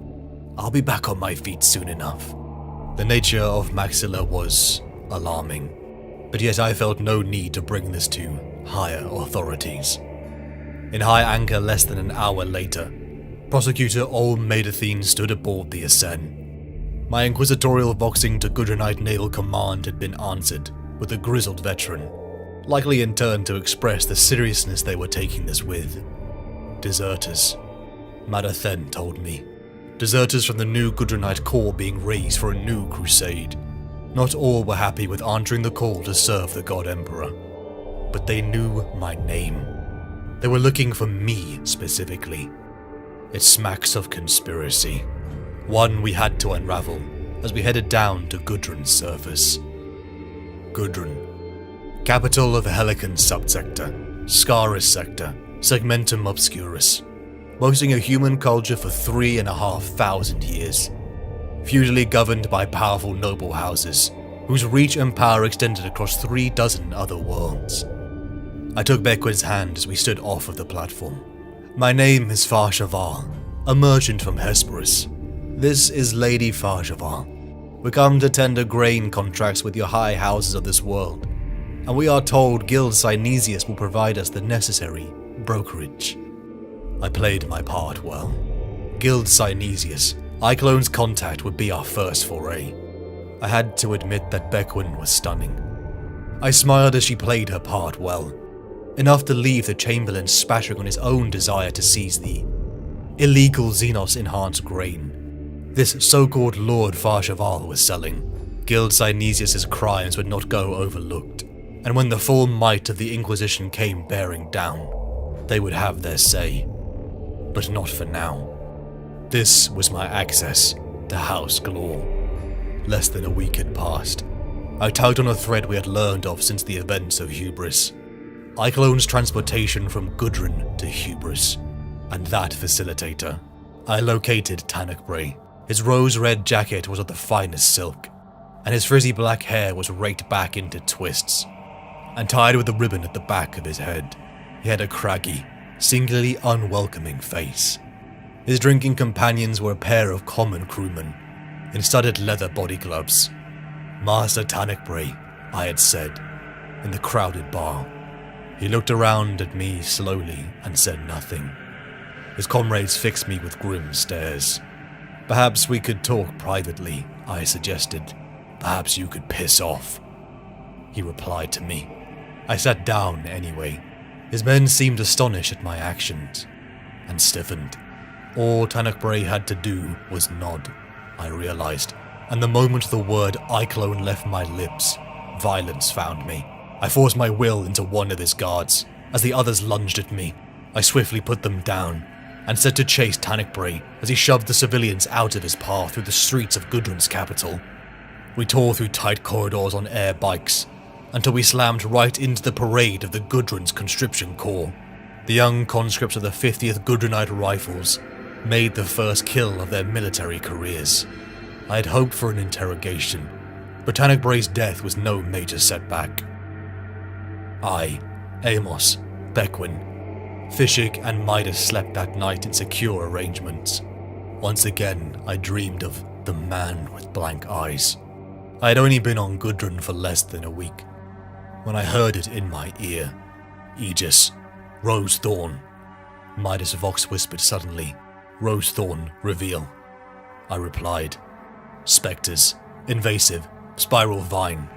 I'll be back on my feet soon enough. The nature of Maxilla was alarming, but yet I felt no need to bring this to higher authorities. In high anchor less than an hour later, Prosecutor Olmadathine stood aboard the Asen. My inquisitorial voxing to Gudrunite Naval Command had been answered with a grizzled veteran, likely in turn to express the seriousness they were taking this with. Deserters, Madathen told me. Deserters from the new Gudrunite Corps being raised for a new crusade. Not all were happy with answering the call to serve the God Emperor, but they knew my name. They were looking for me specifically. It smacks of conspiracy, one we had to unravel as we headed down to Gudrun's surface. Gudrun, capital of the Helican subsector, Scaris sector, Segmentum Obscurus, boasting a human culture for 3,500 years, feudally governed by powerful noble houses, whose reach and power extended across 36 other worlds. I took Beckwin's hand as we stood off of the platform. My name is Farshaval, a merchant from Hesperus. This is Lady Farshaval. We come to tender grain contracts with your high houses of this world, and we are told Guild Synesius will provide us the necessary brokerage. I played my part well. Guild Synesius, iClone's contact would be our first foray. I had to admit that Beckwin was stunning. I smiled as she played her part well, enough to leave the Chamberlain spattering on his own desire to seize the illegal Xenos-enhanced grain this so-called Lord Farshaval was selling. Guild Synesius' crimes would not go overlooked, and when the full might of the Inquisition came bearing down, they would have their say. But not for now. This was my access to House Glor. Less than a week had passed. I tugged on a thread we had learned of since the events of Hubris. iClone's transportation from Gudrun to Hubris, and that facilitator. I located Tanakbray. His rose-red jacket was of the finest silk, and his frizzy black hair was raked back into twists, and tied with a ribbon at the back of his head. He had a craggy, singularly unwelcoming face. His drinking companions were a pair of common crewmen, in studded leather body gloves. Master Tanakbray, I had said, in the crowded bar. He looked around at me slowly and said nothing. His comrades fixed me with grim stares. Perhaps we could talk privately, I suggested. Perhaps you could piss off. He replied to me. I sat down anyway. His men seemed astonished at my actions, and stiffened. All Tanakbray had to do was nod, I realized, and the moment the word iClone left my lips, violence found me. I forced my will into one of his guards. As the others lunged at me, I swiftly put them down, and set to chase Tanakbray as he shoved the civilians out of his path through the streets of Gudrun's capital. We tore through tight corridors on air bikes, until we slammed right into the parade of the Gudrun's conscription corps. The young conscripts of the 50th Gudrunite Rifles made the first kill of their military careers. I had hoped for an interrogation, but Tanakbray's death was no major setback. I, Amos, Beckwin, Fishig and Midas slept that night in secure arrangements. Once again, I dreamed of the man with blank eyes. I had only been on Gudrun for less than a week, when I heard it in my ear. Aegis, Rose Thorn. Midas Vox whispered suddenly, Rose Thorn, reveal. I replied, Spectres, Invasive, spiral vine.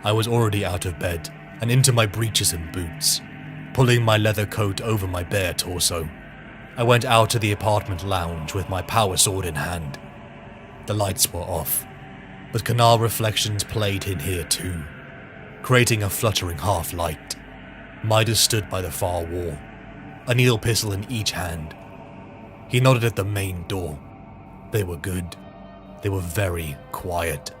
I was already out of bed and into my breeches and boots, pulling my leather coat over my bare torso. I went out to the apartment lounge with my power sword in hand. The lights were off, but canal reflections played in here too, creating a fluttering half-light. Midas stood by the far wall, a needle pistol in each hand. He nodded at the main door. They were good. They were very quiet,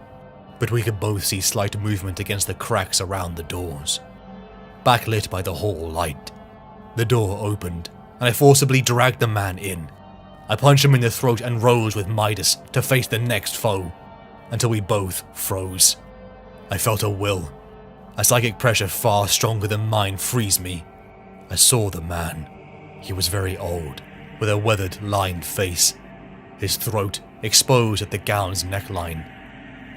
but we could both see slight movement against the cracks around the doors. Backlit by the hall light, the door opened, and I forcibly dragged the man in. I punched him in the throat and rose with Midas to face the next foe, until we both froze. I felt a will, a psychic pressure far stronger than mine freeze me. I saw the man. He was very old, with a weathered, lined face, his throat exposed at the gown's neckline,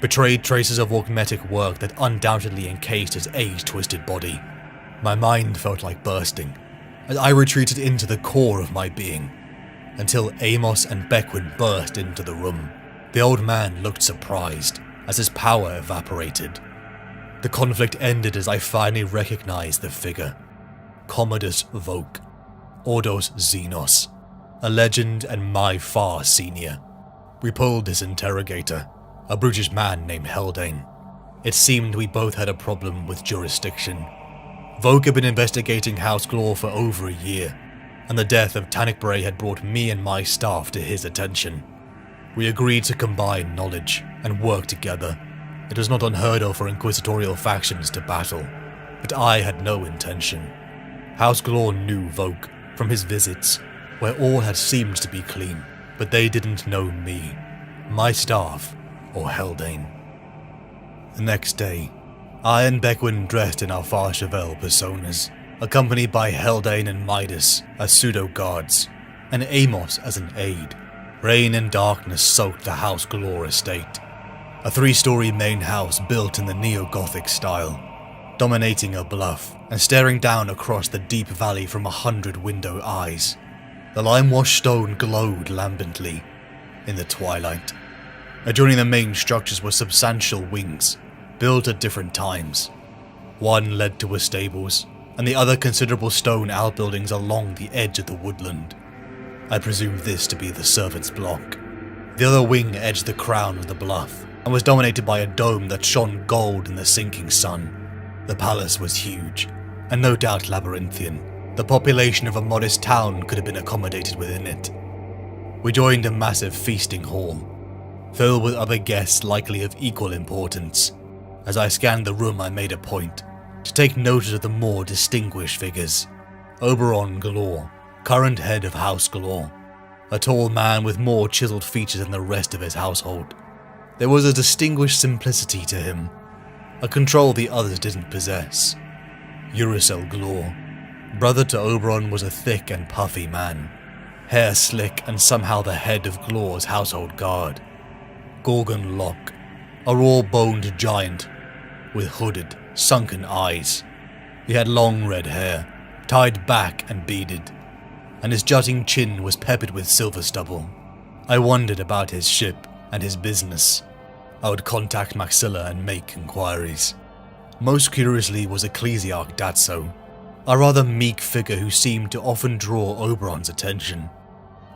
betrayed traces of augmetic work that undoubtedly encased his age-twisted body. My mind felt like bursting, as I retreated into the core of my being, until Amos and Beckwin burst into the room. The old man looked surprised, as his power evaporated. The conflict ended as I finally recognized the figure. Commodus Voke, Ordos Xenos, a legend and my far senior. We pulled his interrogator, a brutish man named Haldane. It seemed we both had a problem with jurisdiction. Vogue had been investigating House Glor for over a year, and the death of Tannic Bray had brought me and my staff to his attention. We agreed to combine knowledge and work together. It was not unheard of for inquisitorial factions to battle, but I had no intention. House Glor knew Vogue from his visits, where all had seemed to be clean, but they didn't know me, my staff, or Haldane. The next day, I and Beckwin dressed in our Far Chevelle personas, accompanied by Haldane and Midas as pseudo-guards, and Amos as an aide. Rain and darkness soaked the House Glor estate, a 3-story main house built in the neo-Gothic style, dominating a bluff and staring down across the deep valley from 100 window eyes. The lime-washed stone glowed lambently in the twilight. Adjoining the main structures were substantial wings, built at different times. One led to a stables, and the other considerable stone outbuildings along the edge of the woodland. I presumed this to be the servants' block. The other wing edged the crown of the bluff, and was dominated by a dome that shone gold in the sinking sun. The palace was huge, and no doubt labyrinthian. The population of a modest town could have been accommodated within it. We joined a massive feasting hall, filled with other guests likely of equal importance. As I scanned the room, I made a point to take notice of the more distinguished figures. Oberon Glor, current head of House Glor, a tall man with more chiseled features than the rest of his household. There was a distinguished simplicity to him, a control the others didn't possess. Urusel Glor, brother to Oberon, was a thick and puffy man, hair slick and somehow the head of Glor's household guard. Gorgon Locke, a raw-boned giant with hooded, sunken eyes. He had long red hair, tied back and beaded, and his jutting chin was peppered with silver stubble. I wondered about his ship and his business. I would contact Maxilla and make inquiries. Most curiously was Ecclesiarch Datso, a rather meek figure who seemed to often draw Oberon's attention.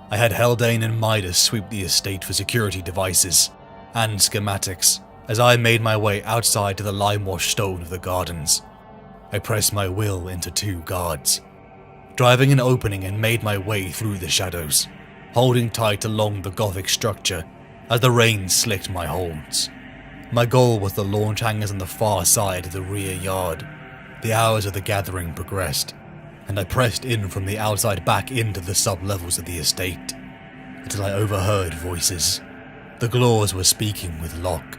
I had Haldane and Midas sweep the estate for security devices and schematics as I made my way outside to the lime-washed stone of the gardens. I pressed my will into 2 guards, driving an opening and made my way through the shadows, holding tight along the Gothic structure as the rain slicked my holds. My goal was the launch hangars on the far side of the rear yard. The hours of the gathering progressed, and I pressed in from the outside back into the sub-levels of the estate, until I overheard voices. The Glors were speaking with Locke.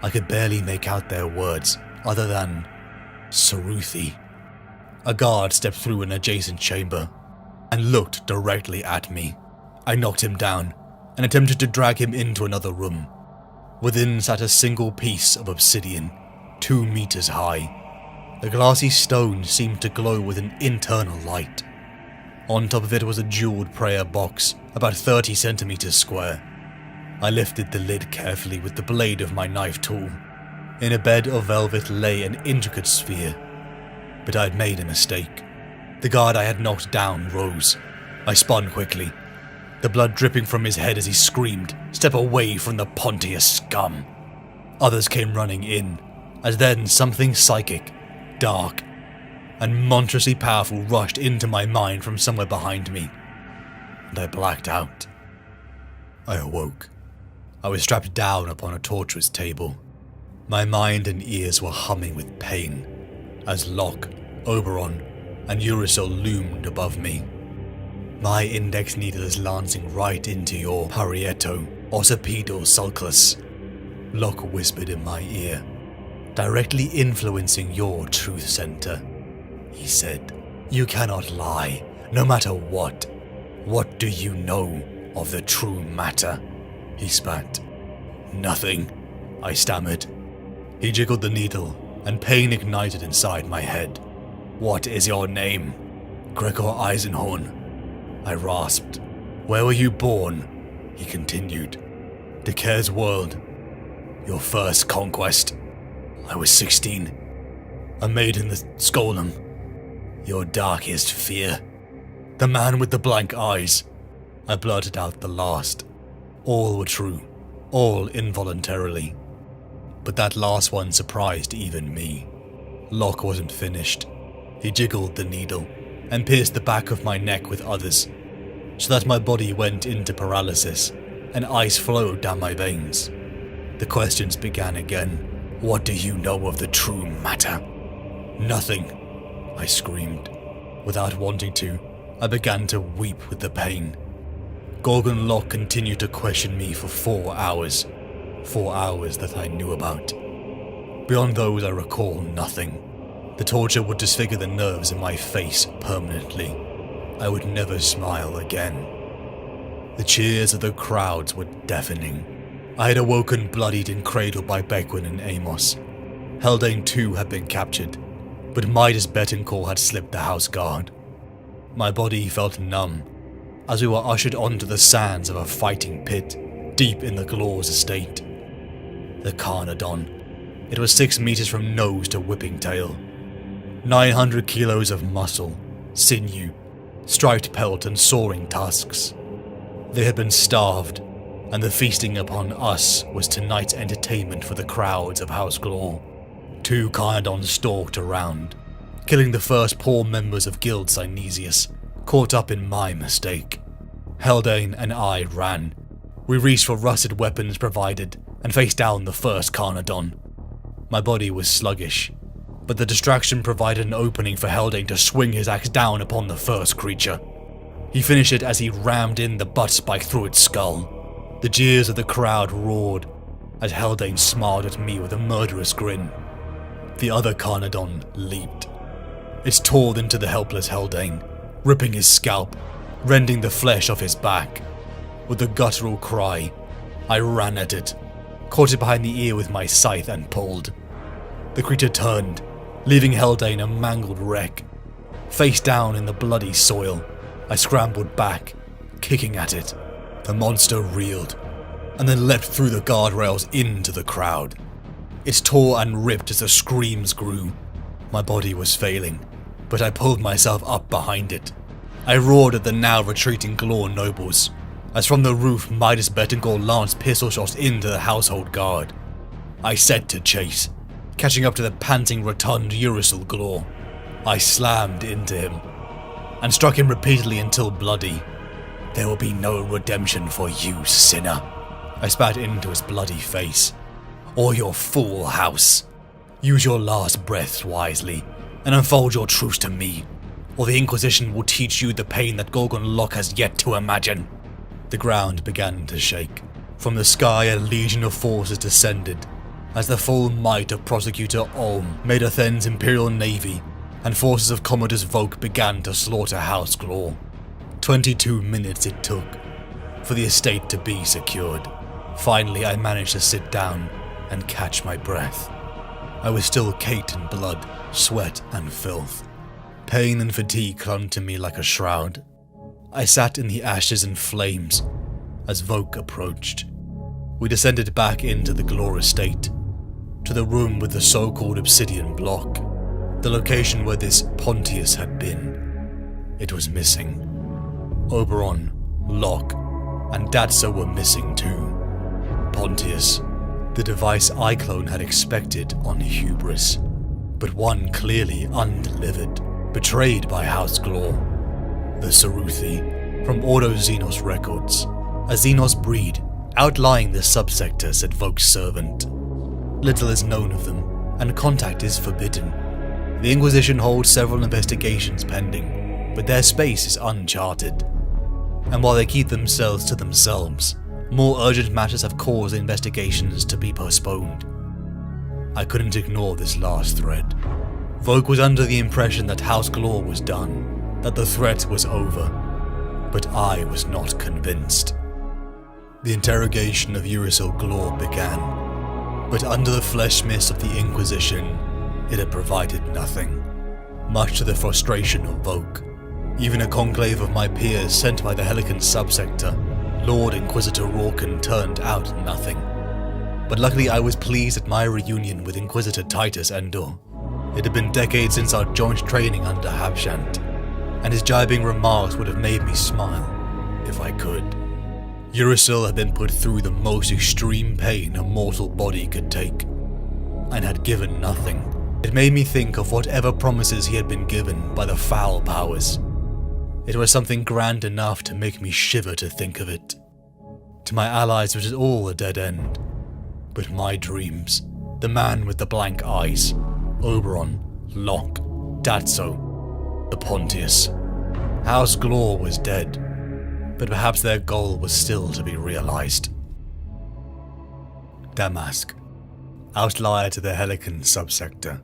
I could barely make out their words, other than Saruthi. A guard stepped through an adjacent chamber, and looked directly at me. I knocked him down, and attempted to drag him into another room. Within sat a single piece of obsidian, 2 meters high. The glassy stone seemed to glow with an internal light. On top of it was a jeweled prayer box, about 30 centimeters square. I lifted the lid carefully with the blade of my knife tool. In a bed of velvet lay an intricate sphere, but I had made a mistake. The guard I had knocked down rose. I spun quickly, the blood dripping from his head as he screamed, "Step away from the Pontius scum!" Others came running in, as then something psychic, dark, and monstrously powerful rushed into my mind from somewhere behind me, and I blacked out. I awoke. I was strapped down upon a torturous table. My mind and ears were humming with pain, as Locke, Oberon, and Urusel loomed above me. My index needle is lancing right into your parieto, occipito sulcus, Locke whispered in my ear. Directly influencing your truth center, he said. You cannot lie, no matter what. What do you know of the true matter? He spat. Nothing, I stammered. He jiggled the needle, and pain ignited inside my head. What is your name? Gregor Eisenhorn. I rasped. Where were you born? He continued. Decair's world. Your first conquest. I was 16. A maid in the Skolum. Your darkest fear. The man with the blank eyes. I blurted out the last. All were true. All involuntarily. But that last one surprised even me. Locke wasn't finished. He jiggled the needle and pierced the back of my neck with others, so that my body went into paralysis and ice flowed down my veins. The questions began again. What do you know of the true matter? Nothing, I screamed. Without wanting to, I began to weep with the pain. Gorgon Locke continued to question me for 4 hours. 4 hours that I knew about. Beyond those I recall nothing. The torture would disfigure the nerves in my face permanently. I would never smile again. The cheers of the crowds were deafening. I had awoken bloodied and cradled by Bequin and Amos. Haldane too had been captured, but Midas Betancourt had slipped the house guard. My body felt numb as we were ushered onto the sands of a fighting pit deep in the Glaw's estate. The Carnodon. It was 6 meters from nose to whipping tail. 900 kilos of muscle, sinew, striped pelt and soaring tusks. They had been starved, and the feasting upon us was tonight's entertainment for the crowds of House Glaw. 2 Carnodons stalked around, killing the first poor members of Guild Synesius, caught up in my mistake. Haldane and I ran. We reached for rusted weapons provided, and faced down the first Carnodon. My body was sluggish, but the distraction provided an opening for Haldane to swing his axe down upon the first creature. He finished it as he rammed in the butt spike through its skull. The jeers of the crowd roared as Haldane smiled at me with a murderous grin. The other Carnodon leaped. It tore into the helpless Haldane, ripping his scalp, rending the flesh off his back. With a guttural cry, I ran at it, caught it behind the ear with my scythe and pulled. The creature turned, leaving Haldane a mangled wreck. Face down in the bloody soil, I scrambled back, kicking at it. The monster reeled, and then leapt through the guardrails into the crowd. It tore and ripped as the screams grew. My body was failing, but I pulled myself up behind it. I roared at the now retreating Glaw nobles, as from the roof Midas Betancourt lanced pistol shots into the household guard. I set to chase, catching up to the panting rotund Urusel Glaw. I slammed into him, and struck him repeatedly until bloody. There will be no redemption for you, sinner. I spat into his bloody face. Or your fool house. Use your last breaths wisely, and unfold your truths to me, or the Inquisition will teach you the pain that Gorgon Locke has yet to imagine. The ground began to shake. From the sky a legion of forces descended, as the full might of Prosecutor Olm made Athen's Imperial Navy, and forces of Commodus Volk began to slaughter House Glaw. 22 minutes it took for the estate to be secured. Finally I managed to sit down and catch my breath. I was still caked in blood, sweat and filth. Pain and fatigue clung to me like a shroud. I sat in the ashes and flames as Volk approached. We descended back into the Glore estate, to the room with the so-called obsidian block, the location where this Pontius had been. It was missing. Oberon, Locke, and Datso were missing too. Pontius, the device iClone had expected on hubris, but one clearly undelivered, betrayed by House Glore. The Ceruthi, from Ordo Xenos records, a Xenos breed outlying the subsector, said Voke's servant. Little is known of them, and contact is forbidden. The Inquisition holds several investigations pending, but their space is uncharted. And while they keep themselves to themselves, more urgent matters have caused the investigations to be postponed. I couldn't ignore this last thread. Voke was under the impression that House Glore was done, that the threat was over, but I was not convinced. The interrogation of Urisil Glore began, but under the flesh mist of the Inquisition, it had provided nothing, much to the frustration of Voke. Even a conclave of my peers sent by the Helican subsector, Lord Inquisitor Rorken, turned out nothing. But luckily I was pleased at my reunion with Inquisitor Titus Endor. It had been decades since our joint training under Habshant, and his jibing remarks would have made me smile, if I could. Urisil had been put through the most extreme pain a mortal body could take, and had given nothing. It made me think of whatever promises he had been given by the foul powers. It was something grand enough to make me shiver to think of it. To my allies it was all a dead end. But my dreams, the man with the blank eyes, Oberon, Locke, Datso, the Pontius. House Glore was dead, but perhaps their goal was still to be realized. Damask, outlier to the Helican subsector.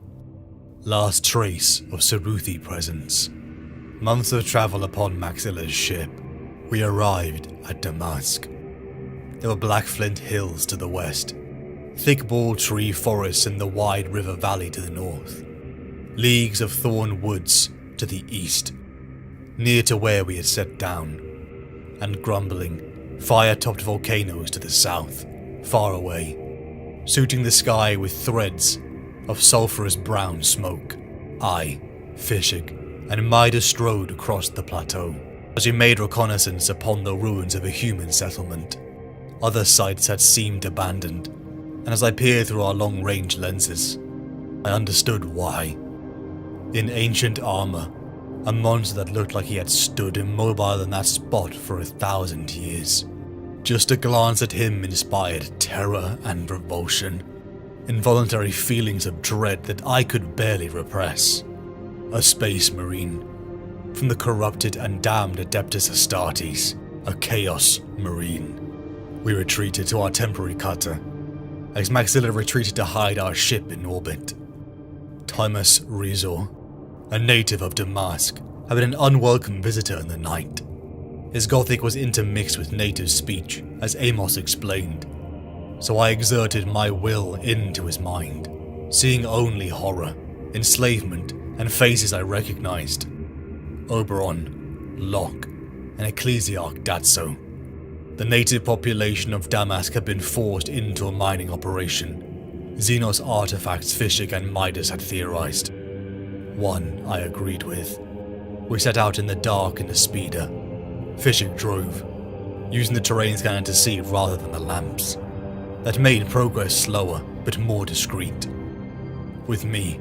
Last trace of Ceruthi presence. Months of travel upon Maxilla's ship. We arrived at Damask. There were black flint hills to the west, thick ball tree forests in the wide river valley to the north, leagues of thorn woods to the east, near to where we had set down, and grumbling, fire-topped volcanoes to the south, far away, suiting the sky with threads of sulphurous brown smoke. I, Fishig, and Mida strode across the plateau as we made reconnaissance upon the ruins of a human settlement. Other sites had seemed abandoned, and as I peered through our long-range lenses, I understood why. In ancient armor, a monster that looked like he had stood immobile in that spot for 1,000 years. Just a glance at him inspired terror and revulsion, involuntary feelings of dread that I could barely repress. A space marine, from the corrupted and damned Adeptus Astartes, a chaos marine. We retreated to our temporary cutter, as Maxilla retreated to hide our ship in orbit. Timus Rizor, a native of Damask, had been an unwelcome visitor in the night. His Gothic was intermixed with native speech, as Amos explained, so I exerted my will into his mind, seeing only horror, enslavement, and faces I recognized. Oberon, Locke, and Ecclesiarch Datso. The native population of Damask had been forced into a mining operation. Xenos artifacts Fishig and Midas had theorized. One I agreed with. We set out in the dark in a speeder. Fishig drove, using the terrain scanner to see rather than the lamps. That made progress slower, but more discreet. With me,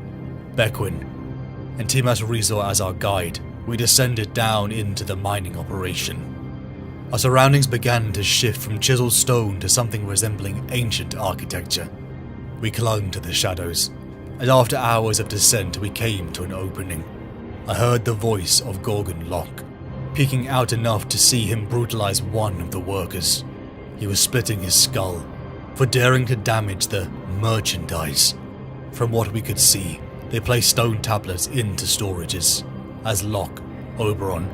Bequin, and Timas Rizor as our guide, we descended down into the mining operation. Our surroundings began to shift from chiseled stone to something resembling ancient architecture. We clung to the shadows, and after hours of descent we came to an opening. I heard the voice of Gorgon Locke, peeking out enough to see him brutalize one of the workers. He was splitting his skull for daring to damage the merchandise. From what we could see, they placed stone tablets into storages, as Locke, Oberon,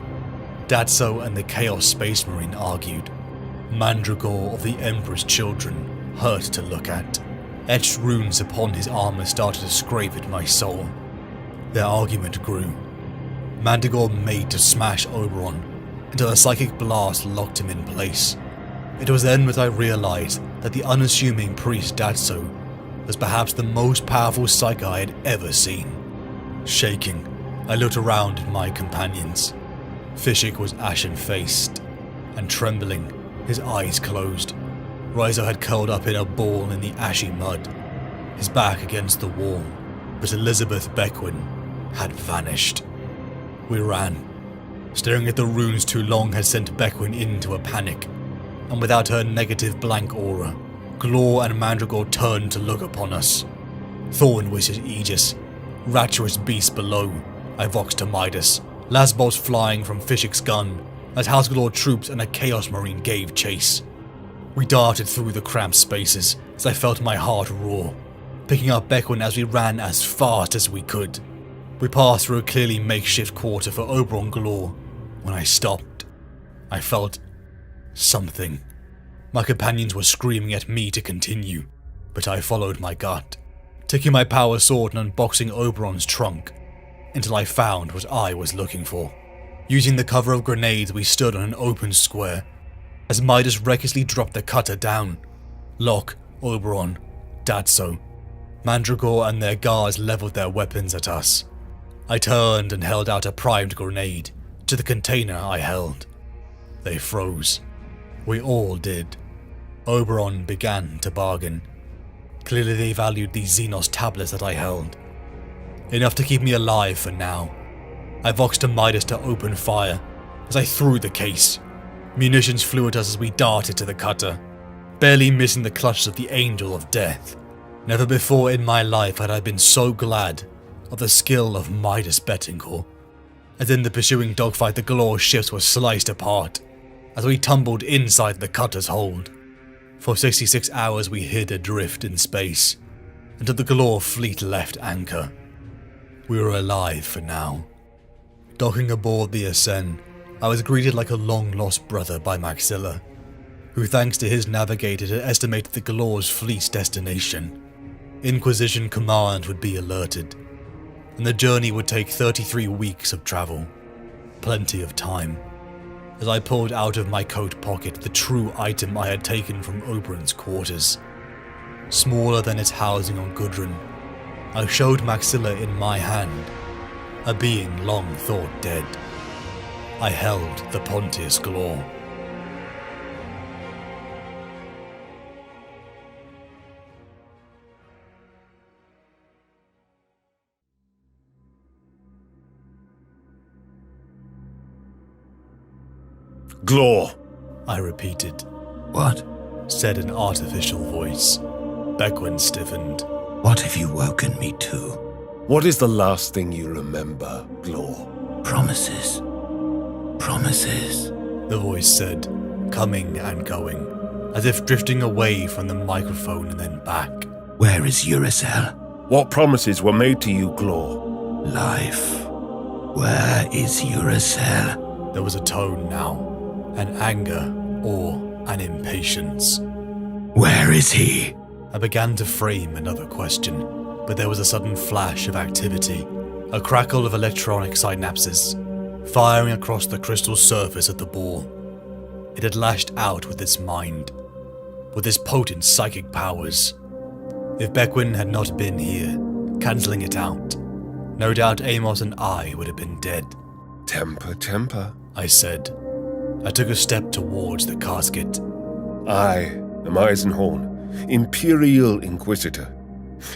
Datso and the Chaos Space Marine argued. Mandragore of the Emperor's children hurt to look at. Etched runes upon his armor started to scrape at my soul. Their argument grew. Mandragore made to smash Oberon until a psychic blast locked him in place. It was then that I realized that the unassuming priest Datso was perhaps the most powerful psyker I had ever seen. Shaking, I looked around at my companions. Fishik was ashen-faced and trembling, his eyes closed. Rizo had curled up in a ball in the ashy mud, his back against the wall, but Elizabeth Beckwin had vanished. We ran. Staring at the runes too long had sent Beckwin into a panic, and without her negative blank aura, Glor and Mandragore turned to look upon us. Thorn was his aegis, rapturous beast below. I voxed to Midas, lasbolts flying from Fishik's gun, as House Glor troops and a Chaos Marine gave chase. We darted through the cramped spaces as I felt my heart roar, picking up Beckwin as we ran as fast as we could. We passed through a clearly makeshift quarter for Oberon Glor. When I stopped, I felt something. My companions were screaming at me to continue, but I followed my gut, taking my power sword and unboxing Oberon's trunk, until I found what I was looking for. Using the cover of grenades, we stood on an open square, as Midas recklessly dropped the cutter down. Locke, Oberon, Datso, Mandragore and their guards leveled their weapons at us. I turned and held out a primed grenade to the container I held. They froze. We all did. Oberon began to bargain. Clearly they valued the Xenos tablets that I held. Enough to keep me alive for now. I voxed to Midas to open fire as I threw the case. Munitions flew at us as we darted to the cutter, barely missing the clutches of the Angel of Death. Never before in my life had I been so glad of the skill of Midas Bettencourt. As in the pursuing dogfight, the Glor ships were sliced apart as we tumbled inside the cutter's hold. For 66 hours we hid adrift in space, until the Glor fleet left anchor. We were alive for now. Docking aboard the Ascend, I was greeted like a long-lost brother by Maxilla, who thanks to his navigator had estimated the Glor's fleet's destination. Inquisition Command would be alerted, and the journey would take 33 weeks of travel. Plenty of time. As I pulled out of my coat pocket the true item I had taken from Oberon's quarters. Smaller than its housing on Gudrun, I showed Maxilla in my hand, a being long thought dead. I held the Pontius Glor. Glor, I repeated. What? Said an artificial voice. Beckwin stiffened. What have you woken me to? what is the last thing you remember, Glor? Promises. Promises. The voice said, coming and going, as if drifting away from the microphone and then back. Where is Uracel? What promises were made to you, Glor? Life. Where is Uracel? There was a tone now, an anger or an impatience. Where is he? I began to frame another question, but there was a sudden flash of activity, a crackle of electronic synapses, firing across the crystal surface of the ball. It had lashed out with its mind, with its potent psychic powers. If Beckwin had not been here, cancelling it out, no doubt Amos and I would have been dead. Temper, I said. I took a step towards the casket. I am Eisenhorn, Imperial Inquisitor.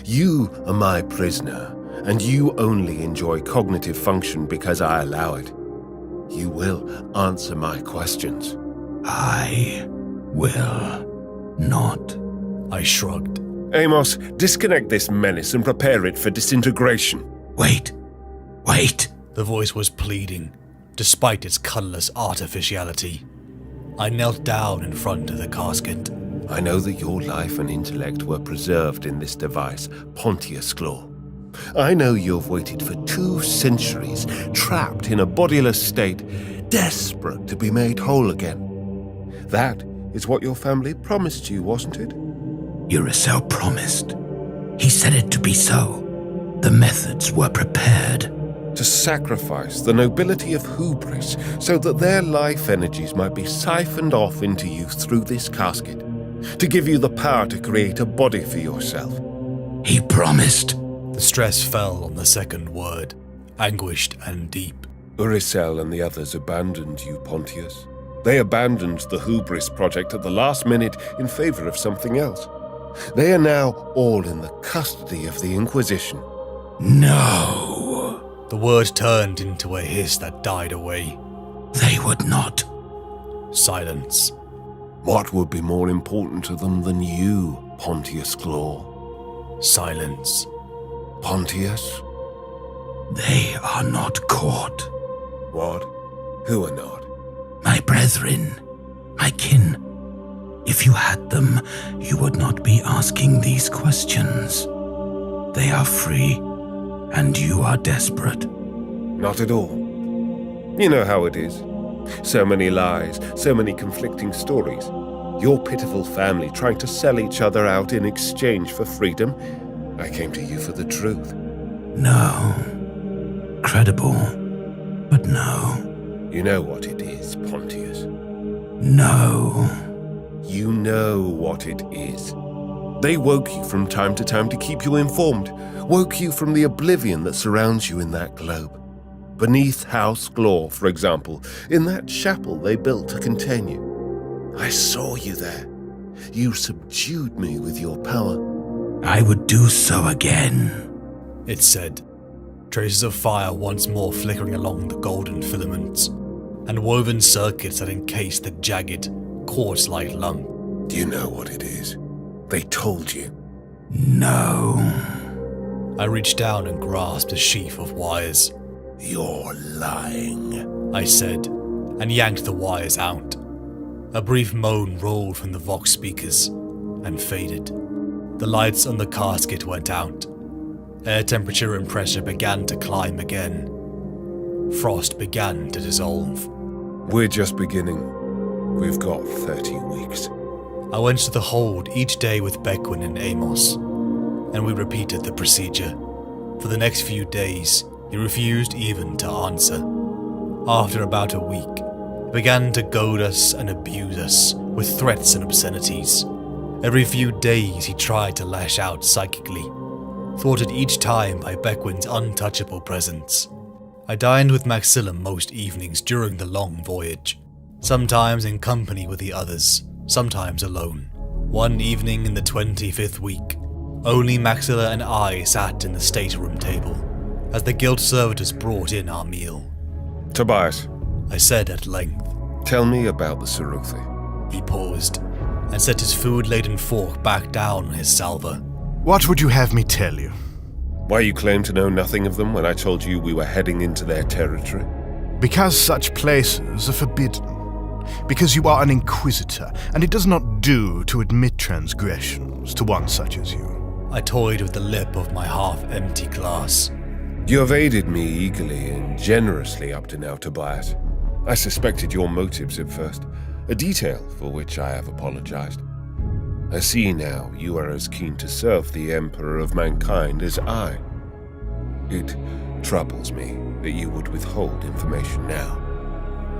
You are my prisoner, and you only enjoy cognitive function because I allow it. You will answer my questions. I will not. I shrugged. Amos, disconnect this menace and prepare it for disintegration. Wait. The voice was pleading, despite its colourless artificiality. I knelt down in front of the casket. I know that your life and intellect were preserved in this device, Pontius Glor. I know you've waited for 2 centuries, trapped in a bodiless state, desperate to be made whole again. That is what your family promised you, wasn't it? Uracel promised. He said it to be so. The methods were prepared. To sacrifice the nobility of hubris so that their life energies might be siphoned off into you through this casket. To give you the power to create a body for yourself. He promised. The stress fell on the second word, anguished and deep. Uricel and the others abandoned you, Pontius. They abandoned the Hubris project at the last minute in favor of something else. They are now all in the custody of the Inquisition. No. The word turned into a hiss that died away. They would not. Silence. What would be more important to them than you, Pontius Claw? Silence. Pontius? They are not caught. What? Who are not? My brethren, my kin. If you had them, you would not be asking these questions. They are free, and you are desperate. Not at all. You know how it is. So many lies, so many conflicting stories. Your pitiful family trying to sell each other out in exchange for freedom. I came to you for the truth. No. Credible, but no. You know what it is, Pontius. No. You know what it is. They woke you from time to time to keep you informed, woke you from the oblivion that surrounds you in that globe. Beneath House Glor, for example, in that chapel they built to contain you. I saw you there. You subdued me with your power. I would do so again, it said, traces of fire once more flickering along the golden filaments, and woven circuits that encased the jagged, quartz-like lump. Do you know what it is? They told you. No. I reached down and grasped a sheaf of wires. You're lying, I said, and yanked the wires out. A brief moan rolled from the Vox speakers and faded. The lights on the casket went out. Air temperature and pressure began to climb again. Frost began to dissolve. We're just beginning. We've got 30 weeks. I went to the hold each day with Beckwin and Amos, and we repeated the procedure. For the next few days, he refused even to answer. After about a week, he began to goad us and abuse us with threats and obscenities. Every few days he tried to lash out psychically, thwarted each time by Beckwin's untouchable presence. I dined with Maxilla most evenings during the long voyage, sometimes in company with the others, sometimes alone. One evening in the 25th week, only Maxilla and I sat in the stateroom table, as the guild servitors brought in our meal. Tobias, I said at length. Tell me about the Ceruthi. He paused, and set his food-laden fork back down on his salver. What would you have me tell you? Why you claim to know nothing of them when I told you we were heading into their territory? Because such places are forbidden. Because you are an inquisitor, and it does not do to admit transgressions to one such as you. I toyed with the lip of my half-empty glass. You have aided me eagerly and generously up to now, Tobias. I suspected your motives at first, a detail for which I have apologized. I see now you are as keen to serve the Emperor of Mankind as I. It troubles me that you would withhold information now.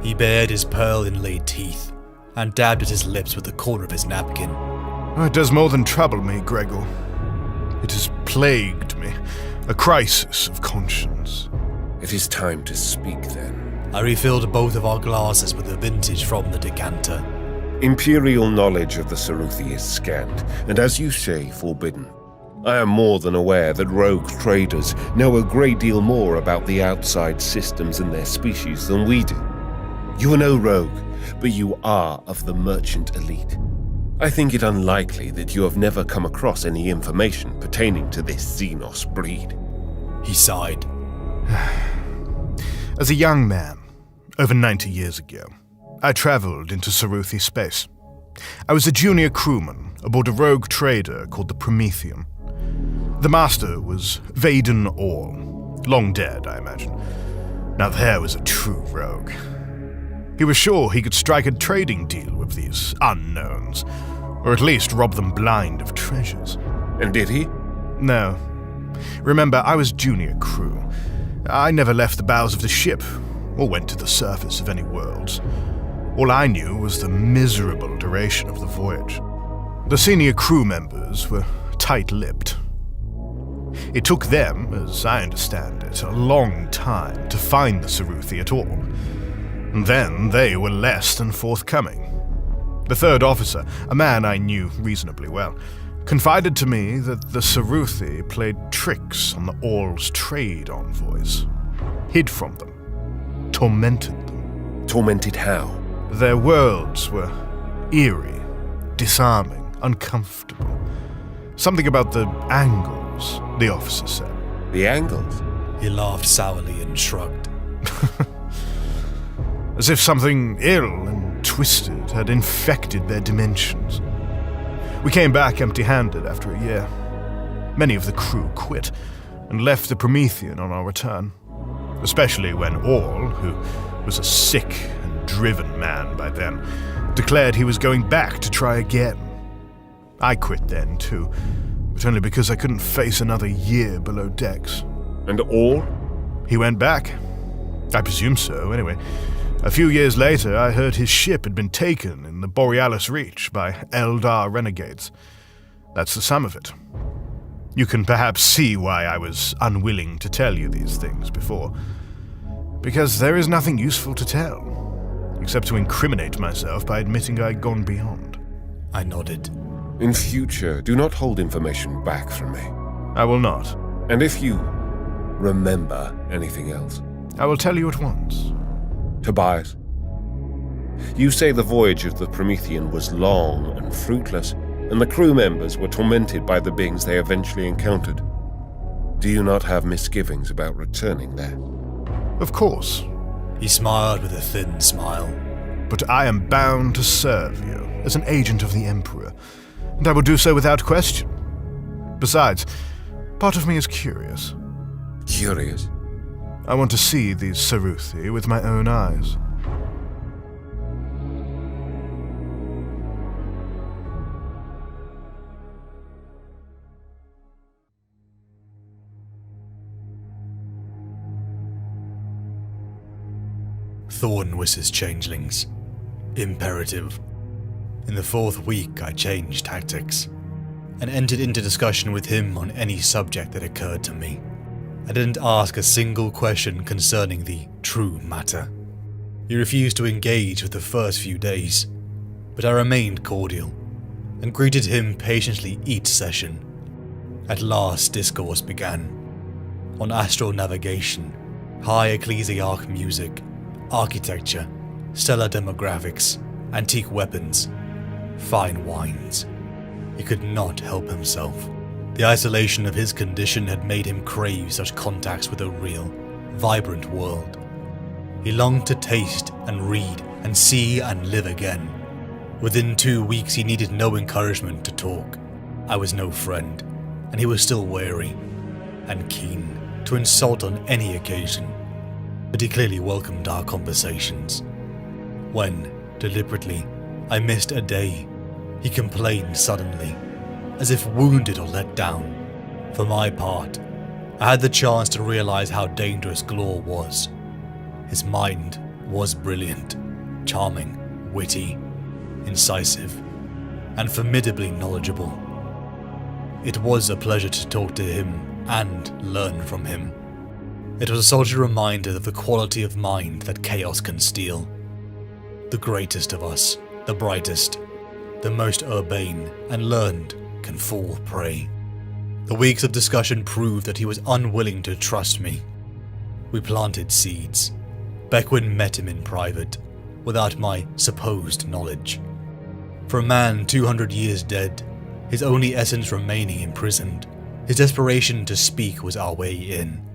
He bared his pearl-inlaid teeth and dabbed at his lips with the corner of his napkin. It does more than trouble me, Gregor. It has plagued me, a crisis of conscience. It is time to speak then. I refilled both of our glasses with the vintage from the decanter. Imperial knowledge of the Ceruthi is scant, and as you say, forbidden. I am more than aware that rogue traders know a great deal more about the outside systems and their species than we do. You are no rogue, but you are of the merchant elite. I think it unlikely that you have never come across any information pertaining to this Xenos breed. He sighed. As a young man, over 90 years ago, I traveled into Ceruthi space. I was a junior crewman aboard a rogue trader called the Prometheum. The master was Vaden Orr, long dead, I imagine. Now there was a true rogue. He was sure he could strike a trading deal with these unknowns, or at least rob them blind of treasures. And did he? No. Remember, I was junior crew. I never left the bows of the ship, or went to the surface of any worlds. All I knew was the miserable duration of the voyage. The senior crew members were tight-lipped. It took them, as I understand it, a long time to find the Saruthi at all. And then they were less than forthcoming. The third officer, a man I knew reasonably well, confided to me that the Saruthi played tricks on the Orl's trade envoys, hid from them, tormented them. Tormented how? Their worlds were eerie, disarming, uncomfortable. Something about the angles, the officer said. The angles? He laughed sourly and shrugged. As if something ill and twisted had infected their dimensions. We came back empty-handed after a year. Many of the crew quit and left the Promethean on our return, especially when Orl, who was a sick and driven man by then, declared he was going back to try again. I quit then, too, but only because I couldn't face another year below decks. And Orl? He went back. I presume so, anyway. A few years later, I heard his ship had been taken in the Borealis Reach by Eldar renegades. That's the sum of it. You can perhaps see why I was unwilling to tell you these things before. Because there is nothing useful to tell, except to incriminate myself by admitting I'd gone beyond. I nodded. In future, do not hold information back from me. I will not. And if you remember anything else? I will tell you at once. Tobias, you say the voyage of the Promethean was long and fruitless, and the crew members were tormented by the beings they eventually encountered. Do you not have misgivings about returning there? Of course. He smiled with a thin smile. But I am bound to serve you as an agent of the Emperor, and I will do so without question. Besides, part of me is curious. Curious? I want to see these Saruthi with my own eyes. Thorn was his changelings. Imperative. In the fourth week, I changed tactics and entered into discussion with him on any subject that occurred to me. I didn't ask a single question concerning the true matter. He refused to engage for the first few days, but I remained cordial and greeted him patiently each session. At last, discourse began on astral navigation, high ecclesiarch music, architecture, stellar demographics, antique weapons, fine wines. He could not help himself. The isolation of his condition had made him crave such contacts with a real, vibrant world. He longed to taste and read and see and live again. Within 2 weeks he needed no encouragement to talk. I was no friend, and he was still wary and keen to insult on any occasion, but he clearly welcomed our conversations. When, deliberately, I missed a day, he complained suddenly, as if wounded or let down. For my part, I had the chance to realize how dangerous Glor was. His mind was brilliant, charming, witty, incisive, and formidably knowledgeable. It was a pleasure to talk to him and learn from him. It was a solid reminder of the quality of mind that chaos can steal. The greatest of us, the brightest, the most urbane and learned, can fall prey. The weeks of discussion proved that he was unwilling to trust me. We planted seeds. Beckwin met him in private, without my supposed knowledge. For a man 200 years dead, his only essence remaining imprisoned, his desperation to speak was our way in.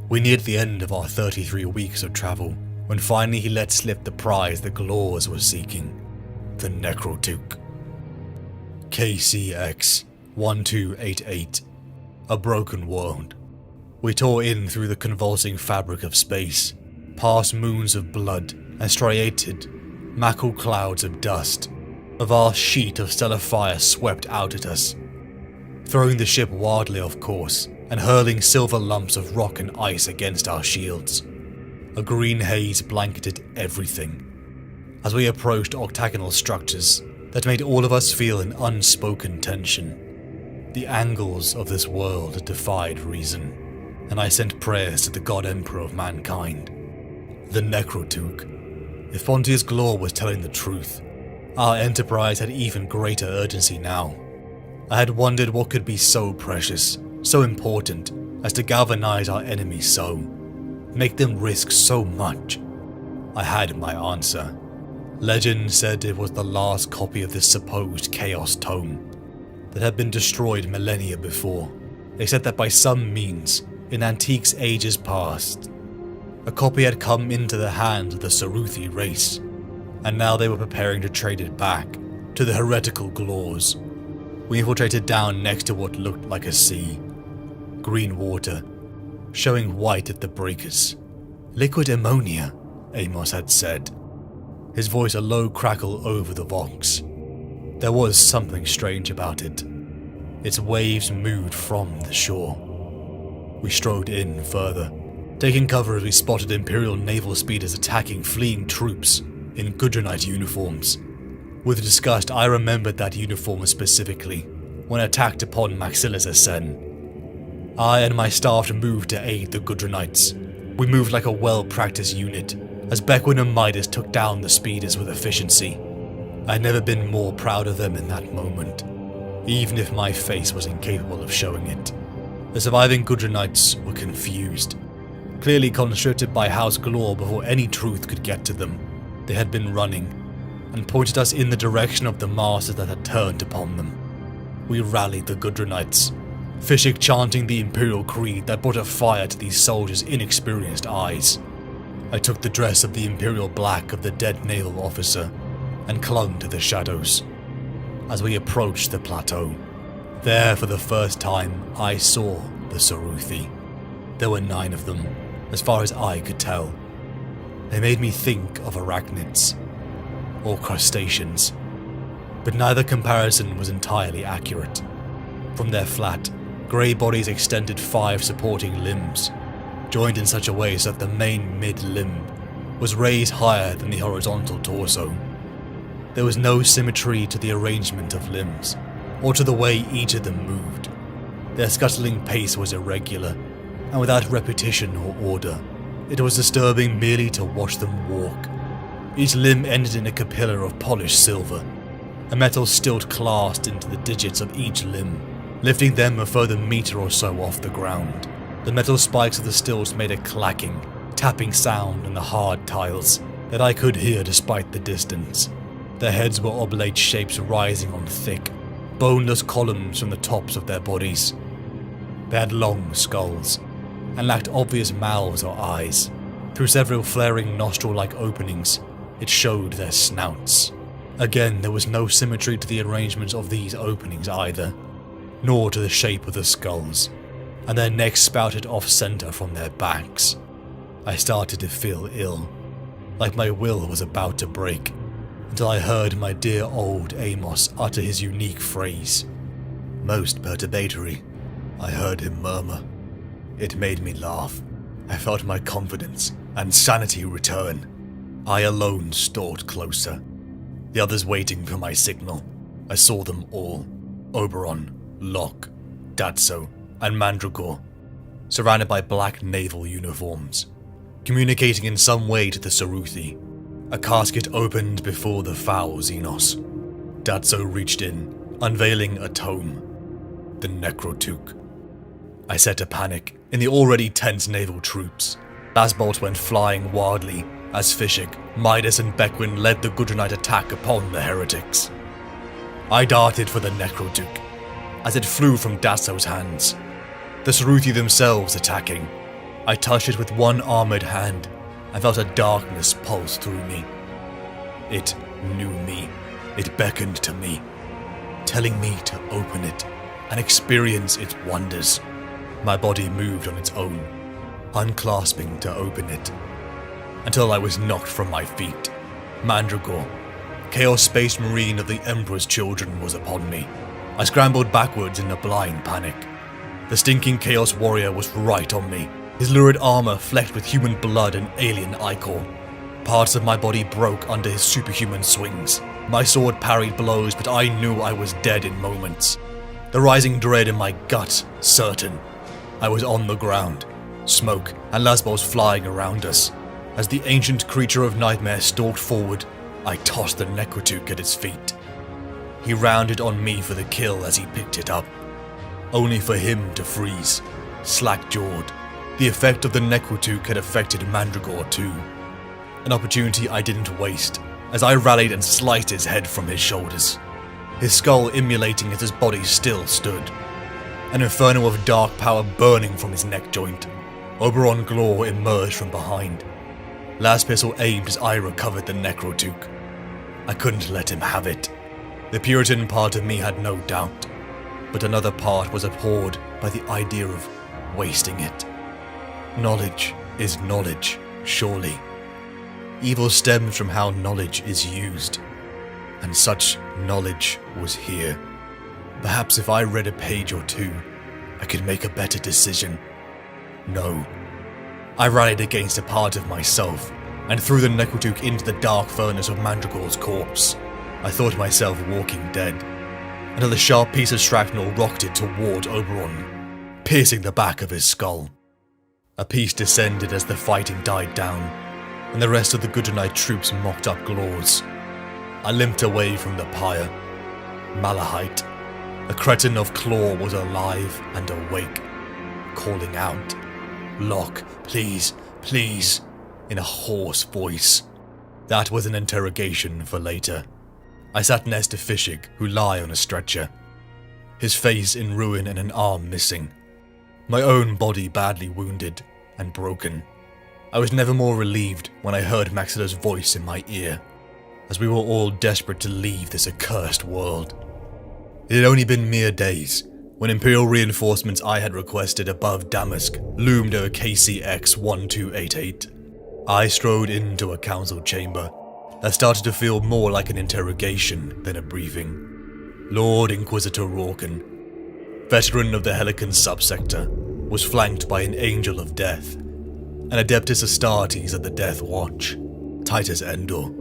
We neared the end of our 33 weeks of travel, when finally he let slip the prize the Glors were seeking, the Necrotuke. KCX 1288, a broken world. We tore in through the convulsing fabric of space, past moons of blood and striated, mackled clouds of dust. A vast sheet of stellar fire swept out at us, throwing the ship wildly off course and hurling silver lumps of rock and ice against our shields. A green haze blanketed everything. As we approached octagonal structures, that made all of us feel an unspoken tension. The angles of this world defied reason, and I sent prayers to the God Emperor of mankind, the Necrotuk. If Pontius Glor was telling the truth, our enterprise had even greater urgency now. I had wondered what could be so precious, so important, as to galvanize our enemies so, make them risk so much. I had my answer. Legend said it was the last copy of this supposed Chaos Tome that had been destroyed millennia before, except that by some means, in Antique's ages past, a copy had come into the hands of the Saruthi race, and now they were preparing to trade it back to the heretical Glors. We infiltrated down next to what looked like a sea. Green water, showing white at the breakers. Liquid ammonia, Amos had said, his voice a low crackle over the vox. There was something strange about it. Its waves moved from the shore. We strode in further, taking cover as we spotted Imperial naval speeders attacking fleeing troops in Gudronite uniforms. With disgust, I remembered that uniform specifically when attacked upon Maxilis Asen. I and my staff moved to aid the Gudronites. We moved like a well-practiced unit, as Beckwin and Midas took down the speeders with efficiency. I'd never been more proud of them in that moment, even if my face was incapable of showing it. The surviving Gudronites were confused, clearly conscripted by House Glor before any truth could get to them. They had been running, and pointed us in the direction of the masses that had turned upon them. We rallied the Gudronites, Fishik chanting the Imperial Creed that brought a fire to these soldiers' inexperienced eyes. I took the dress of the Imperial Black of the dead naval officer and clung to the shadows. As we approached the plateau, there for the first time I saw the Saruthi. There were 9 of them, as far as I could tell. They made me think of arachnids, or crustaceans, but neither comparison was entirely accurate. From their flat, grey bodies extended 5 supporting limbs, joined in such a way so that the main mid-limb was raised higher than the horizontal torso. There was no symmetry to the arrangement of limbs, or to the way each of them moved. Their scuttling pace was irregular, and without repetition or order. It was disturbing merely to watch them walk. Each limb ended in a capilla of polished silver, a metal stilt clasped into the digits of each limb, lifting them a further meter or so off the ground. The metal spikes of the stilts made a clacking, tapping sound on the hard tiles that I could hear despite the distance. Their heads were oblate shapes rising on thick, boneless columns from the tops of their bodies. They had long skulls, and lacked obvious mouths or eyes. Through several flaring nostril-like openings, it showed their snouts. Again, there was no symmetry to the arrangements of these openings either, nor to the shape of the skulls, and their necks spouted off-center from their backs. I started to feel ill, like my will was about to break, until I heard my dear old Amos utter his unique phrase. Most perturbatory, I heard him murmur. It made me laugh. I felt my confidence and sanity return. I alone stalked closer, the others waiting for my signal. I saw them all, Oberon, Locke, Datso, and Mandragore, surrounded by black naval uniforms, communicating in some way to the Saruthi. A casket opened before the foul Xenos. Datso reached in, unveiling a tome, the Necrotuk. I set a panic in the already tense naval troops. Lasbolts went flying wildly as Fishik, Midas, and Beckwin led the Gudronite attack upon the heretics. I darted for the Necrotuk as it flew from Dasso's hands, the Saruthi themselves attacking. I touched it with one armored hand and felt a darkness pulse through me. It knew me. It beckoned to me, telling me to open it and experience its wonders. My body moved on its own, unclasping to open it, until I was knocked from my feet. Mandragore, Chaos Space Marine of the Emperor's Children, was upon me. I scrambled backwards in a blind panic. The stinking Chaos Warrior was right on me, his lurid armor flecked with human blood and alien ichor. Parts of my body broke under his superhuman swings. My sword parried blows, but I knew I was dead in moments. The rising dread in my gut certain. I was on the ground, smoke and lasbos flying around us. As the ancient creature of nightmare stalked forward, I tossed the Necrotuk at his feet. He rounded on me for the kill as he picked it up, only for him to freeze, slack-jawed. The effect of the Necrotuk had affected Mandragore too. An opportunity I didn't waste, as I rallied and sliced his head from his shoulders, his skull immolating as his body still stood. An inferno of dark power burning from his neck joint. Oberon Glor emerged from behind. Last pistol aimed as I recovered the Necrotuk. I couldn't let him have it. The Puritan part of me had no doubt, but another part was abhorred by the idea of wasting it. Knowledge is knowledge, surely. Evil stems from how knowledge is used, and such knowledge was here. Perhaps if I read a page or two, I could make a better decision. No. I rallied against a part of myself, and threw the Necrotuk into the dark furnace of Mandragore's corpse. I thought myself walking dead, until a sharp piece of shrapnel rocketed toward Oberon, piercing the back of his skull. A piece descended as the fighting died down, and the rest of the Gudrunite troops mocked up Glors. I limped away from the pyre. Malahite, the cretin of Claw, was alive and awake, calling out, "Locke, please, please," in a hoarse voice. That was an interrogation for later. I sat next to Fishig, who lay on a stretcher, his face in ruin and an arm missing. My own body badly wounded and broken. I was never more relieved when I heard Maxilla's voice in my ear, as we were all desperate to leave this accursed world. It had only been mere days when Imperial reinforcements I had requested above Damask loomed over KCX 1288. I strode into a council chamber that started to feel more like an interrogation than a briefing. Lord Inquisitor Rorken, veteran of the Helican subsector, was flanked by an Angel of Death, an Adeptus Astartes of the Death Watch, Titus Endor,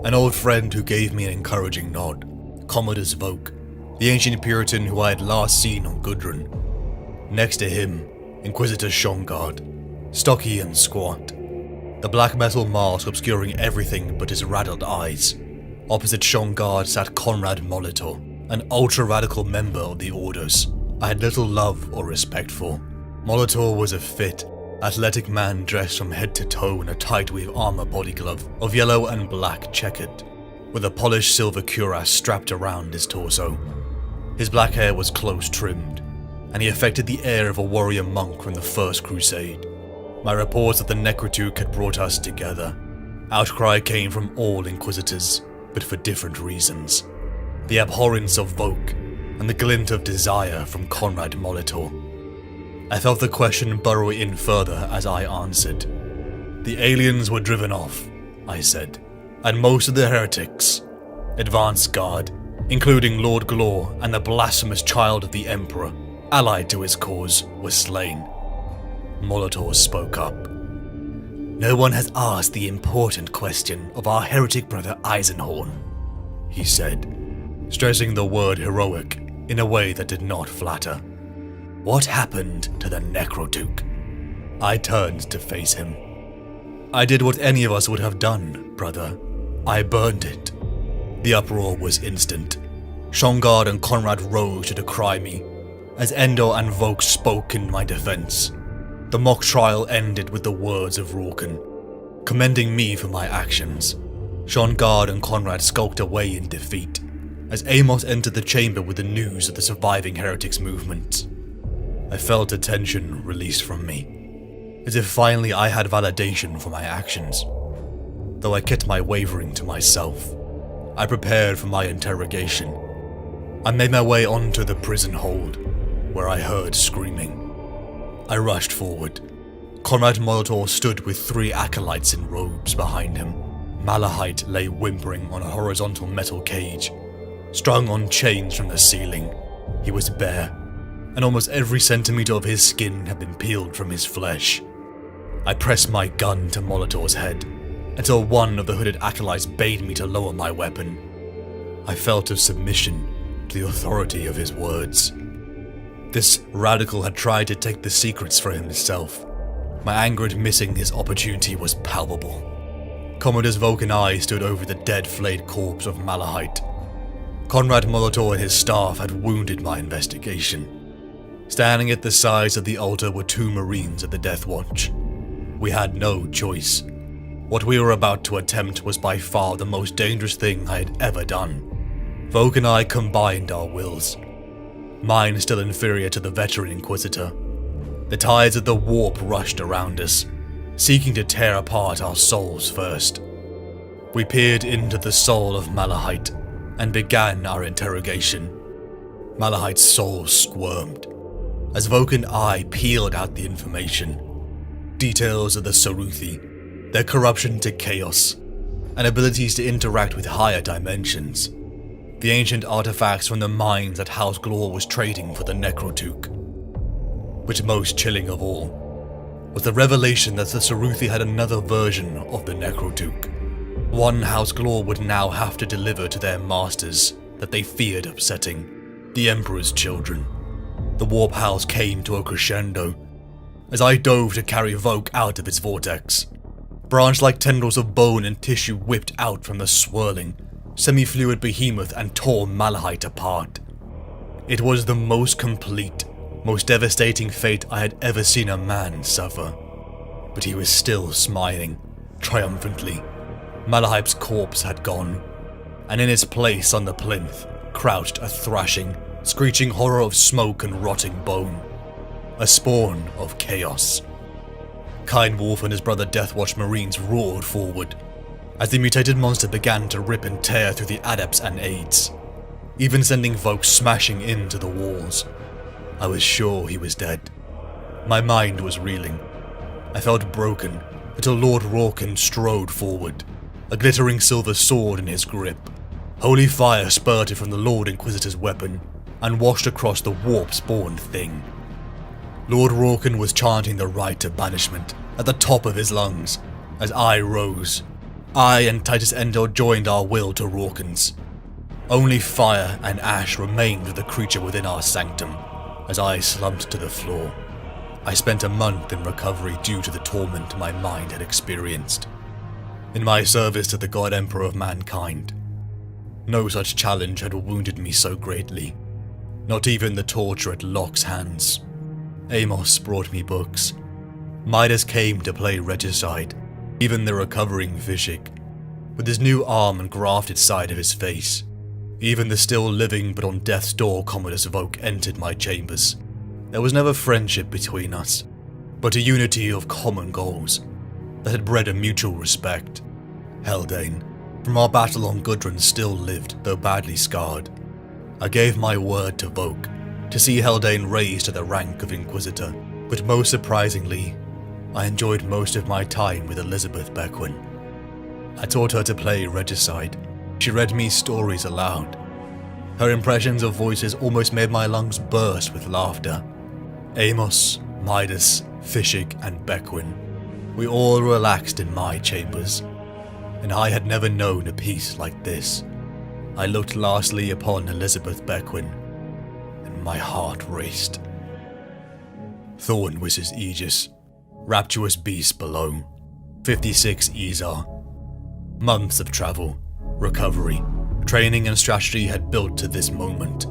an old friend who gave me an encouraging nod, Commodus Voke, the ancient Puritan who I had last seen on Gudrun. Next to him, Inquisitor Shongard, stocky and squat, the black metal mask obscuring everything but his raddled eyes. Opposite Shongard sat Conrad Molitor, an ultra-radical member of the Orders I had little love or respect for. Molitor was a fit, athletic man dressed from head to toe in a tight-weave armor body glove of yellow and black checkered, with a polished silver cuirass strapped around his torso. His black hair was close trimmed, and he affected the air of a warrior monk from the First Crusade. My reports that the Necrotuk had brought us together. Outcry came from all Inquisitors, but for different reasons. The abhorrence of Voke, and the glint of desire from Conrad Molitor. I felt the question burrow in further as I answered. The aliens were driven off, I said, and most of the heretics, advanced guard, including Lord Glor and the blasphemous child of the Emperor, allied to his cause, was slain. Molitor spoke up. No one has asked the important question of our heretic brother Eisenhorn, he said, stressing the word heroic in a way that did not flatter. What happened to the Necrotuk? I turned to face him. I did what any of us would have done, brother. I burned it. The uproar was instant. Shongard and Conrad rose to decry me, as Endor and Voke spoke in my defense. The mock trial ended with the words of Rorken, commending me for my actions. Shongard and Conrad skulked away in defeat, as Amos entered the chamber with the news of the surviving heretics movement. I felt a tension released from me, as if finally I had validation for my actions. Though I kept my wavering to myself, I prepared for my interrogation. I made my way onto the prison hold, where I heard screaming. I rushed forward. Conrad Molitor stood with 3 acolytes in robes behind him. Malahite lay whimpering on a horizontal metal cage, strung on chains from the ceiling. He was bare, and almost every centimeter of his skin had been peeled from his flesh. I pressed my gun to Molitor's head, until one of the hooded acolytes bade me to lower my weapon. I felt of submission to the authority of his words. This radical had tried to take the secrets for himself. My anger at missing his opportunity was palpable. Commodus Volk and I stood over the dead, flayed corpse of Malahite. Conrad Molitor and his staff had wounded my investigation. Standing at the sides of the altar were 2 Marines of the Death Watch. We had no choice. What we were about to attempt was by far the most dangerous thing I had ever done. Volk and I combined our wills. Mine still inferior to the veteran Inquisitor. The tides of the warp rushed around us, seeking to tear apart our souls first. We peered into the soul of Malahite and began our interrogation. Malahite's soul squirmed as Volk and I peeled out the information. Details of the Saruthi, their corruption to chaos, and abilities to interact with higher dimensions. The ancient artifacts from the mines that House Glor was trading for the Necrotuk. But most chilling of all was the revelation that the Saruthi had another version of the Necrotuk. One House Glor would now have to deliver to their masters that they feared upsetting, the Emperor's children. The warp howls came to a crescendo as I dove to carry Volk out of its vortex. Branch-like tendrils of bone and tissue whipped out from the swirling, semi-fluid behemoth and tore Malahite apart. It was the most complete, most devastating fate I had ever seen a man suffer. But he was still smiling, triumphantly. Malahite's corpse had gone, and in its place on the plinth crouched a thrashing, screeching horror of smoke and rotting bone. A spawn of chaos. Kind Wolf and his brother Deathwatch Marines roared forward as the mutated monster began to rip and tear through the adepts and aides, even sending Volk smashing into the walls. I was sure he was dead. My mind was reeling. I felt broken until Lord Rorken strode forward, a glittering silver sword in his grip. Holy fire spurted from the Lord Inquisitor's weapon and washed across the warp-spawned thing. Lord Rorken was chanting the rite of banishment at the top of his lungs as I rose. I and Titus Endor joined our will to Rorken's. Only fire and ash remained with the creature within our sanctum as I slumped to the floor. I spent a month in recovery due to the torment my mind had experienced. In my service to the God Emperor of mankind, no such challenge had wounded me so greatly. Not even the torture at Locke's hands. Amos brought me books. Midas came to play regicide, even the recovering Vishik, with his new arm and grafted side of his face. Even the still living but on death's door Commodus Volk entered my chambers. There was never friendship between us, but a unity of common goals that had bred a mutual respect. Haldane, from our battle on Gudrun, still lived, though badly scarred. I gave my word to Volk to see Haldane raised to the rank of Inquisitor, but most surprisingly, I enjoyed most of my time with Elizabeth Beckwin. I taught her to play regicide. She read me stories aloud. Her impressions of voices almost made my lungs burst with laughter. Amos, Midas, Fishik, and Beckwin. We all relaxed in my chambers, and I had never known a peace like this. I looked lastly upon Elizabeth Beckwin, and my heart raced. Thorn was his aegis, rapturous beast below, 56 Izar. Months of travel, recovery, training and strategy had built to this moment.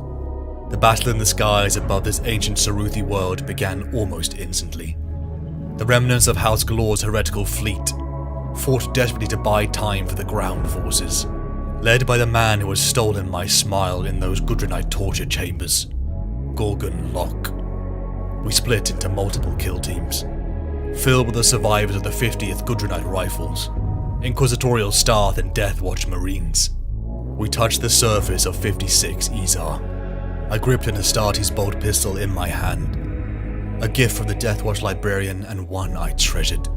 The battle in the skies above this ancient Saruthi world began almost instantly. The remnants of House Glor's heretical fleet fought desperately to buy time for the ground forces, led by the man who had stolen my smile in those Gudrunite torture chambers, Gorgon Locke. We split into multiple kill teams, filled with the survivors of the 50th Gudrunite Rifles, Inquisitorial Staff and Deathwatch Marines. We touched the surface of 56 Izar. I gripped an Astartes bolt pistol in my hand, a gift from the Deathwatch librarian and one I treasured.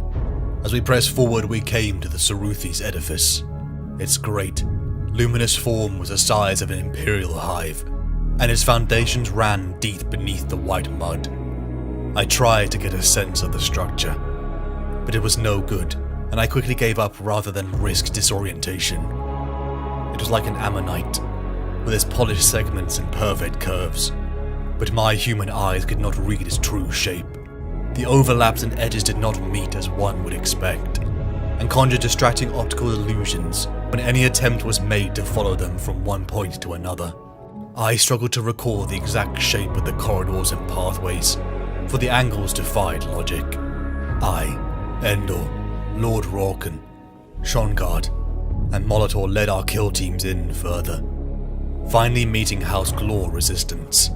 As we pressed forward, we came to the Saruthi's edifice. Its great, luminous form was the size of an imperial hive, and its foundations ran deep beneath the white mud. I tried to get a sense of the structure, but it was no good, and I quickly gave up rather than risk disorientation. It was like an ammonite, with its polished segments and perfect curves. But my human eyes could not read its true shape. The overlaps and edges did not meet as one would expect, and conjured distracting optical illusions when any attempt was made to follow them from one point to another. I struggled to recall the exact shape of the corridors and pathways, for the angles defied logic. I, Endor, Lord Rorken, Shongard, and Molitor led our kill teams in further, finally meeting House Glor resistance,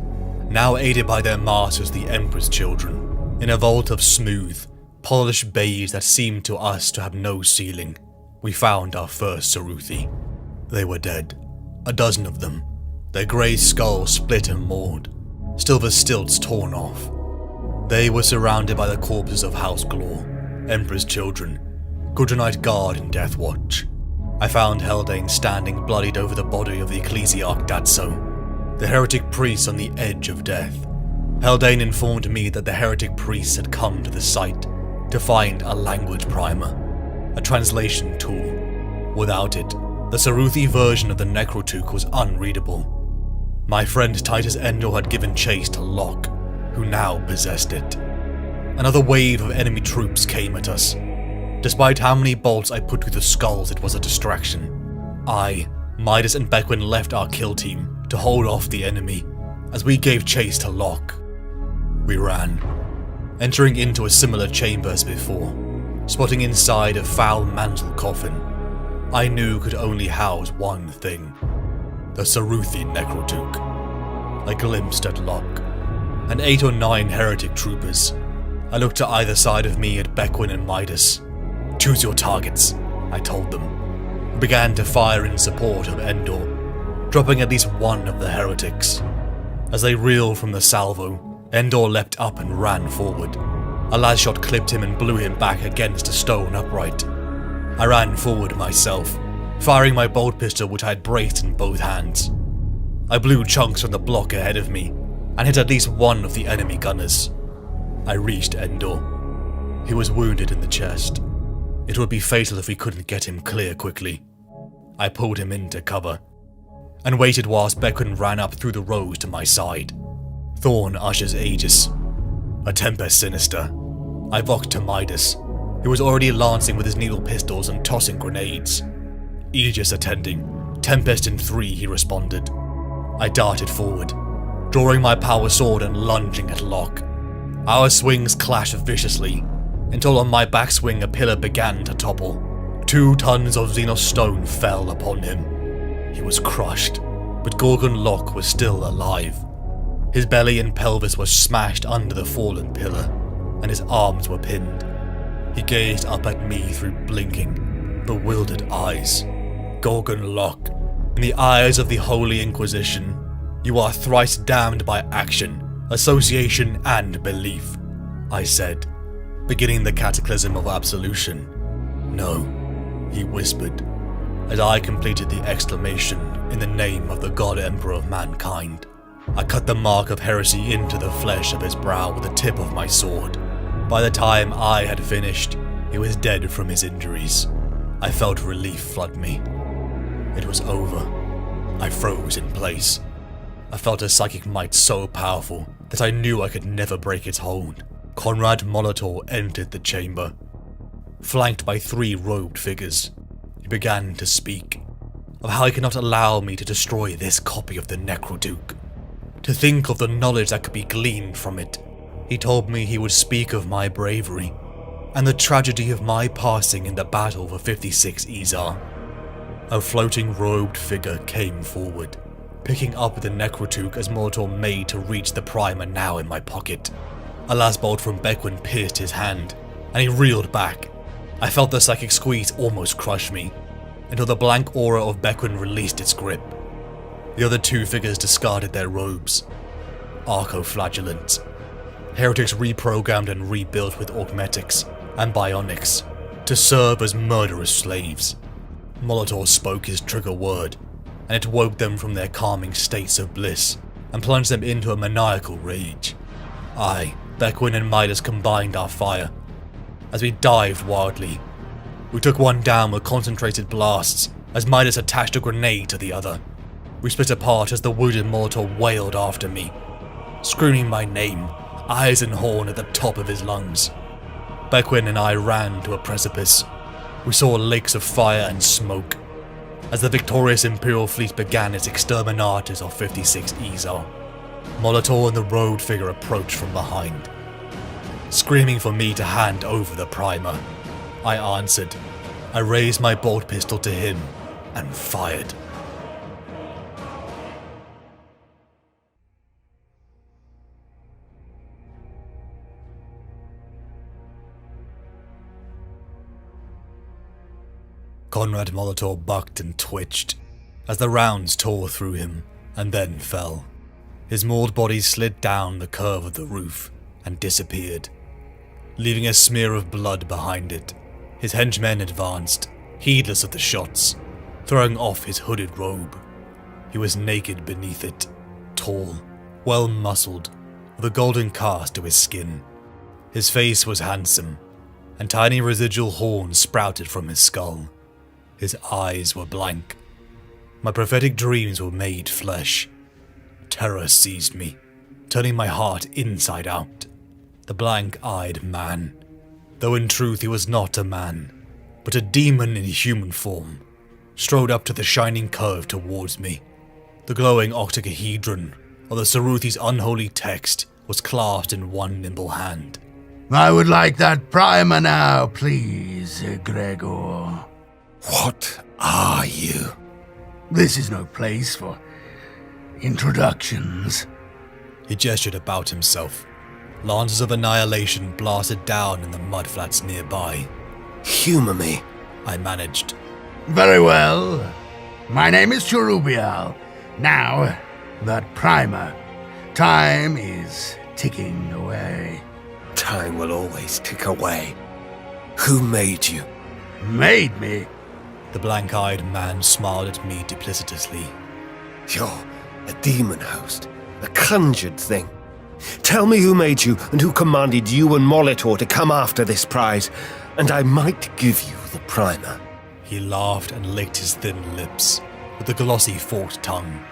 now aided by their masters the Emperor's children, in a vault of smooth, polished bays that seemed to us to have no ceiling. We found our first Saruthi. They were dead, a dozen of them, their grey skulls split and mauled, still the stilts torn off. They were surrounded by the corpses of House Glor, Emperor's children, Gudrunite Guard and Death Watch. I found Haldane standing bloodied over the body of the Ecclesiarch Datso, the heretic priest on the edge of death. Haldane informed me that the heretic priests had come to the site to find a language primer, a translation tool. Without it, the Saruthi version of the Necrotuk was unreadable. My friend Titus Endor had given chase to Locke, who now possessed it. Another wave of enemy troops came at us. Despite how many bolts I put through the skulls, it was a distraction. I, Midas and Bequin left our kill team to hold off the enemy as we gave chase to Locke. We ran, entering into a similar chamber as before, spotting inside a foul mantle coffin I knew could only house one thing: the Saruthi Necrotuk. I glimpsed at Locke, and 8 or 9 heretic troopers. I looked to either side of me at Bequin and Midas. "Choose your targets," I told them. We began to fire in support of Endor, dropping at least one of the heretics. As they reeled from the salvo, Endor leapt up and ran forward. A las shot clipped him and blew him back against a stone upright. I ran forward myself, firing my bolt pistol which I had braced in both hands. I blew chunks from the block ahead of me, and hit at least one of the enemy gunners. I reached Endor. He was wounded in the chest. It would be fatal if we couldn't get him clear quickly. I pulled him into cover, and waited whilst Bequin ran up through the rows to my side. Thorn ushers Aegis. A Tempest Sinister. I vocked to Midas, who was already lancing with his needle pistols and tossing grenades. Aegis attending. Tempest in 3, he responded. I darted forward, drawing my power sword and lunging at Locke. Our swings clashed viciously, until on my backswing a pillar began to topple. 2 tons of Xenos stone fell upon him. He was crushed, but Gorgon Locke was still alive. His belly and pelvis were smashed under the fallen pillar, and his arms were pinned. He gazed up at me through blinking, bewildered eyes. "Gorgon Locke, in the eyes of the Holy Inquisition, you are thrice damned by action, association, and belief," I said, beginning the cataclysm of absolution. "No," he whispered, as I completed the exclamation in the name of the God Emperor of mankind. I cut the mark of heresy into the flesh of his brow with the tip of my sword. By the time I had finished, he was dead from his injuries. I felt relief flood me. It was over. I froze in place. I felt a psychic might so powerful that I knew I could never break its hold. Conrad Molitor entered the chamber. Flanked by 3 robed figures, he began to speak of how he could not allow me to destroy this copy of the Necroduke. To think of the knowledge that could be gleaned from it. He told me he would speak of my bravery, and the tragedy of my passing in the battle for 56 Izar. A floating robed figure came forward, picking up the Necroduke as Molitor made to reach the primer now in my pocket. A last bolt from Bequin pierced his hand, and he reeled back. I felt the psychic squeeze almost crush me, until the blank aura of Bequin released its grip. The other 2 figures discarded their robes. Arco-flagellants. Heretics reprogrammed and rebuilt with augmetics and bionics to serve as murderous slaves. Molitor spoke his trigger word, and it woke them from their calming states of bliss and plunged them into a maniacal rage. I, Bequin and Midas combined our fire. As we dived wildly, we took one down with concentrated blasts as Midas attached a grenade to the other. We split apart as the wounded Molitor wailed after me, screaming my name, Eisenhorn at the top of his lungs. Beckwin and I ran to a precipice. We saw lakes of fire and smoke as the victorious Imperial fleet began its exterminatus of 56 Ezar. Molitor and the road figure approached from behind, screaming for me to hand over the primer. I answered. I raised my bolt pistol to him and fired. Conrad Molitor bucked and twitched as the rounds tore through him and then fell. His mauled body slid down the curve of the roof and disappeared, leaving a smear of blood behind it. His henchmen advanced, heedless of the shots, throwing off his hooded robe. He was naked beneath it, tall, well-muscled, with a golden cast to his skin. His face was handsome, and tiny residual horns sprouted from his skull. His eyes were blank. My prophetic dreams were made flesh. Terror seized me, turning my heart inside out. The blank-eyed man, though in truth he was not a man, but a demon in human form, strode up to the shining curve towards me. The glowing octahedron of the Saruthi's unholy text was clasped in one nimble hand. I would like that primer now, please, Gregor. What are you? This is no place for introductions. He gestured about himself. Lances of annihilation blasted down in the mudflats nearby. Humor me. I managed. Very well. My name is Cherubial. Now, that primer. Time is ticking away. Time will always tick away. Who made you? Made me? The blank-eyed man smiled at me duplicitously. You're a demon host, a conjured thing. Tell me who made you and who commanded you and Molitor to come after this prize, and I might give you the primer. He laughed and licked his thin lips with a glossy forked tongue.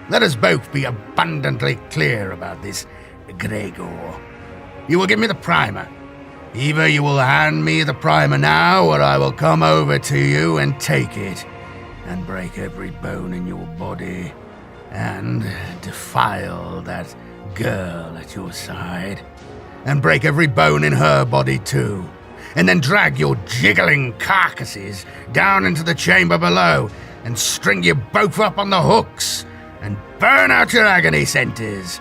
Let us both be abundantly clear about this, Gregor. You will give me the primer. Either you will hand me the primer now, or I will come over to you and take it, and break every bone in your body, and defile that girl at your side, and break every bone in her body too, and then drag your jiggling carcasses down into the chamber below, and string you both up on the hooks, and burn out your agony centers,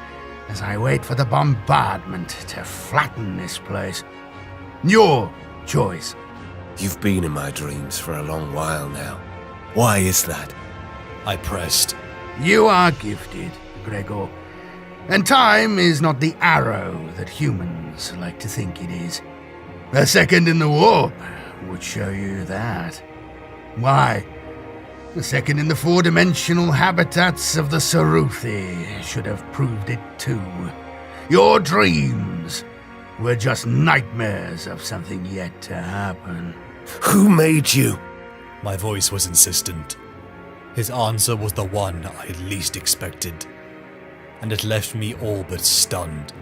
as I wait for the bombardment to flatten this place. Your choice. You've been in my dreams for a long while now. Why is that? I pressed. You are gifted, Gregor. And time is not the arrow that humans like to think it is. A second in the warp would show you that. Why? A second in the four-dimensional habitats of the Saruthi should have proved it too. Your dreams were just nightmares of something yet to happen. Who made you? My voice was insistent. His answer was the one I had least expected, and it left me all but stunned.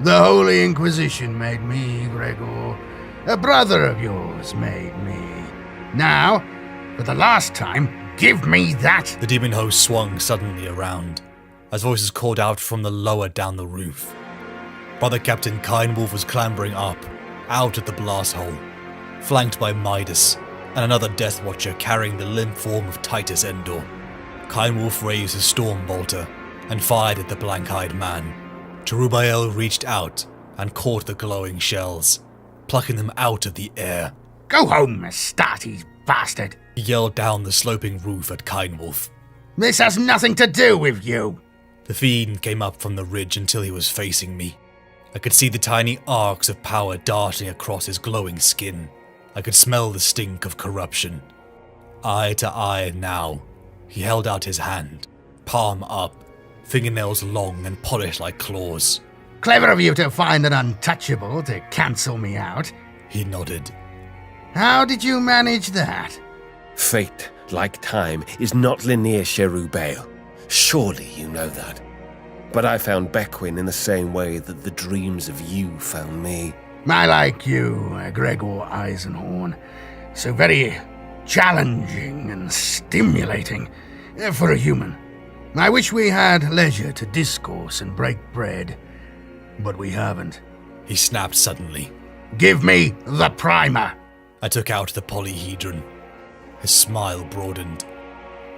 The Holy Inquisition made me, Gregor. A brother of yours made me. Now, for the last time, give me that! The demon host swung suddenly around, as voices called out from the lower down the roof. Brother Captain Kindwolf was clambering up, out at the blast hole, flanked by Midas and another Death Watcher carrying the limp form of Titus Endor. Kindwolf raised his storm bolter and fired at the blank-eyed man. Cherubial reached out and caught the glowing shells, plucking them out of the air. Go home, Astartes bastard! He yelled down the sloping roof at Kindwolf. This has nothing to do with you! The fiend came up from the ridge until he was facing me. I could see the tiny arcs of power darting across his glowing skin. I could smell the stink of corruption. Eye to eye now, he held out his hand, palm up, fingernails long and polished like claws. Clever of you to find an untouchable to cancel me out. He nodded. How did you manage that? Fate, like time, is not linear, Cherubial. Surely you know that. But I found Bequin in the same way that the dreams of you found me. I like you, Gregor Eisenhorn. So very challenging and stimulating for a human. I wish we had leisure to discourse and break bread, but we haven't. He snapped suddenly. Give me the primer! I took out the polyhedron. His smile broadened.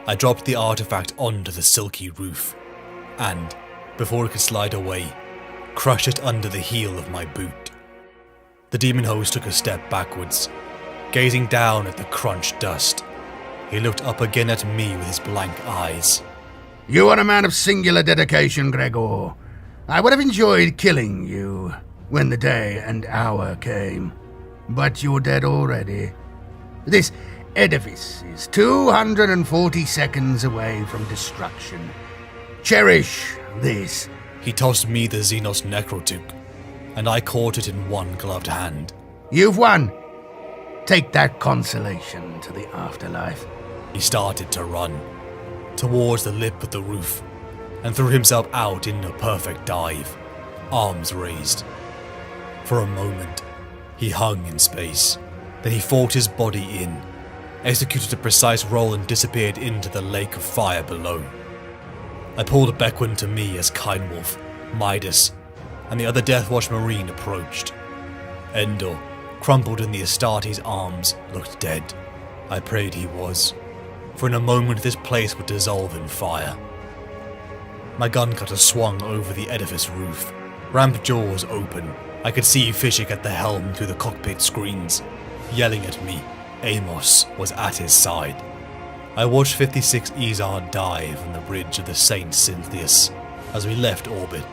I dropped the artifact onto the silky roof, and, before it could slide away, crushed it under the heel of my boot. The demon host took a step backwards, gazing down at the crunched dust. He looked up again at me with his blank eyes. You are a man of singular dedication, Gregor. I would have enjoyed killing you when the day and hour came, but you're dead already. This edifice is 240 seconds away from destruction. Cherish this. He tossed me the Xenos Necrotuk, and I caught it in one gloved hand. You've won. Take that consolation to the afterlife. He started to run towards the lip of the roof and threw himself out in a perfect dive, arms raised. For a moment, he hung in space. Then he forked his body in, executed a precise roll and disappeared into the lake of fire below. I pulled Bequin to me as Kindwolf, Midas, and the other Deathwatch Marine approached. Endor, crumpled in the Astartes' arms, looked dead. I prayed he was, for in a moment this place would dissolve in fire. My gun cutter swung over the edifice roof. Ramp jaws open. I could see Fishik at the helm through the cockpit screens. Yelling at me, Amos was at his side. I watched 56 Izard dive from the bridge of the St. Cynthius as we left orbit.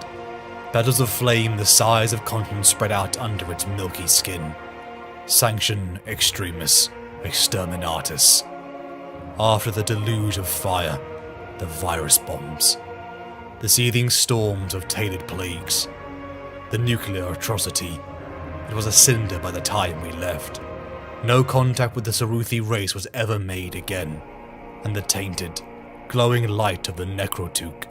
Petals of flame the size of continents spread out under its milky skin. Sanction Extremis Exterminatus. After the deluge of fire, the virus bombs. The seething storms of tailored plagues. The nuclear atrocity. It was a cinder by the time we left. No contact with the Saruthi race was ever made again, and the tainted, glowing light of the Necrotuk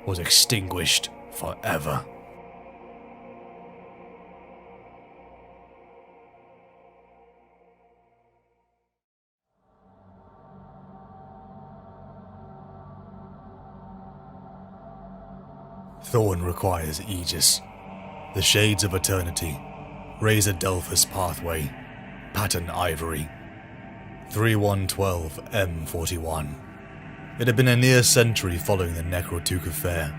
was extinguished forever. Thorn requires Aegis. The Shades of Eternity. Razor Delphus Pathway. Pattern Ivory. 3112 M41. It had been a near century following the Necrotuk affair,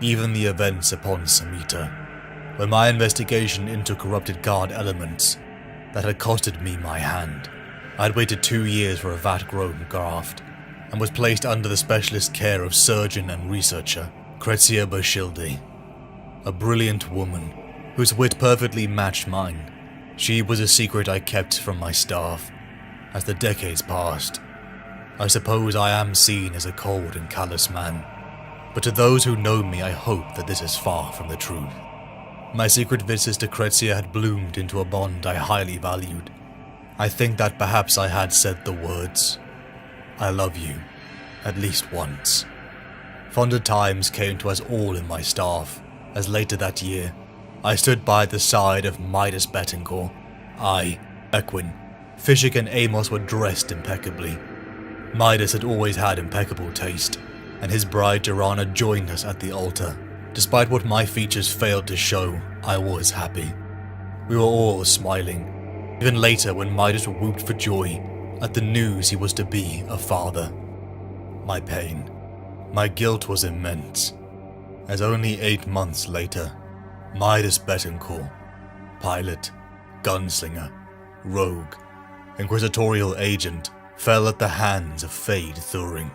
even the events upon Samita, when my investigation into corrupted guard elements that had costed me my hand. I had waited 2 years for a vat-grown graft, and was placed under the specialist care of surgeon and researcher Kretzia Bashilde, a brilliant woman whose wit perfectly matched mine. She was a secret I kept from my staff. As the decades passed, I suppose I am seen as a cold and callous man, but to those who know me I hope that this is far from the truth. My secret visits to Kretzia had bloomed into a bond I highly valued. I think that perhaps I had said the words, "I love you," at least once. Fonder times came to us all in my staff, as later that year, I stood by the side of Midas Betancourt. I, Bequin, Fishik and Amos were dressed impeccably. Midas had always had impeccable taste, and his bride Tirana joined us at the altar. Despite what my features failed to show, I was happy. We were all smiling, even later when Midas whooped for joy at the news he was to be a father. My pain, my guilt was immense, as only 8 months later, Midas Betancourt, pilot, gunslinger, rogue, inquisitorial agent, fell at the hands of Fade Thuring,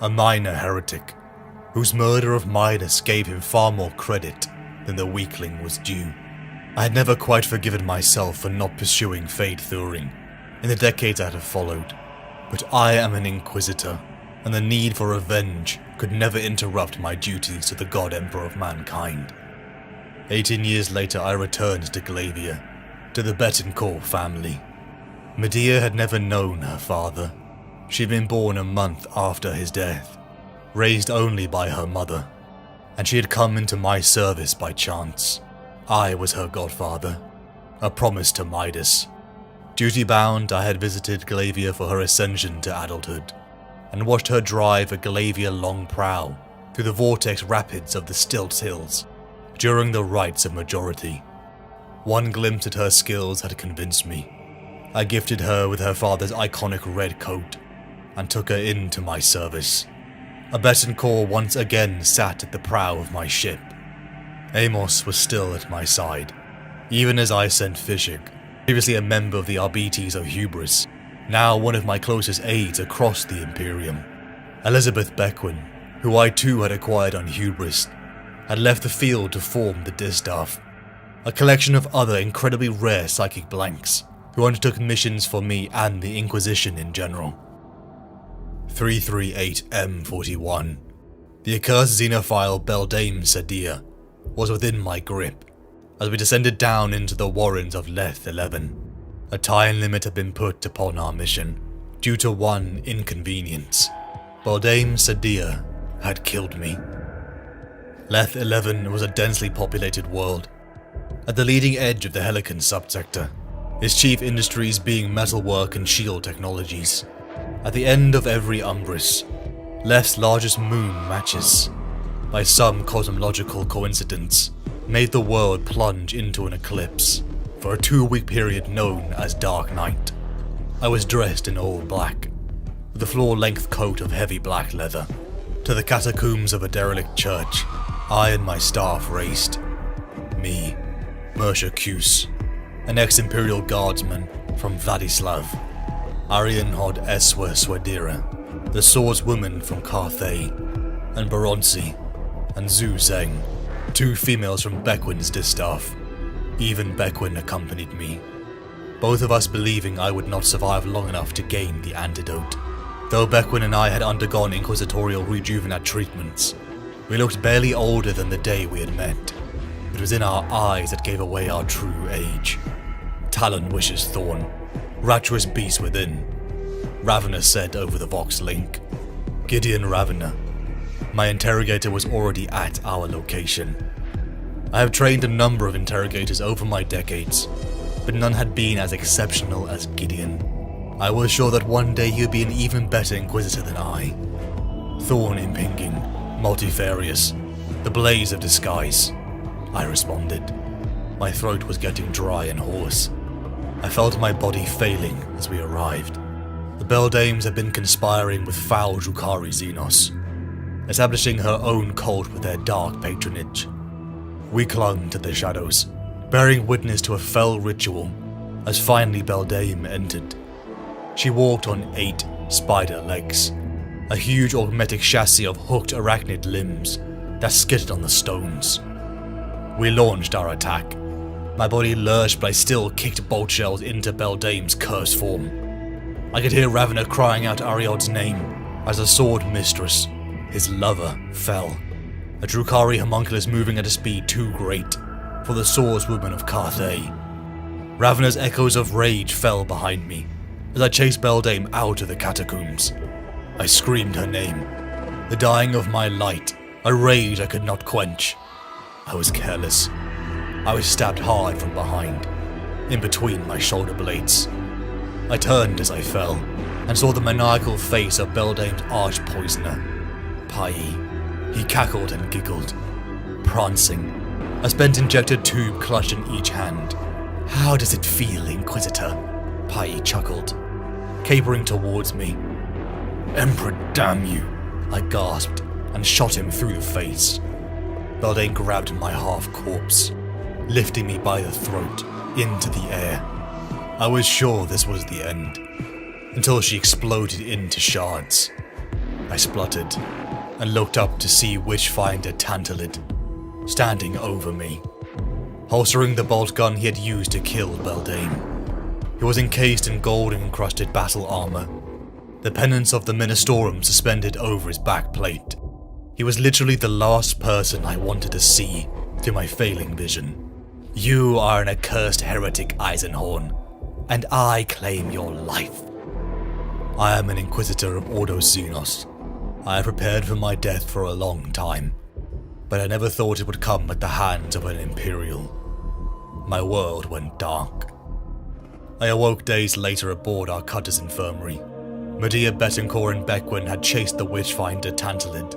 a minor heretic, whose murder of Midas gave him far more credit than the weakling was due. I had never quite forgiven myself for not pursuing Fade Thuring in the decades that have followed, but I am an inquisitor, and the need for revenge could never interrupt my duties to the God Emperor of mankind. 18 years later I returned to Glavia, to the Betancourt family. Medea had never known her father. She'd been born a month after his death. raised only by her mother, and she had come into my service by chance. I was her godfather, a promise to Midas. Duty-bound, I had visited Galavia for her ascension to adulthood, and watched her drive a Galavia-long prow through the vortex rapids of the Stilt Hills during the rites of majority. One glimpse at her skills had convinced me. I gifted her with her father's iconic red coat and took her into my service. A Betancourt once again sat at the prow of my ship. Amos was still at my side, even as I sent Fishig, previously a member of the Arbites of Hubris, now one of my closest aides across the Imperium. Elizabeth Beckwin, who I too had acquired on Hubris, had left the field to form the Distaff, a collection of other incredibly rare psychic blanks who undertook missions for me and the Inquisition in general. 338M41. The accursed xenophile Beldame Sadia was within my grip as we descended down into the warrens of Leth 11. A time limit had been put upon our mission due to one inconvenience. Beldame Sadia had killed me. Leth 11 was a densely populated world, at the leading edge of the Helican subsector, its chief industries being metalwork and shield technologies. At the end of every Umbris, Leth's largest moon matches, by some cosmological coincidence, made the world plunge into an eclipse for a 2-week period known as Dark Night. I was dressed in all black, with a floor-length coat of heavy black leather. To the catacombs of a derelict church, I and my staff raced. Me, Mersha Kus, an ex-Imperial Guardsman from Vladislav, Arianhod Eswa Swadira, the swordswoman from Carthay, and Baronsi, and Zhu Zeng, 2 females from Beckwin's distaff. Even Beckwin accompanied me, both of us believing I would not survive long enough to gain the antidote. Though Beckwin and I had undergone inquisitorial rejuvenate treatments, we looked barely older than the day we had met. It was in our eyes that gave away our true age. Talon wishes Thorn, rapturous beast within, Ravener said over the Vox link. Gideon Ravener. My interrogator was already at our location. I have trained a number of interrogators over my decades, but none had been as exceptional as Gideon. I was sure that one day he would be an even better Inquisitor than I. Thorn impinging, multifarious, the blaze of disguise. I responded. My throat was getting dry and hoarse. I felt my body failing as we arrived. The Beldames had been conspiring with foul Drukhari Xenos, establishing her own cult with their dark patronage. We clung to the shadows, bearing witness to a fell ritual, as finally Beldame entered. She walked on 8 spider legs, a huge augmetic chassis of hooked arachnid limbs that skittered on the stones. We launched our attack. My body lurched, but I still kicked bolt shells into Beldame's cursed form. I could hear Ravener crying out Ariod's name as the sword mistress, his lover, fell. A Drukhari homunculus moving at a speed too great for the swordswoman of Carthay. Ravener's echoes of rage fell behind me as I chased Beldame out of the catacombs. I screamed her name, the dying of my light, a rage I could not quench. I was careless. I was stabbed hard from behind, in between my shoulder blades. I turned as I fell, and saw the maniacal face of Beldame's arch-poisoner, Pai. He cackled and giggled, prancing, a spent-injected tube clutched in each hand. "How does it feel, Inquisitor?" Pai chuckled, capering towards me. "Emperor, damn you!" I gasped, and shot him through the face. Beldame grabbed my half-corpse, lifting me by the throat into the air. I was sure this was the end, until she exploded into shards. I spluttered, and looked up to see Witchfinder Tantalid, standing over me, holstering the bolt gun he had used to kill Beldame. He was encased in gold-encrusted battle armor, the pennants of the Ministorum suspended over his back plate. He was literally the last person I wanted to see through my failing vision. "You are an accursed heretic, Eisenhorn, and I claim your life. I am an Inquisitor of Ordo Xenos, I had prepared for my death for a long time, but I never thought it would come at the hands of an Imperial. My world went dark. I awoke days later aboard our cutter's infirmary. Medea, Betancourt, and Beckwin had chased the witchfinder Tantalid.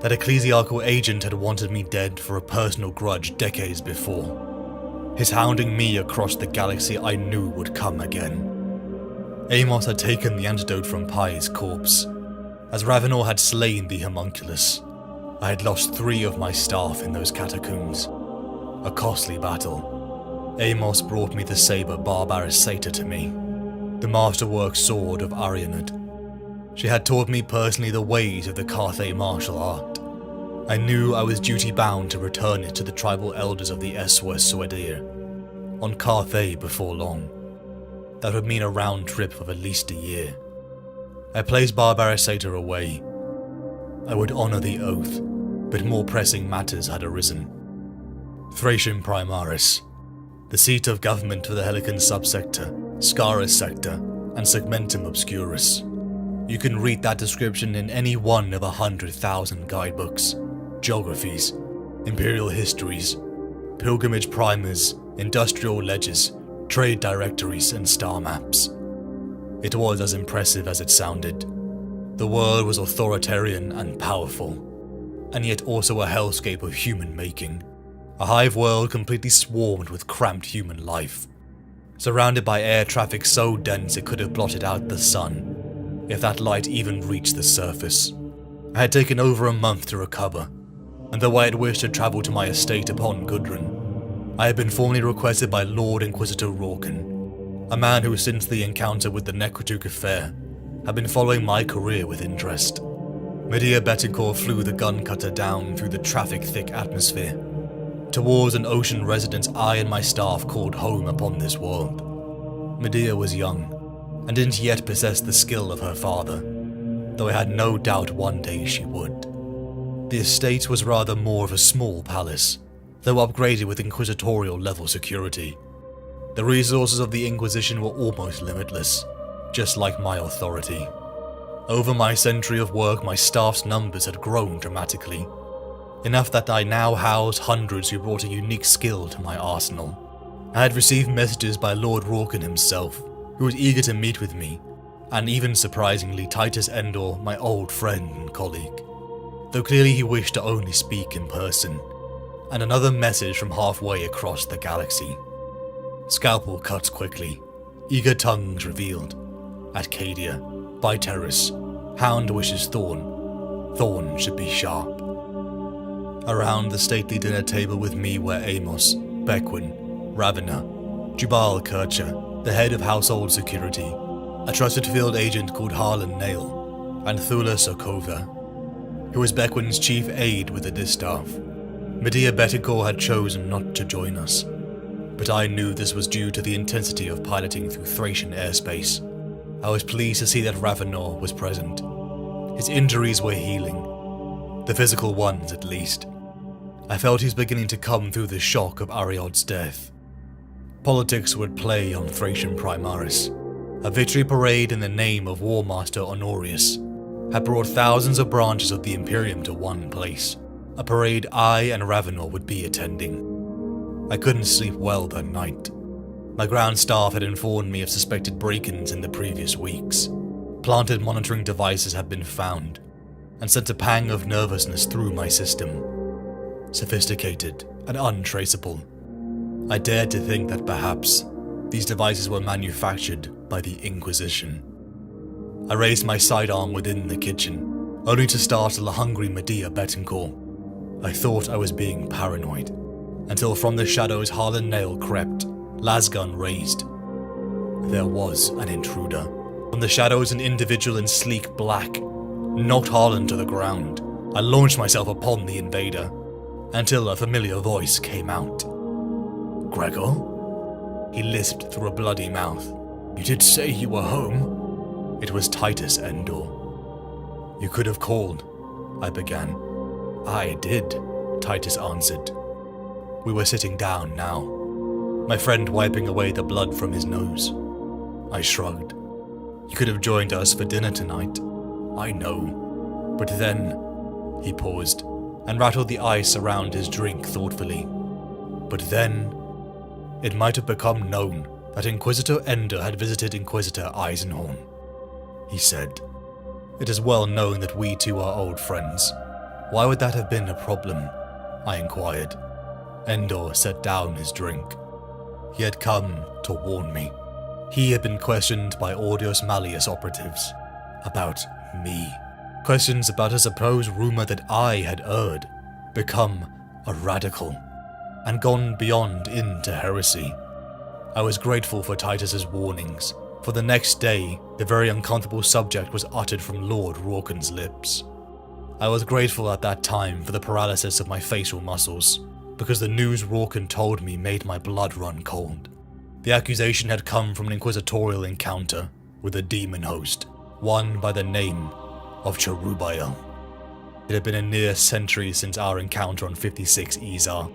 That ecclesiarchal agent had wanted me dead for a personal grudge decades before. His hounding me across the galaxy I knew would come again. Amos had taken the antidote from Pi's corpse. As Ravenor had slain the homunculus, I had lost 3 of my staff in those catacombs. A costly battle. Amos brought me the saber Barbaris Satyr to me, the masterwork sword of Arianid. She had taught me personally the ways of the Carthay martial art. I knew I was duty-bound to return it to the tribal elders of the Eswes Suedir, on Carthay before long. That would mean a round trip of at least a year. I placed Barbaris Satyr away. I would honour the oath, but more pressing matters had arisen. Thracian Primaris, the seat of government for the Helican subsector, Scarus sector, and Segmentum Obscurus. You can read that description in any one of 100,000 guidebooks, geographies, imperial histories, pilgrimage primers, industrial ledgers, trade directories, and star maps. It was as impressive as it sounded. The world was authoritarian and powerful, and yet also a hellscape of human making. A hive world completely swarmed with cramped human life, surrounded by air traffic so dense it could have blotted out the sun, if that light even reached the surface. I had taken over a month to recover, and though I had wished to travel to my estate upon Gudrun, I had been formally requested by Lord Inquisitor Rorken, a man who since the encounter with the Necroduke affair had been following my career with interest. Medea Betancourt flew the gun cutter down through the traffic-thick atmosphere, towards an ocean residence I and my staff called home upon this world. Medea was young, and didn't yet possess the skill of her father, though I had no doubt one day she would. The estate was rather more of a small palace, though upgraded with inquisitorial-level security. The resources of the Inquisition were almost limitless, just like my authority. Over my century of work, my staff's numbers had grown dramatically, enough that I now housed hundreds who brought a unique skill to my arsenal. I had received messages by Lord Rorken himself, who was eager to meet with me, and even surprisingly Titus Endor, my old friend and colleague, though clearly he wished to only speak in person, and another message from halfway across the galaxy. Scalpel cuts quickly, eager tongues revealed. Atcadia, Viterus, Hound wishes Thorn. Thorn should be sharp. Around the stately dinner table with me were Amos, Beckwin, Ravenor, Jubal Kircher, the head of household security, a trusted field agent called Harlan Nail, and Thula Sokova, who was Beckwin's chief aide with the distaff. Medea Betancourt had chosen not to join us, but I knew this was due to the intensity of piloting through Thracian airspace. I was pleased to see that Ravenor was present. His injuries were healing, the physical ones at least. I felt he was beginning to come through the shock of Ariod's death. Politics would play on Thracian Primaris. A victory parade in the name of War Master Honorius had brought thousands of branches of the Imperium to one place, a parade I and Ravenor would be attending. I couldn't sleep well that night. My ground staff had informed me of suspected break-ins in the previous weeks. Planted monitoring devices had been found, and sent a pang of nervousness through my system. Sophisticated and untraceable. I dared to think that perhaps these devices were manufactured by the Inquisition. I raised my sidearm within the kitchen, only to startle a hungry Medea Betancourt. I thought I was being paranoid, until from the shadows Harlan Nail crept, lasgun raised. There was an intruder. From the shadows, an individual in sleek black knocked Harlan to the ground. I launched myself upon the invader, until a familiar voice came out. "Gregor?" He lisped through a bloody mouth. "You did say you were home." It was Titus Endor. "You could have called," I began. "I did," Titus answered. We were sitting down now, my friend wiping away the blood from his nose. I shrugged. "You could have joined us for dinner tonight." "I know. But then, he paused and rattled the ice around his drink thoughtfully. But then, it might have become known that Inquisitor Ender had visited Inquisitor Eisenhorn. He said, "It is well known that we two are old friends. Why would that have been a problem?" I inquired. Endor set down his drink. He had come to warn me. He had been questioned by Audios Malleus operatives about me. Questions about a supposed rumor that I had erred, become a radical, and gone beyond into heresy. I was grateful for Titus's warnings, for the next day the very uncomfortable subject was uttered from Lord Rorken's lips. I was grateful at that time for the paralysis of my facial muscles, because the news Rorken told me made my blood run cold. The accusation had come from an inquisitorial encounter with a demon host, one by the name of Cherubael. It had been a near century since our encounter on 56 Izar,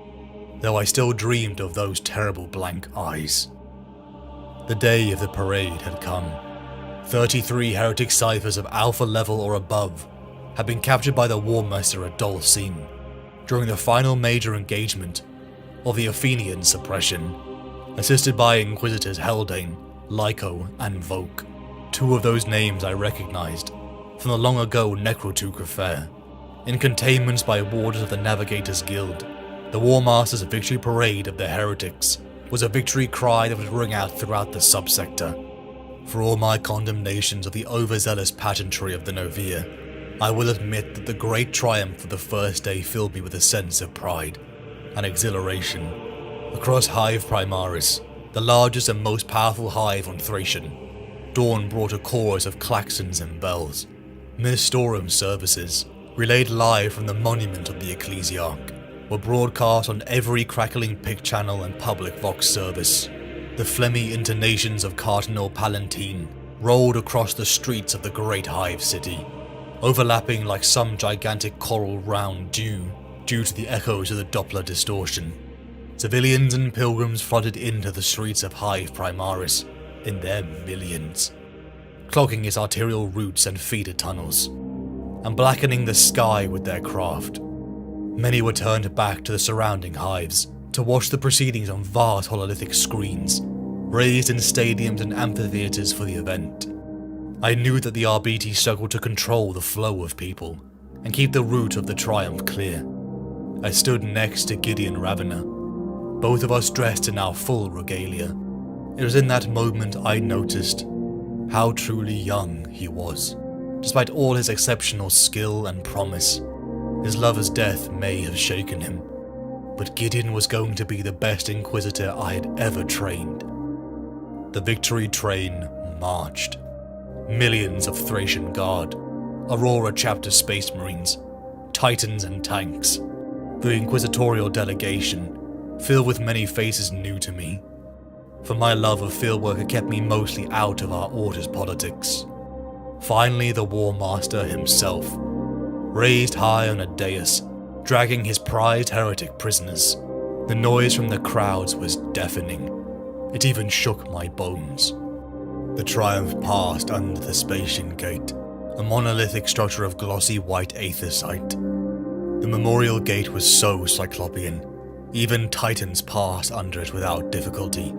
though I still dreamed of those terrible blank eyes. The day of the parade had come. 33 heretic ciphers of alpha level or above had been captured by the War Master at Dulcine during the final major engagement of the Athenian suppression, assisted by Inquisitors Haldane, Lyco, and Voke. Two of those names I recognized from the long ago Necrotuch affair. In containments by warders of the Navigators Guild, the War Master's victory parade of the heretics was a victory cry that would ring out throughout the subsector. For all my condemnations of the overzealous pageantry of the Novia, I will admit that the great triumph of the first day filled me with a sense of pride and exhilaration. Across Hive Primaris, the largest and most powerful hive on Thracian, dawn brought a chorus of klaxons and bells. Ministorum services, relayed live from the monument of the Ecclesiarch, were broadcast on every crackling pick channel and public vox service. The phlegmy intonations of Cardinal Palatine rolled across the streets of the great hive city, overlapping like some gigantic coral round due to the echoes of the Doppler distortion. Civilians and pilgrims flooded into the streets of Hive Primaris in their millions, clogging its arterial routes and feeder tunnels, and blackening the sky with their craft. Many were turned back to the surrounding hives to watch the proceedings on vast hololithic screens, raised in stadiums and amphitheaters for the event. I knew that the RBT struggled to control the flow of people and keep the route of the triumph clear. I stood next to Gideon Ravener, both of us dressed in our full regalia. It was in that moment I noticed how truly young he was. Despite all his exceptional skill and promise, his lover's death may have shaken him, but Gideon was going to be the best Inquisitor I had ever trained. The victory train marched. Millions of Thracian Guard, Aurora Chapter Space Marines, Titans and tanks, the Inquisitorial delegation, filled with many faces new to me, for my love of fieldwork had kept me mostly out of our Order's politics. Finally, the War Master himself, raised high on a dais, dragging his prized heretic prisoners. The noise from the crowds was deafening. It even shook my bones. The triumph passed under the Spatian Gate, a monolithic structure of glossy white aethysite. The memorial gate was so cyclopean, even Titans passed under it without difficulty.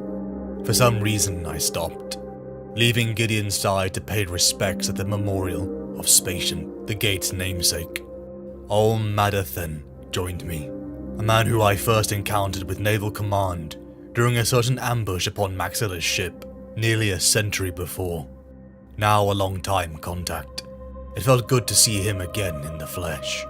For some reason I stopped, leaving Gideon's side to pay respects at the memorial of Spatian, the gate's namesake. Ol Madathen joined me, a man who I first encountered with naval command during a certain ambush upon Maxilla's ship nearly a century before. Now a long-time contact. It felt good to see him again in the flesh.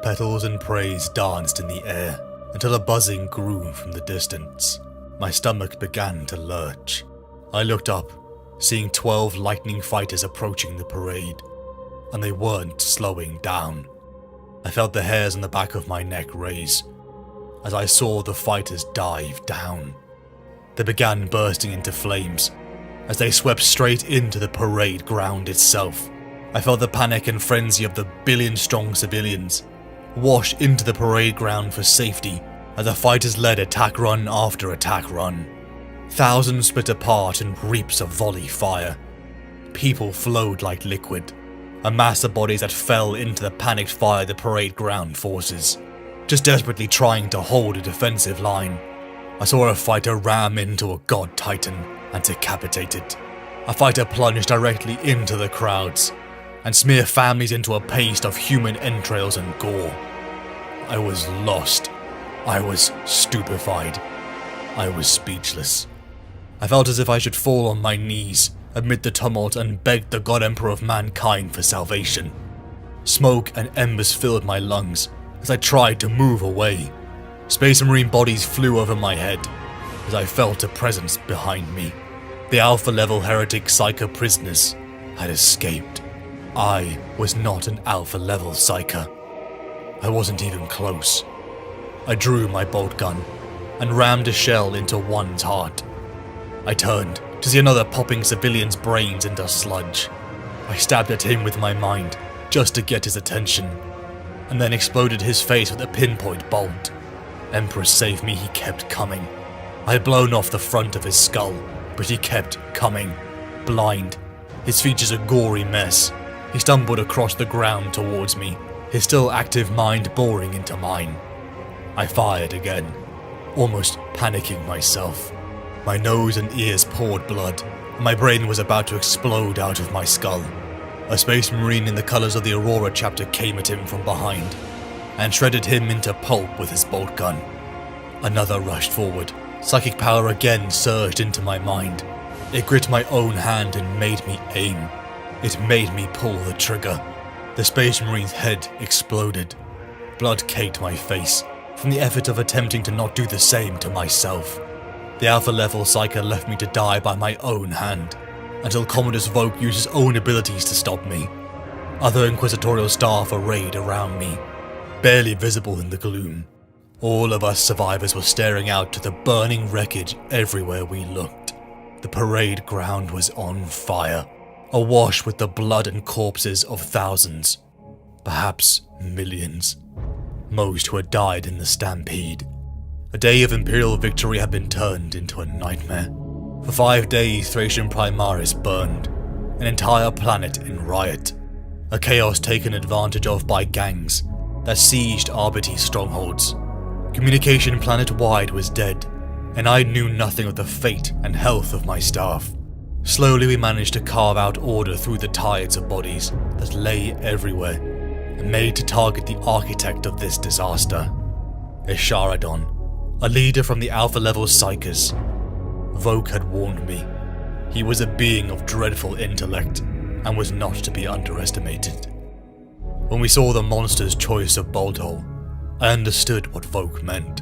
Petals and praise danced in the air until a buzzing grew from the distance. My stomach began to lurch. I looked up, seeing 12 lightning fighters approaching the parade, and they weren't slowing down. I felt the hairs on the back of my neck raise as I saw the fighters dive down. They began bursting into flames as they swept straight into the parade ground itself. I felt the panic and frenzy of the billion-strong civilians wash into the parade ground for safety as the fighters led attack run after attack run. Thousands split apart in reaps of volley fire. People flowed like liquid, a mass of bodies that fell into the panicked fire of the parade ground forces, just desperately trying to hold a defensive line. I saw a fighter ram into a god titan and decapitate it. A fighter plunged directly into the crowds and smear families into a paste of human entrails and gore. I was lost. I was stupefied. I was speechless. I felt as if I should fall on my knees amid the tumult and beg the God Emperor of mankind for salvation. Smoke and embers filled my lungs as I tried to move away. Space Marine bodies flew over my head as I felt a presence behind me. The Alpha-level heretic Psyker prisoners had escaped. I was not an Alpha-level Psyker. I wasn't even close. I drew my bolt gun and rammed a shell into one's heart. I turned to see another popping civilian's brains into sludge. I stabbed at him with my mind just to get his attention, and then exploded his face with a pinpoint bolt. Empress save me, he kept coming. I had blown off the front of his skull, but he kept coming. Blind, his features a gory mess, he stumbled across the ground towards me, his still active mind boring into mine. I fired again, almost panicking myself. My nose and ears poured blood, and my brain was about to explode out of my skull. A Space Marine in the colours of the Aurora chapter came at him from behind, and shredded him into pulp with his bolt gun. Another rushed forward. Psychic power again surged into my mind. It gripped my own hand and made me aim. It made me pull the trigger. The Space Marine's head exploded. Blood caked my face from the effort of attempting to not do the same to myself. The Alpha-level Psyker left me to die by my own hand, until Commodus Vogue used his own abilities to stop me. Other Inquisitorial staff arrayed around me, barely visible in the gloom. All of us survivors were staring out to the burning wreckage everywhere we looked. The parade ground was on fire, awash with the blood and corpses of thousands, perhaps millions. Most who had died in the stampede. A day of Imperial victory had been turned into a nightmare. For 5 days, Thracian Primaris burned, an entire planet in riot. A chaos taken advantage of by gangs that sieged Arbiter's strongholds. Communication planet-wide was dead, and I knew nothing of the fate and health of my staff. Slowly we managed to carve out order through the tides of bodies that lay everywhere, and made to target the architect of this disaster, Escharadon, a leader from the Alpha-level Psykers. Vogue had warned me. He was a being of dreadful intellect, and was not to be underestimated. When we saw the monster's choice of bolt hole, I understood what Vogue meant.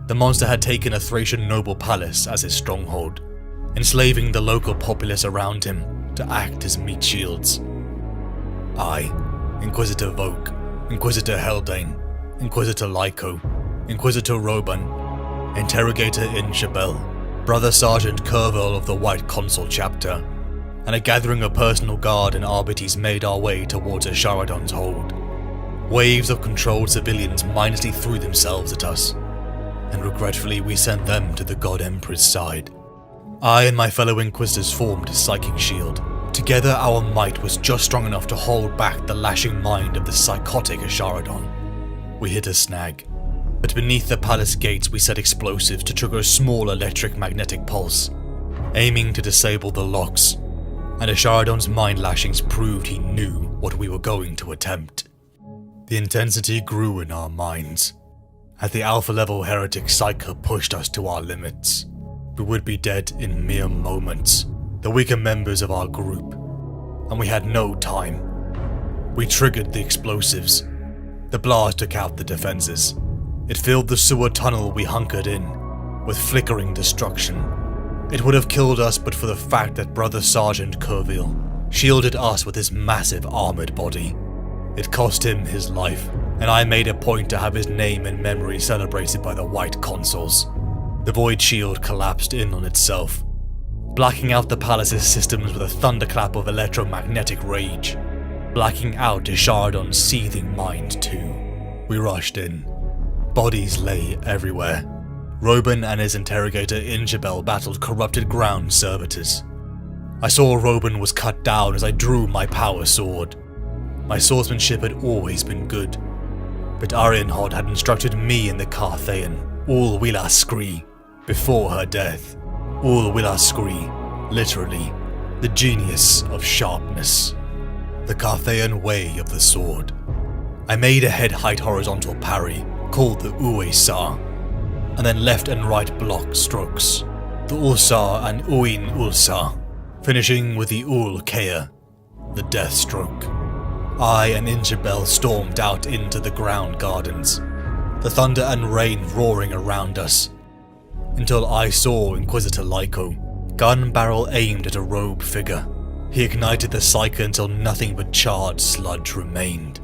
The monster had taken a Thracian noble palace as his stronghold, enslaving the local populace around him to act as meat shields. I, Inquisitor Vogue, Inquisitor Haldane, Inquisitor Lyko, Inquisitor Roban, Interrogator Inshabel, Brother Sergeant Curville of the White Consul chapter, and a gathering of personal guard and Arbites made our way towards Escharadon's hold. Waves of controlled civilians mindlessly threw themselves at us, and regretfully we sent them to the God Emperor's side. I and my fellow Inquisitors formed a psychic shield. Together our might was just strong enough to hold back the lashing mind of the psychotic Escharadon. We hit a snag, but beneath the palace gates we set explosives to trigger a small electric magnetic pulse, aiming to disable the locks, and Escharadon's mind lashings proved he knew what we were going to attempt. The intensity grew in our minds. As the Alpha-level heretic Psyker pushed us to our limits, we would be dead in mere moments, the weaker members of our group, and we had no time. We triggered the explosives. The blast took out the defenses. It filled the sewer tunnel we hunkered in with flickering destruction. It would have killed us but for the fact that Brother Sergeant Curville shielded us with his massive armored body. It cost him his life, and I made a point to have his name and memory celebrated by the White Consuls. The void shield collapsed in on itself, blacking out the palace's systems with a thunderclap of electromagnetic rage, blacking out Escharadon's seething mind too. We rushed in. Bodies lay everywhere. Roban and his interrogator Inshabel battled corrupted ground servitors. I saw Roban was cut down as I drew my power sword. My swordsmanship had always been good, but Eisenhorn had instructed me and the Carthaean, Ul Wila Scree, before her death. Ul Wila Scree, literally, the genius of sharpness. The Carthaean way of the sword. I made a head-height horizontal parry, called the Uesar, and then left and right block strokes, the Ulsar and Uin Ulsar, finishing with the Ul Kea, the death stroke. I and Injabel stormed out into the ground gardens, the thunder and rain roaring around us, until I saw Inquisitor Lyko, gun barrel aimed at a robe figure. He ignited the psyker until nothing but charred sludge remained.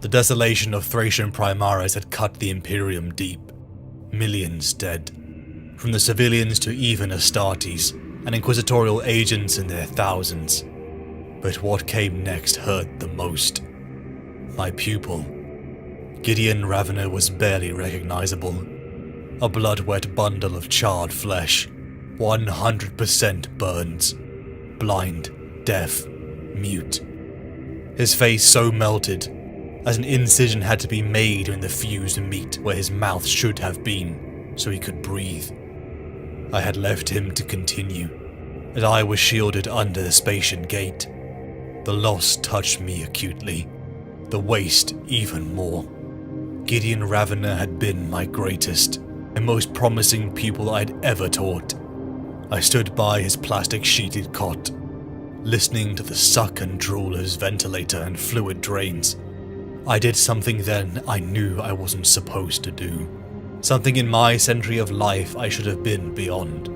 The desolation of Thracian Primaris had cut the Imperium deep, millions dead, from the civilians to even Astartes and inquisitorial agents in their thousands. But what came next hurt the most. My pupil. Gideon Ravener was barely recognizable. A blood-wet bundle of charred flesh, 100% burns. Blind, deaf, mute. His face so melted, as an incision had to be made in the fused meat where his mouth should have been, so he could breathe. I had left him to continue, as I was shielded under the Spatian gate. The loss touched me acutely, the waste even more. Gideon Ravener had been my greatest and most promising pupil I'd ever taught. I stood by his plastic-sheeted cot, listening to the suck and drool of his ventilator and fluid drains. I did something then I knew I wasn't supposed to do. Something in my century of life I should have been beyond.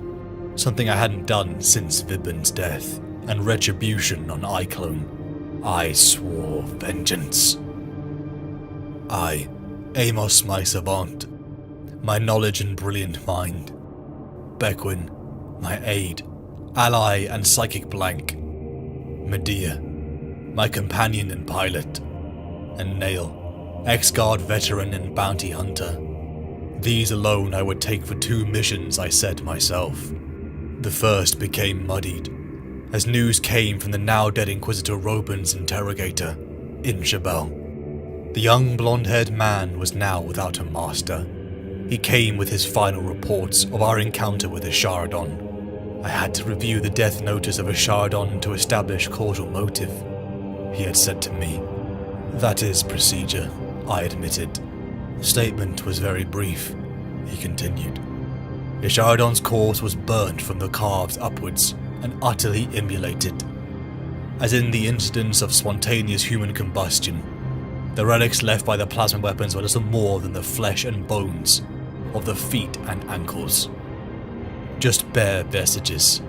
Something I hadn't done since Viburn's death and retribution on Iclone. I swore vengeance. I, Amos my savant, my knowledge and brilliant mind. Bequin, my aide, ally and psychic blank. Medea, my companion and pilot. And Nail, ex-guard veteran and bounty hunter. These alone I would take for 2 missions I set myself. The first became muddied, as news came from the now-dead Inquisitor Robin's interrogator, Inshabel. The young blonde-haired man was now without a master. He came with his final reports of our encounter with Isharadon. I had to review the death notice of Isharadon to establish causal motive, he had said to me. That is procedure, I admitted. Statement was very brief, he continued. Isharadon's corpse was burnt from the calves upwards and utterly immolated. As in the incidents of spontaneous human combustion, the relics left by the plasma weapons were little more than the flesh and bones of the feet and ankles. Just bare vestiges.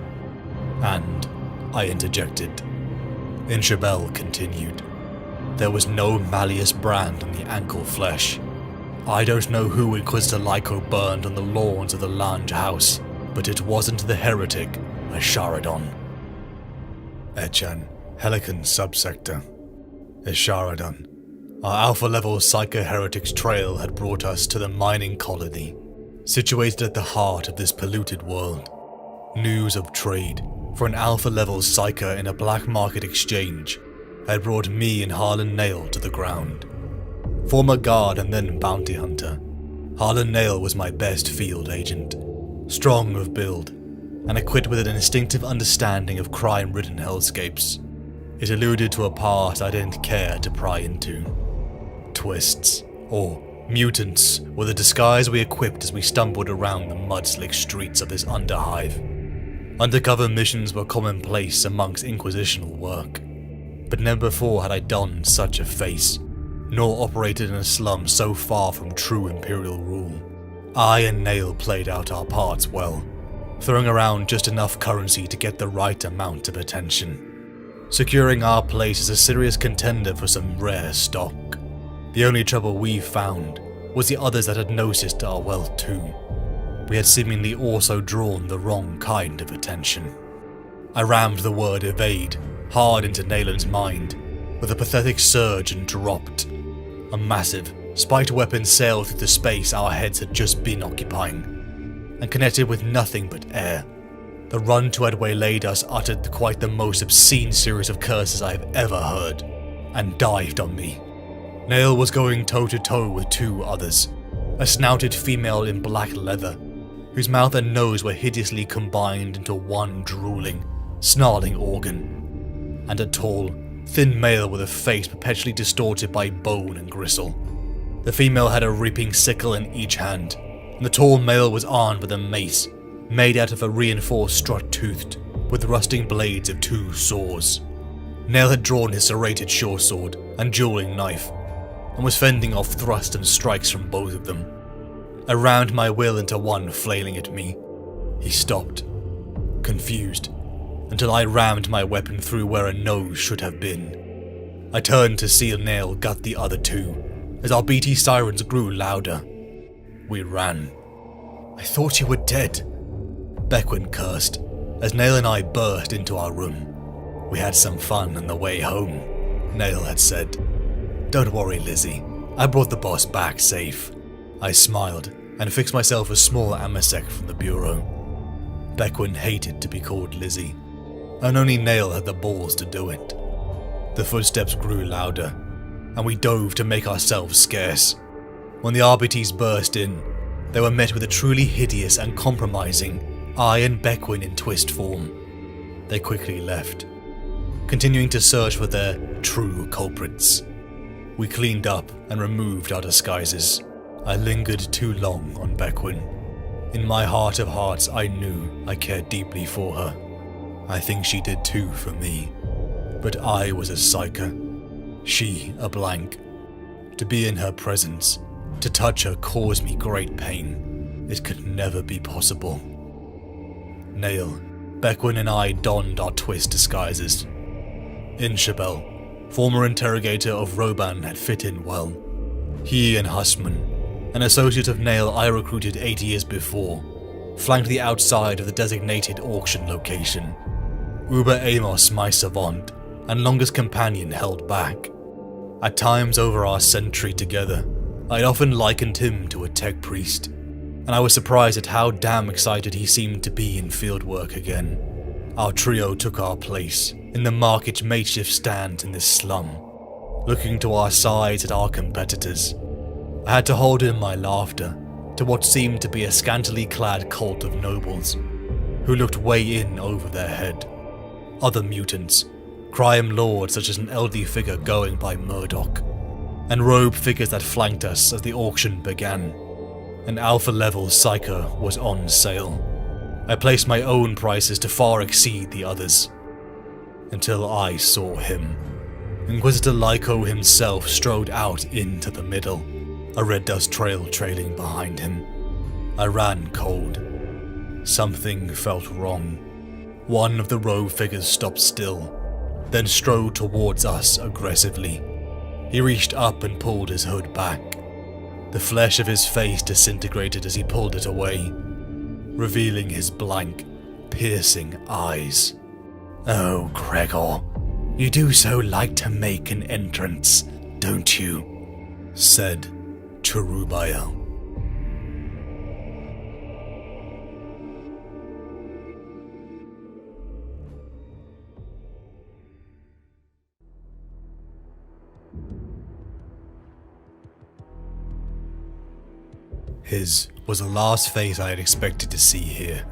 And I interjected. Inshabel continued. There was no Malleus brand on the ankle flesh. I don't know who Inquisitor Lyko burned on the lawns of the lounge house, but it wasn't the heretic, Isharadon. Echan, Helican subsector. Isharadon. Our alpha-level psycho-heretics trail had brought us to the mining colony, situated at the heart of this polluted world. News of trade for an alpha-level psycho in a black market exchange had brought me and Harlan Nail to the ground. Former guard and then bounty hunter, Harlan Nail was my best field agent, strong of build, and equipped with an instinctive understanding of crime-ridden hellscapes. It alluded to a past I didn't care to pry into. Twists, or mutants, were the disguise we equipped as we stumbled around the mud-slick streets of this underhive. Undercover missions were commonplace amongst inquisitional work, but never before had I donned such a face, nor operated in a slum so far from true Imperial rule. I and Nail played out our parts well, throwing around just enough currency to get the right amount of attention, securing our place as a serious contender for some rare stock. The only trouble we found was the others that had noticed our wealth too. We had seemingly also drawn the wrong kind of attention. I rammed the word evade hard into Nayland's mind, with a pathetic surge and dropped. A massive, spiked weapon sailed through the space our heads had just been occupying, and connected with nothing but air. The Runtu had waylaid us uttered quite the most obscene series of curses I have ever heard, and dived on me. Nail was going toe-to-toe with two others, a snouted female in black leather, whose mouth and nose were hideously combined into one drooling, snarling organ, and a tall, thin male with a face perpetually distorted by bone and gristle. The female had a reaping sickle in each hand, and the tall male was armed with a mace, made out of a reinforced strut-toothed, with rusting blades of two saws. Nail had drawn his serrated short sword and dueling knife, and was fending off thrusts and strikes from both of them. I rammed my will into one flailing at me. He stopped, confused, until I rammed my weapon through where a nose should have been. I turned to see Nail gut the other two, as our BT sirens grew louder. We ran. "I thought you were dead," Beckwin cursed, as Nail and I burst into our room. "We had some fun on the way home," Nail had said. "Don't worry, Lizzie. I brought the boss back safe." I smiled and fixed myself a small amasec from the bureau. Beckwin hated to be called Lizzie, and only Nail had the balls to do it. The footsteps grew louder, and we dove to make ourselves scarce. When the RBTs burst in, they were met with a truly hideous and compromising I and Beckwin in twist form. They quickly left, continuing to search for their true culprits. We cleaned up and removed our disguises. I lingered too long on Beckwin. In my heart of hearts, I knew I cared deeply for her. I think she did too for me. But I was a psyker, she a blank. To be in her presence, to touch her caused me great pain. It could never be possible. Nail, Beckwin and I donned our twist disguises. Inshabel, former interrogator of Roban, had fit in well. He and Hussman, an associate of Nail I recruited 8 years before, flanked the outside of the designated auction location. Uber Amos, my savant, and longest companion, held back. At times over our century together, I'd often likened him to a tech priest, and I was surprised at how damn excited he seemed to be in fieldwork again. Our trio took our place in the market makeshift stand in this slum, looking to our sides at our competitors. I had to hold in my laughter to what seemed to be a scantily clad cult of nobles, who looked way in over their head. Other mutants, crime lords such as an elderly figure going by Murdoch, and robed figures that flanked us as the auction began. An alpha-level psyker was on sale. I placed my own prices to far exceed the others, until I saw him. Inquisitor Lyko himself strode out into the middle, a red dust trail trailing behind him. I ran cold. Something felt wrong. One of the row figures stopped still, then strode towards us aggressively. He reached up and pulled his hood back. The flesh of his face disintegrated as he pulled it away, revealing his blank, piercing eyes. "Oh, Gregor, you do so like to make an entrance, don't you?" said Cherubael. His was the last face I had expected to see here,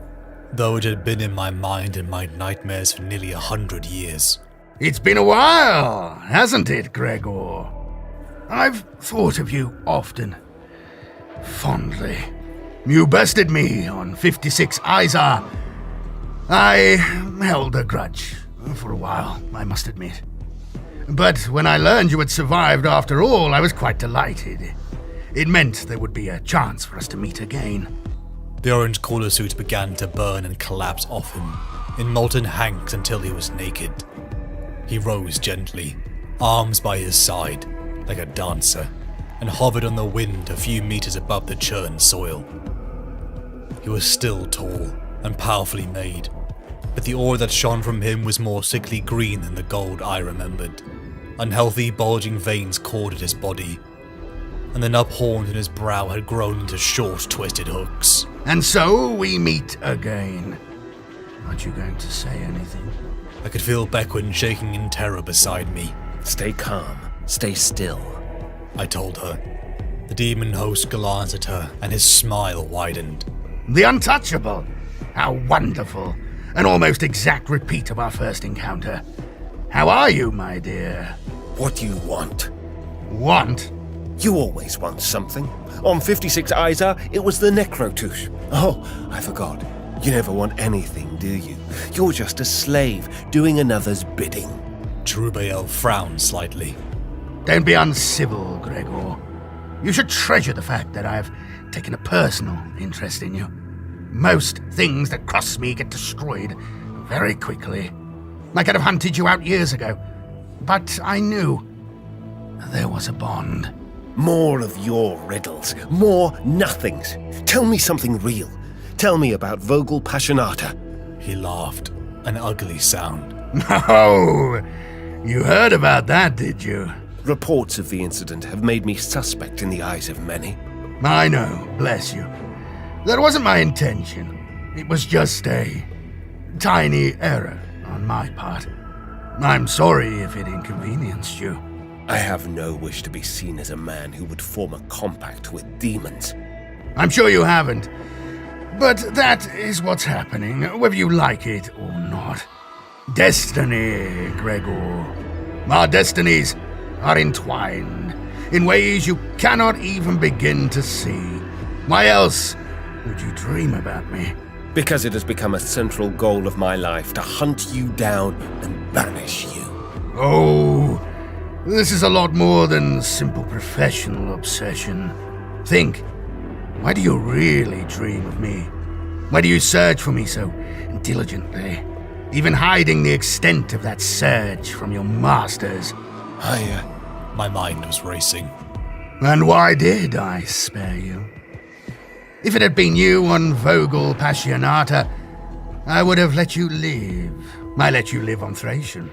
though it had been in my mind and my nightmares for nearly 100 years. It's been a while, hasn't it, Gregor? I've thought of you often, fondly. You bested me on 56 Isa. I held a grudge for a while, I must admit. But when I learned you had survived after all, I was quite delighted. It meant there would be a chance for us to meet again. The orange collar suit began to burn and collapse off him, in molten hanks until he was naked. He rose gently, arms by his side, like a dancer, and hovered on the wind a few meters above the churned soil. He was still tall and powerfully made, but the aura that shone from him was more sickly green than the gold I remembered. Unhealthy, bulging veins corded his body, and the nub horns in his brow had grown into short, twisted hooks. And so we meet again. Aren't you going to say anything? I could feel Beckwin shaking in terror beside me, Stay calm. Stay still. I told her. The demon host glanced at her, and his smile widened. The untouchable! How wonderful! An almost exact repeat of our first encounter. How are you, my dear? What do you want? Want? You always want something. On 56 Isa, it was the Necrotouche. Oh, I forgot. You never want anything, do you? You're just a slave, doing another's bidding. Cherubael frowned slightly. Don't be uncivil, Gregor. You should treasure the fact that I've taken a personal interest in you. Most things that cross me get destroyed very quickly. I could have hunted you out years ago, but I knew there was a bond. More of your riddles. More nothings. Tell me something real. Tell me about Vogel Passionata. He laughed, an ugly sound. Oh, you heard about that, did you? Reports of the incident have made me suspect in the eyes of many. I know, bless you. That wasn't my intention. It was just a tiny error on my part. I'm sorry if it inconvenienced you. I have no wish to be seen as a man who would form a compact with demons. I'm sure you haven't. But that is what's happening, whether you like it or not. Destiny, Gregor. Our destinies are entwined in ways you cannot even begin to see. Why else would you dream about me? Because it has become a central goal of my life to hunt you down and banish you. Oh, this is a lot more than simple professional obsession. Think, why do you really dream of me? Why do you search for me so diligently? Even hiding the extent of that search from your masters. My mind was racing. And why did I spare you? If it had been you on Vogel Passionata, I would have let you live. I let you live on Thracian.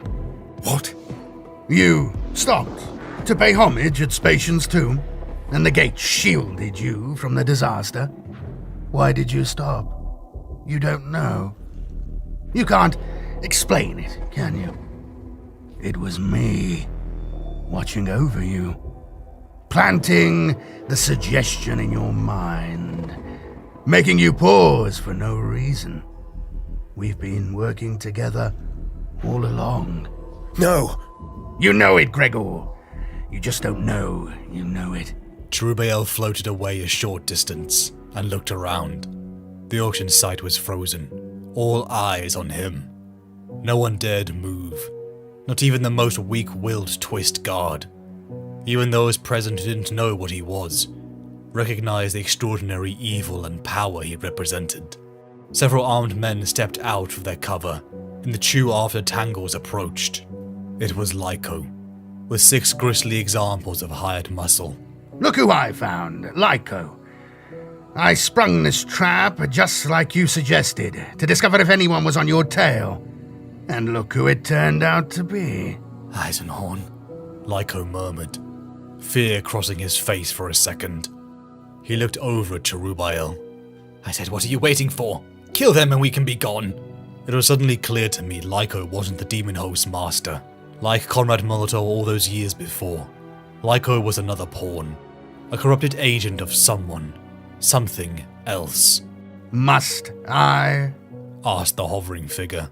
What? You stopped to pay homage at Spatian's tomb, and the gate shielded you from the disaster. Why did you stop? You don't know. You can't explain it, can you? It was me, watching over you, planting the suggestion in your mind, making you pause for no reason. We've been working together all along. No! You know it, Gregor. You just don't know you know it. Cherubael floated away a short distance and looked around. The auction site was frozen, all eyes on him. No one dared move, not even the most weak-willed twist guard. Even those present who didn't know what he was, recognized the extraordinary evil and power he represented. Several armed men stepped out of their cover, and the chew-after tangles approached. It was Lyco, with 6 grisly examples of hired muscle. Look who I found, Lyco. I sprung this trap just like you suggested, to discover if anyone was on your tail. And look who it turned out to be. Eisenhorn, Lyco murmured, fear crossing his face for a second. He looked over at Cherubael. I said, what are you waiting for? Kill them and we can be gone. It was suddenly clear to me Lyco wasn't the demon host's master. Like Conrad Molotov all those years before, Lyco was another pawn, a corrupted agent of someone, something else. Must I? Asked the hovering figure.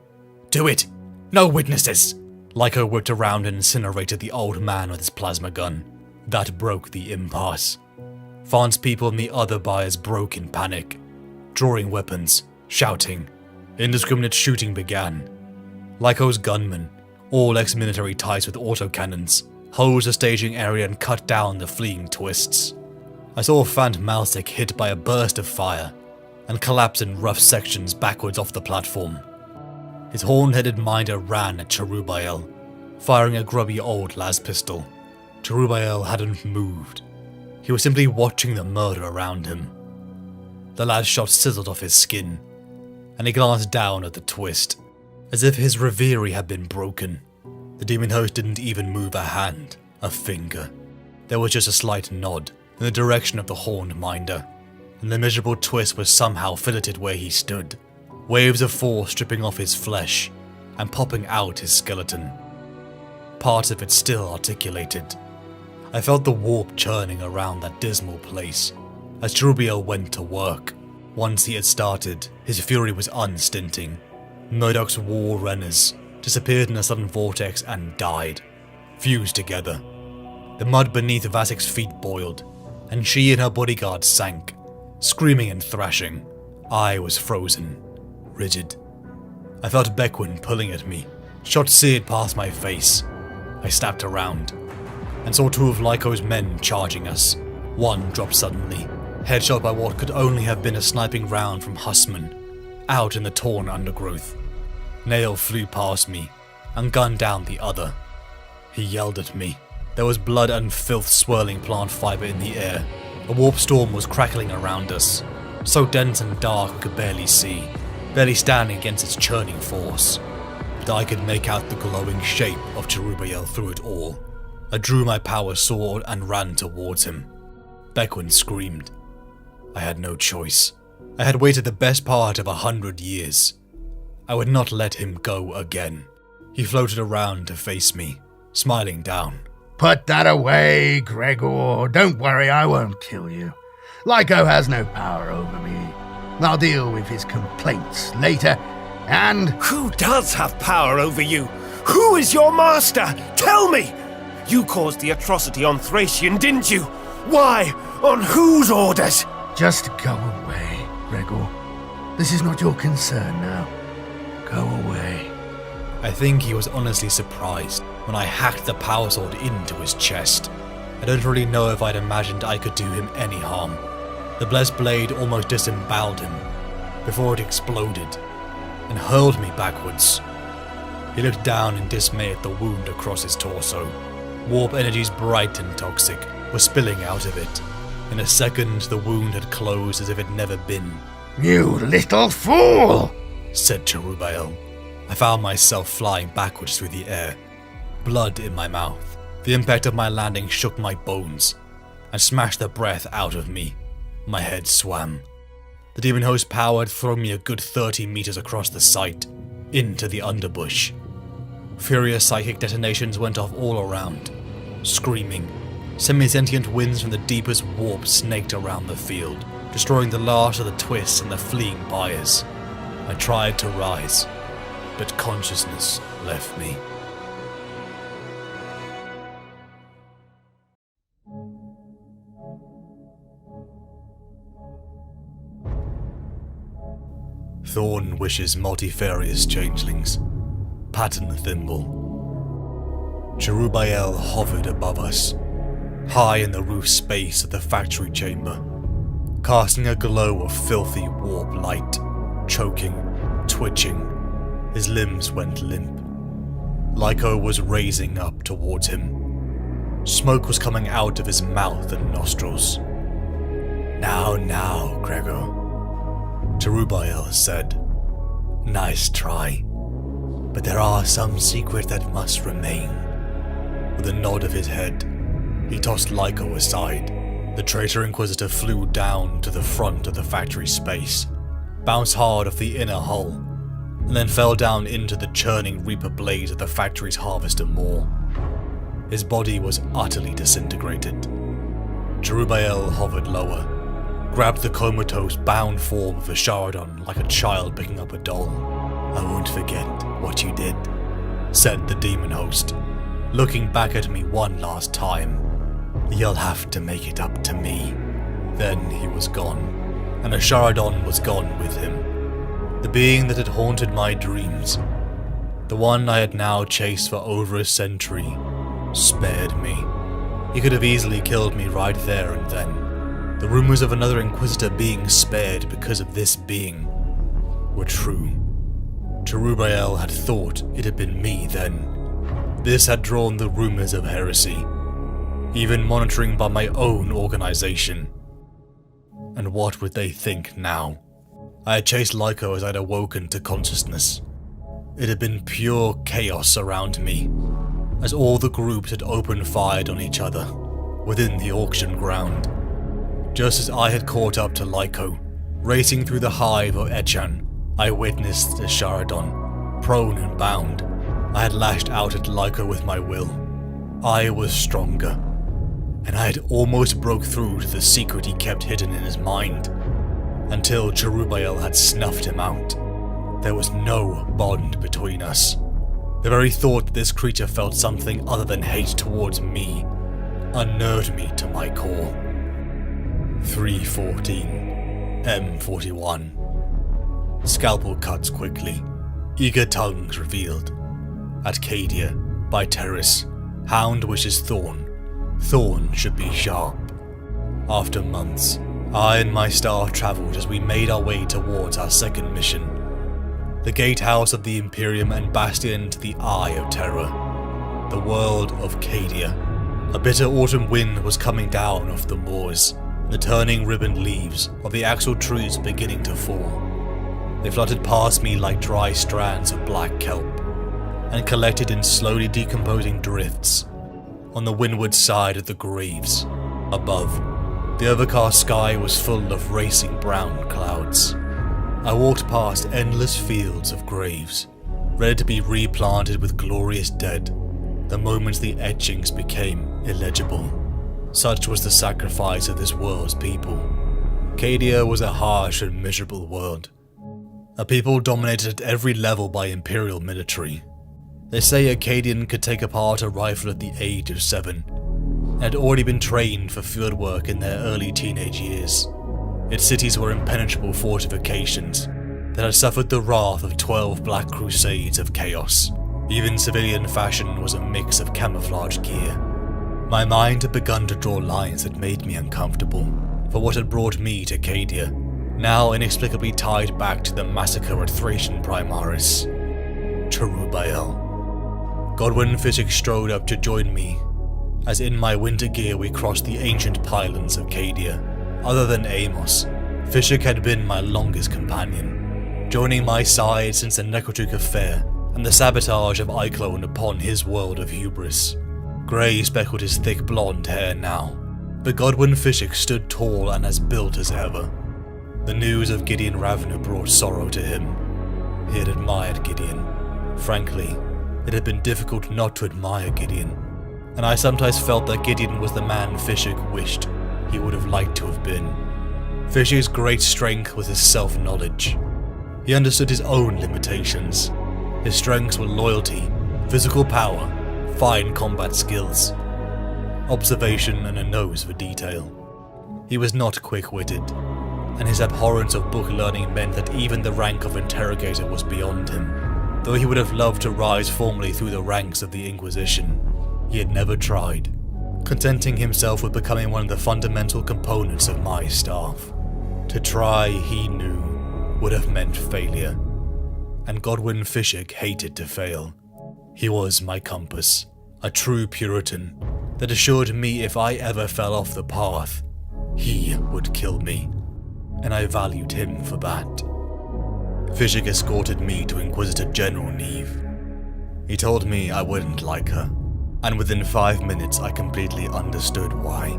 Do it! No witnesses! Lyco whipped around and incinerated the old man with his plasma gun. That broke the impasse. Fawn's people and the other buyers broke in panic, drawing weapons, shouting. Indiscriminate shooting began. Lyco's gunmen, all ex-military types with autocannons, hosed the staging area and cut down the fleeing twists. I saw Fant Malsek hit by a burst of fire and collapse in rough sections backwards off the platform. His horn-headed minder ran at Cherubael, firing a grubby old las pistol. Cherubael hadn't moved. He was simply watching the murder around him. The las shot sizzled off his skin, and he glanced down at the twist, as if his reverie had been broken. The demon host didn't even move a hand, a finger. There was just a slight nod in the direction of the horned minder, and the miserable twist was somehow filleted where he stood, waves of force stripping off his flesh and popping out his skeleton. parts of it still articulated. I felt the warp churning around that dismal place as Cherubiel went to work. Once he had started, his fury was unstinting. Murdoch's war runners disappeared in a sudden vortex and died, fused together. The mud beneath Vasik's feet boiled, and she and her bodyguard sank, screaming and thrashing. I was frozen, rigid. I felt Beckwin pulling at me, shot seared past my face. I snapped around, and saw two of Lyco's men charging us. One dropped suddenly, headshot by what could only have been a sniping round from Hussman, out in the torn undergrowth. Nail flew past me, and gunned down the other. He yelled at me. There was blood and filth swirling plant fiber in the air. A warp storm was crackling around us, so dense and dark we could barely see, barely standing against its churning force. But I could make out the glowing shape of Cherubiel through it all. I drew my power sword and ran towards him. Beckwin screamed. I had no choice. I had waited the best part of 100 years. I would not let him go again. He floated around to face me, smiling down. Put that away, Gregor. Don't worry, I won't kill you. Lyco has no power over me. I'll deal with his complaints later, and... Who does have power over you? Who is your master? Tell me! You caused the atrocity on Thracian, didn't you? Why? On whose orders? Just go away, Gregor. This is not your concern now. Go away. I think he was honestly surprised when I hacked the power sword into his chest. I don't really know if I'd imagined I could do him any harm. The blessed blade almost disemboweled him before it exploded and hurled me backwards. He looked down in dismay at the wound across his torso. Warp energies, bright and toxic, were spilling out of it. In a second, the wound had closed as if it had never been. You little fool! Said Cherubiel. I found myself flying backwards through the air, blood in my mouth. The impact of my landing shook my bones and smashed the breath out of me. My head swam. The demon host power had thrown me a good 30 meters across the site, into the underbush. Furious psychic detonations went off all around. Screaming, semi-sentient winds from the deepest warp snaked around the field, destroying the last of the twists and the fleeing buyers. I tried to rise, but consciousness left me. Thorn wishes multifarious changelings. Pattern thimble. Cherubiel hovered above us, high in the roof space of the factory chamber, casting a glow of filthy warp light, choking, twitching. His limbs went limp. Lyco was raising up towards him. Smoke was coming out of his mouth and nostrils. Now, Gregor, Cherubiel said. Nice try, but there are some secrets that must remain. With a nod of his head, he tossed Lyco aside. The traitor Inquisitor flew down to the front of the factory space, bounced hard off the inner hull, and then fell down into the churning reaper blades of the factory's harvester maw. His body was utterly disintegrated. Cherubiel hovered lower, grabbed the comatose, bound form of Asharadon like a child picking up a doll. I won't forget what you did, said the demon host, looking back at me one last time. You'll have to make it up to me. Then he was gone, and Asharadon was gone with him. The being that had haunted my dreams, the one I had now chased for over a century, spared me. He could have easily killed me right there and then. The rumors of another Inquisitor being spared because of this being were true. Cherubiel had thought it had been me then. This had drawn the rumors of heresy, even monitoring by my own organization. And what would they think now? I had chased Lyco as I'd awoken to consciousness. It had been pure chaos around me, as all the groups had opened fire on each other within the auction ground. Just as I had caught up to Lyco, racing through the hive of Echan, I witnessed Asharadon, prone and bound, I had lashed out at Lyco with my will. I was stronger, and I had almost broke through to the secret he kept hidden in his mind, until Cherubael had snuffed him out. There was no bond between us. The very thought that this creature felt something other than hate towards me unnerved me to my core. 314 M41. Scalpel cuts quickly, eager tongues revealed. Atcadia, by Terrace, Hound wishes Thorn. Thorn should be sharp. After months, I and my staff travelled as we made our way towards our second mission. The gatehouse of the Imperium and bastion to the Eye of Terror. The world of Cadia. A bitter autumn wind was coming down off the moors, the turning ribboned leaves of the axle trees beginning to fall. They fluttered past me like dry strands of black kelp, and collected in slowly decomposing drifts on the windward side of the graves. Above, the overcast sky was full of racing brown clouds. I walked past endless fields of graves, ready to be replanted with glorious dead, the moment the etchings became illegible. Such was the sacrifice of this world's people. Cadia was a harsh and miserable world. A people dominated at every level by Imperial military. They say Acadian could take apart a rifle at the age of 7, and had already been trained for field work in their early teenage years. Its cities were impenetrable fortifications that had suffered the wrath of 12 black crusades of chaos. Even civilian fashion was a mix of camouflage gear. My mind had begun to draw lines that made me uncomfortable for what had brought me to Cadia, now inexplicably tied back to the massacre at Thracian Primaris. Cherubael. Godwin Fishik strode up to join me, as in my winter gear we crossed the ancient pylons of Cadia. Other than Amos, Fishik had been my longest companion, joining my side since the Necrotic affair and the sabotage of Iclone upon his world of hubris. Grey speckled his thick blonde hair now, but Godwin Fishik stood tall and as built as ever. The news of Gideon Ravner brought sorrow to him. He had admired Gideon. Frankly, it had been difficult not to admire Gideon, and I sometimes felt that Gideon was the man Fishik wished he would have liked to have been. Fishik's great strength was his self-knowledge. He understood his own limitations. His strengths were loyalty, physical power, fine combat skills, observation, and a nose for detail. He was not quick-witted, and his abhorrence of book learning meant that even the rank of interrogator was beyond him. Though he would have loved to rise formally through the ranks of the Inquisition, he had never tried, contenting himself with becoming one of the fundamental components of my staff. To try, he knew, would have meant failure, and Godwin Fishik hated to fail. He was my compass, a true Puritan, that assured me if I ever fell off the path, he would kill me, and I valued him for that. Fishik escorted me to Inquisitor General Neve. He told me I wouldn't like her, and within 5 minutes I completely understood why.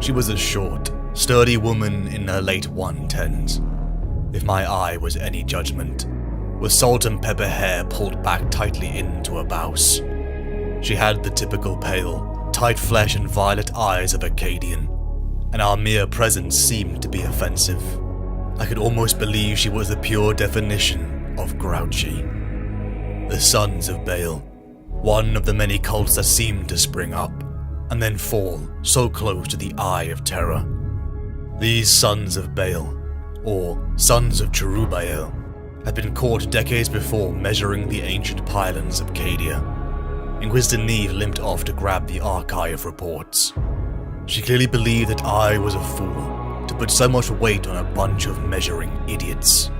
She was a short, sturdy woman in her late 110s, if my eye was any judgment, with salt and pepper hair pulled back tightly into a bouse. She had the typical pale, tight flesh and violet eyes of Acadian, and our mere presence seemed to be offensive. I could almost believe she was the pure definition of grouchy. The Sons of Baal, one of the many cults that seemed to spring up, and then fall so close to the Eye of Terror. These Sons of Baal, or Sons of Cherubael, had been caught decades before measuring the ancient pylons of Cadia. Inquisitor Neve limped off to grab the archive reports. She clearly believed that I was a fool to put so much weight on a bunch of measuring idiots.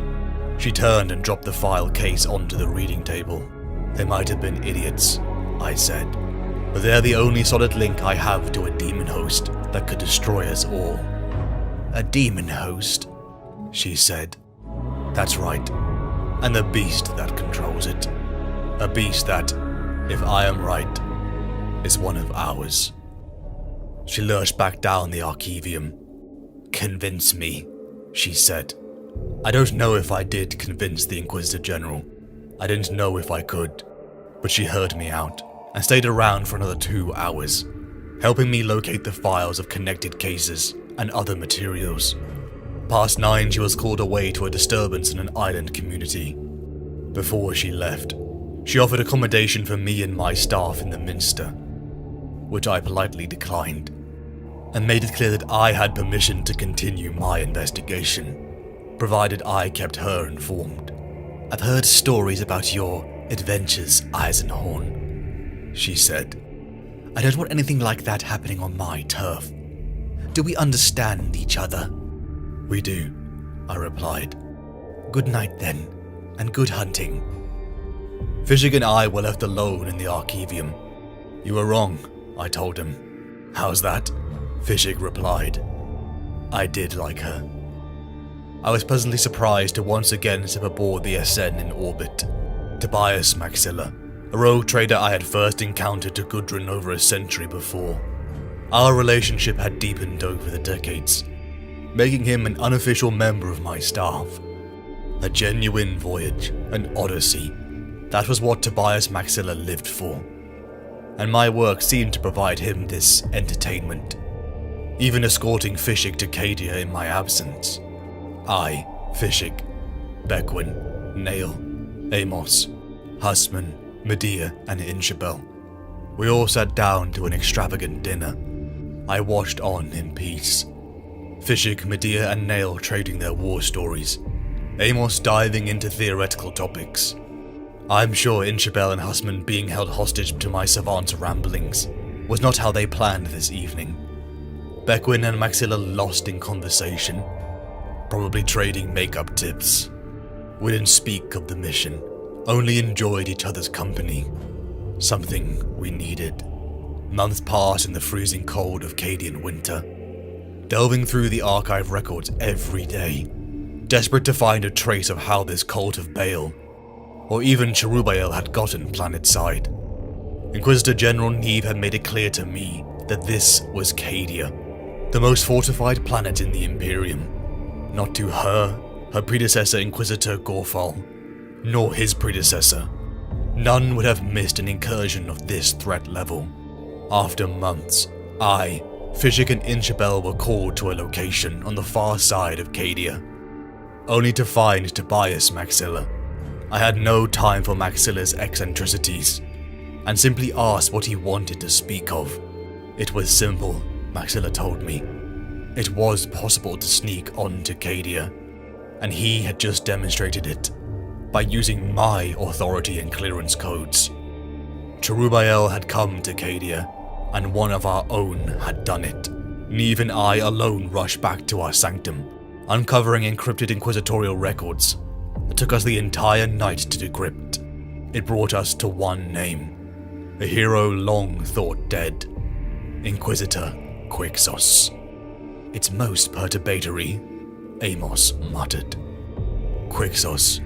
She turned and dropped the file case onto the reading table. They might have been idiots, I said, but they're the only solid link I have to a demon host that could destroy us all. A demon host, she said. That's right, and the beast that controls it. A beast that, if I am right, is one of ours. She lurched back down the Archivium. Convince me, she said. I don't know if I did convince the Inquisitor General. I didn't know if I could. but she heard me out and stayed around for another 2 hours, helping me locate the files of connected cases and other materials. Past 9, she was called away to a disturbance in an island community. Before she left, she offered accommodation for me and my staff in the Minster, which I politely declined, and made it clear that I had permission to continue my investigation, provided I kept her informed. "I've heard stories about your adventures, Eisenhorn," she said. "I don't want anything like that happening on my turf. Do we understand each other?" "We do," I replied. "Good night then, and good hunting." Fishig and I were left alone in the Archivium. "You were wrong," I told him. "How's that?" Fishig replied. I did like her. I was pleasantly surprised to once again step aboard the SN in orbit. Tobias Maxilla, a rogue trader I had first encountered to Gudrun over a century before. Our relationship had deepened over the decades, making him an unofficial member of my staff. A genuine voyage, an odyssey. That was what Tobias Maxilla lived for, and my work seemed to provide him this entertainment, even escorting Fishig to Cadia in my absence. I, Fishig, Beckwin, Nail, Amos, Husman, Medea, and Inshabel. We all sat down to an extravagant dinner. I watched on in peace. Fishig, Medea, and Nail trading their war stories. Amos diving into theoretical topics. I'm sure Inshabel and Husman being held hostage to my savant's ramblings was not how they planned this evening. Beckwin and Maxilla lost in conversation, probably trading makeup tips. We didn't speak of the mission, only enjoyed each other's company. Something we needed. Months passed in the freezing cold of Cadian winter, delving through the archive records every day, desperate to find a trace of how this cult of Baal, or even Cherubael, had gotten planetside. Inquisitor General Neve had made it clear to me that this was Cadia, the most fortified planet in the Imperium. Not to her, her predecessor Inquisitor Gorfal, nor his predecessor. None would have missed an incursion of this threat level. After months, I, Fishig, and Inshabel were called to a location on the far side of Cadia, only to find Tobias Maxilla. I had no time for Maxilla's eccentricities, and simply asked what he wanted to speak of. It was simple, Maxilla told me. It was possible to sneak onto Cadia, and he had just demonstrated it by using my authority and clearance codes. Cherubael had come to Cadia, and one of our own had done it. Neve and I alone rushed back to our sanctum, uncovering encrypted inquisitorial records that took us the entire night to decrypt. It brought us to one name, a hero long thought dead, Inquisitor Quixos. "It's most perturbatory," Amos muttered. Quixos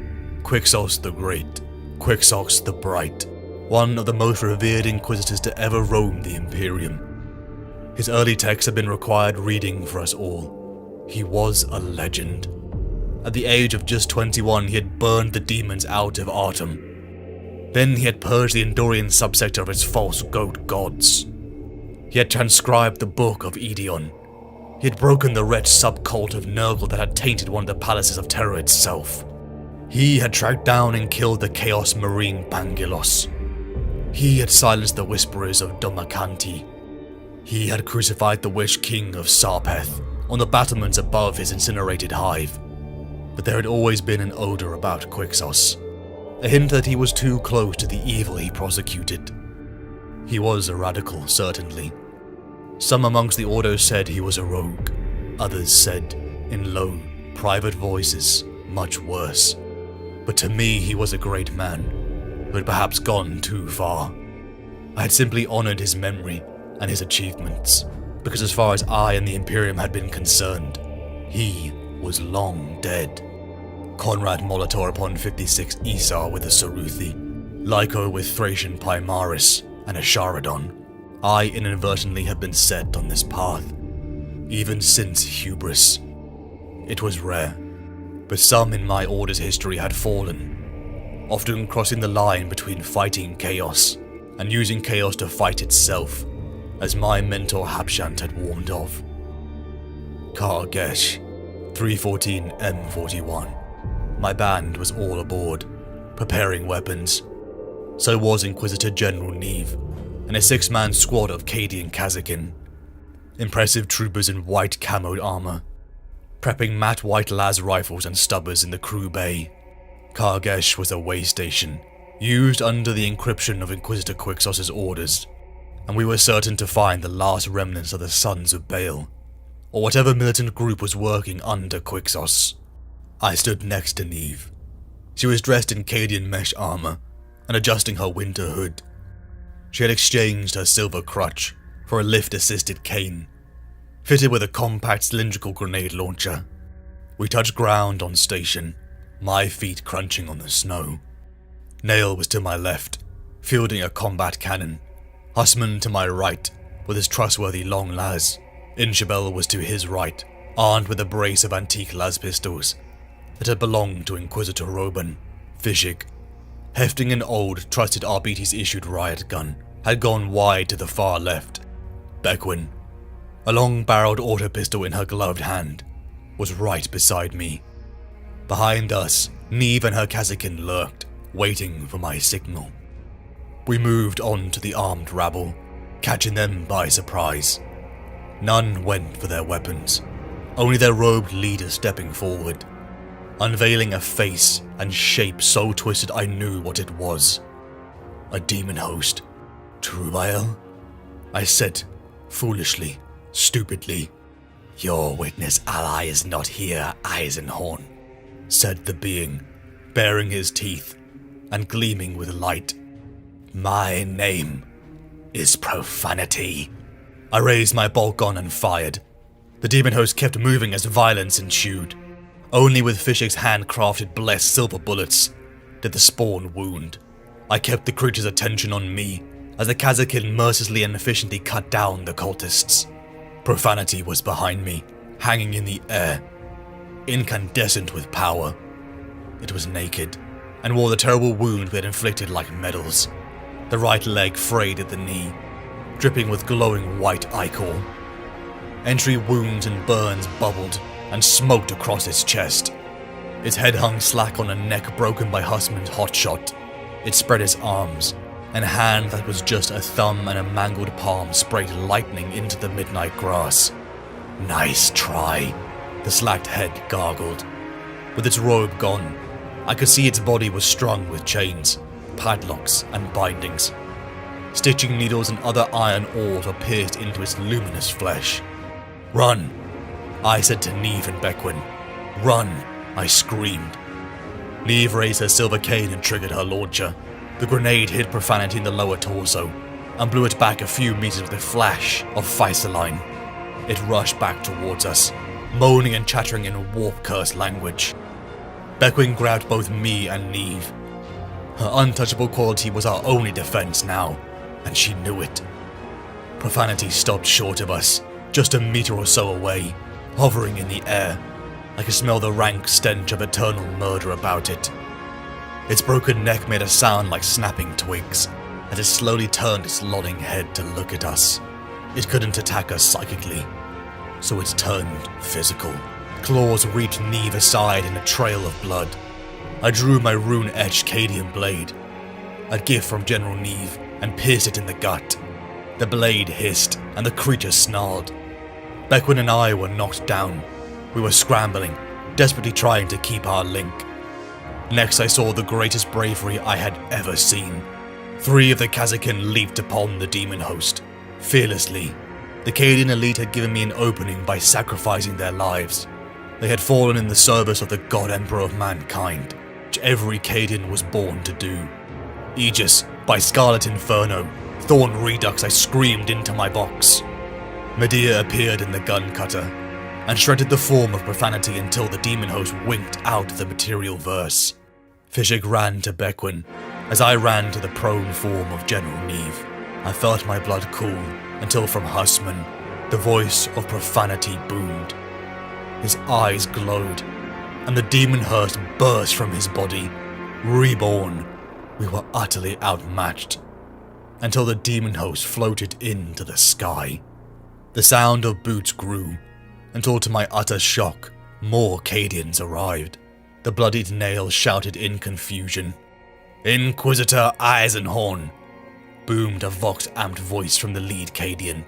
the Great, Quixos the Bright, one of the most revered Inquisitors to ever roam the Imperium. His early texts have been required reading for us all. He was a legend. At the age of just 21, he had burned the demons out of Artem. Then he had purged the Endorian subsector of its false goat gods. He had transcribed the Book of Edion. He had broken the wretched subcult of Nurgle that had tainted one of the palaces of Terror itself. He had tracked down and killed the Chaos Marine Bangilos. He had silenced the whisperers of Domacanti. He had crucified the Wish King of Sarpeth on the battlements above his incinerated hive. But there had always been an odor about Quixos, a hint that he was too close to the evil he prosecuted. He was a radical, certainly. Some amongst the Ordo said he was a rogue. Others said, in low, private voices, much worse. But to me, he was a great man, who had perhaps gone too far. I had simply honored his memory and his achievements, because as far as I and the Imperium had been concerned, he was long dead. Conrad Molitor upon 56 Esar with a Saruthi, Lyco with Thracian Primaris and a Sharadon. I inadvertently had been set on this path, even since hubris. It was rare, but some in my order's history had fallen. often crossing the line between fighting chaos and using chaos to fight itself, as my mentor Habshant had warned of. Kargesh, 314 M41. My band was all aboard, preparing weapons. So was Inquisitor General Neve, and a 6-man squad of Cadian Kazakin. Impressive troopers in white camoed armor, prepping matte white las rifles and stubbers in the crew bay. Kargesh was a way station, used under the encryption of Inquisitor Quixos's orders, and we were certain to find the last remnants of the Sons of Baal, or whatever militant group was working under Quixos. I stood next to Neve. She was dressed in Cadian mesh armor and adjusting her winter hood. She had exchanged her silver crutch for a lift-assisted cane, fitted with a compact cylindrical grenade launcher. We touched ground on station, my feet crunching on the snow. Nail was to my left, fielding a combat cannon. Hussman to my right, with his trustworthy long las. Inchabel was to his right, armed with a brace of antique las pistols that had belonged to Inquisitor Roban. Fishig, hefting an old, trusted Arbites-issued riot gun, had gone wide to the far left. Bequin, a long-barreled auto pistol in her gloved hand, was right beside me. Behind us, Neve and her Kazakin lurked, waiting for my signal. We moved on to the armed rabble, catching them by surprise. None went for their weapons, only their robed leader stepping forward, unveiling a face and shape so twisted I knew what it was. A demon host. Trubael? I said, foolishly, stupidly. Your witness ally is not here, Eisenhorn, said the being, baring his teeth and gleaming with light. My name is Profanity. I raised my bolt gun and fired. The demon host kept moving as violence ensued. Only with Fishig's handcrafted blessed silver bullets did the spawn wound. I kept the creature's attention on me as the Kazakin mercilessly and efficiently cut down the cultists. Profanity was behind me, hanging in the air, incandescent with power. It was naked, and wore the terrible wound we had inflicted like medals. The right leg frayed at the knee, dripping with glowing white ichor. Entry wounds and burns bubbled and smoked across its chest. Its head hung slack on a neck broken by Hussman's hot shot. It spread its arms, and a hand that was just a thumb and a mangled palm sprayed lightning into the midnight grass. Nice try, the slacked head gargled. With its robe gone, I could see its body was strung with chains, padlocks, and bindings. Stitching needles and other iron ores were pierced into its luminous flesh. Run, I said to Neve and Bequin. Run, I screamed. Neve raised her silver cane and triggered her launcher. The grenade hit Profanity in the lower torso and blew it back a few meters with a flash of Faisaline. It rushed back towards us, moaning and chattering in a warp curse language. Bequin grabbed both me and Neve. Her untouchable quality was our only defense now, and she knew it. Profanity stopped short of us, just a meter or so away, hovering in the air. I could smell the rank stench of eternal murder about it. Its broken neck made a sound like snapping twigs, as it slowly turned its lolling head to look at us. It couldn't attack us psychically, so it turned physical. Claws reached Neve aside in a trail of blood. I drew my rune-etched Cadian blade, a gift from General Neve, and pierced it in the gut. The blade hissed, and the creature snarled. Bequin and I were knocked down. We were scrambling, desperately trying to keep our link. Next I saw the greatest bravery I had ever seen. 3 of the Kazakin leaped upon the demon host, fearlessly. The Cadian elite had given me an opening by sacrificing their lives. They had fallen in the service of the God Emperor of mankind, which every Cadian was born to do. Aegis, by Scarlet Inferno, Thorn Redux, I screamed into my box. Medea appeared in the gun cutter, and shredded the form of Profanity until the demon host winked out the material verse. Fishig ran to Bequin, as I ran to the prone form of General Neve. I felt my blood cool, until from Hussman, the voice of Profanity boomed. His eyes glowed, and the demon hearse burst from his body, reborn. We were utterly outmatched, until the demon host floated into the sky. The sound of boots grew, until to my utter shock, more Cadians arrived. The bloodied nails shouted in confusion. "Inquisitor Eisenhorn," boomed a vox-amped voice from the lead Cadian.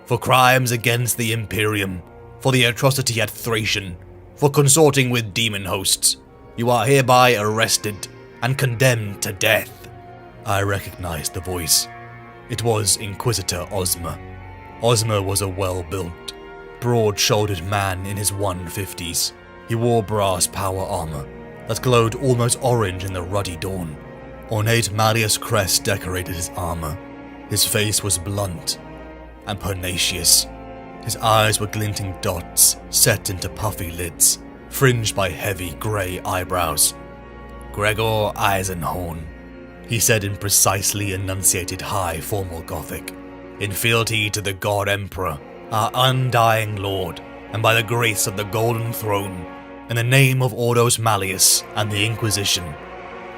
"For crimes against the Imperium, for the atrocity at Thracian, for consorting with demon hosts, you are hereby arrested and condemned to death." I recognized the voice. It was Inquisitor Ozma. Ozma was a well-built, broad-shouldered man in his 150s. He wore brass power armor that glowed almost orange in the ruddy dawn. Ornate Malleus crest decorated his armor. His face was blunt and pugnacious. His eyes were glinting dots set into puffy lids, fringed by heavy grey eyebrows. "Gregor Eisenhorn," he said in precisely enunciated high formal Gothic, "in fealty to the God Emperor, our undying Lord, and by the grace of the Golden Throne, in the name of Ordos Malleus and the Inquisition,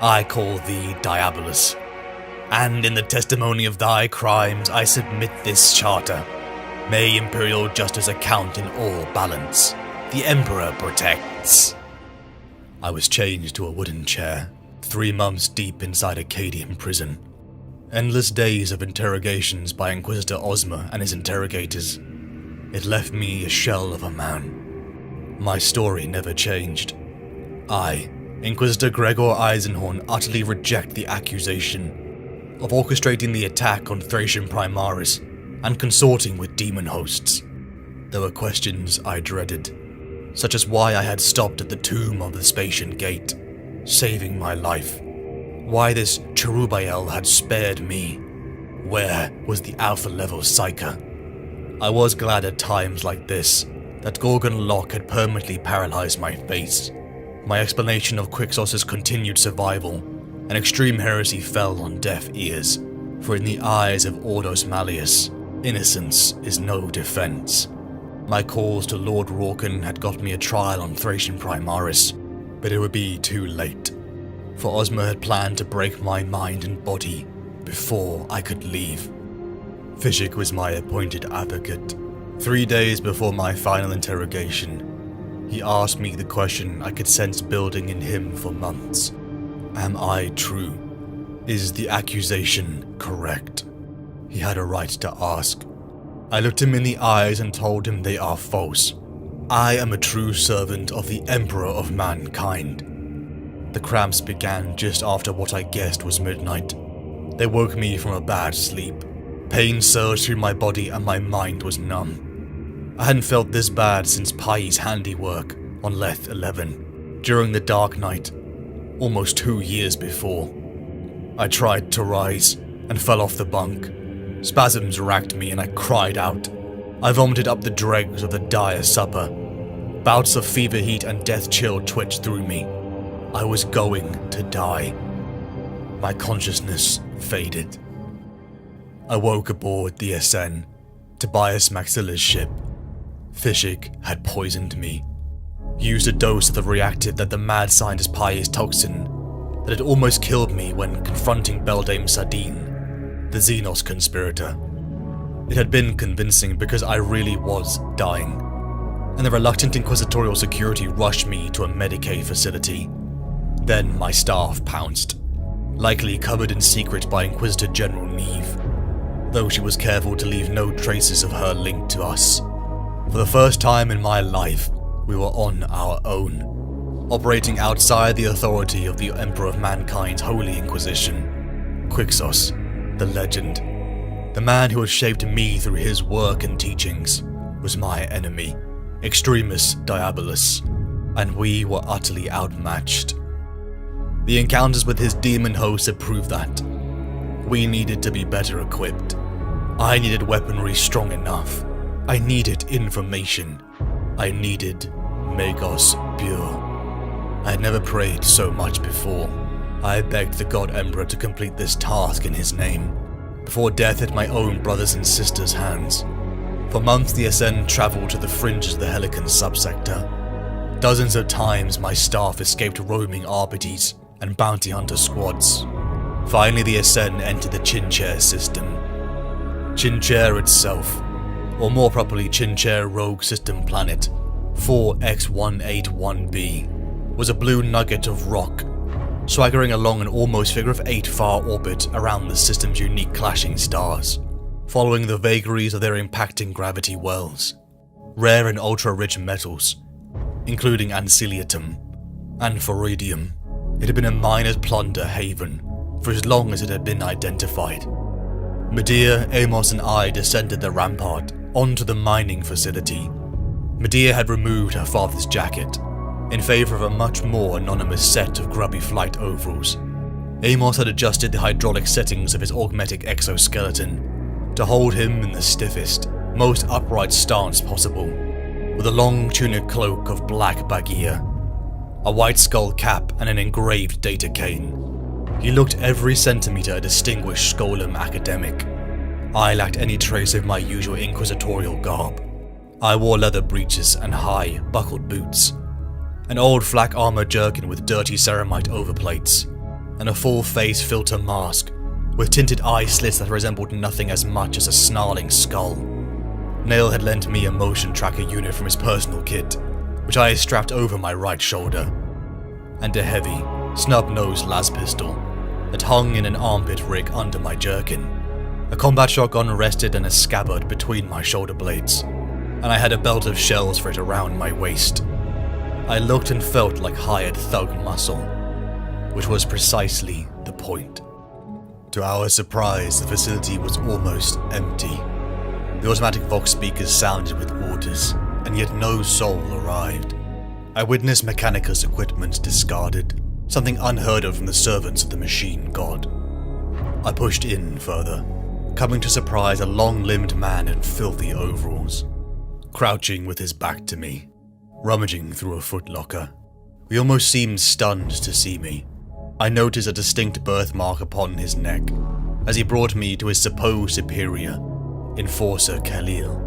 I call thee Diabolus. And in the testimony of thy crimes I submit this charter. May Imperial justice account in all balance. The Emperor protects." I was changed to a wooden chair, 3 months deep inside a Cadian prison. Endless days of interrogations by Inquisitor Ozma and his interrogators. It left me a shell of a man. My story never changed. I, Inquisitor Gregor Eisenhorn, utterly reject the accusation of orchestrating the attack on Thracian Primaris and consorting with demon hosts. There were questions I dreaded, such as why I had stopped at the tomb of the Spatian Gate, saving my life. Why this Cherubael had spared me. Where was the alpha-level Psyker? I was glad at times like this that Gorgon Lock had permanently paralyzed my face. My explanation of Quixos's continued survival and extreme heresy fell on deaf ears, for in the eyes of Ordos Malleus, innocence is no defense. My calls to Lord Rorken had got me a trial on Thracian Primaris, but it would be too late, for Ozma had planned to break my mind and body before I could leave. Fishik was my appointed advocate. 3 days before my final interrogation, he asked me the question I could sense building in him for months. Am I true? Is the accusation correct? He had a right to ask. I looked him in the eyes and told him they are false. I am a true servant of the Emperor of Mankind. The cramps began just after what I guessed was midnight. They woke me from a bad sleep. Pain surged through my body and my mind was numb. I hadn't felt this bad since Pai's handiwork on Leth 11, during the Dark Night, almost 2 years before. I tried to rise and fell off the bunk. Spasms racked me and I cried out. I vomited up the dregs of the dire supper. Bouts of fever heat and death chill twitched through me. I was going to die. My consciousness faded. I woke aboard the SN, Tobias Maxilla's ship. Fishik had poisoned me. Used a dose of the reactive that the mad scientist Pai's toxin that had almost killed me when confronting Beldame Sardine, the Xenos conspirator. It had been convincing because I really was dying, and the reluctant inquisitorial security rushed me to a Medicaid facility. Then my staff pounced, likely covered in secret by Inquisitor General Neve, though she was careful to leave no traces of her link to us. For the first time in my life, we were on our own, operating outside the authority of the Emperor of Mankind's Holy Inquisition. Quixos, the legend, the man who had shaped me through his work and teachings, was my enemy, Extremis Diabolus, and we were utterly outmatched. The encounters with his demon hosts had proved that. We needed to be better equipped. I needed weaponry strong enough. I needed information. I needed Magos Pure. I had never prayed so much before. I begged the God Emperor to complete this task in his name, before death hit my own brothers and sisters' hands. For months the SN traveled to the fringes of the Helican subsector. Dozens of times my staff escaped roaming arbiters and bounty hunter squads. Finally, the Ascend entered the Chinchair system. Chinchair itself, or more properly Chinchair Rogue System Planet 4X181b, was a blue nugget of rock, swaggering along an almost figure-of-8 far orbit around the system's unique clashing stars, following the vagaries of their impacting gravity wells. Rare and ultra-rich metals, including anciliatum and foridium. It had been a miner's plunder haven for as long as it had been identified. Medea, Amos and I descended the rampart onto the mining facility. Medea had removed her father's jacket in favor of a much more anonymous set of grubby flight overalls. Amos had adjusted the hydraulic settings of his augmetic exoskeleton to hold him in the stiffest, most upright stance possible, with a long tunic cloak of black bagia, a white skull cap and an engraved data cane. He looked every centimetre a distinguished Scholem academic. I lacked any trace of my usual inquisitorial garb. I wore leather breeches and high, buckled boots, an old flak armor jerkin with dirty ceramite overplates, and a full-face filter mask with tinted eye slits that resembled nothing as much as a snarling skull. Nail had lent me a motion tracker unit from his personal kit, which I strapped over my right shoulder, and a heavy, snub-nosed las pistol that hung in an armpit rig under my jerkin. A combat shotgun rested in a scabbard between my shoulder blades, and I had a belt of shells for it around my waist. I looked and felt like hired thug muscle, which was precisely the point. To our surprise, the facility was almost empty. The automatic vox speakers sounded with orders, and yet no soul arrived. I witnessed Mechanicus equipment discarded, something unheard of from the servants of the machine god. I pushed in further, coming to surprise a long-limbed man in filthy overalls, crouching with his back to me, rummaging through a footlocker. He almost seemed stunned to see me. I noticed a distinct birthmark upon his neck, as he brought me to his supposed superior, Enforcer Khalil.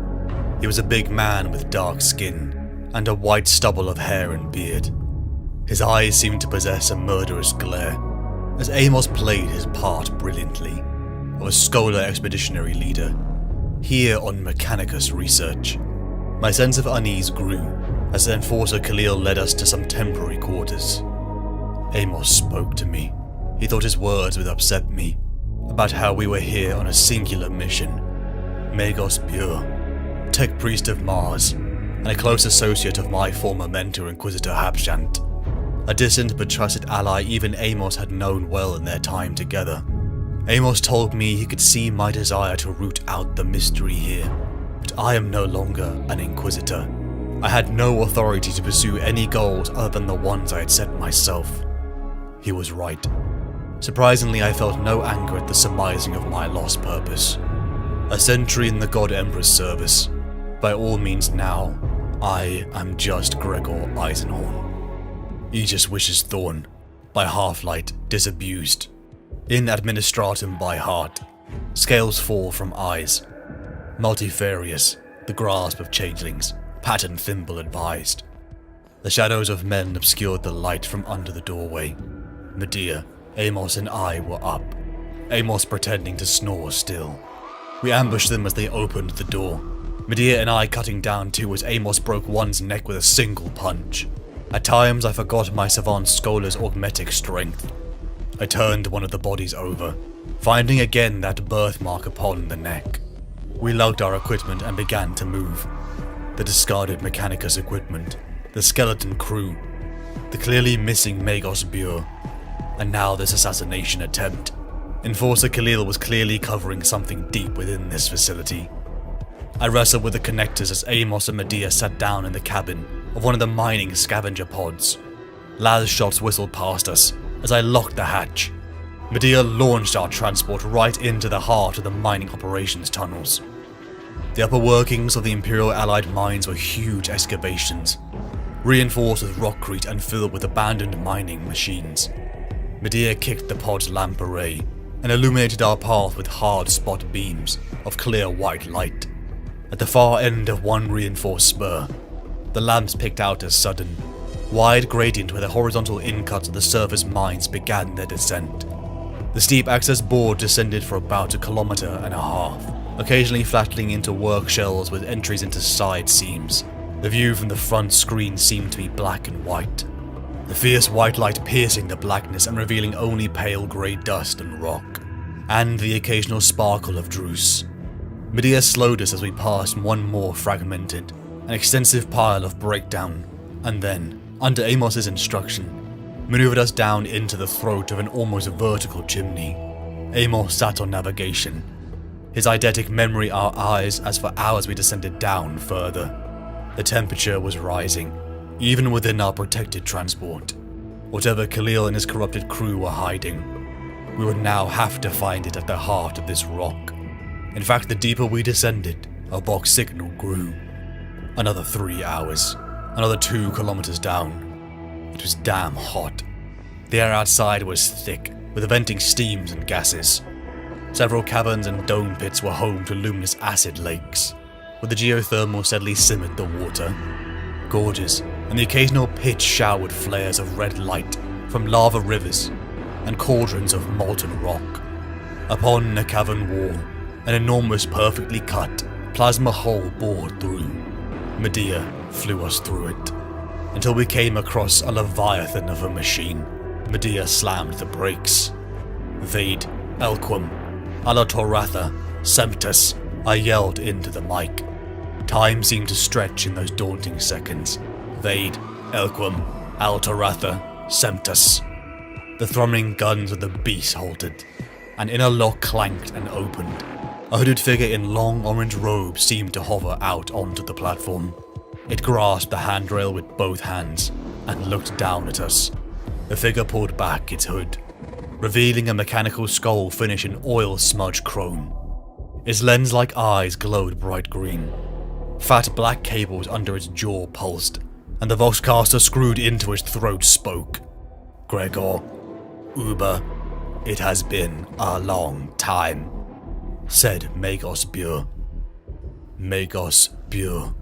He was a big man with dark skin, and a white stubble of hair and beard. His eyes seemed to possess a murderous glare, as Amos played his part brilliantly, of a scholar expeditionary leader, here on Mechanicus research. My sense of unease grew, as the Enforcer Khalil led us to some temporary quarters. Amos spoke to me. He thought his words would upset me, about how we were here on a singular mission. Magos Bure, tech priest of Mars, and a close associate of my former mentor Inquisitor Habshant. A distant but trusted ally even Amos had known well in their time together. Amos told me he could see my desire to root out the mystery here, but I am no longer an Inquisitor. I had no authority to pursue any goals other than the ones I had set myself. He was right. Surprisingly, I felt no anger at the surmising of my lost purpose. A century in the God Emperor's service. By all means now, I am just Gregor Eisenhorn. Aegis wishes Thorn, by half-light disabused. In administratum by heart, scales fall from eyes. Multifarious, the grasp of changelings, pattern thimble advised. The shadows of men obscured the light from under the doorway. Medea, Amos and I were up, Amos pretending to snore still. We ambushed them as they opened the door, Medea and I cutting down two as Amos broke one's neck with a single punch. At times I forgot my savant scholar's augmetic strength. I turned one of the bodies over, finding again that birthmark upon the neck. We lugged our equipment and began to move. The discarded Mechanicus equipment, the skeleton crew, the clearly missing Magos Bure, and now this assassination attempt. Enforcer Khalil was clearly covering something deep within this facility. I wrestled with the connectors as Amos and Medea sat down in the cabin of one of the mining scavenger pods. Las shots whistled past us as I locked the hatch. Medea launched our transport right into the heart of the mining operations tunnels. The upper workings of the Imperial Allied mines were huge excavations, reinforced with rockcrete and filled with abandoned mining machines. Medea kicked the pod's lamp array and illuminated our path with hard spot beams of clear white light. At the far end of one reinforced spur, the lamps picked out as sudden, wide gradient where the horizontal incuts of the surface mines began their descent. The steep access board descended for about 1.5 kilometers, occasionally flattening into work shells with entries into side seams. The view from the front screen seemed to be black and white, the fierce white light piercing the blackness and revealing only pale grey dust and rock, and the occasional sparkle of Druce. Medea slowed us as we passed one more fragmented, an extensive pile of breakdown, and then, under Amos's instruction, maneuvered us down into the throat of an almost vertical chimney. Amos sat on navigation, his eidetic memory our eyes as for hours we descended down further. The temperature was rising, even within our protected transport. Whatever Khalil and his corrupted crew were hiding, we would now have to find it at the heart of this rock. In fact, the deeper we descended, our box signal grew. Another 3 hours, another 2 kilometers down. It was damn hot. The air outside was thick, with venting steams and gases. Several caverns and dome pits were home to luminous acid lakes, where the geothermal steadily simmered the water. Gorges and the occasional pitch showered flares of red light from lava rivers and cauldrons of molten rock. Upon a cavern wall, an enormous perfectly cut plasma hole bored through. Medea flew us through it, until we came across a leviathan of a machine. Medea slammed the brakes. Vade, Elquam, Alatoratha, Semptus, I yelled into the mic. Time seemed to stretch in those daunting seconds. Vade, Elquam, Alatoratha, Semptus. The thrumming guns of the beast halted. An inner lock clanked and opened. A hooded figure in long orange robes seemed to hover out onto the platform. It grasped the handrail with both hands and looked down at us. The figure pulled back its hood, revealing a mechanical skull finished in oil-smudged chrome. Its lens-like eyes glowed bright green. Fat black cables under its jaw pulsed, and the Voxcaster screwed into its throat spoke. Gregor, Uber, it has been a long time, said Magos Bure. Magos Bure.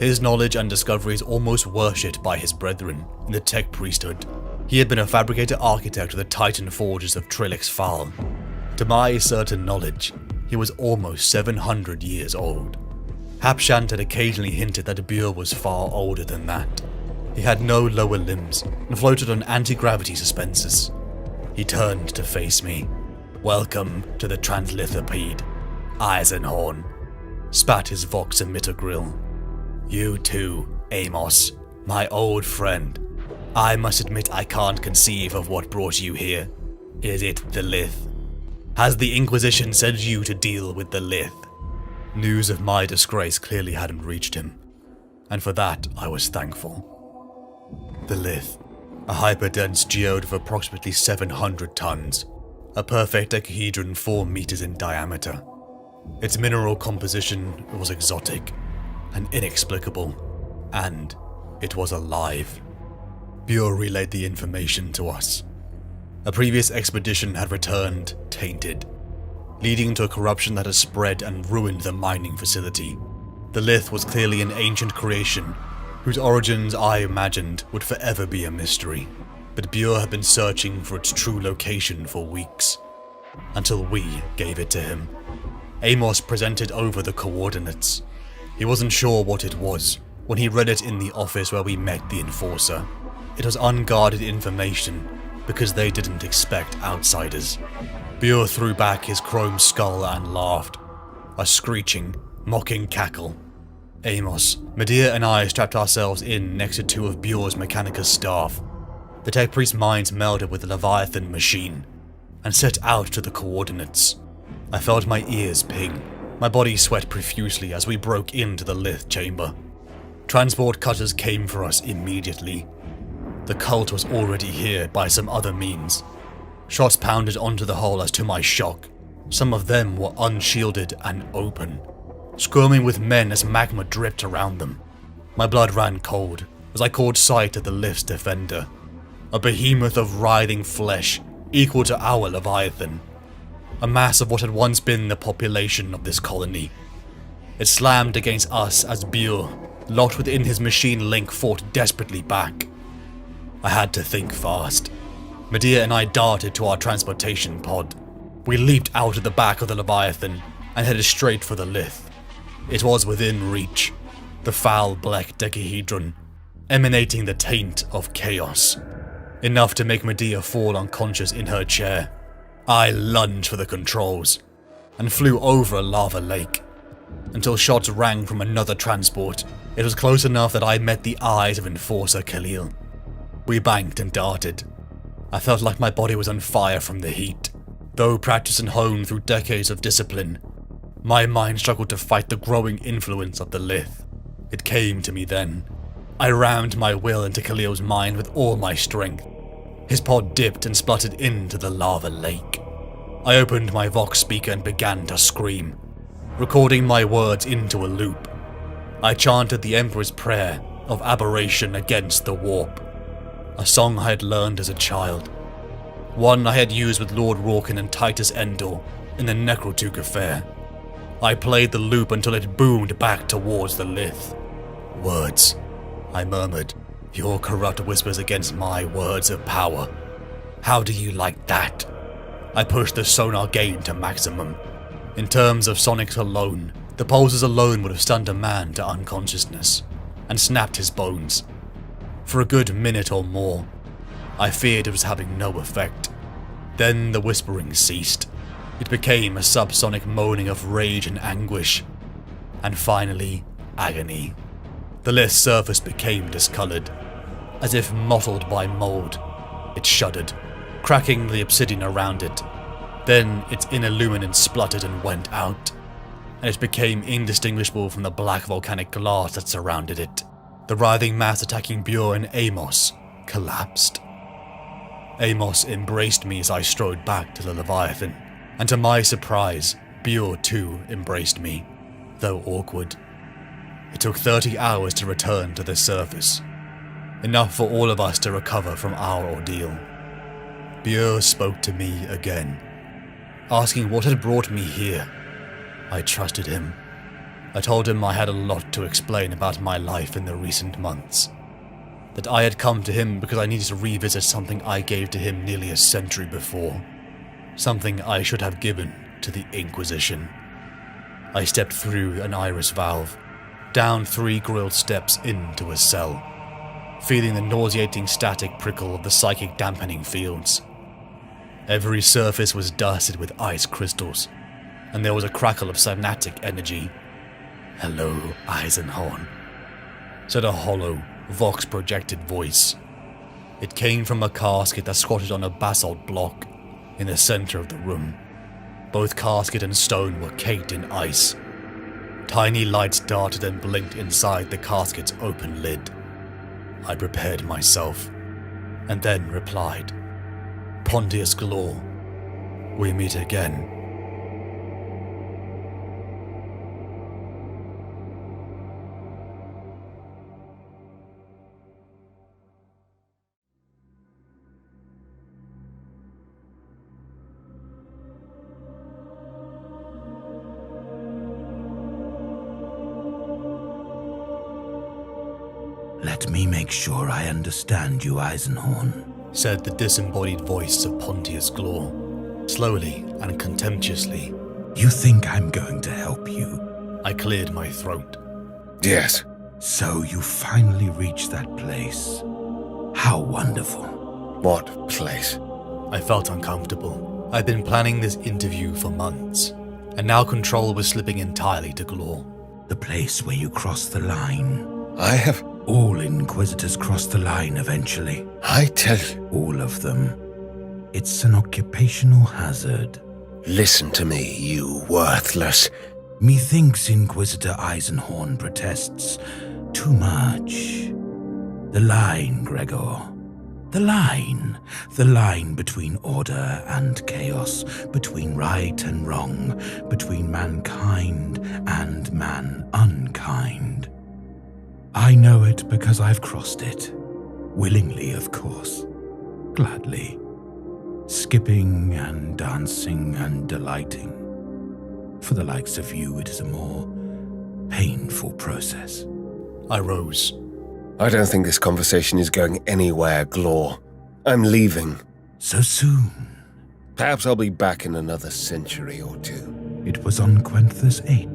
His knowledge and discoveries almost worshipped by his brethren in the tech priesthood. He had been a fabricator architect of the Titan forges of Trilix Fal. To my certain knowledge, he was almost 700 years old. Hapshant had occasionally hinted that Bure was far older than that. He had no lower limbs and floated on anti-gravity suspensors. He turned to face me. Welcome to the Translithopede, Eisenhorn, spat his Vox emitter grill. You too, Amos, my old friend. I must admit I can't conceive of what brought you here. Is it the Lith? Has the Inquisition sent you to deal with the Lith? News of my disgrace clearly hadn't reached him, and for that I was thankful. The Lith, a hyperdense geode of approximately 700 tons, a perfect ecahedron 4 meters in diameter. Its mineral composition was exotic and inexplicable, and it was alive. Bure relayed the information to us. A previous expedition had returned tainted, leading to a corruption that had spread and ruined the mining facility. The Lith was clearly an ancient creation, whose origins I imagined would forever be a mystery, but Bure had been searching for its true location for weeks, until we gave it to him. Amos presented over the coordinates. He wasn't sure what it was when he read it in the office where we met the Enforcer. It was unguarded information, because they didn't expect outsiders. Bure threw back his chrome skull and laughed, a screeching, mocking cackle. Amos, Medea and I strapped ourselves in next to 2 of Bure's Mechanicus staff. The tech priest's minds melded with the Leviathan machine, and set out to the coordinates. I felt my ears ping, my body sweat profusely as we broke into the Lith chamber. Transport cutters came for us immediately. The cult was already here by some other means. Shots pounded onto the hull as to my shock. Some of them were unshielded and open, squirming with men as magma dripped around them. My blood ran cold as I caught sight of the Lith's defender, a behemoth of writhing flesh equal to our Leviathan, a mass of what had once been the population of this colony. It slammed against us as Bure, locked within his machine link, fought desperately back. I had to think fast. Medea and I darted to our transportation pod. We leaped out of the back of the Leviathan and headed straight for the Lith. It was within reach, the foul black decahedron, emanating the taint of chaos. Enough to make Medea fall unconscious in her chair. I lunged for the controls and flew over a lava lake until shots rang from another transport. It was close enough that I met the eyes of Enforcer Khalil. We banked and darted. I felt like my body was on fire from the heat. Though practiced and honed through decades of discipline, my mind struggled to fight the growing influence of the Lith. It came to me then. I rammed my will into Khalil's mind with all my strength. His pod dipped and spluttered into the lava lake. I opened my Vox speaker and began to scream, recording my words into a loop. I chanted the Emperor's prayer of aberration against the warp, a song I had learned as a child, one I had used with Lord Rorken and Titus Endor in the Necrotuk affair. I played the loop until it boomed back towards the Lith. Words, I murmured, your corrupt whispers against my words of power. How do you like that? I pushed the sonar gain to maximum. In terms of sonics alone, the pulses alone would have stunned a man to unconsciousness and snapped his bones. For a good minute or more, I feared it was having no effect. Then the whispering ceased. It became a subsonic moaning of rage and anguish, and finally, agony. The Lith's surface became discolored, as if mottled by mold. It shuddered, cracking the obsidian around it. Then its inner luminance spluttered and went out, and it became indistinguishable from the black volcanic glass that surrounded it. The writhing mass attacking Bure and Amos collapsed. Amos embraced me as I strode back to the Leviathan, and to my surprise, Bure too embraced me, though awkward. It took 30 hours to return to the surface, enough for all of us to recover from our ordeal. Bure spoke to me again, asking what had brought me here. I trusted him. I told him I had a lot to explain about my life in the recent months, that I had come to him because I needed to revisit something I gave to him nearly a century before, something I should have given to the Inquisition. I stepped through an iris valve, down 3 grilled steps into a cell, feeling the nauseating static prickle of the psychic dampening fields. Every surface was dusted with ice crystals, and there was a crackle of cynatic energy. "Hello, Eisenhorn," said a hollow, Vox-projected voice. It came from a casket that squatted on a basalt block in the center of the room. Both casket and stone were caked in ice. Tiny lights darted and blinked inside the casket's open lid. I prepared myself, and then replied, "Pontius Glor, we meet again." "Let me make sure I understand you, Eisenhorn," said the disembodied voice of Pontius Glor, slowly and contemptuously. "You think I'm going to help you?" I cleared my throat. Yes. "So you finally reached that place. How wonderful." What place? I felt uncomfortable. I'd been planning this interview for months, and now control was slipping entirely to Glor. "The place where you cross the line. I have... All Inquisitors cross the line eventually. I tell you... All of them. It's an occupational hazard." Listen to me, you worthless... "Methinks Inquisitor Eisenhorn protests too much. The line, Gregor. The line. The line between order and chaos, between right and wrong, between mankind and man unkind. I know it because I've crossed it. Willingly, of course. Gladly. Skipping and dancing and delighting. For the likes of you, it is a more painful process." I rose. I don't think this conversation is going anywhere, Glor. I'm leaving. So soon? Perhaps I'll be back in another century or two. It was on Quenthus 8,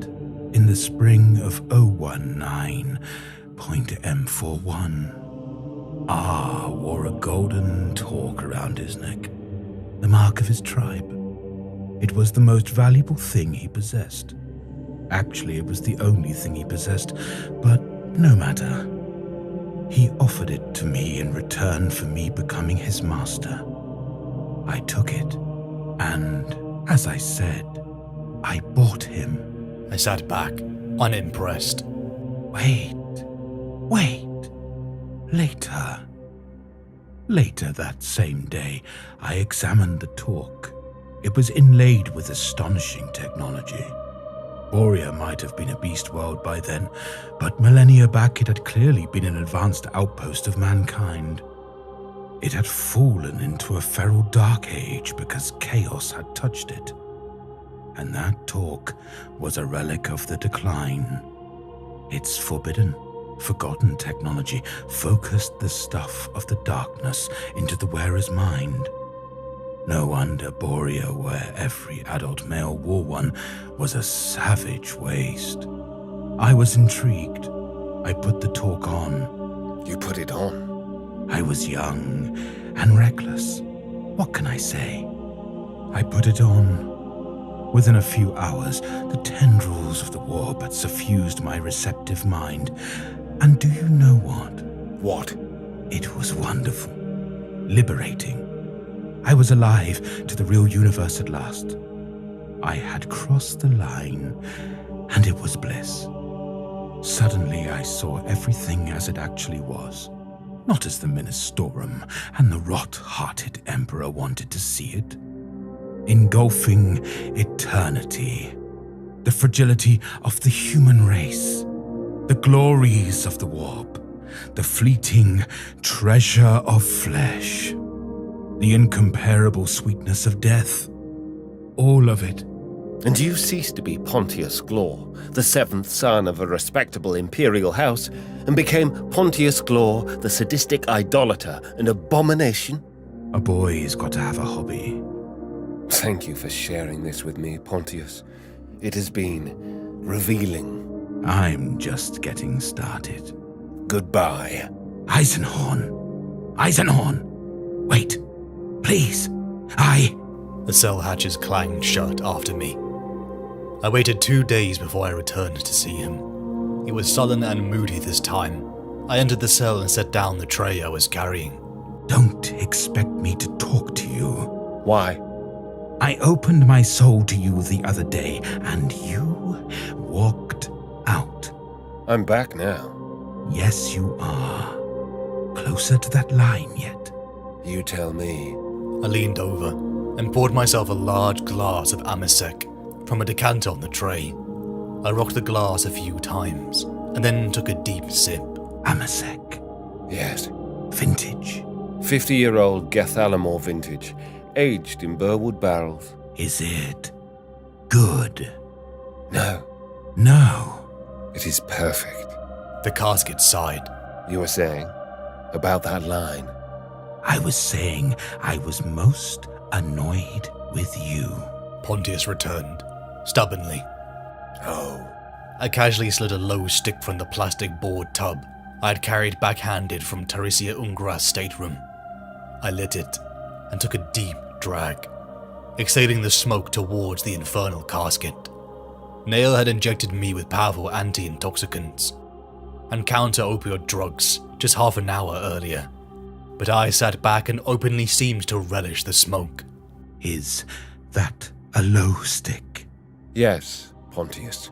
in the spring of 019.M41. Ah wore a golden torque around his neck, the mark of his tribe. It was the most valuable thing he possessed. Actually, it was the only thing he possessed, but no matter. He offered it to me in return for me becoming his master. I took it, and, as I said, I bought him. I sat back, unimpressed. Wait. Later that same day, I examined the torque. It was inlaid with astonishing technology. Borea might have been a beast world by then, but millennia back it had clearly been an advanced outpost of mankind. It had fallen into a feral dark age because chaos had touched it. And that torque was a relic of the decline. Its forbidden, forgotten technology focused the stuff of the darkness into the wearer's mind. No wonder Borea, where every adult male wore one, was a savage waste. I was intrigued. I put the torque on. You put it on? I was young and reckless. What can I say? I put it on. Within a few hours, the tendrils of the warp had suffused my receptive mind. And do you know what? What? It was wonderful. Liberating. I was alive to the real universe at last. I had crossed the line, and it was bliss. Suddenly I saw everything as it actually was, not as the Ministorum and the rot-hearted Emperor wanted to see it. Engulfing eternity, the fragility of the human race, the glories of the warp, the fleeting treasure of flesh, the incomparable sweetness of death, all of it. And you ceased to be Pontius Glor, the seventh son of a respectable imperial house, and became Pontius Glor, the sadistic idolater and abomination? A boy's got to have a hobby. Thank you for sharing this with me, Pontius. It has been revealing. I'm just getting started. Goodbye. Eisenhorn! Wait, please, The cell hatches clanged shut after me. I waited 2 days before I returned to see him. He was sullen and moody this time. I entered the cell and set down the tray I was carrying. Don't expect me to talk to you. Why? I opened my soul to you the other day, and you walked out. I'm back now. Yes, you are. Closer to that line yet? You tell me. I leaned over and poured myself a large glass of Amasec from a decanter on the tray. I rocked the glass a few times and then took a deep sip. Amasec? Yes. Vintage? 50-year-old Gethalamore vintage, aged in Burwood barrels. Is it good? No. No. It is perfect. The casket sighed. You were saying about that line? I was saying I was most annoyed with you. Pontius returned, stubbornly. Oh. I casually slid a low stick from the plastic board tub I had carried backhanded from Tarisia Ungra's stateroom. I lit it and took a deep drag, exhaling the smoke towards the infernal casket. Nail had injected me with powerful anti-intoxicants and counter-opioid drugs just half an hour earlier, but I sat back and openly seemed to relish the smoke. Is that a low stick? Yes, Pontius.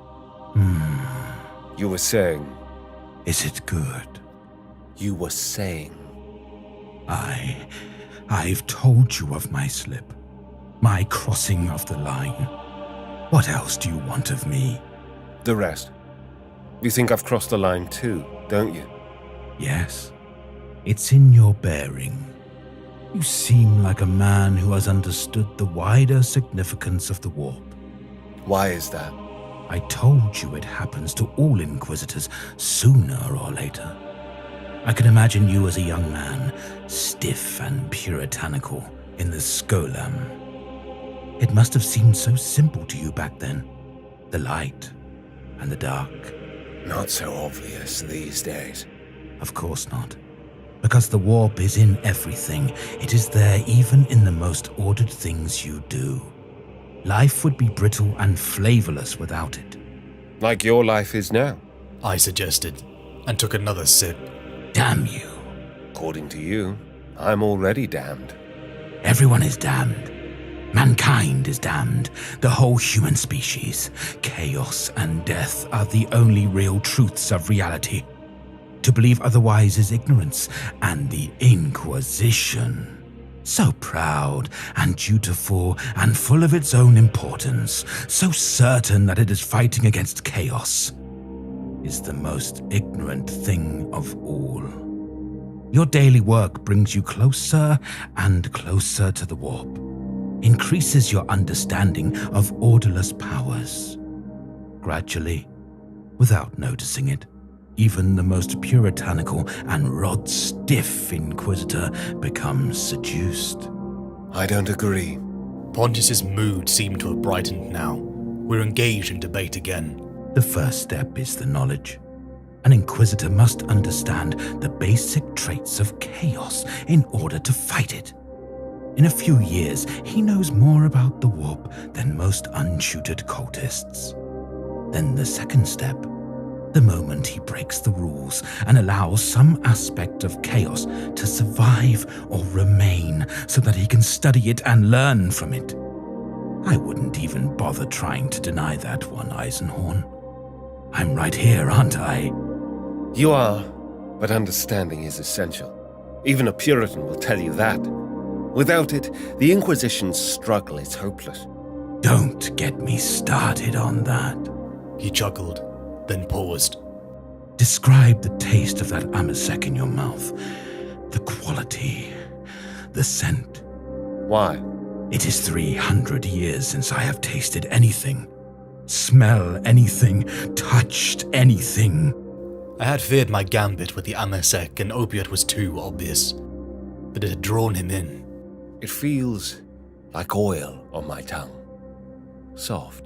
You were saying. Is it good? You were saying. I've told you of my slip, my crossing of the line. What else do you want of me? The rest. You think I've crossed the line too, don't you? Yes. It's in your bearing. You seem like a man who has understood the wider significance of the warp. Why is that? I told you it happens to all Inquisitors sooner or later. I can imagine you as a young man, stiff and puritanical, in the Scolam. It must have seemed so simple to you back then. The light and the dark. Not so obvious these days. Of course not. Because the warp is in everything. It is there even in the most ordered things you do. Life would be brittle and flavorless without it. Like your life is now. I suggested, and took another sip. Damn you. According to you, I'm already damned. Everyone is damned. Mankind is damned. The whole human species. Chaos and death are the only real truths of reality. To believe otherwise is ignorance, and the Inquisition, so proud and dutiful and full of its own importance, so certain that it is fighting against chaos, is the most ignorant thing of all. Your daily work brings you closer and closer to the warp, increases your understanding of orderless powers. Gradually, without noticing it, even the most puritanical and rod-stiff Inquisitor becomes seduced. I don't agree. Pontius's mood seemed to have brightened now. We're engaged in debate again. The first step is the knowledge. An Inquisitor must understand the basic traits of chaos in order to fight it. In a few years, he knows more about the warp than most untutored cultists. Then the second step, the moment he breaks the rules and allows some aspect of chaos to survive or remain so that he can study it and learn from it. I wouldn't even bother trying to deny that one, Eisenhorn. I'm right here, aren't I? You are, but understanding is essential. Even a Puritan will tell you that. Without it, the Inquisition's struggle is hopeless. Don't get me started on that. He chuckled, then paused. Describe the taste of that amasek in your mouth. The quality, the scent. Why? It is 300 years since I have tasted anything, smell anything, touched anything. I had feared my gambit with the amasek and opiate was too obvious, but it had drawn him in. It feels like oil on my tongue. Soft,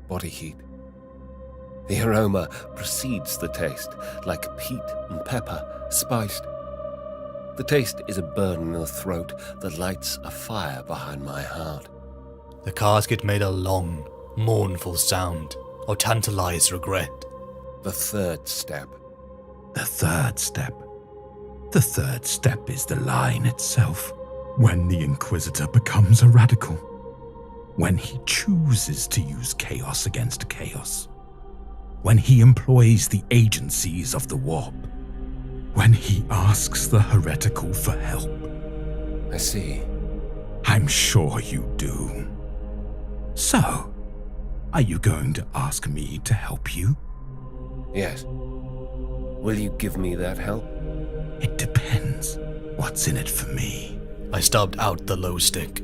body heat. The aroma precedes the taste, like peat and pepper, spiced. The taste is a burn in the throat that lights a fire behind my heart. The casket made a long, mournful sound of tantalized regret. The third step. The third step. The third step is the line itself. When the Inquisitor becomes a radical. When he chooses to use chaos against chaos. When he employs the agencies of the warp. When he asks the heretical for help. I see. I'm sure you do. So, are you going to ask me to help you? Yes. Will you give me that help? It depends. What's in it for me? I stubbed out the low stick.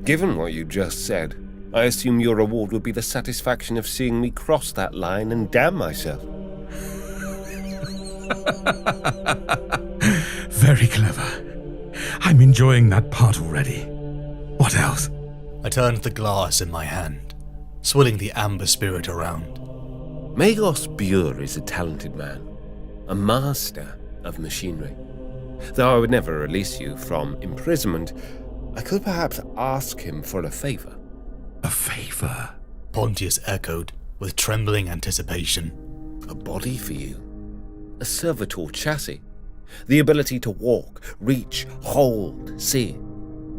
Given what you just said, I assume your reward would be the satisfaction of seeing me cross that line and damn myself. Very clever. I'm enjoying that part already. What else? I turned the glass in my hand, swirling the amber spirit around. Magos Bure is a talented man, a master of machinery. Though I would never release you from imprisonment, I could perhaps ask him for a favor. A favor? Pontius echoed with trembling anticipation. A body for you. A servitor chassis. The ability to walk, reach, hold, see.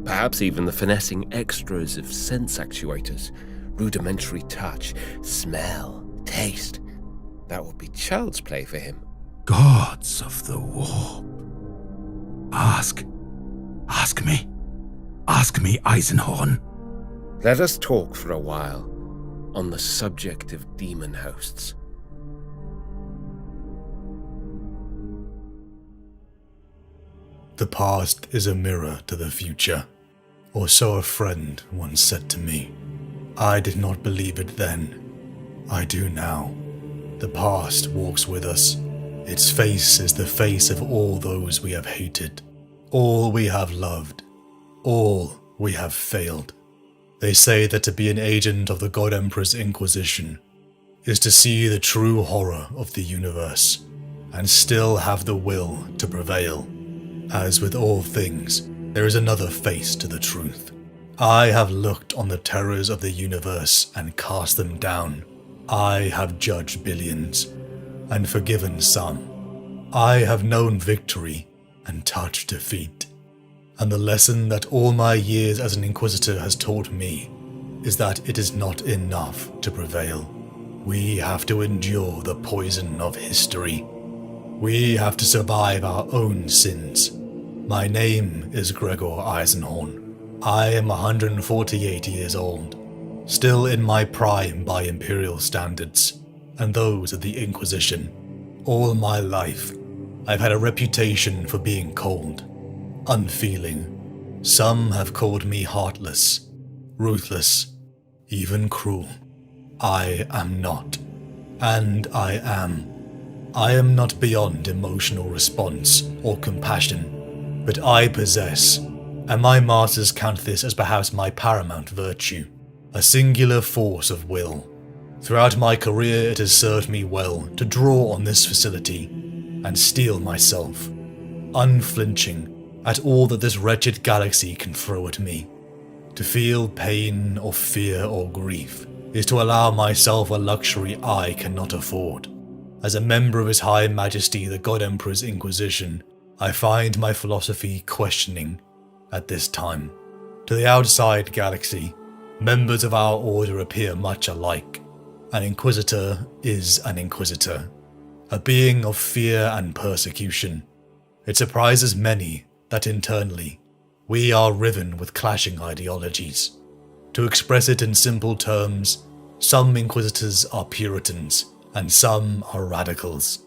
Perhaps even the finessing extras of sense actuators. Rudimentary touch, smell, taste. That would be child's play for him. Gods of the warp. Ask me, Eisenhorn. Let us talk for a while on the subject of demon hosts. The past is a mirror to the future, or so a friend once said to me. I did not believe it then. I do now. The past walks with us, Its face is the face of all those we have hated, all we have loved, all we have failed. They say that to be an agent of the God Emperor's Inquisition is to see the true horror of the universe and still have the will to prevail. As with all things, there is another face to the truth. I have looked on the terrors of the universe and cast them down. I have judged billions and forgiven some. I have known victory and touched defeat. And the lesson that all my years as an Inquisitor has taught me is that it is not enough to prevail. We have to endure the poison of history. We have to survive our own sins. My name is Gregor Eisenhorn. I am 148 years old, still in my prime by Imperial standards, and those of the Inquisition. All my life, I've had a reputation for being cold, unfeeling. Some have called me heartless, ruthless, even cruel. I am not, and I am. I am not beyond emotional response or compassion, but I possess, and my masters count this as perhaps my paramount virtue, a singular force of will. Throughout my career it has served me well to draw on this facility and steel myself, unflinching at all that this wretched galaxy can throw at me. To feel pain or fear or grief is to allow myself a luxury I cannot afford. As a member of His High Majesty the God Emperor's Inquisition, I find my philosophy questioning at this time. To the outside galaxy, members of our order appear much alike. An Inquisitor is an Inquisitor, a being of fear and persecution. It surprises many that internally, we are riven with clashing ideologies. To express it in simple terms, some Inquisitors are Puritans, and some are Radicals.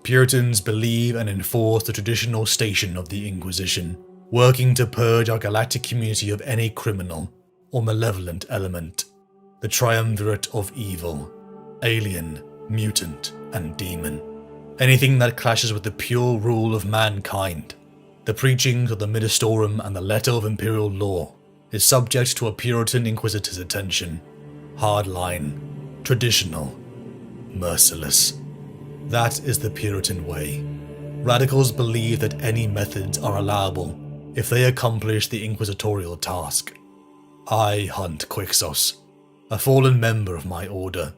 Puritans believe and enforce the traditional station of the Inquisition, working to purge our galactic community of any criminal or malevolent element. The triumvirate of evil, alien, mutant, and demon. Anything that clashes with the pure rule of mankind. The preachings of the Ministorum and the letter of imperial law is subject to a Puritan Inquisitor's attention. Hardline, traditional, merciless. That is the Puritan way. Radicals believe that any methods are allowable if they accomplish the inquisitorial task. I hunt Quixos, a fallen member of my order,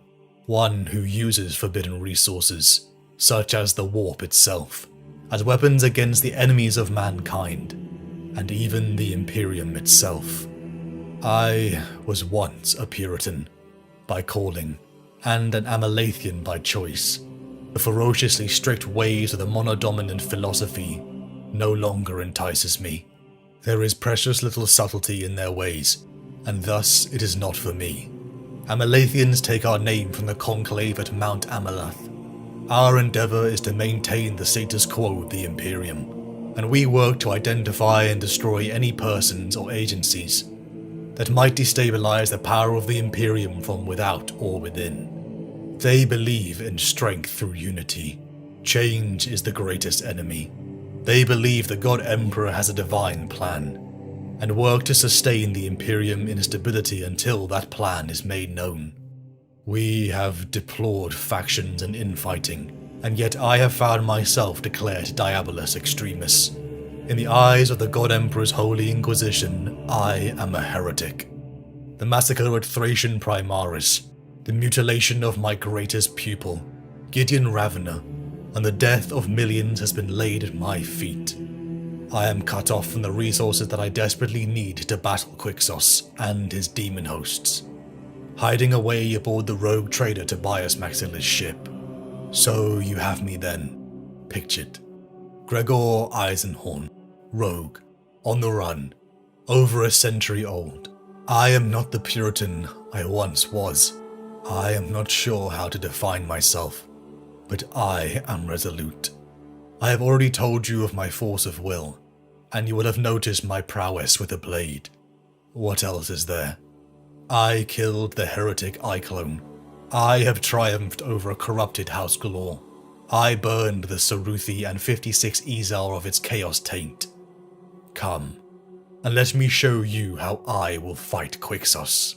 one who uses forbidden resources, such as the warp itself, as weapons against the enemies of mankind, and even the Imperium itself. I was once a Puritan by calling, and an Amalathian by choice. The ferociously strict ways of the monodominant philosophy no longer entices me. There is precious little subtlety in their ways, and thus it is not for me. Amalathians take our name from the conclave at Mount Amalath. Our endeavor is to maintain the status quo of the Imperium, and we work to identify and destroy any persons or agencies that might destabilize the power of the Imperium from without or within. They believe in strength through unity. Change is the greatest enemy. They believe the God Emperor has a divine plan, and work to sustain the Imperium in stability until that plan is made known. We have deplored factions and infighting, and yet I have found myself declared Diabolus Extremis. In the eyes of the God Emperor's Holy Inquisition, I am a heretic. The massacre at Thracian Primaris, the mutilation of my greatest pupil, Gideon Ravener, and the death of millions has been laid at my feet. I am cut off from the resources that I desperately need to battle Quixos and his demon hosts, hiding away aboard the rogue trader Tobias Maxilla's ship. So you have me then, pictured. Gregor Eisenhorn, rogue, on the run, over a century old. I am not the Puritan I once was. I am not sure how to define myself, but I am resolute. I have already told you of my force of will, and you will have noticed my prowess with a blade. What else is there? I killed the heretic Iclone. I have triumphed over a corrupted House Galore. I burned the Saruthi and 56 Izar of its chaos taint. Come, and let me show you how I will fight Quixos.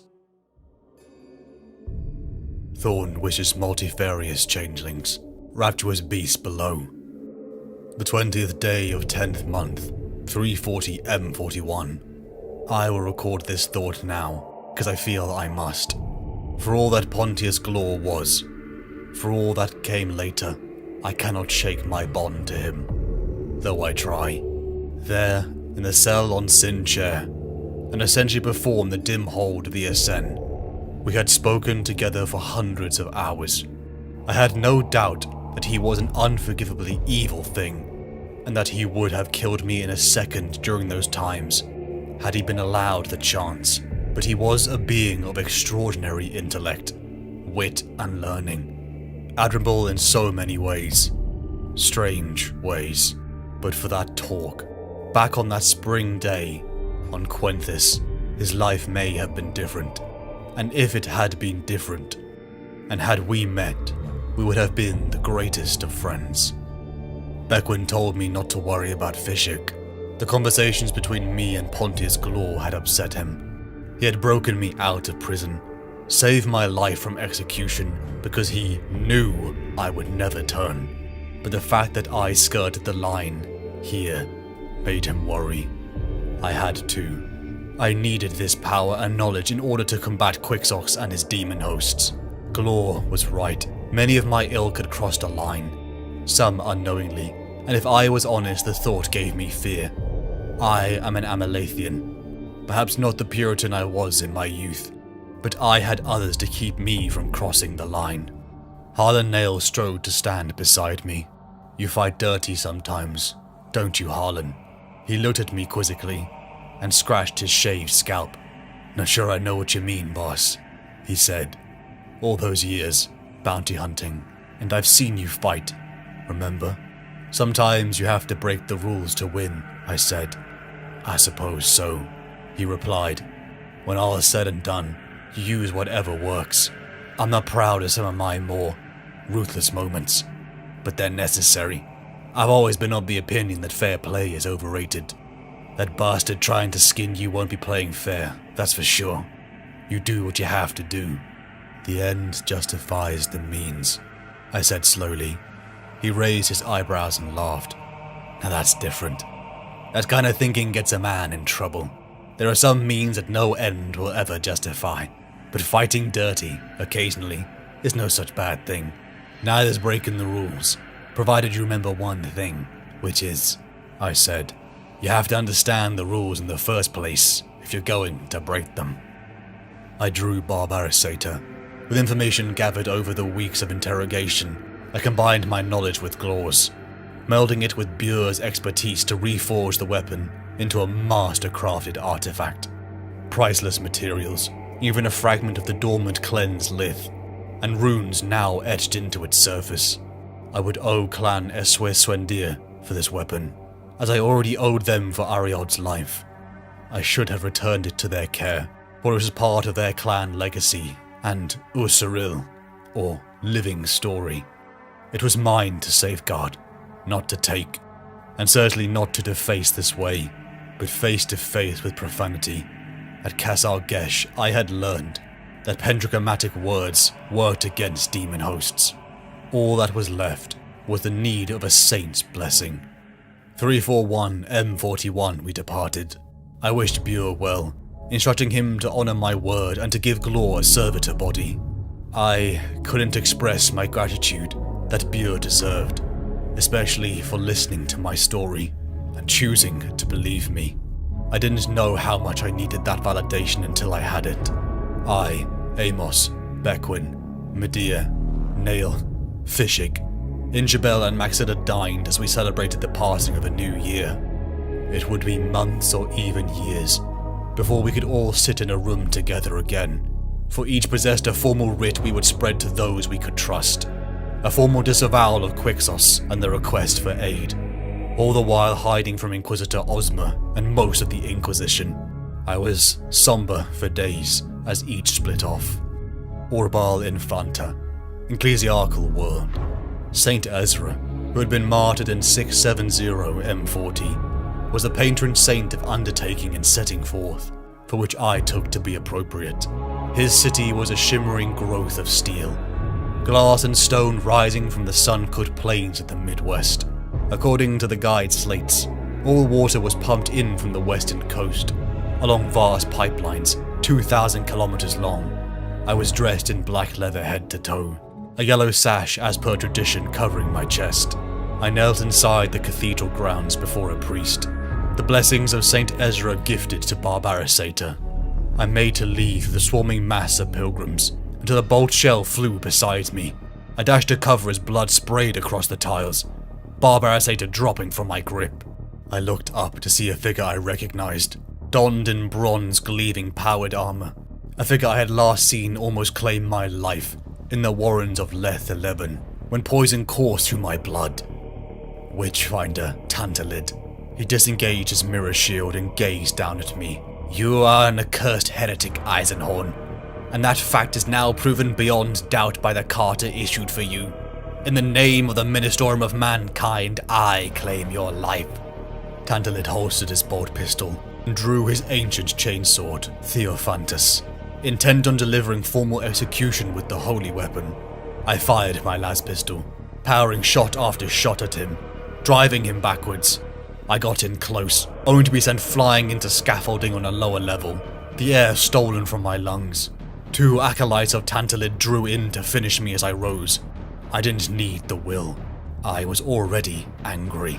Thorn wishes multifarious changelings, rapturous beasts below. The 20th day of 10th month, 340 M41. I will record this thought now, because I feel I must. For all that Pontius Glor was, for all that came later, I cannot shake my bond to him, though I try. There, in the cell on Sin Chair, and essentially before the dim hold of the Ascen, we had spoken together for hundreds of hours. I had no doubt that he was an unforgivably evil thing, and that he would have killed me in a second during those times, had he been allowed the chance. But he was a being of extraordinary intellect, wit and learning. Admirable in so many ways. Strange ways. But for that talk, back on that spring day, on Quenthis, his life may have been different. And if it had been different, and had we met, we would have been the greatest of friends. Bequin told me not to worry about Fishik. The conversations between me and Pontius Glor had upset him. He had broken me out of prison, saved my life from execution because he knew I would never turn. But the fact that I skirted the line here made him worry. I had to. I needed this power and knowledge in order to combat Quixox and his demon hosts. Glor was right. Many of my ilk had crossed a line, some unknowingly, and if I was honest, the thought gave me fear. I am an Amalathian, perhaps not the Puritan I was in my youth, but I had others to keep me from crossing the line. Harlan Nail strode to stand beside me. You fight dirty sometimes, don't you, Harlan? He looked at me quizzically and scratched his shaved scalp. Not sure I know what you mean, boss, he said. All those years, bounty hunting, and I've seen you fight, remember? Sometimes you have to break the rules to win, I said. I suppose so, he replied. When all is said and done, you use whatever works. I'm not proud of some of my more ruthless moments, but they're necessary. I've always been of the opinion that fair play is overrated. That bastard trying to skin you won't be playing fair, that's for sure. You do what you have to do. The end justifies the means, I said slowly. He raised his eyebrows and laughed. Now that's different. That kind of thinking gets a man in trouble. There are some means that no end will ever justify, but fighting dirty, occasionally, is no such bad thing. Neither's breaking the rules, provided you remember one thing, which is, I said, you have to understand the rules in the first place if you're going to break them. I drew Barbarisator. With information gathered over the weeks of interrogation, I combined my knowledge with Glor's, melding it with Bure's expertise to reforge the weapon into a master-crafted artifact. Priceless materials, even a fragment of the dormant cleansed lith, and runes now etched into its surface. I would owe Clan Eswe Swendir for this weapon, as I already owed them for Ariod's life. I should have returned it to their care, for it was part of their clan legacy and Ursuril, or living story. It was mine to safeguard, not to take, and certainly not to deface this way, but face to face with profanity. At Kasar Gesh, I had learned that pendragomatic words worked against demon hosts. All that was left was the need of a saint's blessing. 341 M41 we departed. I wished Bure well, instructing him to honor my word and to give Glor a servitor body. I couldn't express my gratitude that Bure deserved, especially for listening to my story and choosing to believe me. I didn't know how much I needed that validation until I had it. I, Amos, Bequin, Medea, Nail, Fishig, Injabel and Maxilla dined as we celebrated the passing of a new year. It would be months or even years before we could all sit in a room together again, for each possessed a formal writ we would spread to those we could trust. A formal disavowal of Quixos and the request for aid, all the while hiding from Inquisitor Ozma and most of the Inquisition. I was somber for days as each split off. Orbal Infanta, Ecclesiarchal World, Saint Ezra, who had been martyred in 670 M40, was the patron saint of undertaking and setting forth, for which I took to be appropriate. His city was a shimmering growth of steel, glass and stone rising from the sun-cut plains of the Midwest. According to the guide slates, all water was pumped in from the western coast, along vast pipelines 2,000 kilometers long. I was dressed in black leather head to toe, a yellow sash as per tradition covering my chest. I knelt inside the cathedral grounds before a priest, the blessings of Saint Ezra gifted to Barbarisator. I made to leave the swarming mass of pilgrims until a bolt shell flew beside me. I dashed to cover as blood sprayed across the tiles, Barbarisator dropping from my grip. I looked up to see a figure I recognized, donned in bronze gleaming powered armor, a figure I had last seen almost claim my life in the warrens of Leth 11 when poison coursed through my blood. Witchfinder Tantalid. He disengaged his mirror shield and gazed down at me. You are an accursed heretic, Eisenhorn, and that fact is now proven beyond doubt by the Carter issued for you. In the name of the Ministorum of Mankind, I claim your life. Tantalid holstered his bolt pistol and drew his ancient chainsword, Theophantus, intent on delivering formal execution with the holy weapon. I fired my las pistol, powering shot after shot at him, driving him backwards. I got in close, only to be sent flying into scaffolding on a lower level, the air stolen from my lungs. 2 acolytes of Tantalid drew in to finish me as I rose. I didn't need the will. I was already angry.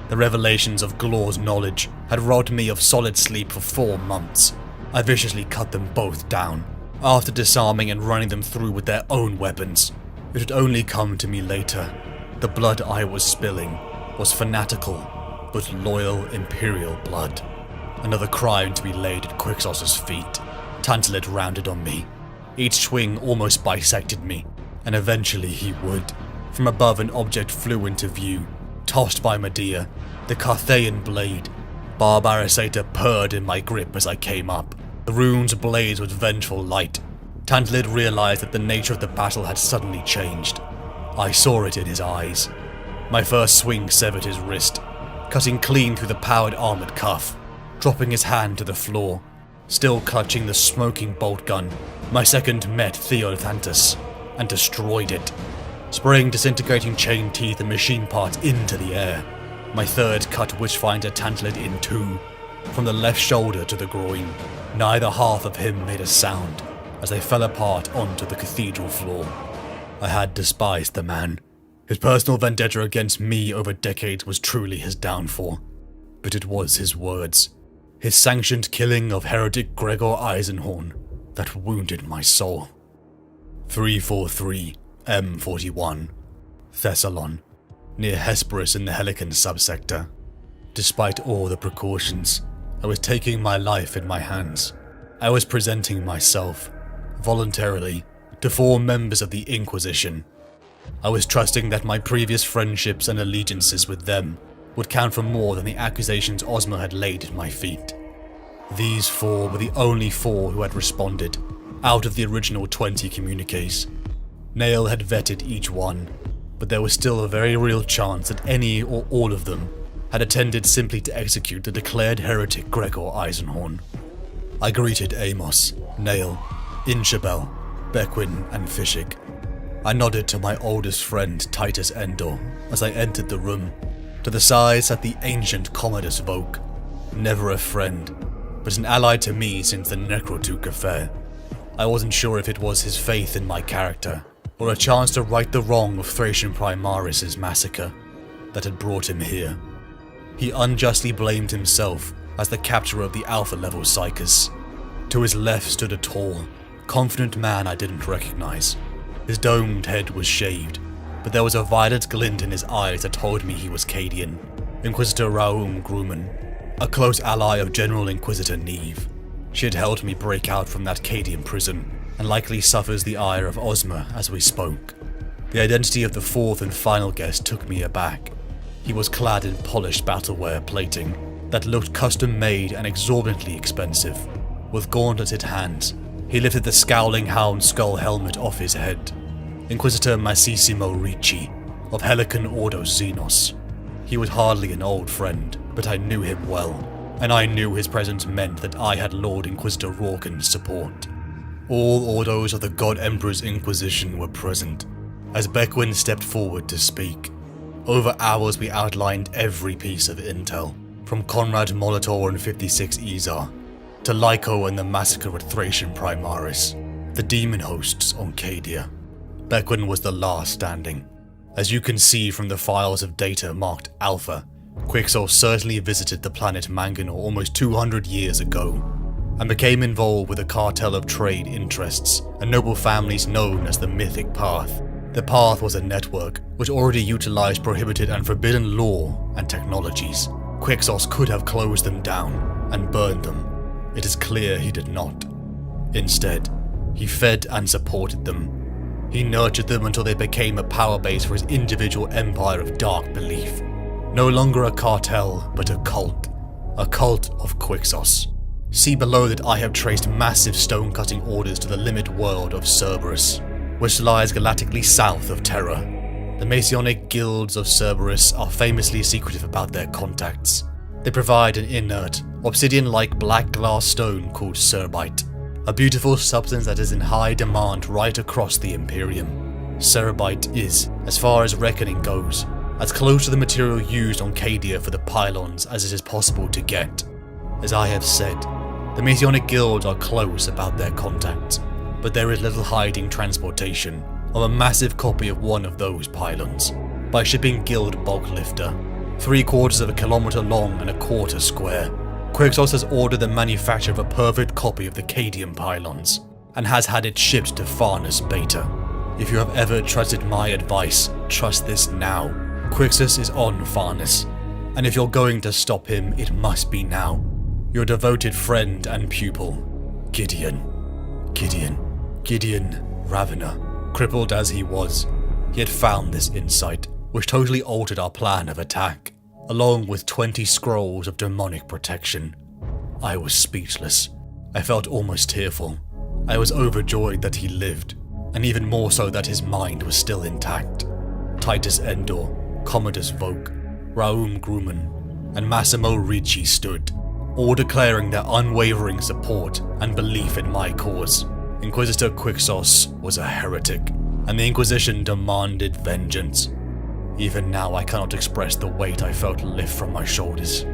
The revelations of Glor's knowledge had robbed me of solid sleep for 4 months. I viciously cut them both down, after disarming and running them through with their own weapons. It would only come to me later. The blood I was spilling was fanatical, but loyal Imperial blood. Another crime to be laid at Quixos's feet. Tantalid rounded on me. Each swing almost bisected me, and eventually he would. From above an object flew into view, tossed by Medea, the Carthaian blade. Barbarisator purred in my grip as I came up. The runes blazed with vengeful light. Tantalid realized that the nature of the battle had suddenly changed. I saw it in his eyes. My first swing severed his wrist, cutting clean through the powered armored cuff, dropping his hand to the floor. Still clutching the smoking bolt gun, my second met Theophantus and destroyed it, spraying disintegrating chain teeth and machine parts into the air. My third cut Witchfinder Tantalid in 2, from the left shoulder to the groin. Neither half of him made a sound as they fell apart onto the cathedral floor. I had despised the man. His personal vendetta against me over decades was truly his downfall, but it was his words, his sanctioned killing of heretic Gregor Eisenhorn, that wounded my soul. 343 M41, Thessalon, near Hesperus in the Helican subsector. Despite all the precautions, I was taking my life in my hands. I was presenting myself, voluntarily, to 4 members of the Inquisition. I was trusting that my previous friendships and allegiances with them would count for more than the accusations Ozma had laid at my feet. These 4 were the only 4 who had responded, out of the original 20 communiques. Nail had vetted each one, but there was still a very real chance that any or all of them had attended simply to execute the declared heretic Gregor Eisenhorn. I greeted Amos, Nail, Inchabel, Bequin, and Fishig. I nodded to my oldest friend Titus Endor as I entered the room. To the side sat the ancient Commodus Voke, never a friend, but an ally to me since the Necrotuke affair. I wasn't sure if it was his faith in my character, or a chance to right the wrong of Thracian Primaris' massacre, that had brought him here. He unjustly blamed himself as the capturer of the Alpha-level Psychers. To his left stood a tall, confident man I didn't recognize. His domed head was shaved, but there was a violet glint in his eyes that told me he was Cadian, Inquisitor Raum Gruman, a close ally of General Inquisitor Neve. She had helped me break out from that Cadian prison, and likely suffers the ire of Ozma as we spoke. The identity of the 4th and final guest took me aback. He was clad in polished battleware plating that looked custom-made and exorbitantly expensive. With gauntleted hands, he lifted the scowling hound skull helmet off his head. Inquisitor Massissimo Ricci, of Helican Ordo Xenos. He was hardly an old friend, but I knew him well, and I knew his presence meant that I had Lord Inquisitor Rorken's support. All Ordos of the God Emperor's Inquisition were present, as Beckwin stepped forward to speak. Over hours we outlined every piece of intel, from Conrad Molitor and 56 Izar, to Lyco and the massacre at Thracian Primaris, the demon hosts on Cadia. Beckwin was the last standing. As you can see from the files of data marked Alpha, Quixos certainly visited the planet Manganor almost 200 years ago, and became involved with a cartel of trade interests and noble families known as the Mythic Path. The Path was a network which already utilized prohibited and forbidden law and technologies. Quixos could have closed them down and burned them. It is clear he did not. Instead, he fed and supported them. He nurtured them until they became a power base for his individual empire of dark belief. No longer a cartel, but a cult of Quixos. See below that I have traced massive stone-cutting orders to the limit world of Cerberus, which lies galactically south of Terra. The Masonic guilds of Cerberus are famously secretive about their contacts. They provide an inert, obsidian-like black glass stone called cerbite, a beautiful substance that is in high demand right across the Imperium. Cerbite is, as far as reckoning goes, as close to the material used on Cadia for the pylons as it is possible to get. As I have said, the Masonic guilds are close about their contacts, but there is little hiding transportation of a massive copy of one of those pylons by shipping guild bulk lifter, 3/4 of a kilometer long and 1/4 square. Quixos has ordered the manufacture of a perfect copy of the Cadian pylons, and has had it shipped to Farnus Beta. If you have ever trusted my advice, trust this now. Quixos is on Farnus, and if you're going to stop him, it must be now. Your devoted friend and pupil, Gideon Ravener. Crippled as he was, he had found this insight, which totally altered our plan of attack, along with 20 scrolls of demonic protection. I was speechless. I felt almost tearful. I was overjoyed that he lived, and even more so that his mind was still intact. Titus Endor, Commodus Vogue, Raum Grumman, and Massimo Ricci stood, all declaring their unwavering support and belief in my cause. Inquisitor Quixos was a heretic, and the Inquisition demanded vengeance. Even now I cannot express the weight I felt lift from my shoulders.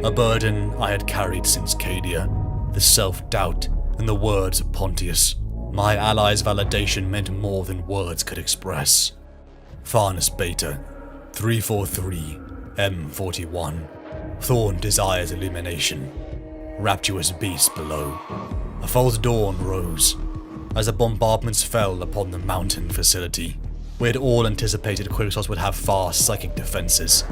A burden I had carried since Cadia, the self-doubt and the words of Pontius. My allies' validation meant more than words could express. Farnus Beta, 343, M41. Thorn desires illumination. Rapturous beast below. A false dawn rose as the bombardments fell upon the mountain facility. We had all anticipated Quixos would have fast psychic defenses.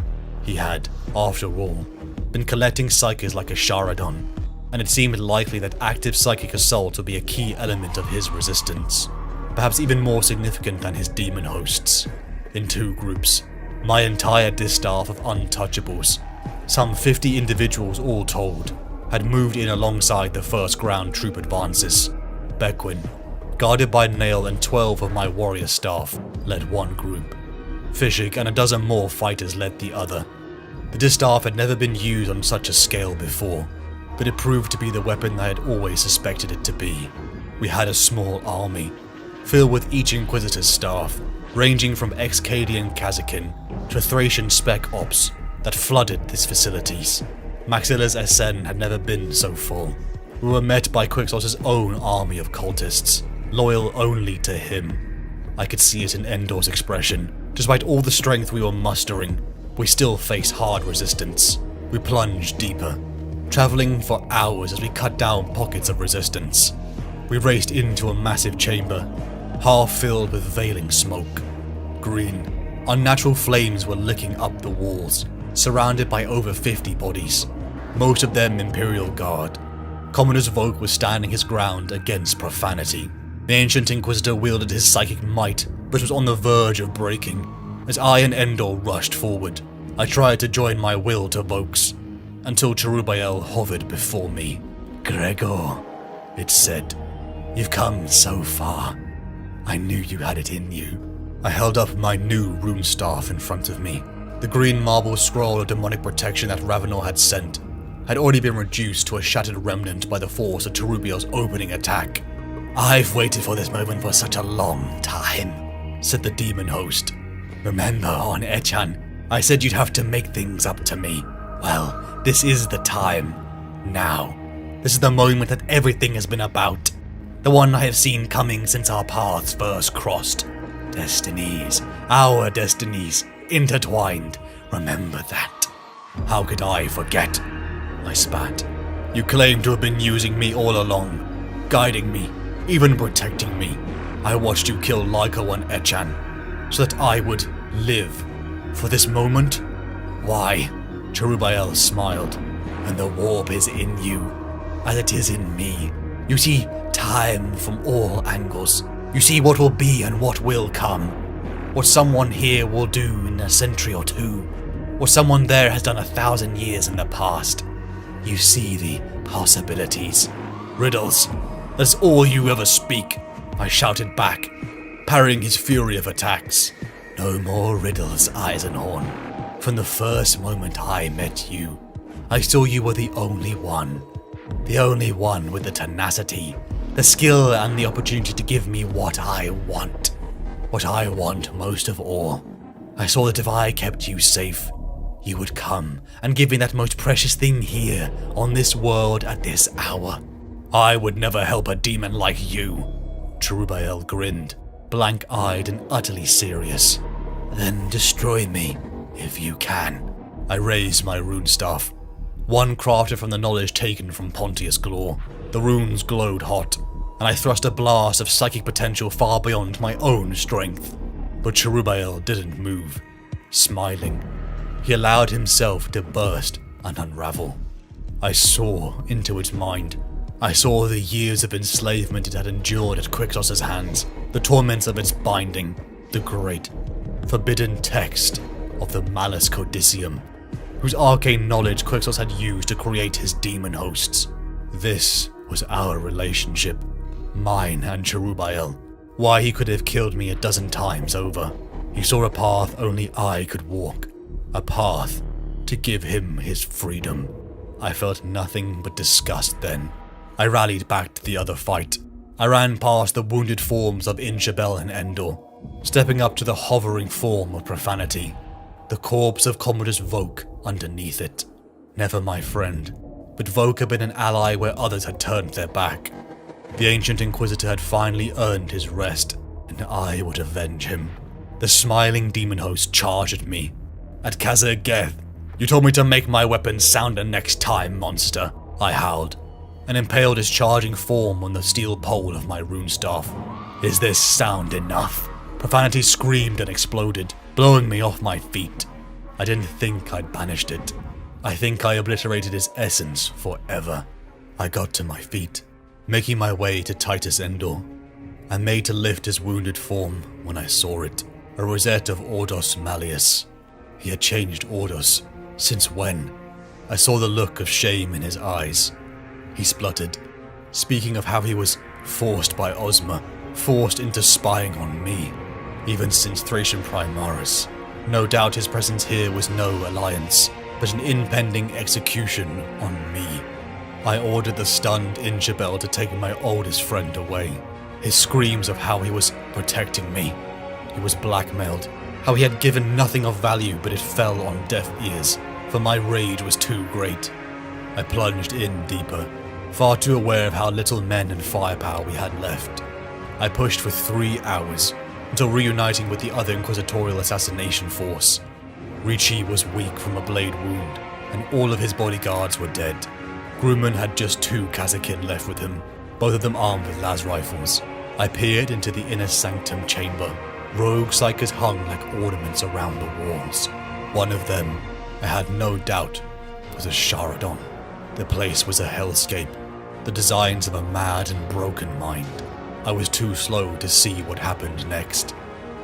He had, after all, been collecting psychics like a Sharadon, and it seemed likely that active psychic assault would be a key element of his resistance, perhaps even more significant than his demon hosts. In 2 groups, my entire distaff of untouchables, some 50 individuals all told, had moved in alongside the 1st ground troop advances. Beckwin, guarded by Nail and 12 of my warrior staff, led one group. Fishig and a dozen more fighters led the other. The distaff had never been used on such a scale before, but it proved to be the weapon I had always suspected it to be. We had a small army, filled with each Inquisitor's staff, ranging from ex-Cadian Kazakin to Thracian spec ops that flooded these facilities. Maxilla's SN had never been so full. We were met by Quixos' own army of cultists, loyal only to him. I could see it in Endor's expression. Despite all the strength we were mustering, we still faced hard resistance. We plunged deeper, traveling for hours as we cut down pockets of resistance. We raced into a massive chamber, half filled with veiling smoke. Green, unnatural flames were licking up the walls, surrounded by over 50 bodies, most of them Imperial Guard. Commodus Vogue was standing his ground against profanity. The ancient Inquisitor wielded his psychic might, but was on the verge of breaking. As I and Endor rushed forward, I tried to join my will to Vogue's, until Cherubael hovered before me. "Gregor," it said, "you've come so far. I knew you had it in you. I held up my new rune staff in front of me. The green marble scroll of demonic protection that Ravenor had sent had already been reduced to a shattered remnant by the force of Cherubiel's opening attack. "I've waited for this moment for such a long time," said the demon host. "Remember on Echan, I said you'd have to make things up to me. Well, this is the time. Now. This is the moment that everything has been about. The one I have seen coming since our paths first crossed. Destinies, our destinies, intertwined. Remember that." "How could I forget?" I spat. "You claim to have been using me all along, guiding me, even protecting me. I watched you kill Lyko and Echan, so that I would live. For this moment? Why?" Cherubiel smiled. "And the warp is in you, as it is in me. You see time from all angles. You see what will be and what will come. What someone here will do in a century or two. What someone there has done 1,000 years in the past. You see the possibilities. Riddles. That's all you ever speak," I shouted back, parrying his fury of attacks. "No more riddles, Eisenhorn. From the first moment I met you, I saw you were the only one. The only one with the tenacity, the skill and the opportunity to give me what I want. What I want most of all. I saw that if I kept you safe, you would come and give me that most precious thing here on this world at this hour. I would never help a demon like you." Cherubiel grinned, blank-eyed and utterly serious. "Then destroy me, if you can." I raised my rune staff, one crafted from the knowledge taken from Pontius Glor. The runes glowed hot, and I thrust a blast of psychic potential far beyond my own strength. But Cherubiel didn't move, smiling. He allowed himself to burst and unravel. I saw into its mind. I saw the years of enslavement it had endured at Quixos's hands, the torments of its binding, the great, forbidden text of the Malus Codicium, whose arcane knowledge Quixos had used to create his demon hosts. This was our relationship, mine and Cherubiel. Why he could have killed me 12 times over. He saw a path only I could walk, a path to give him his freedom. I felt nothing but disgust then. I rallied back to the other fight. I ran past the wounded forms of Inchabel and Endor, stepping up to the hovering form of profanity, the corpse of Commodus Voke underneath it. Never my friend, but Voke had been an ally where others had turned their back. The ancient Inquisitor had finally earned his rest, and I would avenge him. The smiling demon host charged at me. "At Khazir Geth, you told me to make my weapons sounder next time, monster," I howled, and impaled his charging form on the steel pole of my rune staff. "Is this sound enough?" Profanity screamed and exploded, blowing me off my feet. I didn't think I'd banished it. I think I obliterated its essence forever. I got to my feet, making my way to Titus Endor. I made to lift his wounded form when I saw it, a rosette of Ordos Malleus. He had changed Ordos. Since when? I saw the look of shame in his eyes. He spluttered, speaking of how he was forced by Ozma, forced into spying on me, even since Thracian Primaris. No doubt his presence here was no alliance, but an impending execution on me. I ordered the stunned Inchabel to take my oldest friend away. His screams of how he was protecting me. He was blackmailed. How he had given nothing of value, but it fell on deaf ears, for my rage was too great. I plunged in deeper, far too aware of how little men and firepower we had left. I pushed for 3 hours, until reuniting with the other Inquisitorial assassination force. Ricci was weak from a blade wound, and all of his bodyguards were dead. Grumman had just 2 Kazakin left with him, both of them armed with las rifles. I peered into the inner sanctum chamber. Rogue psychers hung like ornaments around the walls. One of them, I had no doubt, was a Charadon. The place was a hellscape, the designs of a mad and broken mind. I was too slow to see what happened next.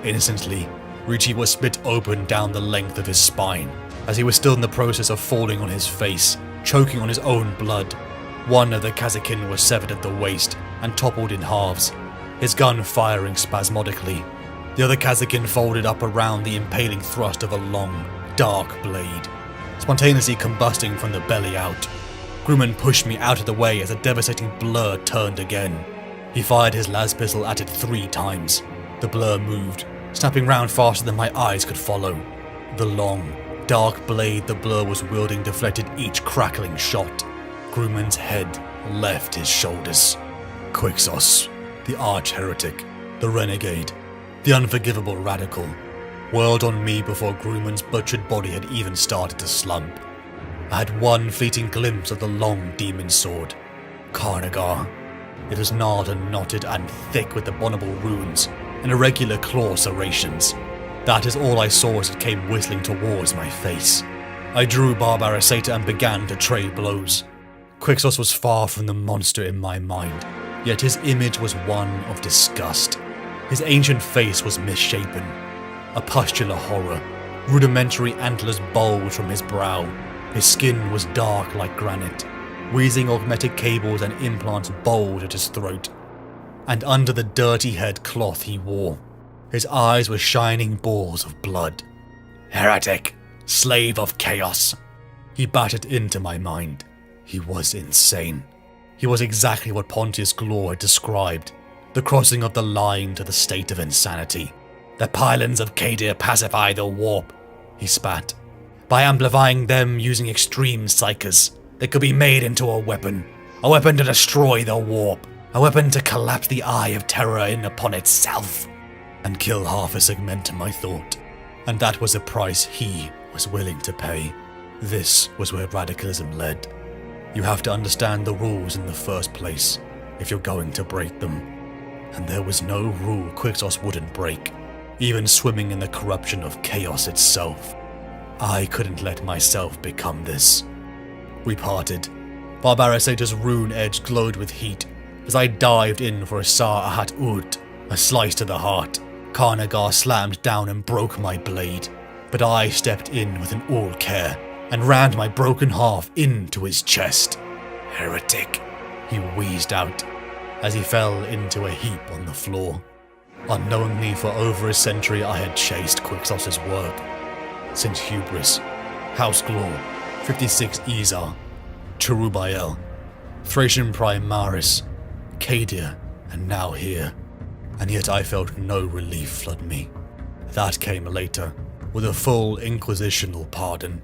Instantly, Ricci was split open down the length of his spine, as he was still in the process of falling on his face, choking on his own blood. One of the Kazakin was severed at the waist and toppled in halves, his gun firing spasmodically. The other Kazakin folded up around the impaling thrust of a long, dark blade, spontaneously combusting from the belly out. Grumman pushed me out of the way as a devastating blur turned again. He fired his las pistol at it 3 times. The blur moved, snapping round faster than my eyes could follow. The long, dark blade the blur was wielding deflected each crackling shot. Grumman's head left his shoulders. Quixos, the arch-heretic, the renegade, the unforgivable radical, whirled on me before Grumman's butchered body had even started to slump. I had one fleeting glimpse of the long demon sword. Carnagar. It was gnarled and knotted and thick with abominable runes and irregular claw serrations. That is all I saw as it came whistling towards my face. I drew Barbarasata and began to trade blows. Quixos was far from the monster in my mind, yet his image was one of disgust. His ancient face was misshapen, a pustular horror. Rudimentary antlers bulged from his brow. His skin was dark like granite. Wheezing augmetic cables and implants bulged at his throat. And under the dirty head cloth he wore, his eyes were shining balls of blood. Heretic! Slave of chaos! He battered into my mind. He was insane. He was exactly what Pontius Glor had described. The crossing of the line to the state of insanity. The pylons of Kadir pacify the warp, he spat. By amplifying them using extreme psychers, they could be made into a weapon to destroy the warp, a weapon to collapse the eye of terror in upon itself, and kill half a segment of my thought. And that was a price he was willing to pay. This was where radicalism led. You have to understand the rules in the first place, if you're going to break them. And there was no rule Quixos wouldn't break, even swimming in the corruption of chaos itself. I couldn't let myself become this. We parted. Barbarasata's rune edge glowed with heat as I dived in for a Sa'ahat Ud, a slice to the heart. Carnagar slammed down and broke my blade, but I stepped in with an all care and rammed my broken half into his chest. Heretic, he wheezed out as he fell into a heap on the floor. Unknowingly for over a century I had chased Quixos' work. Since Hubris, House Glor, 56 Izar, Cherubael, Thracian Primaris, Kadir, and now here. And yet I felt no relief flood me. That came later, with a full inquisitional pardon.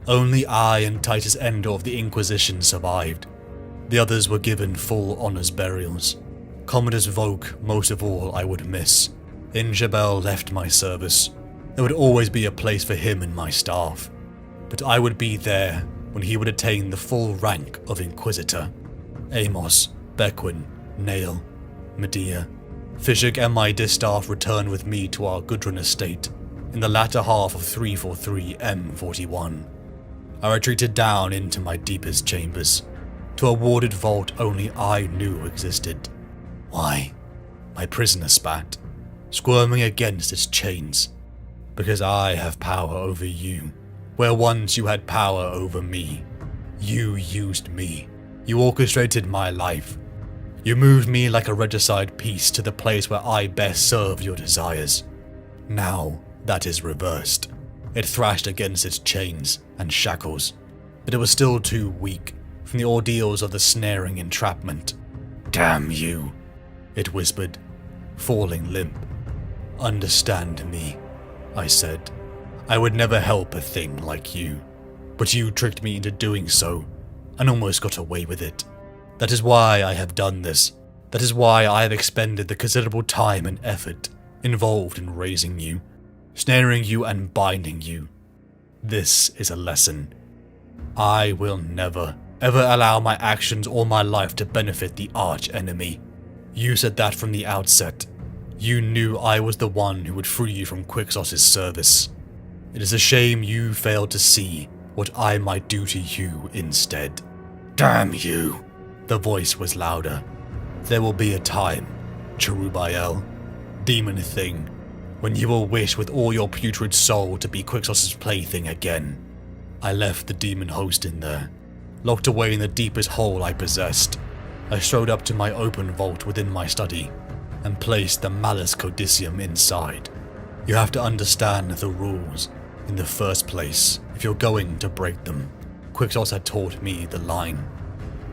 Only I and Titus Endor of the Inquisition survived. The others were given full honours burials. Commodus Voke, most of all, I would miss. Injabel left my service. There would always be a place for him in my staff. But I would be there when he would attain the full rank of Inquisitor. Amos, Bequin, Nail, Medea, Fishik and my distaff returned with me to our Gudrun estate in the latter half of 343 M41. I retreated down into my deepest chambers, to a warded vault only I knew existed. Why? My prisoner spat, squirming against its chains. Because I have power over you, where once you had power over me. You used me. You orchestrated my life. You moved me like a regicide piece to the place where I best serve your desires. Now that is reversed. It thrashed against its chains and shackles, but it was still too weak from the ordeals of the snaring entrapment. Damn you, it whispered, falling limp. Understand me, I said. I would never help a thing like you, but you tricked me into doing so, and almost got away with it. That is why I have done this. That is why I have expended the considerable time and effort involved in raising you, snaring you and binding you. This is a lesson. I will never, ever allow my actions or my life to benefit the arch-enemy. You said that from the outset. You knew I was the one who would free you from Quixos' service. It is a shame you failed to see what I might do to you instead. Damn you! The voice was louder. There will be a time, Cherubael, demon thing, when you will wish with all your putrid soul to be Quixos' plaything again. I left the demon host in there, locked away in the deepest hole I possessed. I strode up to my open vault within my study, and placed the Malus Codicium inside. You have to understand the rules in the first place if you're going to break them. Quixos had taught me the line.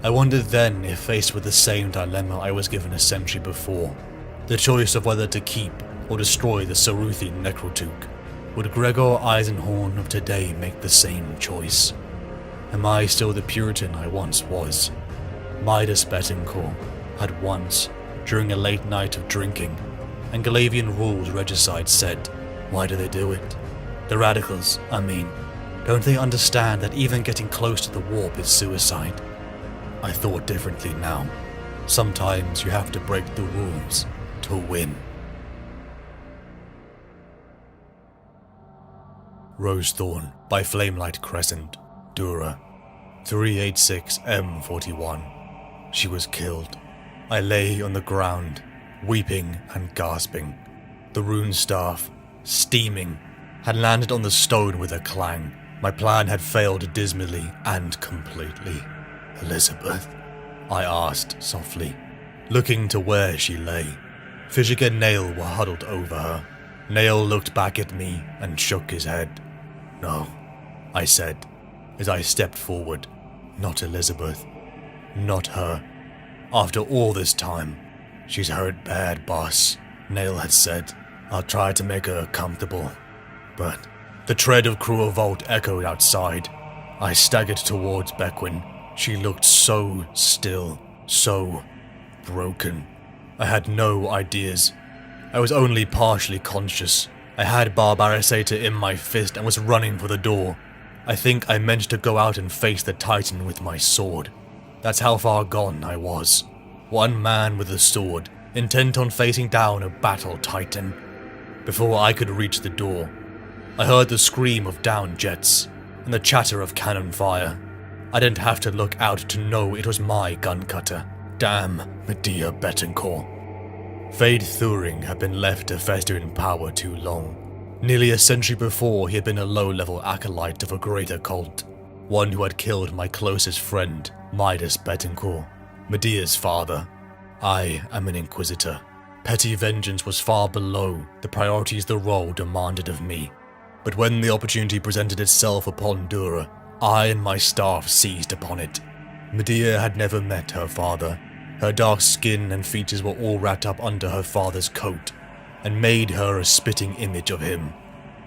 I wondered then if faced with the same dilemma I was given a century before, the choice of whether to keep or destroy the Ceruthi Necrotuk, would Gregor Eisenhorn of today make the same choice? Am I still the Puritan I once was? Midas Betancourt had once, during a late night of drinking, and Galavian rules regicide said, why do they do it? The radicals, I mean. Don't they understand that even getting close to the warp is suicide? I thought differently now. Sometimes you have to break the rules to win. Rosethorn by Flamelight Crescent, Dura, 386M41. She was killed. I lay on the ground, weeping and gasping. The rune staff, steaming, had landed on the stone with a clang. My plan had failed dismally and completely. Elizabeth? I asked softly, looking to where she lay. Fishik and Nail were huddled over her. Nail looked back at me and shook his head. No, I said, as I stepped forward. Not Elizabeth. Not her. After all this time, she's hurt bad, boss, Nail had said. I'll try to make her comfortable. But the tread of Cruel Vault echoed outside. I staggered towards Bequin. She looked so still, so broken. I had no ideas. I was only partially conscious. I had Barbarisator in my fist and was running for the door. I think I meant to go out and face the Titan with my sword. That's how far gone I was. One man with a sword, intent on facing down a battle Titan. Before I could reach the door, I heard the scream of down jets and the chatter of cannon fire. I didn't have to look out to know it was my gun cutter. Damn Medea Betancourt. Fade Thuring had been left to fester in power too long. Nearly a century before, he had been a low-level acolyte of a greater cult, one who had killed my closest friend, Midas Betancourt, Medea's father. I am an inquisitor. Petty vengeance was far below the priorities the role demanded of me. But when the opportunity presented itself upon Dura, I and my staff seized upon it. Medea had never met her father. Her dark skin and features were all wrapped up under her father's coat, and made her a spitting image of him.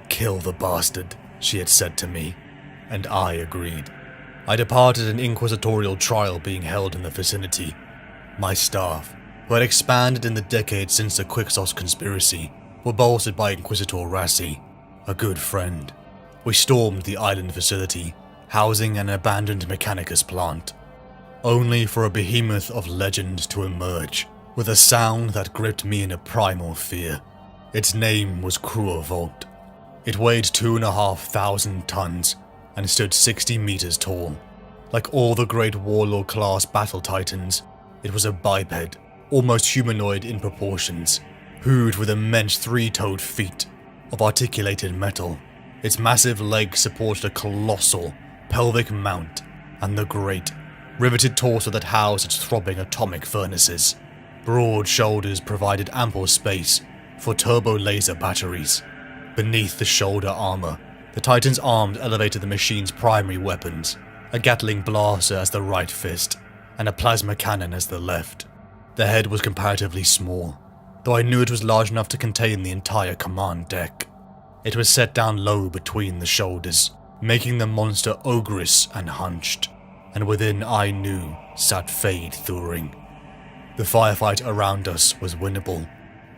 Kill the bastard, she had said to me, and I agreed. I departed an inquisitorial trial being held in the vicinity. My staff, who had expanded in the decades since the Quixos conspiracy, were bolstered by Inquisitor Rassi, a good friend. We stormed the island facility, housing an abandoned Mechanicus plant, only for a behemoth of legend to emerge, with a sound that gripped me in a primal fear. Its name was Cruel Vault. It weighed 2,500 tons and stood 60 meters tall. Like all the great warlord-class battle titans, it was a biped, almost humanoid in proportions, hooved with immense three-toed feet of articulated metal. Its massive legs supported a colossal pelvic mount and the great, riveted torso that housed its throbbing atomic furnaces. Broad shoulders provided ample space for turbo laser batteries. Beneath the shoulder armor, the Titan's arms elevated the machine's primary weapons, a Gatling blaster as the right fist, and a plasma cannon as the left. The head was comparatively small, though I knew it was large enough to contain the entire command deck. It was set down low between the shoulders, making the monster ogress and hunched, and within I knew sat Fade Thuring. The firefight around us was winnable,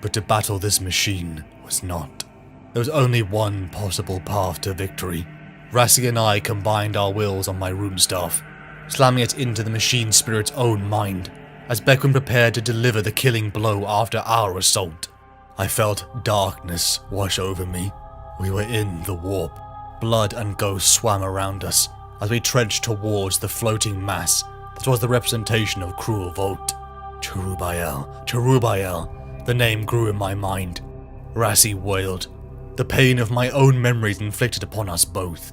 but to battle this machine was not. There was only one possible path to victory. Rassi and I combined our wills on my rune staff, slamming it into the machine spirit's own mind, as Bequin prepared to deliver the killing blow after our assault. I felt darkness wash over me. We were in the warp. Blood and ghosts swam around us as we trenched towards the floating mass that was the representation of Cruel Vault. Cherubael, Cherubael, the name grew in my mind. Rassi wailed, the pain of my own memories inflicted upon us both.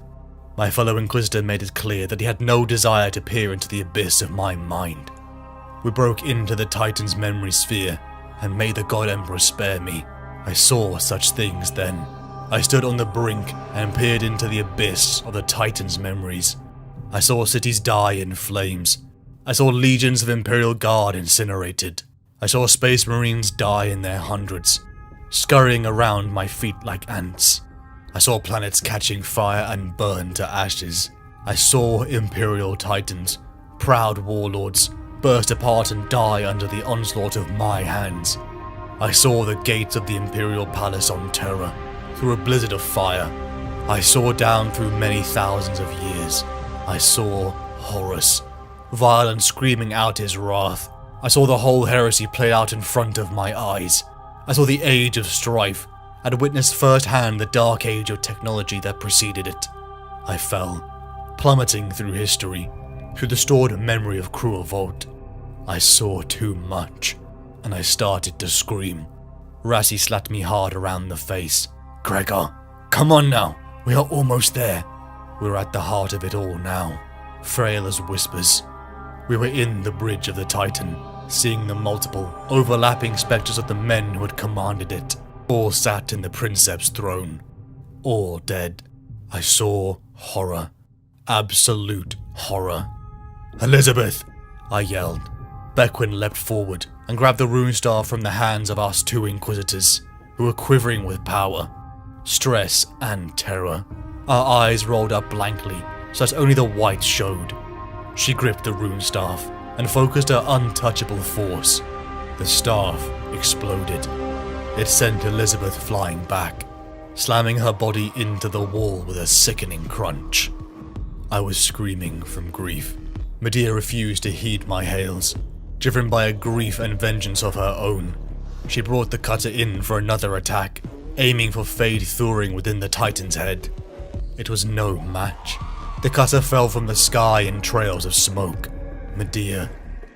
My fellow Inquisitor made it clear that he had no desire to peer into the abyss of my mind. We broke into the Titan's memory sphere, and may the God Emperor spare me. I saw such things then. I stood on the brink and peered into the abyss of the Titan's memories. I saw cities die in flames. I saw legions of Imperial Guard incinerated. I saw Space Marines die in their hundreds, scurrying around my feet like ants. I saw planets catching fire and burn to ashes. I saw Imperial Titans, proud warlords, burst apart and die under the onslaught of my hands. I saw the gates of the Imperial Palace on terror, through a blizzard of fire. I saw down through many thousands of years. I saw Horus, vile and screaming out his wrath. I saw the whole heresy play out in front of my eyes. I saw the age of strife, and witnessed firsthand the dark age of technology that preceded it. I fell, plummeting through history, through the stored memory of Crew Vault. I saw too much, and I started to scream. Rassi slapped me hard around the face. "Gregor, come on now, we are almost there." We're at the heart of it all now, frail as whispers. We were in the bridge of the Titan, seeing the multiple, overlapping spectres of the men who had commanded it. All sat in the Princeps throne, all dead. I saw horror, absolute horror. "Elizabeth!" I yelled. Bequin leapt forward and grabbed the runestaff from the hands of us two Inquisitors, who were quivering with power, stress and terror. Our eyes rolled up blankly, so that only the white showed. She gripped the runestaff and focused her untouchable force. The staff exploded. It sent Elizabeth flying back, slamming her body into the wall with a sickening crunch. I was screaming from grief. Medea refused to heed my hails. Driven by a grief and vengeance of her own, she brought the cutter in for another attack, aiming for Fade Thuring within the Titan's head. It was no match. The cutter fell from the sky in trails of smoke. Medea,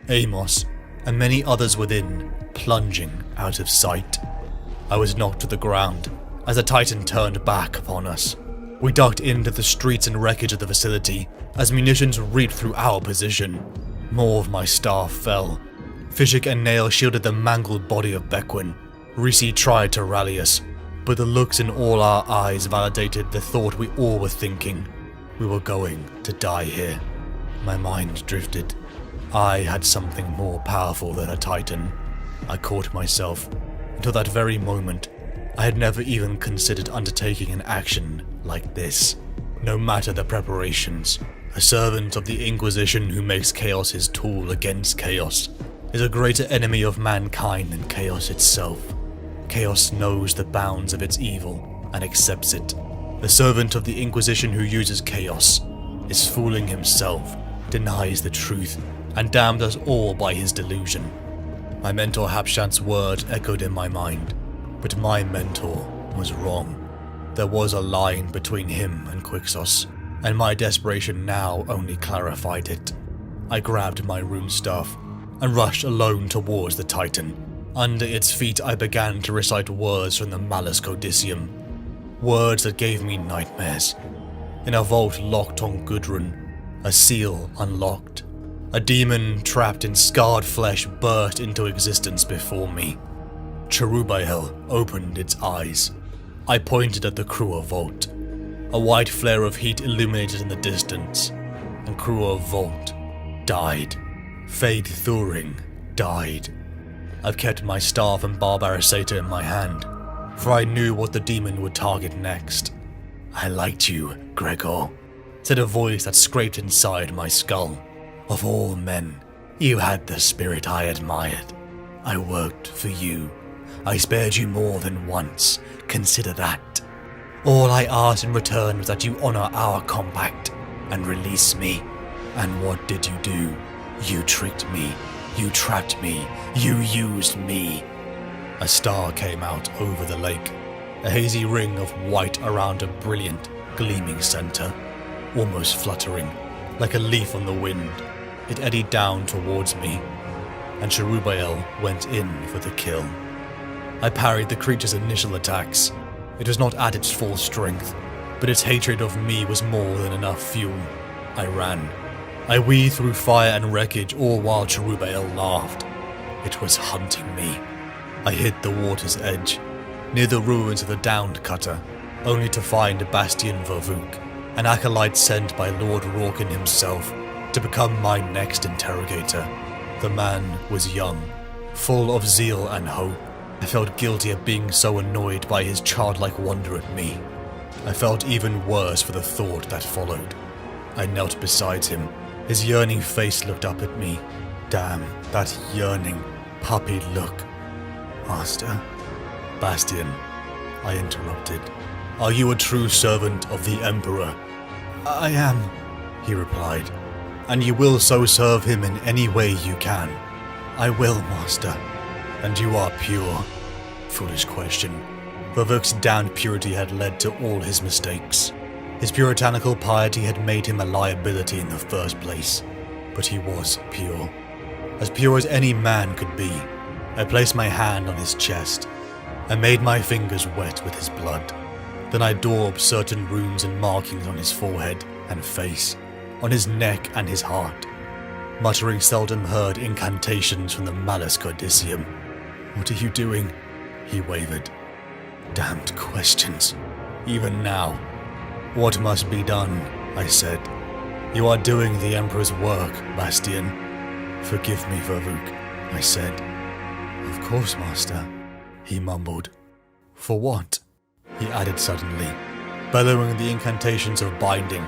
Amos, and many others within, plunging out of sight. I was knocked to the ground as the Titan turned back upon us. We ducked into the streets and wreckage of the facility as munitions reaped through our position. More of my staff fell. Fishik and Nail shielded the mangled body of Bequin. Risi tried to rally us, but the looks in all our eyes validated the thought we all were thinking. We were going to die here. My mind drifted. I had something more powerful than a Titan. I caught myself. Until that very moment, I had never even considered undertaking an action like this. No matter the preparations, a servant of the Inquisition who makes chaos his tool against chaos is a greater enemy of mankind than chaos itself. Chaos knows the bounds of its evil and accepts it. The servant of the Inquisition who uses chaos is fooling himself, denies the truth, and damned us all by his delusion. My mentor Hapshant's word echoed in my mind, but my mentor was wrong. There was a line between him and Quixos, and my desperation now only clarified it. I grabbed my runestaff and rushed alone towards the Titan. Under its feet I began to recite words from the Malus Codicium, words that gave me nightmares. In a vault locked on Gudrun, a seal unlocked. A demon trapped in scarred flesh burst into existence before me. Cherubael opened its eyes. I pointed at the Crew Vault. A white flare of heat illuminated in the distance, and Crew Vault died. Fade Thuring died. I've kept my staff and Barbaricata in my hand, for I knew what the demon would target next. "I liked you, Gregor," said a voice that scraped inside my skull. "Of all men, you had the spirit I admired. I worked for you. I spared you more than once. Consider that. All I asked in return was that you honor our compact and release me. And what did you do? You tricked me. You trapped me. You used me." A star came out over the lake, a hazy ring of white around a brilliant, gleaming center, almost fluttering, like a leaf on the wind. It eddied down towards me, and Cherubael went in for the kill. I parried the creature's initial attacks. It was not at its full strength, but its hatred of me was more than enough fuel. I ran. I weaved through fire and wreckage, all while Cherubael laughed. It was hunting me. I hit the water's edge, near the ruins of the Downed Cutter, only to find Bastian Vervoek, an acolyte sent by Lord Rorken himself to become my next interrogator. The man was young, full of zeal and hope. I felt guilty at being so annoyed by his childlike wonder at me. I felt even worse for the thought that followed. I knelt beside him. His yearning face looked up at me. Damn, that yearning, puppy look. Master? Bastian, I interrupted. Are you a true servant of the Emperor? I am, he replied. And you will so serve him in any way you can. I will, Master. And you are pure? Foolish question. Vervoek's damned purity had led to all his mistakes. His puritanical piety had made him a liability in the first place. But he was pure. As pure as any man could be. I placed my hand on his chest. I made my fingers wet with his blood. Then I daubed certain runes and markings on his forehead and face, on his neck and his heart, muttering seldom heard incantations from the Malus Codicium. What are you doing? He wavered. Damned questions. Even now. What must be done? I said. You are doing the Emperor's work, Bastian. Forgive me, Vervoek, I said. Of course, Master, he mumbled. For what? He added suddenly, bellowing the incantations of binding,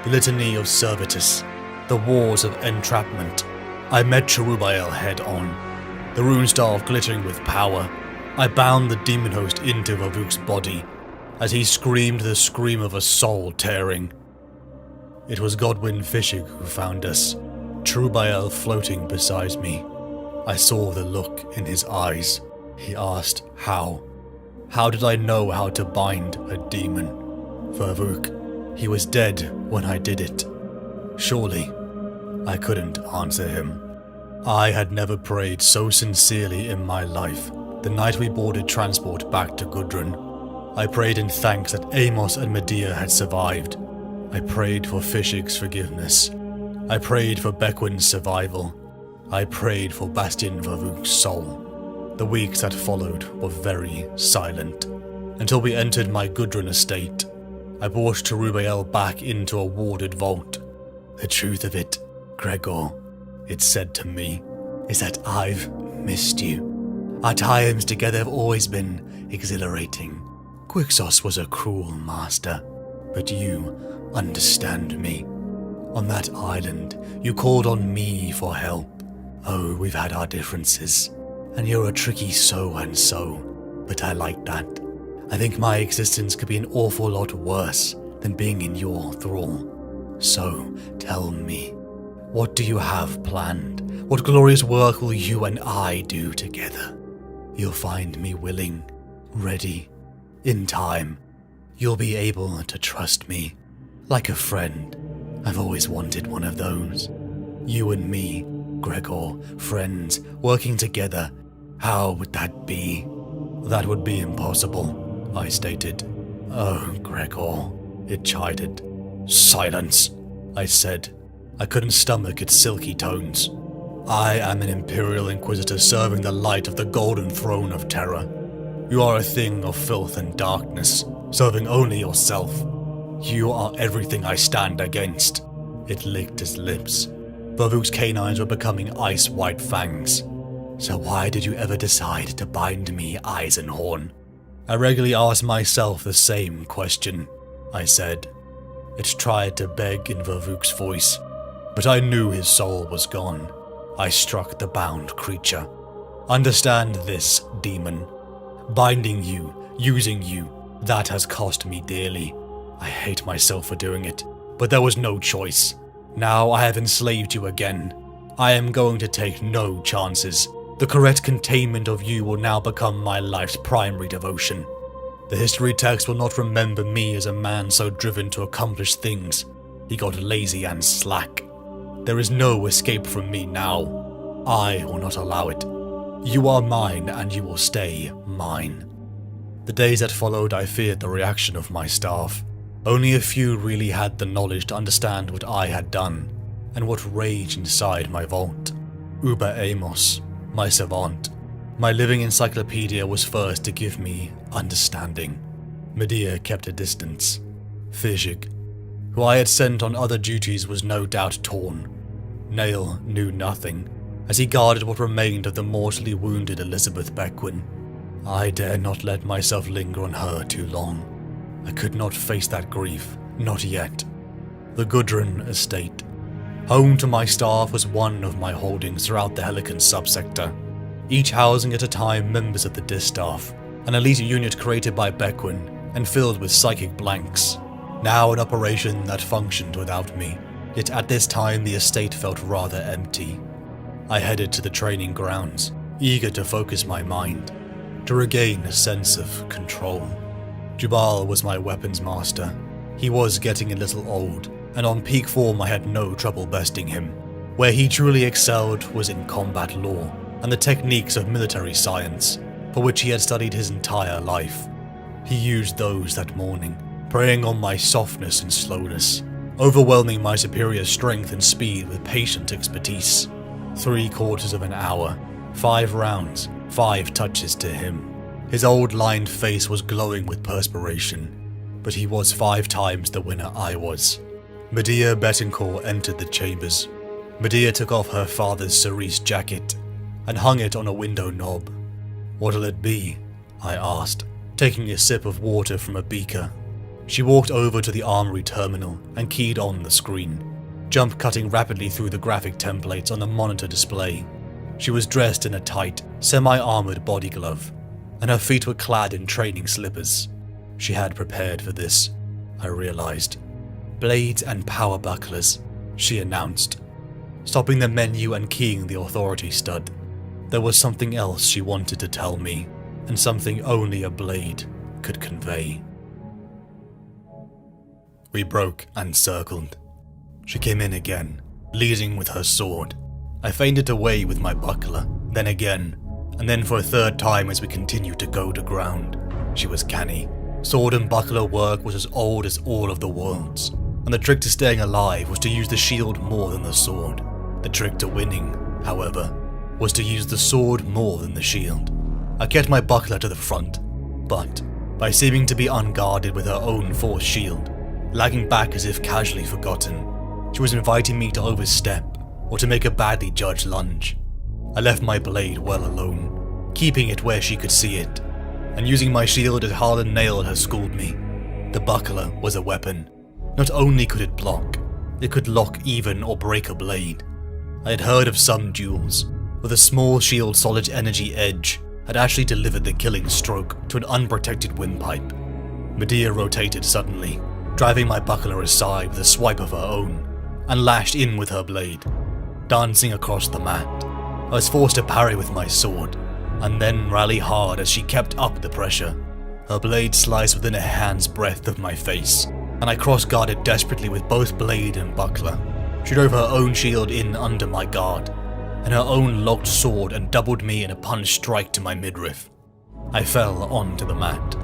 the litany of servitus, the wars of entrapment. I met Cherubael head on, the rune staff glittering with power. I bound the demon host into Vervoek's body, as he screamed the scream of a soul tearing. It was Godwyn Fishig who found us, Cherubael floating beside me. I saw the look in his eyes. He asked how. How did I know how to bind a demon? Vervoek, he was dead when I did it. Surely. I couldn't answer him. I had never prayed so sincerely in my life. The night we boarded transport back to Gudrun, I prayed in thanks that Amos and Medea had survived. I prayed for Fishig's forgiveness. I prayed for Beckwin's survival. I prayed for Bastian Vervoek's soul. The weeks that followed were very silent, until we entered my Gudrun estate. I brought Cherubael back into a warded vault. The truth of it, Gregor, it said to me, is that I've missed you. Our times together have always been exhilarating. Quixos was a cruel master, but you understand me. On that island, you called on me for help. Oh, we've had our differences, and you're a tricky so-and-so, but I like that. I think my existence could be an awful lot worse than being in your thrall. So, tell me, what do you have planned? What glorious work will you and I do together? You'll find me willing, ready, in time. You'll be able to trust me, like a friend. I've always wanted one of those. You and me, Gregor, friends, working together. How would that be? That would be impossible, I stated. Oh, Gregor, it chided. Silence, I said. I couldn't stomach its silky tones. I am an Imperial Inquisitor serving the light of the Golden Throne of Terror. You are a thing of filth and darkness, serving only yourself. You are everything I stand against. It licked its lips. Vervoek's canines were becoming ice-white fangs. So why did you ever decide to bind me, Eisenhorn? I regularly ask myself the same question, I said. It tried to beg in Vervoek's voice, but I knew his soul was gone. I struck the bound creature. Understand this, demon. Binding you, using you, that has cost me dearly. I hate myself for doing it, but there was no choice. Now I have enslaved you again. I am going to take no chances. The correct containment of you will now become my life's primary devotion. The history text will not remember me as a man so driven to accomplish things. He got lazy and slack. There is no escape from me now. I will not allow it. You are mine and you will stay mine. The days that followed, I feared the reaction of my staff. Only a few really had the knowledge to understand what I had done, and what raged inside my vault. Uber Amos, my savant, My living encyclopedia was first to give me understanding. Medea kept a distance. Fishig, who I had sent on other duties, was no doubt torn. Nail knew nothing, as he guarded what remained of the mortally wounded Elizabeth Beckwin. I dare not let myself linger on her too long. I could not face that grief, not yet. The Gudrun estate. Home to my staff was one of my holdings throughout the Helican subsector, each housing at a time members of the Distaff, an elite unit created by Beckwin and filled with psychic blanks, now in operation that functioned without me. Yet at this time the estate felt rather empty. I headed to the training grounds, eager to focus my mind, to regain a sense of control. Jubal was my weapons master. He was getting a little old, and on peak form I had no trouble besting him. Where he truly excelled was in combat lore and the techniques of military science, for which he had studied his entire life. He used those that morning, preying on my softness and slowness, overwhelming my superior strength and speed with patient expertise. 3/4 of an hour, 5 rounds, 5 touches to him. His old lined face was glowing with perspiration, but he was 5 times the winner I was. Medea Betancourt entered the chambers. Medea took off her father's cerise jacket and hung it on a window knob. "What'll it be?" I asked, taking a sip of water from a beaker. She walked over to the armory terminal and keyed on the screen, jump cutting rapidly through the graphic templates on the monitor display. She was dressed in a tight, semi-armored body glove, and her feet were clad in training slippers. She had prepared for this, I realized. "Blades and power bucklers," she announced, stopping the menu and keying the authority stud. There was something else she wanted to tell me, and something only a blade could convey. We broke and circled. She came in again, leading with her sword. I feinted away with my buckler, then again, and then for a third time as we continued to go to ground. She was canny. Sword and buckler work was as old as all of the worlds, and the trick to staying alive was to use the shield more than the sword. The trick to winning, however, was to use the sword more than the shield. I kept my buckler to the front, but, by seeming to be unguarded with her own force shield, lagging back as if casually forgotten, she was inviting me to overstep or to make a badly judged lunge. I left my blade well alone, keeping it where she could see it, and using my shield as hard a nail had schooled me. The buckler was a weapon. Not only could it block, it could lock even or break a blade. I had heard of some duels, where the small shield's solid energy edge had actually delivered the killing stroke to an unprotected windpipe. Medea rotated suddenly, driving my buckler aside with a swipe of her own, and lashed in with her blade. Dancing across the mat, I was forced to parry with my sword, and then rally hard as she kept up the pressure. Her blade sliced within a hand's breadth of my face, and I cross-guarded desperately with both blade and buckler. She drove her own shield in under my guard, and her own locked sword and doubled me in a punch strike to my midriff. I fell onto the mat.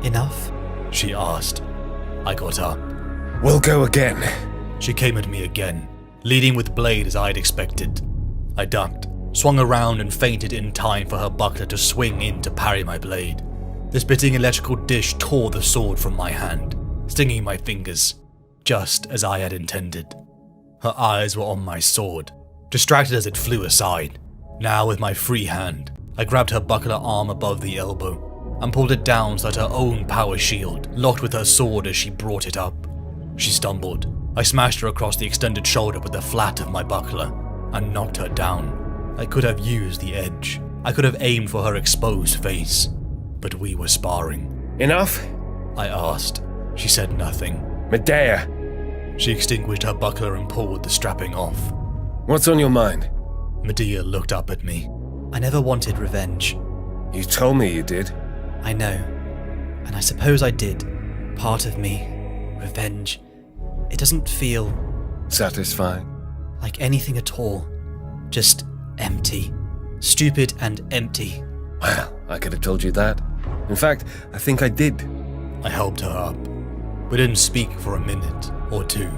"Enough?" she asked. I got up. We'll go again. She came at me again, leading with blade as I had expected. I ducked, swung around and feinted in time for her buckler to swing in to parry my blade. The spitting electrical dish tore the sword from my hand, stinging my fingers, just as I had intended. Her eyes were on my sword, distracted as it flew aside. Now with my free hand, I grabbed her buckler arm above the elbow and pulled it down so that her own power shield locked with her sword as she brought it up. She stumbled. I smashed her across the extended shoulder with the flat of my buckler and knocked her down. I could have used the edge. I could have aimed for her exposed face, but we were sparring. Enough? I asked. She said nothing. Medea! She extinguished her buckler and pulled the strapping off. What's on your mind? Medea looked up at me. I never wanted revenge. You told me you did. I know. And I suppose I did. Part of me. Revenge. It doesn't feel... satisfying? Like anything at all. Just empty. Stupid and empty. Well, I could have told you that. In fact, I think I did. I helped her up. We didn't speak for a minute or two,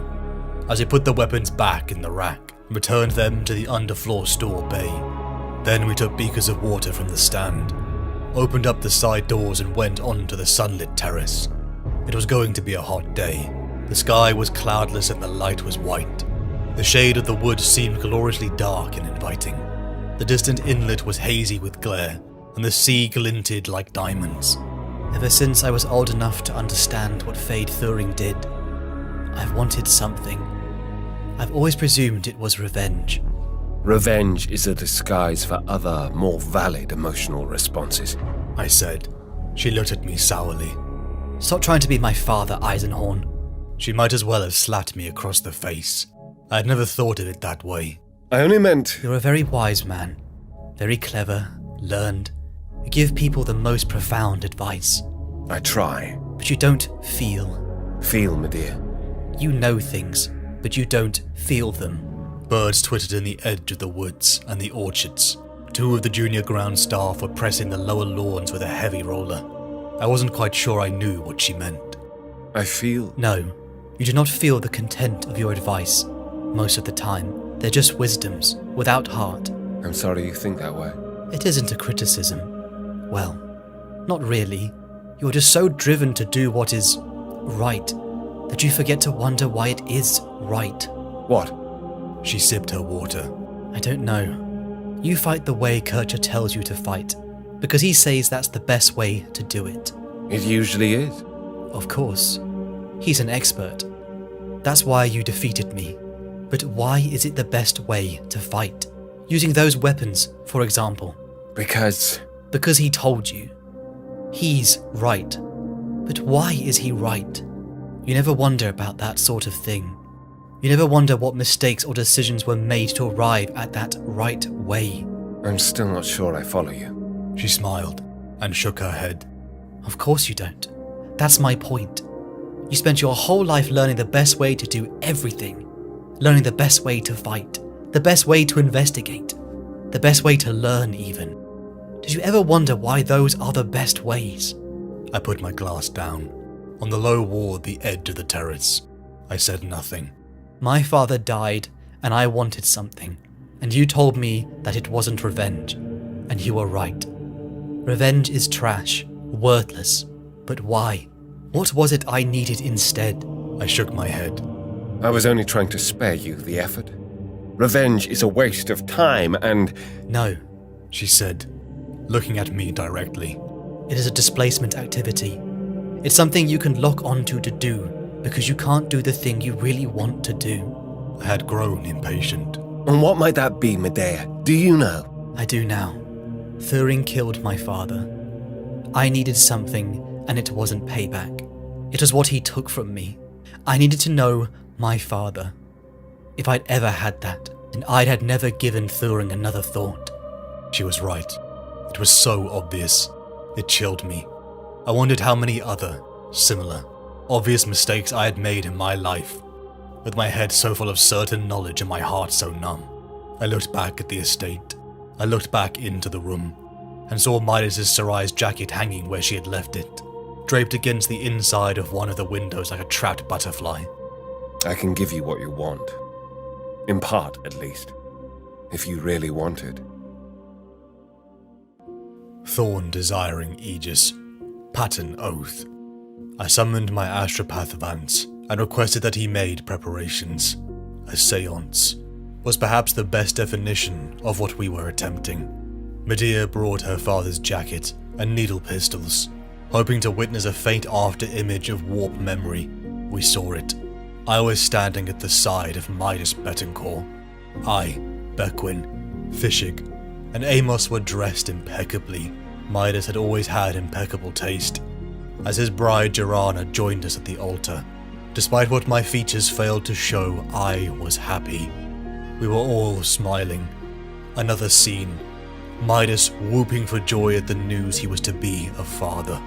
as I put the weapons back in the rack and returned them to the underfloor store bay. Then we took beakers of water from the stand, opened up the side doors and went onto the sunlit terrace. It was going to be a hot day. The sky was cloudless and the light was white. The shade of the wood seemed gloriously dark and inviting. The distant inlet was hazy with glare, and the sea glinted like diamonds. Ever since I was old enough to understand what Fade Thuring did, I've wanted something. I've always presumed it was revenge. Revenge is a disguise for other, more valid emotional responses, I said. She looked at me sourly. Stop trying to be my father, Eisenhorn. She might as well have slapped me across the face. I had never thought of it that way. I only meant... You're a very wise man. Very clever, learned. You give people the most profound advice. I try. But you don't feel. Feel, my dear. You know things, but you don't feel them. Birds twittered in the edge of the woods and the orchards. 2 of the junior ground staff were pressing the lower lawns with a heavy roller. I wasn't quite sure I knew what she meant. I feel... No, you do not feel the content of your advice. Most of the time, they're just wisdoms, without heart. I'm sorry you think that way. It isn't a criticism. Well, not really. You're just so driven to do what is right that you forget to wonder why it is right. What? She sipped her water. I don't know. You fight the way Kircher tells you to fight, because he says that's the best way to do it. It usually is. Of course. He's an expert. That's why you defeated me. But why is it the best way to fight? Using those weapons, for example. Because he told you. He's right. But why is he right? You never wonder about that sort of thing. You never wonder what mistakes or decisions were made to arrive at that right way. I'm still not sure I follow you. She smiled and shook her head. Of course you don't. That's my point. You spent your whole life learning the best way to do everything. Learning the best way to fight. The best way to investigate. The best way to learn, even. Did you ever wonder why those are the best ways? I put my glass down. On the low wall at the edge of the terrace. I said nothing. My father died, and I wanted something. And you told me that it wasn't revenge. And you were right. Revenge is trash. Worthless. But why? What was it I needed instead? I shook my head. I was only trying to spare you the effort. Revenge is a waste of time and... No, she said, looking at me directly. It is a displacement activity. It's something you can lock onto to do, because you can't do the thing you really want to do. I had grown impatient. And what might that be, Medea? Do you know? I do now. Thuring killed my father. I needed something, and it wasn't payback. It was what he took from me. I needed to know my father. If I'd ever had that, then I had never given Thuring another thought. She was right. It was so obvious. It chilled me. I wondered how many other, similar, obvious mistakes I had made in my life, with my head so full of certain knowledge and my heart so numb. I looked back at the estate. I looked back into the room, and saw Midas' Sarai's jacket hanging where she had left it, draped against the inside of one of the windows like a trapped butterfly. I can give you what you want. In part, at least. If you really wanted. Thorn desiring Aegis. Pattern oath. I summoned my astropath Vance and requested that he made preparations. A seance was perhaps the best definition of what we were attempting. Medea brought her father's jacket and needle pistols, hoping to witness a faint after-image of warp memory. We saw it. I was standing at the side of Midas Betancourt. I, Bequin, Fishig, and Amos were dressed impeccably. Midas had always had impeccable taste. As his bride Joranna joined us at the altar, despite what my features failed to show, I was happy. We were all smiling. Another scene. Midas whooping for joy at the news he was to be a father.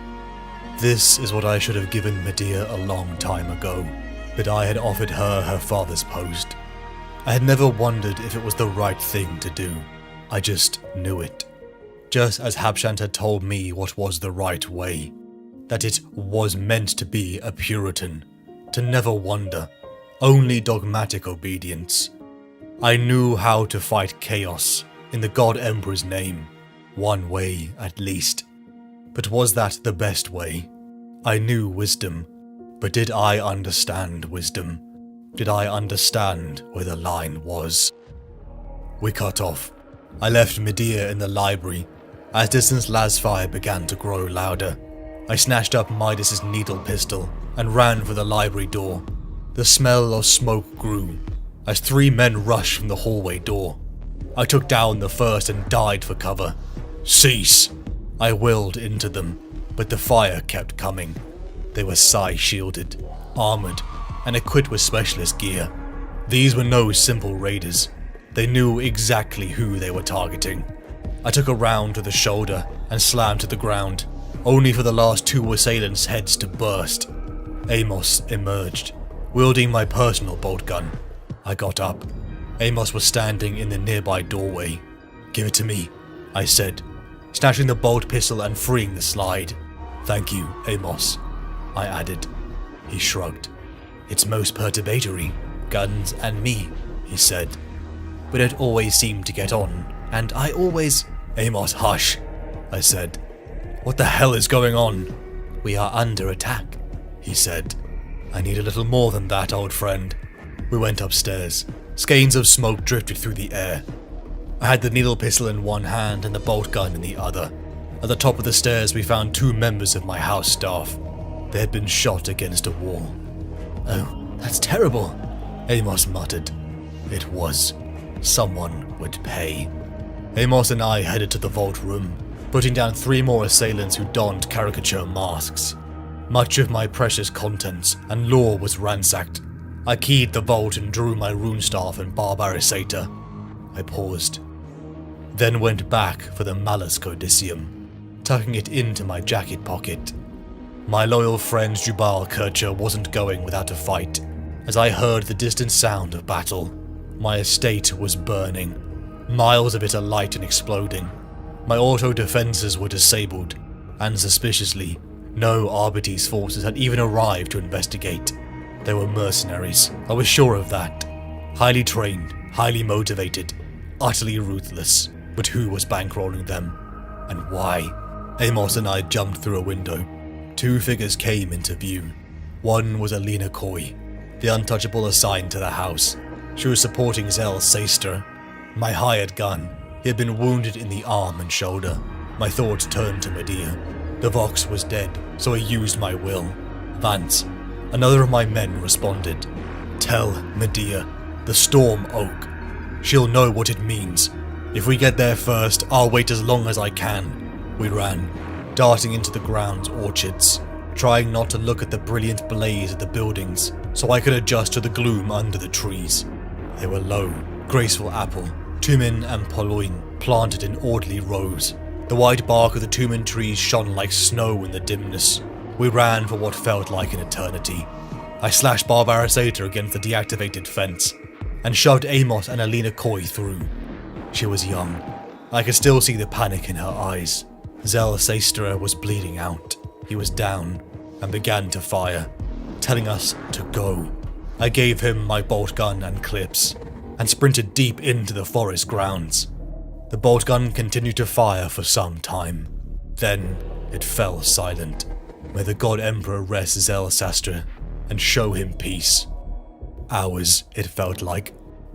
This is what I should have given Medea a long time ago, but I had offered her her father's post. I had never wondered if it was the right thing to do. I just knew it. Just as Habshant had told me what was the right way. That it was meant to be a Puritan. To never wonder. Only dogmatic obedience. I knew how to fight chaos, In the God Emperor's name. One way, at least. But was that the best way? I knew wisdom, but did I understand wisdom? Did I understand where the line was? We cut off. I left Medea in the library. As distant lasfire began to grow louder, I snatched up Midas's needle pistol and ran for the library door. The smell of smoke grew as 3 men rushed from the hallway door. I took down the first and dived for cover. Cease! I willed into them, but the fire kept coming. They were psi-shielded, armored, and equipped with specialist gear. These were no simple raiders. They knew exactly who they were targeting. I took a round to the shoulder and slammed to the ground, only for the last 2 assailants' heads to burst. Amos emerged, wielding my personal bolt gun. I got up. Amos was standing in the nearby doorway. Give it to me, I said, snatching the bolt pistol and freeing the slide. Thank you, Amos, I added. He shrugged. It's most perturbatory, guns and me, he said. But it always seemed to get on, and I always... Amos, hush, I said. What the hell is going on? We are under attack, he said. I need a little more than that, old friend. We went upstairs. Skeins of smoke drifted through the air. I had the needle pistol in one hand and the bolt gun in the other. At the top of the stairs we found 2 members of my house staff. They had been shot against a wall. Oh, that's terrible, Amos muttered. It was. Someone would pay. Amos and I headed to the vault room, putting down 3 more assailants who donned caricature masks. Much of my precious contents and lore was ransacked. I keyed the vault and drew my rune staff and barbarisator. I paused, then went back for the Malus Codicium, tucking it into my jacket pocket. My loyal friend Jubal Kircher wasn't going without a fight, as I heard the distant sound of battle. My estate was burning, miles of it alight and exploding. My auto defenses were disabled, and suspiciously, no Arbites forces had even arrived to investigate. They were mercenaries, I was sure of that. Highly trained, highly motivated, utterly ruthless. But who was bankrolling them? And why? Amos and I jumped through a window. 2 figures came into view. One was Alina Coy, the untouchable assigned to the house. She was supporting Zell Seister, my hired gun. He had been wounded in the arm and shoulder. My thoughts turned to Medea. The Vox was dead, so I used my will. Vance, another of my men, responded. Tell Medea, the Storm Oak. She'll know what it means. If we get there first, I'll wait as long as I can. We ran, darting into the grounds orchards, trying not to look at the brilliant blaze of the buildings so I could adjust to the gloom under the trees. They were low, graceful apple, tumen and poloin planted in orderly rows. The white bark of the tumen trees shone like snow in the dimness. We ran for what felt like an eternity. I slashed Barbarisator against the deactivated fence and shoved Amos and Alina Coy through. She was young. I could still see the panic in her eyes. Zell Seister was bleeding out. He was down and began to fire, telling us to go. I gave him my bolt gun and clips and sprinted deep into the forest grounds. The bolt gun continued to fire for some time. Then it fell silent. May the God Emperor rest Zell Seister and show him peace. Hours, it felt like,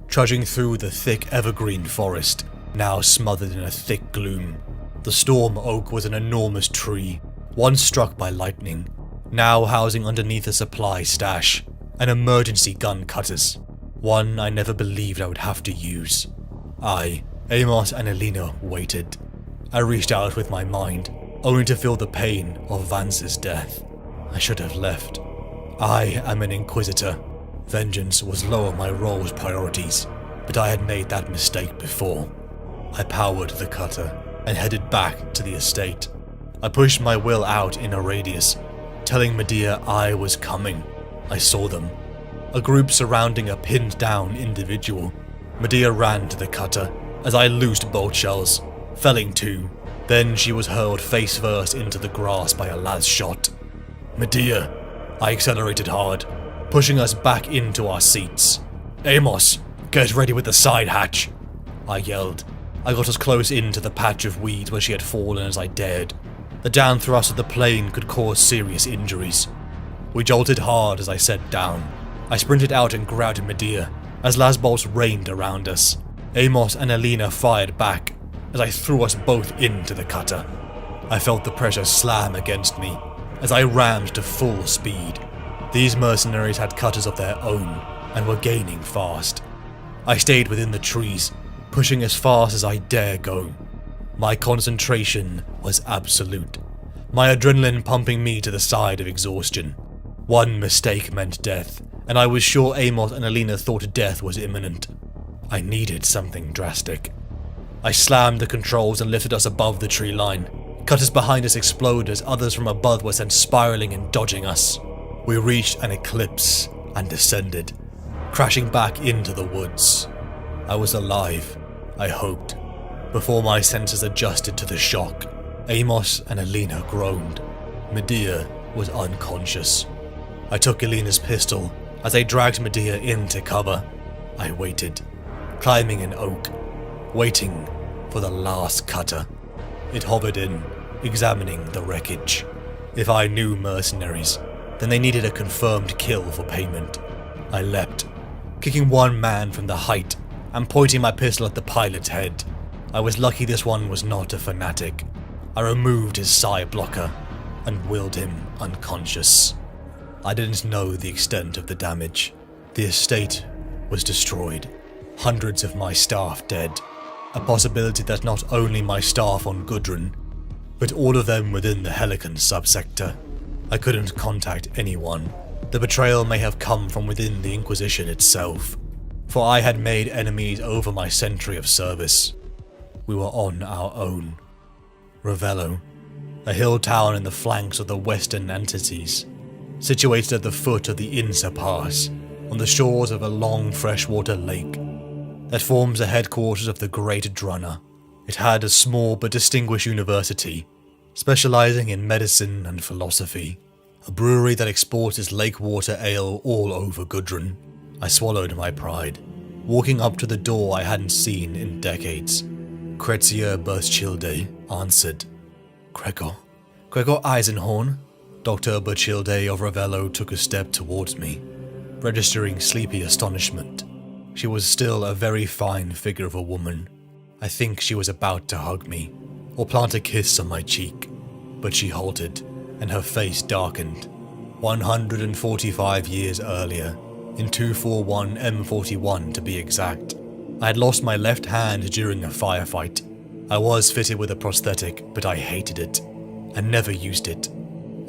trudging through the thick evergreen forest, now smothered in a thick gloom. The Storm Oak was an enormous tree, once struck by lightning, now housing underneath a supply stash, and emergency gun cutters, one I never believed I would have to use. I, Amos and Alina waited. I reached out with my mind, only to feel the pain of Vance's death. I should have left. I am an Inquisitor. Vengeance was low on my role's priorities, but I had made that mistake before. I powered the cutter and headed back to the estate. I pushed my will out in a radius, telling Medea I was coming. I saw them. A group surrounding a pinned down individual. Medea ran to the cutter as I loosed bolt shells, felling 2. Then she was hurled face first into the grass by a las shot. Medea! I accelerated hard, pushing us back into our seats. Amos, get ready with the side hatch, I yelled. I got as close into the patch of weeds where she had fallen as I dared. The down thrust of the plane could cause serious injuries. We jolted hard as I set down. I sprinted out and grabbed Medea as lasbolts rained around us. Amos and Alina fired back as I threw us both into the cutter. I felt the pressure slam against me as I rammed to full speed. These mercenaries had cutters of their own and were gaining fast. I stayed within the trees, pushing as fast as I dare go. My concentration was absolute, my adrenaline pumping me to the side of exhaustion. One mistake meant death, and I was sure Amos and Alina thought death was imminent. I needed something drastic. I slammed the controls and lifted us above the tree line. Cutters behind us exploded as others from above were sent spiraling and dodging us. We reached an eclipse and descended, crashing back into the woods. I was alive, I hoped. Before my senses adjusted to the shock, Amos and Alina groaned. Medea was unconscious. I took Alina's pistol as they dragged Medea into cover. I waited, climbing an oak, waiting for the last cutter. It hovered in, examining the wreckage. If I knew mercenaries, then they needed a confirmed kill for payment. I leapt, kicking one man from the height and pointing my pistol at the pilot's head. I was lucky this one was not a fanatic. I removed his side blocker and willed him unconscious. I didn't know the extent of the damage. The estate was destroyed, hundreds of my staff dead, a possibility that not only my staff on Gudrun, but all of them within the Helican subsector. I couldn't contact anyone. The betrayal may have come from within the Inquisition itself, for I had made enemies over my century of service. We were on our own. Ravello, a hill town in the flanks of the western Antites, situated at the foot of the Insa Pass, on the shores of a long freshwater lake that forms the headquarters of the Great Drunner. It had a small but distinguished university, specializing in medicine and philosophy, a brewery that exports its lake water ale all over Gudrun. I swallowed my pride, walking up to the door I hadn't seen in decades. Kretzia Berchilde answered. Gregor Eisenhorn? Dr. Berchilde of Ravello took a step towards me, registering sleepy astonishment. She was still a very fine figure of a woman. I think she was about to hug me, or plant a kiss on my cheek, but she halted, and her face darkened. 145 years earlier, in 241 M41 to be exact, I had lost my left hand during a firefight. I was fitted with a prosthetic, but I hated it, and never used it.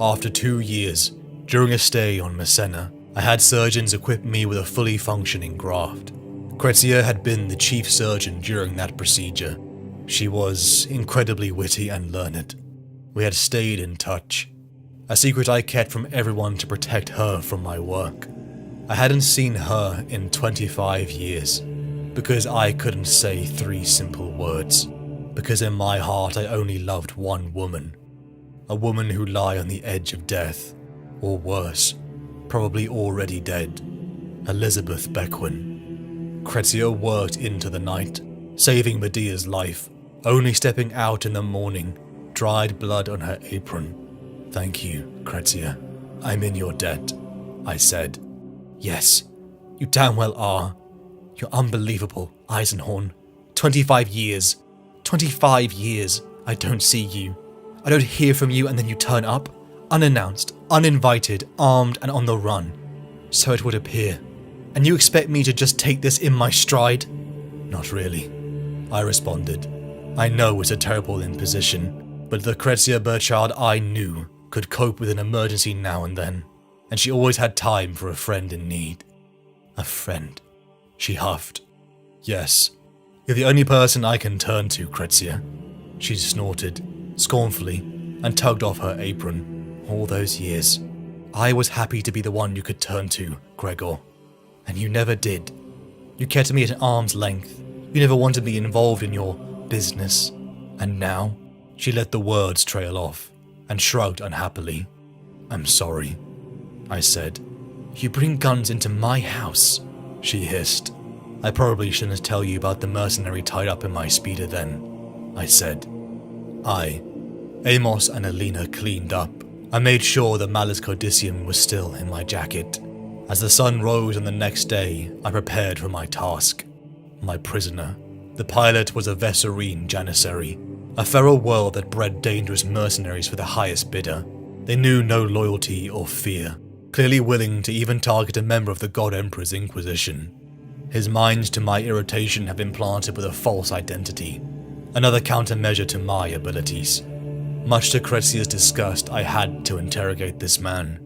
After 2 years, during a stay on Messena, I had surgeons equip me with a fully functioning graft. Kretzia had been the chief surgeon during that procedure. She was incredibly witty and learned. We had stayed in touch, a secret I kept from everyone to protect her from my work. I hadn't seen her in 25 years, because I couldn't say 3 simple words, because in my heart I only loved one woman, a woman who lay on the edge of death, or worse, probably already dead, Elizabeth Beckwin. Kretzia worked into the night, saving Medea's life, only stepping out in the morning, dried blood on her apron. Thank you, Kretzia. I'm in your debt, I said. Yes, you damn well are. You're unbelievable, Eisenhorn. 25 years. 25 years. I don't see you. I don't hear from you and then you turn up, unannounced, uninvited, armed and on the run. So it would appear. And you expect me to just take this in my stride? Not really, I responded. I know it's a terrible imposition, but the Kretzia Burchard I knew could cope with an emergency now and then, and she always had time for a friend in need. A friend, she huffed. Yes, you're the only person I can turn to, Kretzia. She snorted, scornfully, and tugged off her apron. All those years, I was happy to be the one you could turn to, Gregor. And you never did. You kept me at an arm's length. You never wanted me involved in your business. And now, she let the words trail off, and shrugged unhappily. I'm sorry, I said. You bring guns into my house, she hissed. I probably shouldn't tell you about the mercenary tied up in my speeder then, I said. Amos and Alina cleaned up. I made sure the Malus Codicium was still in my jacket. As the sun rose on the next day, I prepared for my task. My prisoner. The pilot was a Vesserine Janissary, a feral world that bred dangerous mercenaries for the highest bidder. They knew no loyalty or fear, clearly willing to even target a member of the God Emperor's Inquisition. His mind, to my irritation, had been planted with a false identity, another countermeasure to my abilities. Much to Crezia's disgust, I had to interrogate this man.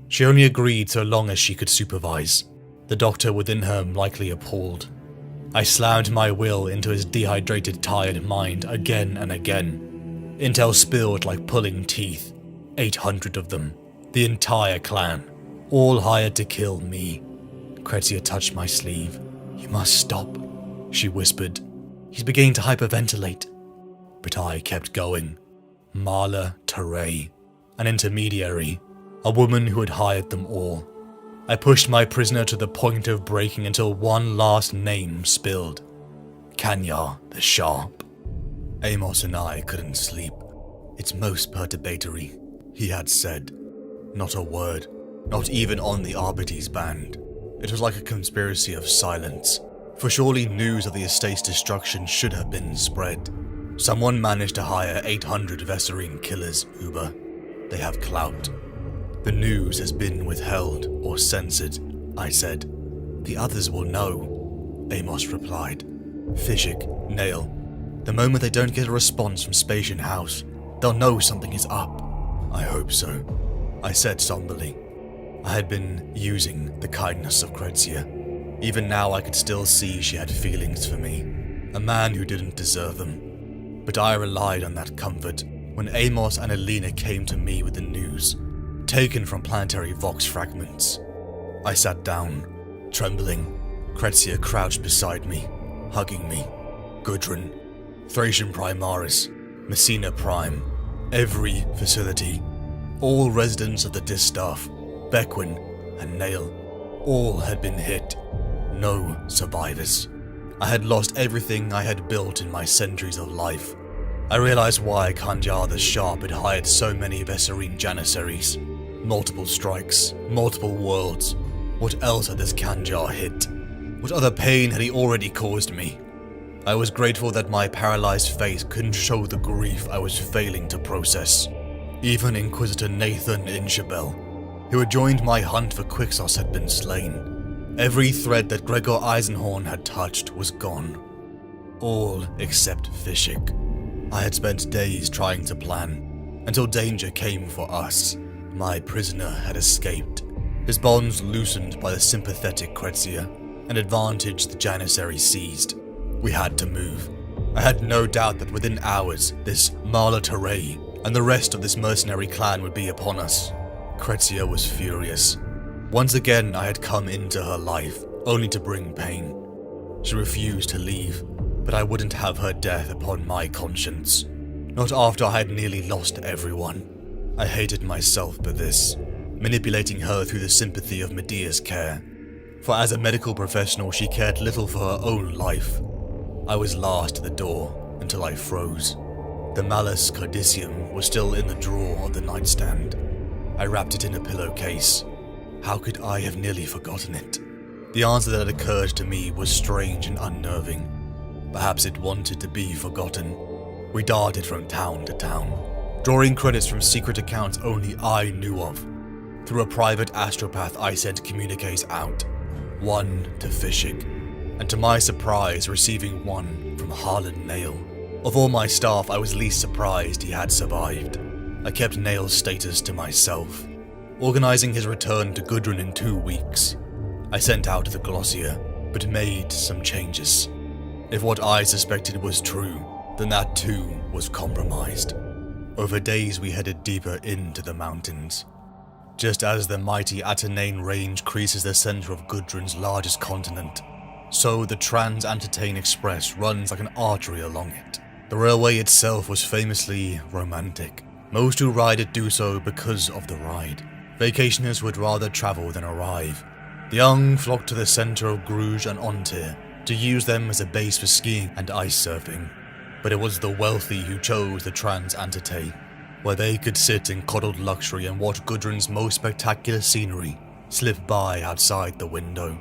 She only agreed so long as she could supervise, the doctor within her likely appalled. I slammed my will into his dehydrated, tired mind again and again. Intel spilled like pulling teeth. 800 of them. The entire clan. All hired to kill me. Crezia touched my sleeve. "You must stop," she whispered. "He's beginning to hyperventilate." But I kept going. Marla Teray, an intermediary, a woman who had hired them all. I pushed my prisoner to the point of breaking until one last name spilled. Kanyar the Sharp. Amos and I couldn't sleep. "It's most perturbatory," he had said. Not a word, not even on the Arbites band. It was like a conspiracy of silence, for surely news of the estate's destruction should have been spread. Someone managed to hire 800 Vesserine killers, Uber. They have clout. "The news has been withheld or censored," I said. "The others will know," Amos replied. "Fishik, Nail. The moment they don't get a response from Spatian House, they'll know something is up." "I hope so," I said somberly. I had been using the kindness of Crezia. Even now I could still see she had feelings for me, a man who didn't deserve them. But I relied on that comfort when Amos and Alina came to me with the news, taken from planetary vox fragments. I sat down, trembling. Crezia crouched beside me, hugging me. Gudrun, Thracian Primaris, Messina Prime, every facility, all residents of the Distaff, Bequin and Nail, all had been hit. No survivors. I had lost everything I had built in my centuries of life. I realized why Kanyar the Sharp had hired so many Vesserine Janissaries. Multiple strikes, multiple worlds. What else had this Kanyar hit? What other pain had he already caused me? I was grateful that my paralyzed face couldn't show the grief I was failing to process. Even Inquisitor Nathan Inshabel, who had joined my hunt for Quixos, had been slain. Every thread that Gregor Eisenhorn had touched was gone. All except Fishik. I had spent days trying to plan, until danger came for us. My prisoner had escaped, his bonds loosened by the sympathetic Crezia, an advantage the Janissary seized. We had to move. I had no doubt that within hours, this Marla Teray and the rest of this mercenary clan would be upon us. Crezia was furious. Once again I had come into her life, only to bring pain. She refused to leave, but I wouldn't have her death upon my conscience. Not after I had nearly lost everyone. I hated myself for this, manipulating her through the sympathy of Medea's care. For as a medical professional, she cared little for her own life. I was last at the door until I froze. The Malus Codicium was still in the drawer of the nightstand. I wrapped it in a pillowcase. How could I have nearly forgotten it? The answer that had occurred to me was strange and unnerving. Perhaps it wanted to be forgotten. We darted from town to town, drawing credits from secret accounts only I knew of. Through a private astropath, I sent communiques out. One to Fishik, and to my surprise, receiving one from Harlan Nail. Of all my staff, I was least surprised he had survived. I kept Nail's status to myself, organizing his return to Gudrun in 2 weeks. I sent out the Glossier, but made some changes. If what I suspected was true, then that too was compromised. Over days we headed deeper into the mountains. Just as the mighty Atenane Range creases the center of Gudrun's largest continent, so the Trans-Antitane Express runs like an artery along it. The railway itself was famously romantic. Most who ride it do so because of the ride. Vacationers would rather travel than arrive. The young flocked to the center of Bruges and Ontir, to use them as a base for skiing and ice surfing. But it was the wealthy who chose the Transantite, where they could sit in coddled luxury and watch Gudrun's most spectacular scenery slip by outside the window.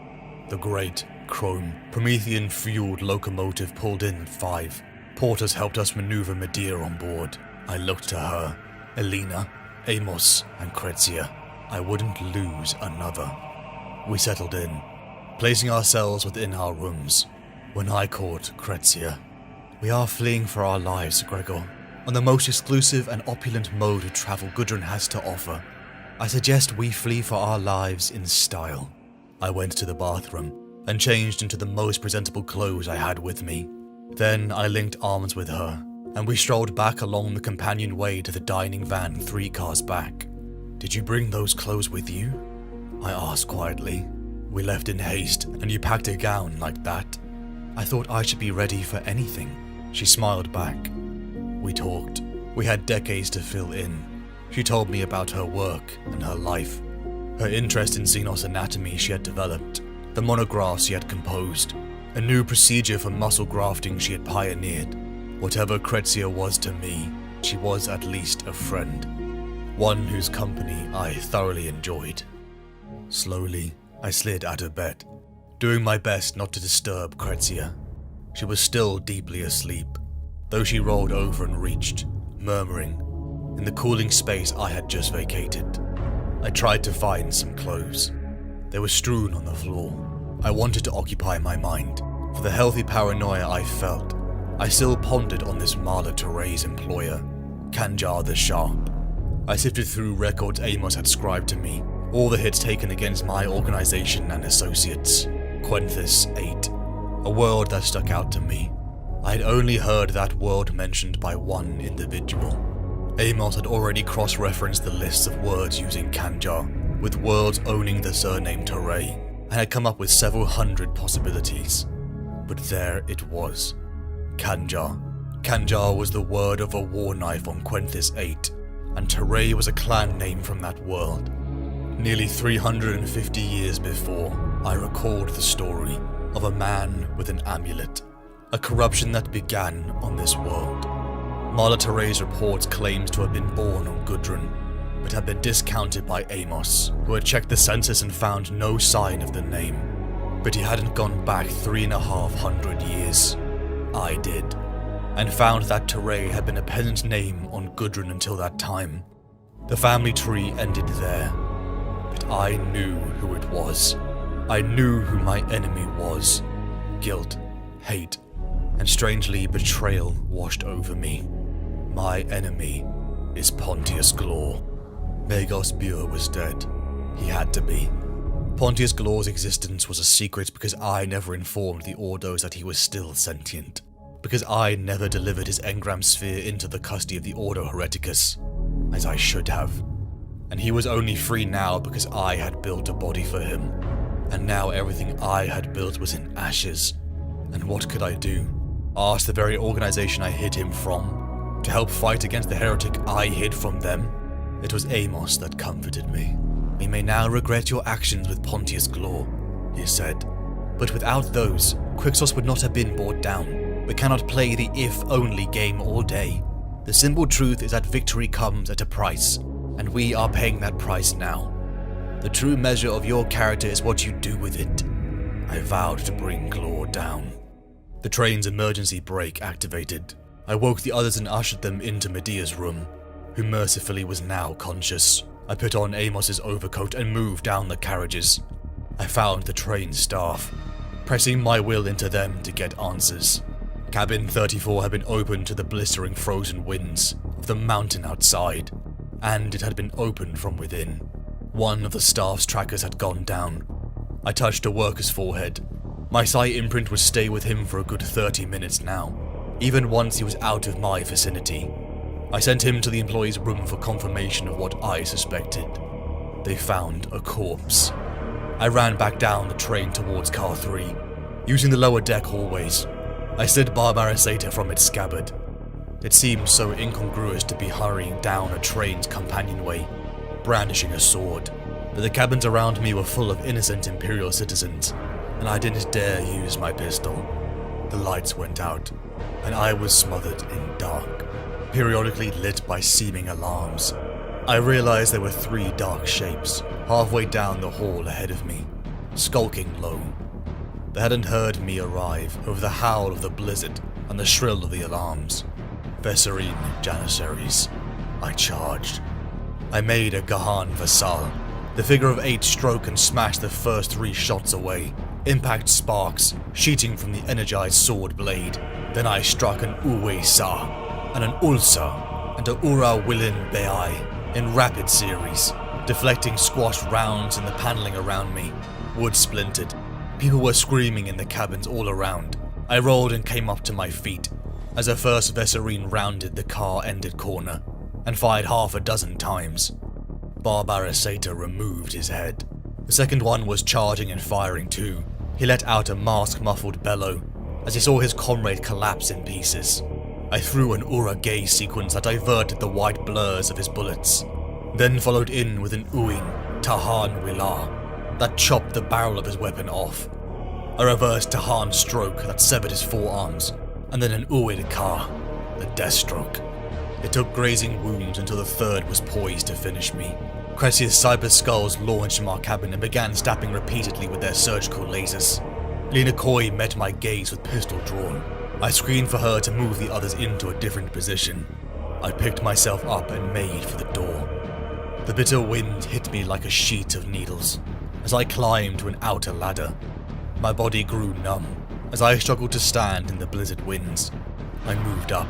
The great, chrome, Promethean-fueled locomotive pulled in at 5. Porters helped us maneuver Medea on board. I looked to her, Elena, Amos, and Kretzia. I wouldn't lose another. We settled in, placing ourselves within our rooms, when I caught Kretzia. We are fleeing for our lives, Gregor, on the most exclusive and opulent mode of travel Gudrun has to offer. I suggest we flee for our lives in style. I went to the bathroom and changed into the most presentable clothes I had with me. Then I linked arms with her, and we strolled back along the companion way to the dining van 3 cars back. "Did you bring those clothes with you?" I asked quietly. "We left in haste, and you packed a gown like that. I thought I should be ready for anything." She smiled back. We talked. We had decades to fill in. She told me about her work and her life, her interest in Xenos anatomy she had developed, the monographs she had composed, a new procedure for muscle grafting she had pioneered. Whatever Kretzia was to me, she was at least a friend, one whose company I thoroughly enjoyed. Slowly, I slid out of bed, doing my best not to disturb Kretzia. She was still deeply asleep, though she rolled over and reached, murmuring, in the cooling space I had just vacated. I tried to find some clothes. They were strewn on the floor. I wanted to occupy my mind. For the healthy paranoia I felt, I still pondered on this Marla Teray's employer, Kanjar the Sharp. I sifted through records Amos had scribed to me, all the hits taken against my organization and associates. Quenthis 8, a world that stuck out to me. I had only heard that world mentioned by one individual. Amos had already cross-referenced the lists of words using Kanjar, with worlds owning the surname Teray, and had come up with several hundred possibilities. But there it was. Kanjar. Kanjar was the word of a war knife on Quenthis 8, and Teray was a clan name from that world. Nearly 350 years before, I recalled the story of a man with an amulet, a corruption that began on this world. Marla Teray's reports claimed to have been born on Gudrun, but had been discounted by Amos, who had checked the census and found no sign of the name. But he hadn't gone back 3,500 years. I did, and found that Teray had been a peasant name on Gudrun until that time. The family tree ended there, but I knew who it was. I knew who my enemy was. Guilt, hate, and strangely betrayal washed over me. My enemy is Pontius Glor. Magos Bure was dead. He had to be. Pontius Glor's existence was a secret because I never informed the Ordos that he was still sentient. Because I never delivered his engram sphere into the custody of the Ordo Hereticus, as I should have. And he was only free now because I had built a body for him. And now everything I had built was in ashes. And what could I do? Ask the very organization I hid him from to help fight against the heretic I hid from them? It was Amos that comforted me. "We may now regret your actions with Pontius Glor," he said. "But without those, Quixos would not have been brought down. We cannot play the if-only game all day. The simple truth is that victory comes at a price, and we are paying that price now. The true measure of your character is what you do with it." I vowed to bring Glor down. The train's emergency brake activated. I woke the others and ushered them into Medea's room, who mercifully was now conscious. I put on Amos's overcoat and moved down the carriages. I found the train staff, pressing my will into them to get answers. Cabin 34 had been opened to the blistering frozen winds of the mountain outside, and it had been opened from within. One of the staff's trackers had gone down. I touched a worker's forehead. My psi imprint would stay with him for a good 30 minutes now, even once he was out of my vicinity. I sent him to the employee's room for confirmation of what I suspected. They found a corpse. I ran back down the train towards Car 3, using the lower deck hallways. I slid Barbarosata from its scabbard. It seemed so incongruous to be hurrying down a train's companionway, brandishing a sword, but the cabins around me were full of innocent Imperial citizens, and I didn't dare use my pistol. The lights went out, and I was smothered in dark, periodically lit by seeming alarms. I realized there were 3 dark shapes halfway down the hall ahead of me, skulking low. They hadn't heard me arrive over the howl of the blizzard and the shrill of the alarms. Vesserine Janissaries. I charged. I made a Gahan Vassal. The figure of 8 struck and smashed the first 3 shots away. Impact sparks sheeting from the energized sword blade. Then I struck an Uwe Sa, and an Ulsa, and a Ura Willin Beai in rapid series, deflecting squashed rounds in the paneling around me. Wood splintered. People were screaming in the cabins all around. I rolled and came up to my feet as the first Vesserine rounded the car-ended corner and fired half a dozen times. Barbarasata removed his head. The second one was charging and firing too. He let out a mask-muffled bellow as he saw his comrade collapse in pieces. I threw an Ura gaze sequence that diverted the white blurs of his bullets, then followed in with an Uin Tahan Wilar that chopped the barrel of his weapon off. A reverse Tahan stroke that severed his forearms, and then an Uid Ka, the death stroke. It took grazing wounds until the third was poised to finish me. Cressia's cyber skulls launched from our cabin and began stabbing repeatedly with their surgical lasers. Lena Coy met my gaze with pistol drawn. I screamed for her to move the others into a different position. I picked myself up and made for the door. The bitter wind hit me like a sheet of needles as I climbed to an outer ladder. My body grew numb as I struggled to stand in the blizzard winds. I moved up,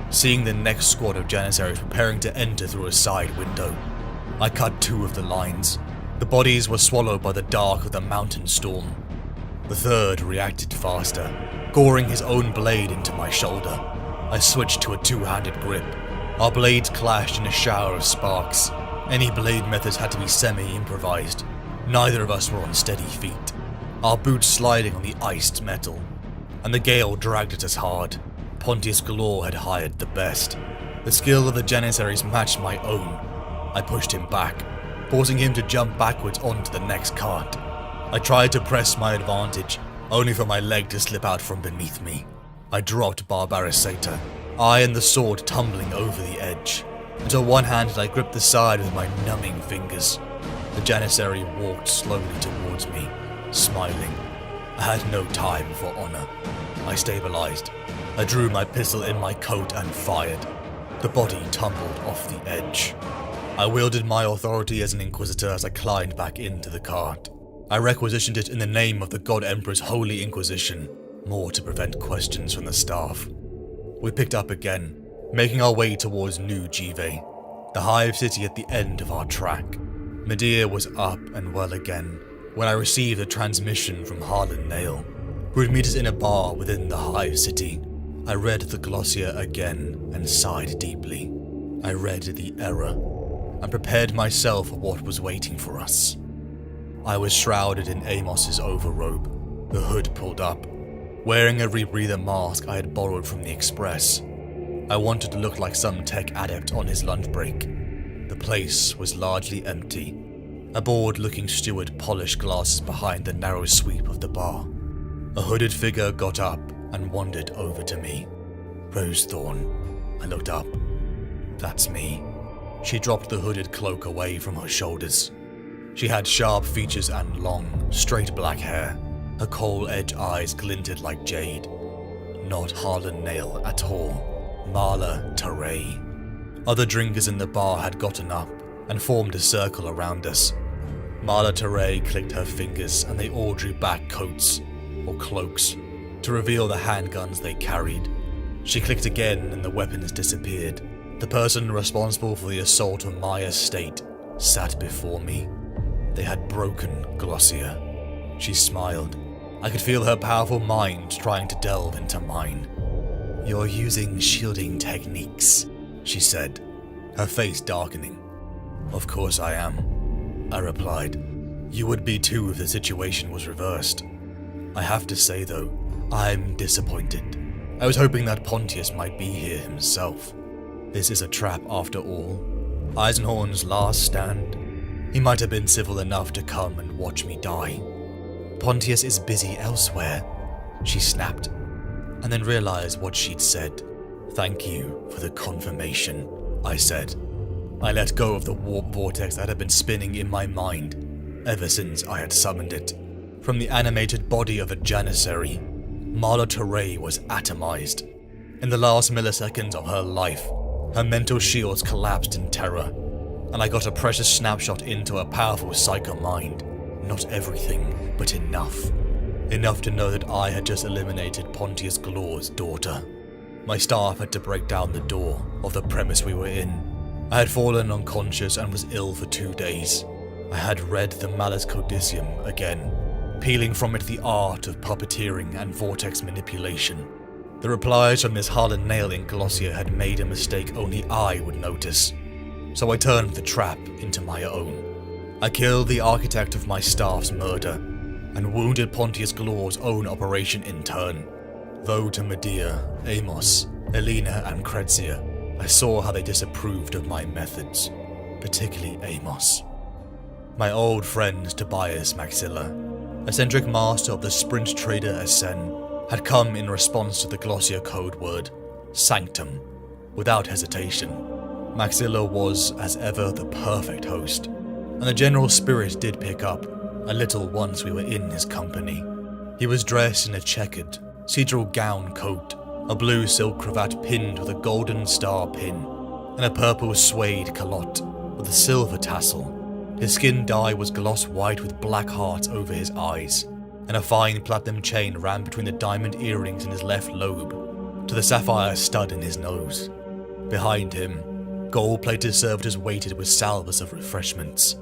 seeing the next squad of Janissaries preparing to enter through a side window. I cut 2 of the lines. The bodies were swallowed by the dark of the mountain storm. The third reacted faster, goring his own blade into my shoulder. I switched to a 2-handed grip. Our blades clashed in a shower of sparks. Any blade methods had to be semi-improvised. Neither of us were on steady feet, our boots sliding on the iced metal, and the gale dragged at us hard. Pontius Galore had hired the best. The skill of the Janissaries matched my own. I pushed him back, forcing him to jump backwards onto the next cart. I tried to press my advantage, only for my leg to slip out from beneath me. I dropped Barbarasata, I and the sword tumbling over the edge. Until one-handed I gripped the side with my numbing fingers. The Janissary walked slowly towards me, smiling. I had no time for honor. I stabilized. I drew my pistol in my coat and fired. The body tumbled off the edge. I wielded my authority as an Inquisitor as I climbed back into the cart. I requisitioned it in the name of the God Emperor's Holy Inquisition, more to prevent questions from the staff. We picked up again, making our way towards New Give, the hive city at the end of our track. Medea was up and well again when I received a transmission from Harlan Nail, who would meet us in a bar within the hive city. I read the glossier again and sighed deeply. I read the error and prepared myself for what was waiting for us. I was shrouded in Amos's overrobe, the hood pulled up, wearing a rebreather mask I had borrowed from the Express. I wanted to look like some tech adept on his lunch break. The place was largely empty. A bored-looking steward polished glasses behind the narrow sweep of the bar. A hooded figure got up and wandered over to me. Rosethorn. I looked up. That's me. She dropped the hooded cloak away from her shoulders. She had sharp features and long, straight black hair. Her coal-edge eyes glinted like jade. Not Harlan Nail at all. Marla Teray. Other drinkers in the bar had gotten up and formed a circle around us. Marla Teray clicked her fingers and they all drew back coats, or cloaks, to reveal the handguns they carried. She clicked again and the weapons disappeared. The person responsible for the assault on my estate sat before me. They had broken Glossia. She smiled. I could feel her powerful mind trying to delve into mine. "You're using shielding techniques," she said, her face darkening. "Of course I am," I replied. "You would be too if the situation was reversed. I have to say though, I'm disappointed. I was hoping that Pontius might be here himself. This is a trap after all. Eisenhorn's last stand. He might have been civil enough to come and watch me die. Pontius is busy elsewhere, she snapped, and then realized what she'd said. Thank you for the confirmation, I said. I let go of the warp vortex that had been spinning in my mind ever since I had summoned it. From the animated body of a janissary, Marla Teray was atomized. In the last milliseconds of her life, her mental shields collapsed in terror, and I got a precious snapshot into a powerful psycho mind. Not everything, but enough. Enough to know that I had just eliminated Pontius Glor's daughter. My staff had to break down the door of the premise we were in. I had fallen unconscious and was ill for 2 days. I had read the Malus Codicium again, peeling from it the art of puppeteering and vortex manipulation. The replies from Miss Harlan Nail in Glossia had made a mistake only I would notice, so I turned the trap into my own. I killed the architect of my staff's murder, and wounded Pontius Glor's own operation in turn. Though to Medea, Amos, Elena and Cretzia, I saw how they disapproved of my methods, particularly Amos. My old friend Tobias Maxilla, eccentric master of the Sprint Trader Asen, had come in response to the Glossia code word, Sanctum, without hesitation. Maxilla was, as ever, the perfect host, and the general spirit did pick up a little once we were in his company. He was dressed in a checkered, cedral gown coat, a blue silk cravat pinned with a golden star pin, and a purple suede calotte with a silver tassel. His skin dye was gloss white with black hearts over his eyes, and a fine platinum chain ran between the diamond earrings in his left lobe to the sapphire stud in his nose. Behind him, gold-plated servitors waited with salvers of refreshments.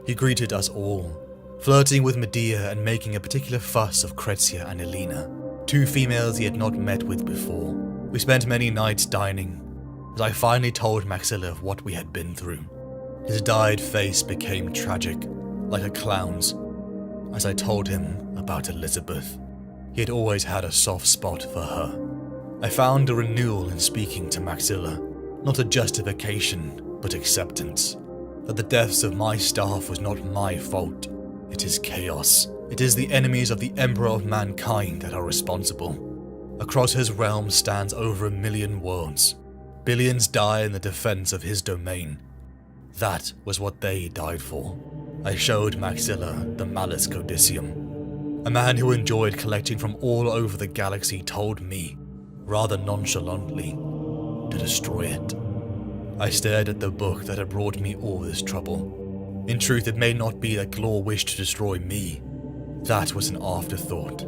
He greeted us all, flirting with Medea and making a particular fuss of Cretzia and Elena, 2 females he had not met with before. We spent many nights dining, as I finally told Maxilla of what we had been through. His dyed face became tragic, like a clown's, as I told him about Elizabeth. He had always had a soft spot for her. I found a renewal in speaking to Maxilla, not a justification, but acceptance, that the deaths of my staff was not my fault. It is chaos. It is the enemies of the Emperor of Mankind that are responsible. Across his realm stands over 1 million worlds. Billions die in the defense of his domain. That was what they died for. I showed Maxilla the Malus Codicium. A man who enjoyed collecting from all over the galaxy told me, rather nonchalantly, to destroy it. I stared at the book that had brought me all this trouble. In truth, it may not be that Glor wished to destroy me. That was an afterthought.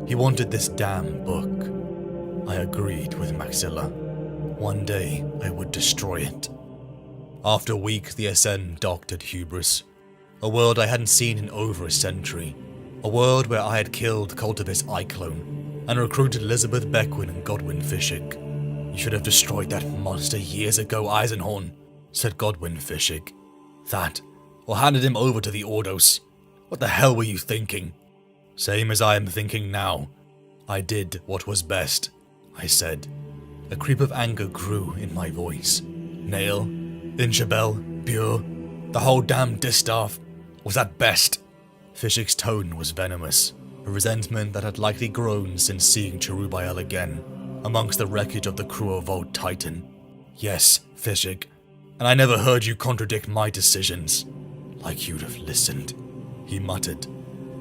He wanted this damn book. I agreed with Maxilla. One day, I would destroy it. After weeks, the Asen docked at Hubris, a world I hadn't seen in over a century, a world where I had killed Cultivus Iclone and recruited Elizabeth Beckwin and Godwin Fishig. You should have destroyed that monster years ago, Eisenhorn, said Godwin Fishig. That, or handed him over to the Ordos. What the hell were you thinking? Same as I am thinking now. I did what was best, I said. A creep of anger grew in my voice. Nail, Inchabel, Bure, the whole damn distaff. Was that best? Fishig's tone was venomous, a resentment that had likely grown since seeing Cherubael again, amongst the wreckage of the crew of Old Titan. Yes, Fishig, and I never heard you contradict my decisions. Like you'd have listened, he muttered.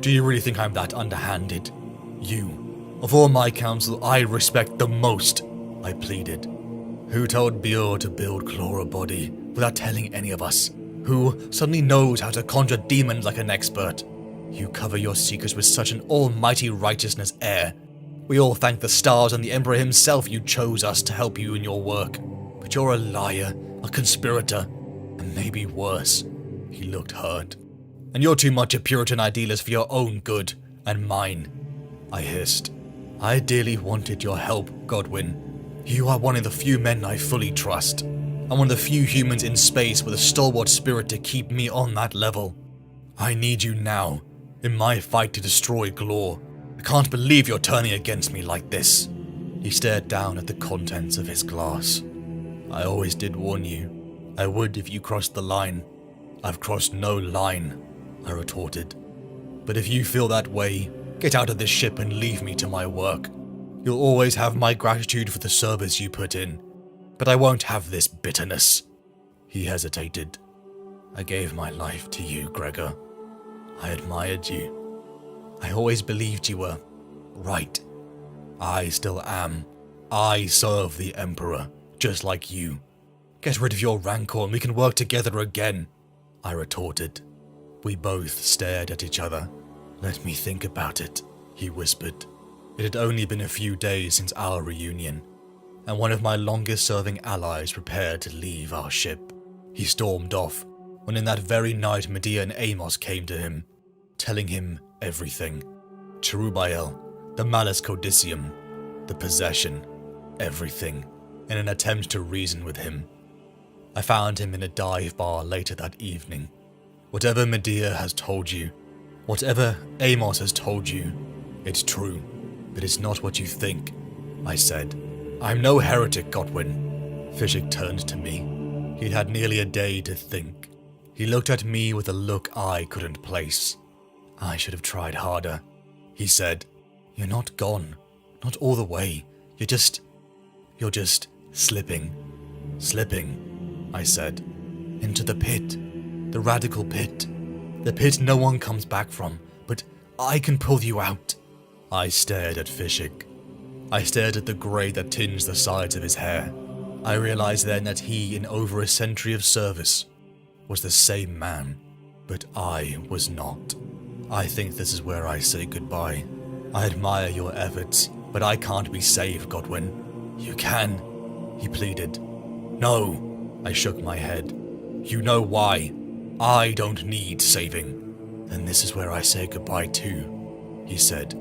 Do you really think I'm that underhanded? You, of all my council, I respect the most, I pleaded. Who told Bure to build Chlora body without telling any of us? Who suddenly knows how to conjure demons like an expert? You cover your secrets with such an almighty righteousness air. We all thank the stars and the Emperor himself you chose us to help you in your work. But you're a liar, a conspirator, and maybe worse. He looked hurt. And you're too much a Puritan idealist for your own good, and mine. I hissed. I dearly wanted your help, Godwin. You are one of the few men I fully trust. I'm one of the few humans in space with a stalwart spirit to keep me on that level. I need you now, in my fight to destroy Glor. I can't believe you're turning against me like this. He stared down at the contents of his glass. I always did warn you. I would if you crossed the line. I've crossed no line, I retorted. But if you feel that way, get out of this ship and leave me to my work. You'll always have my gratitude for the service you put in, but I won't have this bitterness." He hesitated. "I gave my life to you, Gregor. I admired you. I always believed you were right. I still am. I serve the Emperor, just like you. Get rid of your rancor and we can work together again," I retorted. We both stared at each other. "Let me think about it," he whispered. It had only been a few days since our reunion, and one of my longest-serving allies prepared to leave our ship. He stormed off, when in that very night Medea and Amos came to him, telling him everything. Cherubael, the Malus Codicium, the possession, everything, in an attempt to reason with him. I found him in a dive bar later that evening. "Whatever Medea has told you, whatever Amos has told you, it's true, but it's not what you think," I said. "I'm no heretic, Godwin." Fishik turned to me. He'd had nearly a day to think. He looked at me with a look I couldn't place. "I should have tried harder," he said. "You're not gone. Not all the way. You're just slipping." "Slipping," I said. "Into the pit. The radical pit. The pit no one comes back from, but I can pull you out." I stared at Fishik. I stared at the grey that tinged the sides of his hair. I realized then that he, in over a century of service, was the same man, but I was not. "I think this is where I say goodbye. I admire your efforts, but I can't be saved, Godwin." "You can," he pleaded. "No," I shook my head. "You know why. I don't need saving." "Then this is where I say goodbye too," he said,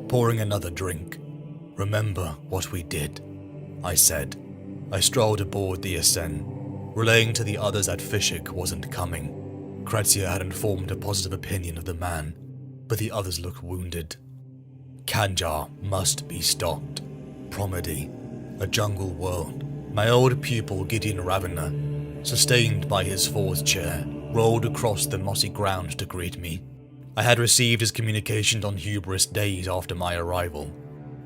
pouring another drink. "Remember what we did," I said. I strolled aboard the Asen, relaying to the others that Fishik wasn't coming. Kretzia hadn't formed a positive opinion of the man, but the others looked wounded. Kanjar must be stopped. Promedy, a jungle world. My old pupil Gideon Ravener, sustained by his fourth chair, rolled across the mossy ground to greet me. I had received his communication on Hubris days after my arrival.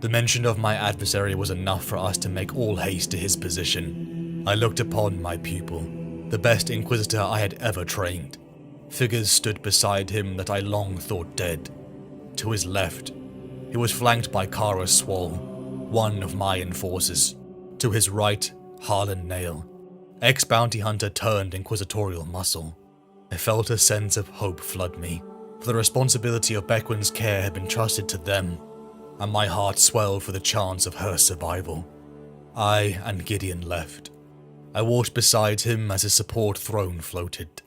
The mention of my adversary was enough for us to make all haste to his position. I looked upon my pupil, the best inquisitor I had ever trained. Figures stood beside him that I long thought dead. To his left, he was flanked by Kara Swall, one of my enforcers. To his right, Harlan Nail, ex-bounty hunter turned inquisitorial muscle. I felt a sense of hope flood me, for the responsibility of Beckwin's care had been trusted to them, and my heart swelled for the chance of her survival. I and Gideon left. I walked beside him as his support throne floated.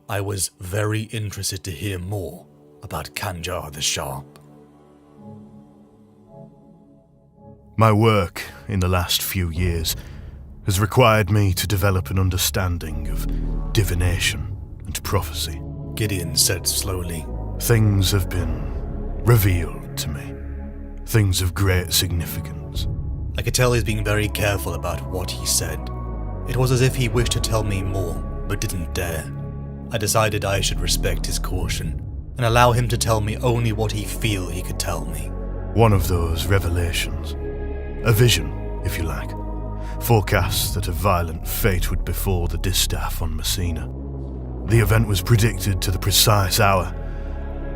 I was very interested to hear more about Kanjar the Sharp. My work in the last few years has required me to develop an understanding of divination and prophecy. Gideon said slowly. Things have been revealed to me. Things of great significance. I could tell he was being very careful about what he said. It was as if he wished to tell me more, but didn't dare. I decided I should respect his caution, and allow him to tell me only what he felt he could tell me. One of those revelations, a vision, if you like, forecasts that a violent fate would befall the distaff on Messina. The event was predicted to the precise hour,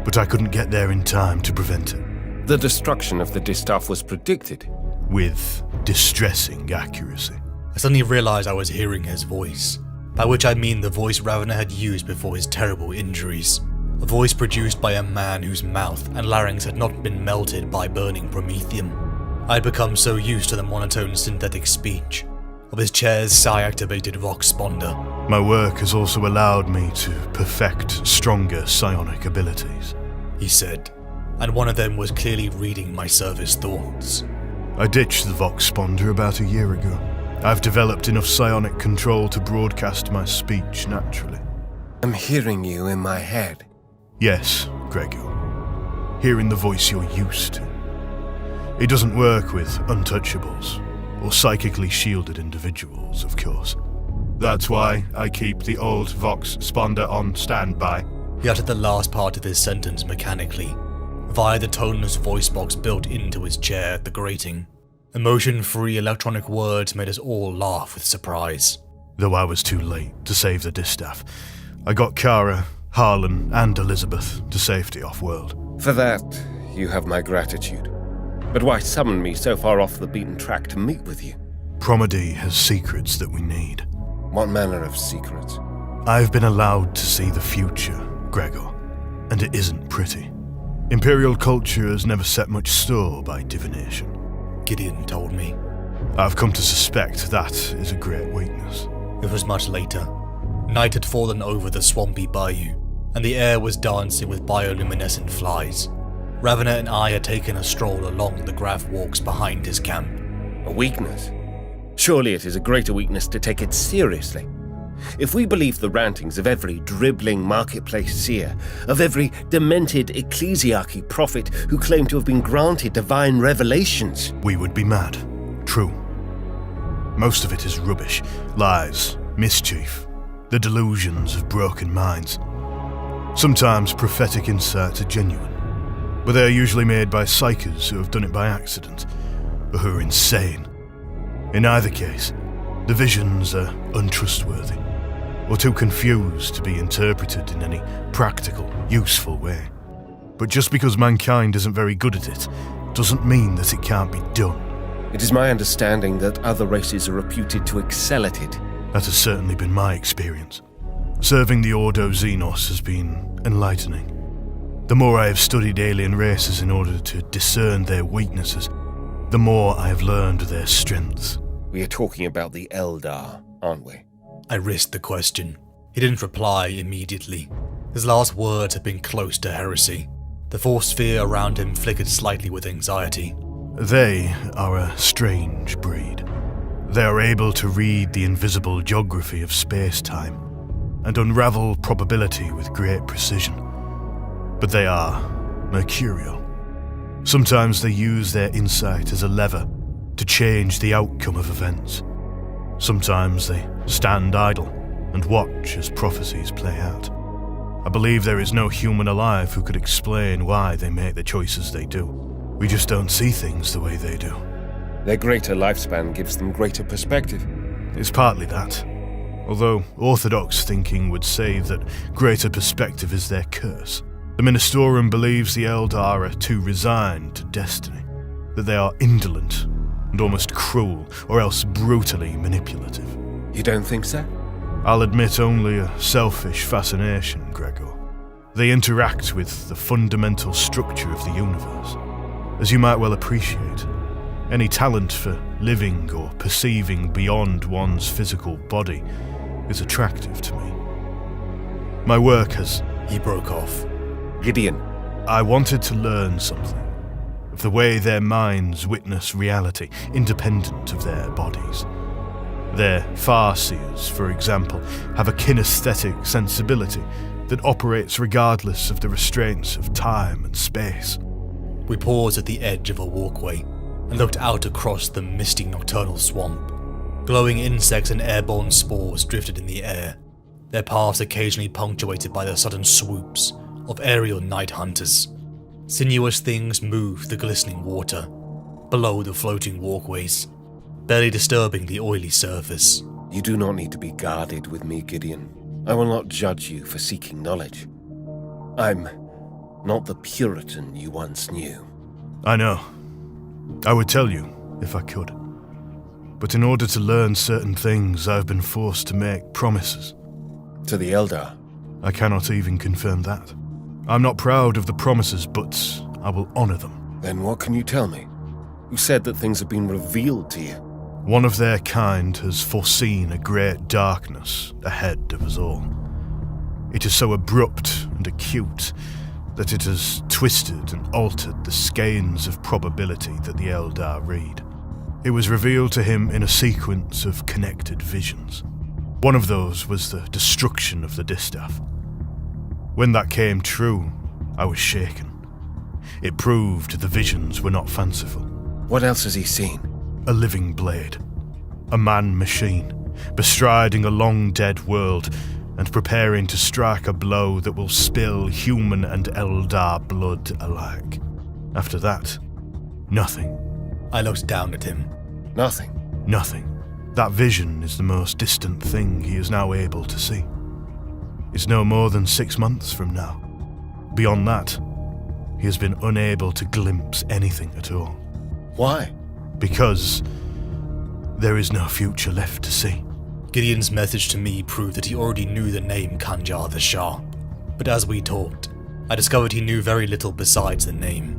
but I couldn't get there in time to prevent it. The destruction of the distaff was predicted? With distressing accuracy. I suddenly realized I was hearing his voice, by which I mean the voice Ravener had used before his terrible injuries. A voice produced by a man whose mouth and larynx had not been melted by burning promethium. I had become so used to the monotone synthetic speech of his chair's psi-activated vox sponder. My work has also allowed me to perfect stronger psionic abilities, he said, and one of them was clearly reading my service thoughts. I ditched the vox sponder about a year ago. I've developed enough psionic control to broadcast my speech naturally. I'm hearing you in my head. Yes, Gregor. Hearing the voice you're used to. It doesn't work with untouchables, or psychically shielded individuals, of course. That's why I keep the old vox sponder on standby. He uttered the last part of his sentence mechanically, via the toneless voice box built into his chair at the grating. Emotion-free electronic words made us all laugh with surprise. Though I was too late to save the distaff, I got Kara, Harlan, and Elizabeth to safety off-world. For that, you have my gratitude. But why summon me so far off the beaten track to meet with you? Promedy has secrets that we need. What manner of secrets? I've been allowed to see the future, Gregor, and it isn't pretty. Imperial culture has never set much store by divination. Gideon told me. I've come to suspect that is a great weakness. It was much later. Night had fallen over the swampy bayou, and the air was dancing with bioluminescent flies. Ravener and I had taken a stroll along the grav walks behind his camp. A weakness? Surely it is a greater weakness to take it seriously. If we believe the rantings of every dribbling marketplace seer, of every demented ecclesiarchy prophet who claimed to have been granted divine revelations, we would be mad. True. Most of it is rubbish, lies, mischief, the delusions of broken minds. Sometimes prophetic insights are genuine, but they are usually made by psychers who have done it by accident, or who are insane. In either case, the visions are untrustworthy, or too confused to be interpreted in any practical, useful way. But just because mankind isn't very good at it, doesn't mean that it can't be done. It is my understanding that other races are reputed to excel at it. That has certainly been my experience. Serving the Ordo Xenos has been enlightening. The more I have studied alien races in order to discern their weaknesses, the more I have learned their strengths. We are talking about the Eldar, aren't we? I risked the question. He didn't reply immediately. His last words had been close to heresy. The force sphere around him flickered slightly with anxiety. They are a strange breed. They are able to read the invisible geography of space-time and unravel probability with great precision. But they are mercurial. Sometimes they use their insight as a lever to change the outcome of events. Sometimes they stand idle and watch as prophecies play out. I believe there is no human alive who could explain why they make the choices they do. We just don't see things the way they do. Their greater lifespan gives them greater perspective. It's partly that. Although orthodox thinking would say that greater perspective is their curse. The Ministorum believes the Eldar are too resigned to destiny, that they are indolent and almost cruel, or else brutally manipulative. You don't think so? I'll admit only a selfish fascination, Gregor. They interact with the fundamental structure of the universe. As you might well appreciate, any talent for living or perceiving beyond one's physical body is attractive to me. My work has... He broke off. Gideon. I wanted to learn something of the way their minds witness reality, independent of their bodies. Their farseers, for example, have a kinesthetic sensibility that operates regardless of the restraints of time and space. We paused at the edge of a walkway and looked out across the misty nocturnal swamp. Glowing insects and airborne spores drifted in the air, their paths occasionally punctuated by the sudden swoops of aerial night hunters. Sinuous things moved the glistening water, below the floating walkways, barely disturbing the oily surface. You do not need to be guarded with me, Gideon. I will not judge you for seeking knowledge. I'm not the Puritan you once knew. I know. I would tell you, if I could. But in order to learn certain things, I've been forced to make promises. To the Eldar? I cannot even confirm that. I'm not proud of the promises, but I will honor them. Then what can you tell me? You said that things have been revealed to you. One of their kind has foreseen a great darkness ahead of us all. It is so abrupt and acute that it has twisted and altered the skeins of probability that the Eldar read. It was revealed to him in a sequence of connected visions. One of those was the destruction of the distaff. When that came true, I was shaken. It proved the visions were not fanciful. What else has he seen? A living blade. A man-machine, bestriding a long-dead world and preparing to strike a blow that will spill human and Eldar blood alike. After that, nothing. I looked down at him. Nothing. Nothing. That vision is the most distant thing he is now able to see. It's no more than 6 months from now. Beyond that, he has been unable to glimpse anything at all. Why? Because there is no future left to see. Gideon's message to me proved that he already knew the name Kanjar the Shah. But as we talked, I discovered he knew very little besides the name.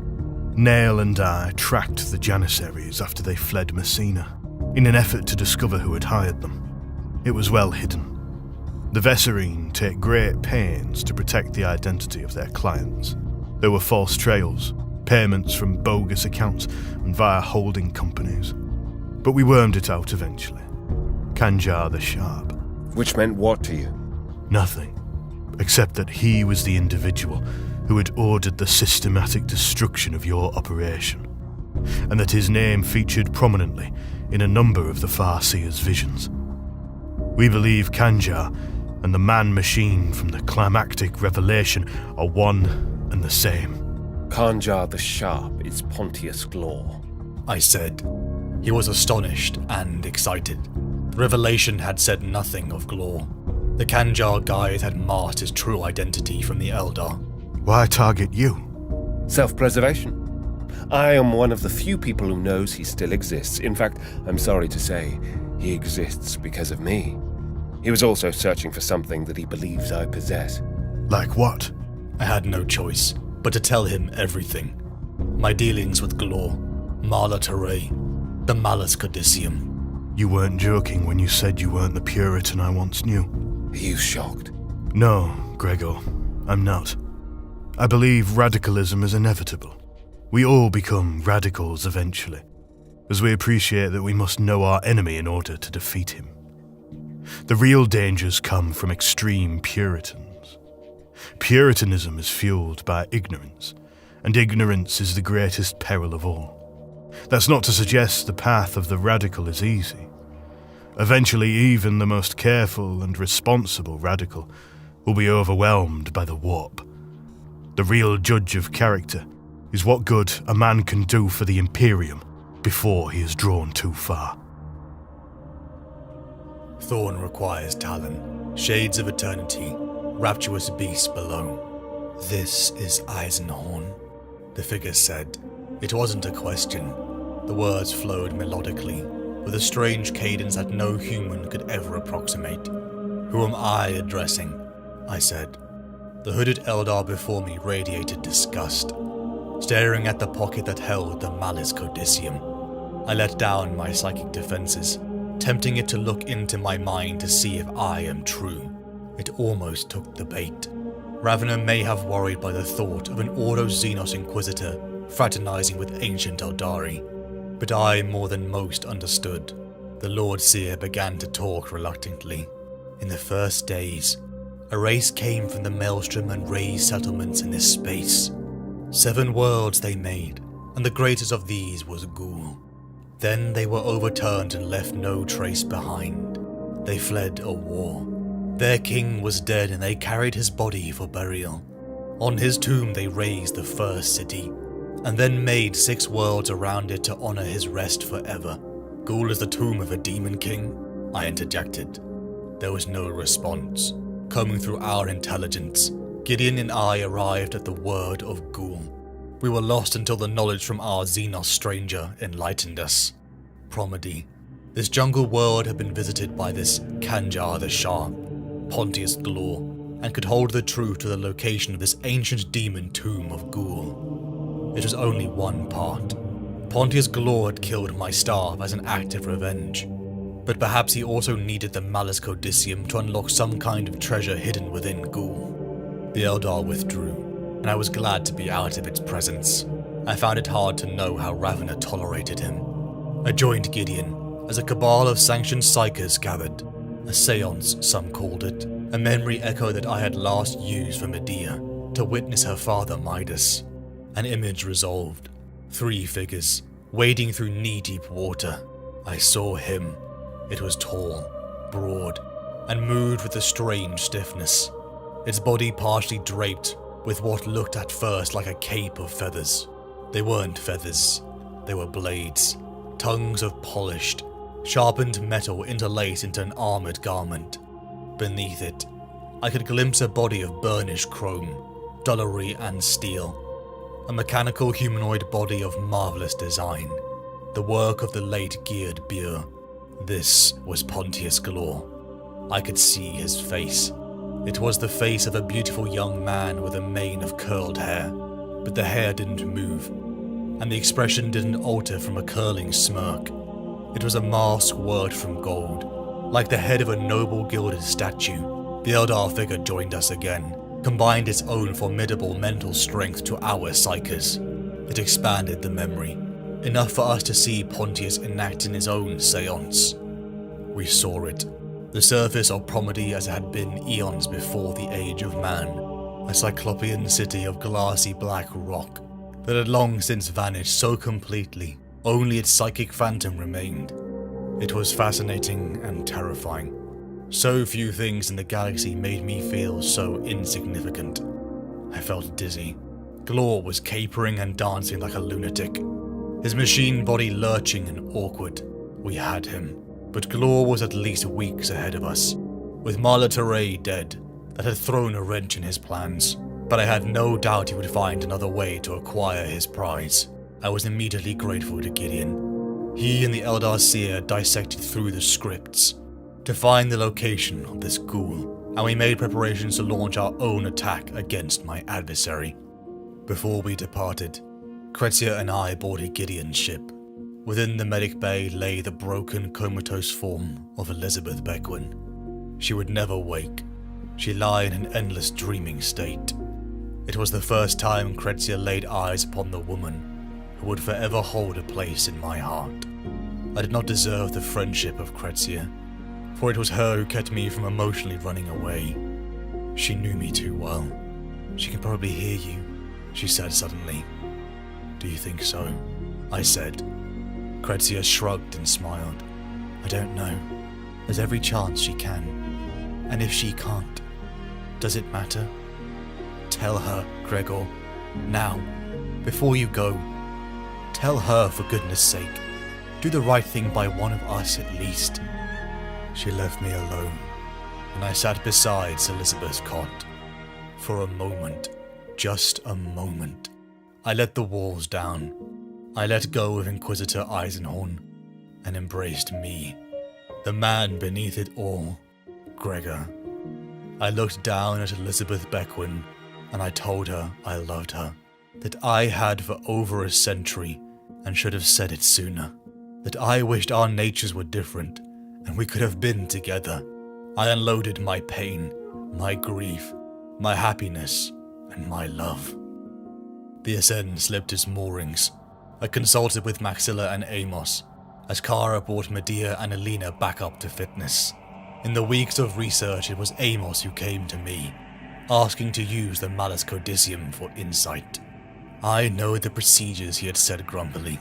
Nail and I tracked the Janissaries after they fled Messina, in an effort to discover who had hired them. It was well hidden. The Vesserine take great pains to protect the identity of their clients. There were false trails, payments from bogus accounts and via holding companies. But we wormed it out eventually. Kanjar the Sharp. Which meant what to you? Nothing, except that he was the individual who had ordered the systematic destruction of your operation, and that his name featured prominently in a number of the Farseer's visions. We believe Kanjar and the man-machine from the climactic revelation are one and the same. Kanjar the Sharp is Pontius Glor, I said. He was astonished and excited. The revelation had said nothing of Glor. The Kanjar guide had masked his true identity from the Eldar. Why target you? Self-preservation. I am one of the few people who knows he still exists. In fact, I'm sorry to say, he exists because of me. He was also searching for something that he believes I possess. Like what? I had no choice but to tell him everything. My dealings with Glor, Mala Teray, the Malus Codicium. You weren't joking when you said you weren't the Puritan I once knew. Are you shocked? No, Gregor, I'm not. I believe radicalism is inevitable. We all become radicals eventually, as we appreciate that we must know our enemy in order to defeat him. The real dangers come from extreme Puritans. Puritanism is fueled by ignorance, and ignorance is the greatest peril of all. That's not to suggest the path of the radical is easy. Eventually, even the most careful and responsible radical will be overwhelmed by the warp. The real judge of character is what good a man can do for the Imperium before he is drawn too far. Thorn requires Talon, shades of eternity, rapturous beasts below. This is Eisenhorn, the figure said. It wasn't a question. The words flowed melodically, with a strange cadence that no human could ever approximate. Who am I addressing? I said. The hooded Eldar before me radiated disgust, staring at the pocket that held the Malus Codicium. I let down my psychic defenses, tempting it to look into my mind to see if I am true. It almost took the bait. Ravana may have worried by the thought of an Ordo-Xenos Inquisitor fraternizing with ancient Eldari, but I more than most understood. The Lord Seer began to talk reluctantly. In the first days, a race came from the Maelstrom and raised settlements in this space. 7 worlds they made, and the greatest of these was Ghoul. Then they were overturned and left no trace behind. They fled a war. Their king was dead and they carried his body for burial. On his tomb they raised the first city, and then made 6 worlds around it to honor his rest forever. Ghoul is the tomb of a demon king? I interjected. There was no response. Coming through our intelligence, Gideon and I arrived at the word of Ghoul. We were lost until the knowledge from our Xenos stranger enlightened us. Promedy. This jungle world had been visited by this Kanjar the Sharp, Pontius Glor, and could hold the truth to the location of this ancient demon tomb of Ghoul. It was only one part. Pontius Glor had killed my staff as an act of revenge, but perhaps he also needed the Malus Codicium to unlock some kind of treasure hidden within Ghoul. The Eldar withdrew, and I was glad to be out of its presence. I found it hard to know how Ravana tolerated him. I joined Gideon as a cabal of sanctioned psychers gathered. A seance, some called it, a memory echo that I had last used for Medea to witness her father Midas. An image resolved. 3 figures, wading through knee-deep water. I saw him. It was tall, broad, and moved with a strange stiffness, its body partially draped with what looked at first like a cape of feathers. They weren't feathers, they were blades, tongues of polished, sharpened metal interlaced into an armored garment. Beneath it, I could glimpse a body of burnished chrome, dullery and steel, a mechanical humanoid body of marvelous design, the work of the late geared Beer. This was Pontius Galore. I could see his face. It was the face of a beautiful young man with a mane of curled hair, but the hair didn't move, and the expression didn't alter from a curling smirk. It was a mask worked from gold, like the head of a noble gilded statue. The Eldar figure joined us again, combined its own formidable mental strength to our psyches. It expanded the memory, enough for us to see Pontius enacting his own seance. We saw it. The surface of Promedy as it had been eons before the age of man, a cyclopean city of glassy black rock that had long since vanished so completely, only its psychic phantom remained. It was fascinating and terrifying. So few things in the galaxy made me feel so insignificant. I felt dizzy. Galore was capering and dancing like a lunatic, his machine body lurching and awkward. We had him. But Galore was at least weeks ahead of us, with Marla Teray dead. That had thrown a wrench in his plans, but I had no doubt he would find another way to acquire his prize. I was immediately grateful to Gideon. He and the Eldar Seer dissected through the scripts to find the location of this ghoul, and we made preparations to launch our own attack against my adversary. Before we departed, Kretzia and I boarded Gideon's ship. Within the medic bay lay the broken, comatose form of Elizabeth Beckwin. She would never wake. She'd lie in an endless dreaming state. It was the first time Kretzia laid eyes upon the woman who would forever hold a place in my heart. I did not deserve the friendship of Kretzia, for it was her who kept me from emotionally running away. She knew me too well. She can probably hear you, she said suddenly. Do you think so? I said. Kretzia shrugged and smiled. I don't know. There's every chance she can. And if she can't, does it matter? Tell her, Gregor. Now. Before you go. Tell her, for goodness sake. Do the right thing by one of us at least. She left me alone, and I sat beside Elizabeth's cot. For a moment, just a moment, I let the walls down. I let go of Inquisitor Eisenhorn and embraced me, the man beneath it all, Gregor. I looked down at Elizabeth Beckwin and I told her I loved her, that I had for over a century and should have said it sooner, that I wished our natures were different and we could have been together. I unloaded my pain, my grief, my happiness, and my love. The Ascend slipped its moorings. I consulted with Maxilla and Amos, as Kara brought Medea and Alina back up to fitness. In the weeks of research, it was Amos who came to me, asking to use the Malus Codicium for insight. I know the procedures, he had said grumpily.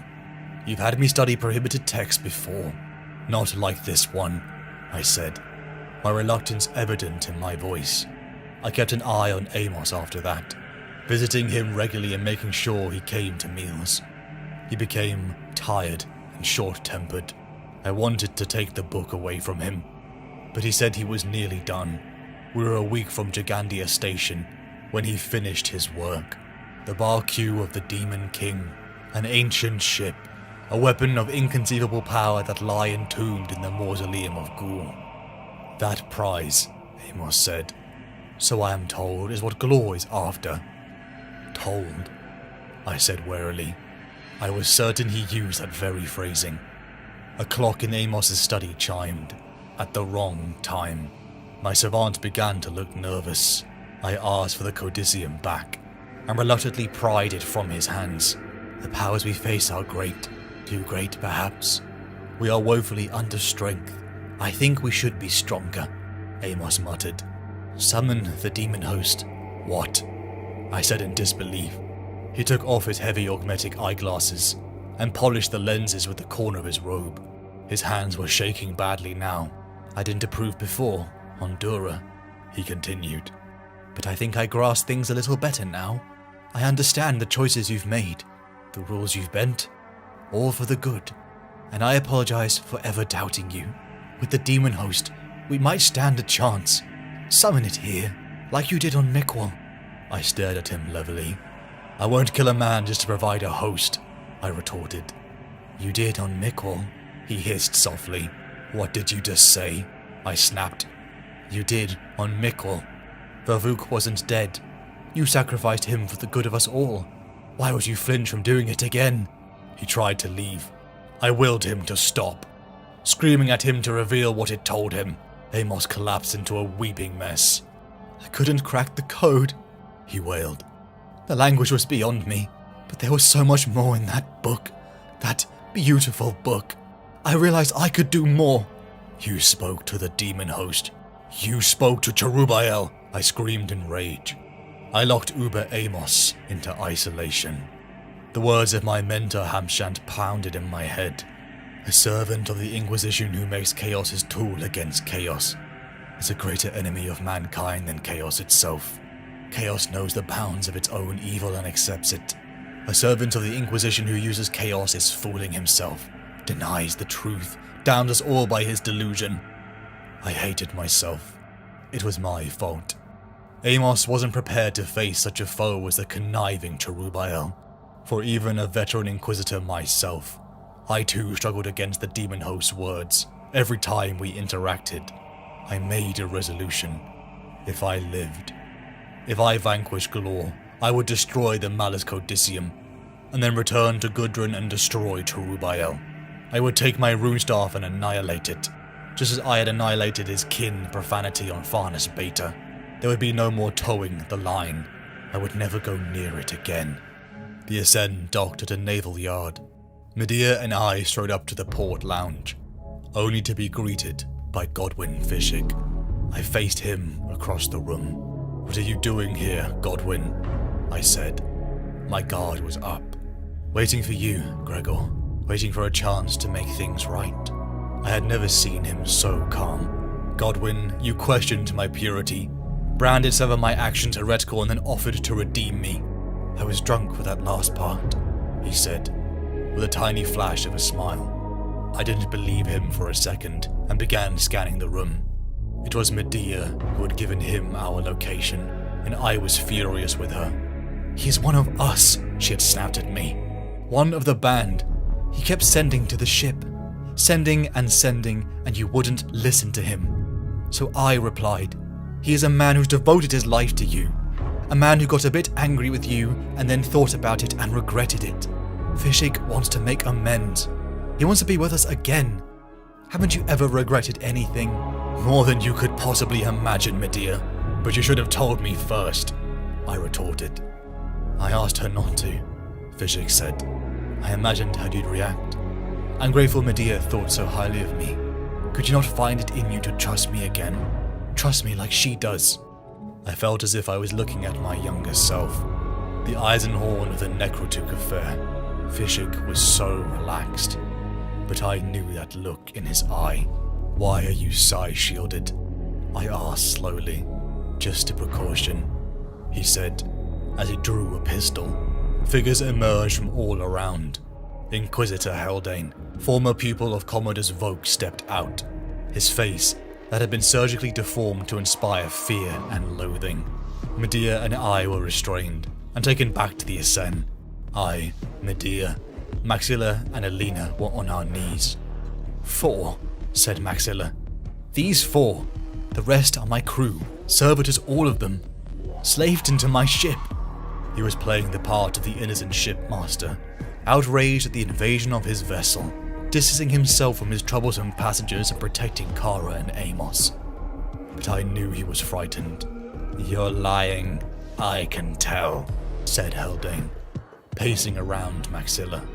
You've had me study prohibited texts before. Not like this one, I said, my reluctance evident in my voice. I kept an eye on Amos after that, visiting him regularly and making sure he came to meals. He became tired and short-tempered. I wanted to take the book away from him, but he said he was nearly done. We were a week from Gigandia Station when he finished his work. The Barque of the Demon King, an ancient ship, a weapon of inconceivable power that lie entombed in the mausoleum of Ghoul. That prize, Amos said, so I am told, is what Galore is after. Told, I said warily. I was certain he used that very phrasing. A clock in Amos's study chimed, at the wrong time. My savant began to look nervous. I asked for the codicium back, and reluctantly pried it from his hands. The powers we face are great, too great perhaps. We are woefully under strength. I think we should be stronger, Amos muttered. Summon the demon host. What? I said in disbelief. He took off his heavy augmetic eyeglasses and polished the lenses with the corner of his robe. His hands were shaking badly now. I didn't approve before, Hondura, he continued. But I think I grasp things a little better now. I understand the choices you've made, the rules you've bent, all for the good. And I apologize for ever doubting you. With the demon host, we might stand a chance. Summon it here, like you did on Miquel. I stared at him levelly. I won't kill a man just to provide a host, I retorted. You did on Miquel, he hissed softly. What did you just say? I snapped. You did on Miquel. Vavuk wasn't dead. You sacrificed him for the good of us all. Why would you flinch from doing it again? He tried to leave. I willed him to stop. Screaming at him to reveal what it told him, Amos collapsed into a weeping mess. I couldn't crack the code, he wailed. The language was beyond me, but there was so much more in that book. That beautiful book. I realized I could do more. You spoke to the demon host. You spoke to Cherubael, I screamed in rage. I locked Uber Amos into isolation. The words of my mentor Hamshant pounded in my head. A servant of the Inquisition who makes chaos his tool against chaos is a greater enemy of mankind than chaos itself. Chaos knows the bounds of its own evil and accepts it. A servant of the Inquisition who uses chaos is fooling himself, denies the truth, damns us all by his delusion. I hated myself. It was my fault. Amos wasn't prepared to face such a foe as the conniving Cherubael. For even a veteran Inquisitor myself, I too struggled against the demon host's words. Every time we interacted, I made a resolution. If I lived, if I vanquished Galore, I would destroy the Malus Codicium, and then return to Gudrun and destroy Cherubael. I would take my runestaff and annihilate it, just as I had annihilated his kin profanity on Farnus Beta. There would be no more towing the line. I would never go near it again. The Ascend docked at a naval yard. Medea and I strode up to the port lounge, only to be greeted by Godwin Fishig. I faced him across the room. What are you doing here, Godwin? I said. My guard was up. Waiting for you, Gregor. Waiting for a chance to make things right. I had never seen him so calm. Godwin, you questioned my purity, branded some of my actions heretical, and then offered to redeem me. I was drunk with that last part, he said, with a tiny flash of a smile. I didn't believe him for a second and began scanning the room. It was Medea who had given him our location, and I was furious with her. He is one of us, she had snapped at me. One of the band. He kept sending to the ship. Sending, and you wouldn't listen to him. So I replied, he is a man who's devoted his life to you. A man who got a bit angry with you and then thought about it and regretted it. Fishig wants to make amends. He wants to be with us again. Haven't you ever regretted anything? More than you could possibly imagine, Medea. But you should have told me first, I retorted. I asked her not to, Fishig said. I imagined how you'd react. I'm grateful Medea thought so highly of me. Could you not find it in you to trust me again? Trust me like she does. I felt as if I was looking at my younger self. The Eisenhorn of the Necrotuk affair. Fishig was so relaxed. But I knew that look in his eye. Why are you psi-shielded? I asked slowly. Just a precaution, he said, as he drew a pistol. Figures emerged from all around. Inquisitor Haldane, former pupil of Commodus Vogue, stepped out. His face, that had been surgically deformed to inspire fear and loathing. Medea and I were restrained and taken back to the Ascend. I, Medea, Maxilla, and Alina were on our knees. 4, said Maxilla. These 4. The rest are my crew, servitors all of them, slaved into my ship. He was playing the part of the innocent shipmaster, outraged at the invasion of his vessel, distancing himself from his troublesome passengers and protecting Kara and Amos. But I knew he was frightened. You're lying, I can tell, said Haldane, pacing around Maxilla.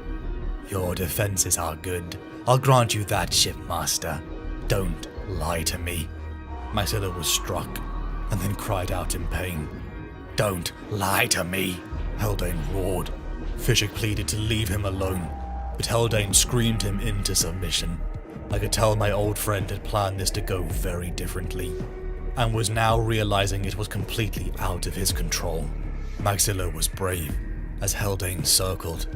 Your defenses are good. I'll grant you that, shipmaster. Don't lie to me. Maxilla was struck, and then cried out in pain. Don't lie to me, Haldane roared. Fishig pleaded to leave him alone, but Haldane screamed him into submission. I could tell my old friend had planned this to go very differently. and was now realizing it was completely out of his control. Maxilla was brave, as Haldane circled.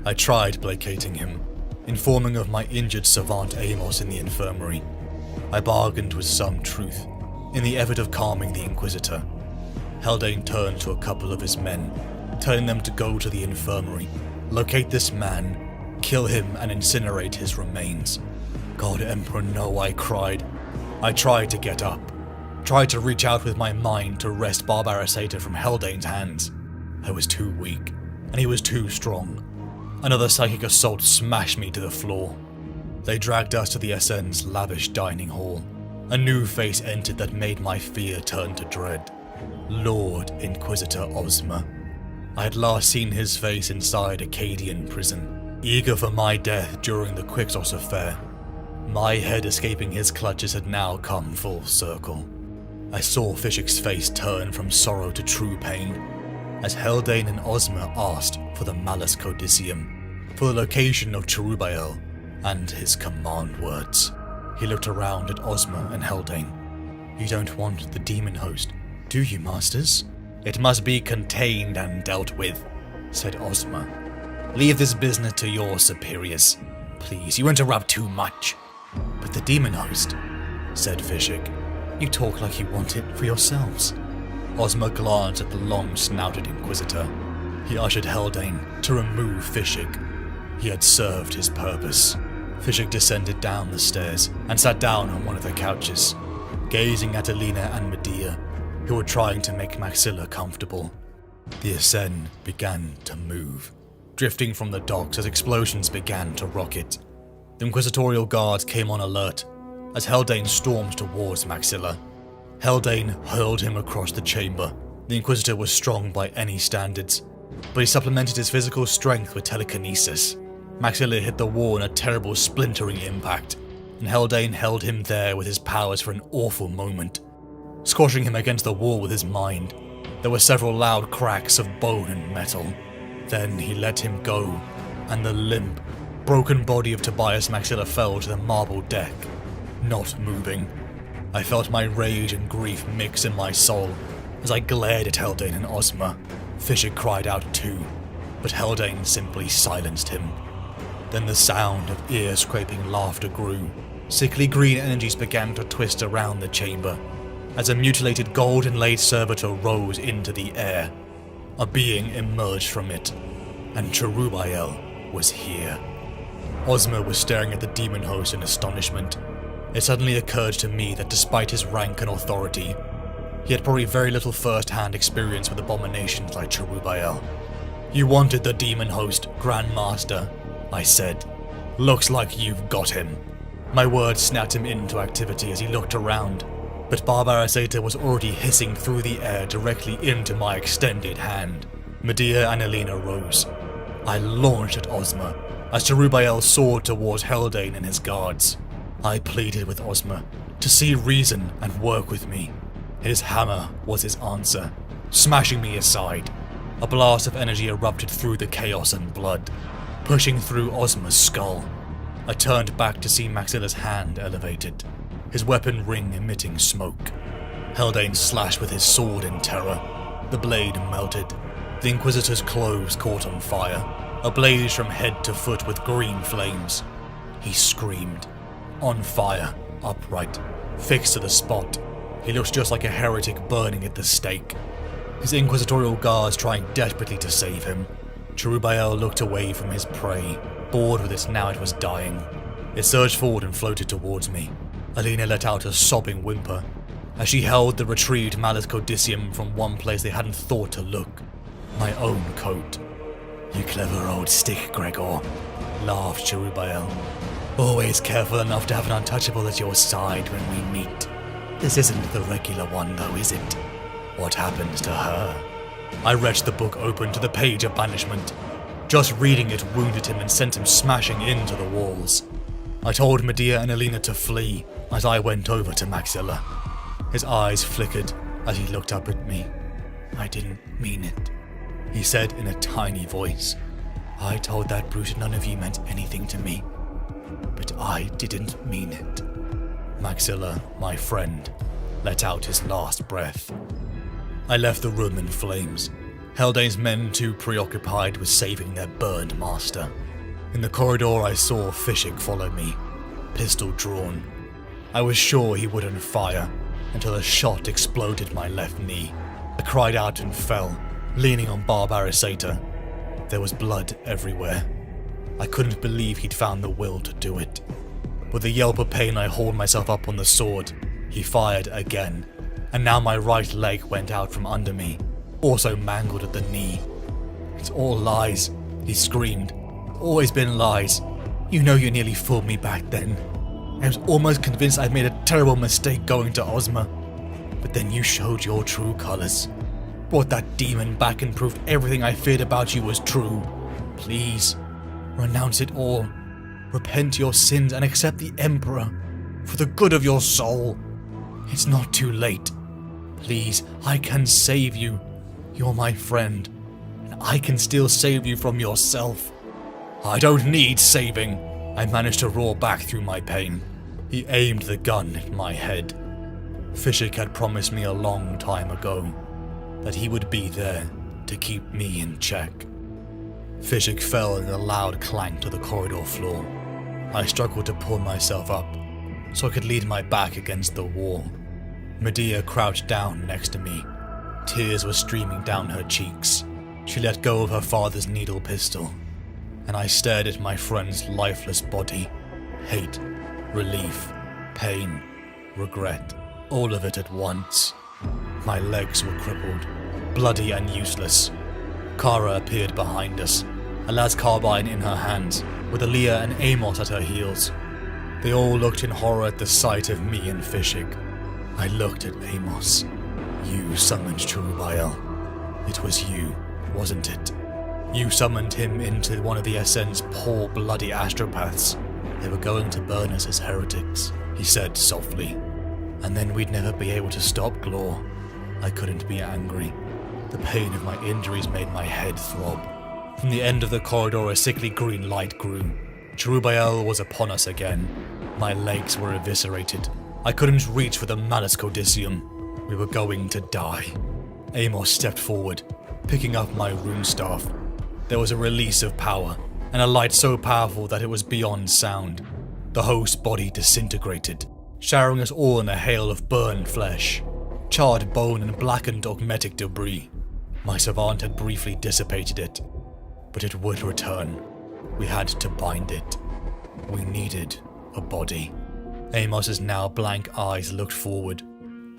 I tried placating him, informing of my injured Savant Amos in the infirmary. I bargained with some truth, in the effort of calming the Inquisitor. Haldane turned to a couple of his men, telling them to go to the infirmary, locate this man, kill him and incinerate his remains. God Emperor, no, I cried. I tried to get up, tried to reach out with my mind to wrest Barbarasata from Haldane's hands. I was too weak, and he was too strong. Another psychic assault smashed me to the floor. They dragged us to the SN's lavish dining hall. A new face entered that made my fear turn to dread. Lord Inquisitor Ozma. I had last seen his face inside Acadian prison, eager for my death during the Quixos affair. My head escaping his clutches had now come full circle. I saw Fishik's face turn from sorrow to true pain, as Haldane and Ozma asked for the Malus Codicium, for the location of Cherubael, and his command words. He looked around at Ozma and Haldane. You don't want the demon host, do you, masters? It must be contained and dealt with, said Ozma. Leave this business to your superiors. Please, you interrupt too much. But the demon host, said Fishik. You talk like you want it for yourselves. Ozma glanced at the long-snouted Inquisitor. He ushered Haldane to remove Fishik. He had served his purpose. Fishik descended down the stairs and sat down on one of the couches, gazing at Alina and Medea, who were trying to make Maxilla comfortable. The Ascend began to move, drifting from the docks as explosions began to rocket. The Inquisitorial guards came on alert as Haldane stormed towards Maxilla. Haldane hurled him across the chamber. The Inquisitor was strong by any standards, but he supplemented his physical strength with telekinesis. Maxilla hit the wall in a terrible splintering impact, and Haldane held him there with his powers for an awful moment, squashing him against the wall with his mind. There were several loud cracks of bone and metal. Then he let him go, and the limp, broken body of Tobias Maxilla fell to the marble deck, not moving. I felt my rage and grief mix in my soul as I glared at Haldane and Ozma. Fishik cried out too, but Haldane simply silenced him. Then the sound of ear-scraping laughter grew. Sickly green energies began to twist around the chamber as a mutilated gold-inlaid servitor rose into the air. A being emerged from it, and Cherubael was here. Ozma was staring at the demon host in astonishment. It suddenly occurred to me that despite his rank and authority, he had probably very little first-hand experience with abominations like Cherubael. You wanted the demon host, Grand Master, I said. Looks like you've got him. My words snapped him into activity as he looked around, but Barbarasata was already hissing through the air directly into my extended hand. Medea and Alina rose. I launched at Ozma as Cherubael soared towards Haldane and his guards. I pleaded with Ozma to see reason and work with me. His hammer was his answer, smashing me aside. A blast of energy erupted through the chaos and blood, pushing through Ozma's skull. I turned back to see Maxilla's hand elevated, his weapon ring emitting smoke. Haldane slashed with his sword in terror. The blade melted. The Inquisitor's clothes caught on fire, ablaze from head to foot with green flames. He screamed. On fire, upright, fixed to the spot. He looked just like a heretic burning at the stake. His inquisitorial guards trying desperately to save him. Cherubael looked away from his prey, bored with it now it was dying. It surged forward and floated towards me. Alina let out a sobbing whimper as she held the retrieved Malus Codicium from one place they hadn't thought to look. My own coat. You clever old stick, Gregor, laughed Cherubael. Always careful enough to have an untouchable at your side when we meet. This isn't the regular one though, is it? What happens to her? I wrenched the book open to the page of banishment. Just reading it wounded him and sent him smashing into the walls. I told Medea and Alina to flee as I went over to Maxilla. His eyes flickered as he looked up at me. I didn't mean it, he said in a tiny voice. I told that brute none of you meant anything to me, but I didn't mean it. Maxilla, my friend, let out his last breath. I left the room in flames, Haldane's men too preoccupied with saving their burned master. In the corridor I saw Fishik follow me, pistol drawn. I was sure he wouldn't fire until a shot exploded my left knee. I cried out and fell, leaning on Barbarisator. There was blood everywhere. I couldn't believe he'd found the will to do it. With a yelp of pain I hauled myself up on the sword. He fired again, and now my right leg went out from under me, also mangled at the knee. It's all lies, he screamed. Always been lies. You know you nearly fooled me back then. I was almost convinced I'd made a terrible mistake going to Ozma. But then you showed your true colors. Brought that demon back and proved everything I feared about you was true. Please, renounce it all. Repent your sins and accept the Emperor. For the good of your soul. It's not too late. Please, I can save you. You're my friend. And I can still save you from yourself. I don't need saving. I managed to roar back through my pain. He aimed the gun at my head. Fishik had promised me a long time ago that he would be there to keep me in check. Fishik fell in a loud clank to the corridor floor. I struggled to pull myself up so I could lean my back against the wall. Medea crouched down next to me. Tears were streaming down her cheeks. She let go of her father's needle pistol, and I stared at my friend's lifeless body. Hate, relief, pain, regret, all of it at once. My legs were crippled, bloody and useless. Kara appeared behind us, a las carbine in her hands, with Aaliyah and Amos at her heels. They all looked in horror at the sight of me and Fishik. I looked at Amos. You summoned Cherubael. It was you, wasn't it? You summoned him into one of the SN's poor bloody astropaths. They were going to burn us as heretics, he said softly. And then we'd never be able to stop Glor. I couldn't be angry. The pain of my injuries made my head throb. From the end of the corridor a sickly green light grew. Cherubael was upon us again. My legs were eviscerated. I couldn't reach for the Malus Codicium. We were going to die. Amos stepped forward, picking up my rune staff. There was a release of power, and a light so powerful that it was beyond sound. The host's body disintegrated, showering us all in a hail of burned flesh, charred bone and blackened augmetic debris. My savant had briefly dissipated it, but it would return. We had to bind it. We needed a body. Amos's now blank eyes looked forward.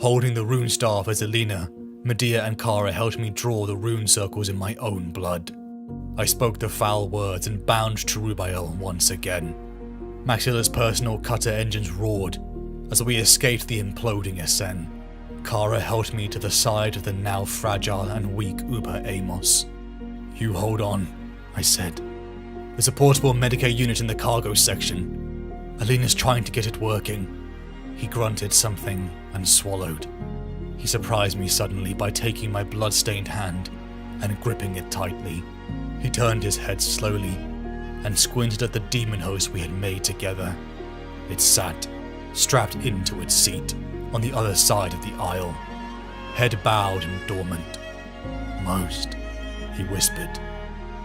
Holding the rune staff as Alina, Medea and Kara helped me draw the rune circles in my own blood. I spoke the foul words and bound Cherubael once again. Maxilla's personal cutter engines roared as we escaped the imploding SN. Kara helped me to the side of the now fragile and weak Uber Amos. You hold on, I said. There's a portable Medicaid unit in the cargo section. Alina's trying to get it working. He grunted something and swallowed. He surprised me suddenly by taking my blood-stained hand and gripping it tightly. He turned his head slowly and squinted at the demon host we had made together. It sat, strapped into its seat, on the other side of the aisle, head bowed and dormant. Most, he whispered,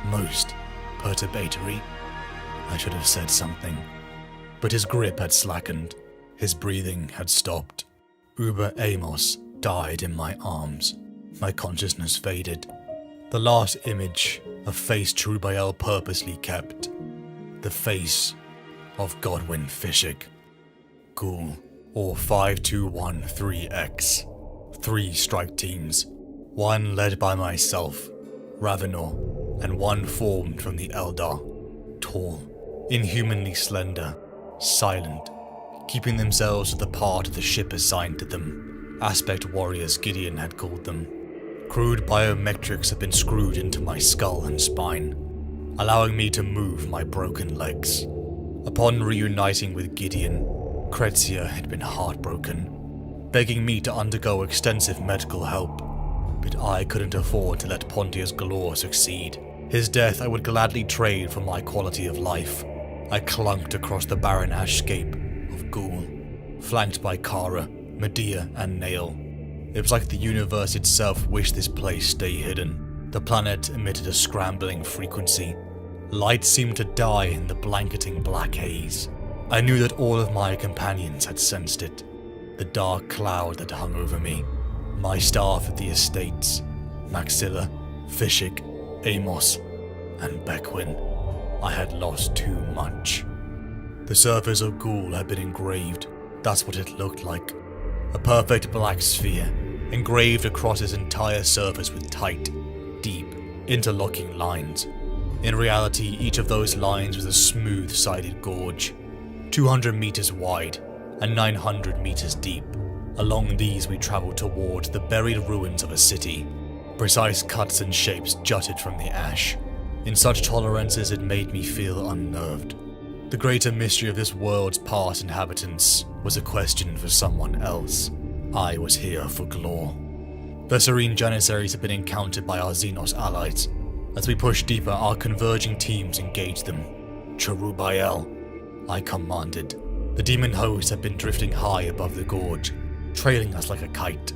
most perturbatory. I should have said something, but his grip had slackened. His breathing had stopped. Uber Amos died in my arms. My consciousness faded. The last image of face Cherubael purposely kept. The face of Godwin Fishik. Ghoul, or 5213X. 3 strike teams. One led by myself, Ravenor, and one formed from the Eldar. Tall, inhumanly slender, silent, keeping themselves to the part of the ship assigned to them. Aspect warriors Gideon had called them. Crude biometrics had been screwed into my skull and spine, allowing me to move my broken legs. Upon reuniting with Gideon, Kretzia had been heartbroken, begging me to undergo extensive medical help, but I couldn't afford to let Pontius Galore succeed. His death I would gladly trade for my quality of life. I clunked across the barren ashscape of Ghoul, flanked by Kara, Medea, and Nail. It was like the universe itself wished this place stay hidden. The planet emitted a scrambling frequency. Light seemed to die in the blanketing black haze. I knew that all of my companions had sensed it. The dark cloud that hung over me. My staff at the estates. Maxilla, Fishik, Amos, and Beckwin. I had lost too much. The surface of Ghoul had been engraved. That's what it looked like. A perfect black sphere, engraved across its entire surface with tight, deep, interlocking lines. In reality, each of those lines was a smooth-sided gorge, 200 meters wide and 900 meters deep. Along these we travelled towards the buried ruins of a city. Precise cuts and shapes jutted from the ash. In such tolerances it made me feel unnerved. The greater mystery of this world's past inhabitants was a question for someone else. I was here for Glor. The serene Janissaries had been encountered by our Xenos allies. As we pushed deeper, our converging teams engaged them. Cherubael, I commanded. The demon host had been drifting high above the gorge, trailing us like a kite.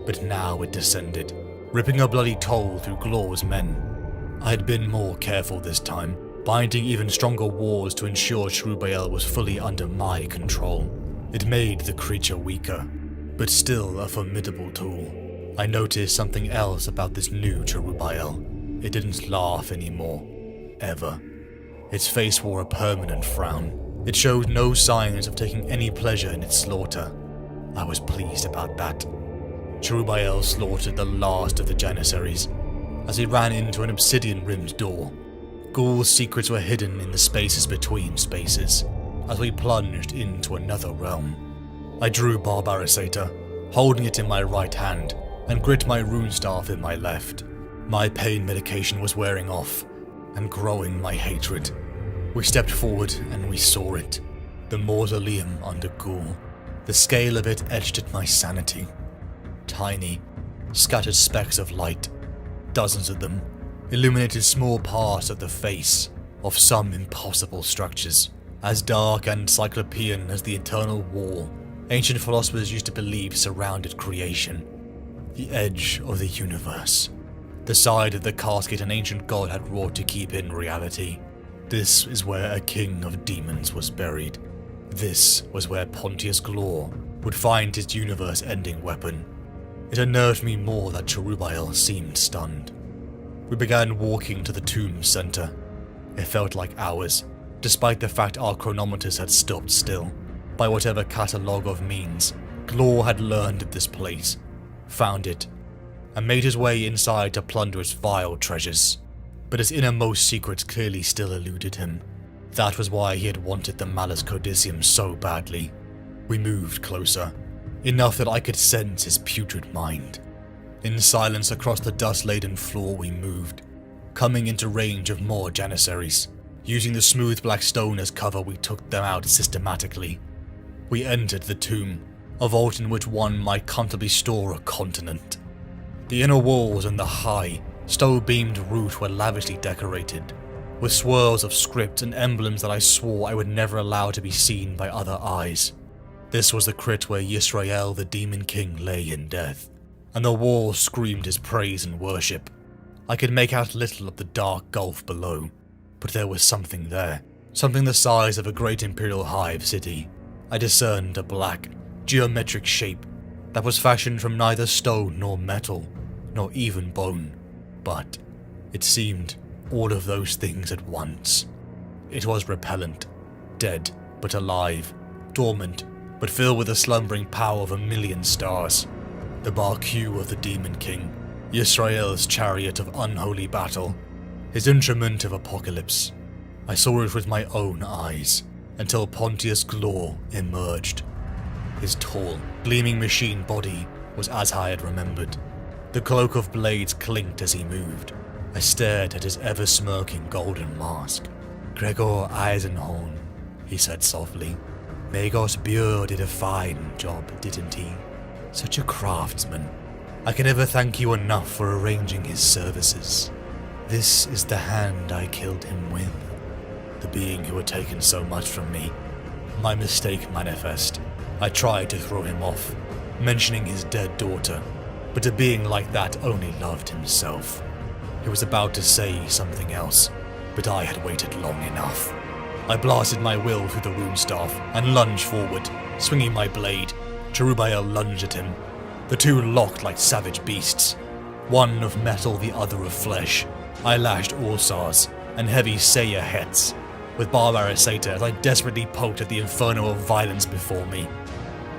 But now it descended, ripping a bloody toll through Glor's men. I had been more careful this time, binding even stronger walls to ensure Cherubael was fully under my control. It made the creature weaker, but still a formidable tool. I noticed something else about this new Cherubael. It didn't laugh anymore. Ever. Its face wore a permanent frown. It showed no signs of taking any pleasure in its slaughter. I was pleased about that. Cherubael slaughtered the last of the Janissaries as he ran into an obsidian-rimmed door. Ghoul's secrets were hidden in the spaces between spaces as we plunged into another realm. I drew Barbarisator, holding it in my right hand, and grit my rune staff in my left. My pain medication was wearing off, and growing my hatred. We stepped forward and we saw it. The mausoleum under Ghoul. The scale of it etched at my sanity. Tiny, scattered specks of light, dozens of them, illuminated small parts of the face of some impossible structures. As dark and cyclopean as the eternal wall ancient philosophers used to believe surrounded creation. The edge of the universe. The side of the casket an ancient god had wrought to keep in reality. This is where a king of demons was buried. This was where Pontius Glor would find his universe-ending weapon. It unnerved me more that Cherubael seemed stunned. We began walking to the tomb's center. It felt like hours, despite the fact our chronometers had stopped still. By whatever catalogue of means, Glor had learned of this place, found it, and made his way inside to plunder its vile treasures. But his innermost secrets clearly still eluded him. That was why he had wanted the Malus Codicium so badly. We moved closer, enough that I could sense his putrid mind. In silence across the dust-laden floor we moved, coming into range of more Janissaries. Using the smooth black stone as cover, we took them out systematically. We entered the tomb, a vault in which one might comfortably store a continent. The inner walls and the high, stone-beamed roof were lavishly decorated, with swirls of script and emblems that I swore I would never allow to be seen by other eyes. This was the crypt where Yisrael the Demon King lay in death, and the walls screamed his praise and worship. I could make out little of the dark gulf below, but there was something there, something the size of a great imperial hive city. I discerned a black, geometric shape that was fashioned from neither stone nor metal, nor even bone, but, it seemed, all of those things at once. It was repellent, dead but alive, dormant but filled with the slumbering power of 1,000,000 stars. The Barku of the Demon King, Yisrael's chariot of unholy battle, his instrument of apocalypse. I saw it with my own eyes, until Pontius Glor emerged. His tall, gleaming machine body was as I had remembered. The cloak of blades clinked as he moved. I stared at his ever-smirking golden mask. "Gregor Eisenhorn," he said softly. "Magos Bure did a fine job, didn't he? Such a craftsman. I can never thank you enough for arranging his services. This is the hand I killed him with. The being who had taken so much from me. My mistake manifest. I tried to throw him off. mentioning his dead daughter, but a being like that only loved himself. He was about to say something else, but I had waited long enough. I blasted my will through the rune staff and lunged forward, swinging my blade. Cherubael lunged at him. The two locked like savage beasts, one of metal, the other of flesh. I lashed Orsars and heavy Seiya hets, with Barbarasata as I desperately poked at the inferno of violence before me.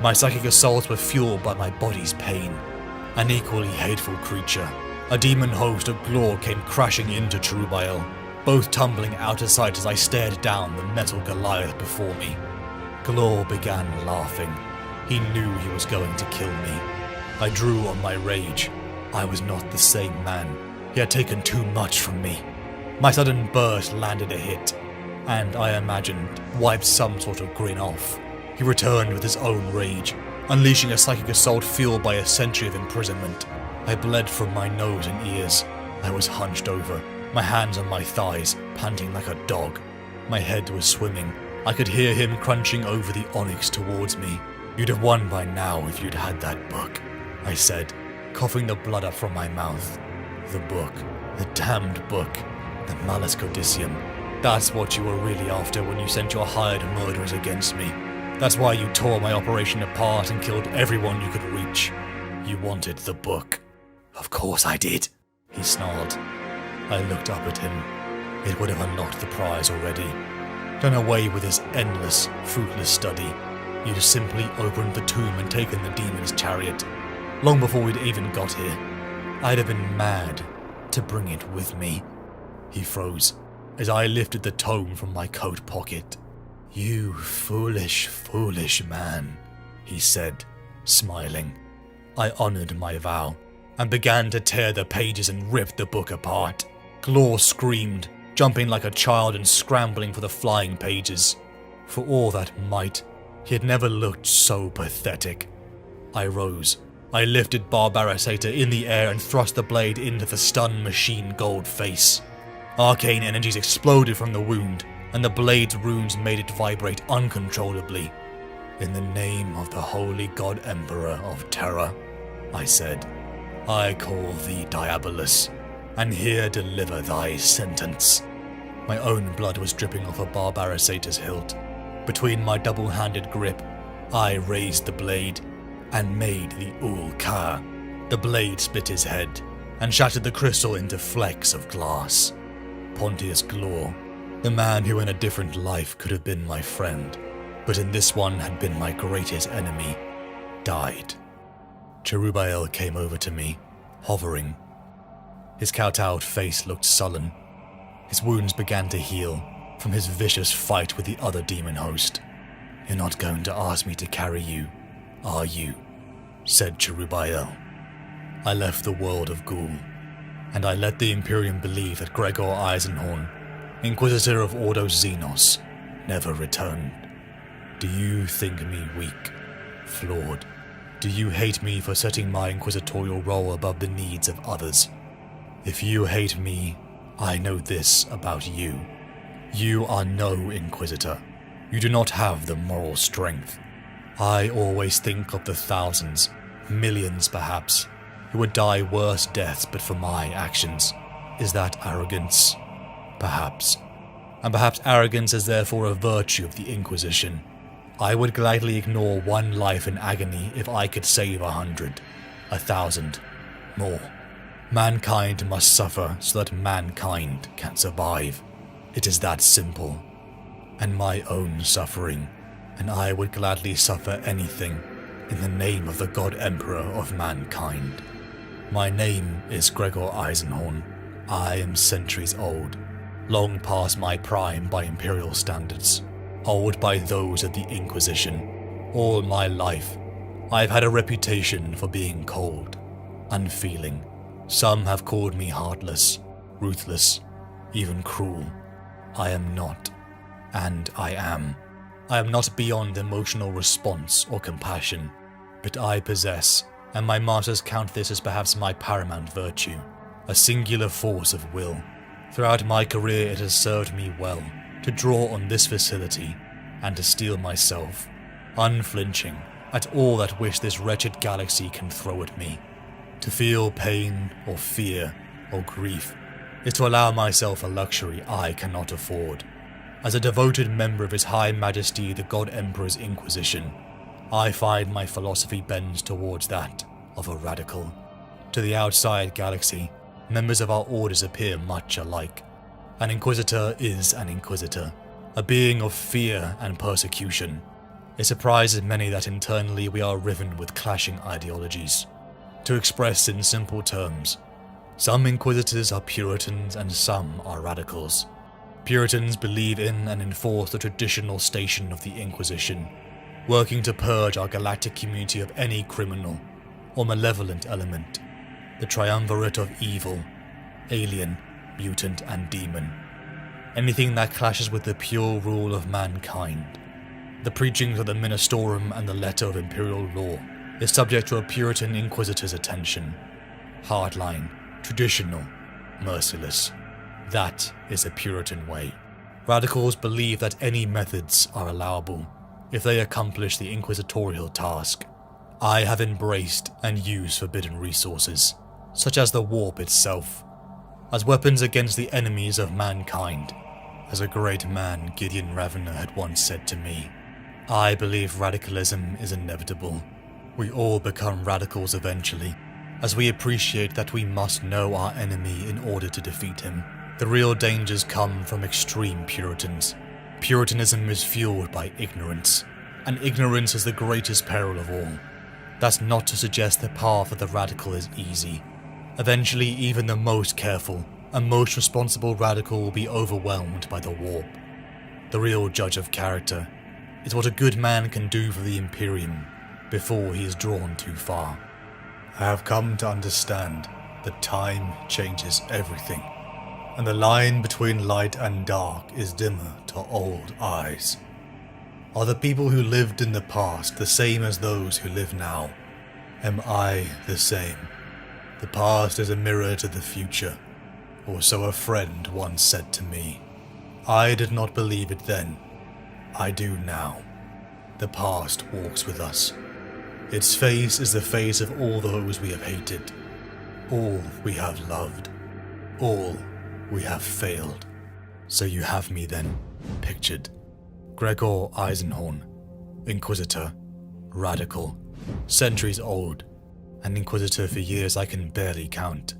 My psychic assaults were fueled by my body's pain. An equally hateful creature, a demon host of Glor, came crashing into Cherubael, both tumbling out of sight as I stared down the metal Goliath before me. Glor began laughing. He knew he was going to kill me. I drew on my rage. I was not the same man. He had taken too much from me. My sudden burst landed a hit, and I imagined wiped some sort of grin off. He returned with his own rage, unleashing a psychic assault fueled by a century of imprisonment. I bled from my nose and ears. I was hunched over, my hands on my thighs, panting like a dog. My head was swimming. I could hear him crunching over the onyx towards me. "You'd have won by now if you'd had that book," I said, coughing the blood up from my mouth. The book. The damned book. The Malus Codicium. That's what you were really after when you sent your hired murderers against me. That's why you tore my operation apart and killed everyone you could reach. You wanted the book. "Of course I did," he snarled. I looked up at him. It would have unlocked the prize already. Done away with his endless, fruitless study. You'd have simply opened the tomb and taken the demon's chariot. Long before we'd even got here. I'd have been mad to bring it with me. He froze as I lifted the tome from my coat pocket. "You foolish, foolish man," he said, smiling. I honored my vow and began to tear the pages and rip the book apart. Glor screamed, jumping like a child and scrambling for the flying pages. For all that might, he had never looked so pathetic. I rose. I lifted Barbarasata in the air and thrust the blade into the stunned machine gold face. Arcane energies exploded from the wound, and the blade's runes made it vibrate uncontrollably. "In the name of the holy god emperor of terror," I said, "I call thee Diabolus, and here deliver thy sentence." My own blood was dripping off of Barbarasata's hilt. Between my double-handed grip, I raised the blade and made the Ul-Ka. The blade split his head and shattered the crystal into flecks of glass. Pontius Glor, the man who in a different life could have been my friend, but in this one had been my greatest enemy, died. Cherubael came over to me, hovering. His kowtowed face looked sullen. His wounds began to heal from his vicious fight with the other demon host. "You're not going to ask me to carry you, are you?" said Cherubael. I left the world of Ghoul, and I let the Imperium believe that Gregor Eisenhorn, Inquisitor of Ordo Xenos, never returned. Do you think me weak, flawed? Do you hate me for setting my inquisitorial role above the needs of others? If you hate me, I know this about you. You are no Inquisitor. You do not have the moral strength. I always think of the thousands, millions perhaps, who would die worse deaths but for my actions. Is that arrogance? Perhaps. And perhaps arrogance is therefore a virtue of the Inquisition. I would gladly ignore one life in agony if I could save 100, 1,000, more. Mankind must suffer so that mankind can survive. It is that simple. And my own suffering, and I would gladly suffer anything in the name of the God Emperor of mankind. My name is Gregor Eisenhorn. I am centuries old, long past my prime by Imperial standards, old by those of the Inquisition. All my life, I've had a reputation for being cold, unfeeling. Some have called me heartless, ruthless, even cruel. I am not, and I am. I am not beyond emotional response or compassion, but I possess, and my martyrs count this as perhaps my paramount virtue, a singular force of will. Throughout my career it has served me well to draw on this facility and to steel myself, unflinching, at all that which this wretched galaxy can throw at me. To feel pain or fear or grief is to allow myself a luxury I cannot afford. As a devoted member of His High Majesty the God Emperor's Inquisition, I find my philosophy bends towards that of a radical. To the outside galaxy, members of our orders appear much alike. An Inquisitor is an Inquisitor, a being of fear and persecution. It surprises many that internally we are riven with clashing ideologies. To express in simple terms, some Inquisitors are Puritans and some are radicals. Puritans believe in and enforce the traditional station of the Inquisition, working to purge our galactic community of any criminal or malevolent element, the triumvirate of evil, alien, mutant, and demon. Anything that clashes with the pure rule of mankind. The preachings of the Ministorum and the letter of imperial law is subject to a Puritan Inquisitor's attention. Hardline, traditional, merciless. That is a Puritan way. Radicals believe that any methods are allowable if they accomplish the inquisitorial task. I have embraced and used forbidden resources, such as the warp itself, as weapons against the enemies of mankind. As a great man Gideon Ravener had once said to me, I believe radicalism is inevitable. We all become radicals eventually, as we appreciate that we must know our enemy in order to defeat him. The real dangers come from extreme Puritans. Puritanism is fueled by ignorance, and ignorance is the greatest peril of all. That's not to suggest the path of the radical is easy. Eventually, even the most careful and most responsible radical will be overwhelmed by the warp. The real judge of character is what a good man can do for the Imperium before he is drawn too far. I have come to understand that time changes everything, and the line between light and dark is dimmer to old eyes. Are the people who lived in the past the same as those who live now? Am I the same? The past is a mirror to the future, or so a friend once said to me. I did not believe it then. I do now. The past walks with us. Its face is the face of all those we have hated, all we have loved, all we have failed. So you have me then, pictured. Gregor Eisenhorn, Inquisitor, radical, centuries old, an Inquisitor for years I can barely count.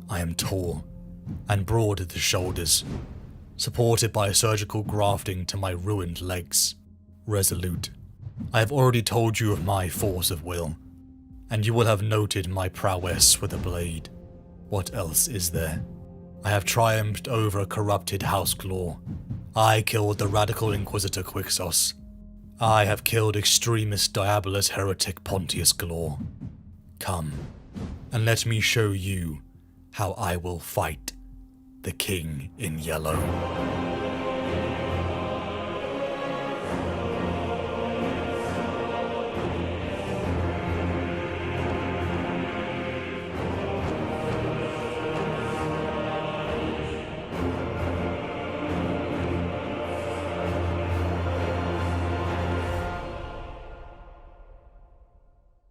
I am tall and broad at the shoulders, supported by surgical grafting to my ruined legs. Resolute. I have already told you of my force of will, and you will have noted my prowess with a blade. What else is there? I have triumphed over a corrupted house claw. I killed the radical Inquisitor Quixos. I have killed extremist diabolus heretic Pontius Galore. Come, and let me show you how I will fight the King in Yellow.